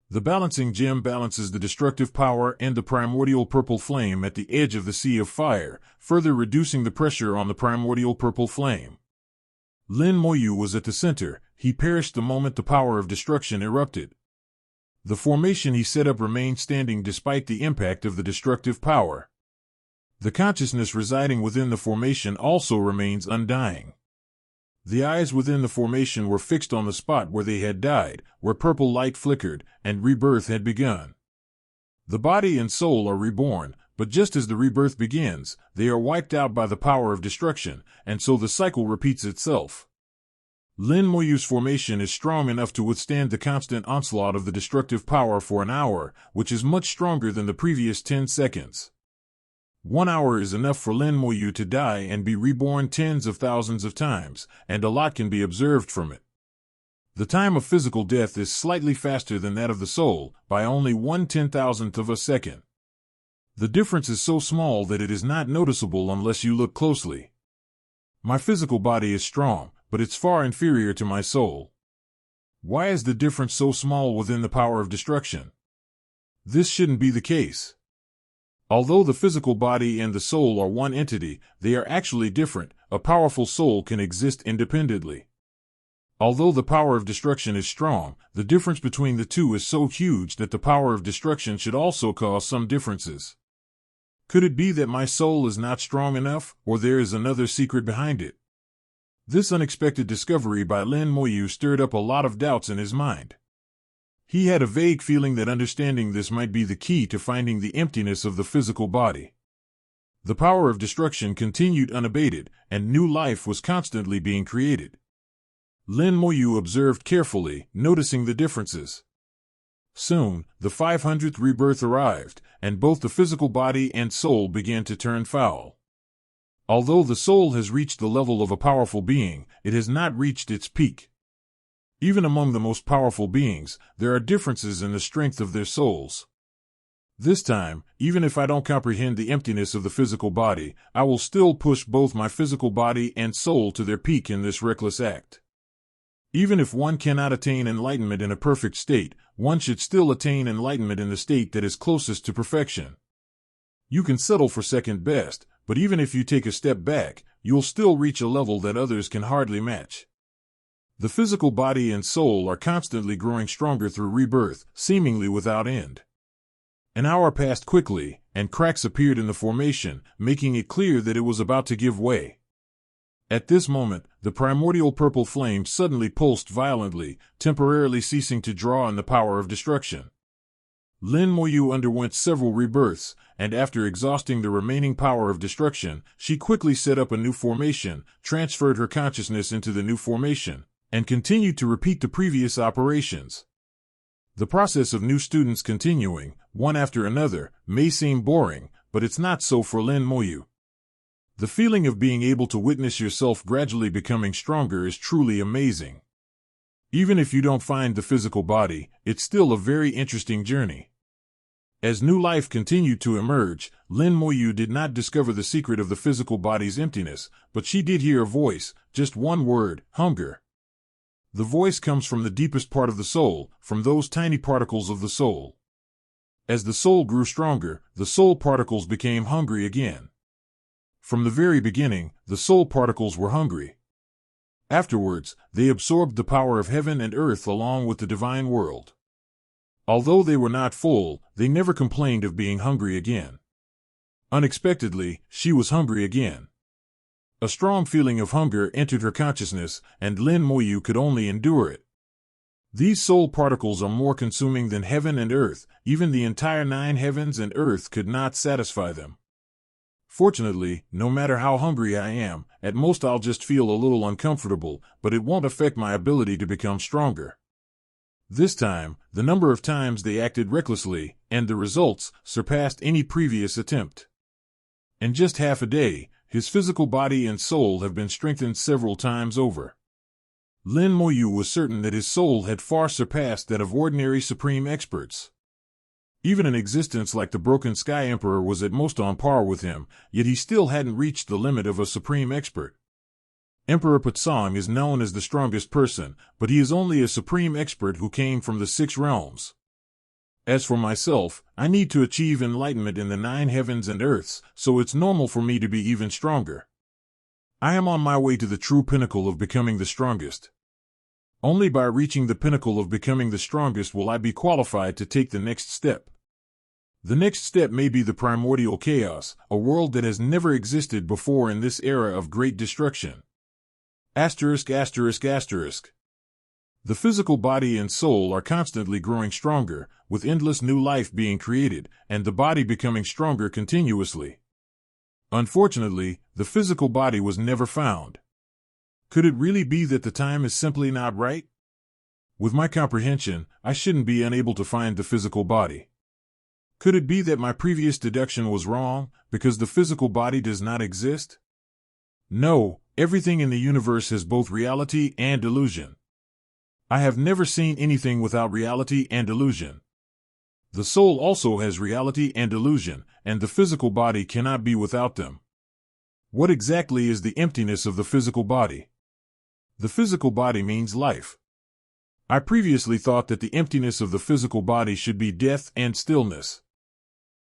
The balancing gem balances the destructive power and the primordial purple flame at the edge of the sea of fire, further reducing the pressure on the primordial purple flame. Lin Moyu was at the center. He perished the moment the power of destruction erupted. The formation he set up remained standing despite the impact of the destructive power. The consciousness residing within the formation also remains undying. The eyes within the formation were fixed on the spot where they had died, where purple light flickered, and rebirth had begun. The body and soul are reborn, but just as the rebirth begins, they are wiped out by the power of destruction, and so the cycle repeats itself. Lin Moyu's formation is strong enough to withstand the constant onslaught of the destructive power for an hour, which is much stronger than the previous 10 seconds. 1 hour is enough for Lin Moyu to die and be reborn tens of thousands of times, and a lot can be observed from it. The time of physical death is slightly faster than that of the soul, by only 1/10,000th of a second. The difference is so small that it is not noticeable unless you look closely. My physical body is strong, but it's far inferior to my soul. Why is the difference so small within the power of destruction? This shouldn't be the case. Although the physical body and the soul are one entity, they are actually different. A powerful soul can exist independently. Although the power of destruction is strong, the difference between the two is so huge that the power of destruction should also cause some differences. Could it be that my soul is not strong enough, or there is another secret behind it? This unexpected discovery by Lin Moyu stirred up a lot of doubts in his mind. He had a vague feeling that understanding this might be the key to finding the emptiness of the physical body. The power of destruction continued unabated, and new life was constantly being created. Lin Moyu observed carefully, noticing the differences. Soon, the 500th rebirth arrived, and both the physical body and soul began to turn foul. Although the soul has reached the level of a powerful being, it has not reached its peak. Even among the most powerful beings, there are differences in the strength of their souls. This time, even if I don't comprehend the emptiness of the physical body, I will still push both my physical body and soul to their peak in this reckless act. Even if one cannot attain enlightenment in a perfect state, one should still attain enlightenment in the state that is closest to perfection. You can settle for second best, but even if you take a step back, you'll still reach a level that others can hardly match. The physical body and soul are constantly growing stronger through rebirth, seemingly without end. An hour passed quickly, and cracks appeared in the formation, making it clear that it was about to give way. At this moment, the primordial purple flame suddenly pulsed violently, temporarily ceasing to draw on the power of destruction. Lin Moyu underwent several rebirths, and after exhausting the remaining power of destruction, she quickly set up a new formation, transferred her consciousness into the new formation, and continued to repeat the previous operations. The process of new students continuing, one after another, may seem boring, but it's not so for Lin Moyu. The feeling of being able to witness yourself gradually becoming stronger is truly amazing. Even if you don't find the physical body, it's still a very interesting journey. As new life continued to emerge, Lin Moyu did not discover the secret of the physical body's emptiness, but she did hear a voice, just one word, hunger. The voice comes from the deepest part of the soul, from those tiny particles of the soul. As the soul grew stronger, the soul particles became hungry again. From the very beginning, the soul particles were hungry. Afterwards, they absorbed the power of heaven and earth along with the divine world. Although they were not full, they never complained of being hungry again. Unexpectedly, she was hungry again. A strong feeling of hunger entered her consciousness, and Lin Moyu could only endure it. These soul particles are more consuming than heaven and earth. Even the entire 9 heavens and earth could not satisfy them. Fortunately, no matter how hungry I am, at most I'll just feel a little uncomfortable, but it won't affect my ability to become stronger. This time, the number of times they acted recklessly, and the results, surpassed any previous attempt. In just half a day, his physical body and soul have been strengthened several times over. Lin Moyu was certain that his soul had far surpassed that of ordinary supreme experts. Even an existence like the Broken Sky Emperor was at most on par with him, yet he still hadn't reached the limit of a supreme expert. Emperor Patsong is known as the strongest person, but he is only a supreme expert who came from the 6 realms. As for myself, I need to achieve enlightenment in the 9 heavens and earths, so it's normal for me to be even stronger. I am on my way to the true pinnacle of becoming the strongest. Only by reaching the pinnacle of becoming the strongest will I be qualified to take the next step. The next step may be the primordial chaos, a world that has never existed before in this era of great destruction. ******. The physical body and soul are constantly growing stronger, with endless new life being created, and the body becoming stronger continuously. Unfortunately, the physical body was never found. Could it really be that the time is simply not right? With my comprehension, I shouldn't be unable to find the physical body. Could it be that my previous deduction was wrong, because the physical body does not exist? No, everything in the universe has both reality and illusion. I have never seen anything without reality and illusion. The soul also has reality and illusion, and the physical body cannot be without them. What exactly is the emptiness of the physical body? The physical body means life. I previously thought that the emptiness of the physical body should be death and stillness.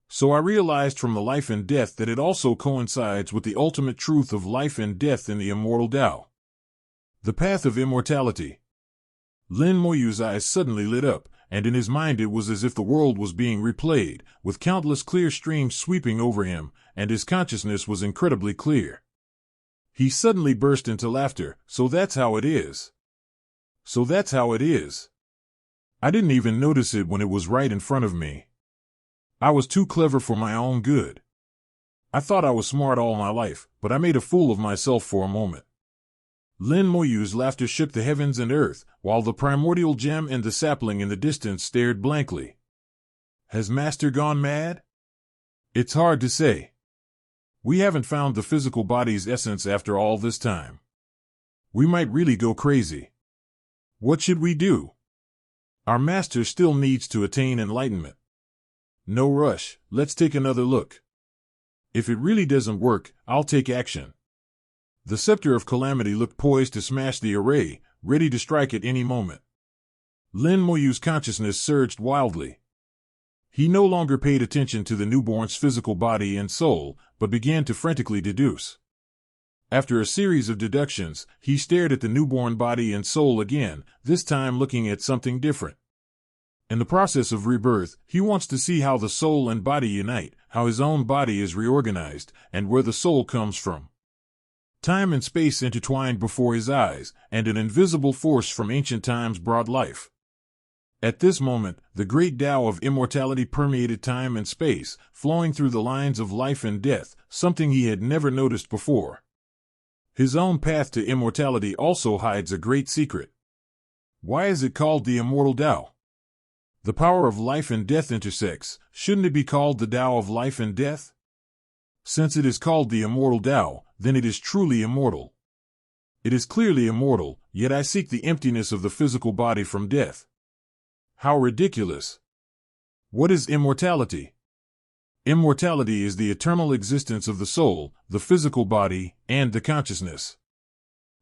So I realized from the life and death that it also coincides with the ultimate truth of life and death in the immortal Tao. The path of immortality. Lin Moyu's eyes suddenly lit up, and in his mind it was as if the world was being replayed, with countless clear streams sweeping over him, and his consciousness was incredibly clear. He suddenly burst into laughter. So that's how it is. So that's how it is. I didn't even notice it when it was right in front of me. I was too clever for my own good. I thought I was smart all my life, but I made a fool of myself for a moment. Lin Moyu's laughter shook the heavens and earth, while the primordial gem and the sapling in the distance stared blankly. Has Master gone mad? It's hard to say. We haven't found the physical body's essence after all this time. We might really go crazy. What should we do? Our master still needs to attain enlightenment. No rush, let's take another look. If it really doesn't work, I'll take action. The scepter of calamity looked poised to smash the array, ready to strike at any moment. Lin Moyu's consciousness surged wildly. He no longer paid attention to the newborn's physical body and soul, but began to frantically deduce. After a series of deductions, he stared at the newborn body and soul again, this time looking at something different. In the process of rebirth, he wants to see how the soul and body unite, how his own body is reorganized, and where the soul comes from. Time and space intertwined before his eyes, and an invisible force from ancient times brought life. At this moment, the great Tao of immortality permeated time and space, flowing through the lines of life and death, something he had never noticed before. His own path to immortality also hides a great secret. Why is it called the immortal Tao? The power of life and death intersects. Shouldn't it be called the Tao of life and death? Since it is called the immortal Tao, then it is truly immortal. It is clearly immortal, yet I seek the emptiness of the physical body from death. How ridiculous! What is immortality? Immortality is the eternal existence of the soul, the physical body, and the consciousness.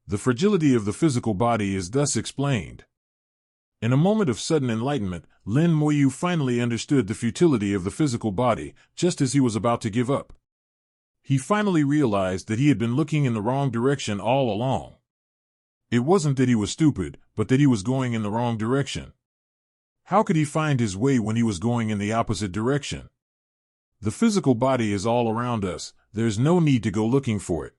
The fragility of the physical body is thus explained. In a moment of sudden enlightenment, Lin Moyu finally understood the futility of the physical body, just as he was about to give up. He finally realized that he had been looking in the wrong direction all along. It wasn't that he was stupid, but that he was going in the wrong direction. How could he find his way when he was going in the opposite direction? The physical body is all around us, there's no need to go looking for it.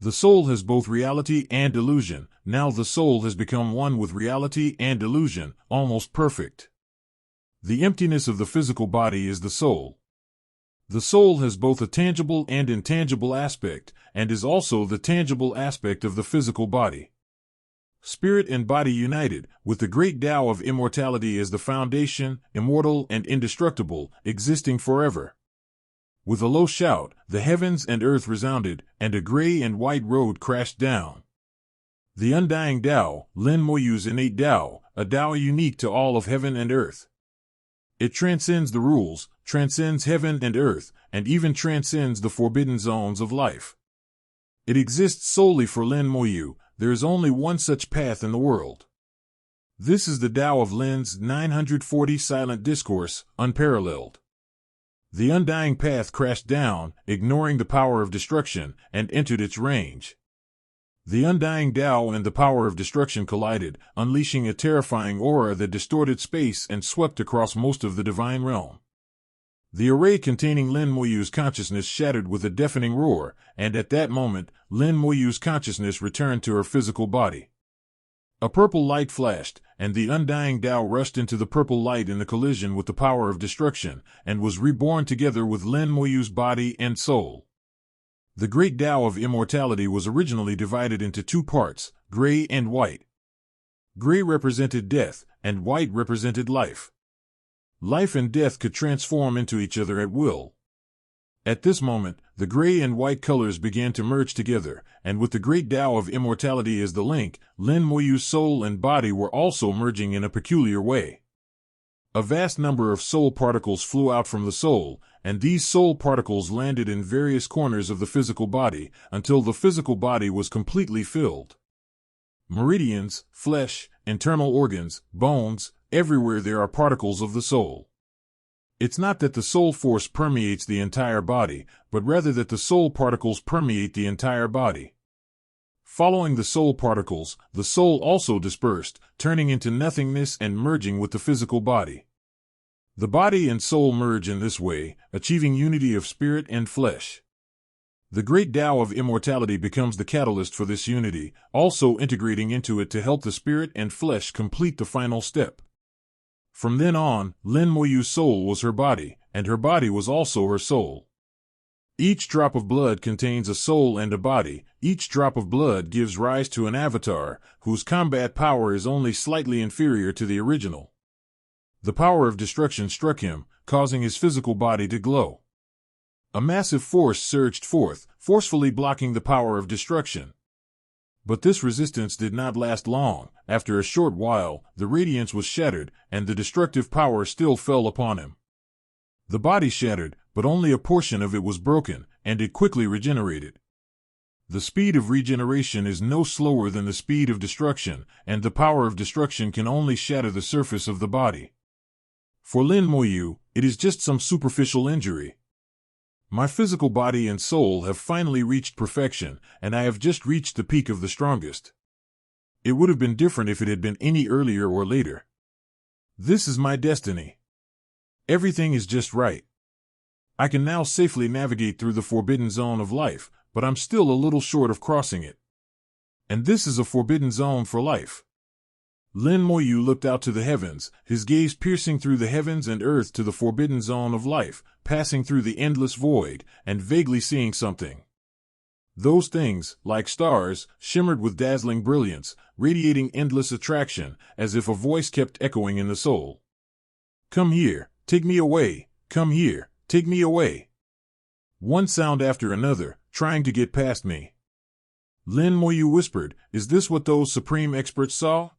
The soul has both reality and illusion. Now the soul has become one with reality and illusion, almost perfect. The emptiness of the physical body is the soul. The soul has both a tangible and intangible aspect, and is also the tangible aspect of the physical body. Spirit and body united, with the great Tao of immortality as the foundation, immortal and indestructible, existing forever. With a low shout, the heavens and earth resounded, and a gray and white road crashed down. The undying Tao, Lin Moyu's innate Tao, a Tao unique to all of heaven and earth. It transcends the rules, transcends heaven and earth, and even transcends the forbidden zones of life. It exists solely for Lin Moyu. There is only one such path in the world. This is the Tao of Lin's 940 silent discourse, unparalleled. The undying path crashed down, ignoring the power of destruction, and entered its range. The undying Tao and the power of destruction collided, unleashing a terrifying aura that distorted space and swept across most of the divine realm. The array containing Lin Moyu's consciousness shattered with a deafening roar, and at that moment, Lin Moyu's consciousness returned to her physical body. A purple light flashed, and the undying Tao rushed into the purple light in the collision with the power of destruction, and was reborn together with Lin Moyu's body and soul. The great Tao of immortality was originally divided into two parts, gray and white. Gray represented death, and white represented life. Life and death could transform into each other at will. At this moment, the gray and white colors began to merge together, and with the great Tao of immortality as the link, Lin Moyu's soul and body were also merging in a peculiar way. A vast number of soul particles flew out from the soul, and these soul particles landed in various corners of the physical body, until the physical body was completely filled. Meridians, flesh, internal organs, bones, everywhere there are particles of the soul. It's not that the soul force permeates the entire body, but rather that the soul particles permeate the entire body. Following the soul particles, the soul also dispersed, turning into nothingness and merging with the physical body. The body and soul merge in this way, achieving unity of spirit and flesh. The great Tao of immortality becomes the catalyst for this unity, also integrating into it to help the spirit and flesh complete the final step. From then on, Lin Moyu's soul was her body, and her body was also her soul. Each drop of blood contains a soul and a body. Each drop of blood gives rise to an avatar, whose combat power is only slightly inferior to the original. The power of destruction struck him, causing his physical body to glow. A massive force surged forth, forcefully blocking the power of destruction. But this resistance did not last long. After a short while, the radiance was shattered, and the destructive power still fell upon him. The body shattered, but only a portion of it was broken, and it quickly regenerated. The speed of regeneration is no slower than the speed of destruction, and the power of destruction can only shatter the surface of the body. For Lin Moyu, it is just some superficial injury. My physical body and soul have finally reached perfection, and I have just reached the peak of the strongest. It would have been different if it had been any earlier or later. This is my destiny. Everything is just right. I can now safely navigate through the forbidden zone of life, but I'm still a little short of crossing it. And this is a forbidden zone for life. Lin Moyu looked out to the heavens, his gaze piercing through the heavens and earth to the forbidden zone of life, passing through the endless void, and vaguely seeing something. Those things, like stars, shimmered with dazzling brilliance, radiating endless attraction, as if a voice kept echoing in the soul. Come here, take me away, come here, take me away. One sound after another, trying to get past me. Lin Moyu whispered, is this what those supreme experts saw?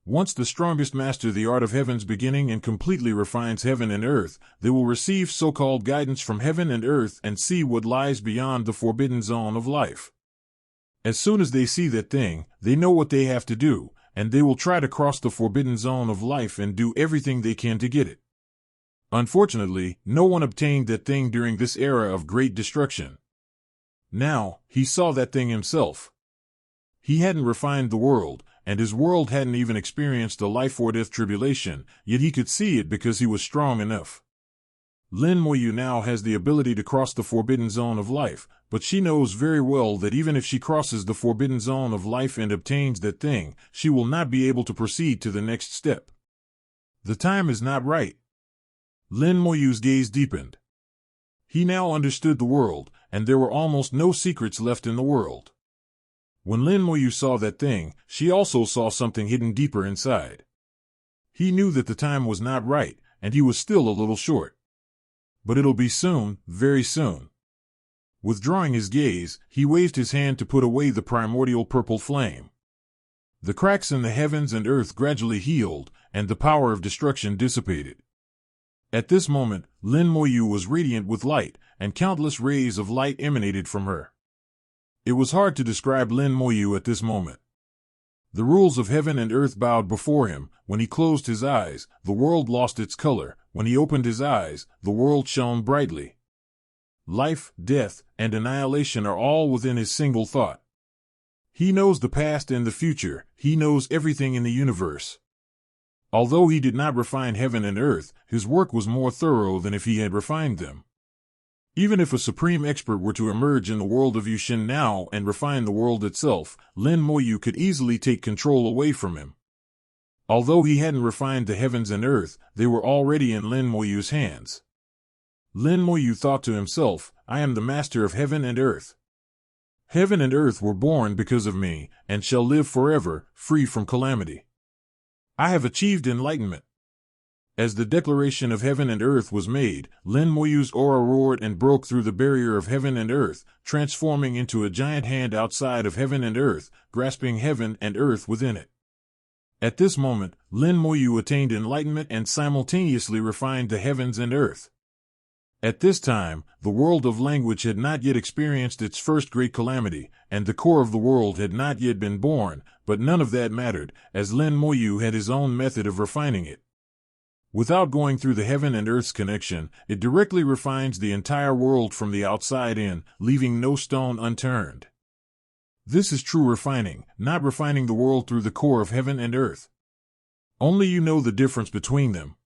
Once the strongest master the art of heaven's beginning and completely refines heaven and earth, they will receive so-called guidance from heaven and earth and see what lies beyond the forbidden zone of life. As soon as they see that thing, they know what they have to do, and they will try to cross the forbidden zone of life and do everything they can to get it. Unfortunately, no one obtained that thing during this era of great destruction. Now, he saw that thing himself. He hadn't refined the world, and his world hadn't even experienced a life-or-death tribulation, yet he could see it because he was strong enough. Lin Moyu now has the ability to cross the forbidden zone of life, but she knows very well that even if she crosses the forbidden zone of life and obtains that thing, she will not be able to proceed to the next step. The time is not right. Lin Moyu's gaze deepened. He now understood the world, and there were almost no secrets left in the world. When Lin Moyu saw that thing, she also saw something hidden deeper inside. He knew that the time was not right, and he was still a little short. But it'll be soon, very soon. Withdrawing his gaze, he waved his hand to put away the primordial purple flame. The cracks in the heavens and earth gradually healed, and the power of destruction dissipated. At this moment, Lin Moyu was radiant with light, and countless rays of light emanated from her. It was hard to describe Lin Moyu at this moment. The rules of heaven and earth bowed before him. When he closed his eyes, the world lost its color. When he opened his eyes, the world shone brightly. Life, death, and annihilation are all within his single thought. He knows the past and the future. He knows everything in the universe. Although he did not refine heaven and earth, his work was more thorough than if he had refined them. Even if a supreme expert were to emerge in the world of Yushin now and refine the world itself, Lin Moyu could easily take control away from him. Although he hadn't refined the heavens and earth, they were already in Lin Moyu's hands. Lin Moyu thought to himself, I am the master of heaven and earth. Heaven and earth were born because of me, and shall live forever, free from calamity. I have achieved enlightenment. As the declaration of heaven and earth was made, Lin Moyu's aura roared and broke through the barrier of heaven and earth, transforming into a giant hand outside of heaven and earth, grasping heaven and earth within it. At this moment, Lin Moyu attained enlightenment and simultaneously refined the heavens and earth. At this time, the world of language had not yet experienced its first great calamity, and the core of the world had not yet been born, but none of that mattered, as Lin Moyu had his own method of refining it. Without going through the heaven and earth's connection, it directly refines the entire world from the outside in, leaving no stone unturned. This is true refining, not refining the world through the core of heaven and earth. Only you know the difference between them.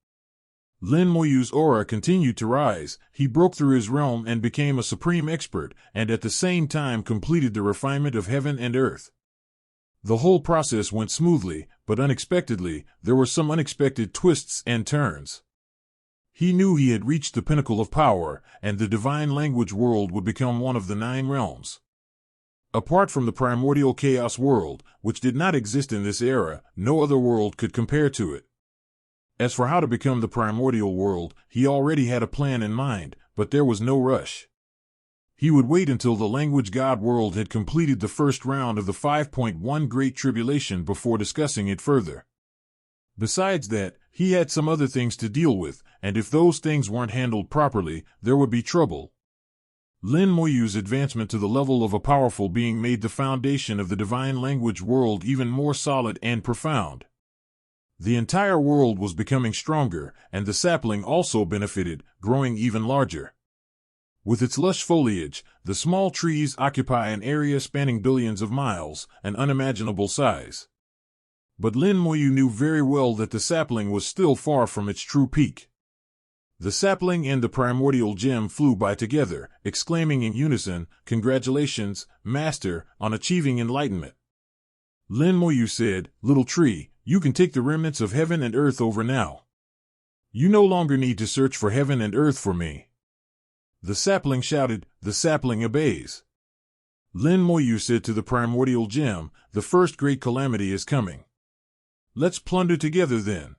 Lin Moyu's aura continued to rise, he broke through his realm and became a supreme expert, and at the same time completed the refinement of heaven and earth. The whole process went smoothly, but unexpectedly, there were some unexpected twists and turns. He knew he had reached the pinnacle of power, and the divine language world would become one of the 9 realms. Apart from the primordial chaos world, which did not exist in this era, no other world could compare to it. As for how to become the primordial world, he already had a plan in mind, but there was no rush. He would wait until the language god world had completed the first round of the 5.1 Great Tribulation before discussing it further. Besides that, he had some other things to deal with, and if those things weren't handled properly, there would be trouble. Lin Moyu's advancement to the level of a powerful being made the foundation of the divine language world even more solid and profound. The entire world was becoming stronger, and the sapling also benefited, growing even larger. With its lush foliage, the small trees occupy an area spanning billions of miles, an unimaginable size. But Lin Moyu knew very well that the sapling was still far from its true peak. The sapling and the primordial gem flew by together, exclaiming in unison, "Congratulations, Master, on achieving enlightenment." Lin Moyu said, "Little tree, you can take the remnants of heaven and earth over now. You no longer need to search for heaven and earth for me." The sapling shouted, "The sapling obeys." Lin Moyu said to the primordial gem, "The first great calamity is coming. Let's plunder together then."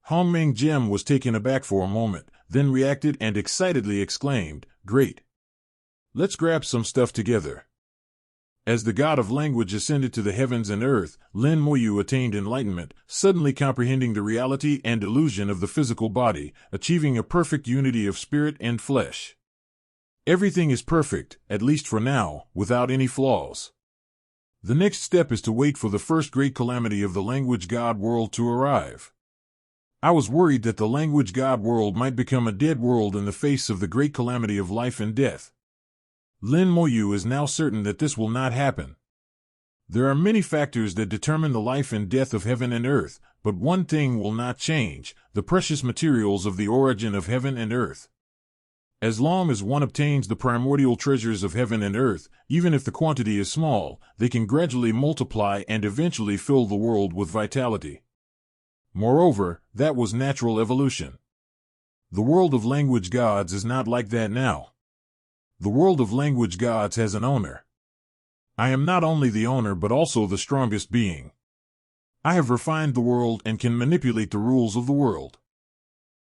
Hongming Gem was taken aback for a moment, then reacted and excitedly exclaimed, "Great! Let's grab some stuff together." As the god of language ascended to the heavens and earth, Lin Moyu attained enlightenment, suddenly comprehending the reality and illusion of the physical body, achieving a perfect unity of spirit and flesh. Everything is perfect, at least for now, without any flaws. The next step is to wait for the first great calamity of the language god world to arrive. I was worried that the language god world might become a dead world in the face of the great calamity of life and death. Lin Moyu is now certain that this will not happen. There are many factors that determine the life and death of heaven and earth, but one thing will not change: the precious materials of the origin of heaven and earth. As long as one obtains the primordial treasures of heaven and earth, even if the quantity is small, they can gradually multiply and eventually fill the world with vitality. Moreover, that was natural evolution. The world of language gods is not like that now. The world of language gods has an owner. I am not only the owner but also the strongest being. I have refined the world and can manipulate the rules of the world.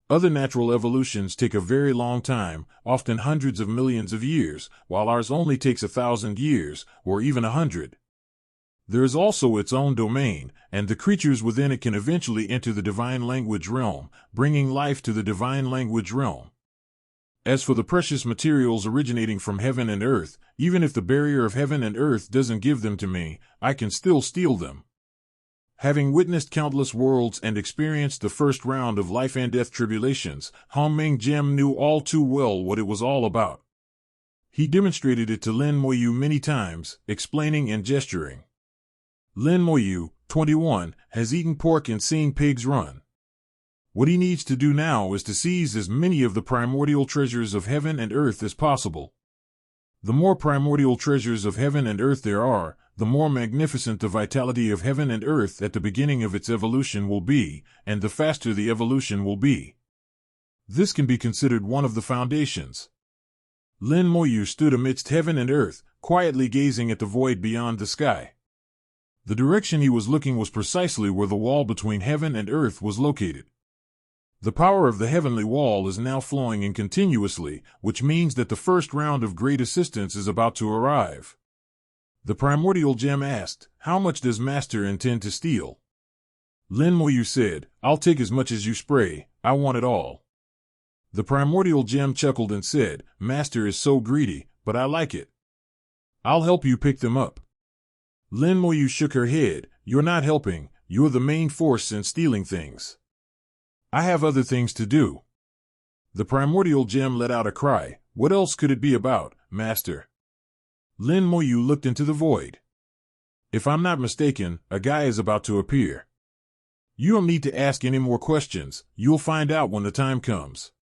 Other natural evolutions take a very long time, often hundreds of millions of years, while ours only takes 1,000 years, or even 100. There is also its own domain, and the creatures within it can eventually enter the divine language realm, bringing life to the divine language realm. As for the precious materials originating from heaven and earth, even if the barrier of heaven and earth doesn't give them to me, I can still steal them. Having witnessed countless worlds and experienced the first round of life and death tribulations, Hongming Gem knew all too well what it was all about. He demonstrated it to Lin Moyu many times, explaining and gesturing. Lin Moyu, 21, has eaten pork and seen pigs run. What he needs to do now is to seize as many of the primordial treasures of heaven and earth as possible. The more primordial treasures of heaven and earth there are, the more magnificent the vitality of heaven and earth at the beginning of its evolution will be, and the faster the evolution will be. This can be considered one of the foundations. Lin Moyu stood amidst heaven and earth, quietly gazing at the void beyond the sky. The direction he was looking was precisely where the wall between heaven and earth was located. The power of the heavenly wall is now flowing in continuously, which means that the first round of great assistance is about to arrive. The primordial gem asked, "How much does Master intend to steal?" Lin Moyu said, "I'll take as much as you spray, I want it all." The primordial gem chuckled and said, "Master is so greedy, but I like it. I'll help you pick them up." Lin Moyu shook her head, "You're not helping, you're the main force in stealing things. I have other things to do." The primordial gem let out a cry, "What else could it be about, Master?" Lin Moyu looked into the void. "If I'm not mistaken, a guy is about to appear. You don't need to ask any more questions, you'll find out when the time comes."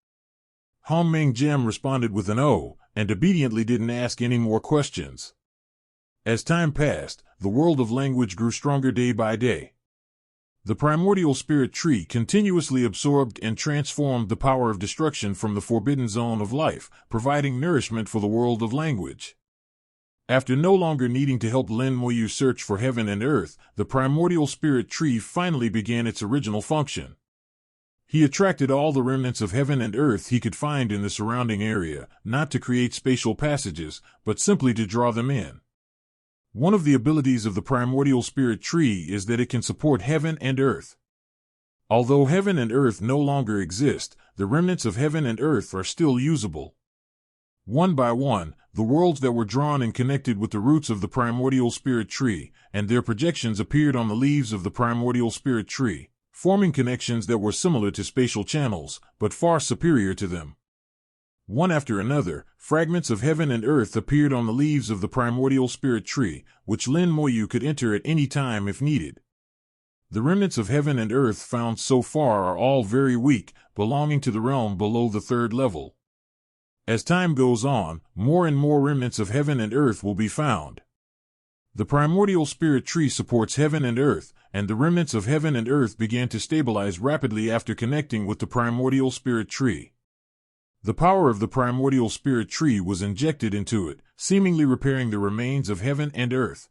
Hongming Gem responded with an "oh," and obediently didn't ask any more questions. As time passed, the world of language grew stronger day by day. The primordial spirit tree continuously absorbed and transformed the power of destruction from the forbidden zone of life, providing nourishment for the world of language. After no longer needing to help Lin Moyu search for heaven and earth, the primordial spirit tree finally began its original function. He attracted all the remnants of heaven and earth he could find in the surrounding area, not to create spatial passages, but simply to draw them in. One of the abilities of the primordial spirit tree is that it can support heaven and earth. Although heaven and earth no longer exist, the remnants of heaven and earth are still usable. One by one, the worlds that were drawn and connected with the roots of the primordial spirit tree, and their projections appeared on the leaves of the primordial spirit tree, forming connections that were similar to spatial channels, but far superior to them. One after another, fragments of heaven and earth appeared on the leaves of the primordial spirit tree, which Lin Moyu could enter at any time if needed. The remnants of heaven and earth found so far are all very weak, belonging to the realm below the third level. As time goes on, more and more remnants of heaven and earth will be found. The primordial spirit tree supports heaven and earth, and the remnants of heaven and earth began to stabilize rapidly after connecting with the primordial spirit tree. The power of the primordial spirit tree was injected into it, seemingly repairing the remains of heaven and earth.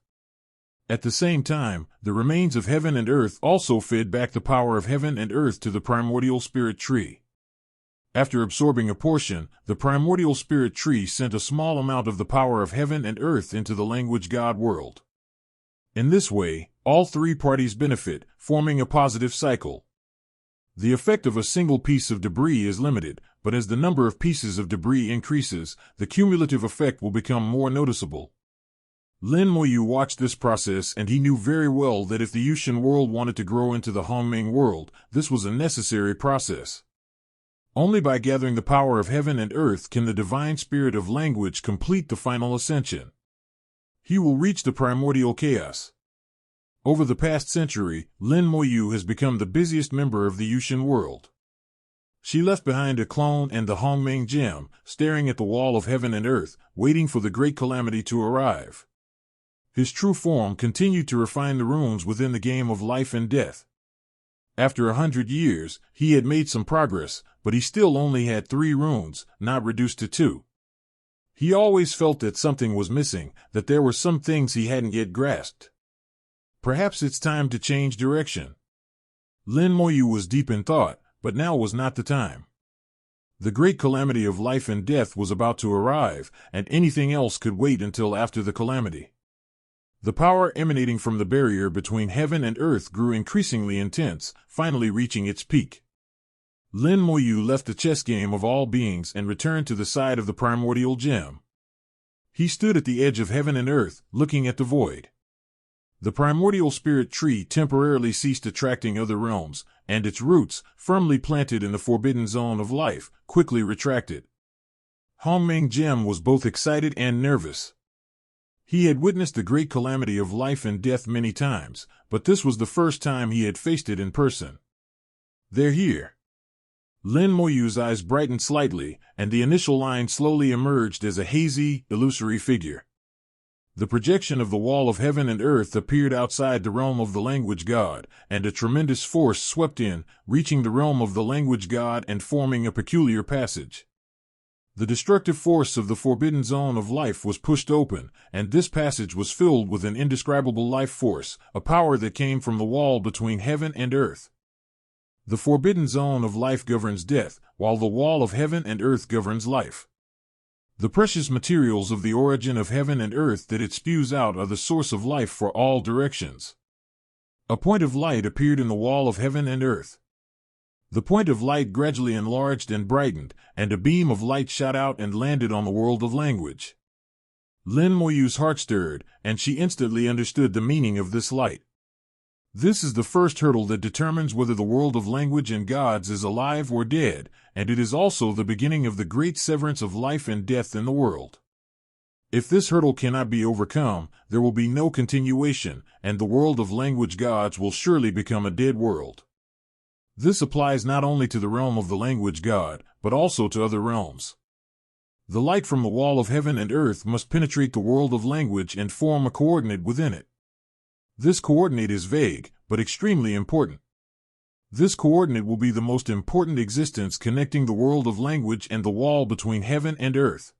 At the same time, the remains of heaven and earth also fed back the power of heaven and earth to the primordial spirit tree. After absorbing a portion, the primordial spirit tree sent a small amount of the power of heaven and earth into the language god world. In this way, all three parties benefit, forming a positive cycle. The effect of a single piece of debris is limited, but as the number of pieces of debris increases, the cumulative effect will become more noticeable. Lin Moyu watched this process, and he knew very well that if the Yushan world wanted to grow into the Hongming world, this was a necessary process. Only by gathering the power of heaven and earth can the divine spirit of language complete the final ascension. He will reach the primordial chaos. Over the past century, Lin Moyu has become the busiest member of the Yushan world. She left behind a clone and the Hongming Gem, staring at the wall of heaven and earth, waiting for the great calamity to arrive. His true form continued to refine the runes within the game of life and death. After 100 years, he had made some progress, but he still only had 3 runes, not reduced to 2. He always felt that something was missing, that there were some things he hadn't yet grasped. Perhaps it's time to change direction. Lin Moyu was deep in thought, but now was not the time. The great calamity of life and death was about to arrive, and anything else could wait until after the calamity. The power emanating from the barrier between heaven and earth grew increasingly intense, finally reaching its peak. Lin Moyu left the chess game of all beings and returned to the side of the primordial gem. He stood at the edge of heaven and earth, looking at the void. The primordial spirit tree temporarily ceased attracting other realms, and its roots, firmly planted in the forbidden zone of life, quickly retracted. Hongming Gem was both excited and nervous. He had witnessed the great calamity of life and death many times, but this was the first time he had faced it in person. "They're here." Lin Moyu's eyes brightened slightly, and the initial line slowly emerged as a hazy, illusory figure. The projection of the wall of heaven and earth appeared outside the realm of the language god, and a tremendous force swept in, reaching the realm of the language god and forming a peculiar passage. The destructive force of the forbidden zone of life was pushed open, and this passage was filled with an indescribable life force, a power that came from the wall between heaven and earth. The forbidden zone of life governs death, while the wall of heaven and earth governs life. The precious materials of the origin of heaven and earth that it spews out are the source of life for all directions. A point of light appeared in the wall of heaven and earth. The point of light gradually enlarged and brightened, and a beam of light shot out and landed on the world of language. Lin Moyu's heart stirred, and she instantly understood the meaning of this light. This is the first hurdle that determines whether the world of language and gods is alive or dead, and it is also the beginning of the great severance of life and death in the world. If this hurdle cannot be overcome, there will be no continuation, and the world of language gods will surely become a dead world. This applies not only to the realm of the language god, but also to other realms. The light from the wall of heaven and earth must penetrate the world of language and form a coordinate within it. This coordinate is vague, but extremely important. This coordinate will be the most important existence connecting the world of language and the wall between heaven and earth.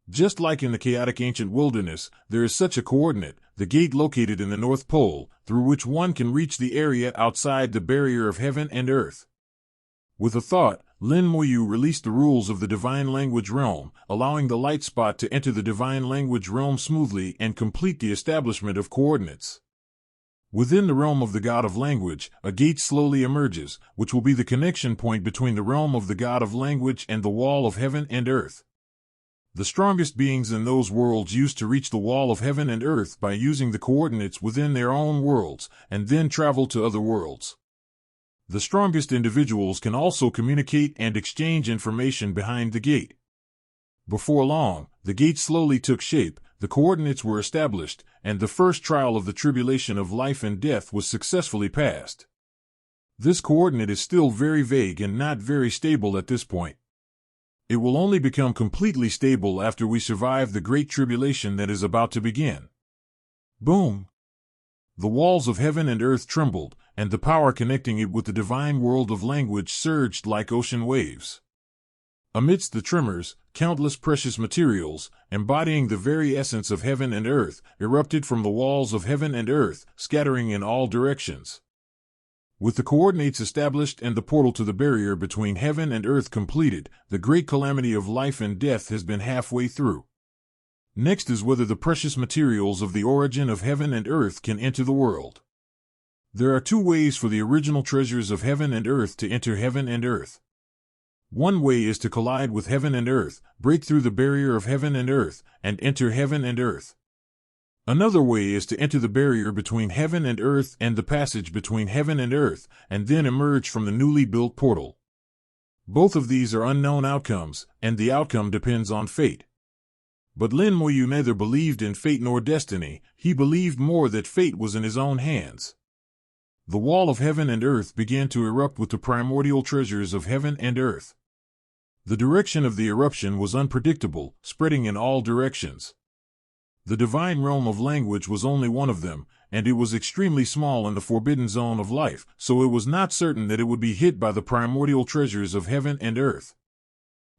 Just like in the chaotic ancient wilderness, there is such a coordinate, the gate located in the North Pole, through which one can reach the area outside the barrier of heaven and earth. With a thought, Lin Moyu released the rules of the divine language realm, allowing the light spot to enter the divine language realm smoothly and complete the establishment of coordinates. Within the realm of the god of language, a gate slowly emerges, which will be the connection point between the realm of the god of language and the wall of heaven and earth. The strongest beings in those worlds used to reach the wall of heaven and earth by using the coordinates within their own worlds, and then travel to other worlds. The strongest individuals can also communicate and exchange information behind the gate. Before long, the gate slowly took shape, the coordinates were established, and the first trial of the tribulation of life and death was successfully passed. This coordinate is still very vague and not very stable at this point. It will only become completely stable after we survive the great tribulation that is about to begin. Boom! The walls of heaven and earth trembled, and the power connecting it with the divine world of language surged like ocean waves. Amidst the tremors, countless precious materials, embodying the very essence of heaven and earth, erupted from the walls of heaven and earth, scattering in all directions. With the coordinates established and the portal to the barrier between heaven and earth completed, the great calamity of life and death has been halfway through. Next is whether the precious materials of the origin of heaven and earth can enter the world. There are two ways for the original treasures of heaven and earth to enter heaven and earth. One way is to collide with heaven and earth, break through the barrier of heaven and earth, and enter heaven and earth. Another way is to enter the barrier between heaven and earth and the passage between heaven and earth, and then emerge from the newly built portal. Both of these are unknown outcomes, and the outcome depends on fate. But Lin Moyu neither believed in fate nor destiny, he believed more that fate was in his own hands. The wall of heaven and earth began to erupt with the primordial treasures of heaven and earth. The direction of the eruption was unpredictable, spreading in all directions. The divine realm of language was only one of them, and it was extremely small in the forbidden zone of life, so it was not certain that it would be hit by the primordial treasures of heaven and earth.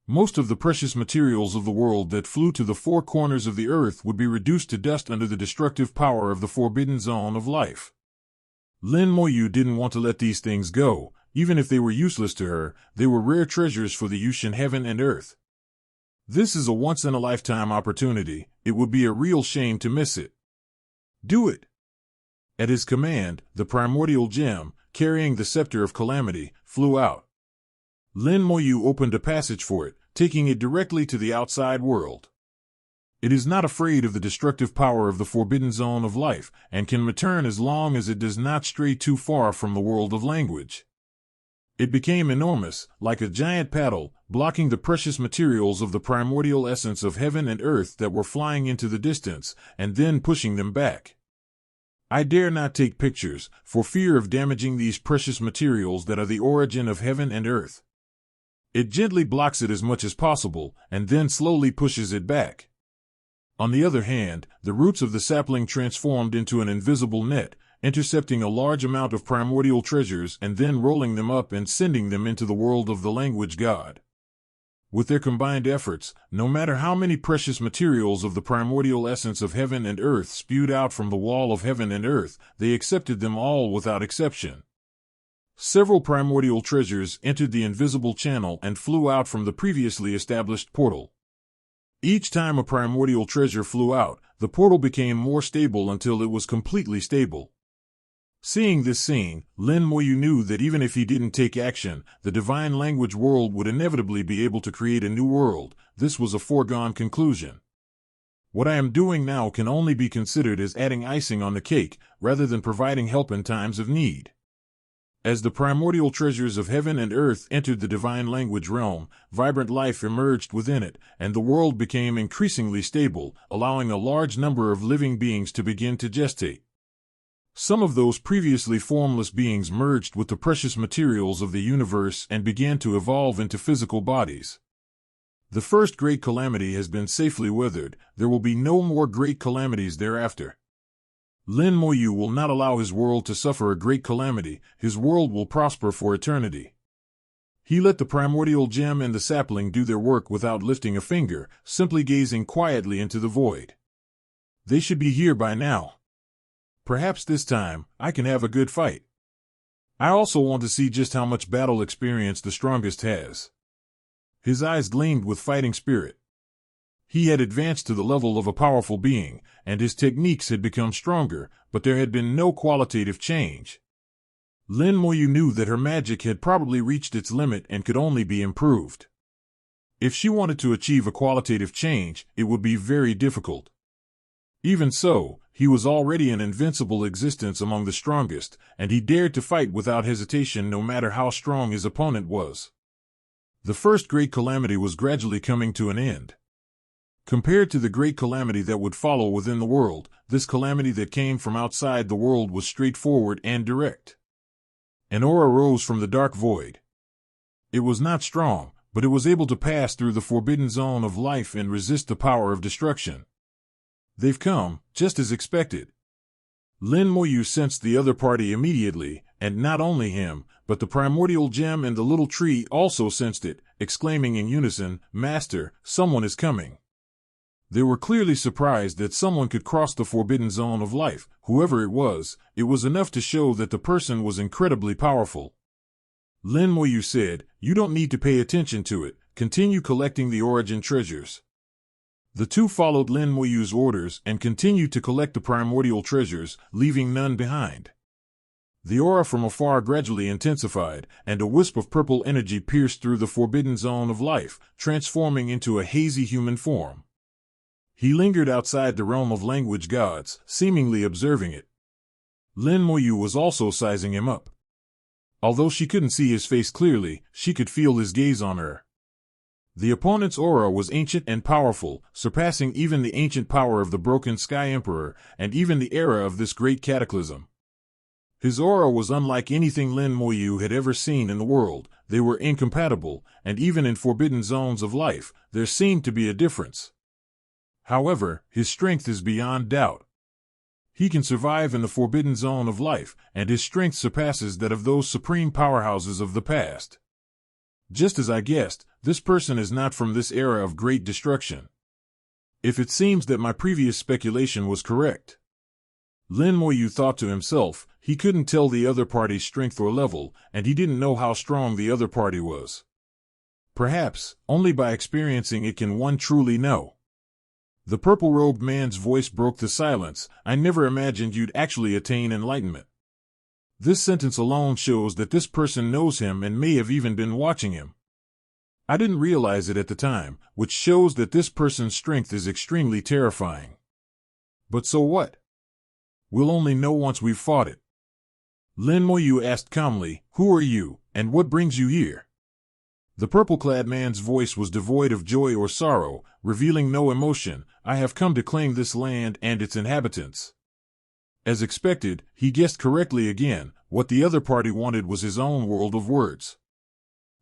Most of the precious materials of the world that flew to the four corners of the earth would be reduced to dust under the destructive power of the forbidden zone of life. Lin Moyu didn't want to let these things go. Even if they were useless to her, they were rare treasures for the Yushin heaven and earth. This is a once-in-a-lifetime opportunity. It would be a real shame to miss it. Do it! At his command, the primordial gem, carrying the scepter of calamity, flew out. Lin Moyu opened a passage for it, taking it directly to the outside world. It is not afraid of the destructive power of the forbidden zone of life, and can return as long as it does not stray too far from the world of language. It became enormous, like a giant paddle, blocking the precious materials of the primordial essence of heaven and earth that were flying into the distance, and then pushing them back. I dare not take pictures, for fear of damaging these precious materials that are the origin of heaven and earth. It gently blocks it as much as possible, and then slowly pushes it back. On the other hand, the roots of the sapling transformed into an invisible net, intercepting a large amount of primordial treasures and then rolling them up and sending them into the world of the language god. With their combined efforts, no matter how many precious materials of the primordial essence of heaven and earth spewed out from the wall of heaven and earth, they accepted them all without exception. Several primordial treasures entered the invisible channel and flew out from the previously established portal. Each time a primordial treasure flew out, the portal became more stable until it was completely stable. Seeing this scene, Lin Moyu knew that even if he didn't take action, the divine language world would inevitably be able to create a new world. This was a foregone conclusion. What I am doing now can only be considered as adding icing on the cake, rather than providing help in times of need. As the primordial treasures of heaven and earth entered the divine language realm, vibrant life emerged within it, and the world became increasingly stable, allowing a large number of living beings to begin to gestate. Some of those previously formless beings merged with the precious materials of the universe and began to evolve into physical bodies. The first great calamity has been safely weathered. There will be no more great calamities thereafter. Lin Moyu will not allow his world to suffer a great calamity. His world will prosper for eternity. He let the primordial gem and the sapling do their work without lifting a finger, simply gazing quietly into the void. They should be here by now. Perhaps this time, I can have a good fight. I also want to see just how much battle experience the strongest has. His eyes gleamed with fighting spirit. He had advanced to the level of a powerful being, and his techniques had become stronger, but there had been no qualitative change. Lin Moyu knew that her magic had probably reached its limit and could only be improved. If she wanted to achieve a qualitative change, it would be very difficult. Even so, he was already an invincible existence among the strongest, and he dared to fight without hesitation no matter how strong his opponent was. The first great calamity was gradually coming to an end. Compared to the great calamity that would follow within the world, this calamity that came from outside the world was straightforward and direct. An aura rose from the dark void. It was not strong, but it was able to pass through the forbidden zone of life and resist the power of destruction. They've come, just as expected. Lin Moyu sensed the other party immediately, and not only him, but the primordial gem and the little tree also sensed it, exclaiming in unison, "Master, someone is coming." They were clearly surprised that someone could cross the forbidden zone of life. Whoever it was enough to show that the person was incredibly powerful. Lin Moyu said, "You don't need to pay attention to it. Continue collecting the origin treasures." The two followed Lin Moyu's orders and continued to collect the primordial treasures, leaving none behind. The aura from afar gradually intensified, and a wisp of purple energy pierced through the forbidden zone of life, transforming into a hazy human form. He lingered outside the realm of language gods, seemingly observing it. Lin Moyu was also sizing him up. Although she couldn't see his face clearly, she could feel his gaze on her. The opponent's aura was ancient and powerful, surpassing even the ancient power of the Broken Sky Emperor, and even the era of this great cataclysm. His aura was unlike anything Lin Moyu had ever seen in the world. They were incompatible, and even in forbidden zones of life, there seemed to be a difference. However, his strength is beyond doubt. He can survive in the forbidden zone of life, and his strength surpasses that of those supreme powerhouses of the past. Just as I guessed, this person is not from this era of great destruction. If it seems that my previous speculation was correct. Lin Moyu thought to himself, he couldn't tell the other party's strength or level, and he didn't know how strong the other party was. Perhaps, only by experiencing it can one truly know. The purple-robed man's voice broke the silence. "I never imagined you'd actually attain enlightenment." This sentence alone shows that this person knows him and may have even been watching him. I didn't realize it at the time, which shows that this person's strength is extremely terrifying. But so what? We'll only know once we've fought it. Lin Moyu asked calmly, "Who are you, and what brings you here?" The purple-clad man's voice was devoid of joy or sorrow, revealing no emotion. "I have come to claim this land and its inhabitants." As expected, he guessed correctly again. What the other party wanted was his own world of words.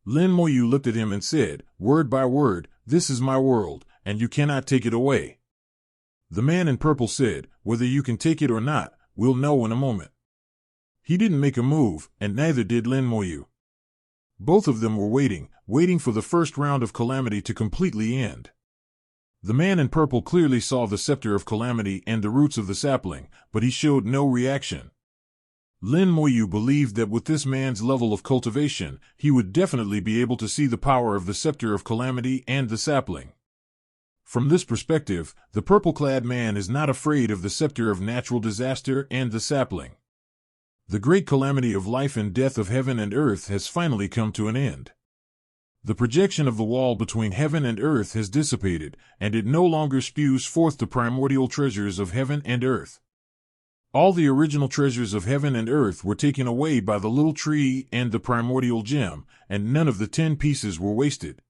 Lin Moyu looked at him and said, "Word by word, this is my world, and you cannot take it away." The man in purple said, "Whether you can take it or not, we'll know in a moment." He didn't make a move, and neither did Lin Moyu. Both of them were waiting for the first round of calamity to completely end. The man in purple clearly saw the scepter of calamity and the roots of the sapling, but he showed no reaction. Lin Moyu believed that with this man's level of cultivation, he would definitely be able to see the power of the scepter of calamity and the sapling. From this perspective, the purple-clad man is not afraid of the scepter of natural disaster and the sapling. The great calamity of life and death of heaven and earth has finally come to an end. The projection of the wall between heaven and earth has dissipated, and it no longer spews forth the primordial treasures of heaven and earth. All the original treasures of heaven and earth were taken away by the little tree and the primordial gem, and none of the 10 pieces were wasted.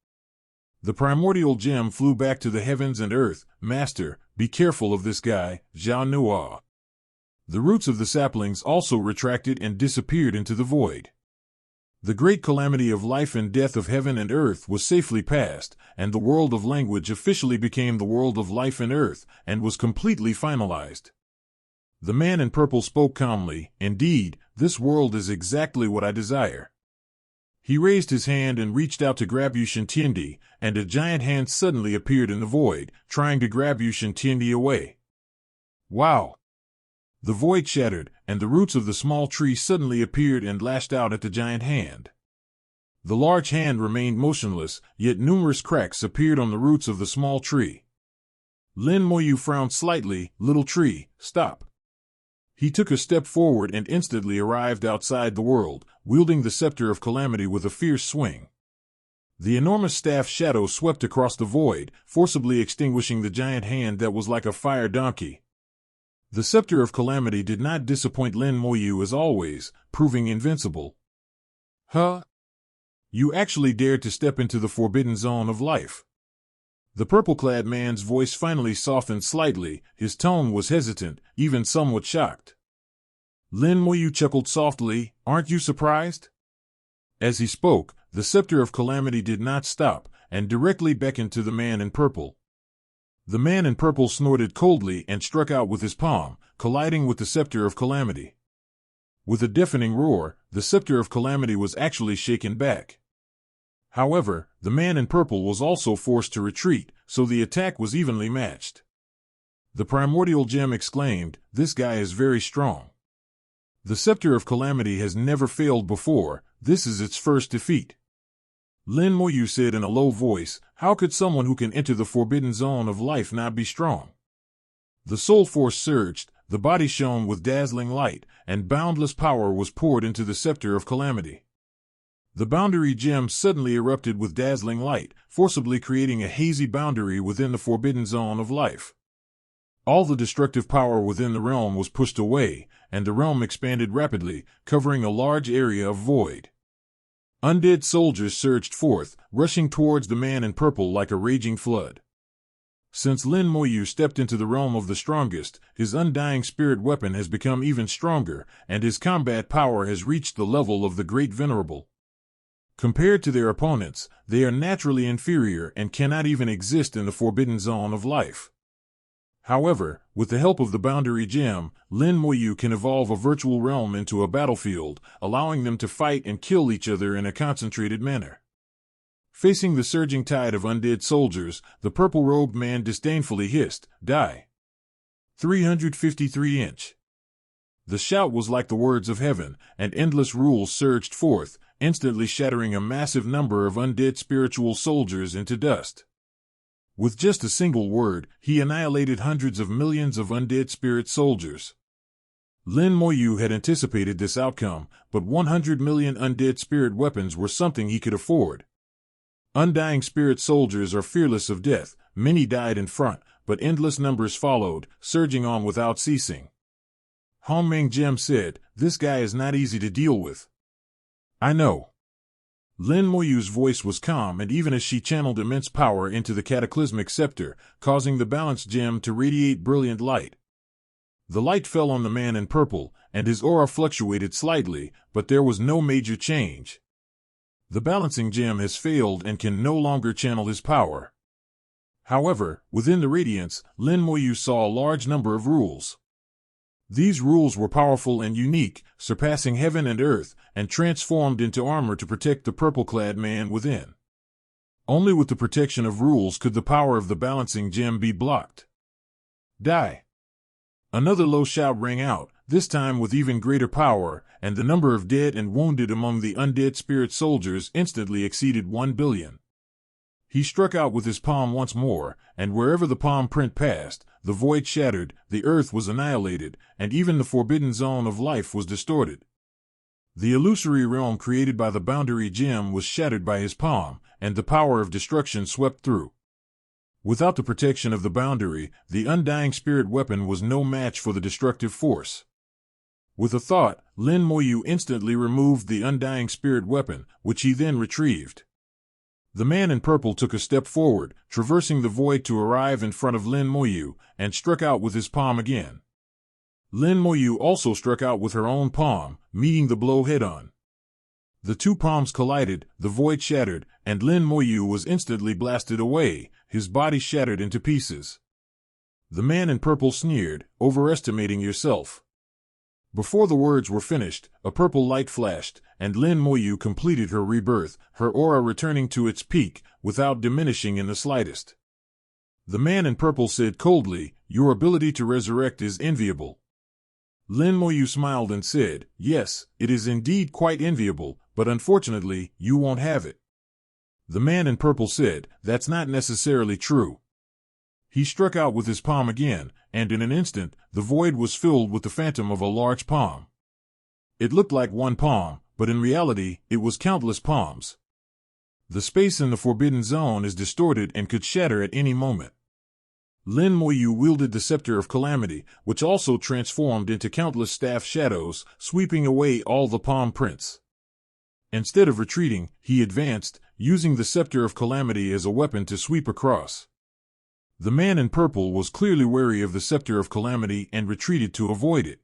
The primordial gem flew back to the heavens and earth. "Master, be careful of this guy, Zhao Nua." The roots of the saplings also retracted and disappeared into the void. The great calamity of life and death of heaven and earth was safely passed, and the world of language officially became the world of life and earth, and was completely finalized. The man in purple spoke calmly, "Indeed, this world is exactly what I desire." He raised his hand and reached out to grab Yushin Tiandi, and a giant hand suddenly appeared in the void, trying to grab Yushin Tiandi away. Wow! The void shattered, and the roots of the small tree suddenly appeared and lashed out at the giant hand. The large hand remained motionless, yet numerous cracks appeared on the roots of the small tree. Lin Moyu frowned slightly. "Little tree, stop." He took a step forward and instantly arrived outside the world, wielding the scepter of calamity with a fierce swing. The enormous staff shadow swept across the void, forcibly extinguishing the giant hand that was like a fire donkey. The scepter of calamity did not disappoint Lin Moyu as always, proving invincible. "Huh? You actually dared to step into the forbidden zone of life." The purple-clad man's voice finally softened slightly. His tone was hesitant, even somewhat shocked. Lin Moyu chuckled softly, "Aren't you surprised?" As he spoke, the scepter of calamity did not stop, and directly beckoned to the man in purple. The man in purple snorted coldly and struck out with his palm, colliding with the scepter of calamity. With a deafening roar, the scepter of calamity was actually shaken back. However, the man in purple was also forced to retreat, so the attack was evenly matched. The primordial gem exclaimed, "This guy is very strong. The scepter of calamity has never failed before. This is its first defeat." Lin Moyu said in a low voice, "How could someone who can enter the forbidden zone of life not be strong?" The soul force surged, the body shone with dazzling light, and boundless power was poured into the scepter of calamity. The boundary gem suddenly erupted with dazzling light, forcibly creating a hazy boundary within the forbidden zone of life. All the destructive power within the realm was pushed away, and the realm expanded rapidly, covering a large area of void. Undead soldiers surged forth, rushing towards the man in purple like a raging flood. Since Lin Moyu stepped into the realm of the strongest, his undying spirit weapon has become even stronger, and his combat power has reached the level of the Great Venerable. Compared to their opponents, they are naturally inferior and cannot even exist in the forbidden zone of life. However, with the help of the boundary gem, Lin Moyu can evolve a virtual realm into a battlefield, allowing them to fight and kill each other in a concentrated manner. Facing the surging tide of undead soldiers, the purple-robed man disdainfully hissed, "Die!" 353-inch. The shout was like the words of heaven, and endless rules surged forth, instantly shattering a massive number of undead spiritual soldiers into dust. With just a single word, he annihilated hundreds of millions of undead spirit soldiers. Lin Moyu had anticipated this outcome, but 100 million undead spirit weapons were something he could afford. Undying spirit soldiers are fearless of death. Many died in front, but endless numbers followed, surging on without ceasing. Hongmeng Gem said, "This guy is not easy to deal with." "I know." Lin Moyu's voice was calm, and even as she channeled immense power into the cataclysmic scepter, causing the balanced gem to radiate brilliant light. The light fell on the man in purple, and his aura fluctuated slightly, but there was no major change. The balancing gem has failed and can no longer channel his power. However, within the Radiance, Lin Moyu saw a large number of rules. These rules were powerful and unique, surpassing heaven and earth, and transformed into armor to protect the purple-clad man within. Only with the protection of rules could the power of the balancing gem be blocked. Die! Another low shout rang out, this time with even greater power, and the number of dead and wounded among the undead spirit soldiers instantly exceeded 1 billion. He struck out with his palm once more, and wherever the palm print passed, the void shattered, the earth was annihilated, and even the forbidden zone of life was distorted. The illusory realm created by the boundary gem was shattered by his palm, and the power of destruction swept through. Without the protection of the boundary, the undying spirit weapon was no match for the destructive force. With a thought, Lin Moyu instantly removed the undying spirit weapon, which he then retrieved. The man in purple took a step forward, traversing the void to arrive in front of Lin Moyu, and struck out with his palm again. Lin Moyu also struck out with her own palm, meeting the blow head-on. The two palms collided, the void shattered, and Lin Moyu was instantly blasted away, his body shattered into pieces. The man in purple sneered, overestimating yourself. Before the words were finished, a purple light flashed, and Lin Moyu completed her rebirth, her aura returning to its peak, without diminishing in the slightest. The man in purple said coldly, "Your ability to resurrect is enviable." Lin Moyu smiled and said, "Yes, it is indeed quite enviable, but unfortunately, you won't have it." The man in purple said, "That's not necessarily true." He struck out with his palm again, and in an instant, the void was filled with the phantom of a large palm. It looked like one palm, but in reality, it was countless palms. The space in the forbidden zone is distorted and could shatter at any moment. Lin Moyu wielded the Scepter of Calamity, which also transformed into countless staff shadows, sweeping away all the palm prints. Instead of retreating, he advanced, using the Scepter of Calamity as a weapon to sweep across. The man in purple was clearly wary of the Scepter of Calamity and retreated to avoid it.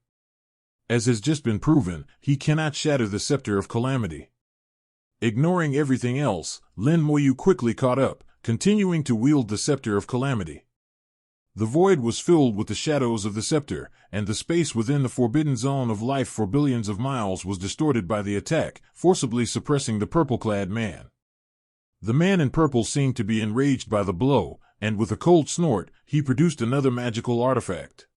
As has just been proven, he cannot shatter the Scepter of Calamity. Ignoring everything else, Lin Moyu quickly caught up, continuing to wield the Scepter of Calamity. The void was filled with the shadows of the scepter, and the space within the forbidden zone of life for billions of miles was distorted by the attack, forcibly suppressing the purple-clad man. The man in purple seemed to be enraged by the blow, and with a cold snort, he produced another magical artifact.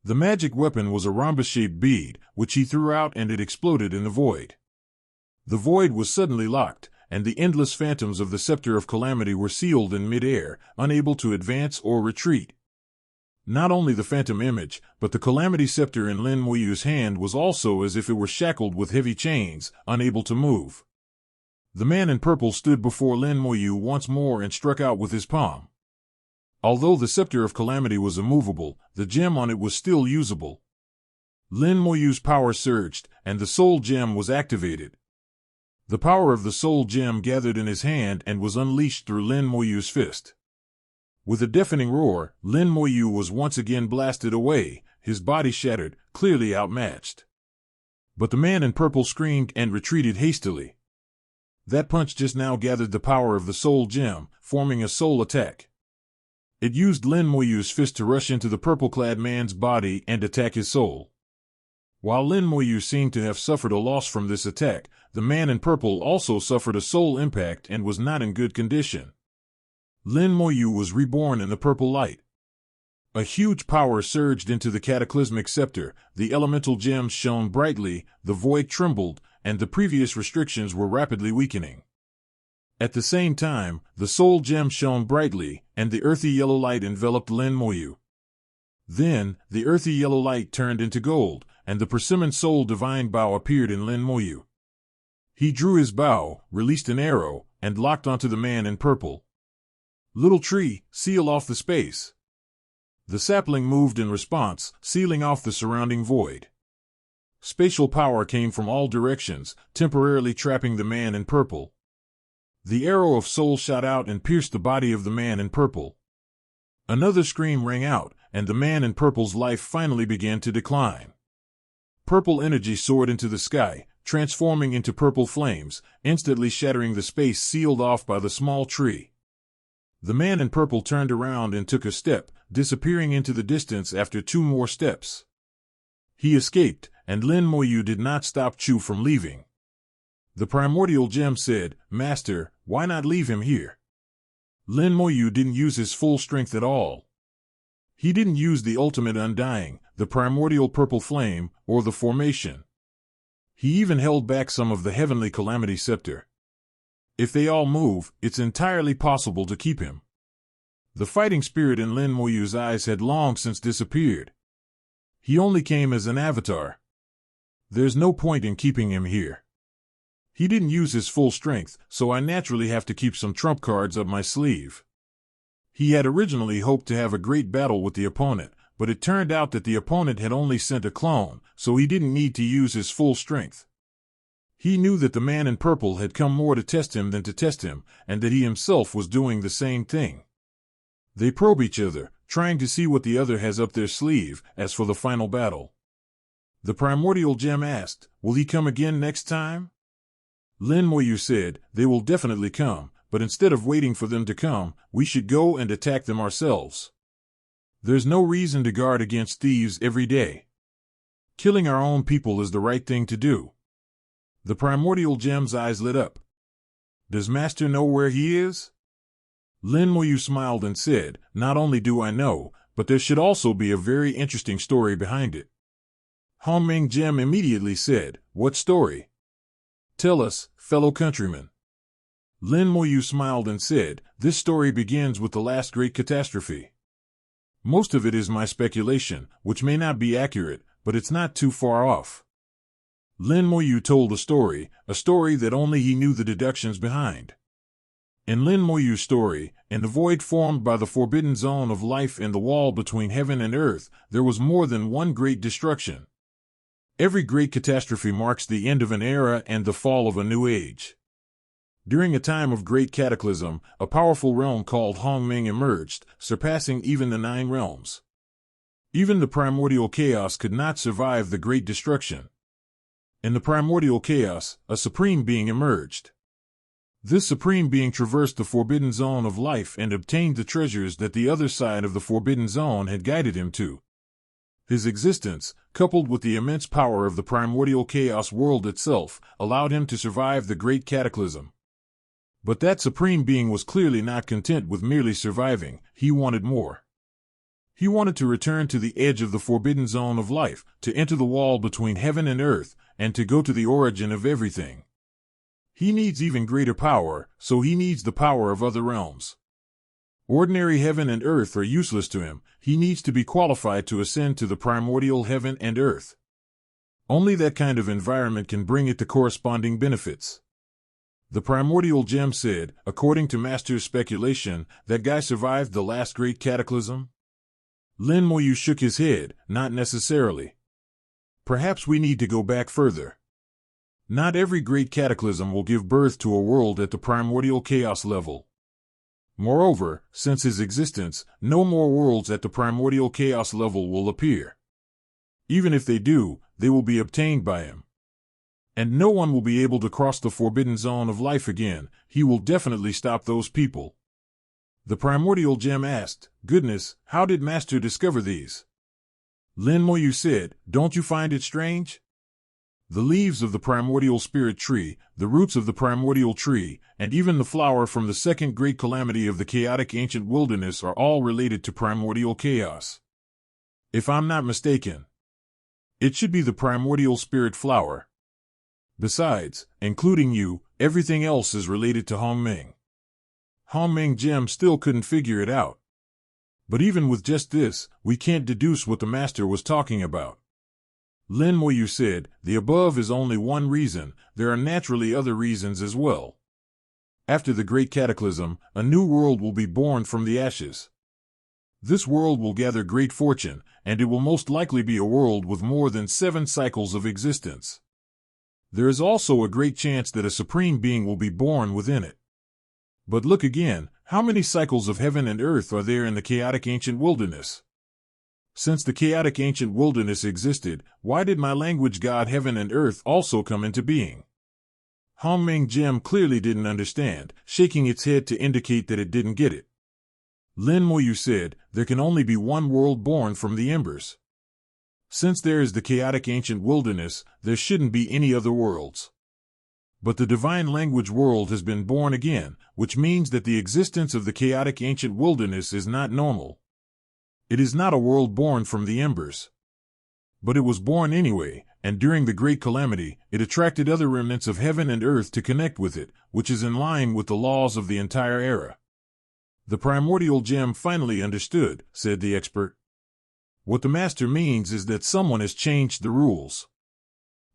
The magic weapon was a rhombus-shaped bead, which he threw out and it exploded in the void. The void was suddenly locked, and the endless phantoms of the Scepter of Calamity were sealed in mid-air, unable to advance or retreat. Not only the phantom image, but the Calamity Scepter in Lin Moyu's hand was also as if it were shackled with heavy chains, unable to move. The man in purple stood before Lin Moyu once more and struck out with his palm. Although the Scepter of Calamity was immovable, the gem on it was still usable. Lin Moyu's power surged, and the Soul Gem was activated. The power of the Soul Gem gathered in his hand and was unleashed through Lin Moyu's fist. With a deafening roar, Lin Moyu was once again blasted away, his body shattered, clearly outmatched. But the man in purple screamed and retreated hastily. That punch just now gathered the power of the Soul Gem, forming a soul attack. It used Lin Moyu's fist to rush into the purple-clad man's body and attack his soul. While Lin Moyu seemed to have suffered a loss from this attack, the man in purple also suffered a soul impact and was not in good condition. Lin Moyu was reborn in the purple light. A huge power surged into the cataclysmic scepter, the elemental gems shone brightly, the void trembled, and the previous restrictions were rapidly weakening. At the same time, the soul gem shone brightly, and the earthy yellow light enveloped Lin Moyu. Then, the earthy yellow light turned into gold, and the persimmon soul divine bow appeared in Lin Moyu. He drew his bow, released an arrow, and locked onto the man in purple. "Little tree, seal off the space." The sapling moved in response, sealing off the surrounding void. Spatial power came from all directions, temporarily trapping the man in purple. The arrow of soul shot out and pierced the body of the man in purple. Another scream rang out, and the man in purple's life finally began to decline. Purple energy soared into the sky, transforming into purple flames, instantly shattering the space sealed off by the small tree. The man in purple turned around and took a step, disappearing into the distance after 2 more steps. He escaped, and Lin Moyu did not stop Chu from leaving. The primordial gem said, "Master, why not leave him here?" Lin Moyu didn't use his full strength at all. He didn't use the ultimate undying, the primordial purple flame, or the formation. He even held back some of the heavenly calamity scepter. If they all move, it's entirely possible to keep him. The fighting spirit in Lin Moyu's eyes had long since disappeared. He only came as an avatar. There's no point in keeping him here. He didn't use his full strength, so I naturally have to keep some trump cards up my sleeve. He had originally hoped to have a great battle with the opponent, but it turned out that the opponent had only sent a clone, so he didn't need to use his full strength. He knew that the man in purple had come more to test him than to test him, and that he himself was doing the same thing. They probe each other, trying to see what the other has up their sleeve, as for the final battle. The primordial gem asked, "Will he come again next time?" Lin Moyu said, "They will definitely come, but instead of waiting for them to come, we should go and attack them ourselves. There's no reason to guard against thieves every day. Killing our own people is the right thing to do." The primordial gem's eyes lit up. "Does Master know where he is?" Lin Moyu smiled and said, "Not only do I know, but there should also be a very interesting story behind it." Hongming Gem immediately said, "What story? Tell us, fellow countrymen." Lin Moyu smiled and said, "This story begins with the last great catastrophe. Most of it is my speculation, which may not be accurate, but it's not too far off." Lin Moyu told a story that only he knew the deductions behind. In Lin Moyu's story, in the void formed by the forbidden zone of life and the wall between heaven and earth, there was more than one great destruction. Every great catastrophe marks the end of an era and the fall of a new age. During a time of great cataclysm, a powerful realm called Hongming emerged, surpassing even the 9 realms. Even the primordial chaos could not survive the great destruction. In the primordial chaos, a supreme being emerged. This supreme being traversed the forbidden zone of life and obtained the treasures that the other side of the forbidden zone had guided him to. His existence, coupled with the immense power of the primordial chaos world itself, allowed him to survive the great cataclysm. But that supreme being was clearly not content with merely surviving. He wanted more. He wanted to return to the edge of the forbidden zone of life, to enter the wall between heaven and earth, and to go to the origin of everything. He needs even greater power, so he needs the power of other realms. Ordinary heaven and earth are useless to him. He needs to be qualified to ascend to the primordial heaven and earth. Only that kind of environment can bring it the corresponding benefits. The primordial gem said, "According to Master's speculation, that guy survived the last great cataclysm?" Lin Moyu shook his head, "Not necessarily. Perhaps we need to go back further. Not every great cataclysm will give birth to a world at the primordial chaos level. Moreover, since his existence, no more worlds at the primordial chaos level will appear. Even if they do, they will be obtained by him. And no one will be able to cross the forbidden zone of life again. He will definitely stop those people." The primordial gem asked, "Goodness, how did Master discover these?" Lin Moyu said, "Don't you find it strange? The leaves of the primordial spirit tree, the roots of the primordial tree, and even the flower from the second great calamity of the chaotic ancient wilderness are all related to primordial chaos. If I'm not mistaken, it should be the primordial spirit flower. Besides, including you, everything else is related to Hongming." Hongming Gem still couldn't figure it out. But even with just this, we can't deduce what the Master was talking about. Lin Moyu said, "The above is only one reason. There are naturally other reasons as well. After the great cataclysm, a new world will be born from the ashes. This world will gather great fortune, and it will most likely be a world with more than 7 cycles of existence. There is also a great chance that a supreme being will be born within it. But look again, how many cycles of heaven and earth are there in the chaotic ancient wilderness? Since the chaotic ancient wilderness existed, why did my language god heaven and earth also come into being? Hongming Gem clearly didn't understand, shaking its head to indicate that it didn't get it. Lin Moyu said, there can only be one world born from the embers. Since there is the chaotic ancient wilderness, there shouldn't be any other worlds. But the divine language world has been born again, which means that the existence of the chaotic ancient wilderness is not normal. It is not a world born from the embers. But it was born anyway, and during the Great Calamity, it attracted other remnants of heaven and earth to connect with it, which is in line with the laws of the entire era. The primordial gem finally understood, said the expert. What the master means is that someone has changed the rules.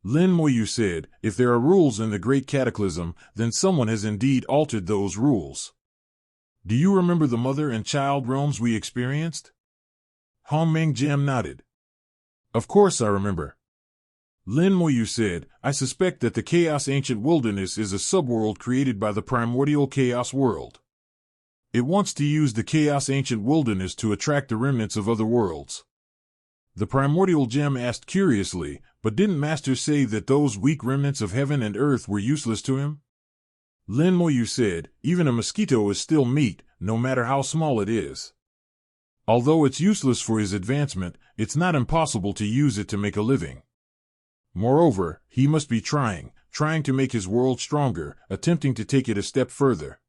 Lin Moyu said, if there are rules in the Great Cataclysm, then someone has indeed altered those rules. Do you remember the mother and child realms we experienced? Hongming Gem nodded. Of course I remember. Lin Moyu said, I suspect that the Chaos Ancient Wilderness is a subworld created by the primordial Chaos world. It wants to use the Chaos Ancient Wilderness to attract the remnants of other worlds. The primordial gem asked curiously, but didn't Master say that those weak remnants of heaven and earth were useless to him? Lin Moyu said, even a mosquito is still meat, no matter how small it is. Although it's useless for his advancement, it's not impossible to use it to make a living. Moreover, he must be trying to make his world stronger, attempting to take it a step further.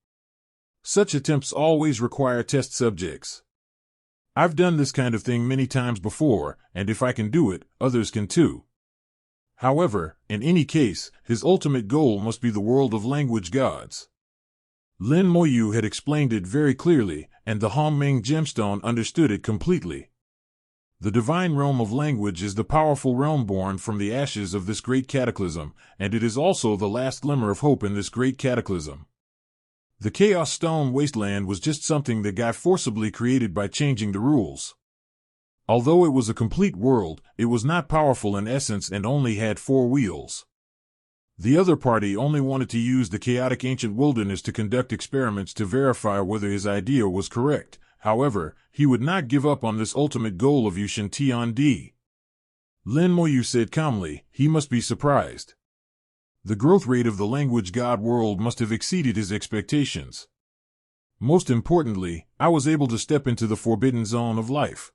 Such attempts always require test subjects. I've done this kind of thing many times before, and if I can do it, others can too. However, in any case, his ultimate goal must be the world of language gods. Lin Moyu had explained it very clearly, and the Hongming gemstone understood it completely. The divine realm of language is the powerful realm born from the ashes of this great cataclysm, and it is also the last glimmer of hope in this great cataclysm. The Chaos Stone Wasteland was just something the guy forcibly created by changing the rules. Although it was a complete world, it was not powerful in essence and only had 4 wheels. The other party only wanted to use the chaotic ancient wilderness to conduct experiments to verify whether his idea was correct. However, he would not give up on this ultimate goal of Yushin Tiandi. Lin Moyu said calmly, he must be surprised. The growth rate of the language god world must have exceeded his expectations. Most importantly, I was able to step into the forbidden zone of life.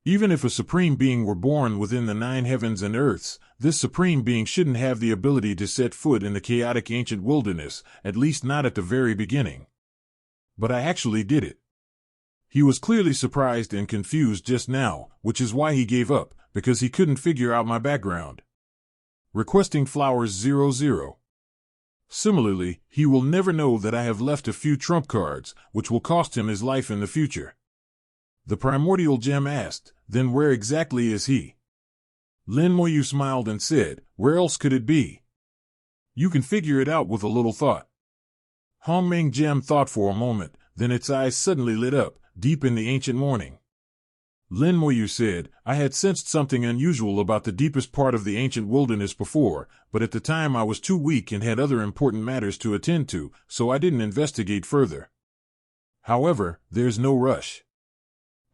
Even if a supreme being were born within the 9 heavens and earths, this supreme being shouldn't have the ability to set foot in the chaotic ancient wilderness, at least not at the very beginning. But I actually did it. He was clearly surprised and confused just now, which is why he gave up, because he couldn't figure out my background. Requesting flowers 00. Similarly, he will never know that I have left a few trump cards, which will cost him his life in the future. The primordial gem asked, then where exactly is he? Lin Moyu smiled and said, where else could it be? You can figure it out with a little thought. Hongming Gem thought for a moment, then its eyes suddenly lit up, deep in the ancient morning. Lin Moyu said, I had sensed something unusual about the deepest part of the ancient wilderness before, but at the time I was too weak and had other important matters to attend to, so I didn't investigate further. However, there's no rush.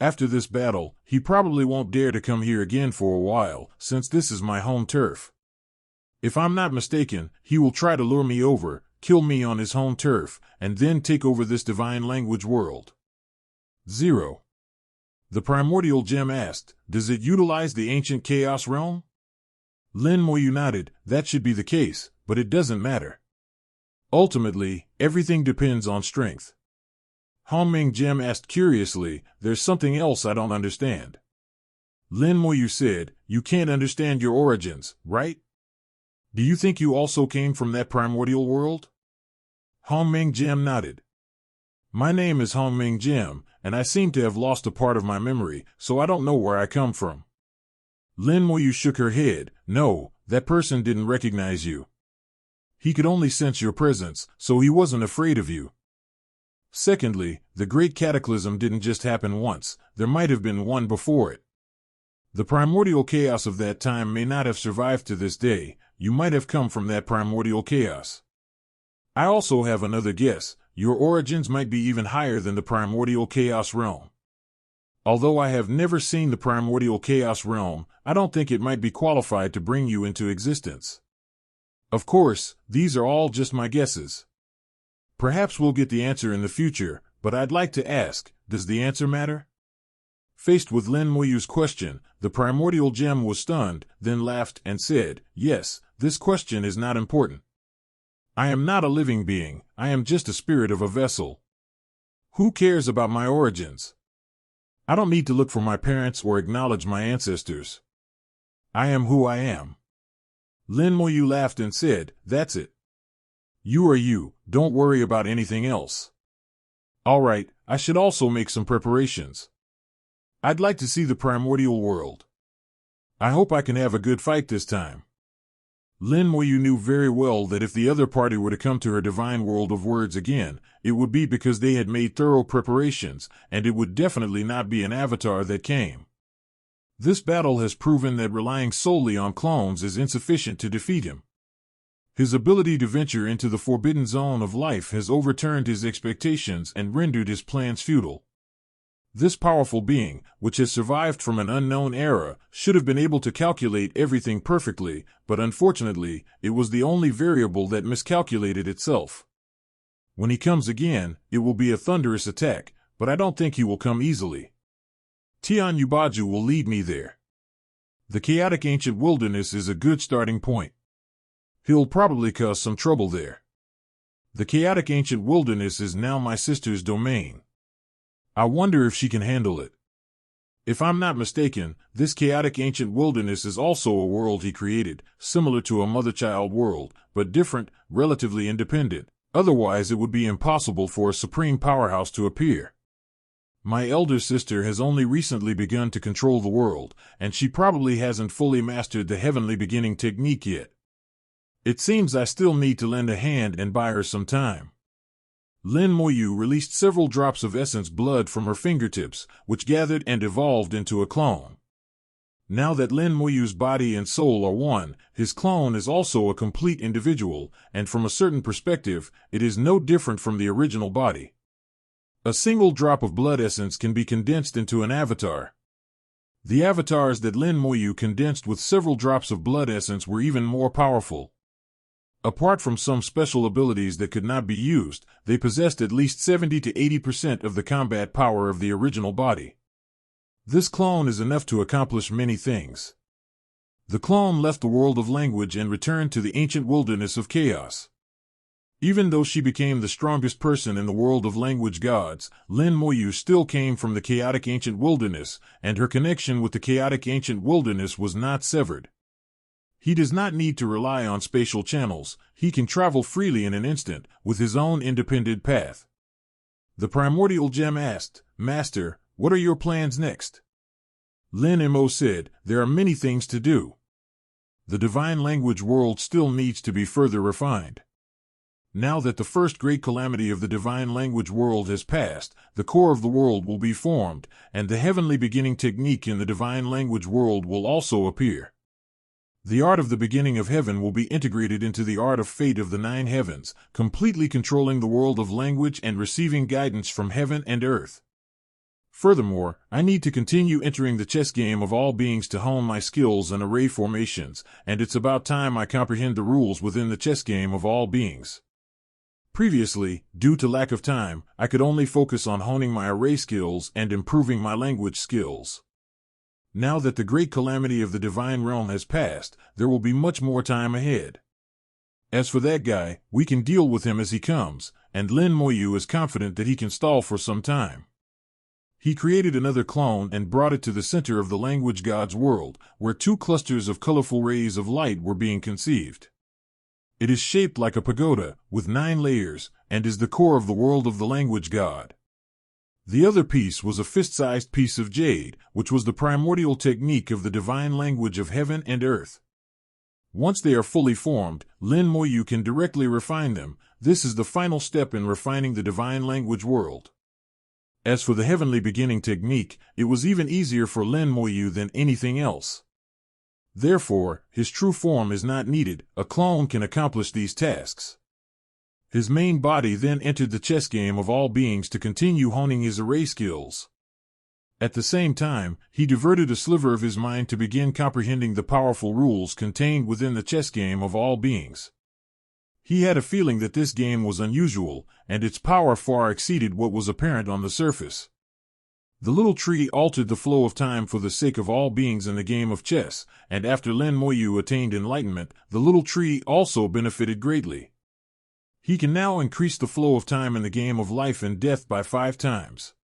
After this battle, he probably won't dare to come here again for a while, since this is my home turf. If I'm not mistaken, he will try to lure me over, kill me on his home turf, and then take over this divine language world. 0. The primordial gem asked, does it utilize the ancient chaos realm? Lin Moyu nodded, that should be the case, but it doesn't matter. Ultimately, everything depends on strength. Hongming Gem asked curiously, there's something else I don't understand. Lin Moyu said, you can't understand your origins, right? Do you think you also came from that primordial world? Hongming Gem nodded. My name is Hongming Gem, and I seem to have lost a part of my memory, so I don't know where I come from. Lin Moyu shook her head, no, that person didn't recognize you. He could only sense your presence, so he wasn't afraid of you. Secondly, the Great Cataclysm didn't just happen once, there might have been one before it. The primordial chaos of that time may not have survived to this day, you might have come from that primordial chaos. I also have another guess, your origins might be even higher than the primordial chaos realm. Although I have never seen the primordial chaos realm, I don't think it might be qualified to bring you into existence. Of course, these are all just my guesses. Perhaps we'll get the answer in the future, but I'd like to ask, does the answer matter? Faced with Lin Moyu's question, the primordial gem was stunned, then laughed and said, "Yes, this question is not important. I am not a living being, I am just a spirit of a vessel. Who cares about my origins? I don't need to look for my parents or acknowledge my ancestors. I am who I am." Lin Moyu laughed and said, "That's it. You are you, don't worry about anything else. Alright, I should also make some preparations. I'd like to see the primordial world. I hope I can have a good fight this time." Lin Moyu knew very well that if the other party were to come to her divine world of words again, it would be because they had made thorough preparations, and it would definitely not be an avatar that came. This battle has proven that relying solely on clones is insufficient to defeat him. His ability to venture into the forbidden zone of life has overturned his expectations and rendered his plans futile. This powerful being, which has survived from an unknown era, should have been able to calculate everything perfectly, but unfortunately, it was the only variable that miscalculated itself. When he comes again, it will be a thunderous attack, but I don't think he will come easily. Tian Yubaju will lead me there. The chaotic ancient wilderness is a good starting point. He'll probably cause some trouble there. The chaotic ancient wilderness is now my sister's domain. I wonder if she can handle it. If I'm not mistaken, this chaotic ancient wilderness is also a world he created, similar to a mother-child world, but different, relatively independent. Otherwise it would be impossible for a supreme powerhouse to appear. My elder sister has only recently begun to control the world, and she probably hasn't fully mastered the heavenly beginning technique yet. It seems I still need to lend a hand and buy her some time. Lin Moyu released several drops of essence blood from her fingertips, which gathered and evolved into a clone. Now that Lin Moyu's body and soul are one, his clone is also a complete individual, and from a certain perspective, it is no different from the original body. A single drop of blood essence can be condensed into an avatar. The avatars that Lin Moyu condensed with several drops of blood essence were even more powerful. Apart from some special abilities that could not be used, they possessed at least 70 to 80% of the combat power of the original body. This clone is enough to accomplish many things. The clone left the world of language and returned to the ancient wilderness of chaos. Even though she became the strongest person in the world of language gods, Lin Moyu still came from the chaotic ancient wilderness, and her connection with the chaotic ancient wilderness was not severed. He does not need to rely on spatial channels, he can travel freely in an instant, with his own independent path. The primordial gem asked, "Master, what are your plans next?" Lin Mo said, "There are many things to do. The divine language world still needs to be further refined. Now that the first great calamity of the divine language world has passed, the core of the world will be formed, and the heavenly beginning technique in the divine language world will also appear. The art of the beginning of heaven will be integrated into the art of fate of the 9 heavens, completely controlling the world of language and receiving guidance from heaven and earth. Furthermore, I need to continue entering the chess game of all beings to hone my skills and array formations, and it's about time I comprehend the rules within the chess game of all beings. Previously, due to lack of time, I could only focus on honing my array skills and improving my language skills. Now that the great calamity of the divine realm has passed, there will be much more time ahead. As for that guy, we can deal with him as he comes, and Lin Moyu is confident that he can stall for some time. He created another clone and brought it to the center of the language god's world, where 2 clusters of colorful rays of light were being conceived. It is shaped like a pagoda, with 9 layers, and is the core of the world of the language god. The other piece was a fist-sized piece of jade, which was the primordial technique of the divine language of heaven and earth. Once they are fully formed, Lin Moyu can directly refine them. This is the final step in refining the divine language world. As for the heavenly beginning technique, it was even easier for Lin Moyu than anything else. Therefore, his true form is not needed, a clone can accomplish these tasks. His main body then entered the chess game of all beings to continue honing his array skills. At the same time, he diverted a sliver of his mind to begin comprehending the powerful rules contained within the chess game of all beings. He had a feeling that this game was unusual, and its power far exceeded what was apparent on the surface. The little tree altered the flow of time for the sake of all beings in the game of chess, and after Lin Moyu attained enlightenment, the little tree also benefited greatly. He can now increase the flow of time in the game of life and death by 5 times.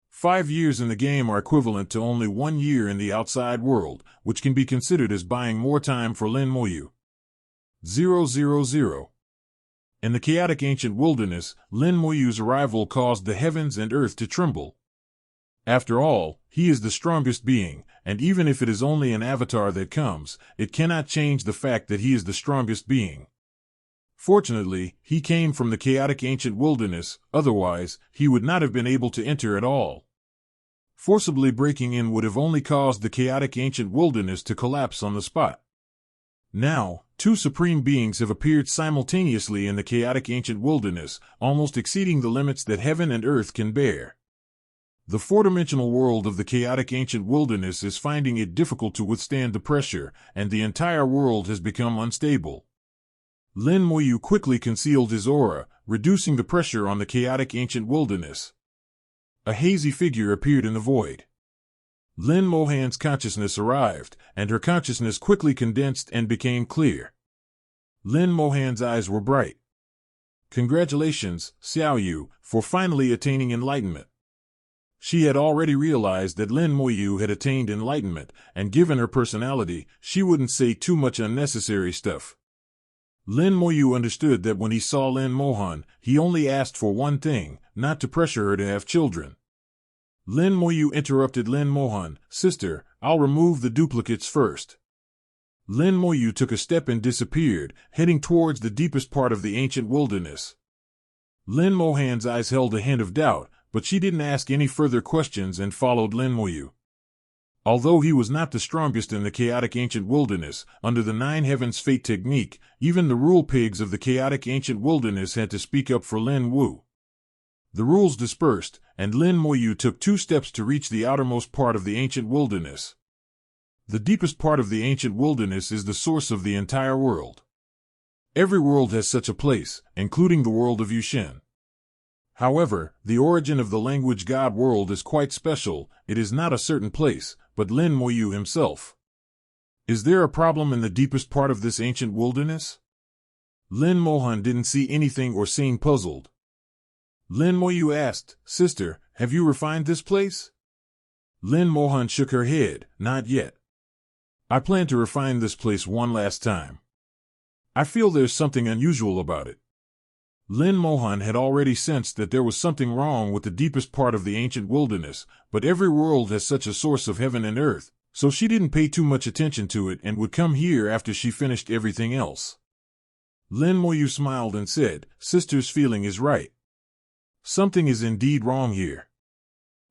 5 years in the game are equivalent to only 1 year in the outside world, which can be considered as buying more time for Lin Moyu. 000. In the chaotic ancient wilderness, Lin Moyu's arrival caused the heavens and earth to tremble. After all, he is the strongest being, and even if it is only an avatar that comes, it cannot change the fact that he is the strongest being. Fortunately, he came from the chaotic ancient wilderness, otherwise, he would not have been able to enter at all. Forcibly breaking in would have only caused the chaotic ancient wilderness to collapse on the spot. Now, 2 supreme beings have appeared simultaneously in the chaotic ancient wilderness, almost exceeding the limits that heaven and earth can bear. The 4-dimensional world of the chaotic ancient wilderness is finding it difficult to withstand the pressure, and the entire world has become unstable. Lin Moyu quickly concealed his aura, reducing the pressure on the chaotic ancient wilderness. A hazy figure appeared in the void. Lin Mohan's consciousness arrived, and her consciousness quickly condensed and became clear. Lin Mohan's eyes were bright. Congratulations, Xiao Yu, for finally attaining enlightenment. She had already realized that Lin Moyu had attained enlightenment, and given her personality, she wouldn't say too much unnecessary stuff. Lin Moyu understood that when he saw Lin Mohan, he only asked for one thing, not to pressure her to have children. Lin Moyu interrupted Lin Mohan, "Sister, I'll remove the duplicates first." Lin Moyu took a step and disappeared, heading towards the deepest part of the ancient wilderness. Lin Mohan's eyes held a hint of doubt, but she didn't ask any further questions and followed Lin Moyu. Although he was not the strongest in the chaotic ancient wilderness, under the 9 heavens fate technique, even the rule pigs of the chaotic ancient wilderness had to speak up for Lin Wu. The rules dispersed, and Lin Moyu took 2 steps to reach the outermost part of the ancient wilderness. The deepest part of the ancient wilderness is the source of the entire world. Every world has such a place, including the world of Yushin. However, the origin of the language god world is quite special. It is not a certain place, but Lin Moyu himself. Is there a problem in the deepest part of this ancient wilderness? Lin Mohan didn't see anything or seem puzzled. Lin Moyu asked, "Sister, have you refined this place?" Lin Mohan shook her head, "Not yet. I plan to refine this place one last time. I feel there's something unusual about it." Lin Mohan had already sensed that there was something wrong with the deepest part of the ancient wilderness, but every world has such a source of heaven and earth, so she didn't pay too much attention to it and would come here after she finished everything else. Lin Moyu smiled and said, "Sister's feeling is right. Something is indeed wrong here.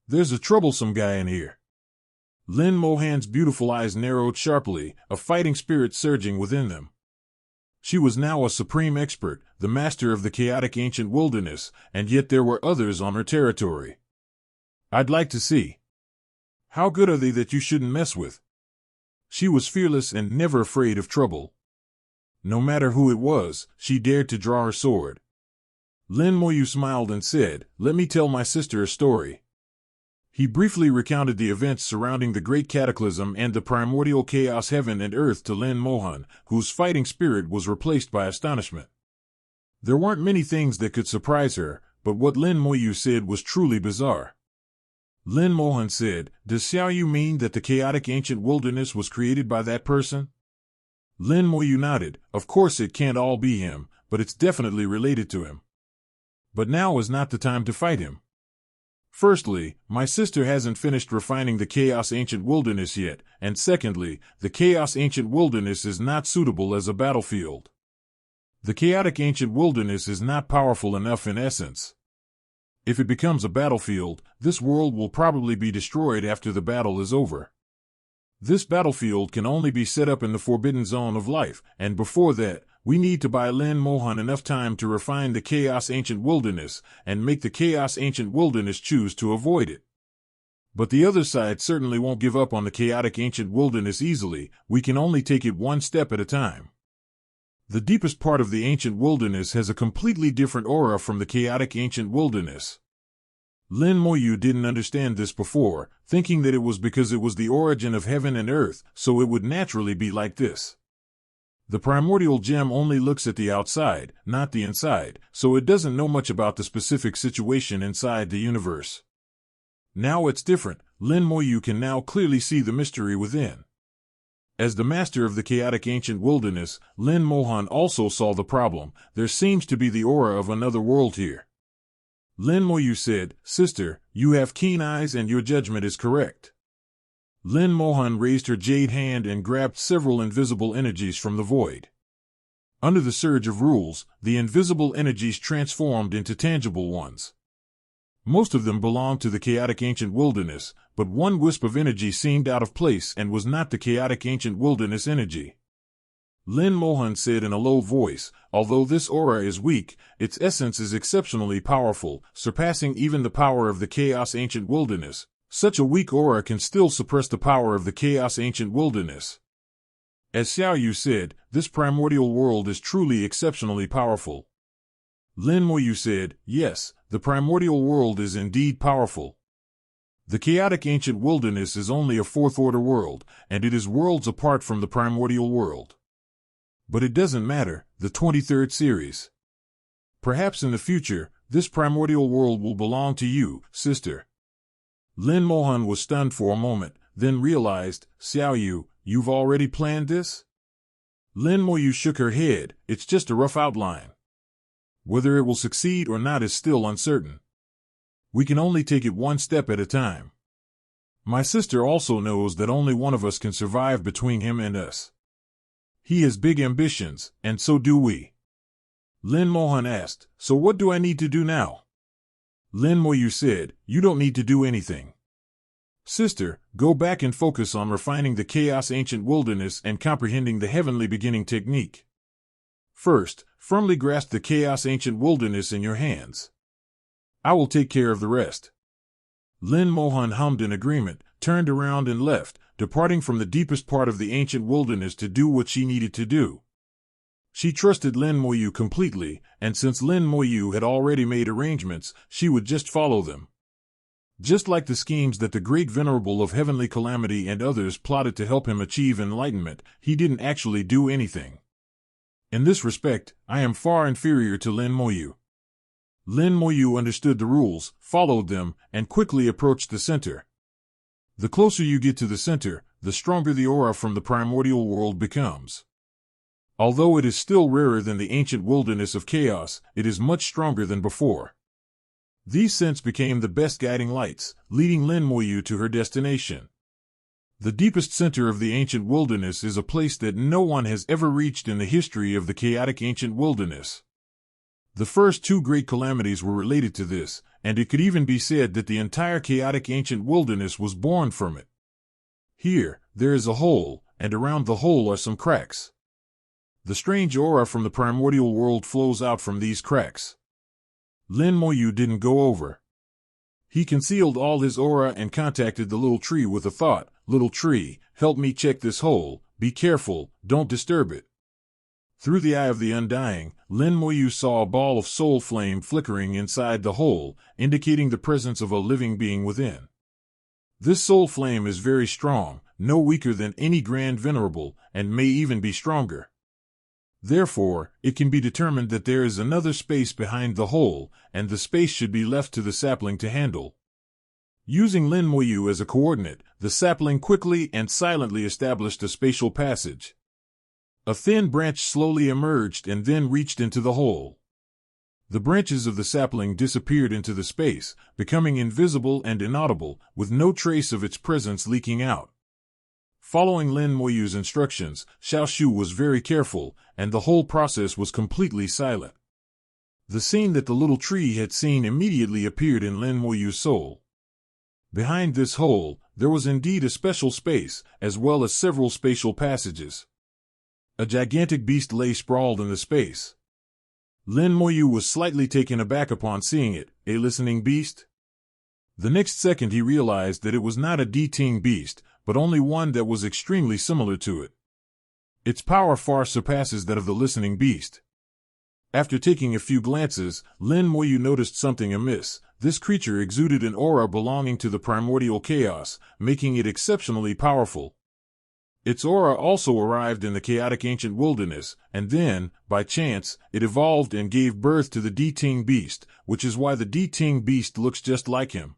There's a troublesome guy in here." Lin Mohan's beautiful eyes narrowed sharply, a fighting spirit surging within them. She was now a supreme expert, the master of the chaotic ancient wilderness, and yet there were others on her territory. "I'd like to see. How good are they that you shouldn't mess with?" She was fearless and never afraid of trouble. No matter who it was, she dared to draw her sword. Lin Moyu smiled and said, "Let me tell my sister a story." He briefly recounted the events surrounding the Great Cataclysm and the primordial chaos heaven and earth to Lin Mohan, whose fighting spirit was replaced by astonishment. There weren't many things that could surprise her, but what Lin Moyu said was truly bizarre. Lin Mohan said, "Does Xiao Yu mean that the chaotic ancient wilderness was created by that person?" Lin Moyu nodded. "Of course it can't all be him, but it's definitely related to him. But now is not the time to fight him. Firstly, my sister hasn't finished refining the Chaos Ancient Wilderness yet, and secondly, the Chaos Ancient Wilderness is not suitable as a battlefield. The Chaotic Ancient Wilderness is not powerful enough in essence. If it becomes a battlefield, this world will probably be destroyed after the battle is over. This battlefield can only be set up in the Forbidden Zone of Life, and before that, we need to buy Lin Mohan enough time to refine the Chaos Ancient Wilderness and make the Chaos Ancient Wilderness choose to avoid it. But the other side certainly won't give up on the chaotic ancient wilderness easily. We can only take it one step at a time. The deepest part of the ancient wilderness has a completely different aura from the chaotic ancient wilderness. Lin Moyu didn't understand this before, thinking that it was because it was the origin of heaven and earth, so it would naturally be like this. The primordial gem only looks at the outside, not the inside, so it doesn't know much about the specific situation inside the universe. Now it's different. Lin Moyu can now clearly see the mystery within. As the master of the chaotic ancient wilderness, Lin Mohan also saw the problem. There seems to be the aura of another world here. Lin Moyu said, "Sister, you have keen eyes and your judgment is correct." Lin Mohan raised her jade hand and grabbed several invisible energies from the void. Under the surge of rules, the invisible energies transformed into tangible ones. Most of them belonged to the chaotic ancient wilderness, but one wisp of energy seemed out of place and was not the chaotic ancient wilderness energy. Lin Mohan said in a low voice, "Although this aura is weak, its essence is exceptionally powerful, surpassing even the power of the chaos ancient wilderness. Such a weak aura can still suppress the power of the chaos ancient wilderness." As Xiao Yu said, "This primordial world is truly exceptionally powerful." Lin Moyu said, "Yes, the primordial world is indeed powerful. The chaotic ancient wilderness is only a fourth-order world, and it is worlds apart from the primordial world. But it doesn't matter, the 23rd series. Perhaps in the future, this primordial world will belong to you, sister." Lin Mohan was stunned for a moment, then realized, "Xiao Yu, you've already planned this?" Lin Moyu shook her head, "It's just a rough outline. Whether it will succeed or not is still uncertain. We can only take it one step at a time. My sister also knows that only one of us can survive between him and us. He has big ambitions, and so do we." Lin Mohan asked, "So what do I need to do now?" Lin Moyu said, "You don't need to do anything. Sister, go back and focus on refining the chaos ancient wilderness and comprehending the heavenly beginning technique. First, firmly grasp the chaos ancient wilderness in your hands. I will take care of the rest." Lin Mohan hummed in agreement, turned around and left, departing from the deepest part of the ancient wilderness to do what she needed to do. She trusted Lin Moyu completely, and since Lin Moyu had already made arrangements, she would just follow them. Just like the schemes that the Great Venerable of Heavenly Calamity and others plotted to help him achieve enlightenment, he didn't actually do anything. In this respect, I am far inferior to Lin Moyu. Lin Moyu understood the rules, followed them, and quickly approached the center. The closer you get to the center, the stronger the aura from the primordial world becomes. Although it is still rarer than the ancient wilderness of chaos, it is much stronger than before. These scents became the best guiding lights, leading Lin Moyu to her destination. The deepest center of the ancient wilderness is a place that no one has ever reached in the history of the chaotic ancient wilderness. The first two great calamities were related to this, and it could even be said that the entire chaotic ancient wilderness was born from it. Here, there is a hole, and around the hole are some cracks. The strange aura from the primordial world flows out from these cracks. Lin Moyu didn't go over. He concealed all his aura and contacted the little tree with a thought, "Little tree, help me check this hole, be careful, don't disturb it." Through the eye of the undying, Lin Moyu saw a ball of soul flame flickering inside the hole, indicating the presence of a living being within. This soul flame is very strong, no weaker than any Grand Venerable, and may even be stronger. Therefore, it can be determined that there is another space behind the hole, and the space should be left to the sapling to handle. Using Lin Moyu as a coordinate, the sapling quickly and silently established a spatial passage. A thin branch slowly emerged and then reached into the hole. The branches of the sapling disappeared into the space, becoming invisible and inaudible, with no trace of its presence leaking out. Following Lin Moyu's instructions, Xiao Shu was very careful, and the whole process was completely silent. The scene that the little tree had seen immediately appeared in Lin Moyu's soul. Behind this hole, there was indeed a special space, as well as several spatial passages. A gigantic beast lay sprawled in the space. Lin Moyu was slightly taken aback upon seeing it. "A listening beast?" The next second he realized that it was not a Ting beast, but only one that was extremely similar to it. Its power far surpasses that of the listening beast. After taking a few glances, Lin Moyu noticed something amiss. This creature exuded an aura belonging to the primordial chaos, making it exceptionally powerful. Its aura also arrived in the chaotic ancient wilderness, and then, by chance, it evolved and gave birth to the Ting beast, which is why the Ting beast looks just like him.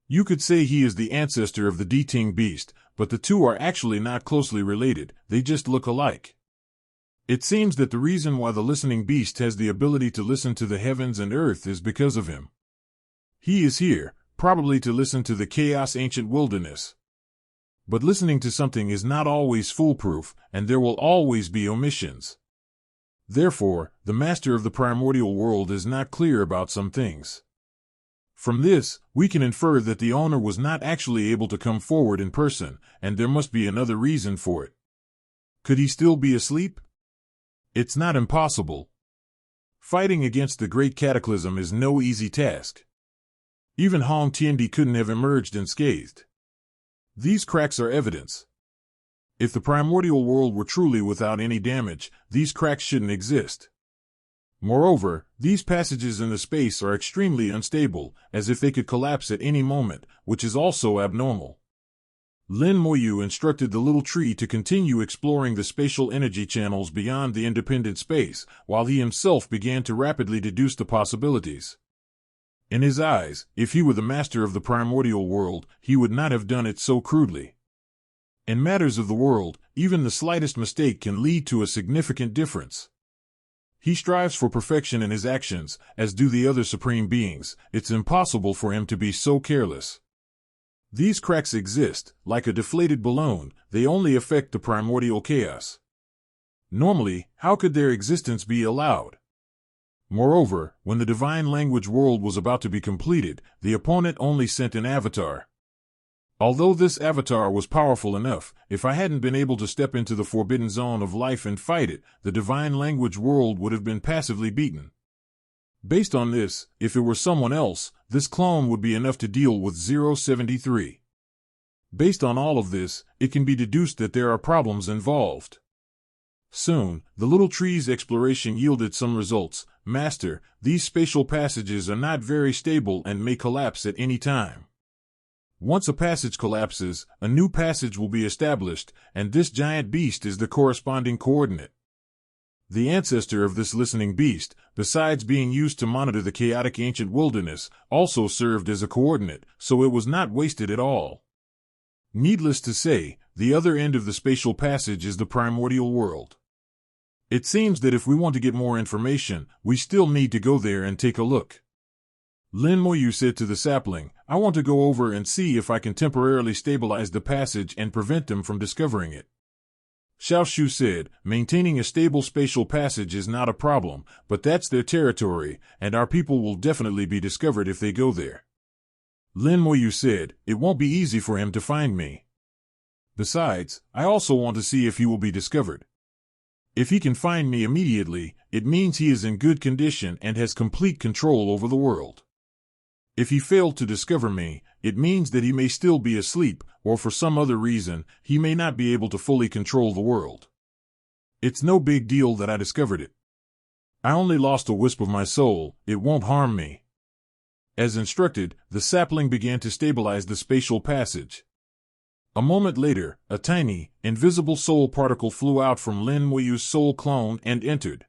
You could say he is the ancestor of the Ting beast, but the two are actually not closely related, they just look alike. It seems that the reason why the listening beast has the ability to listen to the heavens and earth is because of him. He is here, probably to listen to the chaos ancient wilderness. But listening to something is not always foolproof, and there will always be omissions. Therefore, the master of the primordial world is not clear about some things. From this, we can infer that the owner was not actually able to come forward in person, and there must be another reason for it. Could he still be asleep? It's not impossible. Fighting against the great cataclysm is no easy task. Even Hong Tiandi couldn't have emerged unscathed. These cracks are evidence. If the primordial world were truly without any damage, these cracks shouldn't exist. Moreover, these passages in the space are extremely unstable, as if they could collapse at any moment, which is also abnormal. Lin Moyu instructed the little tree to continue exploring the spatial energy channels beyond the independent space, while he himself began to rapidly deduce the possibilities. In his eyes, if he were the master of the primordial world, he would not have done it so crudely. In matters of the world, even the slightest mistake can lead to a significant difference. He strives for perfection in his actions, as do the other supreme beings. It's impossible for him to be so careless. These cracks exist, like a deflated balloon, they only affect the primordial chaos. Normally, how could their existence be allowed? Moreover, when the divine language world was about to be completed, the opponent only sent an avatar. Although this avatar was powerful enough, if I hadn't been able to step into the forbidden zone of life and fight it, the divine language world would have been passively beaten. Based on this, if it were someone else, this clone would be enough to deal with 073. Based on all of this, it can be deduced that there are problems involved. Soon, the little tree's exploration yielded some results. Master, these spatial passages are not very stable and may collapse at any time. Once a passage collapses, a new passage will be established, and this giant beast is the corresponding coordinate. The ancestor of this listening beast, besides being used to monitor the chaotic ancient wilderness, also served as a coordinate, so it was not wasted at all. Needless to say, the other end of the spatial passage is the primordial world. It seems that if we want to get more information, we still need to go there and take a look. Lin Moyu said to the sapling, I want to go over and see if I can temporarily stabilize the passage and prevent them from discovering it. Xiao Shu said, maintaining a stable spatial passage is not a problem, but that's their territory, and our people will definitely be discovered if they go there. Lin Moyu said, it won't be easy for him to find me. Besides, I also want to see if he will be discovered. If he can find me immediately, it means he is in good condition and has complete control over the world. If he failed to discover me, it means that he may still be asleep, or for some other reason, he may not be able to fully control the world. It's no big deal that I discovered it. I only lost a wisp of my soul, it won't harm me. As instructed, the sapling began to stabilize the spatial passage. A moment later, a tiny, invisible soul particle flew out from Lin Moyu's soul clone and entered.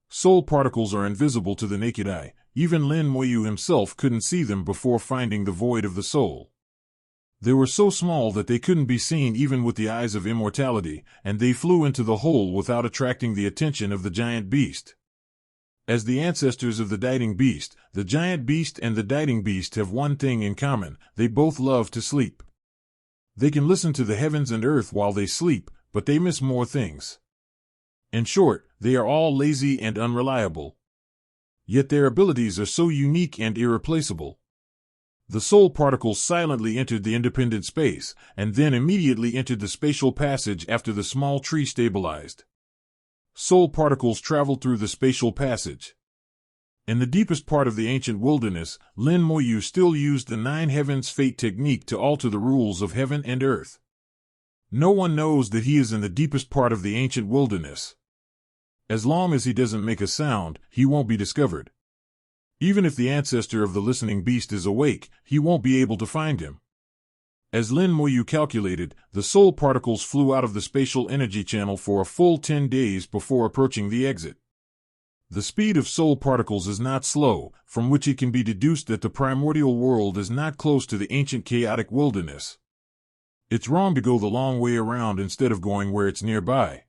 Soul particles are invisible to the naked eye. Even Lin Moyu himself couldn't see them before finding the void of the soul. They were so small that they couldn't be seen even with the eyes of immortality, and they flew into the hole without attracting the attention of the giant beast. As the ancestors of the Diting Beast, the giant beast and the Diting Beast have one thing in common: they both love to sleep. They can listen to the heavens and earth while they sleep, but they miss more things. In short, they are all lazy and unreliable. Yet their abilities are so unique and irreplaceable. The soul particles silently entered the independent space, and then immediately entered the spatial passage after the small tree stabilized. Soul particles traveled through the spatial passage. In the deepest part of the ancient wilderness, Lin Moyu still used the Nine Heavens Fate technique to alter the rules of heaven and earth. No one knows that he is in the deepest part of the ancient wilderness. As long as he doesn't make a sound, he won't be discovered. Even if the ancestor of the listening beast is awake, he won't be able to find him. As Lin Moyu calculated, the soul particles flew out of the spatial energy channel for a full 10 days before approaching the exit. The speed of soul particles is not slow, from which it can be deduced that the primordial world is not close to the ancient chaotic wilderness. It's wrong to go the long way around instead of going where it's nearby.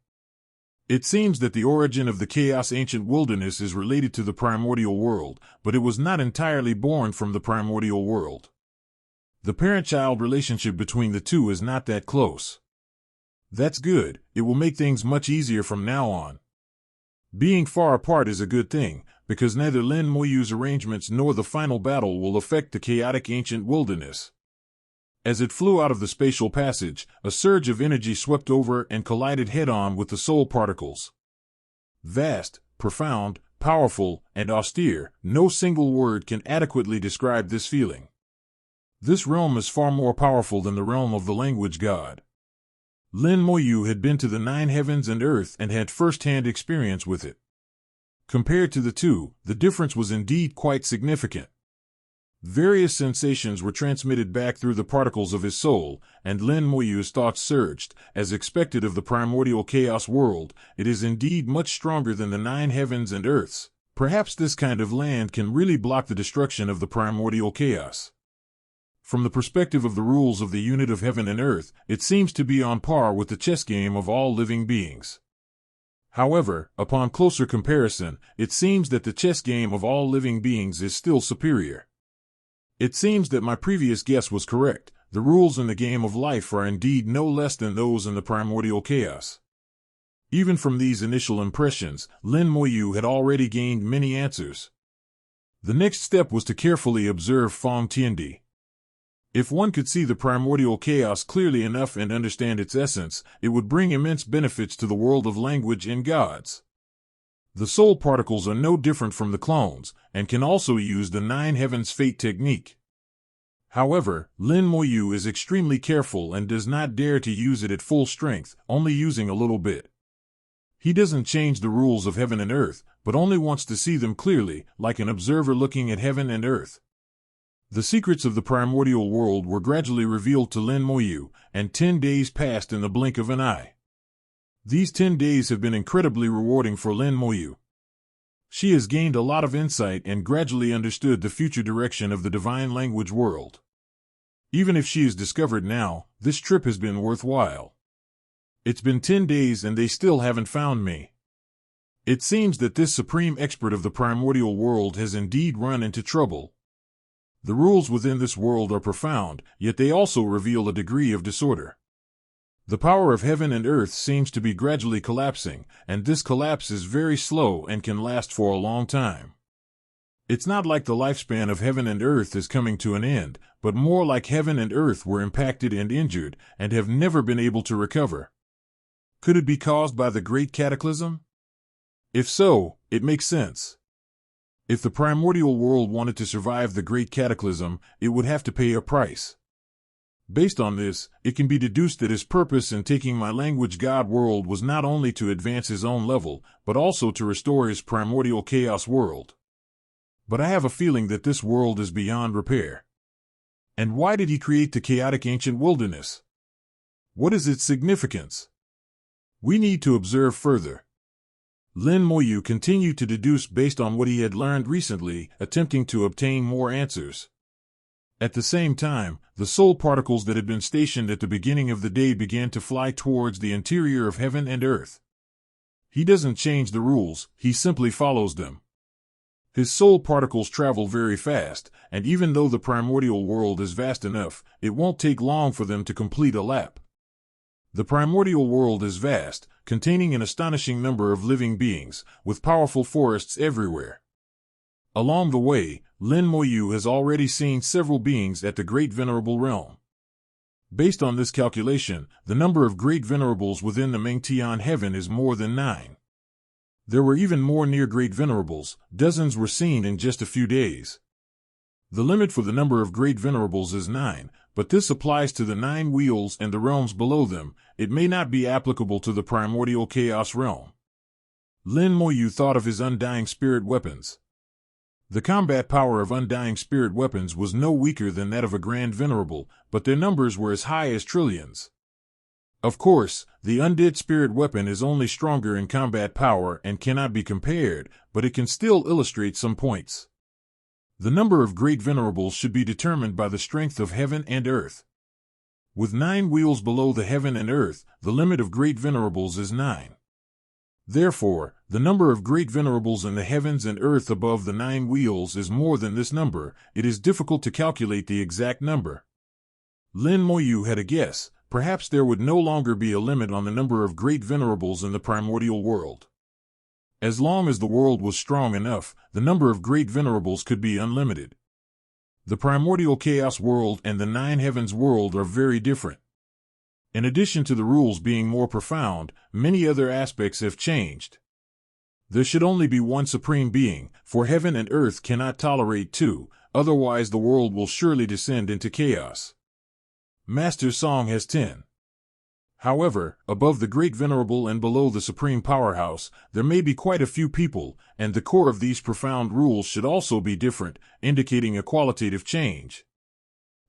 It seems that the origin of the chaos ancient wilderness is related to the primordial world, but it was not entirely born from the primordial world. The parent-child relationship between the two is not that close. That's good, it will make things much easier from now on. Being far apart is a good thing, because neither Lin Moyu's arrangements nor the final battle will affect the chaotic ancient wilderness. As it flew out of the spatial passage, a surge of energy swept over and collided head-on with the soul particles. Vast, profound, powerful, and austere, no single word can adequately describe this feeling. This realm is far more powerful than the realm of the language god. Lin Moyu had been to the nine heavens and earth and had first-hand experience with it. Compared to the two, the difference was indeed quite significant. Various sensations were transmitted back through the particles of his soul, and Lin Moyu's thoughts surged. As expected of the primordial chaos world, it is indeed much stronger than the nine heavens and earths. Perhaps this kind of land can really block the destruction of the primordial chaos. From the perspective of the rules of the unit of heaven and earth, it seems to be on par with the chess game of all living beings. However, upon closer comparison, it seems that the chess game of all living beings is still superior. It seems that my previous guess was correct. The rules in the game of life are indeed no less than those in the primordial chaos. Even from these initial impressions, Lin Moyu had already gained many answers. The next step was to carefully observe Feng Tiandi. If one could see the primordial chaos clearly enough and understand its essence, it would bring immense benefits to the world of language and gods. The soul particles are no different from the clones, and can also use the Nine Heavens Fate technique. However, Lin Moyu is extremely careful and does not dare to use it at full strength, only using a little bit. He doesn't change the rules of heaven and earth, but only wants to see them clearly, like an observer looking at heaven and earth. The secrets of the primordial world were gradually revealed to Lin Moyu, and 10 days passed in the blink of an eye. These 10 days have been incredibly rewarding for Lin Moyu. She has gained a lot of insight and gradually understood the future direction of the divine language world. Even if she is discovered now, this trip has been worthwhile. It's been 10 days and they still haven't found me. It seems that this supreme expert of the primordial world has indeed run into trouble. The rules within this world are profound, yet they also reveal a degree of disorder. The power of heaven and earth seems to be gradually collapsing, and this collapse is very slow and can last for a long time. It's not like the lifespan of heaven and earth is coming to an end, but more like heaven and earth were impacted and injured, and have never been able to recover. Could it be caused by the Great Cataclysm? If so, it makes sense. If the primordial world wanted to survive the Great Cataclysm, it would have to pay a price. Based on this, it can be deduced that his purpose in taking my language god world was not only to advance his own level, but also to restore his primordial chaos world. But I have a feeling that this world is beyond repair. And why did he create the chaotic ancient wilderness? What is its significance? We need to observe further. Lin Moyu continued to deduce based on what he had learned recently, attempting to obtain more answers. At the same time, the soul particles that had been stationed at the beginning of the day began to fly towards the interior of heaven and earth. He doesn't change the rules, he simply follows them. His soul particles travel very fast, and even though the primordial world is vast enough, it won't take long for them to complete a lap. The primordial world is vast, containing an astonishing number of living beings, with powerful forests everywhere. Along the way, Lin Moyu has already seen several beings at the Great Venerable Realm. Based on this calculation, the number of Great Venerables within the Mengtian heaven is more than 9. There were even more near-great venerables, dozens were seen in just a few days. The limit for the number of great venerables is 9, but this applies to the 9 wheels and the realms below them. It may not be applicable to the primordial chaos realm. Lin Moyu thought of his undying spirit weapons. The combat power of undying spirit weapons was no weaker than that of a grand venerable, but their numbers were as high as trillions. Of course, the undead spirit weapon is only stronger in combat power and cannot be compared, but it can still illustrate some points. The number of great venerables should be determined by the strength of heaven and earth. With 9 wheels below the heaven and earth, the limit of great venerables is 9. Therefore, the number of great venerables in the heavens and earth above the 9 wheels is more than this number. It is difficult to calculate the exact number. Lin Moyu had a guess. Perhaps there would no longer be a limit on the number of great venerables in the primordial world. As long as the world was strong enough, the number of great venerables could be unlimited. The primordial chaos world and the 9 heavens world are very different. In addition to the rules being more profound, many other aspects have changed. There should only be one supreme being, for heaven and earth cannot tolerate two, otherwise the world will surely descend into chaos. Master Song has 10. However, above the great venerable and below the supreme powerhouse, there may be quite a few people, and the core of these profound rules should also be different, indicating a qualitative change.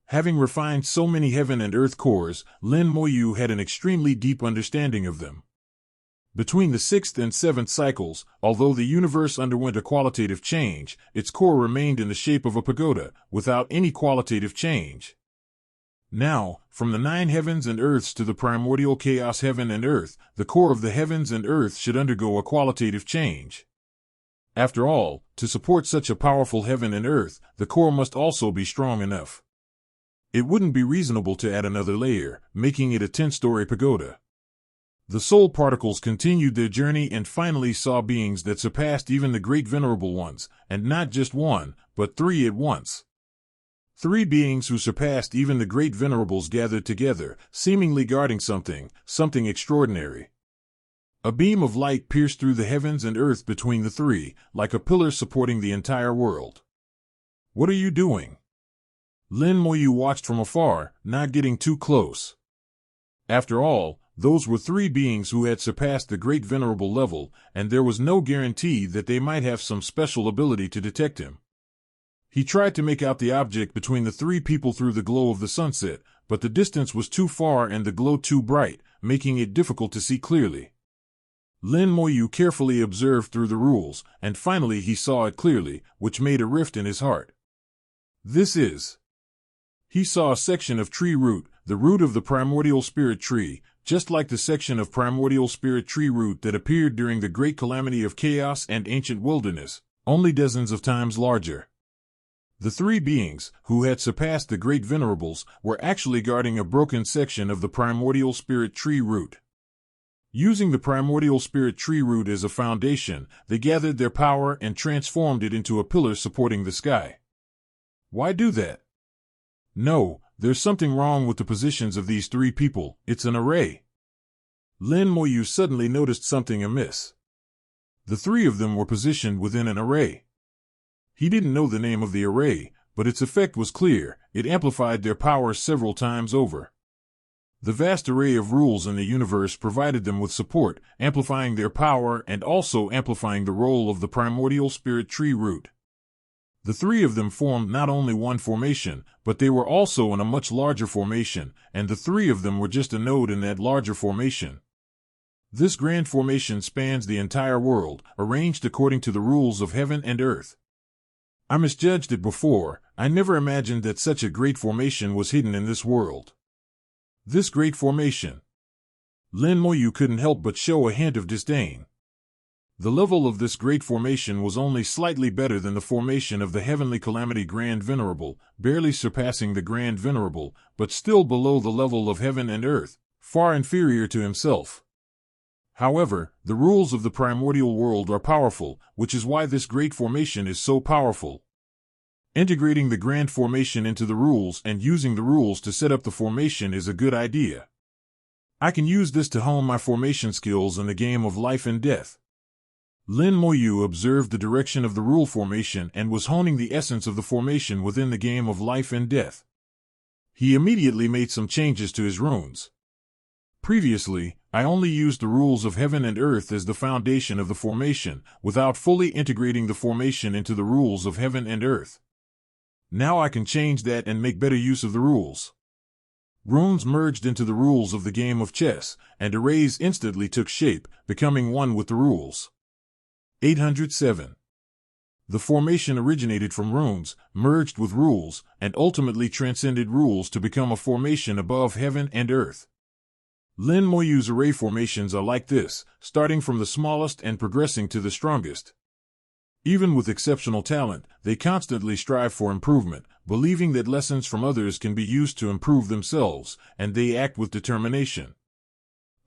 Having refined so many heaven and earth cores, Lin Moyu had an extremely deep understanding of them. Between the 6th and 7th cycles, although the universe underwent a qualitative change, its core remained in the shape of a pagoda, without any qualitative change. Now, from the 9 heavens and earths to the primordial chaos heaven and earth, the core of the heavens and earth should undergo a qualitative change. After all, to support such a powerful heaven and earth, the core must also be strong enough. It wouldn't be reasonable to add another layer, making it a 10-story pagoda. The soul particles continued their journey and finally saw beings that surpassed even the great venerable ones, and not just one, but 3 at once. 3 beings who surpassed even the great venerables gathered together, seemingly guarding something extraordinary. A beam of light pierced through the heavens and earth between the 3, like a pillar supporting the entire world. "What are you doing?" Lin Moyu watched from afar, not getting too close. After all, those were 3 beings who had surpassed the great venerable level, and there was no guarantee that they might have some special ability to detect him. He tried to make out the object between the 3 people through the glow of the sunset, but the distance was too far and the glow too bright, making it difficult to see clearly. Lin Moyu carefully observed through the rules, and finally he saw it clearly, which made a rift in his heart. This is... He saw a section of tree root, the root of the primordial spirit tree, just like the section of primordial spirit tree root that appeared during the great calamity of chaos and ancient wilderness, only dozens of times larger. The 3 beings, who had surpassed the great venerables, were actually guarding a broken section of the primordial spirit tree root. Using the primordial spirit tree root as a foundation, they gathered their power and transformed it into a pillar supporting the sky. Why do that? No, there's something wrong with the positions of these 3 people. It's an array. Lin Moyu suddenly noticed something amiss. The 3 of them were positioned within an array. He didn't know the name of the array, but its effect was clear. It amplified their power several times over. The vast array of rules in the universe provided them with support, amplifying their power and also amplifying the role of the primordial spirit tree root. The 3 of them formed not only one formation, but they were also in a much larger formation, and the 3 of them were just a node in that larger formation. This grand formation spans the entire world, arranged according to the rules of heaven and earth. I misjudged it before. I never imagined that such a great formation was hidden in this world. This great formation. Lin Moyu couldn't help but show a hint of disdain. The level of this great formation was only slightly better than the formation of the heavenly calamity Grand Venerable, barely surpassing the Grand Venerable, but still below the level of heaven and earth, far inferior to himself. However, the rules of the primordial world are powerful, which is why this great formation is so powerful. Integrating the grand formation into the rules and using the rules to set up the formation is a good idea. I can use this to hone my formation skills in the game of life and death. Lin Moyu observed the direction of the rule formation and was honing the essence of the formation within the game of life and death. He immediately made some changes to his runes. Previously, I only used the rules of heaven and earth as the foundation of the formation, without fully integrating the formation into the rules of heaven and earth. Now I can change that and make better use of the rules. Runes merged into the rules of the game of chess, and arrays instantly took shape, becoming one with the rules. 807. The formation originated from runes, merged with rules, and ultimately transcended rules to become a formation above heaven and earth. Lin Moyu's array formations are like this, starting from the smallest and progressing to the strongest. Even with exceptional talent, they constantly strive for improvement, believing that lessons from others can be used to improve themselves, and they act with determination.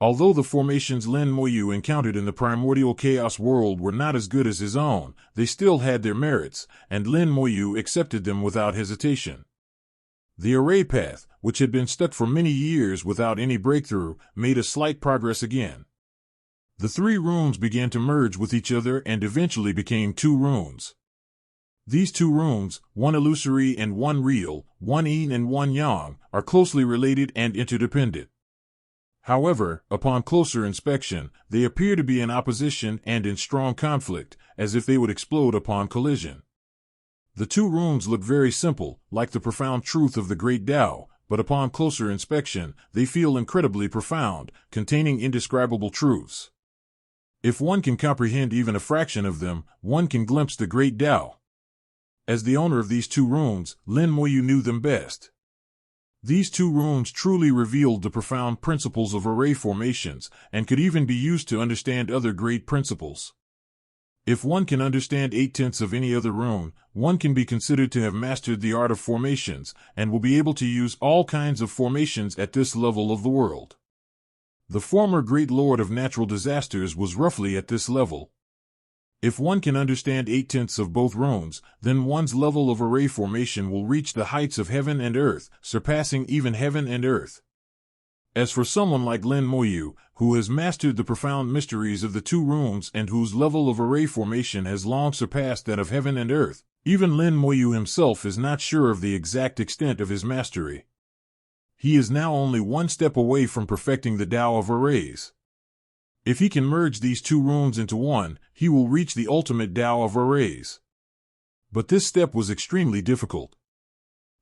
Although the formations Lin Moyu encountered in the primordial chaos world were not as good as his own, they still had their merits, and Lin Moyu accepted them without hesitation. The array path, which had been stuck for many years without any breakthrough, made a slight progress again. The three runes began to merge with each other and eventually became two runes. These two runes, one illusory and one real, one yin and one yang, are closely related and interdependent. However, upon closer inspection, they appear to be in opposition and in strong conflict, as if they would explode upon collision. The two runes look very simple, like the profound truth of the great Tao, but upon closer inspection, they feel incredibly profound, containing indescribable truths. If one can comprehend even a fraction of them, one can glimpse the great Tao. As the owner of these two runes, Lin Moyu knew them best. These two runes truly revealed the profound principles of array formations, and could even be used to understand other great principles. If one can understand 8/10 of any other rune, one can be considered to have mastered the art of formations, and will be able to use all kinds of formations at this level of the world. The former great lord of natural disasters was roughly at this level. If one can understand 8/10 of both runes, then one's level of array formation will reach the heights of heaven and earth, surpassing even heaven and earth. As for someone like Lin Moyu, who has mastered the profound mysteries of the two runes and whose level of array formation has long surpassed that of heaven and earth, even Lin Moyu himself is not sure of the exact extent of his mastery. He is now only one step away from perfecting the Tao of arrays. If he can merge these two runes into one, he will reach the ultimate Tao of arrays. But this step was extremely difficult.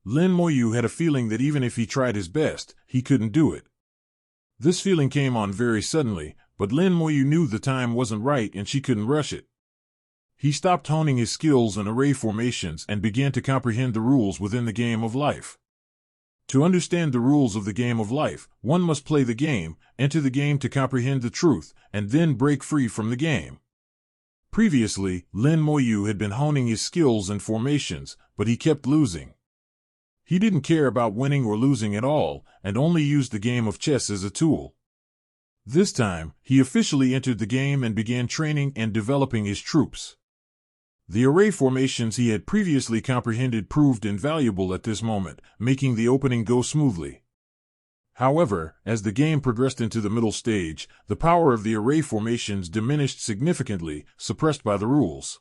Lin Moyu had a feeling that even if he tried his best, he couldn't do it. This feeling came on very suddenly, but Lin Moyu knew the time wasn't right and she couldn't rush it. He stopped honing his skills in array formations and began to comprehend the rules within the game of life. To understand the rules of the game of life, one must play the game, enter the game to comprehend the truth, and then break free from the game. Previously, Lin Moyu had been honing his skills and formations, but he kept losing. He didn't care about winning or losing at all, and only used the game of chess as a tool. This time, he officially entered the game and began training and developing his troops. The array formations he had previously comprehended proved invaluable at this moment, making the opening go smoothly. However, as the game progressed into the middle stage, the power of the array formations diminished significantly, suppressed by the rules.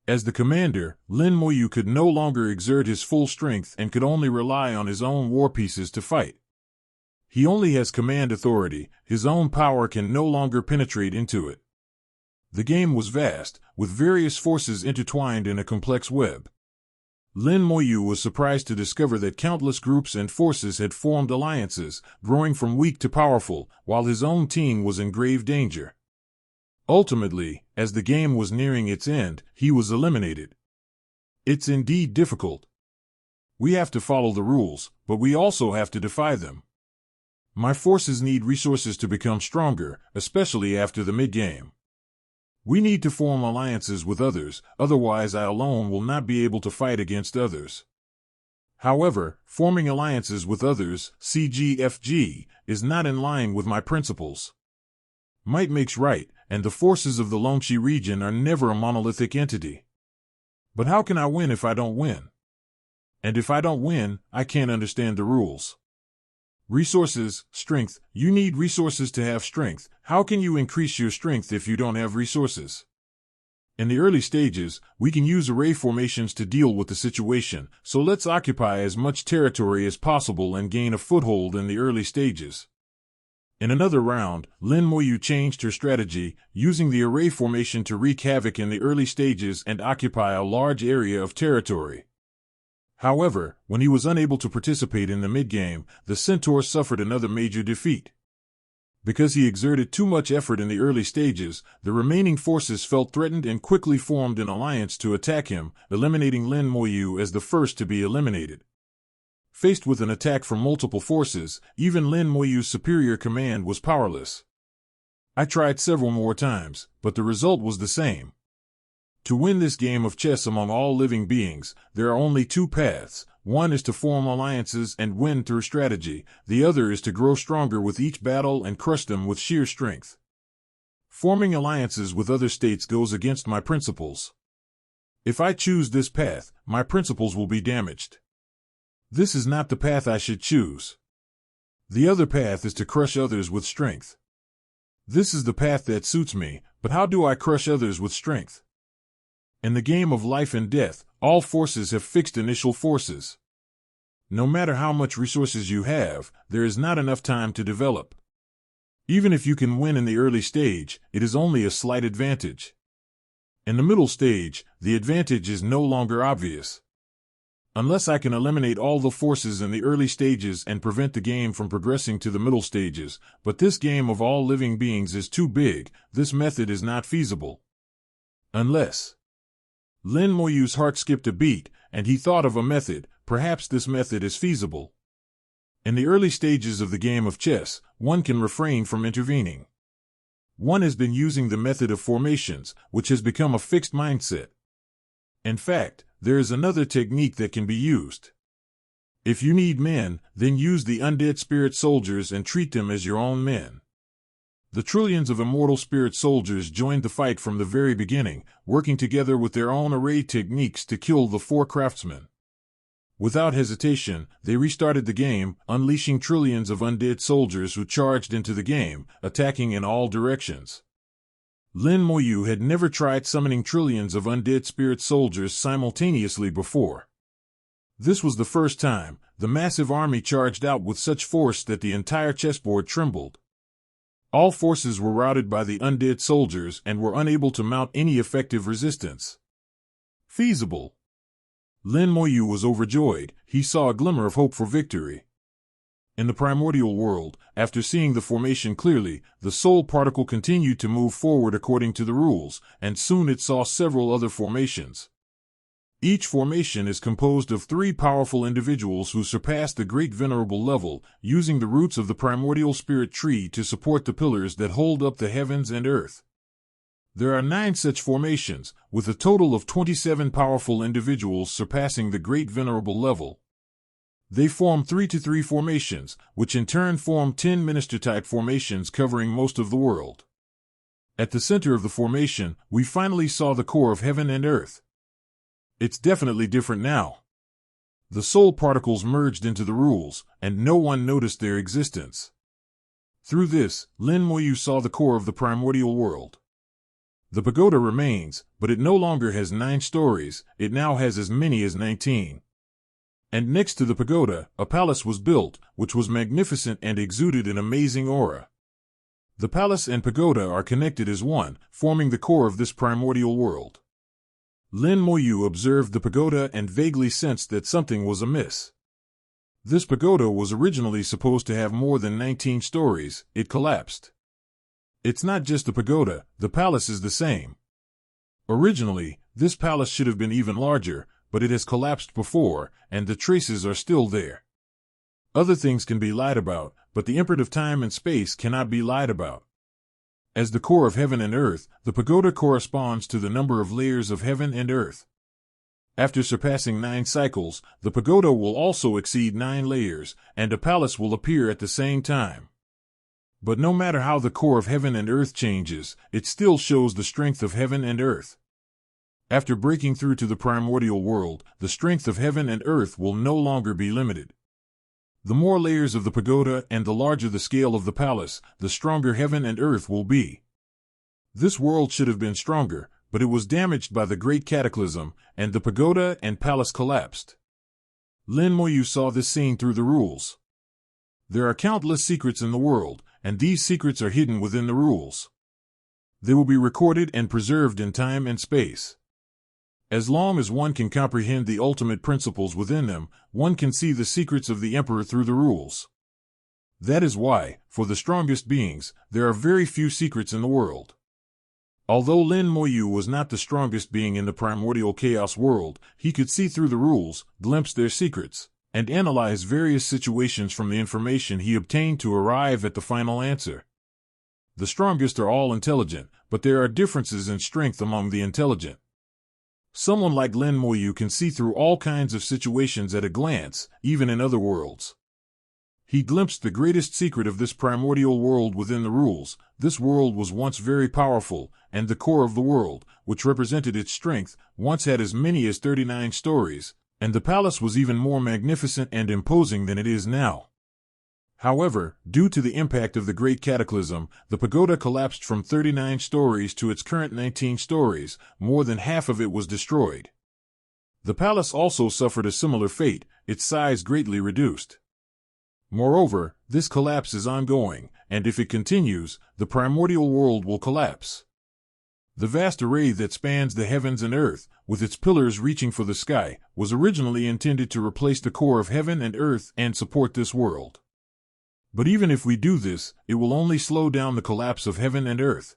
As the commander, Lin Moyu could no longer exert his full strength and could only rely on his own war pieces to fight. He only has command authority, his own power can no longer penetrate into it. The game was vast, with various forces intertwined in a complex web. Lin Moyu was surprised to discover that countless groups and forces had formed alliances, growing from weak to powerful, while his own team was in grave danger. Ultimately, as the game was nearing its end, he was eliminated. It's indeed difficult. We have to follow the rules, but we also have to defy them. My forces need resources to become stronger, especially after the mid-game. We need to form alliances with others, otherwise I alone will not be able to fight against others. However, forming alliances with others, CGFG, is not in line with my principles. Might makes right, and the forces of the Longxi region are never a monolithic entity. But how can I win if I don't win? And if I don't win, I can't understand the rules. Resources, strength. You need resources to have strength. How can you increase your strength if you don't have resources? In the early stages, we can use array formations to deal with the situation, so let's occupy as much territory as possible and gain a foothold in the early stages. In another round, Lin Moyu changed her strategy, using the array formation to wreak havoc in the early stages and occupy a large area of territory. However, when he was unable to participate in the mid-game, the Centaur suffered another major defeat. Because he exerted too much effort in the early stages, the remaining forces felt threatened and quickly formed an alliance to attack him, eliminating Lin Moyu as the first to be eliminated. Faced with an attack from multiple forces, even Lin Moyu's superior command was powerless. I tried several more times, but the result was the same. To win this game of chess among all living beings, there are only two paths. One is to form alliances and win through strategy, the other is to grow stronger with each battle and crush them with sheer strength. Forming alliances with other states goes against my principles. If I choose this path, my principles will be damaged. This is not the path I should choose. The other path is to crush others with strength. This is the path that suits me, but how do I crush others with strength? In the game of life and death, all forces have fixed initial forces. No matter how much resources you have, there is not enough time to develop. Even if you can win in the early stage, it is only a slight advantage. In the middle stage, the advantage is no longer obvious. Unless I can eliminate all the forces in the early stages and prevent the game from progressing to the middle stages, but this game of all living beings is too big, this method is not feasible. Unless Lin Moyu's heart skipped a beat, and he thought of a method. Perhaps this method is feasible. In the early stages of the game of chess, one can refrain from intervening. One has been using the method of formations, which has become a fixed mindset. In fact, there is another technique that can be used. If you need men, then use the undead spirit soldiers and treat them as your own men. The trillions of immortal spirit soldiers joined the fight from the very beginning, working together with their own array techniques to kill the four craftsmen. Without hesitation, they restarted the game, unleashing trillions of undead soldiers who charged into the game, attacking in all directions. Lin Moyu had never tried summoning trillions of undead spirit soldiers simultaneously before. This was the first time. The massive army charged out with such force that the entire chessboard trembled. All forces were routed by the undead soldiers and were unable to mount any effective resistance. Feasible. Lin Moyu was overjoyed. He saw a glimmer of hope for victory. In the primordial world, after seeing the formation clearly, the soul particle continued to move forward according to the rules, and soon it saw several other formations. Each formation is composed of 3 powerful individuals who surpass the great venerable level, using the roots of the primordial spirit tree to support the pillars that hold up the heavens and earth. There are 9 such formations, with a total of 27 powerful individuals surpassing the great venerable level. They form 3-3 formations, which in turn form 10 minister-type formations covering most of the world. At the center of the formation, we finally saw the core of heaven and earth. It's definitely different now. The soul particles merged into the rules, and no one noticed their existence. Through this, Lin Moyu saw the core of the primordial world. The pagoda remains, but it no longer has 9 stories, it now has as many as 19. And next to the pagoda, a palace was built, which was magnificent and exuded an amazing aura. The palace and pagoda are connected as one, forming the core of this primordial world. Lin Moyu observed the pagoda and vaguely sensed that something was amiss. This pagoda was originally supposed to have more than 19 stories. It collapsed. It's not just the pagoda, the palace is the same. Originally, this palace should have been even larger, but it has collapsed before, and the traces are still there. Other things can be lied about, but the imprint of time and space cannot be lied about. As the core of heaven and earth, the pagoda corresponds to the number of layers of heaven and earth. After surpassing 9 cycles, the pagoda will also exceed 9 layers, and a palace will appear at the same time. But no matter how the core of heaven and earth changes, it still shows the strength of heaven and earth. After breaking through to the primordial world, the strength of heaven and earth will no longer be limited. The more layers of the pagoda and the larger the scale of the palace, the stronger heaven and earth will be. This world should have been stronger, but it was damaged by the Great Cataclysm, and the pagoda and palace collapsed. Lin Moyu saw this scene through the rules. There are countless secrets in the world, and these secrets are hidden within the rules. They will be recorded and preserved in time and space. As long as one can comprehend the ultimate principles within them, one can see the secrets of the Emperor through the rules. That is why, for the strongest beings, there are very few secrets in the world. Although Lin Moyu was not the strongest being in the primordial chaos world, he could see through the rules, glimpse their secrets, and analyze various situations from the information he obtained to arrive at the final answer. The strongest are all intelligent, but there are differences in strength among the intelligent. Someone like Lin Moyu can see through all kinds of situations at a glance, even in other worlds. He glimpsed the greatest secret of this primordial world within the rules. This world was once very powerful, and the core of the world, which represented its strength, once had as many as 39 stories, and the palace was even more magnificent and imposing than it is now. However, due to the impact of the Great Cataclysm, the pagoda collapsed from 39 stories to its current 19 stories. More than half of it was destroyed. The palace also suffered a similar fate, its size greatly reduced. Moreover, this collapse is ongoing, and if it continues, the primordial world will collapse. The vast array that spans the heavens and earth, with its pillars reaching for the sky, was originally intended to replace the core of heaven and earth and support this world. But even if we do this, it will only slow down the collapse of heaven and earth.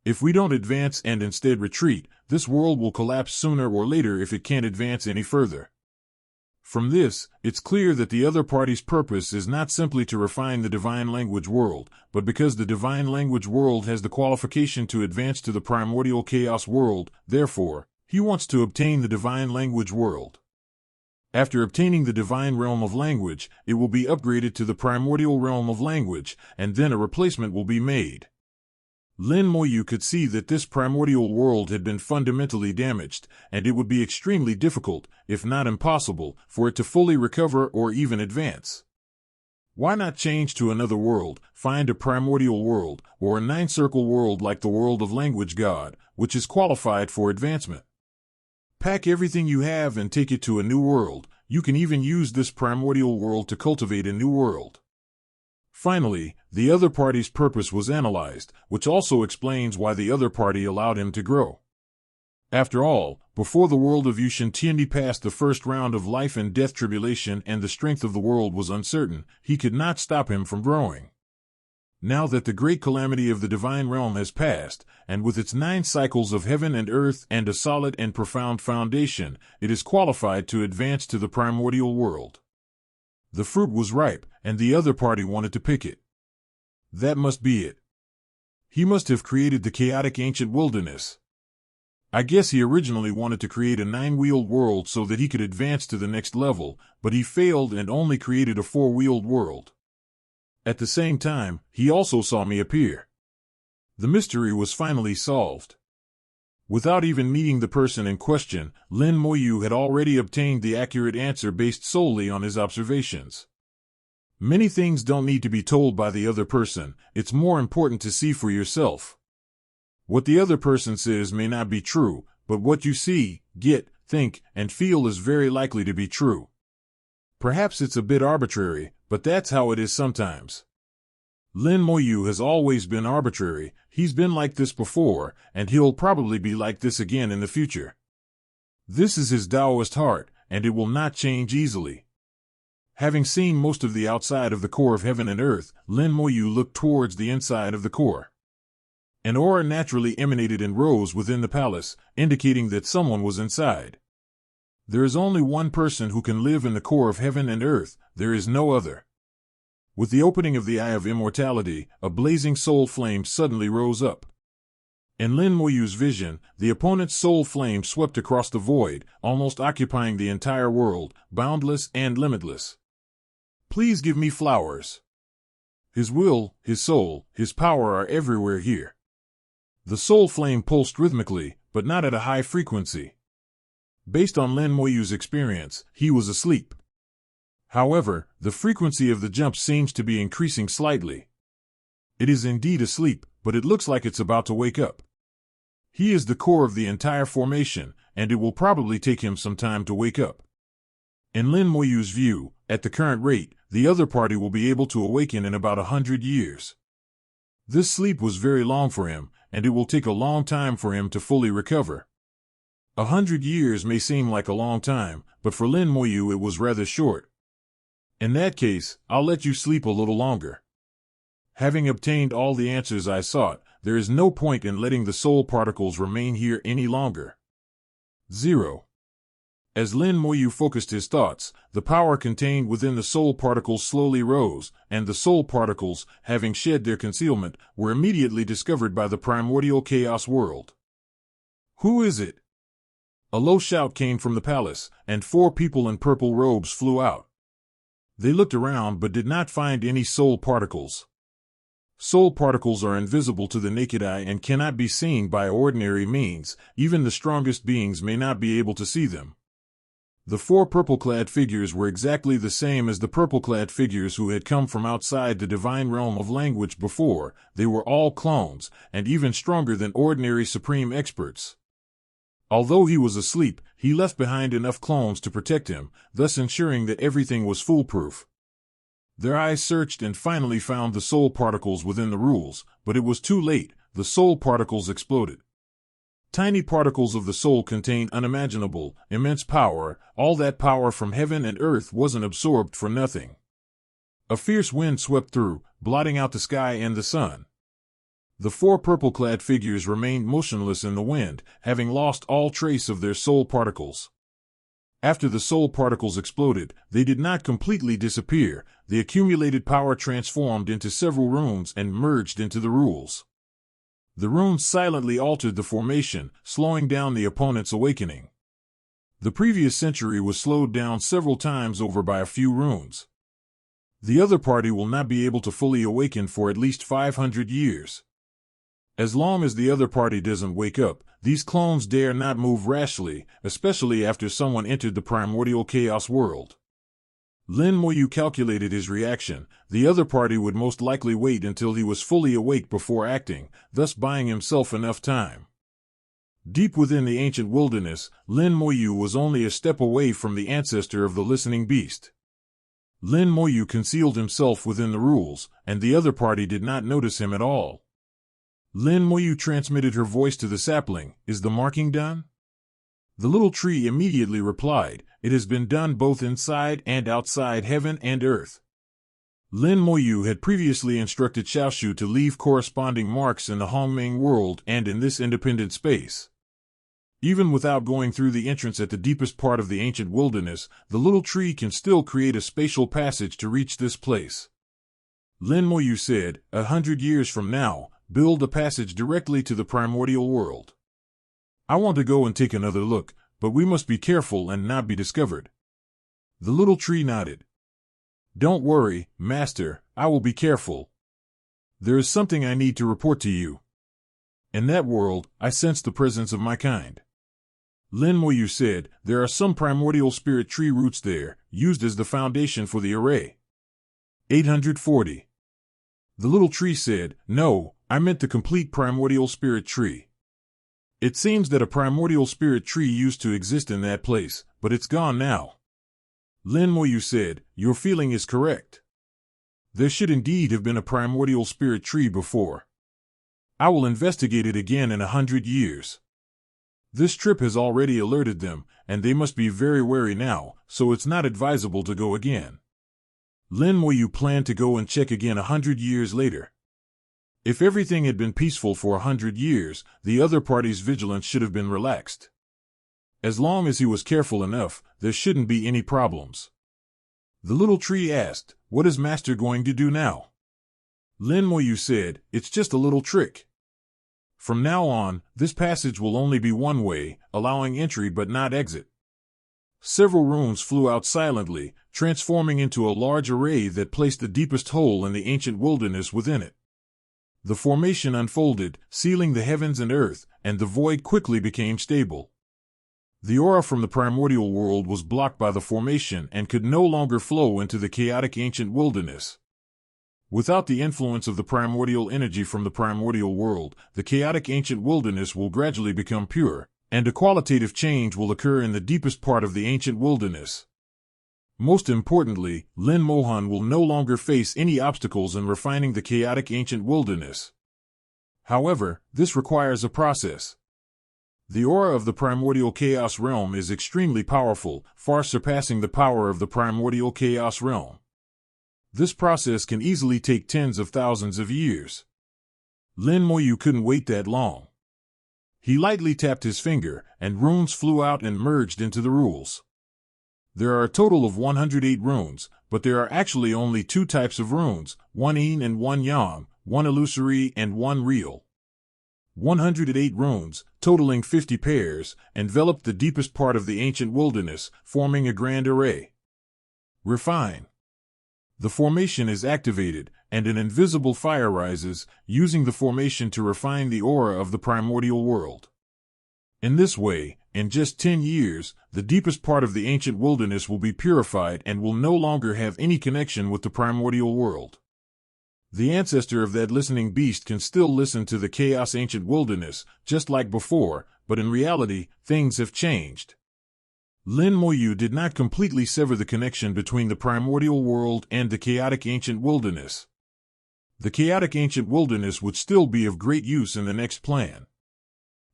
If we don't advance and instead retreat, this world will collapse sooner or later if it can't advance any further. From this, it's clear that the other party's purpose is not simply to refine the divine language world, but because the divine language world has the qualification to advance to the primordial chaos world, therefore, he wants to obtain the divine language world. After obtaining the divine realm of language, it will be upgraded to the primordial realm of language, and then a replacement will be made. Lin Moyu could see that this primordial world had been fundamentally damaged, and it would be extremely difficult, if not impossible, for it to fully recover or even advance. Why not change to another world, find a primordial world, or a nine-circle world like the world of language god, which is qualified for advancement? Pack everything you have and take it to a new world. You can even use this primordial world to cultivate a new world. Finally, the other party's purpose was analyzed, which also explains why the other party allowed him to grow. After all, before the world of Yushin Tiandi passed the first round of life and death tribulation and the strength of the world was uncertain, he could not stop him from growing. Now that the great calamity of the divine realm has passed, and with its 9 cycles of heaven and earth and a solid and profound foundation, it is qualified to advance to the primordial world. The fruit was ripe, and the other party wanted to pick it. That must be it. He must have created the chaotic ancient wilderness. I guess he originally wanted to create a 9-wheeled world so that he could advance to the next level, but he failed and only created a 4-wheeled world. At the same time, he also saw me appear. The mystery was finally solved. Without even meeting the person in question, Lin Moyu had already obtained the accurate answer based solely on his observations. Many things don't need to be told by the other person, it's more important to see for yourself. What the other person says may not be true, but what you see, get, think, and feel is very likely to be true. Perhaps it's a bit arbitrary, but that's how it is sometimes. Lin Moyu has always been arbitrary, he's been like this before, and he'll probably be like this again in the future. This is his Taoist heart, and it will not change easily. Having seen most of the outside of the core of heaven and earth, Lin Moyu looked towards the inside of the core. An aura naturally emanated and rose within the palace, indicating that someone was inside. There is only one person who can live in the core of heaven and earth, there is no other. With the opening of the Eye of Immortality, a blazing soul flame suddenly rose up. In Lin Moyu's vision, the opponent's soul flame swept across the void, almost occupying the entire world, boundless and limitless. Please give me flowers. His will, his soul, his power are everywhere here. The soul flame pulsed rhythmically, but not at a high frequency. Based on Lin Moyu's experience, he was asleep. However, the frequency of the jump seems to be increasing slightly. It is indeed asleep, but it looks like it's about to wake up. He is the core of the entire formation, and it will probably take him some time to wake up. In Lin Moyu's view, at the current rate, the other party will be able to awaken in about 100 years. This sleep was very long for him, and it will take a long time for him to fully recover. 100 years may seem like a long time, but for Lin Moyu it was rather short. In that case, I'll let you sleep a little longer. Having obtained all the answers I sought, there is no point in letting the soul particles remain here any longer. 0. As Lin Moyu focused his thoughts, the power contained within the soul particles slowly rose, and the soul particles, having shed their concealment, were immediately discovered by the primordial chaos world. Who is it? A low shout came from the palace, and 4 people in purple robes flew out. They looked around but did not find any soul particles. Soul particles are invisible to the naked eye and cannot be seen by ordinary means. Even the strongest beings may not be able to see them. The 4 purple-clad figures were exactly the same as the purple-clad figures who had come from outside the divine realm of language before. They were all clones, and even stronger than ordinary supreme experts. Although he was asleep, he left behind enough clones to protect him, thus ensuring that everything was foolproof. Their eyes searched and finally found the soul particles within the rules, but it was too late. The soul particles exploded. Tiny particles of the soul contain unimaginable, immense power. All that power from heaven and earth wasn't absorbed for nothing. A fierce wind swept through, blotting out the sky and the sun. The 4 purple-clad figures remained motionless in the wind, having lost all trace of their soul particles. After the soul particles exploded, they did not completely disappear. The accumulated power transformed into several runes and merged into the rules. The runes silently altered the formation, slowing down the opponent's awakening. The previous century was slowed down several times over by a few runes. The other party will not be able to fully awaken for at least 500 years. As long as the other party doesn't wake up, these clones dare not move rashly, especially after someone entered the primordial chaos world. Lin Moyu calculated his reaction. The other party would most likely wait until he was fully awake before acting, thus buying himself enough time. Deep within the ancient wilderness, Lin Moyu was only a step away from the ancestor of the listening beast. Lin Moyu concealed himself within the rules, and the other party did not notice him at all. Lin Moyu transmitted her voice to the sapling. Is the marking done? The little tree immediately replied, it has been done both inside and outside heaven and earth. Lin Moyu had previously instructed Xiaoshu to leave corresponding marks in the Hongming world and in this independent space. Even without going through the entrance at the deepest part of the ancient wilderness, the little tree can still create a spatial passage to reach this place. Lin Moyu said, 100 years from now, build a passage directly to the primordial world. I want to go and take another look, but we must be careful and not be discovered. The little tree nodded. Don't worry, Master, I will be careful. There is something I need to report to you. In that world, I sense the presence of my kind. Lin Moyu said, there are some primordial spirit tree roots there, used as the foundation for the array. 840. The little tree said, no, I meant the complete primordial spirit tree. It seems that a primordial spirit tree used to exist in that place, but it's gone now. Lin Moyu said, your feeling is correct. There should indeed have been a primordial spirit tree before. I will investigate it again in 100 years. This trip has already alerted them, and they must be very wary now, so it's not advisable to go again. Lin Moyu planned to go and check again 100 years later. If everything had been peaceful for 100 years, the other party's vigilance should have been relaxed. As long as he was careful enough, there shouldn't be any problems. The little tree asked, what is Master going to do now? Lin Moyu said, it's just a little trick. From now on, this passage will only be one way, allowing entry but not exit. Several runes flew out silently, transforming into a large array that placed the deepest hole in the ancient wilderness within it. The formation unfolded, sealing the heavens and earth, and the void quickly became stable. The aura from the primordial world was blocked by the formation and could no longer flow into the chaotic ancient wilderness. Without the influence of the primordial energy from the primordial world, the chaotic ancient wilderness will gradually become pure, and a qualitative change will occur in the deepest part of the ancient wilderness. Most importantly, Lin Mohan will no longer face any obstacles in refining the chaotic ancient wilderness. However, this requires a process. The aura of the primordial chaos realm is extremely powerful, far surpassing the power of the primordial chaos realm. This process can easily take tens of thousands of years. Lin Moyu couldn't wait that long. He lightly tapped his finger, and runes flew out and merged into the rules. There are a total of 108 runes, but there are actually only two types of runes, one yin and one yang, one illusory and one real. 108 runes, totaling 50 pairs, enveloped the deepest part of the ancient wilderness, forming a grand array. Refine. The formation is activated, and an invisible fire rises, using the formation to refine the aura of the primordial world. In this way, in just 10 years, the deepest part of the ancient wilderness will be purified and will no longer have any connection with the primordial world. The ancestor of that listening beast can still listen to the chaos ancient wilderness, just like before, but in reality, things have changed. Lin Moyu did not completely sever the connection between the primordial world and the chaotic ancient wilderness. The chaotic ancient wilderness would still be of great use in the next plan.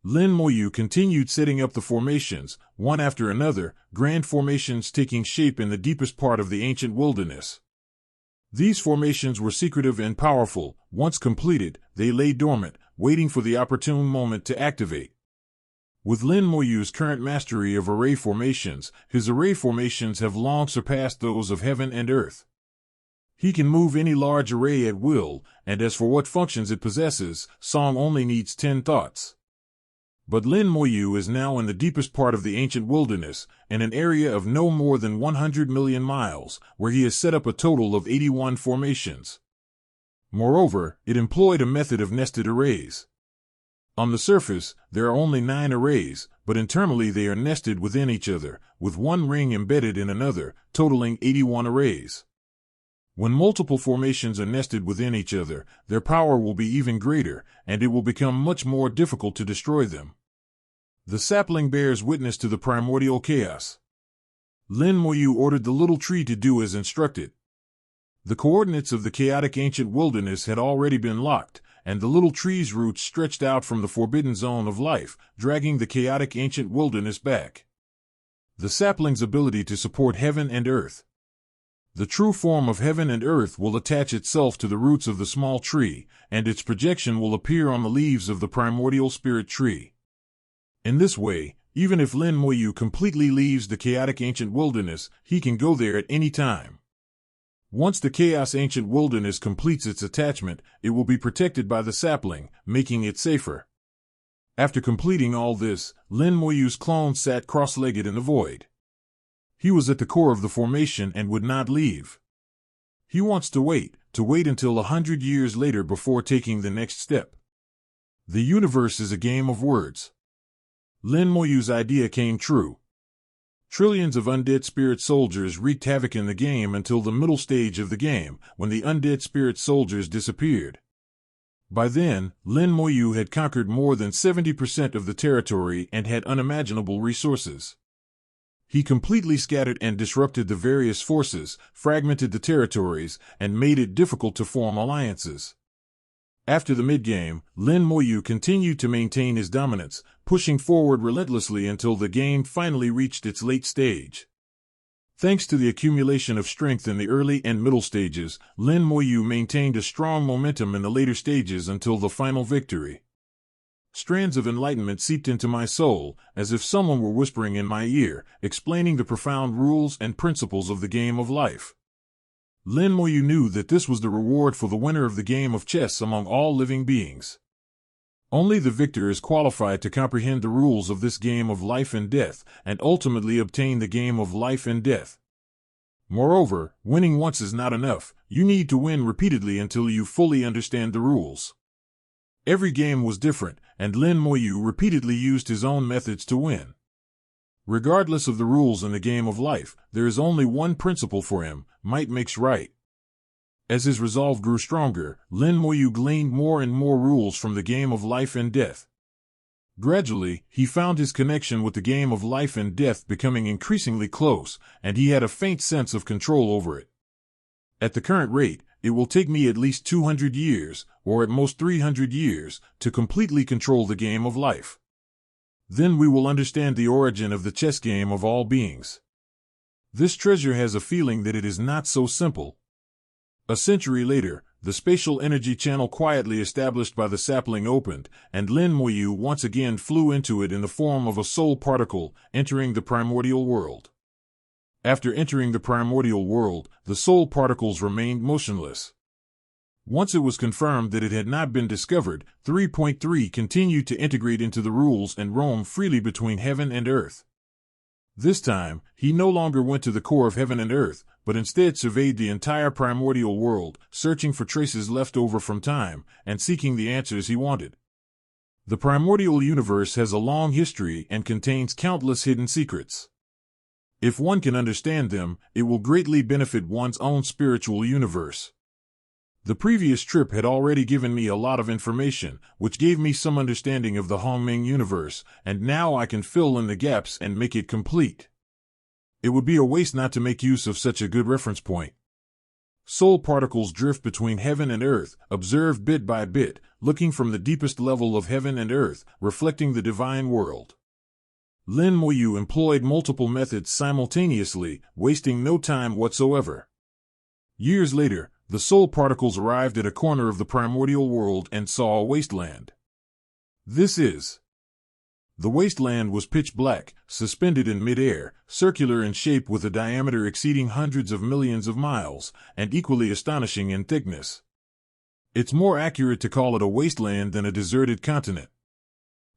Lin Moyu continued setting up the formations, one after another, grand formations taking shape in the deepest part of the ancient wilderness. These formations were secretive and powerful. Once completed, they lay dormant, waiting for the opportune moment to activate. With Lin Moyu's current mastery of array formations, his array formations have long surpassed those of heaven and earth. He can move any large array at will, and as for what functions it possesses, Song only needs 10 thoughts. But Lin Moyu is now in the deepest part of the ancient wilderness, in an area of no more than 100 million miles, where he has set up a total of 81 formations. Moreover, it employed a method of nested arrays. On the surface, there are only 9 arrays, but internally they are nested within each other, with one ring embedded in another, totaling 81 arrays. When multiple formations are nested within each other, their power will be even greater, and it will become much more difficult to destroy them. The sapling bears witness to the primordial chaos. Lin Moyu ordered the little tree to do as instructed. The coordinates of the chaotic ancient wilderness had already been locked, and the little tree's roots stretched out from the forbidden zone of life, dragging the chaotic ancient wilderness back. The sapling's ability to support heaven and earth. The true form of heaven and earth will attach itself to the roots of the small tree, and its projection will appear on the leaves of the primordial spirit tree. In this way, even if Lin Moyu completely leaves the chaotic ancient wilderness, he can go there at any time. Once the chaos ancient wilderness completes its attachment, it will be protected by the sapling, making it safer. After completing all this, Lin Moyu's clone sat cross-legged in the void. He was at the core of the formation and would not leave. He wants to wait until 100 years later before taking the next step. The universe is a game of words. Lin Moyu's idea came true. Trillions of undead spirit soldiers wreaked havoc in the game until the middle stage of the game, when the undead spirit soldiers disappeared. By then, Lin Moyu had conquered more than 70% of the territory and had unimaginable resources. He completely scattered and disrupted the various forces, fragmented the territories, and made it difficult to form alliances. After the mid-game, Lin Moyu continued to maintain his dominance, pushing forward relentlessly until the game finally reached its late stage. Thanks to the accumulation of strength in the early and middle stages, Lin Moyu maintained a strong momentum in the later stages until the final victory. Strands of enlightenment seeped into my soul, as if someone were whispering in my ear, explaining the profound rules and principles of the game of life. Lin Moyu knew that this was the reward for the winner of the game of chess among all living beings. Only the victor is qualified to comprehend the rules of this game of life and death, and ultimately obtain the game of life and death. Moreover, winning once is not enough. You need to win repeatedly until you fully understand the rules. Every game was different, and Lin Moyu repeatedly used his own methods to win. Regardless of the rules in the game of life, there is only one principle for him: might makes right. As his resolve grew stronger, Lin Moyu gleaned more and more rules from the game of life and death. Gradually, he found his connection with the game of life and death becoming increasingly close, and he had a faint sense of control over it. At the current rate, it will take me at least 200 years, or at most 300 years, to completely control the game of life. Then we will understand the origin of the chess game of all beings. This treasure has a feeling that it is not so simple. A century later, the spatial energy channel quietly established by the sapling opened, and Lin Moyu once again flew into it in the form of a soul particle, entering the primordial world. After entering the primordial world, the soul particles remained motionless. Once it was confirmed that it had not been discovered, 3.3 continued to integrate into the rules and roam freely between heaven and earth. This time, he no longer went to the core of heaven and earth, but instead surveyed the entire primordial world, searching for traces left over from time, and seeking the answers he wanted. The primordial universe has a long history and contains countless hidden secrets. If one can understand them, it will greatly benefit one's own spiritual universe. The previous trip had already given me a lot of information, which gave me some understanding of the Hongming universe, and now I can fill in the gaps and make it complete. It would be a waste not to make use of such a good reference point. Soul particles drift between heaven and earth, observed bit by bit, looking from the deepest level of heaven and earth, reflecting the divine world. Lin Moyu employed multiple methods simultaneously, wasting no time whatsoever. Years later, the soul particles arrived at a corner of the primordial world and saw a wasteland. The wasteland was pitch black, suspended in mid-air, circular in shape with a diameter exceeding hundreds of millions of miles, and equally astonishing in thickness. It's more accurate to call it a wasteland than a deserted continent.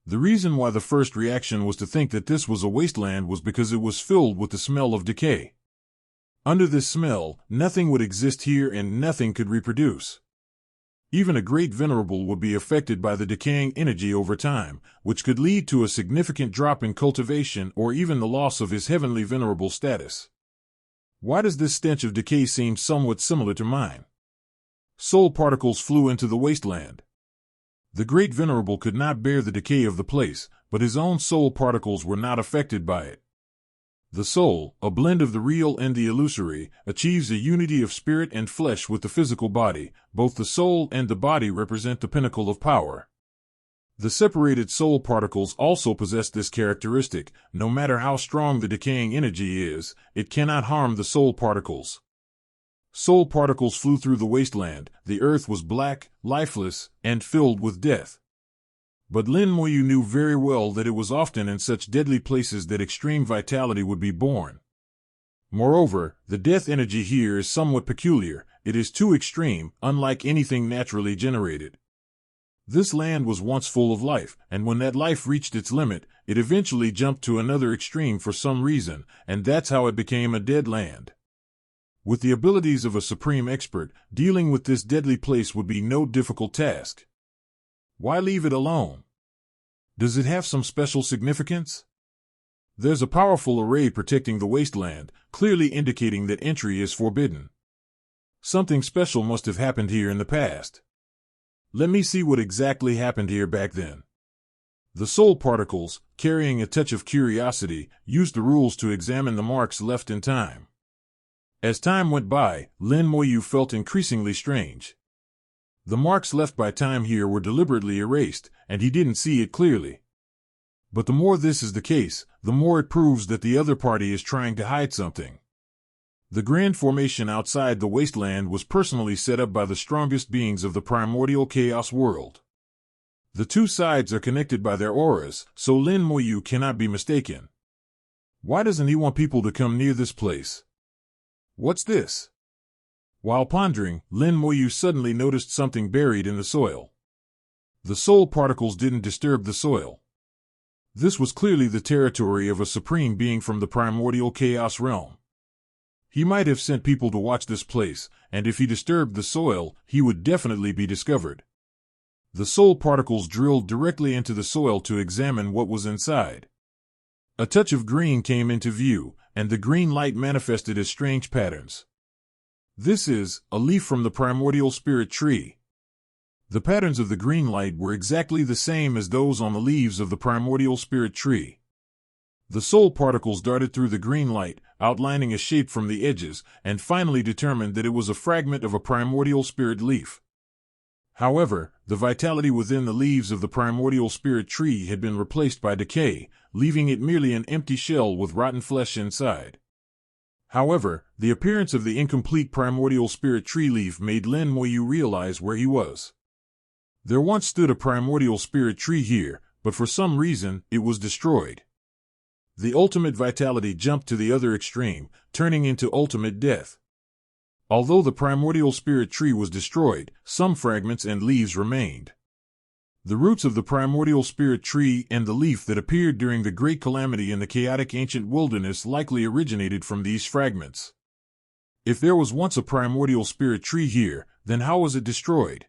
The reason why the first reaction was to think that this was a wasteland was because it was filled with the smell of decay. Under this smell, nothing would exist here and nothing could reproduce. Even a great venerable would be affected by the decaying energy over time, which could lead to a significant drop in cultivation or even the loss of his heavenly venerable status. Why does this stench of decay seem somewhat similar to mine? Soul particles flew into the wasteland. The great venerable could not bear the decay of the place, but his own soul particles were not affected by it. The soul, a blend of the real and the illusory, achieves a unity of spirit and flesh with the physical body. Both the soul and the body represent the pinnacle of power. The separated soul particles also possess this characteristic. No matter how strong the decaying energy is, it cannot harm the soul particles. Soul particles flew through the wasteland. The earth was black, lifeless, and filled with death. But Lin Moyu knew very well that it was often in such deadly places that extreme vitality would be born. Moreover, the death energy here is somewhat peculiar. It is too extreme, unlike anything naturally generated. This land was once full of life, and when that life reached its limit, it eventually jumped to another extreme for some reason, and that's how it became a dead land. With the abilities of a supreme expert, dealing with this deadly place would be no difficult task. Why leave it alone? Does it have some special significance? There's a powerful array protecting the wasteland, clearly indicating that entry is forbidden. Something special must have happened here in the past. Let me see what exactly happened here back then. The soul particles, carrying a touch of curiosity, used the rules to examine the marks left in time. As time went by, Lin Moyu felt increasingly strange. The marks left by time here were deliberately erased, and he didn't see it clearly. But the more this is the case, the more it proves that the other party is trying to hide something. The grand formation outside the wasteland was personally set up by the strongest beings of the primordial chaos world. The two sides are connected by their auras, so Lin Moyu cannot be mistaken. Why doesn't he want people to come near this place? What's this? While pondering, Lin Moyu suddenly noticed something buried in the soil. The soul particles didn't disturb the soil. This was clearly the territory of a supreme being from the primordial chaos realm. He might have sent people to watch this place, and if he disturbed the soil, he would definitely be discovered. The soul particles drilled directly into the soil to examine what was inside. A touch of green came into view, and the green light manifested as strange patterns. This is a leaf from the primordial spirit tree. The patterns of the green light were exactly the same as those on the leaves of the primordial spirit tree. The soul particles darted through the green light, outlining a shape from the edges, and finally determined that it was a fragment of a primordial spirit leaf. However, the vitality within the leaves of the primordial spirit tree had been replaced by decay, leaving it merely an empty shell with rotten flesh inside. However, the appearance of the incomplete primordial spirit tree leaf made Lin Moyu realize where he was. There once stood a primordial spirit tree here, but for some reason, it was destroyed. The ultimate vitality jumped to the other extreme, turning into ultimate death. Although the primordial spirit tree was destroyed, some fragments and leaves remained. The roots of the primordial spirit tree and the leaf that appeared during the great calamity in the chaotic ancient wilderness likely originated from these fragments. If there was once a primordial spirit tree here, then how was it destroyed?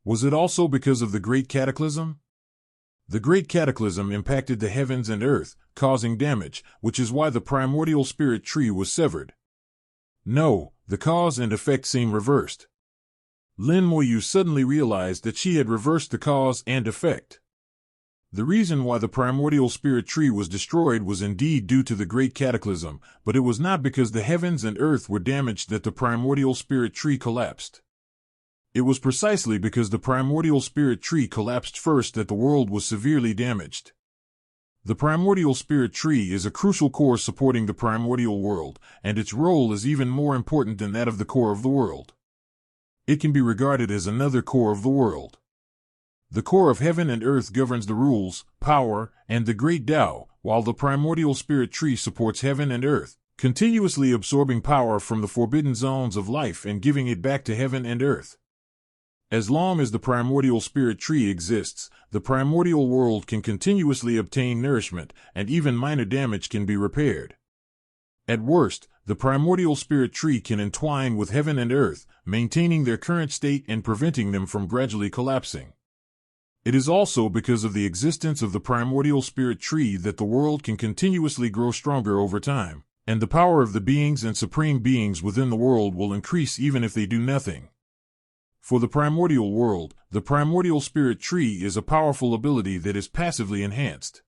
Was it also because of the great cataclysm? The great cataclysm impacted the heavens and earth, causing damage, which is why the primordial spirit tree was severed. No, the cause and effect seem reversed. Lin Moyu suddenly realized that she had reversed the cause and effect. The reason why the primordial spirit tree was destroyed was indeed due to the great cataclysm, but it was not because the heavens and earth were damaged that the primordial spirit tree collapsed. It was precisely because the primordial spirit tree collapsed first that the world was severely damaged. The primordial spirit tree is a crucial core supporting the primordial world, and its role is even more important than that of the core of the world. It can be regarded as another core of the world. The core of heaven and earth governs the rules, power, and the great Tao, while the primordial spirit tree supports heaven and earth, continuously absorbing power from the forbidden zones of life and giving it back to heaven and earth. As long as the primordial spirit tree exists, the primordial world can continuously obtain nourishment, and even minor damage can be repaired. At worst, the primordial spirit tree can entwine with heaven and earth, maintaining their current state and preventing them from gradually collapsing. It is also because of the existence of the primordial spirit tree that the world can continuously grow stronger over time, and the power of the beings and supreme beings within the world will increase even if they do nothing. For the primordial world, the primordial spirit tree is a powerful ability that is passively enhanced.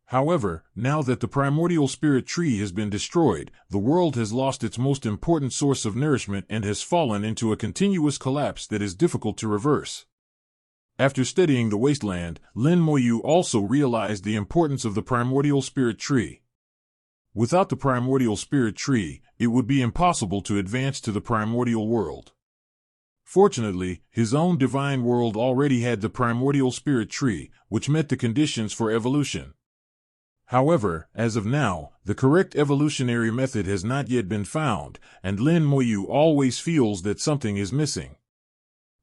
However, now that the primordial spirit tree has been destroyed, the world has lost its most important source of nourishment and has fallen into a continuous collapse that is difficult to reverse. After studying the wasteland, Lin Moyu also realized the importance of the primordial spirit tree. Without the primordial spirit tree, it would be impossible to advance to the primordial world. Fortunately, his own divine world already had the primordial spirit tree, which met the conditions for evolution. However, as of now, the correct evolutionary method has not yet been found, and Lin Moyu always feels that something is missing.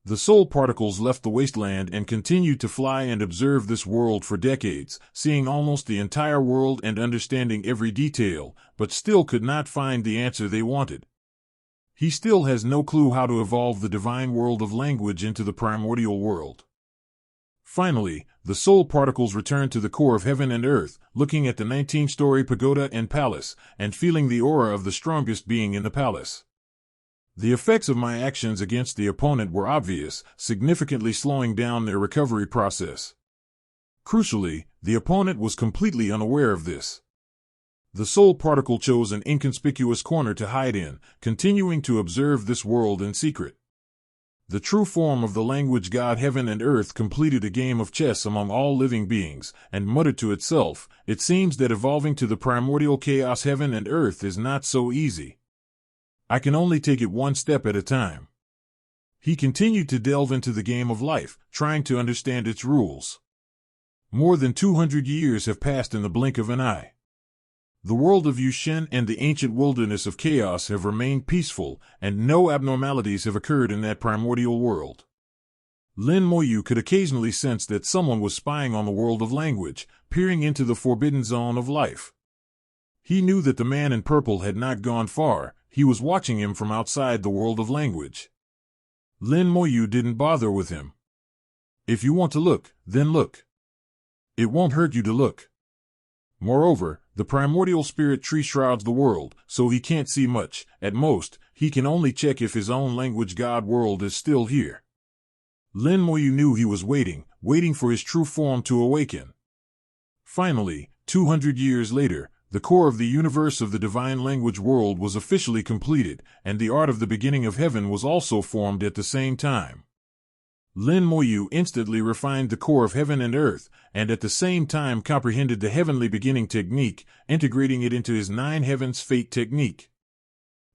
The soul particles left the wasteland and continued to fly and observe this world for decades, seeing almost the entire world and understanding every detail, but still could not find the answer they wanted. He still has no clue how to evolve the divine world of language into the primordial world. Finally, the soul particles returned to the core of heaven and earth, looking at the 19-story pagoda and palace, and feeling the aura of the strongest being in the palace. The effects of my actions against the opponent were obvious, significantly slowing down their recovery process. Crucially, the opponent was completely unaware of this. The soul particle chose an inconspicuous corner to hide in, continuing to observe this world in secret. The true form of the language god heaven and earth completed a game of chess among all living beings, and muttered to itself, "It seems that evolving to the primordial chaos heaven and earth is not so easy. I can only take it one step at a time." He continued to delve into the game of life, trying to understand its rules. More than 200 years have passed in the blink of an eye. The world of Yushin and the ancient wilderness of chaos have remained peaceful, and no abnormalities have occurred in that primordial world. Lin Moyu could occasionally sense that someone was spying on the world of language, peering into the forbidden zone of life. He knew that the man in purple had not gone far, he was watching him from outside the world of language. Lin Moyu didn't bother with him. If you want to look, then look. It won't hurt you to look. Moreover, the primordial spirit tree shrouds the world, so he can't see much. At most, he can only check if his own language god world is still here. Lin Moyu knew he was waiting for his true form to awaken. Finally, 200 years later, the core of the universe of the divine language world was officially completed, and the art of the beginning of heaven was also formed at the same time. Lin Moyu instantly refined the core of heaven and earth, and at the same time comprehended the heavenly beginning technique, integrating it into his 9 heavens fate technique.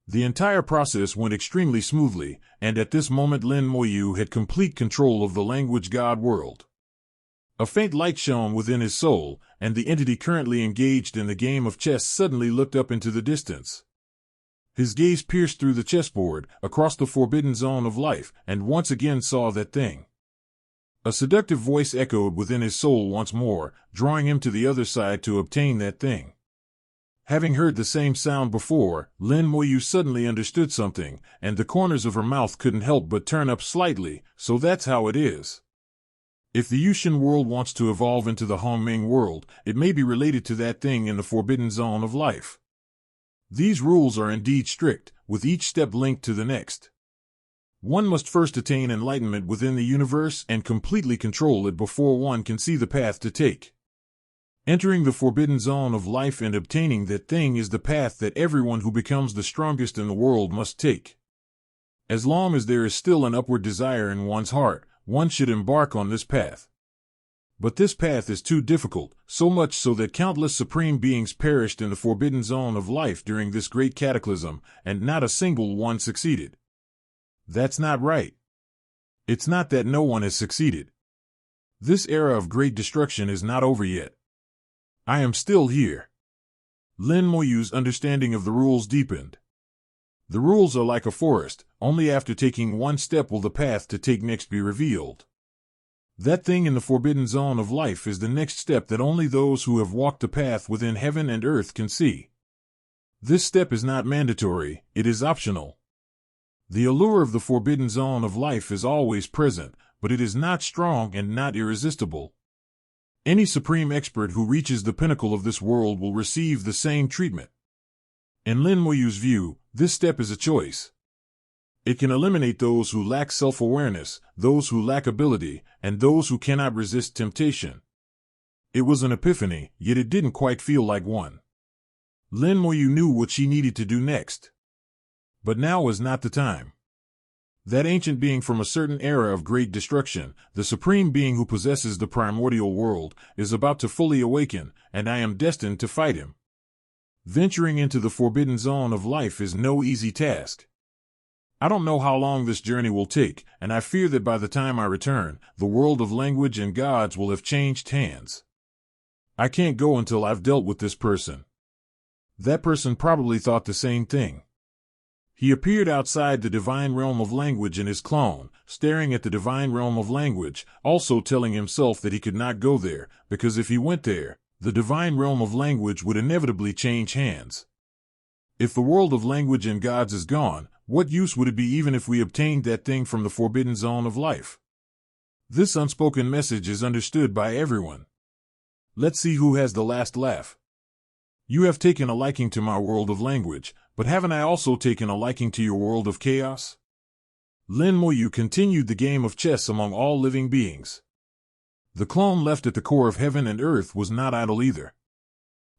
The entire process went extremely smoothly, and at this moment Lin Moyu had complete control of the language god world. A faint light shone within his soul, and the entity currently engaged in the game of chess suddenly looked up into the distance. His gaze pierced through the chessboard, across the forbidden zone of life, and once again saw that thing. A seductive voice echoed within his soul once more, drawing him to the other side to obtain that thing. Having heard the same sound before, Lin Moyu suddenly understood something, and the corners of her mouth couldn't help but turn up slightly. So that's how it is. If the Yushin world wants to evolve into the Hongming world, it may be related to that thing in the forbidden zone of life. These rules are indeed strict, with each step linked to the next. One must first attain enlightenment within the universe and completely control it before one can see the path to take. Entering the forbidden zone of life and obtaining that thing is the path that everyone who becomes the strongest in the world must take. As long as there is still an upward desire in one's heart, one should embark on this path. But this path is too difficult, so much so that countless supreme beings perished in the forbidden zone of life during this great cataclysm, and not a single one succeeded. That's not right. It's not that no one has succeeded. This era of great destruction is not over yet. I am still here. Lin Moyu's understanding of the rules deepened. The rules are like a forest, only after taking one step will the path to take next be revealed. That thing in the forbidden zone of life is the next step that only those who have walked the path within heaven and earth can see. This step is not mandatory, it is optional. The allure of the forbidden zone of life is always present, but it is not strong and not irresistible. Any supreme expert who reaches the pinnacle of this world will receive the same treatment. In Lin Moyu's view, this step is a choice. It can eliminate those who lack self-awareness, those who lack ability, and those who cannot resist temptation. It was an epiphany, yet it didn't quite feel like one. Lin Moyu knew what she needed to do next. But now was not the time. That ancient being from a certain era of great destruction, the supreme being who possesses the primordial world, is about to fully awaken, and I am destined to fight him. Venturing into the forbidden zone of life is no easy task. I don't know how long this journey will take, and I fear that by the time I return, the world of language and gods will have changed hands. I can't go until I've dealt with this person. That person probably thought the same thing. He appeared outside the divine realm of language in his clone, staring at the divine realm of language, also telling himself that he could not go there, because if he went there, the divine realm of language would inevitably change hands. If the world of language and gods is gone, what use would it be even if we obtained that thing from the forbidden zone of life? This unspoken message is understood by everyone. Let's see who has the last laugh. You have taken a liking to my world of language, but haven't I also taken a liking to your world of chaos? Lin Moyu continued the game of chess among all living beings. The clone left at the core of heaven and earth was not idle either.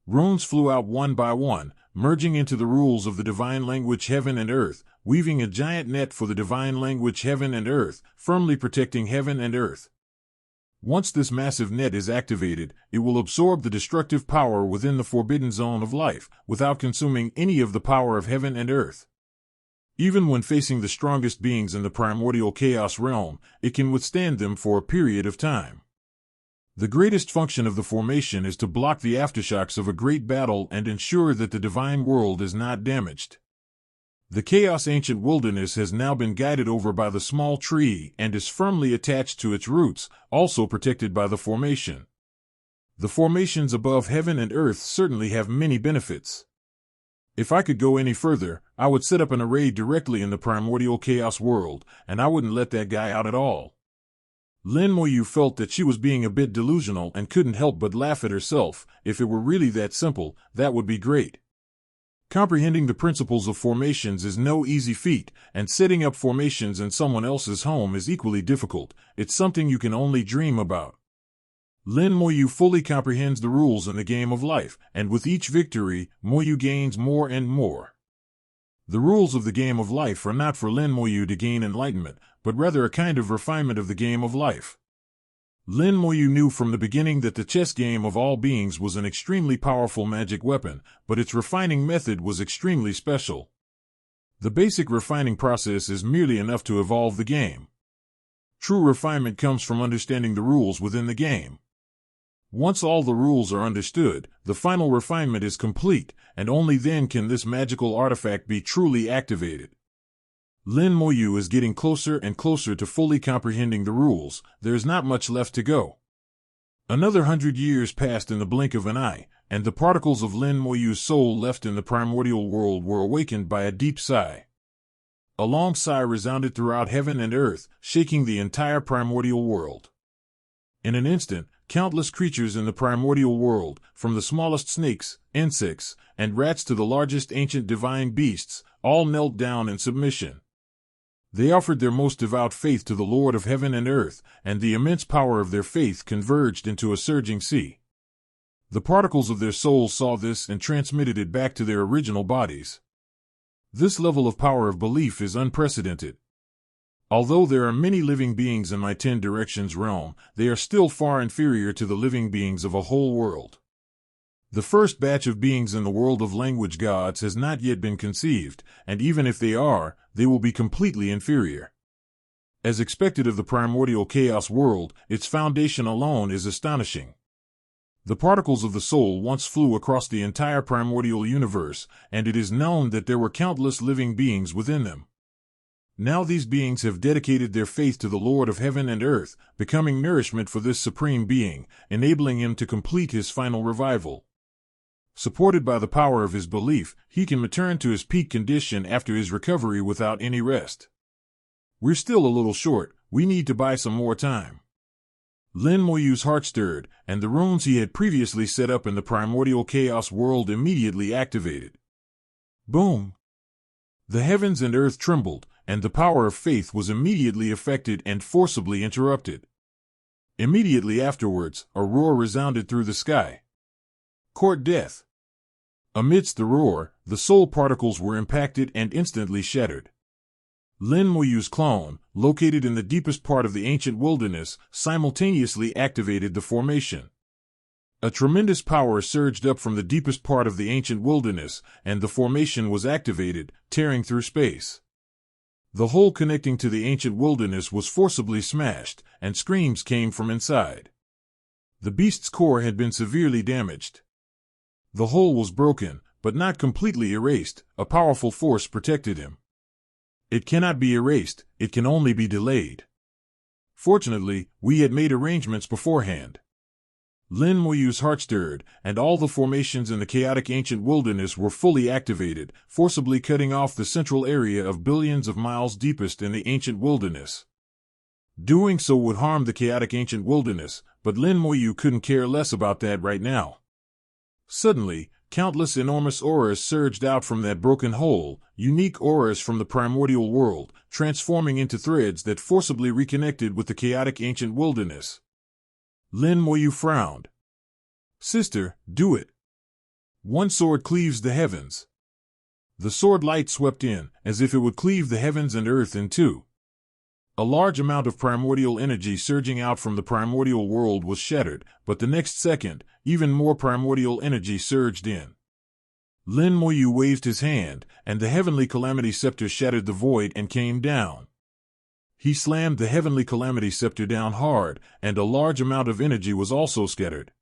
Runes flew out one by one, merging into the rules of the divine language heaven and earth, weaving a giant net for the divine language heaven and earth, firmly protecting heaven and earth. Once this massive net is activated, it will absorb the destructive power within the forbidden zone of life, without consuming any of the power of heaven and earth. Even when facing the strongest beings in the primordial chaos realm, it can withstand them for a period of time. The greatest function of the formation is to block the aftershocks of a great battle and ensure that the divine world is not damaged. The chaos ancient wilderness has now been guided over by the small tree and is firmly attached to its roots, also protected by the formation. The formations above heaven and earth certainly have many benefits. If I could go any further, I would set up an array directly in the primordial chaos world, and I wouldn't let that guy out at all. Lin Moyu felt that she was being a bit delusional and couldn't help but laugh at herself. If it were really that simple, that would be great. Comprehending the principles of formations is no easy feat, and setting up formations in someone else's home is equally difficult. It's something you can only dream about. Lin Moyu fully comprehends the rules in the game of life, and with each victory, Moyu gains more and more. The rules of the game of life are not for Lin Moyu to gain enlightenment, but rather a kind of refinement of the game of life. Lin Moyu knew from the beginning that the chess game of all beings was an extremely powerful magic weapon, but its refining method was extremely special. The basic refining process is merely enough to evolve the game. True refinement comes from understanding the rules within the game. Once all the rules are understood, the final refinement is complete, and only then can this magical artifact be truly activated. Lin Moyu is getting closer and closer to fully comprehending the rules. There is not much left to go. Another 100 years passed in the blink of an eye, and the particles of Lin Moyu's soul left in the primordial world were awakened by a deep sigh. A long sigh resounded throughout heaven and earth, shaking the entire primordial world. In an instant, countless creatures in the primordial world, from the smallest snakes, insects, and rats to the largest ancient divine beasts, all knelt down in submission. They offered their most devout faith to the Lord of heaven and earth, and the immense power of their faith converged into a surging sea. The particles of their souls saw this and transmitted it back to their original bodies. This level of power of belief is unprecedented. Although there are many living beings in my 10 Directions realm, they are still far inferior to the living beings of a whole world. The first batch of beings in the world of language gods has not yet been conceived, and even if they are, they will be completely inferior. As expected of the primordial chaos world, its foundation alone is astonishing. The particles of the soul once flew across the entire primordial universe, and it is known that there were countless living beings within them. Now these beings have dedicated their faith to the Lord of heaven and earth, becoming nourishment for this supreme being, enabling him to complete his final revival. Supported by the power of his belief, he can return to his peak condition after his recovery without any rest. We're still a little short. We need to buy some more time. Lin Moyu's heart stirred, and the runes he had previously set up in the primordial chaos world immediately activated. Boom! The heavens and earth trembled, and the power of faith was immediately affected and forcibly interrupted. Immediately afterwards, a roar resounded through the sky. Court death! Amidst the roar, the soul particles were impacted and instantly shattered. Lin Moyu's clone, located in the deepest part of the ancient wilderness, simultaneously activated the formation. A tremendous power surged up from the deepest part of the ancient wilderness, and the formation was activated, tearing through space. The hole connecting to the ancient wilderness was forcibly smashed, and screams came from inside. The beast's core had been severely damaged. The hole was broken, but not completely erased. A powerful force protected him. It cannot be erased, it can only be delayed. Fortunately, we had made arrangements beforehand. Lin Moyu's heart stirred, and all the formations in the chaotic ancient wilderness were fully activated, forcibly cutting off the central area of billions of miles deepest in the ancient wilderness. Doing so would harm the chaotic ancient wilderness, but Lin Moyu couldn't care less about that right now. Suddenly, countless enormous auras surged out from that broken hole, unique auras from the primordial world, transforming into threads that forcibly reconnected with the chaotic ancient wilderness. Lin Moyu frowned. Sister, do it. One sword cleaves the heavens. The sword light swept in, as if it would cleave the heavens and earth in two. A large amount of primordial energy surging out from the primordial world was shattered, but the next second, even more primordial energy surged in. Lin Moyu waved his hand, and the heavenly calamity scepter shattered the void and came down. He slammed the heavenly calamity scepter down hard, and a large amount of energy was also scattered.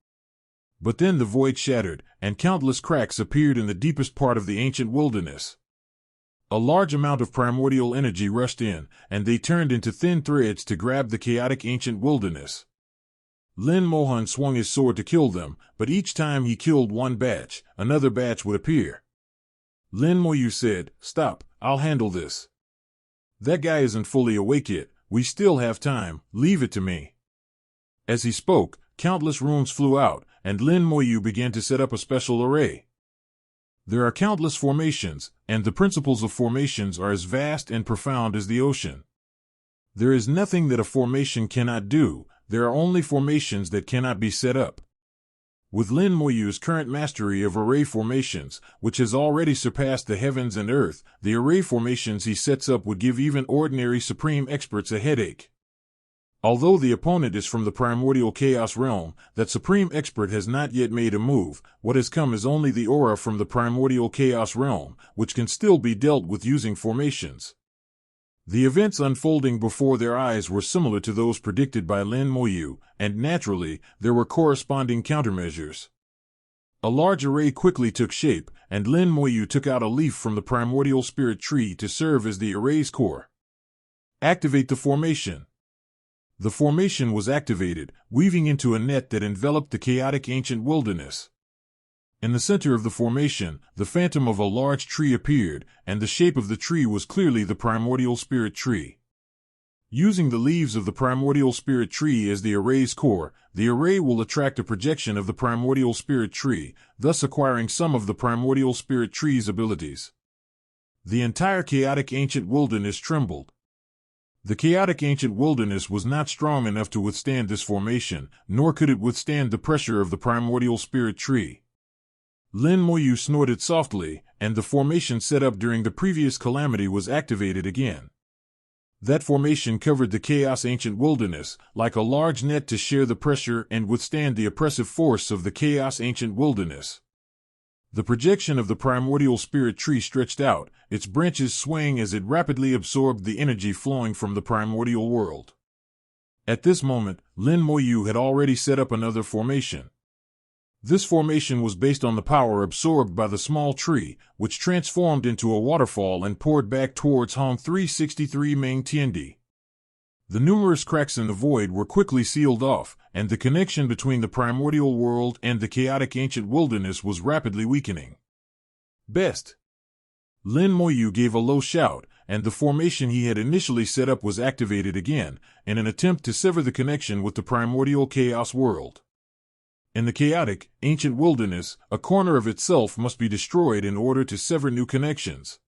But then the void shattered, and countless cracks appeared in the deepest part of the ancient wilderness. A large amount of primordial energy rushed in, and they turned into thin threads to grab the chaotic ancient wilderness. Lin Mohan swung his sword to kill them, but each time he killed one batch, another batch would appear. Lin Moyu said, "Stop, I'll handle this. That guy isn't fully awake yet, we still have time, leave it to me." As he spoke, countless runes flew out, and Lin Moyu began to set up a special array. There are countless formations, and the principles of formations are as vast and profound as the ocean. There is nothing that a formation cannot do, there are only formations that cannot be set up. With Lin Moyu's current mastery of array formations, which has already surpassed the heavens and earth, the array formations he sets up would give even ordinary supreme experts a headache. Although the opponent is from the primordial chaos realm, that supreme expert has not yet made a move. What has come is only the aura from the primordial chaos realm, which can still be dealt with using formations. The events unfolding before their eyes were similar to those predicted by Lin Moyu, and naturally, there were corresponding countermeasures. A large array quickly took shape, and Lin Moyu took out a leaf from the primordial spirit tree to serve as the array's core. Activate the formation. The formation was activated, weaving into a net that enveloped the chaotic ancient wilderness. In the center of the formation, the phantom of a large tree appeared, and the shape of the tree was clearly the primordial spirit tree. Using the leaves of the primordial spirit tree as the array's core, the array will attract a projection of the primordial spirit tree, thus acquiring some of the primordial spirit tree's abilities. The entire chaotic ancient wilderness trembled. The chaotic ancient wilderness was not strong enough to withstand this formation, nor could it withstand the pressure of the primordial spirit tree. Lin Moyu snorted softly, and the formation set up during the previous calamity was activated again. That formation covered the chaos ancient wilderness, like a large net to share the pressure and withstand the oppressive force of the chaos ancient wilderness. The projection of the primordial spirit tree stretched out, its branches swaying as it rapidly absorbed the energy flowing from the primordial world. At this moment, Lin Moyu had already set up another formation. This formation was based on the power absorbed by the small tree, which transformed into a waterfall and poured back towards Hong 363 Meng Tiandi. The numerous cracks in the void were quickly sealed off, and the connection between the primordial world and the chaotic ancient wilderness was rapidly weakening. Best! Lin Moyu gave a low shout, and the formation he had initially set up was activated again, in an attempt to sever the connection with the primordial chaos world. In the chaotic, ancient wilderness, a corner of itself must be destroyed in order to sever new connections.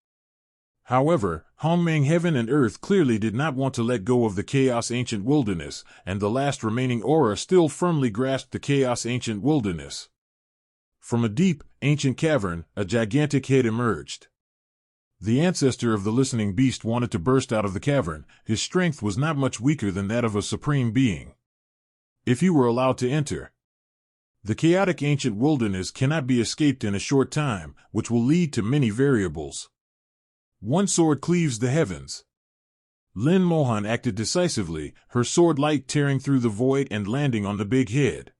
However, Hongmeng Heaven and Earth clearly did not want to let go of the chaos ancient wilderness, and the last remaining aura still firmly grasped the chaos ancient wilderness. From a deep, ancient cavern, a gigantic head emerged. The ancestor of the listening beast wanted to burst out of the cavern. His strength was not much weaker than that of a supreme being. If he were allowed to enter, the chaotic ancient wilderness cannot be escaped in a short time, which will lead to many variables. One sword cleaves the heavens. Lin Mohan acted decisively, her sword light tearing through the void and landing on the big head.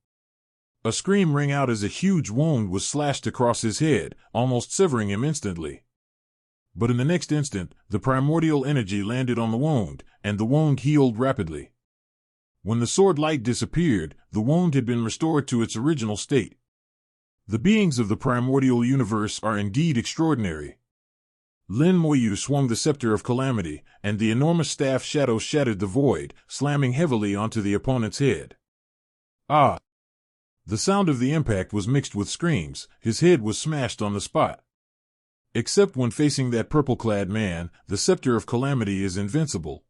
A scream rang out as a huge wound was slashed across his head, almost severing him instantly. But in the next instant, the primordial energy landed on the wound, and the wound healed rapidly. When the sword light disappeared, the wound had been restored to its original state. The beings of the primordial universe are indeed extraordinary. Lin Moyu swung the scepter of calamity, and the enormous staff shadow shattered the void, slamming heavily onto the opponent's head. Ah! The sound of the impact was mixed with screams. His head was smashed on the spot. Except when facing that purple-clad man, the scepter of calamity is invincible.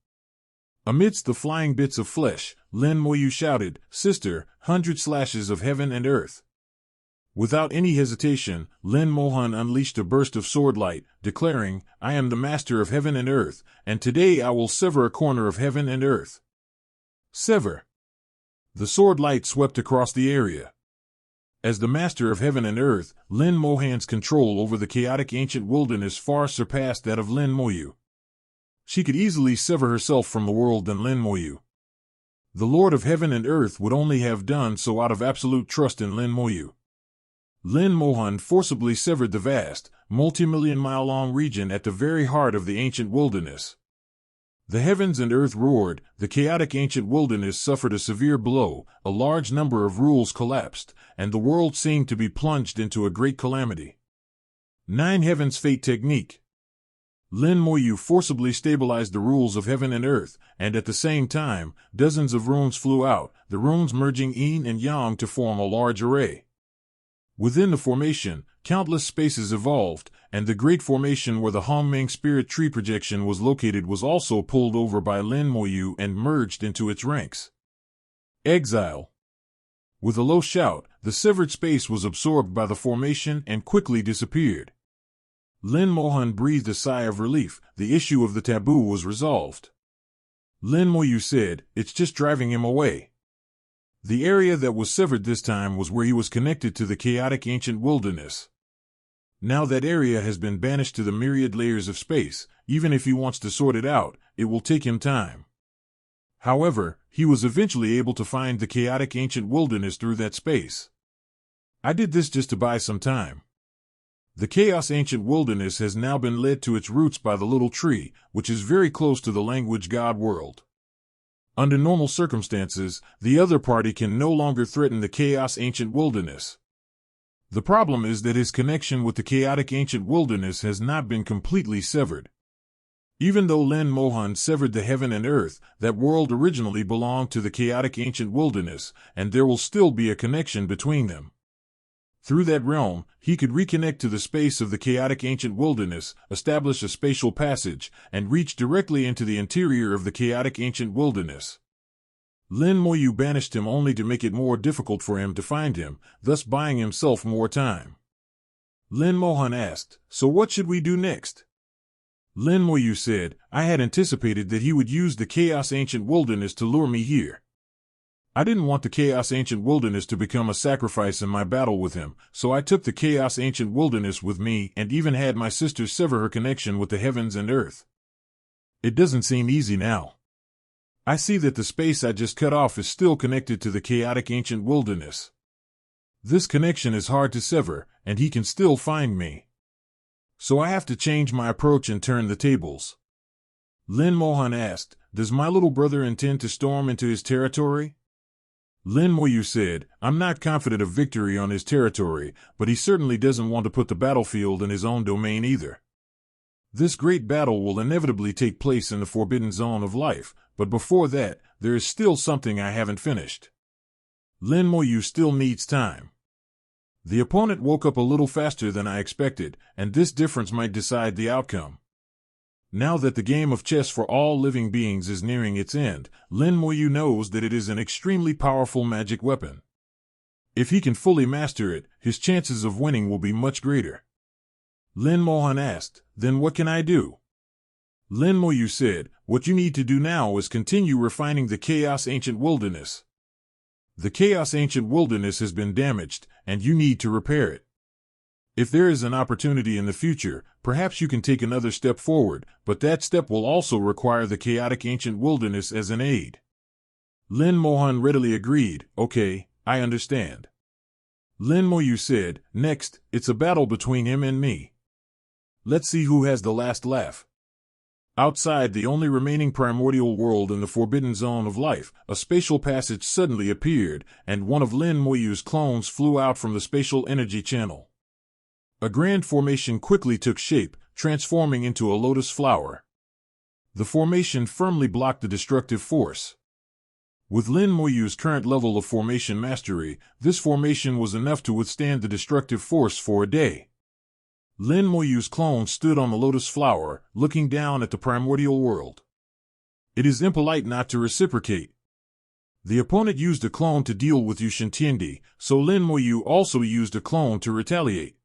Amidst the flying bits of flesh, Lin Moyu shouted, "Sister, 100 slashes of heaven and earth." Without any hesitation, Lin Mohan unleashed a burst of sword light, declaring, "I am the master of heaven and earth, and today I will sever a corner of heaven and earth." Sever! The sword light swept across the area. As the master of heaven and earth, Lin Mohan's control over the chaotic ancient wilderness far surpassed that of Lin Moyu. She could easily sever herself from the world than Lin Moyu. The Lord of Heaven and Earth would only have done so out of absolute trust in Lin Moyu. Lin Mohan forcibly severed the vast, multi-million-mile-long region at the very heart of the ancient wilderness. The heavens and earth roared, the chaotic ancient wilderness suffered a severe blow, a large number of rules collapsed, and the world seemed to be plunged into a great calamity. 9 Heaven's Fate Technique. Lin Moyu forcibly stabilized the rules of heaven and earth, and at the same time, dozens of runes flew out, the runes merging yin and yang to form a large array. Within the formation, countless spaces evolved, and the great formation where the Hongmeng spirit tree projection was located was also pulled over by Lin Moyu and merged into its ranks. Exile. With a low shout, the severed space was absorbed by the formation and quickly disappeared. Lin Mohan breathed a sigh of relief. The issue of the taboo was resolved. Lin Moyu said, "It's just driving him away." The area that was severed this time was where he was connected to the chaotic ancient wilderness. Now that area has been banished to the myriad layers of space. Even if he wants to sort it out, it will take him time. However, he was eventually able to find the chaotic ancient wilderness through that space. I did this just to buy some time. The chaos ancient wilderness has now been led to its roots by the little tree, which is very close to the language god world. Under normal circumstances, the other party can no longer threaten the chaos ancient wilderness. The problem is that his connection with the chaotic ancient wilderness has not been completely severed. Even though Lin Mohan severed the heaven and earth, that world originally belonged to the chaotic ancient wilderness, and there will still be a connection between them. Through that realm, he could reconnect to the space of the chaotic ancient wilderness, establish a spatial passage, and reach directly into the interior of the chaotic ancient wilderness. Lin Moyu banished him only to make it more difficult for him to find him, thus buying himself more time. Lin Mohan asked, "So what should we do next?" Lin Moyu said, "I had anticipated that he would use the chaos ancient wilderness to lure me here. I didn't want the chaos ancient wilderness to become a sacrifice in my battle with him, so I took the chaos ancient wilderness with me and even had my sister sever her connection with the heavens and earth. It doesn't seem easy now. I see that the space I just cut off is still connected to the chaotic ancient wilderness. This connection is hard to sever, and he can still find me. So I have to change my approach and turn the tables." Lin Mohan asked, "Does my little brother intend to storm into his territory?" Lin Moyu said, "I'm not confident of victory on his territory, but he certainly doesn't want to put the battlefield in his own domain either. This great battle will inevitably take place in the forbidden zone of life, but before that, there is still something I haven't finished. Lin Moyu still needs time." The opponent woke up a little faster than I expected, and this difference might decide the outcome. Now that the game of chess for all living beings is nearing its end, Lin Moyu knows that it is an extremely powerful magic weapon. If he can fully master it, his chances of winning will be much greater. Lin Mohan asked, "Then what can I do?" Lin Moyu said, "What you need to do now is continue refining the chaos ancient wilderness. The chaos ancient wilderness has been damaged, and you need to repair it. If there is an opportunity in the future, perhaps you can take another step forward, but that step will also require the chaotic ancient wilderness as an aid." Lin Mohan readily agreed, "Okay, I understand." Lin Moyu said, "Next, it's a battle between him and me. Let's see who has the last laugh." Outside the only remaining primordial world in the forbidden zone of life, a spatial passage suddenly appeared, and one of Lin Moyu's clones flew out from the spatial energy channel. A grand formation quickly took shape, transforming into a lotus flower. The formation firmly blocked the destructive force. With Lin Moyu's current level of formation mastery, this formation was enough to withstand the destructive force for a day. Lin Moyu's clone stood on the lotus flower, looking down at the primordial world. It is impolite not to reciprocate. The opponent used a clone to deal with Yushin Tiandi, so Lin Moyu also used a clone to retaliate.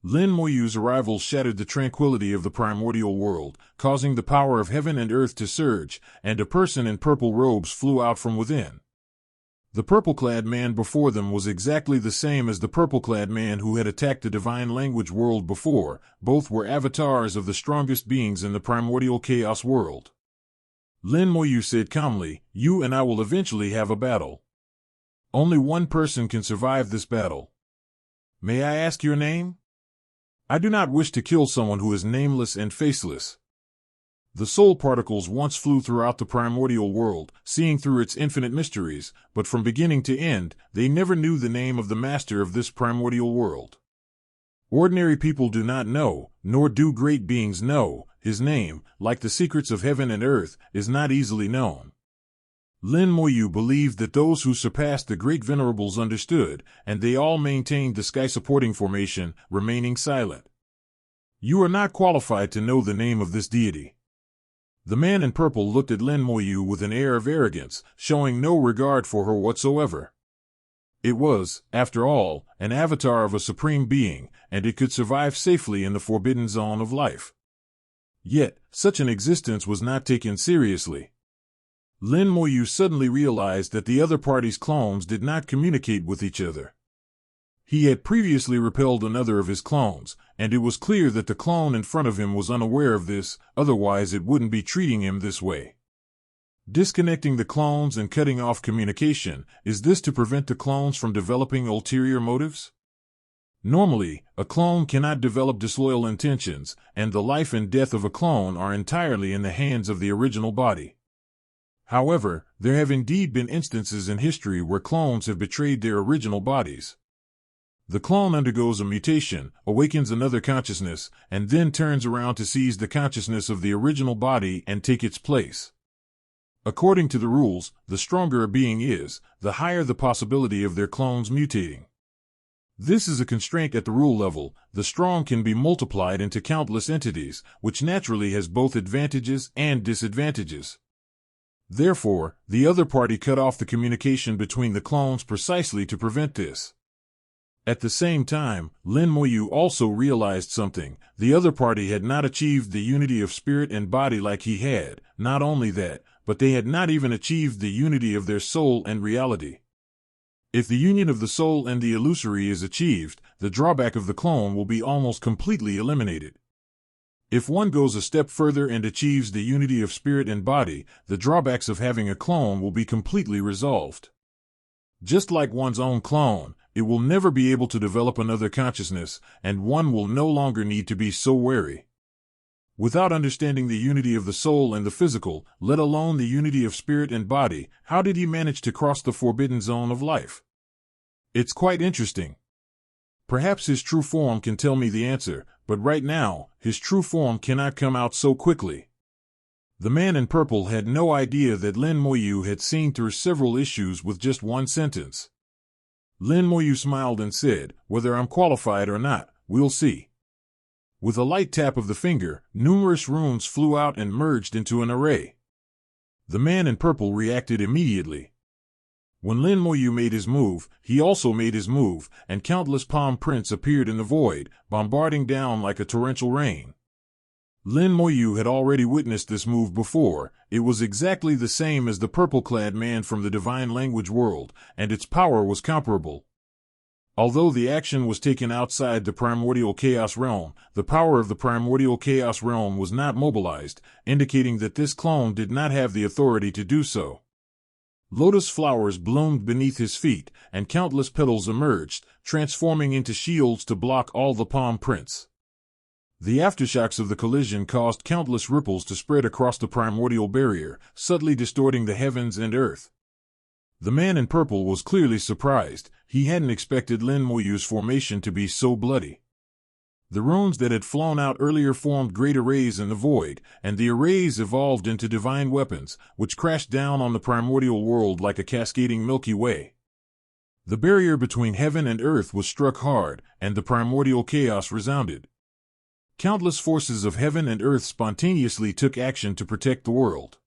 Lin Moyu's arrival shattered the tranquility of the primordial world, causing the power of heaven and earth to surge, and a person in purple robes flew out from within. The purple-clad man before them was exactly the same as the purple-clad man who had attacked the divine language world before. Both were avatars of the strongest beings in the primordial chaos world. Lin Moyu said calmly, "You and I will eventually have a battle. Only one person can survive this battle. May I ask your name? I do not wish to kill someone who is nameless and faceless." The soul particles once flew throughout the primordial world, seeing through its infinite mysteries, but from beginning to end, they never knew the name of the master of this primordial world. Ordinary people do not know, nor do great beings know, his name, like the secrets of heaven and earth, is not easily known. Lin Moyu believed that those who surpassed the great venerables understood, and they all maintained the sky-supporting formation, remaining silent. You are not qualified to know the name of this deity. The man in purple looked at Lin Moyu with an air of arrogance, showing no regard for her whatsoever. It was, after all, an avatar of a supreme being, and it could survive safely in the forbidden zone of life. Yet, such an existence was not taken seriously. Lin Moyu suddenly realized that the other party's clones did not communicate with each other. He had previously repelled another of his clones, and it was clear that the clone in front of him was unaware of this, otherwise it wouldn't be treating him this way. Disconnecting the clones and cutting off communication, is this to prevent the clones from developing ulterior motives? Normally, a clone cannot develop disloyal intentions, and the life and death of a clone are entirely in the hands of the original body. However, there have indeed been instances in history where clones have betrayed their original bodies. The clone undergoes a mutation, awakens another consciousness, and then turns around to seize the consciousness of the original body and take its place. According to the rules, the stronger a being is, the higher the possibility of their clones mutating. This is a constraint at the rule level. The strong can be multiplied into countless entities, which naturally has both advantages and disadvantages. Therefore, the other party cut off the communication between the clones precisely to prevent this. At the same time, Lin Moyu also realized something. The other party had not achieved the unity of spirit and body like he had. Not only that, but they had not even achieved the unity of their soul and reality. If the union of the soul and the illusory is achieved, the drawback of the clone will be almost completely eliminated. If one goes a step further and achieves the unity of spirit and body, the drawbacks of having a clone will be completely resolved. Just like one's own clone, it will never be able to develop another consciousness, and one will no longer need to be so wary. Without understanding the unity of the soul and the physical, let alone the unity of spirit and body, how did he manage to cross the forbidden zone of life? It's quite interesting. Perhaps his true form can tell me the answer, but right now, his true form cannot come out so quickly. The man in purple had no idea that Lin Moyu had seen through several issues with just one sentence. Lin Moyu smiled and said, "Whether I'm qualified or not, we'll see." With a light tap of the finger, numerous runes flew out and merged into an array. The man in purple reacted immediately. When Lin Moyu made his move, he also made his move, and countless palm prints appeared in the void, bombarding down like a torrential rain. Lin Moyu had already witnessed this move before. It was exactly the same as the purple-clad man from the divine language world, and its power was comparable. Although the action was taken outside the primordial chaos realm, the power of the primordial chaos realm was not mobilized, indicating that this clone did not have the authority to do so. Lotus flowers bloomed beneath his feet, and countless petals emerged, transforming into shields to block all the palm prints. The aftershocks of the collision caused countless ripples to spread across the primordial barrier, subtly distorting the heavens and earth. The man in purple was clearly surprised. He hadn't expected Lin Moyu's formation to be so bloody. The runes that had flown out earlier formed great arrays in the void, and the arrays evolved into divine weapons, which crashed down on the primordial world like a cascading Milky Way. The barrier between heaven and earth was struck hard, and the primordial chaos resounded. Countless forces of heaven and earth spontaneously took action to protect the world.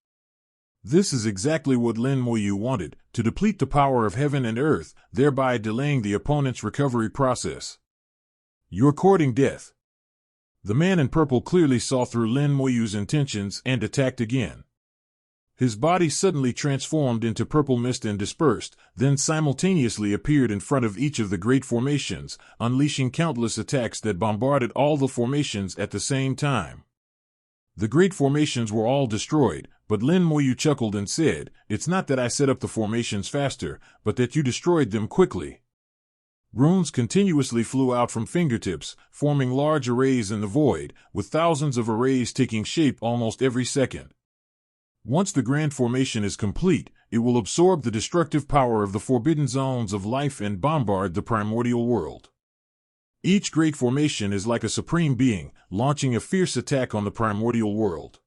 This is exactly what Lin Moyu wanted, to deplete the power of heaven and earth, thereby delaying the opponent's recovery process. "You're courting death." The man in purple clearly saw through Lin Moyu's intentions and attacked again. His body suddenly transformed into purple mist and dispersed, then simultaneously appeared in front of each of the great formations, unleashing countless attacks that bombarded all the formations at the same time. The great formations were all destroyed, but Lin Moyu chuckled and said, "It's not that I set up the formations faster, but that you destroyed them quickly." Runes continuously flew out from fingertips, forming large arrays in the void, with thousands of arrays taking shape almost every second. Once the grand formation is complete, it will absorb the destructive power of the forbidden zones of life and bombard the primordial world. Each great formation is like a supreme being, launching a fierce attack on the primordial world.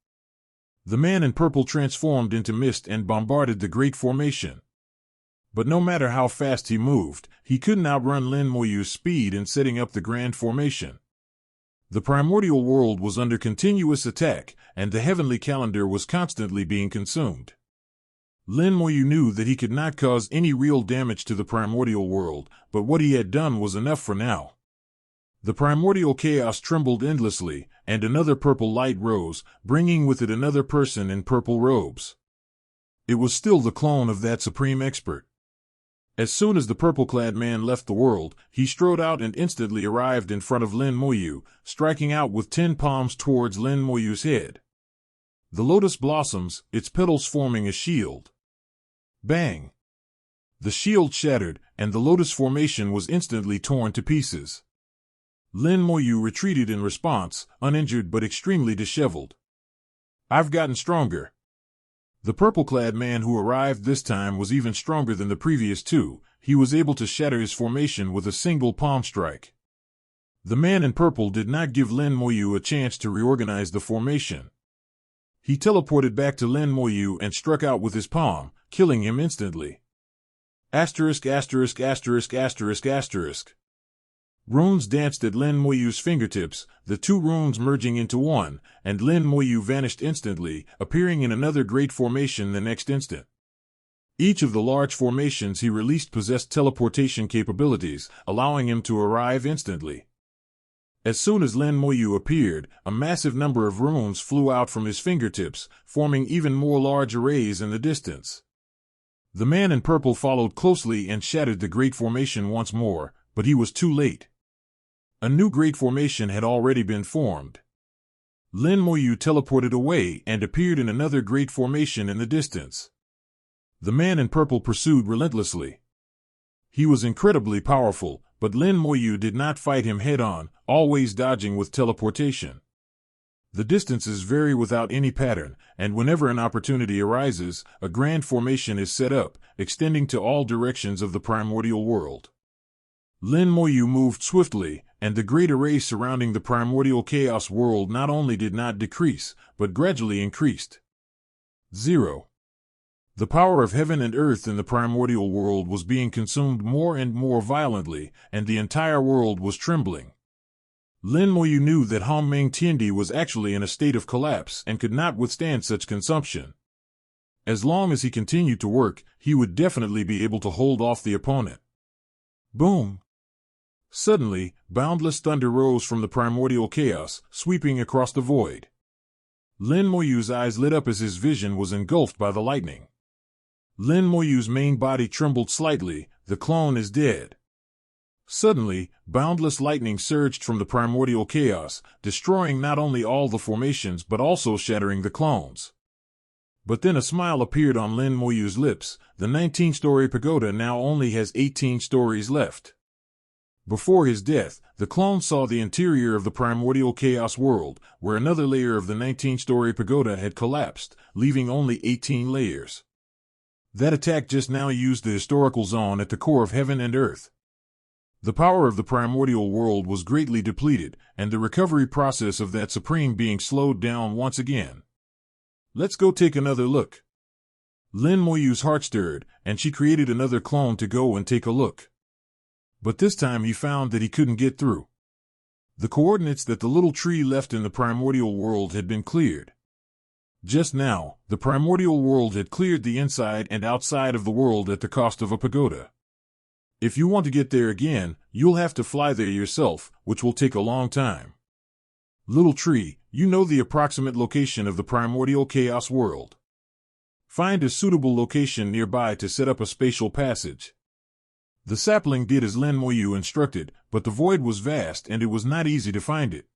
The man in purple transformed into mist and bombarded the great formation. But no matter how fast he moved, he couldn't outrun Lin Moyu's speed in setting up the grand formation. The primordial world was under continuous attack, and the heavenly calendar was constantly being consumed. Lin Moyu knew that he could not cause any real damage to the primordial world, but what he had done was enough for now. The primordial chaos trembled endlessly, and another purple light rose, bringing with it another person in purple robes. It was still the clone of that supreme expert. As soon as the purple-clad man left the world, he strode out and instantly arrived in front of Lin Moyu, striking out with 10 palms towards Lin Moyu's head. The lotus blossoms, its petals forming a shield. Bang! The shield shattered, and the lotus formation was instantly torn to pieces. Lin Moyu retreated in response, uninjured but extremely disheveled. I've gotten stronger. The purple-clad man who arrived this time was even stronger than the previous two. He was able to shatter his formation with a single palm strike. The man in purple did not give Lin Moyu a chance to reorganize the formation. He teleported back to Lin Moyu and struck out with his palm, killing him instantly. Asterisk, asterisk, asterisk, asterisk, asterisk. Runes danced at Lin Moyu's fingertips, the 2 runes merging into one, and Lin Moyu vanished instantly, appearing in another great formation the next instant. Each of the large formations he released possessed teleportation capabilities, allowing him to arrive instantly. As soon as Lin Moyu appeared, a massive number of runes flew out from his fingertips, forming even more large arrays in the distance. The man in purple followed closely and shattered the great formation once more, but he was too late. A new great formation had already been formed. Lin Moyu teleported away and appeared in another great formation in the distance. The man in purple pursued relentlessly. He was incredibly powerful, but Lin Moyu did not fight him head-on, always dodging with teleportation. The distances vary without any pattern, and whenever an opportunity arises, a grand formation is set up, extending to all directions of the primordial world. Lin Moyu moved swiftly, and the great array surrounding the primordial chaos world not only did not decrease, but gradually increased. 0. The power of heaven and earth in the primordial world was being consumed more and more violently, and the entire world was trembling. Lin Moyu knew that Hongmeng Tiandi was actually in a state of collapse and could not withstand such consumption. As long as he continued to work, he would definitely be able to hold off the opponent. Boom! Suddenly, boundless thunder rose from the primordial chaos, sweeping across the void. Lin Moyu's eyes lit up as his vision was engulfed by the lightning. Lin Moyu's main body trembled slightly. The clone is dead. Suddenly, boundless lightning surged from the primordial chaos, destroying not only all the formations but also shattering the clones. But then a smile appeared on Lin Moyu's lips. The 19-story pagoda now only has 18 stories left. Before his death, the clone saw the interior of the primordial chaos world, where another layer of the 19-story pagoda had collapsed, leaving only 18 layers. That attack just now used the historical zone at the core of heaven and earth. The power of the primordial world was greatly depleted, and the recovery process of that supreme being slowed down once again. Let's go take another look. Lin Moyu's heart stirred, and she created another clone to go and take a look. But this time he found that he couldn't get through. The coordinates that the little tree left in the primordial world had been cleared. Just now, the primordial world had cleared the inside and outside of the world at the cost of a pagoda. If you want to get there again, you'll have to fly there yourself, which will take a long time. Little tree, you know the approximate location of the primordial chaos world. Find a suitable location nearby to set up a spatial passage. The sapling did as Lin Moyu instructed, but the void was vast and it was not easy to find it.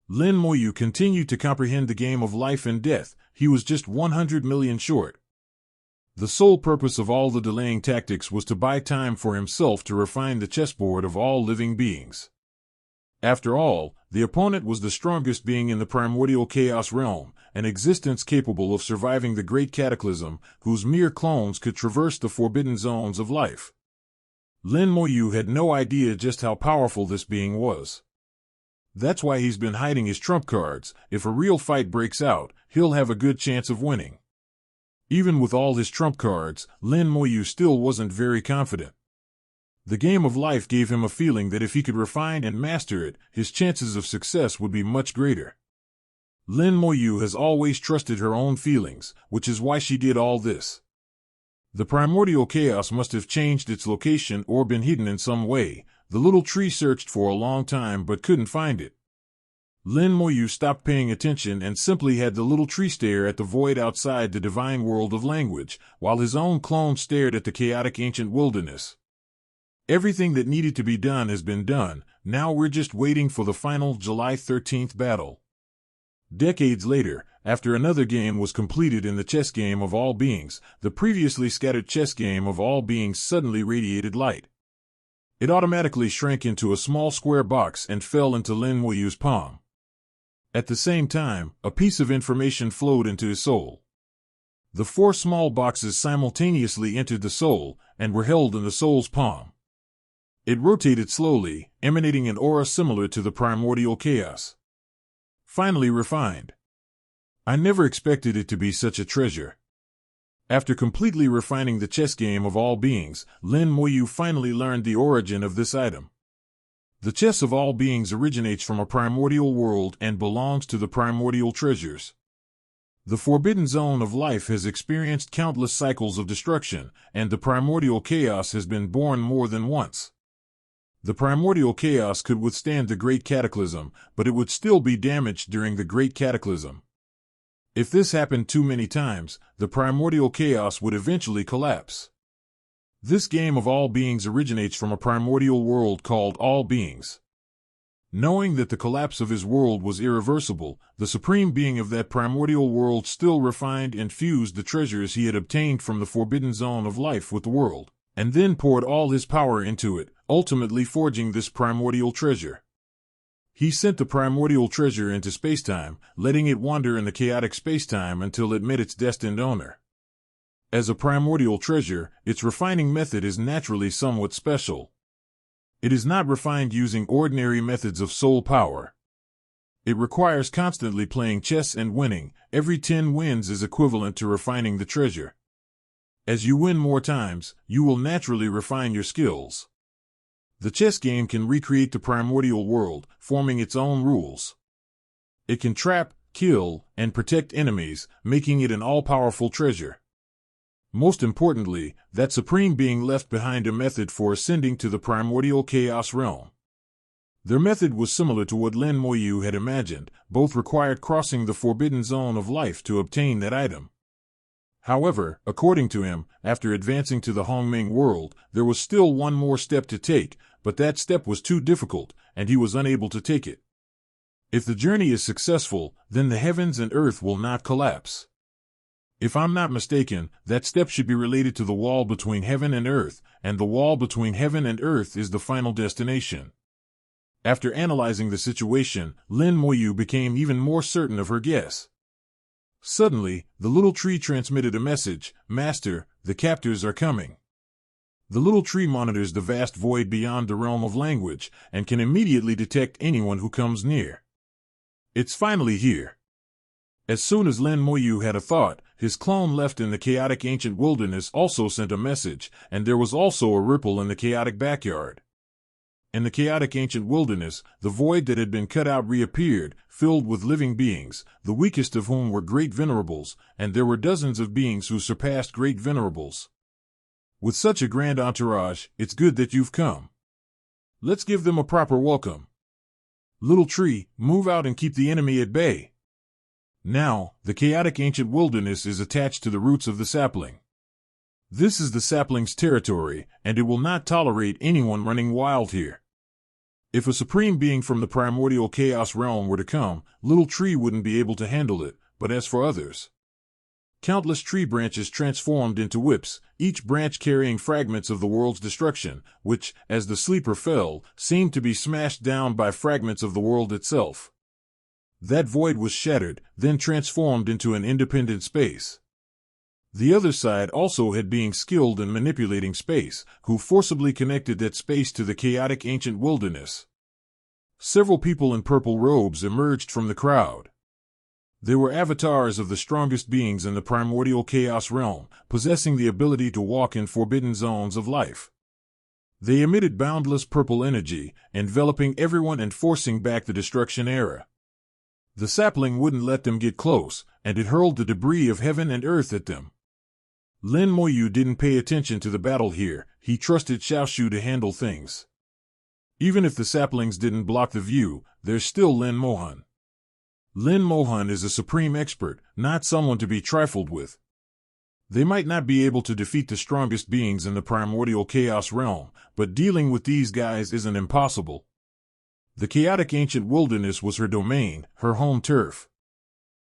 Lin Moyu continued to comprehend the game of life and death. He was just 100 million short. The sole purpose of all the delaying tactics was to buy time for himself to refine the chessboard of all living beings. After all, the opponent was the strongest being in the primordial chaos realm, an existence capable of surviving the great cataclysm, whose mere clones could traverse the forbidden zones of life. Lin Moyu had no idea just how powerful this being was. That's why he's been hiding his trump cards. If a real fight breaks out, he'll have a good chance of winning. Even with all his trump cards, Lin Moyu still wasn't very confident. The game of life gave him a feeling that if he could refine and master it, his chances of success would be much greater. Lin Moyu has always trusted her own feelings, which is why she did all this. The primordial chaos must have changed its location or been hidden in some way. The little tree searched for a long time but couldn't find it. Lin Moyu stopped paying attention and simply had the little tree stare at the void outside the divine world of language, while his own clone stared at the chaotic ancient wilderness. Everything that needed to be done has been done. Now we're just waiting for the final July 13th battle. Decades later, after another game was completed in the chess game of all beings, the previously scattered chess game of all beings suddenly radiated light. It automatically shrank into a small square box and fell into Lin Moyu's palm. At the same time, a piece of information flowed into his soul. The 4 small boxes simultaneously entered the soul and were held in the soul's palm. It rotated slowly, emanating an aura similar to the primordial chaos. Finally refined. I never expected it to be such a treasure. After completely refining the chess game of all beings, Lin Moyu finally learned the origin of this item. The chess of all beings originates from a primordial world and belongs to the primordial treasures. The forbidden zone of life has experienced countless cycles of destruction, and the primordial chaos has been born more than once. The primordial chaos could withstand the Great Cataclysm, but it would still be damaged during the Great Cataclysm. If this happened too many times, the primordial chaos would eventually collapse. This game of all beings originates from a primordial world called All Beings. Knowing that the collapse of his world was irreversible, the supreme being of that primordial world still refined and fused the treasures he had obtained from the forbidden zone of life with the world, and then poured all his power into it, ultimately forging this primordial treasure. He sent the primordial treasure into spacetime, letting it wander in the chaotic spacetime until it met its destined owner. As a primordial treasure, its refining method is naturally somewhat special. It is not refined using ordinary methods of soul power. It requires constantly playing chess and winning. Every 10 wins is equivalent to refining the treasure. As you win more times, you will naturally refine your skills. The chess game can recreate the primordial world, forming its own rules. It can trap, kill, and protect enemies, making it an all-powerful treasure. Most importantly, that supreme being left behind a method for ascending to the primordial chaos realm. Their method was similar to what Lin Moyu had imagined. Both required crossing the forbidden zone of life to obtain that item. However, according to him, after advancing to the Hongming world, there was still one more step to take, but that step was too difficult, and he was unable to take it. If the journey is successful, then the heavens and earth will not collapse. If I'm not mistaken, that step should be related to the wall between heaven and earth, and the wall between heaven and earth is the final destination. After analyzing the situation, Lin Moyu became even more certain of her guess. Suddenly, the little tree transmitted a message: "Master, the captors are coming." The little tree monitors the vast void beyond the realm of language, and can immediately detect anyone who comes near. It's finally here. As soon as Lin Moyu had a thought, his clone left in the chaotic ancient wilderness also sent a message, and there was also a ripple in the chaotic backyard. In the chaotic ancient wilderness, the void that had been cut out reappeared, filled with living beings, the weakest of whom were great venerables, and there were dozens of beings who surpassed great venerables. With such a grand entourage, it's good that you've come. Let's give them a proper welcome. Little tree, move out and keep the enemy at bay. Now, the chaotic ancient wilderness is attached to the roots of the sapling. This is the sapling's territory, and it will not tolerate anyone running wild here. If a supreme being from the primordial chaos realm were to come, Little Tree wouldn't be able to handle it, but as for others... Countless tree branches transformed into whips, each branch carrying fragments of the world's destruction, which, as the sleeper fell, seemed to be smashed down by fragments of the world itself. That void was shattered, then transformed into an independent space. The other side also had beings skilled in manipulating space, who forcibly connected that space to the chaotic ancient wilderness. Several people in purple robes emerged from the crowd. They were avatars of the strongest beings in the primordial chaos realm, possessing the ability to walk in forbidden zones of life. They emitted boundless purple energy, enveloping everyone and forcing back the destruction era. The sapling wouldn't let them get close, and it hurled the debris of heaven and earth at them. Lin Moyu didn't pay attention to the battle here. He trusted Xiaoshu to handle things. Even if the saplings didn't block the view, there's still Lin Mohan. Lin Mohan is a supreme expert, not someone to be trifled with. They might not be able to defeat the strongest beings in the primordial chaos realm, but dealing with these guys isn't impossible. The chaotic ancient wilderness was her domain, her home turf.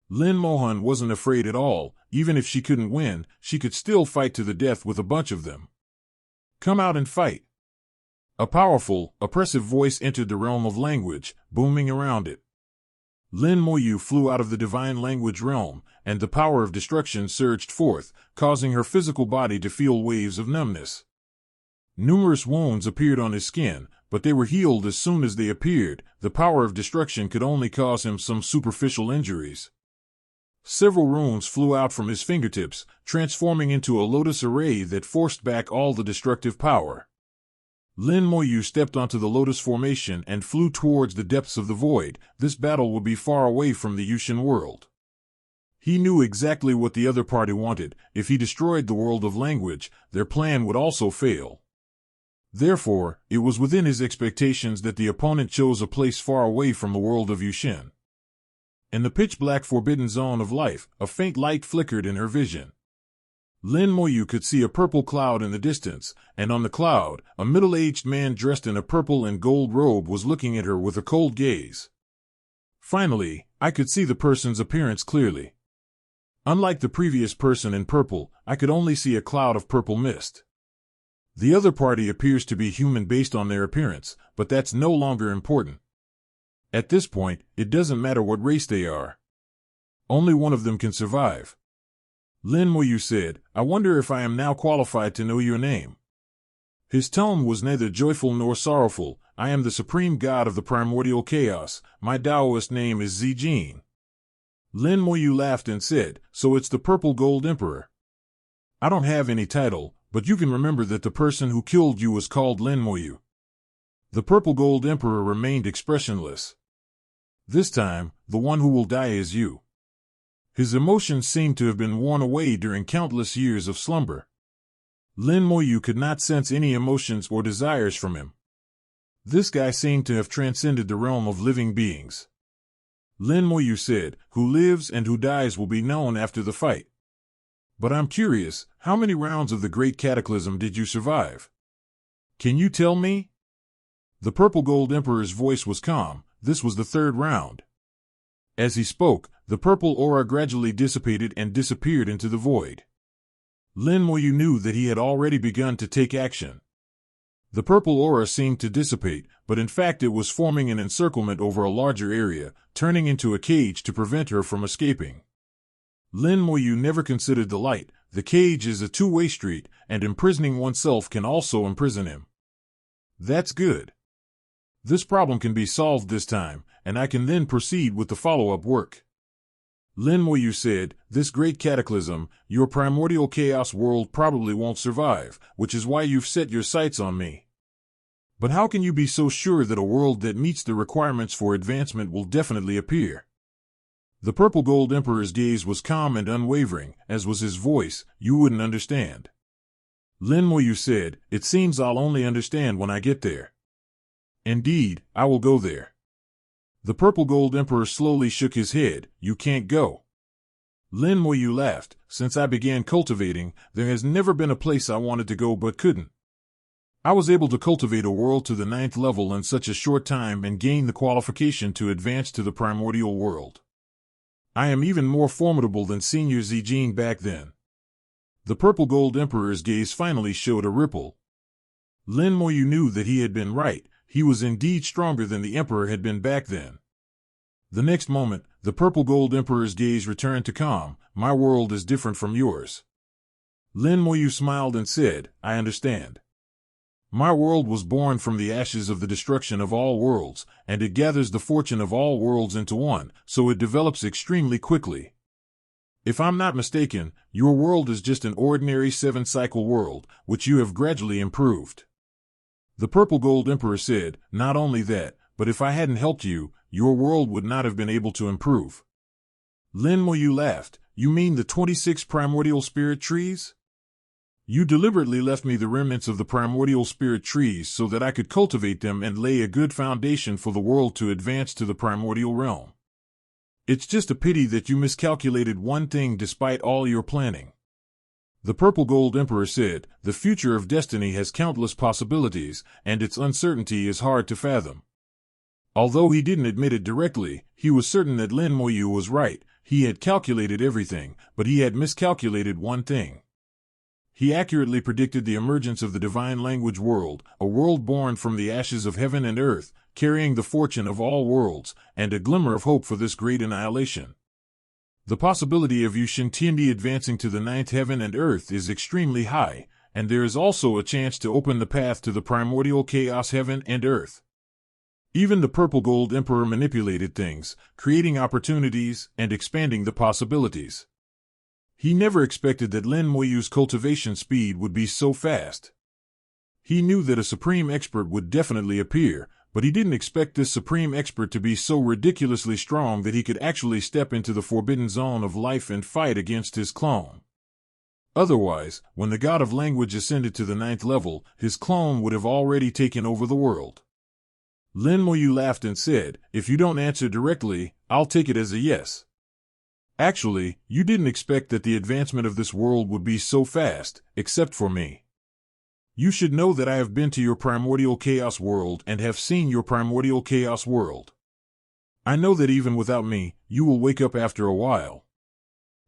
Lin Mohan wasn't afraid at all. Even if she couldn't win, she could still fight to the death with a bunch of them. Come out and fight. A powerful, oppressive voice entered the realm of language, booming around it. Lin Moyu flew out of the divine language realm, and the power of destruction surged forth, causing her physical body to feel waves of numbness. Numerous wounds appeared on his skin, but they were healed as soon as they appeared. The power of destruction could only cause him some superficial injuries. Several runes flew out from his fingertips, transforming into a lotus array that forced back all the destructive power. Lin Moyu stepped onto the lotus formation and flew towards the depths of the void. This battle would be far away from the Yushin world. He knew exactly what the other party wanted. If he destroyed the world of language, their plan would also fail. Therefore, it was within his expectations that the opponent chose a place far away from the world of Yushin. In the pitch-black forbidden zone of life, a faint light flickered in her vision. Lin Moyu could see a purple cloud in the distance, and on the cloud, a middle-aged man dressed in a purple and gold robe was looking at her with a cold gaze. Finally, I could see the person's appearance clearly. Unlike the previous person in purple, I could only see a cloud of purple mist. The other party appears to be human based on their appearance, but that's no longer important. At this point, it doesn't matter what race they are. Only one of them can survive. Lin Moyu said, I wonder if I am now qualified to know your name. His tone was neither joyful nor sorrowful. I am the supreme god of the primordial chaos. My Taoist name is Zijin. Lin Moyu laughed and said, so it's the Purple Gold Emperor. I don't have any title, but you can remember that the person who killed you was called Lin Moyu. The Purple Gold Emperor remained expressionless. This time, the one who will die is you. His emotions seemed to have been worn away during countless years of slumber. Lin Moyu could not sense any emotions or desires from him. This guy seemed to have transcended the realm of living beings. Lin Moyu said, who lives and who dies will be known after the fight. But I'm curious, how many rounds of the Great Cataclysm did you survive? Can you tell me? The Purple Gold Emperor's voice was calm. This was the third round. As he spoke, the purple aura gradually dissipated and disappeared into the void. Lin Moyu knew that he had already begun to take action. The purple aura seemed to dissipate, but in fact it was forming an encirclement over a larger area, turning into a cage to prevent her from escaping. Lin Moyu never considered the light. The cage is a two-way street, and imprisoning oneself can also imprison him. That's good. This problem can be solved this time, and I can then proceed with the follow-up work. Lin Moyu said, this great cataclysm, your primordial chaos world probably won't survive, which is why you've set your sights on me. But how can you be so sure that a world that meets the requirements for advancement will definitely appear? The Purple Gold Emperor's gaze was calm and unwavering, as was his voice. You wouldn't understand. Lin Moyu said, it seems I'll only understand when I get there. Indeed, I will go there. The Purple Gold Emperor slowly shook his head. You can't go. Lin Moyu laughed. Since I began cultivating, there has never been a place I wanted to go but couldn't. I was able to cultivate a world to the 9th level in such a short time and gain the qualification to advance to the primordial world. I am even more formidable than Senior Zijin back then. The Purple Gold Emperor's gaze finally showed a ripple. Lin Moyu knew that he had been right. He was indeed stronger than the Emperor had been back then. The next moment, the Purple Gold Emperor's gaze returned to calm. My world is different from yours. Lin Moyu smiled and said, I understand. My world was born from the ashes of the destruction of all worlds, and it gathers the fortune of all worlds into one, so it develops extremely quickly. If I'm not mistaken, your world is just an ordinary 7-cycle world, which you have gradually improved. The Purple Gold Emperor said, not only that, but if I hadn't helped you, your world would not have been able to improve. Lin Moyu laughed. You mean the 26 primordial spirit trees? You deliberately left me the remnants of the primordial spirit trees so that I could cultivate them and lay a good foundation for the world to advance to the primordial realm. It's just a pity that you miscalculated one thing despite all your planning. The Purple Gold Emperor said, the future of destiny has countless possibilities, and its uncertainty is hard to fathom. Although he didn't admit it directly, he was certain that Lin Moyu was right. He had calculated everything, but he had miscalculated one thing. He accurately predicted the emergence of the divine language world, a world born from the ashes of heaven and earth, carrying the fortune of all worlds, and a glimmer of hope for this great annihilation. The possibility of Yushintindi advancing to the 9th heaven and earth is extremely high, and there is also a chance to open the path to the primordial chaos heaven and earth. Even the Purple Gold Emperor manipulated things, creating opportunities and expanding the possibilities. He never expected that Lin Moyu's cultivation speed would be so fast. He knew that a supreme expert would definitely appear, but he didn't expect this supreme expert to be so ridiculously strong that he could actually step into the forbidden zone of life and fight against his clone. Otherwise, when the god of language ascended to the 9th level, his clone would have already taken over the world. Lin Moyu laughed and said, if you don't answer directly, I'll take it as a yes. Actually, you didn't expect that the advancement of this world would be so fast, except for me. You should know that I have been to your primordial chaos world and have seen your primordial chaos world. I know that even without me, you will wake up after a while.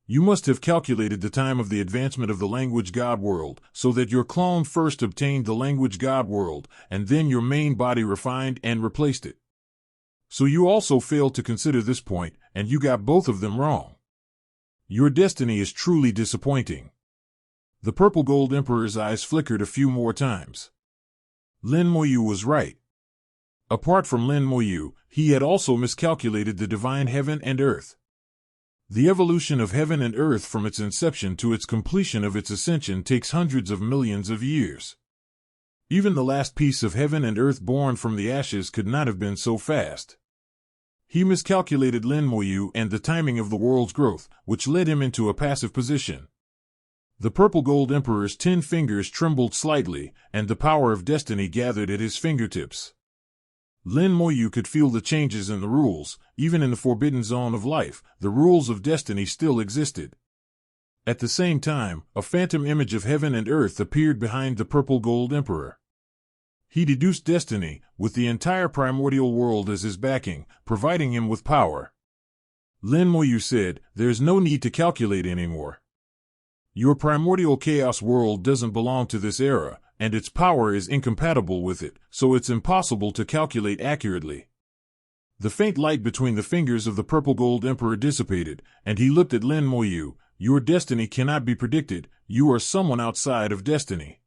You must have calculated the time of the advancement of the language god world, so that your clone first obtained the language god world, and then your main body refined and replaced it. So you also failed to consider this point, and you got both of them wrong. Your destiny is truly disappointing. The Purple Gold Emperor's eyes flickered a few more times. Lin Moyu was right. Apart from Lin Moyu, he had also miscalculated the divine heaven and earth. The evolution of heaven and earth from its inception to its completion of its ascension takes hundreds of millions of years. Even the last piece of heaven and earth born from the ashes could not have been so fast. He miscalculated Lin Moyu and the timing of the world's growth, which led him into a passive position. The Purple Gold Emperor's 10 fingers trembled slightly, and the power of destiny gathered at his fingertips. Lin Moyu could feel the changes in the rules. Even in the forbidden zone of life, the rules of destiny still existed. At the same time, a phantom image of heaven and earth appeared behind the Purple Gold Emperor. He deduced destiny, with the entire primordial world as his backing, providing him with power. Lin Moyu said, there's no need to calculate anymore. Your primordial chaos world doesn't belong to this era, and its power is incompatible with it, so it's impossible to calculate accurately. The faint light between the fingers of the Purple Gold Emperor dissipated, and he looked at Lin Moyu. Your destiny cannot be predicted. You are someone outside of destiny.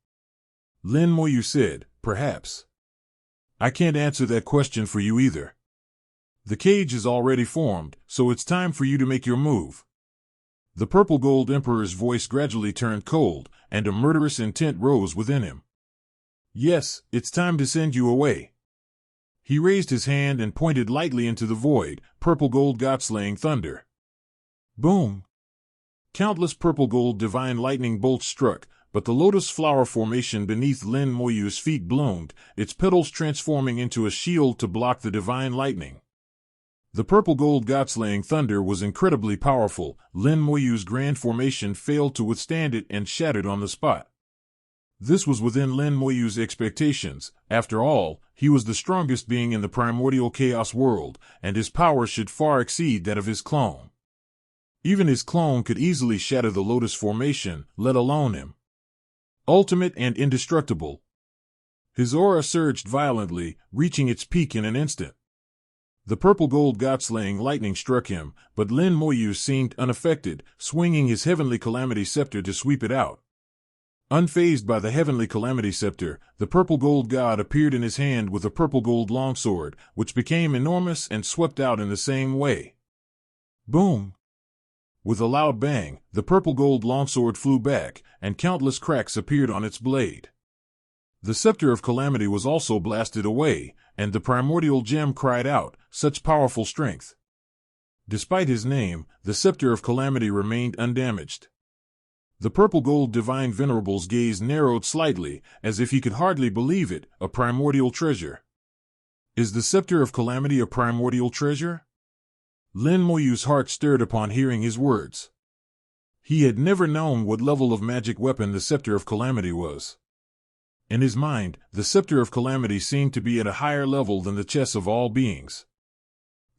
Lin Moyu said, perhaps. I can't answer that question for you either. The cage is already formed, so it's time for you to make your move. The Purple Gold Emperor's voice gradually turned cold, and a murderous intent rose within him. Yes, it's time to send you away. He raised his hand and pointed lightly into the void. Purple Gold God-slaying thunder. Boom! Countless purple gold divine lightning bolts struck, but the lotus flower formation beneath Lin Moyu's feet bloomed, its petals transforming into a shield to block the divine lightning. The Purple Gold God-slaying thunder was incredibly powerful. Lin Moyu's grand formation failed to withstand it and shattered on the spot. This was within Lin Moyu's expectations. After all, he was the strongest being in the primordial chaos world, and his power should far exceed that of his clone. Even his clone could easily shatter the lotus formation, let alone him. Ultimate and indestructible. His aura surged violently, reaching its peak in an instant. The Purple Gold God-slaying lightning struck him, but Lin Moyu seemed unaffected, swinging his heavenly calamity scepter to sweep it out. Unfazed by the heavenly calamity scepter, the purple gold god appeared in his hand with a purple gold longsword, which became enormous and swept out in the same way. Boom! With a loud bang, the purple gold longsword flew back, and countless cracks appeared on its blade. The scepter of calamity was also blasted away, and the primordial gem cried out, "Such powerful strength!" Despite his name, the scepter of calamity remained undamaged. The purple gold divine venerable's gaze narrowed slightly, as if he could hardly believe it, a primordial treasure. Is the scepter of calamity a primordial treasure? Lin Moyu's heart stirred upon hearing his words. He had never known what level of magic weapon the scepter of calamity was. In his mind, the scepter of calamity seemed to be at a higher level than the chess of all beings.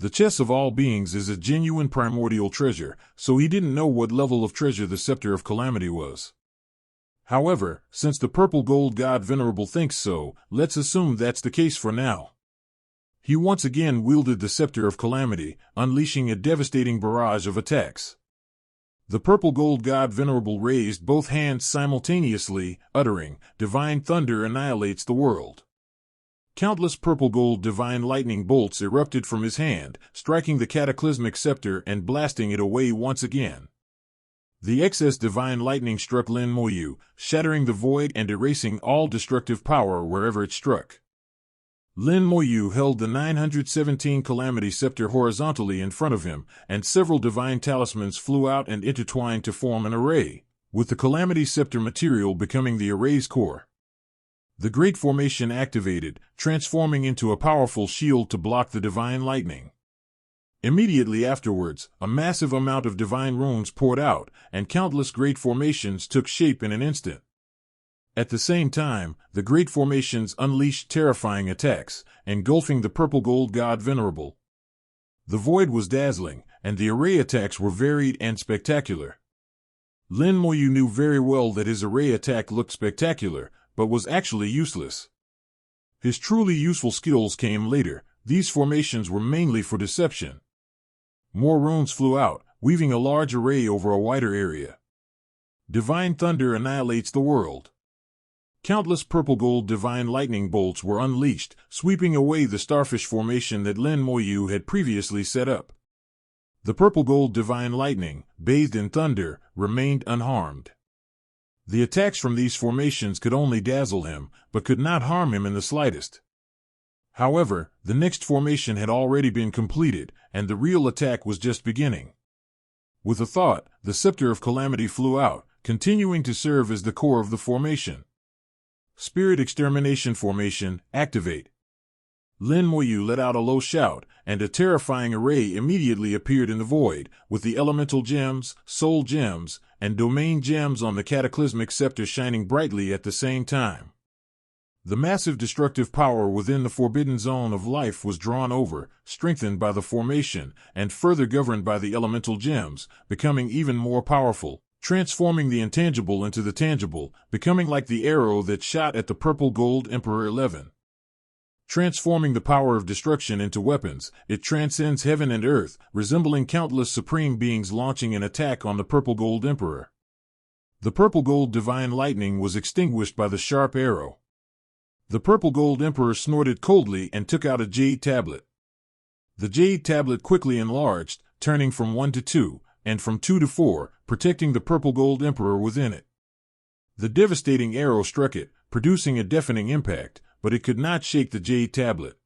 The chess of all beings is a genuine primordial treasure, so he didn't know what level of treasure the scepter of calamity was. However, since the purple gold god venerable thinks so, let's assume that's the case for now. He once again wielded the scepter of calamity, unleashing a devastating barrage of attacks. The purple gold god venerable raised both hands simultaneously, uttering, "Divine thunder annihilates the world." Countless purple gold divine lightning bolts erupted from his hand, striking the cataclysmic scepter and blasting it away once again. The excess divine lightning struck Lin Moyu, shattering the void and erasing all destructive power wherever it struck. Lin Moyu held the 917 Calamity Scepter horizontally in front of him, and several divine talismans flew out and intertwined to form an array, with the Calamity Scepter material becoming the array's core. The Great Formation activated, transforming into a powerful shield to block the divine lightning. Immediately afterwards, a massive amount of divine runes poured out, and countless Great Formations took shape in an instant. At the same time, the Great Formations unleashed terrifying attacks, engulfing the purple gold god venerable. The void was dazzling, and the array attacks were varied and spectacular. Lin Moyu knew very well that his array attack looked spectacular, but was actually useless. His truly useful skills came later. These formations were mainly for deception. More runes flew out, weaving a large array over a wider area. Divine thunder annihilates the world. Countless purple gold divine lightning bolts were unleashed, sweeping away the starfish formation that Lin Moyu had previously set up. The purple gold divine lightning, bathed in thunder, remained unharmed. The attacks from these formations could only dazzle him, but could not harm him in the slightest. However, the next formation had already been completed, and the real attack was just beginning. With a thought, the Scepter of Calamity flew out, continuing to serve as the core of the formation. Spirit Extermination Formation, activate. Lin Moyu let out a low shout, and a terrifying array immediately appeared in the void, with the elemental gems, soul gems, and domain gems on the cataclysmic scepter shining brightly at the same time. The massive destructive power within the forbidden zone of life was drawn over, strengthened by the formation, and further governed by the elemental gems, becoming even more powerful, transforming the intangible into the tangible, becoming like the arrow that shot at the purple gold Emperor 11. Transforming the power of destruction into weapons, it transcends heaven and earth, resembling countless supreme beings launching an attack on the purple gold Emperor. The purple gold divine lightning was extinguished by the sharp arrow. The purple gold Emperor snorted coldly and took out a jade tablet. The jade tablet quickly enlarged, turning from 1 to 2, and from 2 to 4, protecting the purple gold Emperor within it. The devastating arrow struck it, producing a deafening impact, but it could not shake the jade tablet.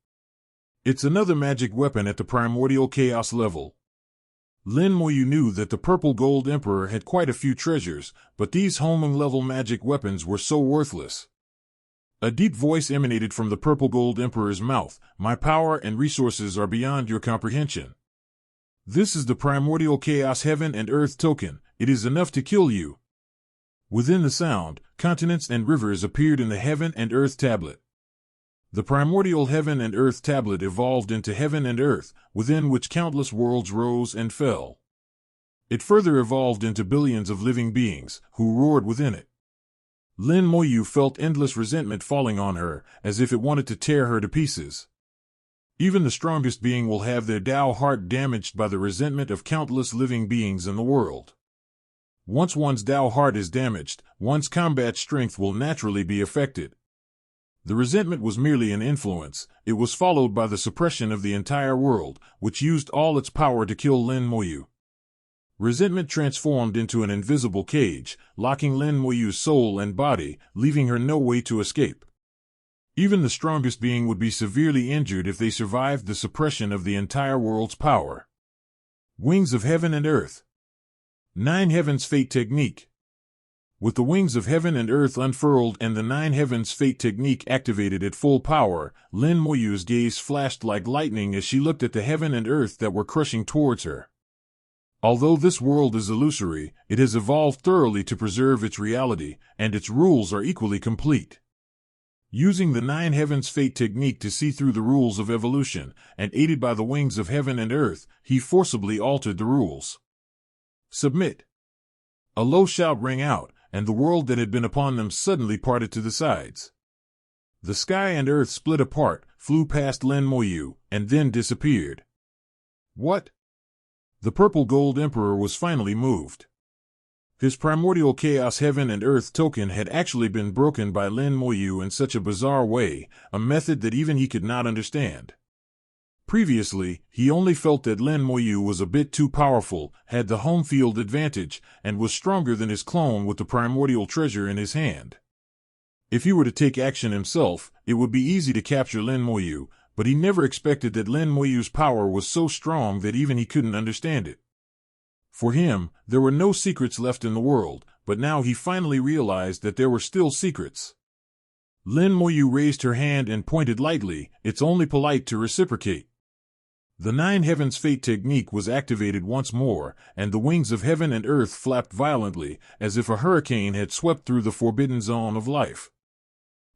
It's another magic weapon at the primordial chaos level. Lin Moyu knew that the purple gold Emperor had quite a few treasures, but these homing-level magic weapons were so worthless. A deep voice emanated from the purple gold Emperor's mouth. "My power and resources are beyond your comprehension. This is the primordial chaos heaven and earth token. It is enough to kill you." Within the sound, continents and rivers appeared in the heaven and earth tablet. The primordial heaven and earth tablet evolved into heaven and earth, within which countless worlds rose and fell. It further evolved into billions of living beings, who roared within it. Lin Moyu felt endless resentment falling on her, as if it wanted to tear her to pieces. Even the strongest being will have their Tao heart damaged by the resentment of countless living beings in the world. Once one's Tao heart is damaged, one's combat strength will naturally be affected. The resentment was merely an influence. It was followed by the suppression of the entire world, which used all its power to kill Lin Moyu. Resentment transformed into an invisible cage, locking Lin Moyu's soul and body, leaving her no way to escape. Even the strongest being would be severely injured if they survived the suppression of the entire world's power. Wings of Heaven and Earth. 9 Heavens Fate Technique. With the wings of heaven and earth unfurled and the 9 Heavens Fate Technique activated at full power, Lin Moyu's gaze flashed like lightning as she looked at the heaven and earth that were crushing towards her. Although this world is illusory, it has evolved thoroughly to preserve its reality, and its rules are equally complete. Using the 9 Heavens Fate Technique to see through the rules of evolution, and aided by the wings of heaven and earth, he forcibly altered the rules. Submit. A low shout rang out, and the world that had been upon them suddenly parted to the sides. The sky and earth split apart, flew past Lin Moyu, and then disappeared. What? The Purple Gold Emperor was finally moved. His primordial chaos heaven and earth token had actually been broken by Lin Moyu in such a bizarre way, a method that even he could not understand. Previously, he only felt that Lin Moyu was a bit too powerful, had the home field advantage, and was stronger than his clone with the primordial treasure in his hand. If he were to take action himself, it would be easy to capture Lin Moyu, but he never expected that Lin Moyu's power was so strong that even he couldn't understand it. For him, there were no secrets left in the world, but now he finally realized that there were still secrets. Lin Moyu raised her hand and pointed lightly. It's only polite to reciprocate. The 9 Heavens Fate Technique was activated once more, and the wings of heaven and earth flapped violently, as if a hurricane had swept through the forbidden zone of life.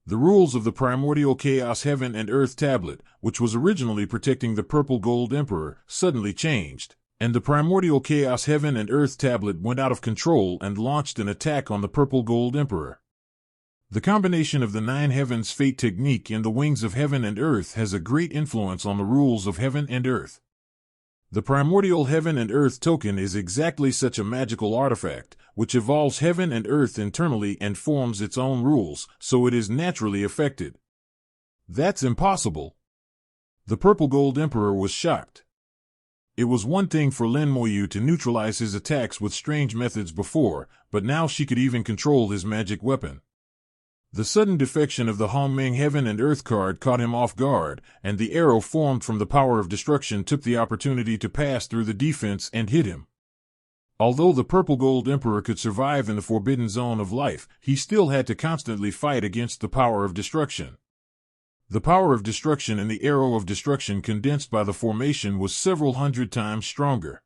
The rules of the primordial chaos heaven and earth tablet, which was originally protecting the Purple Gold Emperor, suddenly changed, and the primordial chaos heaven and earth tablet went out of control and launched an attack on the Purple Gold Emperor. The combination of the 9 Heavens Fate Technique and the wings of heaven and earth has a great influence on the rules of heaven and earth. The primordial heaven and earth token is exactly such a magical artifact, which evolves heaven and earth internally and forms its own rules, so it is naturally affected. That's impossible. The Purple Gold Emperor was shocked. It was one thing for Lin Moyu to neutralize his attacks with strange methods before, but now she could even control his magic weapon. The sudden defection of the Hongmeng Heaven and Earth card caught him off guard, and the arrow formed from the power of destruction took the opportunity to pass through the defense and hit him. Although the Purple Gold Emperor could survive in the forbidden zone of life, he still had to constantly fight against the power of destruction. The power of destruction and the arrow of destruction condensed by the formation was several hundred times stronger.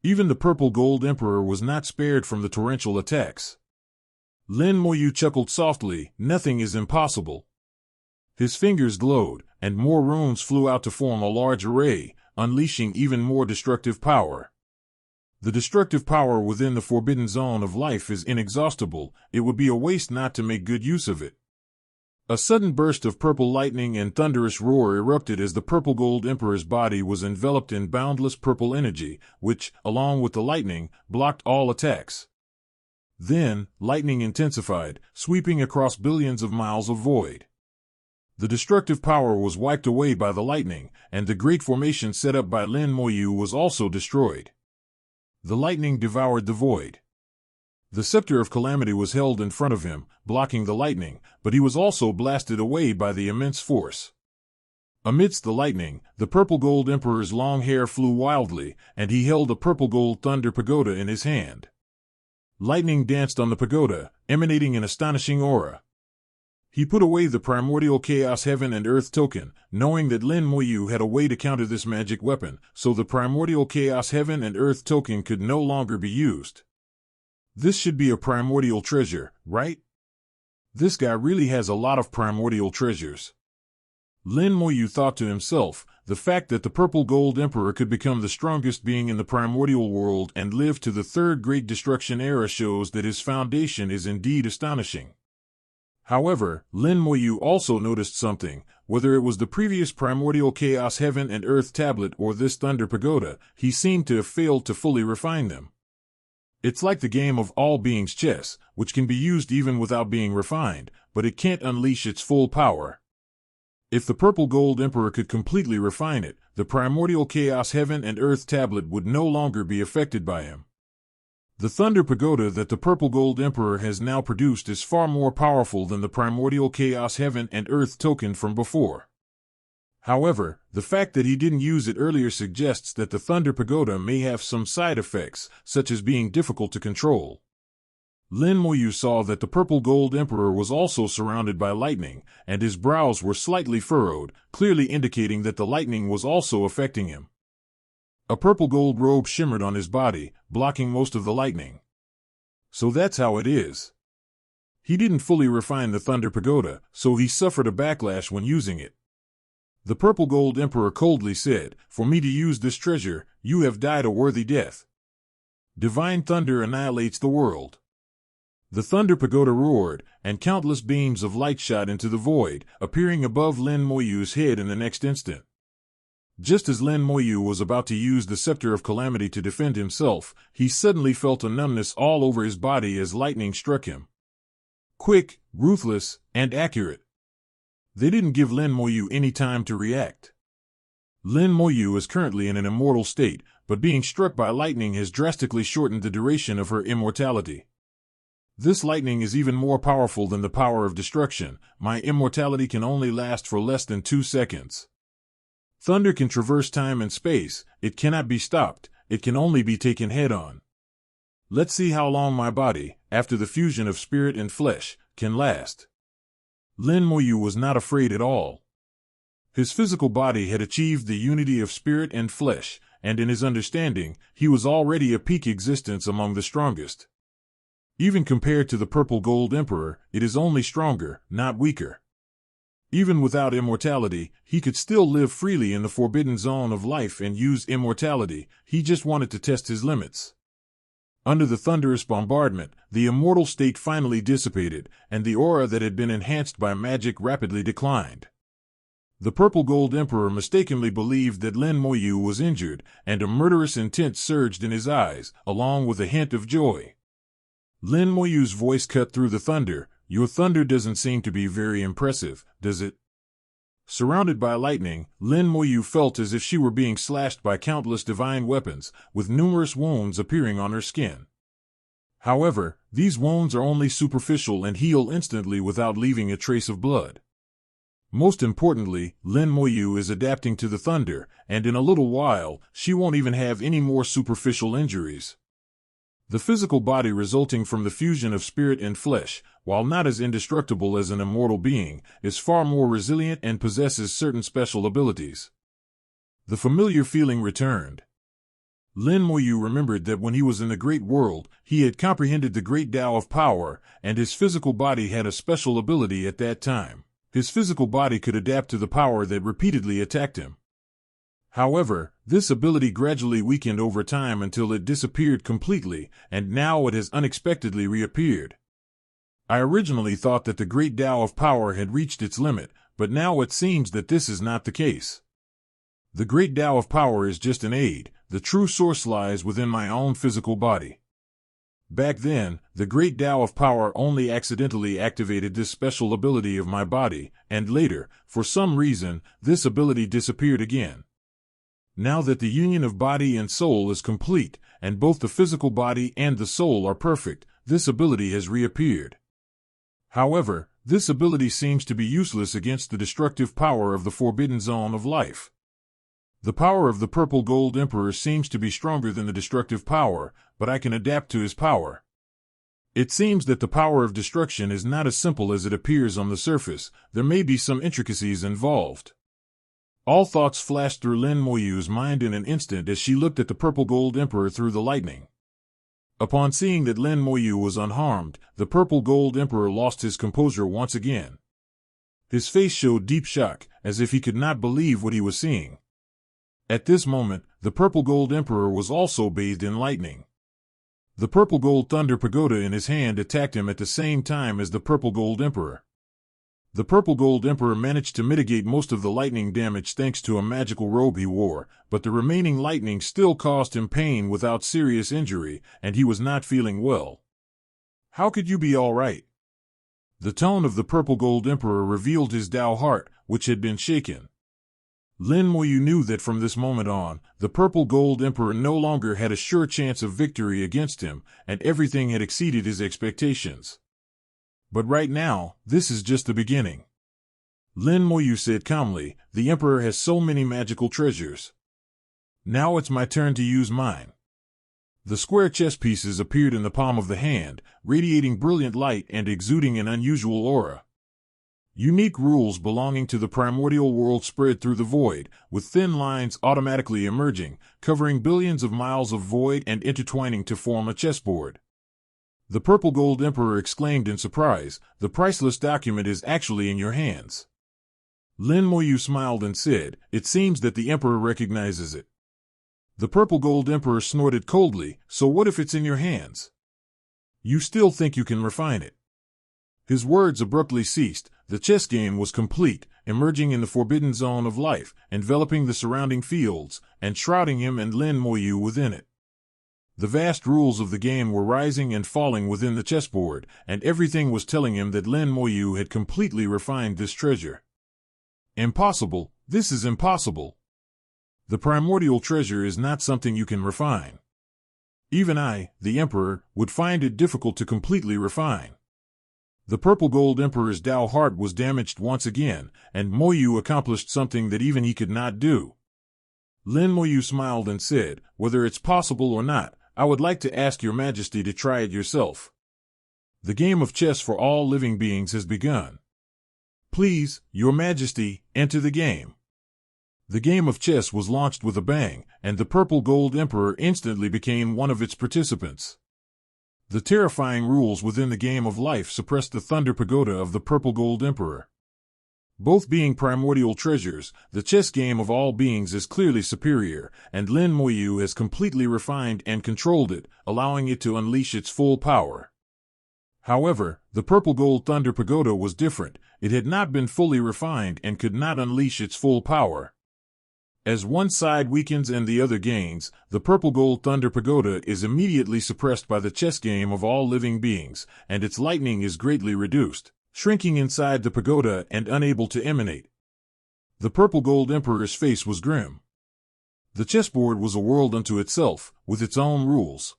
Even the Purple Gold Emperor was not spared from the torrential attacks. Lin Moyu chuckled softly. Nothing is impossible. His fingers glowed, and more runes flew out to form a large array, unleashing even more destructive power. The destructive power within the forbidden zone of life is inexhaustible. It would be a waste not to make good use of it. A sudden burst of purple lightning and thunderous roar erupted as the Purple Gold Emperor's body was enveloped in boundless purple energy, which, along with the lightning, blocked all attacks. Then, lightning intensified, sweeping across billions of miles of void. The destructive power was wiped away by the lightning, and the great formation set up by Lin Moyu was also destroyed. The lightning devoured the void. The scepter of calamity was held in front of him, blocking the lightning, but he was also blasted away by the immense force. Amidst the lightning, the Purple Gold Emperor's long hair flew wildly, and he held a purple gold thunder pagoda in his hand. Lightning danced on the pagoda, emanating an astonishing aura. He put away the primordial chaos heaven and earth token, knowing that Lin Moyu had a way to counter this magic weapon, so the primordial chaos heaven and earth token could no longer be used. This should be a primordial treasure, right? This guy really has a lot of primordial treasures. Lin Moyu thought to himself. The fact that the Purple Gold Emperor could become the strongest being in the primordial world and live to the Third Great Destruction era shows that his foundation is indeed astonishing. However, Lin Moyu also noticed something. Whether it was the previous primordial chaos heaven and earth tablet or this thunder pagoda, he seemed to have failed to fully refine them. It's like the game of all beings chess, which can be used even without being refined, but it can't unleash its full power. If the purple gold emperor could completely refine it, the primordial chaos heaven and earth tablet would no longer be affected by him. The thunder pagoda that the purple gold emperor has now produced is far more powerful than the primordial chaos heaven and earth token from before. However, the fact that he didn't use it earlier suggests that the thunder pagoda may have some side effects, such as being difficult to control. Lin Moyu saw that the purple gold emperor was also surrounded by lightning, and his brows were slightly furrowed, clearly indicating that the lightning was also affecting him. A purple gold robe shimmered on his body, blocking most of the lightning. So that's how it is. He didn't fully refine the thunder pagoda, so he suffered a backlash when using it. The purple gold emperor coldly said, "For me to use this treasure, you have died a worthy death. Divine thunder annihilates the world." The thunder pagoda roared, and countless beams of light shot into the void, appearing above Lin Moyu's head in the next instant. Just as Lin Moyu was about to use the Scepter of Calamity to defend himself, he suddenly felt a numbness all over his body as lightning struck him. Quick, ruthless, and accurate. They didn't give Lin Moyu any time to react. Lin Moyu is currently in an immortal state, but being struck by lightning has drastically shortened the duration of her immortality. This lightning is even more powerful than the power of destruction. My immortality can only last for less than 2 seconds. Thunder can traverse time and space. It cannot be stopped. It can only be taken head-on. Let's see how long my body, after the fusion of spirit and flesh, can last. Lin Moyu was not afraid at all. His physical body had achieved the unity of spirit and flesh, and in his understanding, he was already a peak existence among the strongest. Even compared to the purple gold emperor, it is only stronger, not weaker. Even without immortality, he could still live freely in the forbidden zone of life and use immortality. He just wanted to test his limits. Under the thunderous bombardment, the immortal state finally dissipated, and the aura that had been enhanced by magic rapidly declined. The purple gold emperor mistakenly believed that Lin Moyu was injured, and a murderous intent surged in his eyes, along with a hint of joy. Lin Moyu's voice cut through the thunder. "Your thunder doesn't seem to be very impressive, does it?" Surrounded by lightning, Lin Moyu felt as if she were being slashed by countless divine weapons, with numerous wounds appearing on her skin. However, these wounds are only superficial and heal instantly without leaving a trace of blood. Most importantly, Lin Moyu is adapting to the thunder, and in a little while, she won't even have any more superficial injuries. The physical body resulting from the fusion of spirit and flesh, while not as indestructible as an immortal being, is far more resilient and possesses certain special abilities. The familiar feeling returned. Lin Moyu remembered that when he was in the Great World, he had comprehended the Great Tao of Power, and his physical body had a special ability at that time. His physical body could adapt to the power that repeatedly attacked him. However, this ability gradually weakened over time until it disappeared completely, and now it has unexpectedly reappeared. I originally thought that the Great Tao of Power had reached its limit, but now it seems that this is not the case. The Great Tao of Power is just an aid. The true source lies within my own physical body. Back then, the Great Tao of Power only accidentally activated this special ability of my body, and later, for some reason, this ability disappeared again. Now that the union of body and soul is complete, and both the physical body and the soul are perfect, this ability has reappeared. However, this ability seems to be useless against the destructive power of the forbidden zone of life. The power of the purple gold emperor seems to be stronger than the destructive power, but I can adapt to his power. It seems that the power of destruction is not as simple as it appears on the surface. There may be some intricacies involved. All thoughts flashed through Lin Moyu's mind in an instant as she looked at the purple gold emperor through the lightning. Upon seeing that Lin Moyu was unharmed, the purple gold emperor lost his composure once again. His face showed deep shock, as if he could not believe what he was seeing. At this moment, the purple gold emperor was also bathed in lightning. The purple gold thunder pagoda in his hand attacked him at the same time as the purple gold emperor. The Purple Gold Emperor managed to mitigate most of the lightning damage thanks to a magical robe he wore, but the remaining lightning still caused him pain without serious injury, and he was not feeling well. "How could you be all right?" The tone of the Purple Gold Emperor revealed his Tao heart, which had been shaken. Lin Moyu knew that from this moment on, the Purple Gold Emperor no longer had a sure chance of victory against him, and everything had exceeded his expectations. But right now, this is just the beginning. Lin Moyu said calmly, "The Emperor has so many magical treasures. Now it's my turn to use mine." The square chess pieces appeared in the palm of the hand, radiating brilliant light and exuding an unusual aura. Unique rules belonging to the primordial world spread through the void, with thin lines automatically emerging, covering billions of miles of void and intertwining to form a chessboard. The Purple Gold Emperor exclaimed in surprise, "The priceless document is actually in your hands." Lin Moyu smiled and said, "It seems that the Emperor recognizes it." The Purple Gold Emperor snorted coldly, "So what if it's in your hands? You still think you can refine it?" His words abruptly ceased. The chess game was complete, emerging in the forbidden zone of life, enveloping the surrounding fields, and shrouding him and Lin Moyu within it. The vast rules of the game were rising and falling within the chessboard, and everything was telling him that Lin Moyu had completely refined this treasure. Impossible, this is impossible. The primordial treasure is not something you can refine. Even I, the Emperor, would find it difficult to completely refine. The Purple Gold Emperor's Tao heart was damaged once again, and Moyu accomplished something that even he could not do. Lin Moyu smiled and said, "Whether it's possible or not, I would like to ask your majesty to try it yourself. The game of chess for all living beings has begun. Please, your majesty, enter the game." The game of chess was launched with a bang, and the Purple Gold Emperor instantly became one of its participants. The terrifying rules within the game of life suppressed the Thunder Pagoda of the Purple Gold Emperor. Both being primordial treasures, the chess game of all beings is clearly superior, and Lin Moyu has completely refined and controlled it, allowing it to unleash its full power. However, the Purple Gold Thunder Pagoda was different. It had not been fully refined and could not unleash its full power. As one side weakens and the other gains, the Purple Gold Thunder Pagoda is immediately suppressed by the chess game of all living beings, and its lightning is greatly reduced, shrinking inside the pagoda and unable to emanate. The Purple Gold Emperor's face was grim. The chessboard was a world unto itself, with its own rules.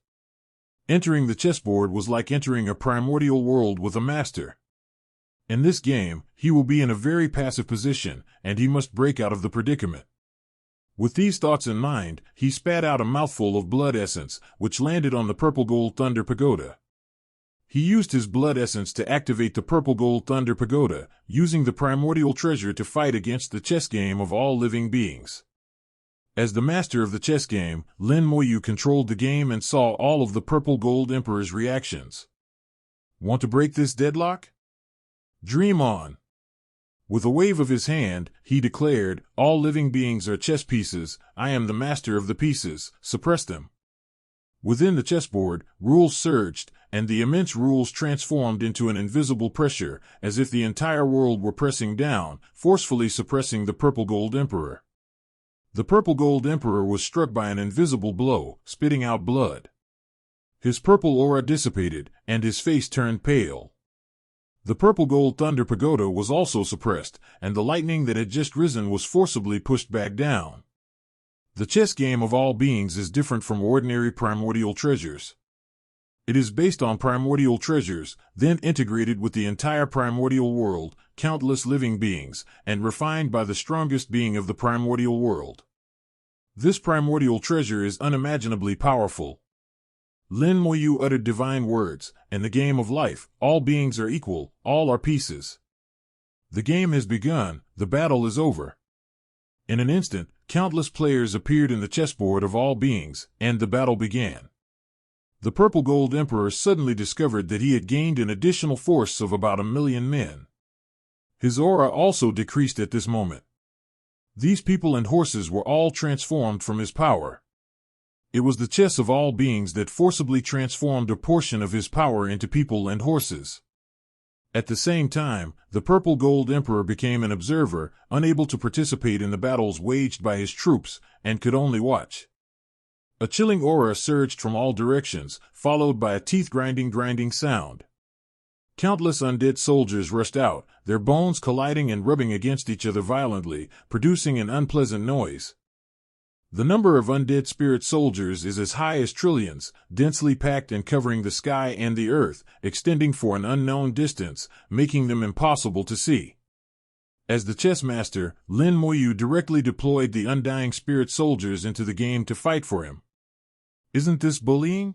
Entering the chessboard was like entering a primordial world with a master. In this game, he will be in a very passive position, and he must break out of the predicament. With these thoughts in mind, he spat out a mouthful of blood essence, which landed on the Purple Gold Thunder Pagoda. He used his blood essence to activate the Purple Gold Thunder Pagoda, using the primordial treasure to fight against the chess game of all living beings. As the master of the chess game, Lin Moyu controlled the game and saw all of the Purple Gold Emperor's reactions. "Want to break this deadlock? Dream on." With a wave of his hand, he declared, "All living beings are chess pieces. I am the master of the pieces. Suppress them." Within the chessboard, rules surged, and the immense rules transformed into an invisible pressure, as if the entire world were pressing down, forcefully suppressing the Purple Gold Emperor. The Purple Gold Emperor was struck by an invisible blow, spitting out blood. His purple aura dissipated, and his face turned pale. The Purple Gold Thunder Pagoda was also suppressed, and the lightning that had just risen was forcibly pushed back down. The chess game of all beings is different from ordinary primordial treasures. It is based on primordial treasures, then integrated with the entire primordial world, countless living beings, and refined by the strongest being of the primordial world. This primordial treasure is unimaginably powerful. Lin Moyu uttered divine words, "In the game of life, all beings are equal, all are pieces. The game has begun, the battle is over." In an instant, countless players appeared in the chessboard of all beings, and the battle began. The Purple Gold Emperor suddenly discovered that he had gained an additional force of about 1,000,000 men. His aura also decreased at this moment. These people and horses were all transformed from his power. It was the chess of all beings that forcibly transformed a portion of his power into people and horses. At the same time, the Purple Gold Emperor became an observer, unable to participate in the battles waged by his troops, and could only watch. A chilling aura surged from all directions, followed by a teeth-grinding sound. Countless undead soldiers rushed out, their bones colliding and rubbing against each other violently, producing an unpleasant noise. The number of undead spirit soldiers is as high as trillions, densely packed and covering the sky and the earth, extending for an unknown distance, making them impossible to see. As the chess master, Lin Moyu directly deployed the undying spirit soldiers into the game to fight for him. Isn't this bullying?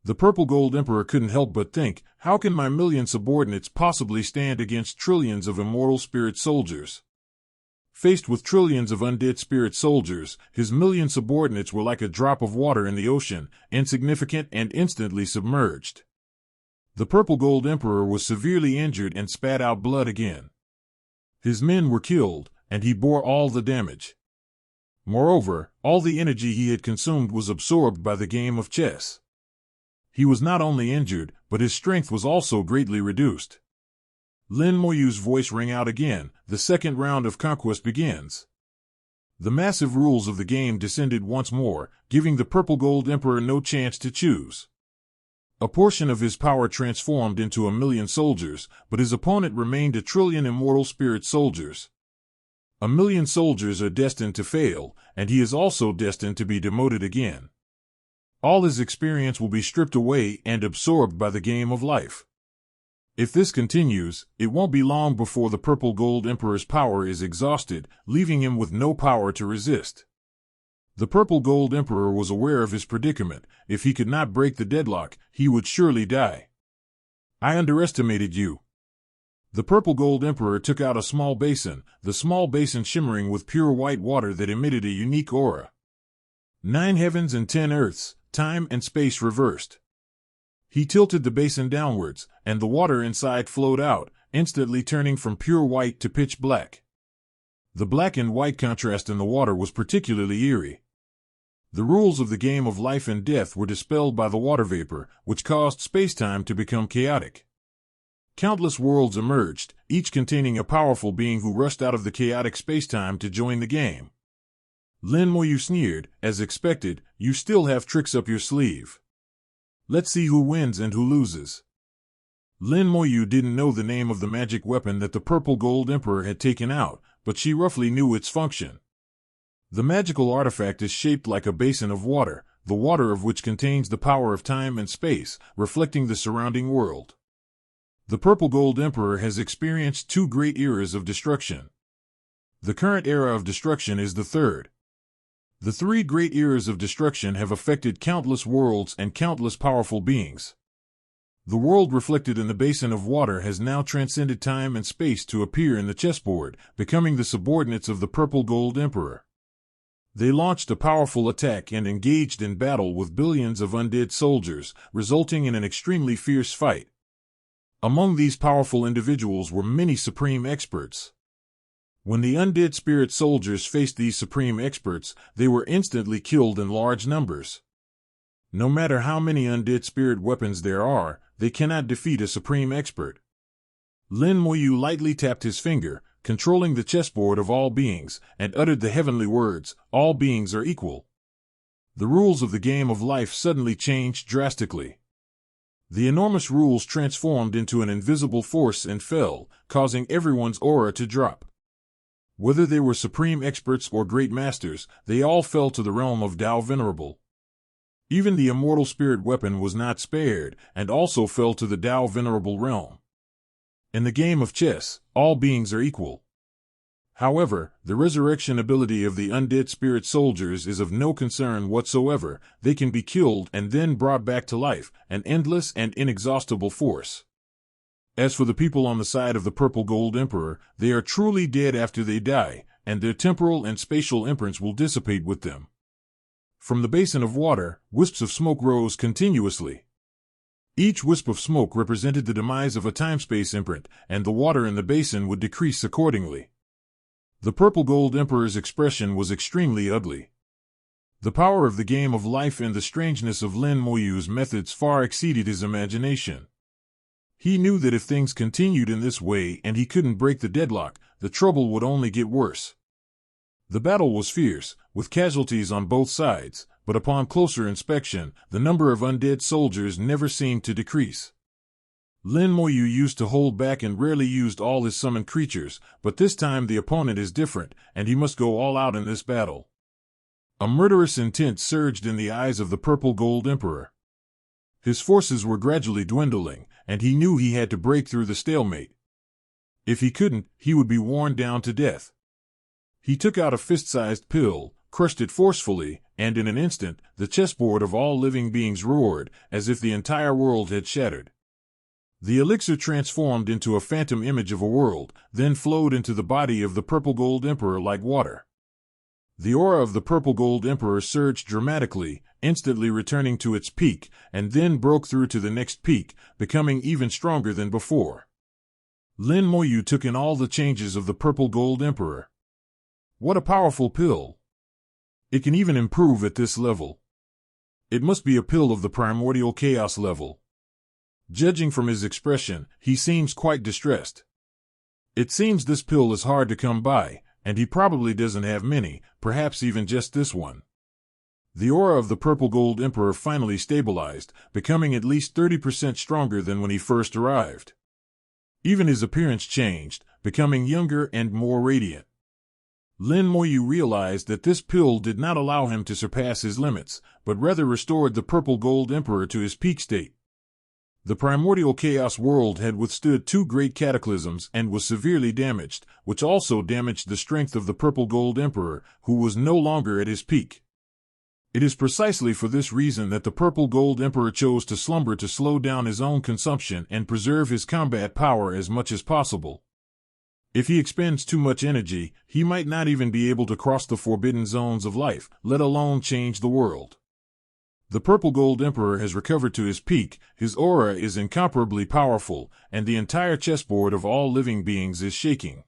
The Purple Gold Emperor couldn't help but think, how can my million subordinates possibly stand against trillions of immortal spirit soldiers? Faced with trillions of undead spirit soldiers, his million subordinates were like a drop of water in the ocean, insignificant and instantly submerged. The Purple Gold Emperor was severely injured and spat out blood again. His men were killed, and he bore all the damage. Moreover, all the energy he had consumed was absorbed by the game of chess. He was not only injured, but his strength was also greatly reduced. Lin Moyu's voice rang out again. The second round of conquest begins. The massive rules of the game descended once more, giving the Purple Gold Emperor no chance to choose. A portion of his power transformed into 1,000,000 soldiers, but his opponent remained 1,000,000,000,000 immortal spirit soldiers. 1,000,000 soldiers are destined to fail, and he is also destined to be demoted again. All his experience will be stripped away and absorbed by the game of life. If this continues, it won't be long before the Purple Gold Emperor's power is exhausted, leaving him with no power to resist. The Purple Gold Emperor was aware of his predicament. If he could not break the deadlock, he would surely die. I underestimated you. The Purple Gold Emperor took out a small basin, the small basin shimmering with pure white water that emitted a unique aura. 9 heavens and 10 earths, time and space reversed. He tilted the basin downwards, and the water inside flowed out, instantly turning from pure white to pitch black. The black and white contrast in the water was particularly eerie. The rules of the game of life and death were dispelled by the water vapor, which caused space-time to become chaotic. Countless worlds emerged, each containing a powerful being who rushed out of the chaotic space-time to join the game. Lin Moyu sneered. As expected, you still have tricks up your sleeve. Let's see who wins and who loses. Lin Moyu didn't know the name of the magic weapon that the Purple Gold Emperor had taken out, but she roughly knew its function. The magical artifact is shaped like a basin of water, the water of which contains the power of time and space, reflecting the surrounding world. The Purple Gold Emperor has experienced 2 great eras of destruction. The current era of destruction is the third. The 3 great eras of destruction have affected countless worlds and countless powerful beings. The world reflected in the basin of water has now transcended time and space to appear in the chessboard, becoming the subordinates of the Purple Gold Emperor. They launched a powerful attack and engaged in battle with billions of undead soldiers, resulting in an extremely fierce fight. Among these powerful individuals were many supreme experts. When the undead spirit soldiers faced these supreme experts, they were instantly killed in large numbers. No matter how many undead spirit weapons there are, they cannot defeat a supreme expert. Lin Moyu lightly tapped his finger, controlling the chessboard of all beings, and uttered the heavenly words, all beings are equal. The rules of the game of life suddenly changed drastically. The enormous rules transformed into an invisible force and fell, causing everyone's aura to drop. Whether they were supreme experts or great masters, they all fell to the realm of Tao Venerable. Even the immortal spirit weapon was not spared, and also fell to the Tao Venerable realm. In the game of chess, all beings are equal. However, the resurrection ability of the undead spirit soldiers is of no concern whatsoever. They can be killed and then brought back to life, an endless and inexhaustible force. As for the people on the side of the Purple Gold Emperor, they are truly dead after they die, and their temporal and spatial imprints will dissipate with them. From the basin of water, wisps of smoke rose continuously. Each wisp of smoke represented the demise of a time-space imprint, and the water in the basin would decrease accordingly. The Purple Gold Emperor's expression was extremely ugly. The power of the game of life and the strangeness of Lin Moyu's methods far exceeded his imagination. He knew that if things continued in this way and he couldn't break the deadlock, the trouble would only get worse. The battle was fierce, with casualties on both sides, but upon closer inspection, the number of undead soldiers never seemed to decrease. Lin Moyu used to hold back and rarely used all his summoned creatures, but this time the opponent is different, and he must go all out in this battle. A murderous intent surged in the eyes of the Purple Gold Emperor. His forces were gradually dwindling, and he knew he had to break through the stalemate. If he couldn't, he would be worn down to death. He took out a fist-sized pill, crushed it forcefully, and in an instant, the chessboard of all living beings roared, as if the entire world had shattered. The elixir transformed into a phantom image of a world, then flowed into the body of the Purple Gold Emperor like water. The aura of the Purple Gold Emperor surged dramatically, instantly returning to its peak, and then broke through to the next peak, becoming even stronger than before. Lin Moyu took in all the changes of the Purple Gold Emperor. What a powerful pill! It can even improve at this level. It must be a pill of the primordial chaos level. Judging from his expression, he seems quite distressed. It seems this pill is hard to come by, and he probably doesn't have many, perhaps even just this one. The aura of the Purple Gold Emperor finally stabilized, becoming at least 30% stronger than when he first arrived. Even his appearance changed, becoming younger and more radiant. Lin Moyu realized that this pill did not allow him to surpass his limits, but rather restored the Purple Gold Emperor to his peak state. The primordial chaos world had withstood 2 great cataclysms and was severely damaged, which also damaged the strength of the Purple Gold Emperor, who was no longer at his peak. It is precisely for this reason that the Purple Gold Emperor chose to slumber to slow down his own consumption and preserve his combat power as much as possible. If he expends too much energy, he might not even be able to cross the forbidden zones of life, let alone change the world. The Purple Gold Emperor has recovered to his peak, his aura is incomparably powerful, and the entire chessboard of all living beings is shaking.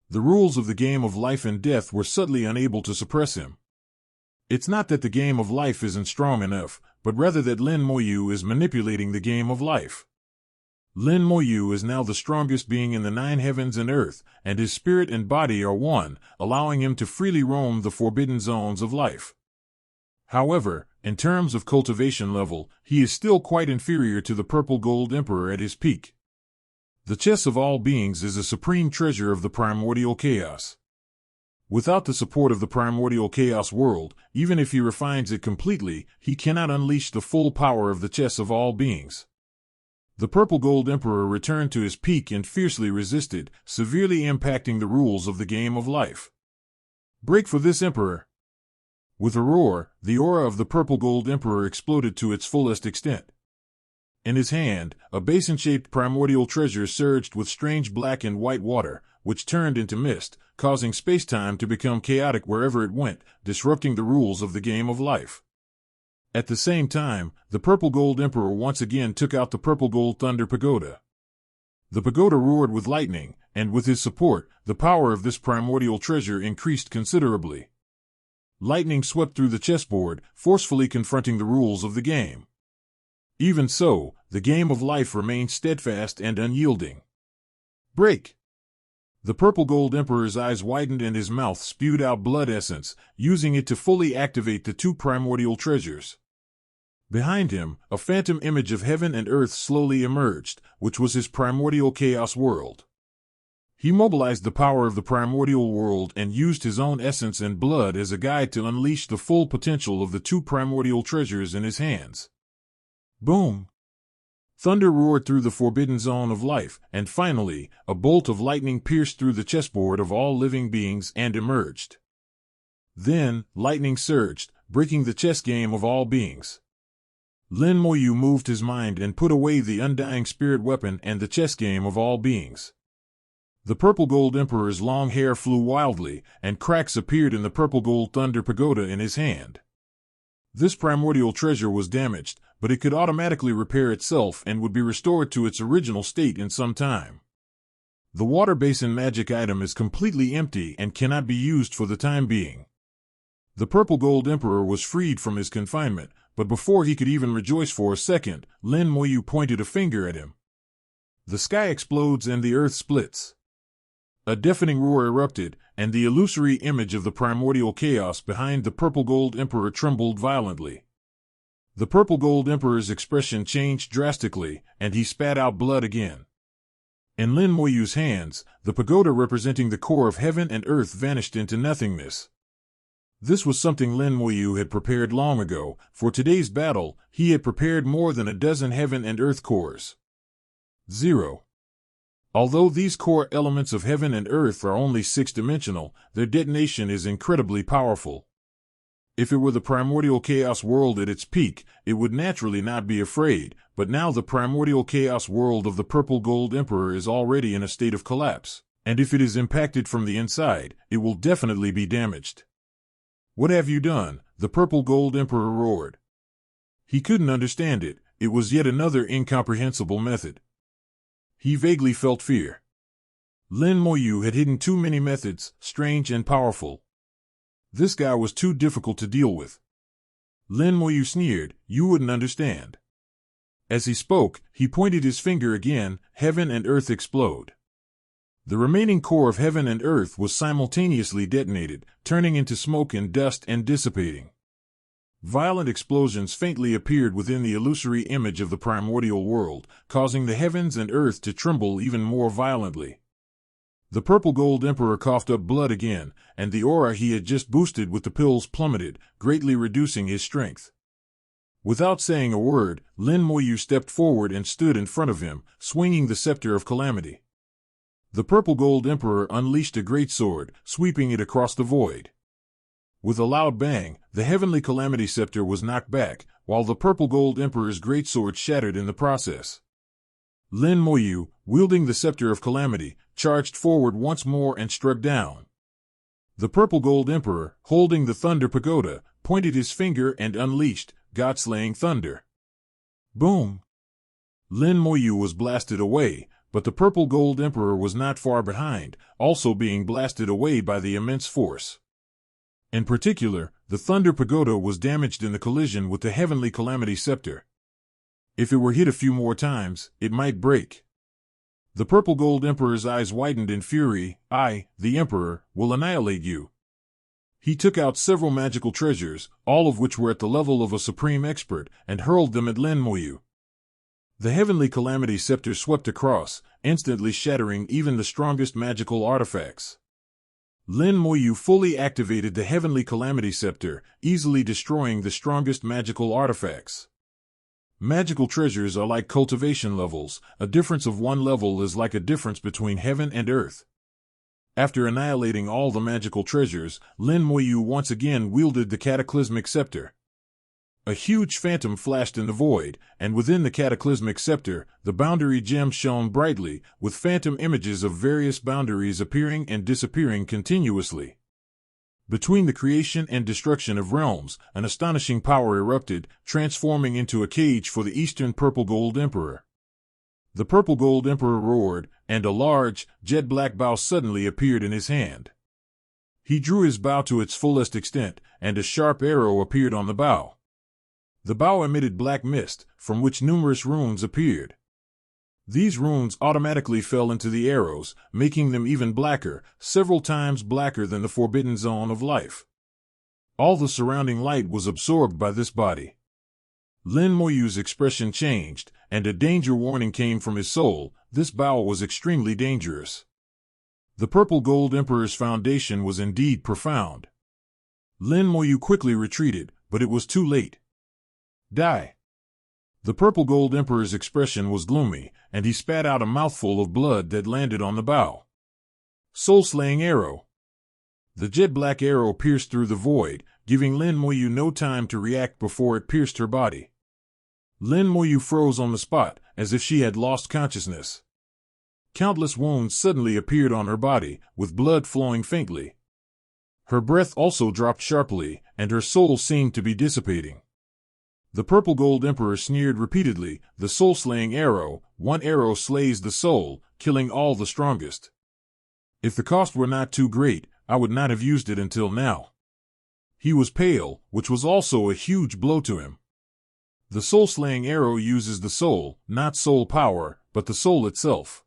The rules of the game of life and death were subtly unable to suppress him. It's not that the game of life isn't strong enough, but rather that Lin Moyu is manipulating the game of life. Lin Moyu is now the strongest being in the 9 heavens and earth, and his spirit and body are one, allowing him to freely roam the forbidden zones of life. However, in terms of cultivation level, he is still quite inferior to the Purple Gold Emperor at his peak. The chess of all beings is a supreme treasure of the primordial chaos. Without the support of the primordial chaos world, even if he refines it completely, he cannot unleash the full power of the chess of all beings. The Purple Gold Emperor returned to his peak and fiercely resisted, severely impacting the rules of the game of life. Break for this Emperor! With a roar, the aura of the Purple Gold Emperor exploded to its fullest extent. In his hand, a basin-shaped primordial treasure surged with strange black and white water, which turned into mist, causing space-time to become chaotic wherever it went, disrupting the rules of the game of life. At the same time, the Purple Gold Emperor once again took out the Purple Gold Thunder Pagoda. The pagoda roared with lightning, and with his support, the power of this primordial treasure increased considerably. Lightning swept through the chessboard, forcefully confronting the rules of the game. Even so, the game of life remained steadfast and unyielding. Break! The Purple Gold Emperor's eyes widened and his mouth spewed out blood essence, using it to fully activate the 2 primordial treasures. Behind him, a phantom image of heaven and earth slowly emerged, which was his primordial chaos world. He mobilized the power of the primordial world and used his own essence and blood as a guide to unleash the full potential of the 2 primordial treasures in his hands. Boom! Thunder roared through the forbidden zone of life, and finally, a bolt of lightning pierced through the chessboard of all living beings and emerged. Then, lightning surged, breaking the chess game of all beings. Lin Moyu moved his mind and put away the undying spirit weapon and the chess game of all beings. The Purple Gold Emperor's long hair flew wildly, and cracks appeared in the Purple Gold Thunder Pagoda in his hand. This primordial treasure was damaged, but it could automatically repair itself and would be restored to its original state in some time. The water basin magic item is completely empty and cannot be used for the time being. The Purple Gold Emperor was freed from his confinement, but before he could even rejoice for a second, Lin Moyu pointed a finger at him. The sky explodes and the earth splits. A deafening roar erupted, and the illusory image of the primordial chaos behind the purple gold emperor trembled violently. The purple gold emperor's expression changed drastically, and he spat out blood again. In Lin Moyu's hands, the pagoda representing the core of heaven and earth vanished into nothingness. This was something Lin Moyu had prepared long ago. For today's battle, he had prepared more than a dozen heaven and earth cores. 0. Although these core elements of heaven and earth are only six-dimensional, their detonation is incredibly powerful. If it were the primordial chaos world at its peak, it would naturally not be afraid, but now the primordial chaos world of the purple gold emperor is already in a state of collapse, and if it is impacted from the inside, it will definitely be damaged. "What have you done?" the purple gold emperor roared. He couldn't understand it. It was yet another incomprehensible method. He vaguely felt fear. Lin Moyu had hidden too many methods, strange and powerful. This guy was too difficult to deal with. Lin Moyu sneered, "You wouldn't understand." As he spoke, he pointed his finger again. Heaven and earth explode. The remaining core of heaven and earth was simultaneously detonated, turning into smoke and dust and dissipating. Violent explosions faintly appeared within the illusory image of the primordial world, causing the heavens and earth to tremble even more violently. The purple gold emperor coughed up blood again, and the aura he had just boosted with the pills plummeted, greatly reducing his strength. Without saying a word, Lin Moyu stepped forward and stood in front of him, swinging the scepter of calamity. The purple gold emperor unleashed a great sword, sweeping it across the void. With a loud bang, the heavenly calamity scepter was knocked back, while the purple gold emperor's greatsword shattered in the process. Lin Moyu, wielding the scepter of calamity, charged forward once more and struck down. The purple gold emperor, holding the thunder pagoda, pointed his finger and unleashed God-slaying thunder. Boom! Lin Moyu was blasted away, but the purple gold emperor was not far behind, also being blasted away by the immense force. In particular, the thunder pagoda was damaged in the collision with the heavenly calamity scepter. If it were hit a few more times, it might break. The purple gold emperor's eyes widened in fury. "I, the emperor, will annihilate you." He took out several magical treasures, all of which were at the level of a supreme expert, and hurled them at Lin Moyu. The heavenly calamity scepter swept across, instantly shattering even the strongest magical artifacts. Lin Moyu fully activated the heavenly calamity scepter, easily destroying the strongest magical artifacts. Magical treasures are like cultivation levels. A difference of one level is like a difference between heaven and earth. After annihilating all the magical treasures, Lin Moyu once again wielded the cataclysmic scepter. A huge phantom flashed in the void, and within the cataclysmic scepter, the boundary gem shone brightly, with phantom images of various boundaries appearing and disappearing continuously. Between the creation and destruction of realms, an astonishing power erupted, transforming into a cage for the Eastern Purple Gold Emperor. The Purple Gold Emperor roared, and a large, jet-black bow suddenly appeared in his hand. He drew his bow to its fullest extent, and a sharp arrow appeared on the bow. The bow emitted black mist, from which numerous runes appeared. These runes automatically fell into the arrows, making them even blacker, several times blacker than the forbidden zone of life. All the surrounding light was absorbed by this body. Lin Moyu's expression changed, and a danger warning came from his soul. This bow was extremely dangerous. The Purple Gold Emperor's foundation was indeed profound. Lin Moyu quickly retreated, but it was too late. Die! The Purple Gold Emperor's expression was gloomy, and he spat out a mouthful of blood that landed on the bow. Soul-slaying arrow! The jet-black arrow pierced through the void, giving Lin Moyu no time to react before it pierced her body. Lin Moyu froze on the spot, as if she had lost consciousness. Countless wounds suddenly appeared on her body, with blood flowing faintly. Her breath also dropped sharply, and her soul seemed to be dissipating. The Purple Gold Emperor sneered repeatedly, "The soul-slaying arrow, one arrow slays the soul, killing all the strongest. If the cost were not too great, I would not have used it until now." He was pale, which was also a huge blow to him. The soul-slaying arrow uses the soul, not soul power, but the soul itself.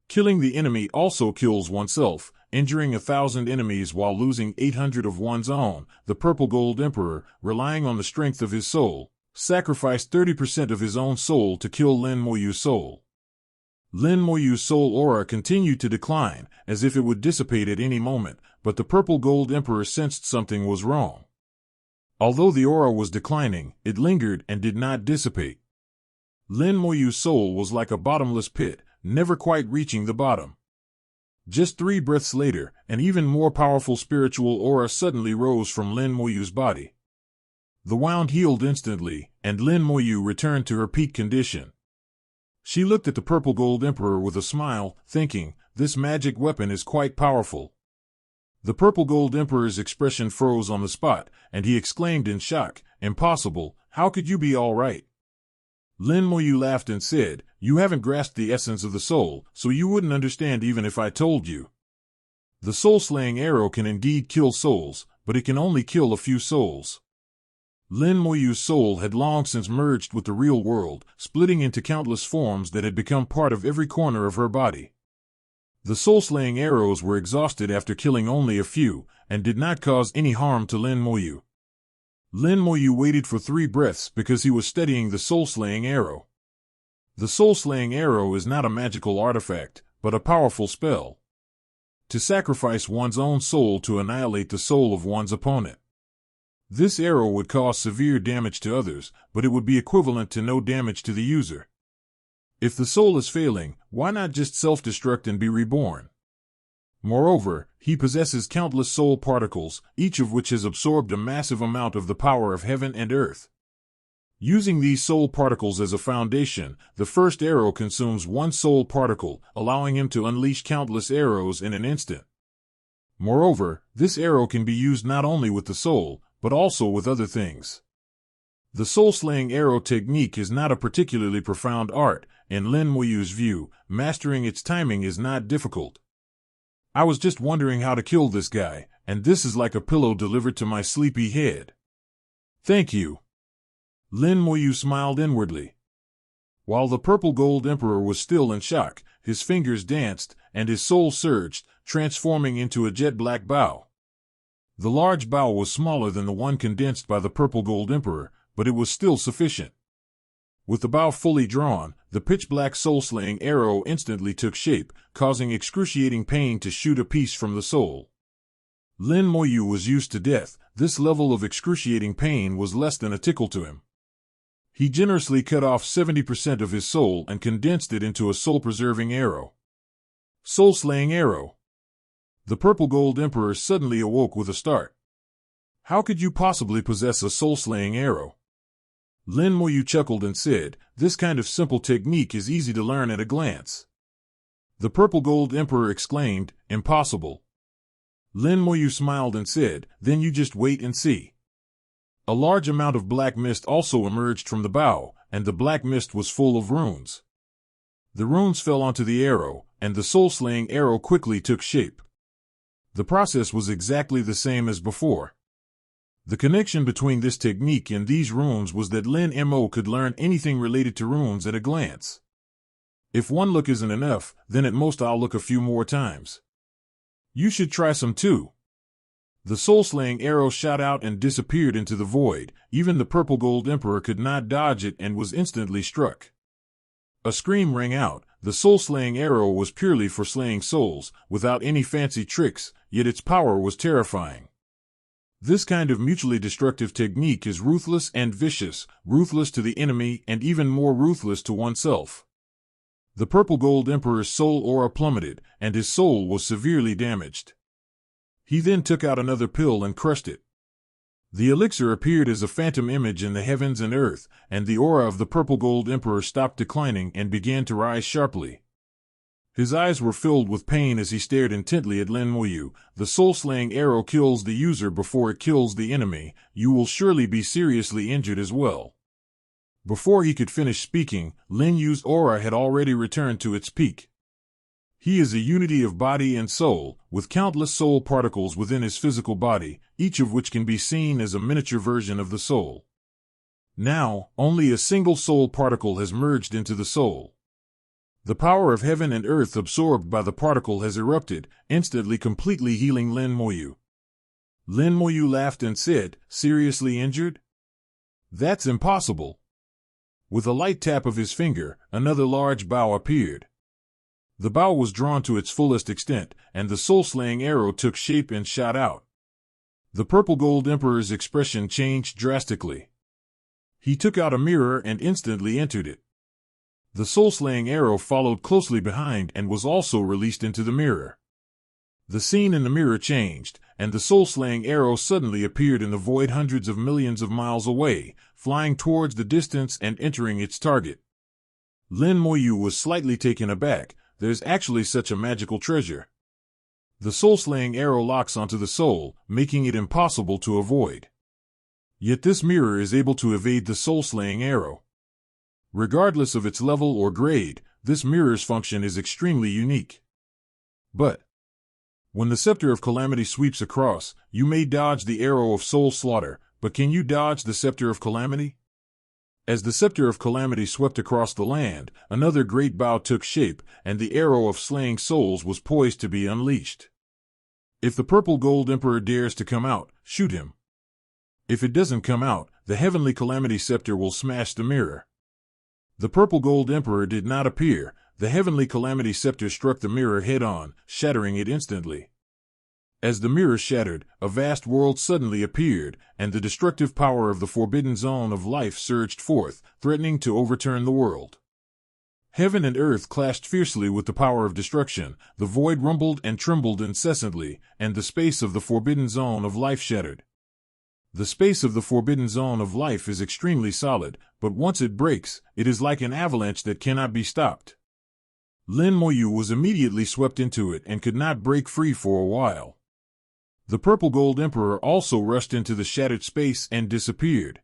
Killing the enemy also kills oneself, injuring 1,000 enemies while losing 800 of one's own. The Purple Gold Emperor, relying on the strength of his soul, sacrificed 30% of his own soul to kill Lin Moyu's soul. Lin Moyu's soul aura continued to decline, as if it would dissipate at any moment, but the Purple Gold Emperor sensed something was wrong. Although the aura was declining, it lingered and did not dissipate. Lin Moyu's soul was like a bottomless pit, never quite reaching the bottom. Just 3 breaths later, an even more powerful spiritual aura suddenly rose from Lin Moyu's body. The wound healed instantly, and Lin Moyu returned to her peak condition. She looked at the Purple Gold Emperor with a smile, thinking, "This magic weapon is quite powerful." The Purple Gold Emperor's expression froze on the spot, and he exclaimed in shock, "Impossible, how could you be all right?" Lin Moyu laughed and said, "You haven't grasped the essence of the soul, so you wouldn't understand even if I told you. The soul-slaying arrow can indeed kill souls, but it can only kill a few souls." Lin Moyu's soul had long since merged with the real world, splitting into countless forms that had become part of every corner of her body. The soul-slaying arrows were exhausted after killing only a few, and did not cause any harm to Lin Moyu. Lin Moyu waited for 3 breaths because he was studying the soul-slaying arrow. The soul-slaying arrow is not a magical artifact, but a powerful spell. To sacrifice one's own soul to annihilate the soul of one's opponent. This arrow would cause severe damage to others, but it would be equivalent to no damage to the user. If the soul is failing, why not just self-destruct and be reborn? Moreover, he possesses countless soul particles, each of which has absorbed a massive amount of the power of heaven and earth. Using these soul particles as a foundation, the first arrow consumes 1 soul particle, allowing him to unleash countless arrows in an instant. Moreover, this arrow can be used not only with the soul, but also with other things. The soul-slaying arrow technique is not a particularly profound art. In Lin Moyu's view, mastering its timing is not difficult. "I was just wondering how to kill this guy, and this is like a pillow delivered to my sleepy head." "Thank you." Lin Moyu smiled inwardly. While the Purple Gold Emperor was still in shock, his fingers danced, and his soul surged, transforming into a jet-black bow. The large bow was smaller than the one condensed by the Purple Gold Emperor, but it was still sufficient. With the bow fully drawn, the pitch-black soul-slaying arrow instantly took shape, causing excruciating pain to shoot a piece from the soul. Lin Moyu was used to death. This level of excruciating pain was less than a tickle to him. He generously cut off 70% of his soul and condensed it into a soul-preserving arrow. Soul-slaying arrow. The Purple Gold Emperor suddenly awoke with a start. "How could you possibly possess a soul-slaying arrow?" Lin Moyu chuckled and said, "This kind of simple technique is easy to learn at a glance." The Purple Gold Emperor exclaimed, "Impossible." Lin Moyu smiled and said, "Then you just wait and see." A large amount of black mist also emerged from the bow, and the black mist was full of runes. The runes fell onto the arrow, and the soul-slaying arrow quickly took shape. The process was exactly the same as before. The connection between this technique and these runes was that Lin Mo could learn anything related to runes at a glance. If one look isn't enough, then at most I'll look a few more times. You should try some too. The soul-slaying arrow shot out and disappeared into the void. Even the Purple Gold Emperor could not dodge it and was instantly struck. A scream rang out. The soul-slaying arrow was purely for slaying souls, without any fancy tricks, yet its power was terrifying. This kind of mutually destructive technique is ruthless and vicious, ruthless to the enemy and even more ruthless to oneself. The Purple Gold Emperor's soul aura plummeted, and his soul was severely damaged. He then took out another pill and crushed it. The elixir appeared as a phantom image in the heavens and earth, and the aura of the Purple Gold Emperor stopped declining and began to rise sharply. His eyes were filled with pain as he stared intently at Lin Moyu. "The soul-slaying arrow kills the user before it kills the enemy. You will surely be seriously injured as well." Before he could finish speaking, Lin Yu's aura had already returned to its peak. He is a unity of body and soul, with countless soul particles within his physical body, each of which can be seen as a miniature version of the soul. Now, only a single soul particle has merged into the soul. The power of heaven and earth absorbed by the particle has erupted, instantly completely healing Lin Moyu. Lin Moyu laughed and said, "Seriously injured? That's impossible." With a light tap of his finger, another large bow appeared. The bow was drawn to its fullest extent, and the soul-slaying arrow took shape and shot out. The Purple Gold Emperor's expression changed drastically. He took out a mirror and instantly entered it. The soul-slaying arrow followed closely behind and was also released into the mirror. The scene in the mirror changed, and the soul-slaying arrow suddenly appeared in the void hundreds of millions of miles away, flying towards the distance and entering its target. Lin Moyu was slightly taken aback. There's actually such a magical treasure. The soul-slaying arrow locks onto the soul, making it impossible to avoid. Yet this mirror is able to evade the soul-slaying arrow. Regardless of its level or grade, this mirror's function is extremely unique. But when the scepter of calamity sweeps across, you may dodge the arrow of soul slaughter, but can you dodge the scepter of calamity? As the scepter of calamity swept across the land, another great bow took shape, and the arrow of slaying souls was poised to be unleashed. If the Purple Gold Emperor dares to come out, shoot him. If it doesn't come out, the heavenly calamity scepter will smash the mirror. The Purple Gold Emperor did not appear. The heavenly calamity scepter struck the mirror head-on, shattering it instantly. As the mirror shattered, a vast world suddenly appeared, and the destructive power of the forbidden zone of life surged forth, threatening to overturn the world. Heaven and earth clashed fiercely with the power of destruction, the void rumbled and trembled incessantly, and the space of the forbidden zone of life shattered. The space of the forbidden zone of life is extremely solid, but once it breaks, it is like an avalanche that cannot be stopped. Lin Moyu was immediately swept into it and could not break free for a while. The Purple Gold Emperor also rushed into the shattered space and disappeared.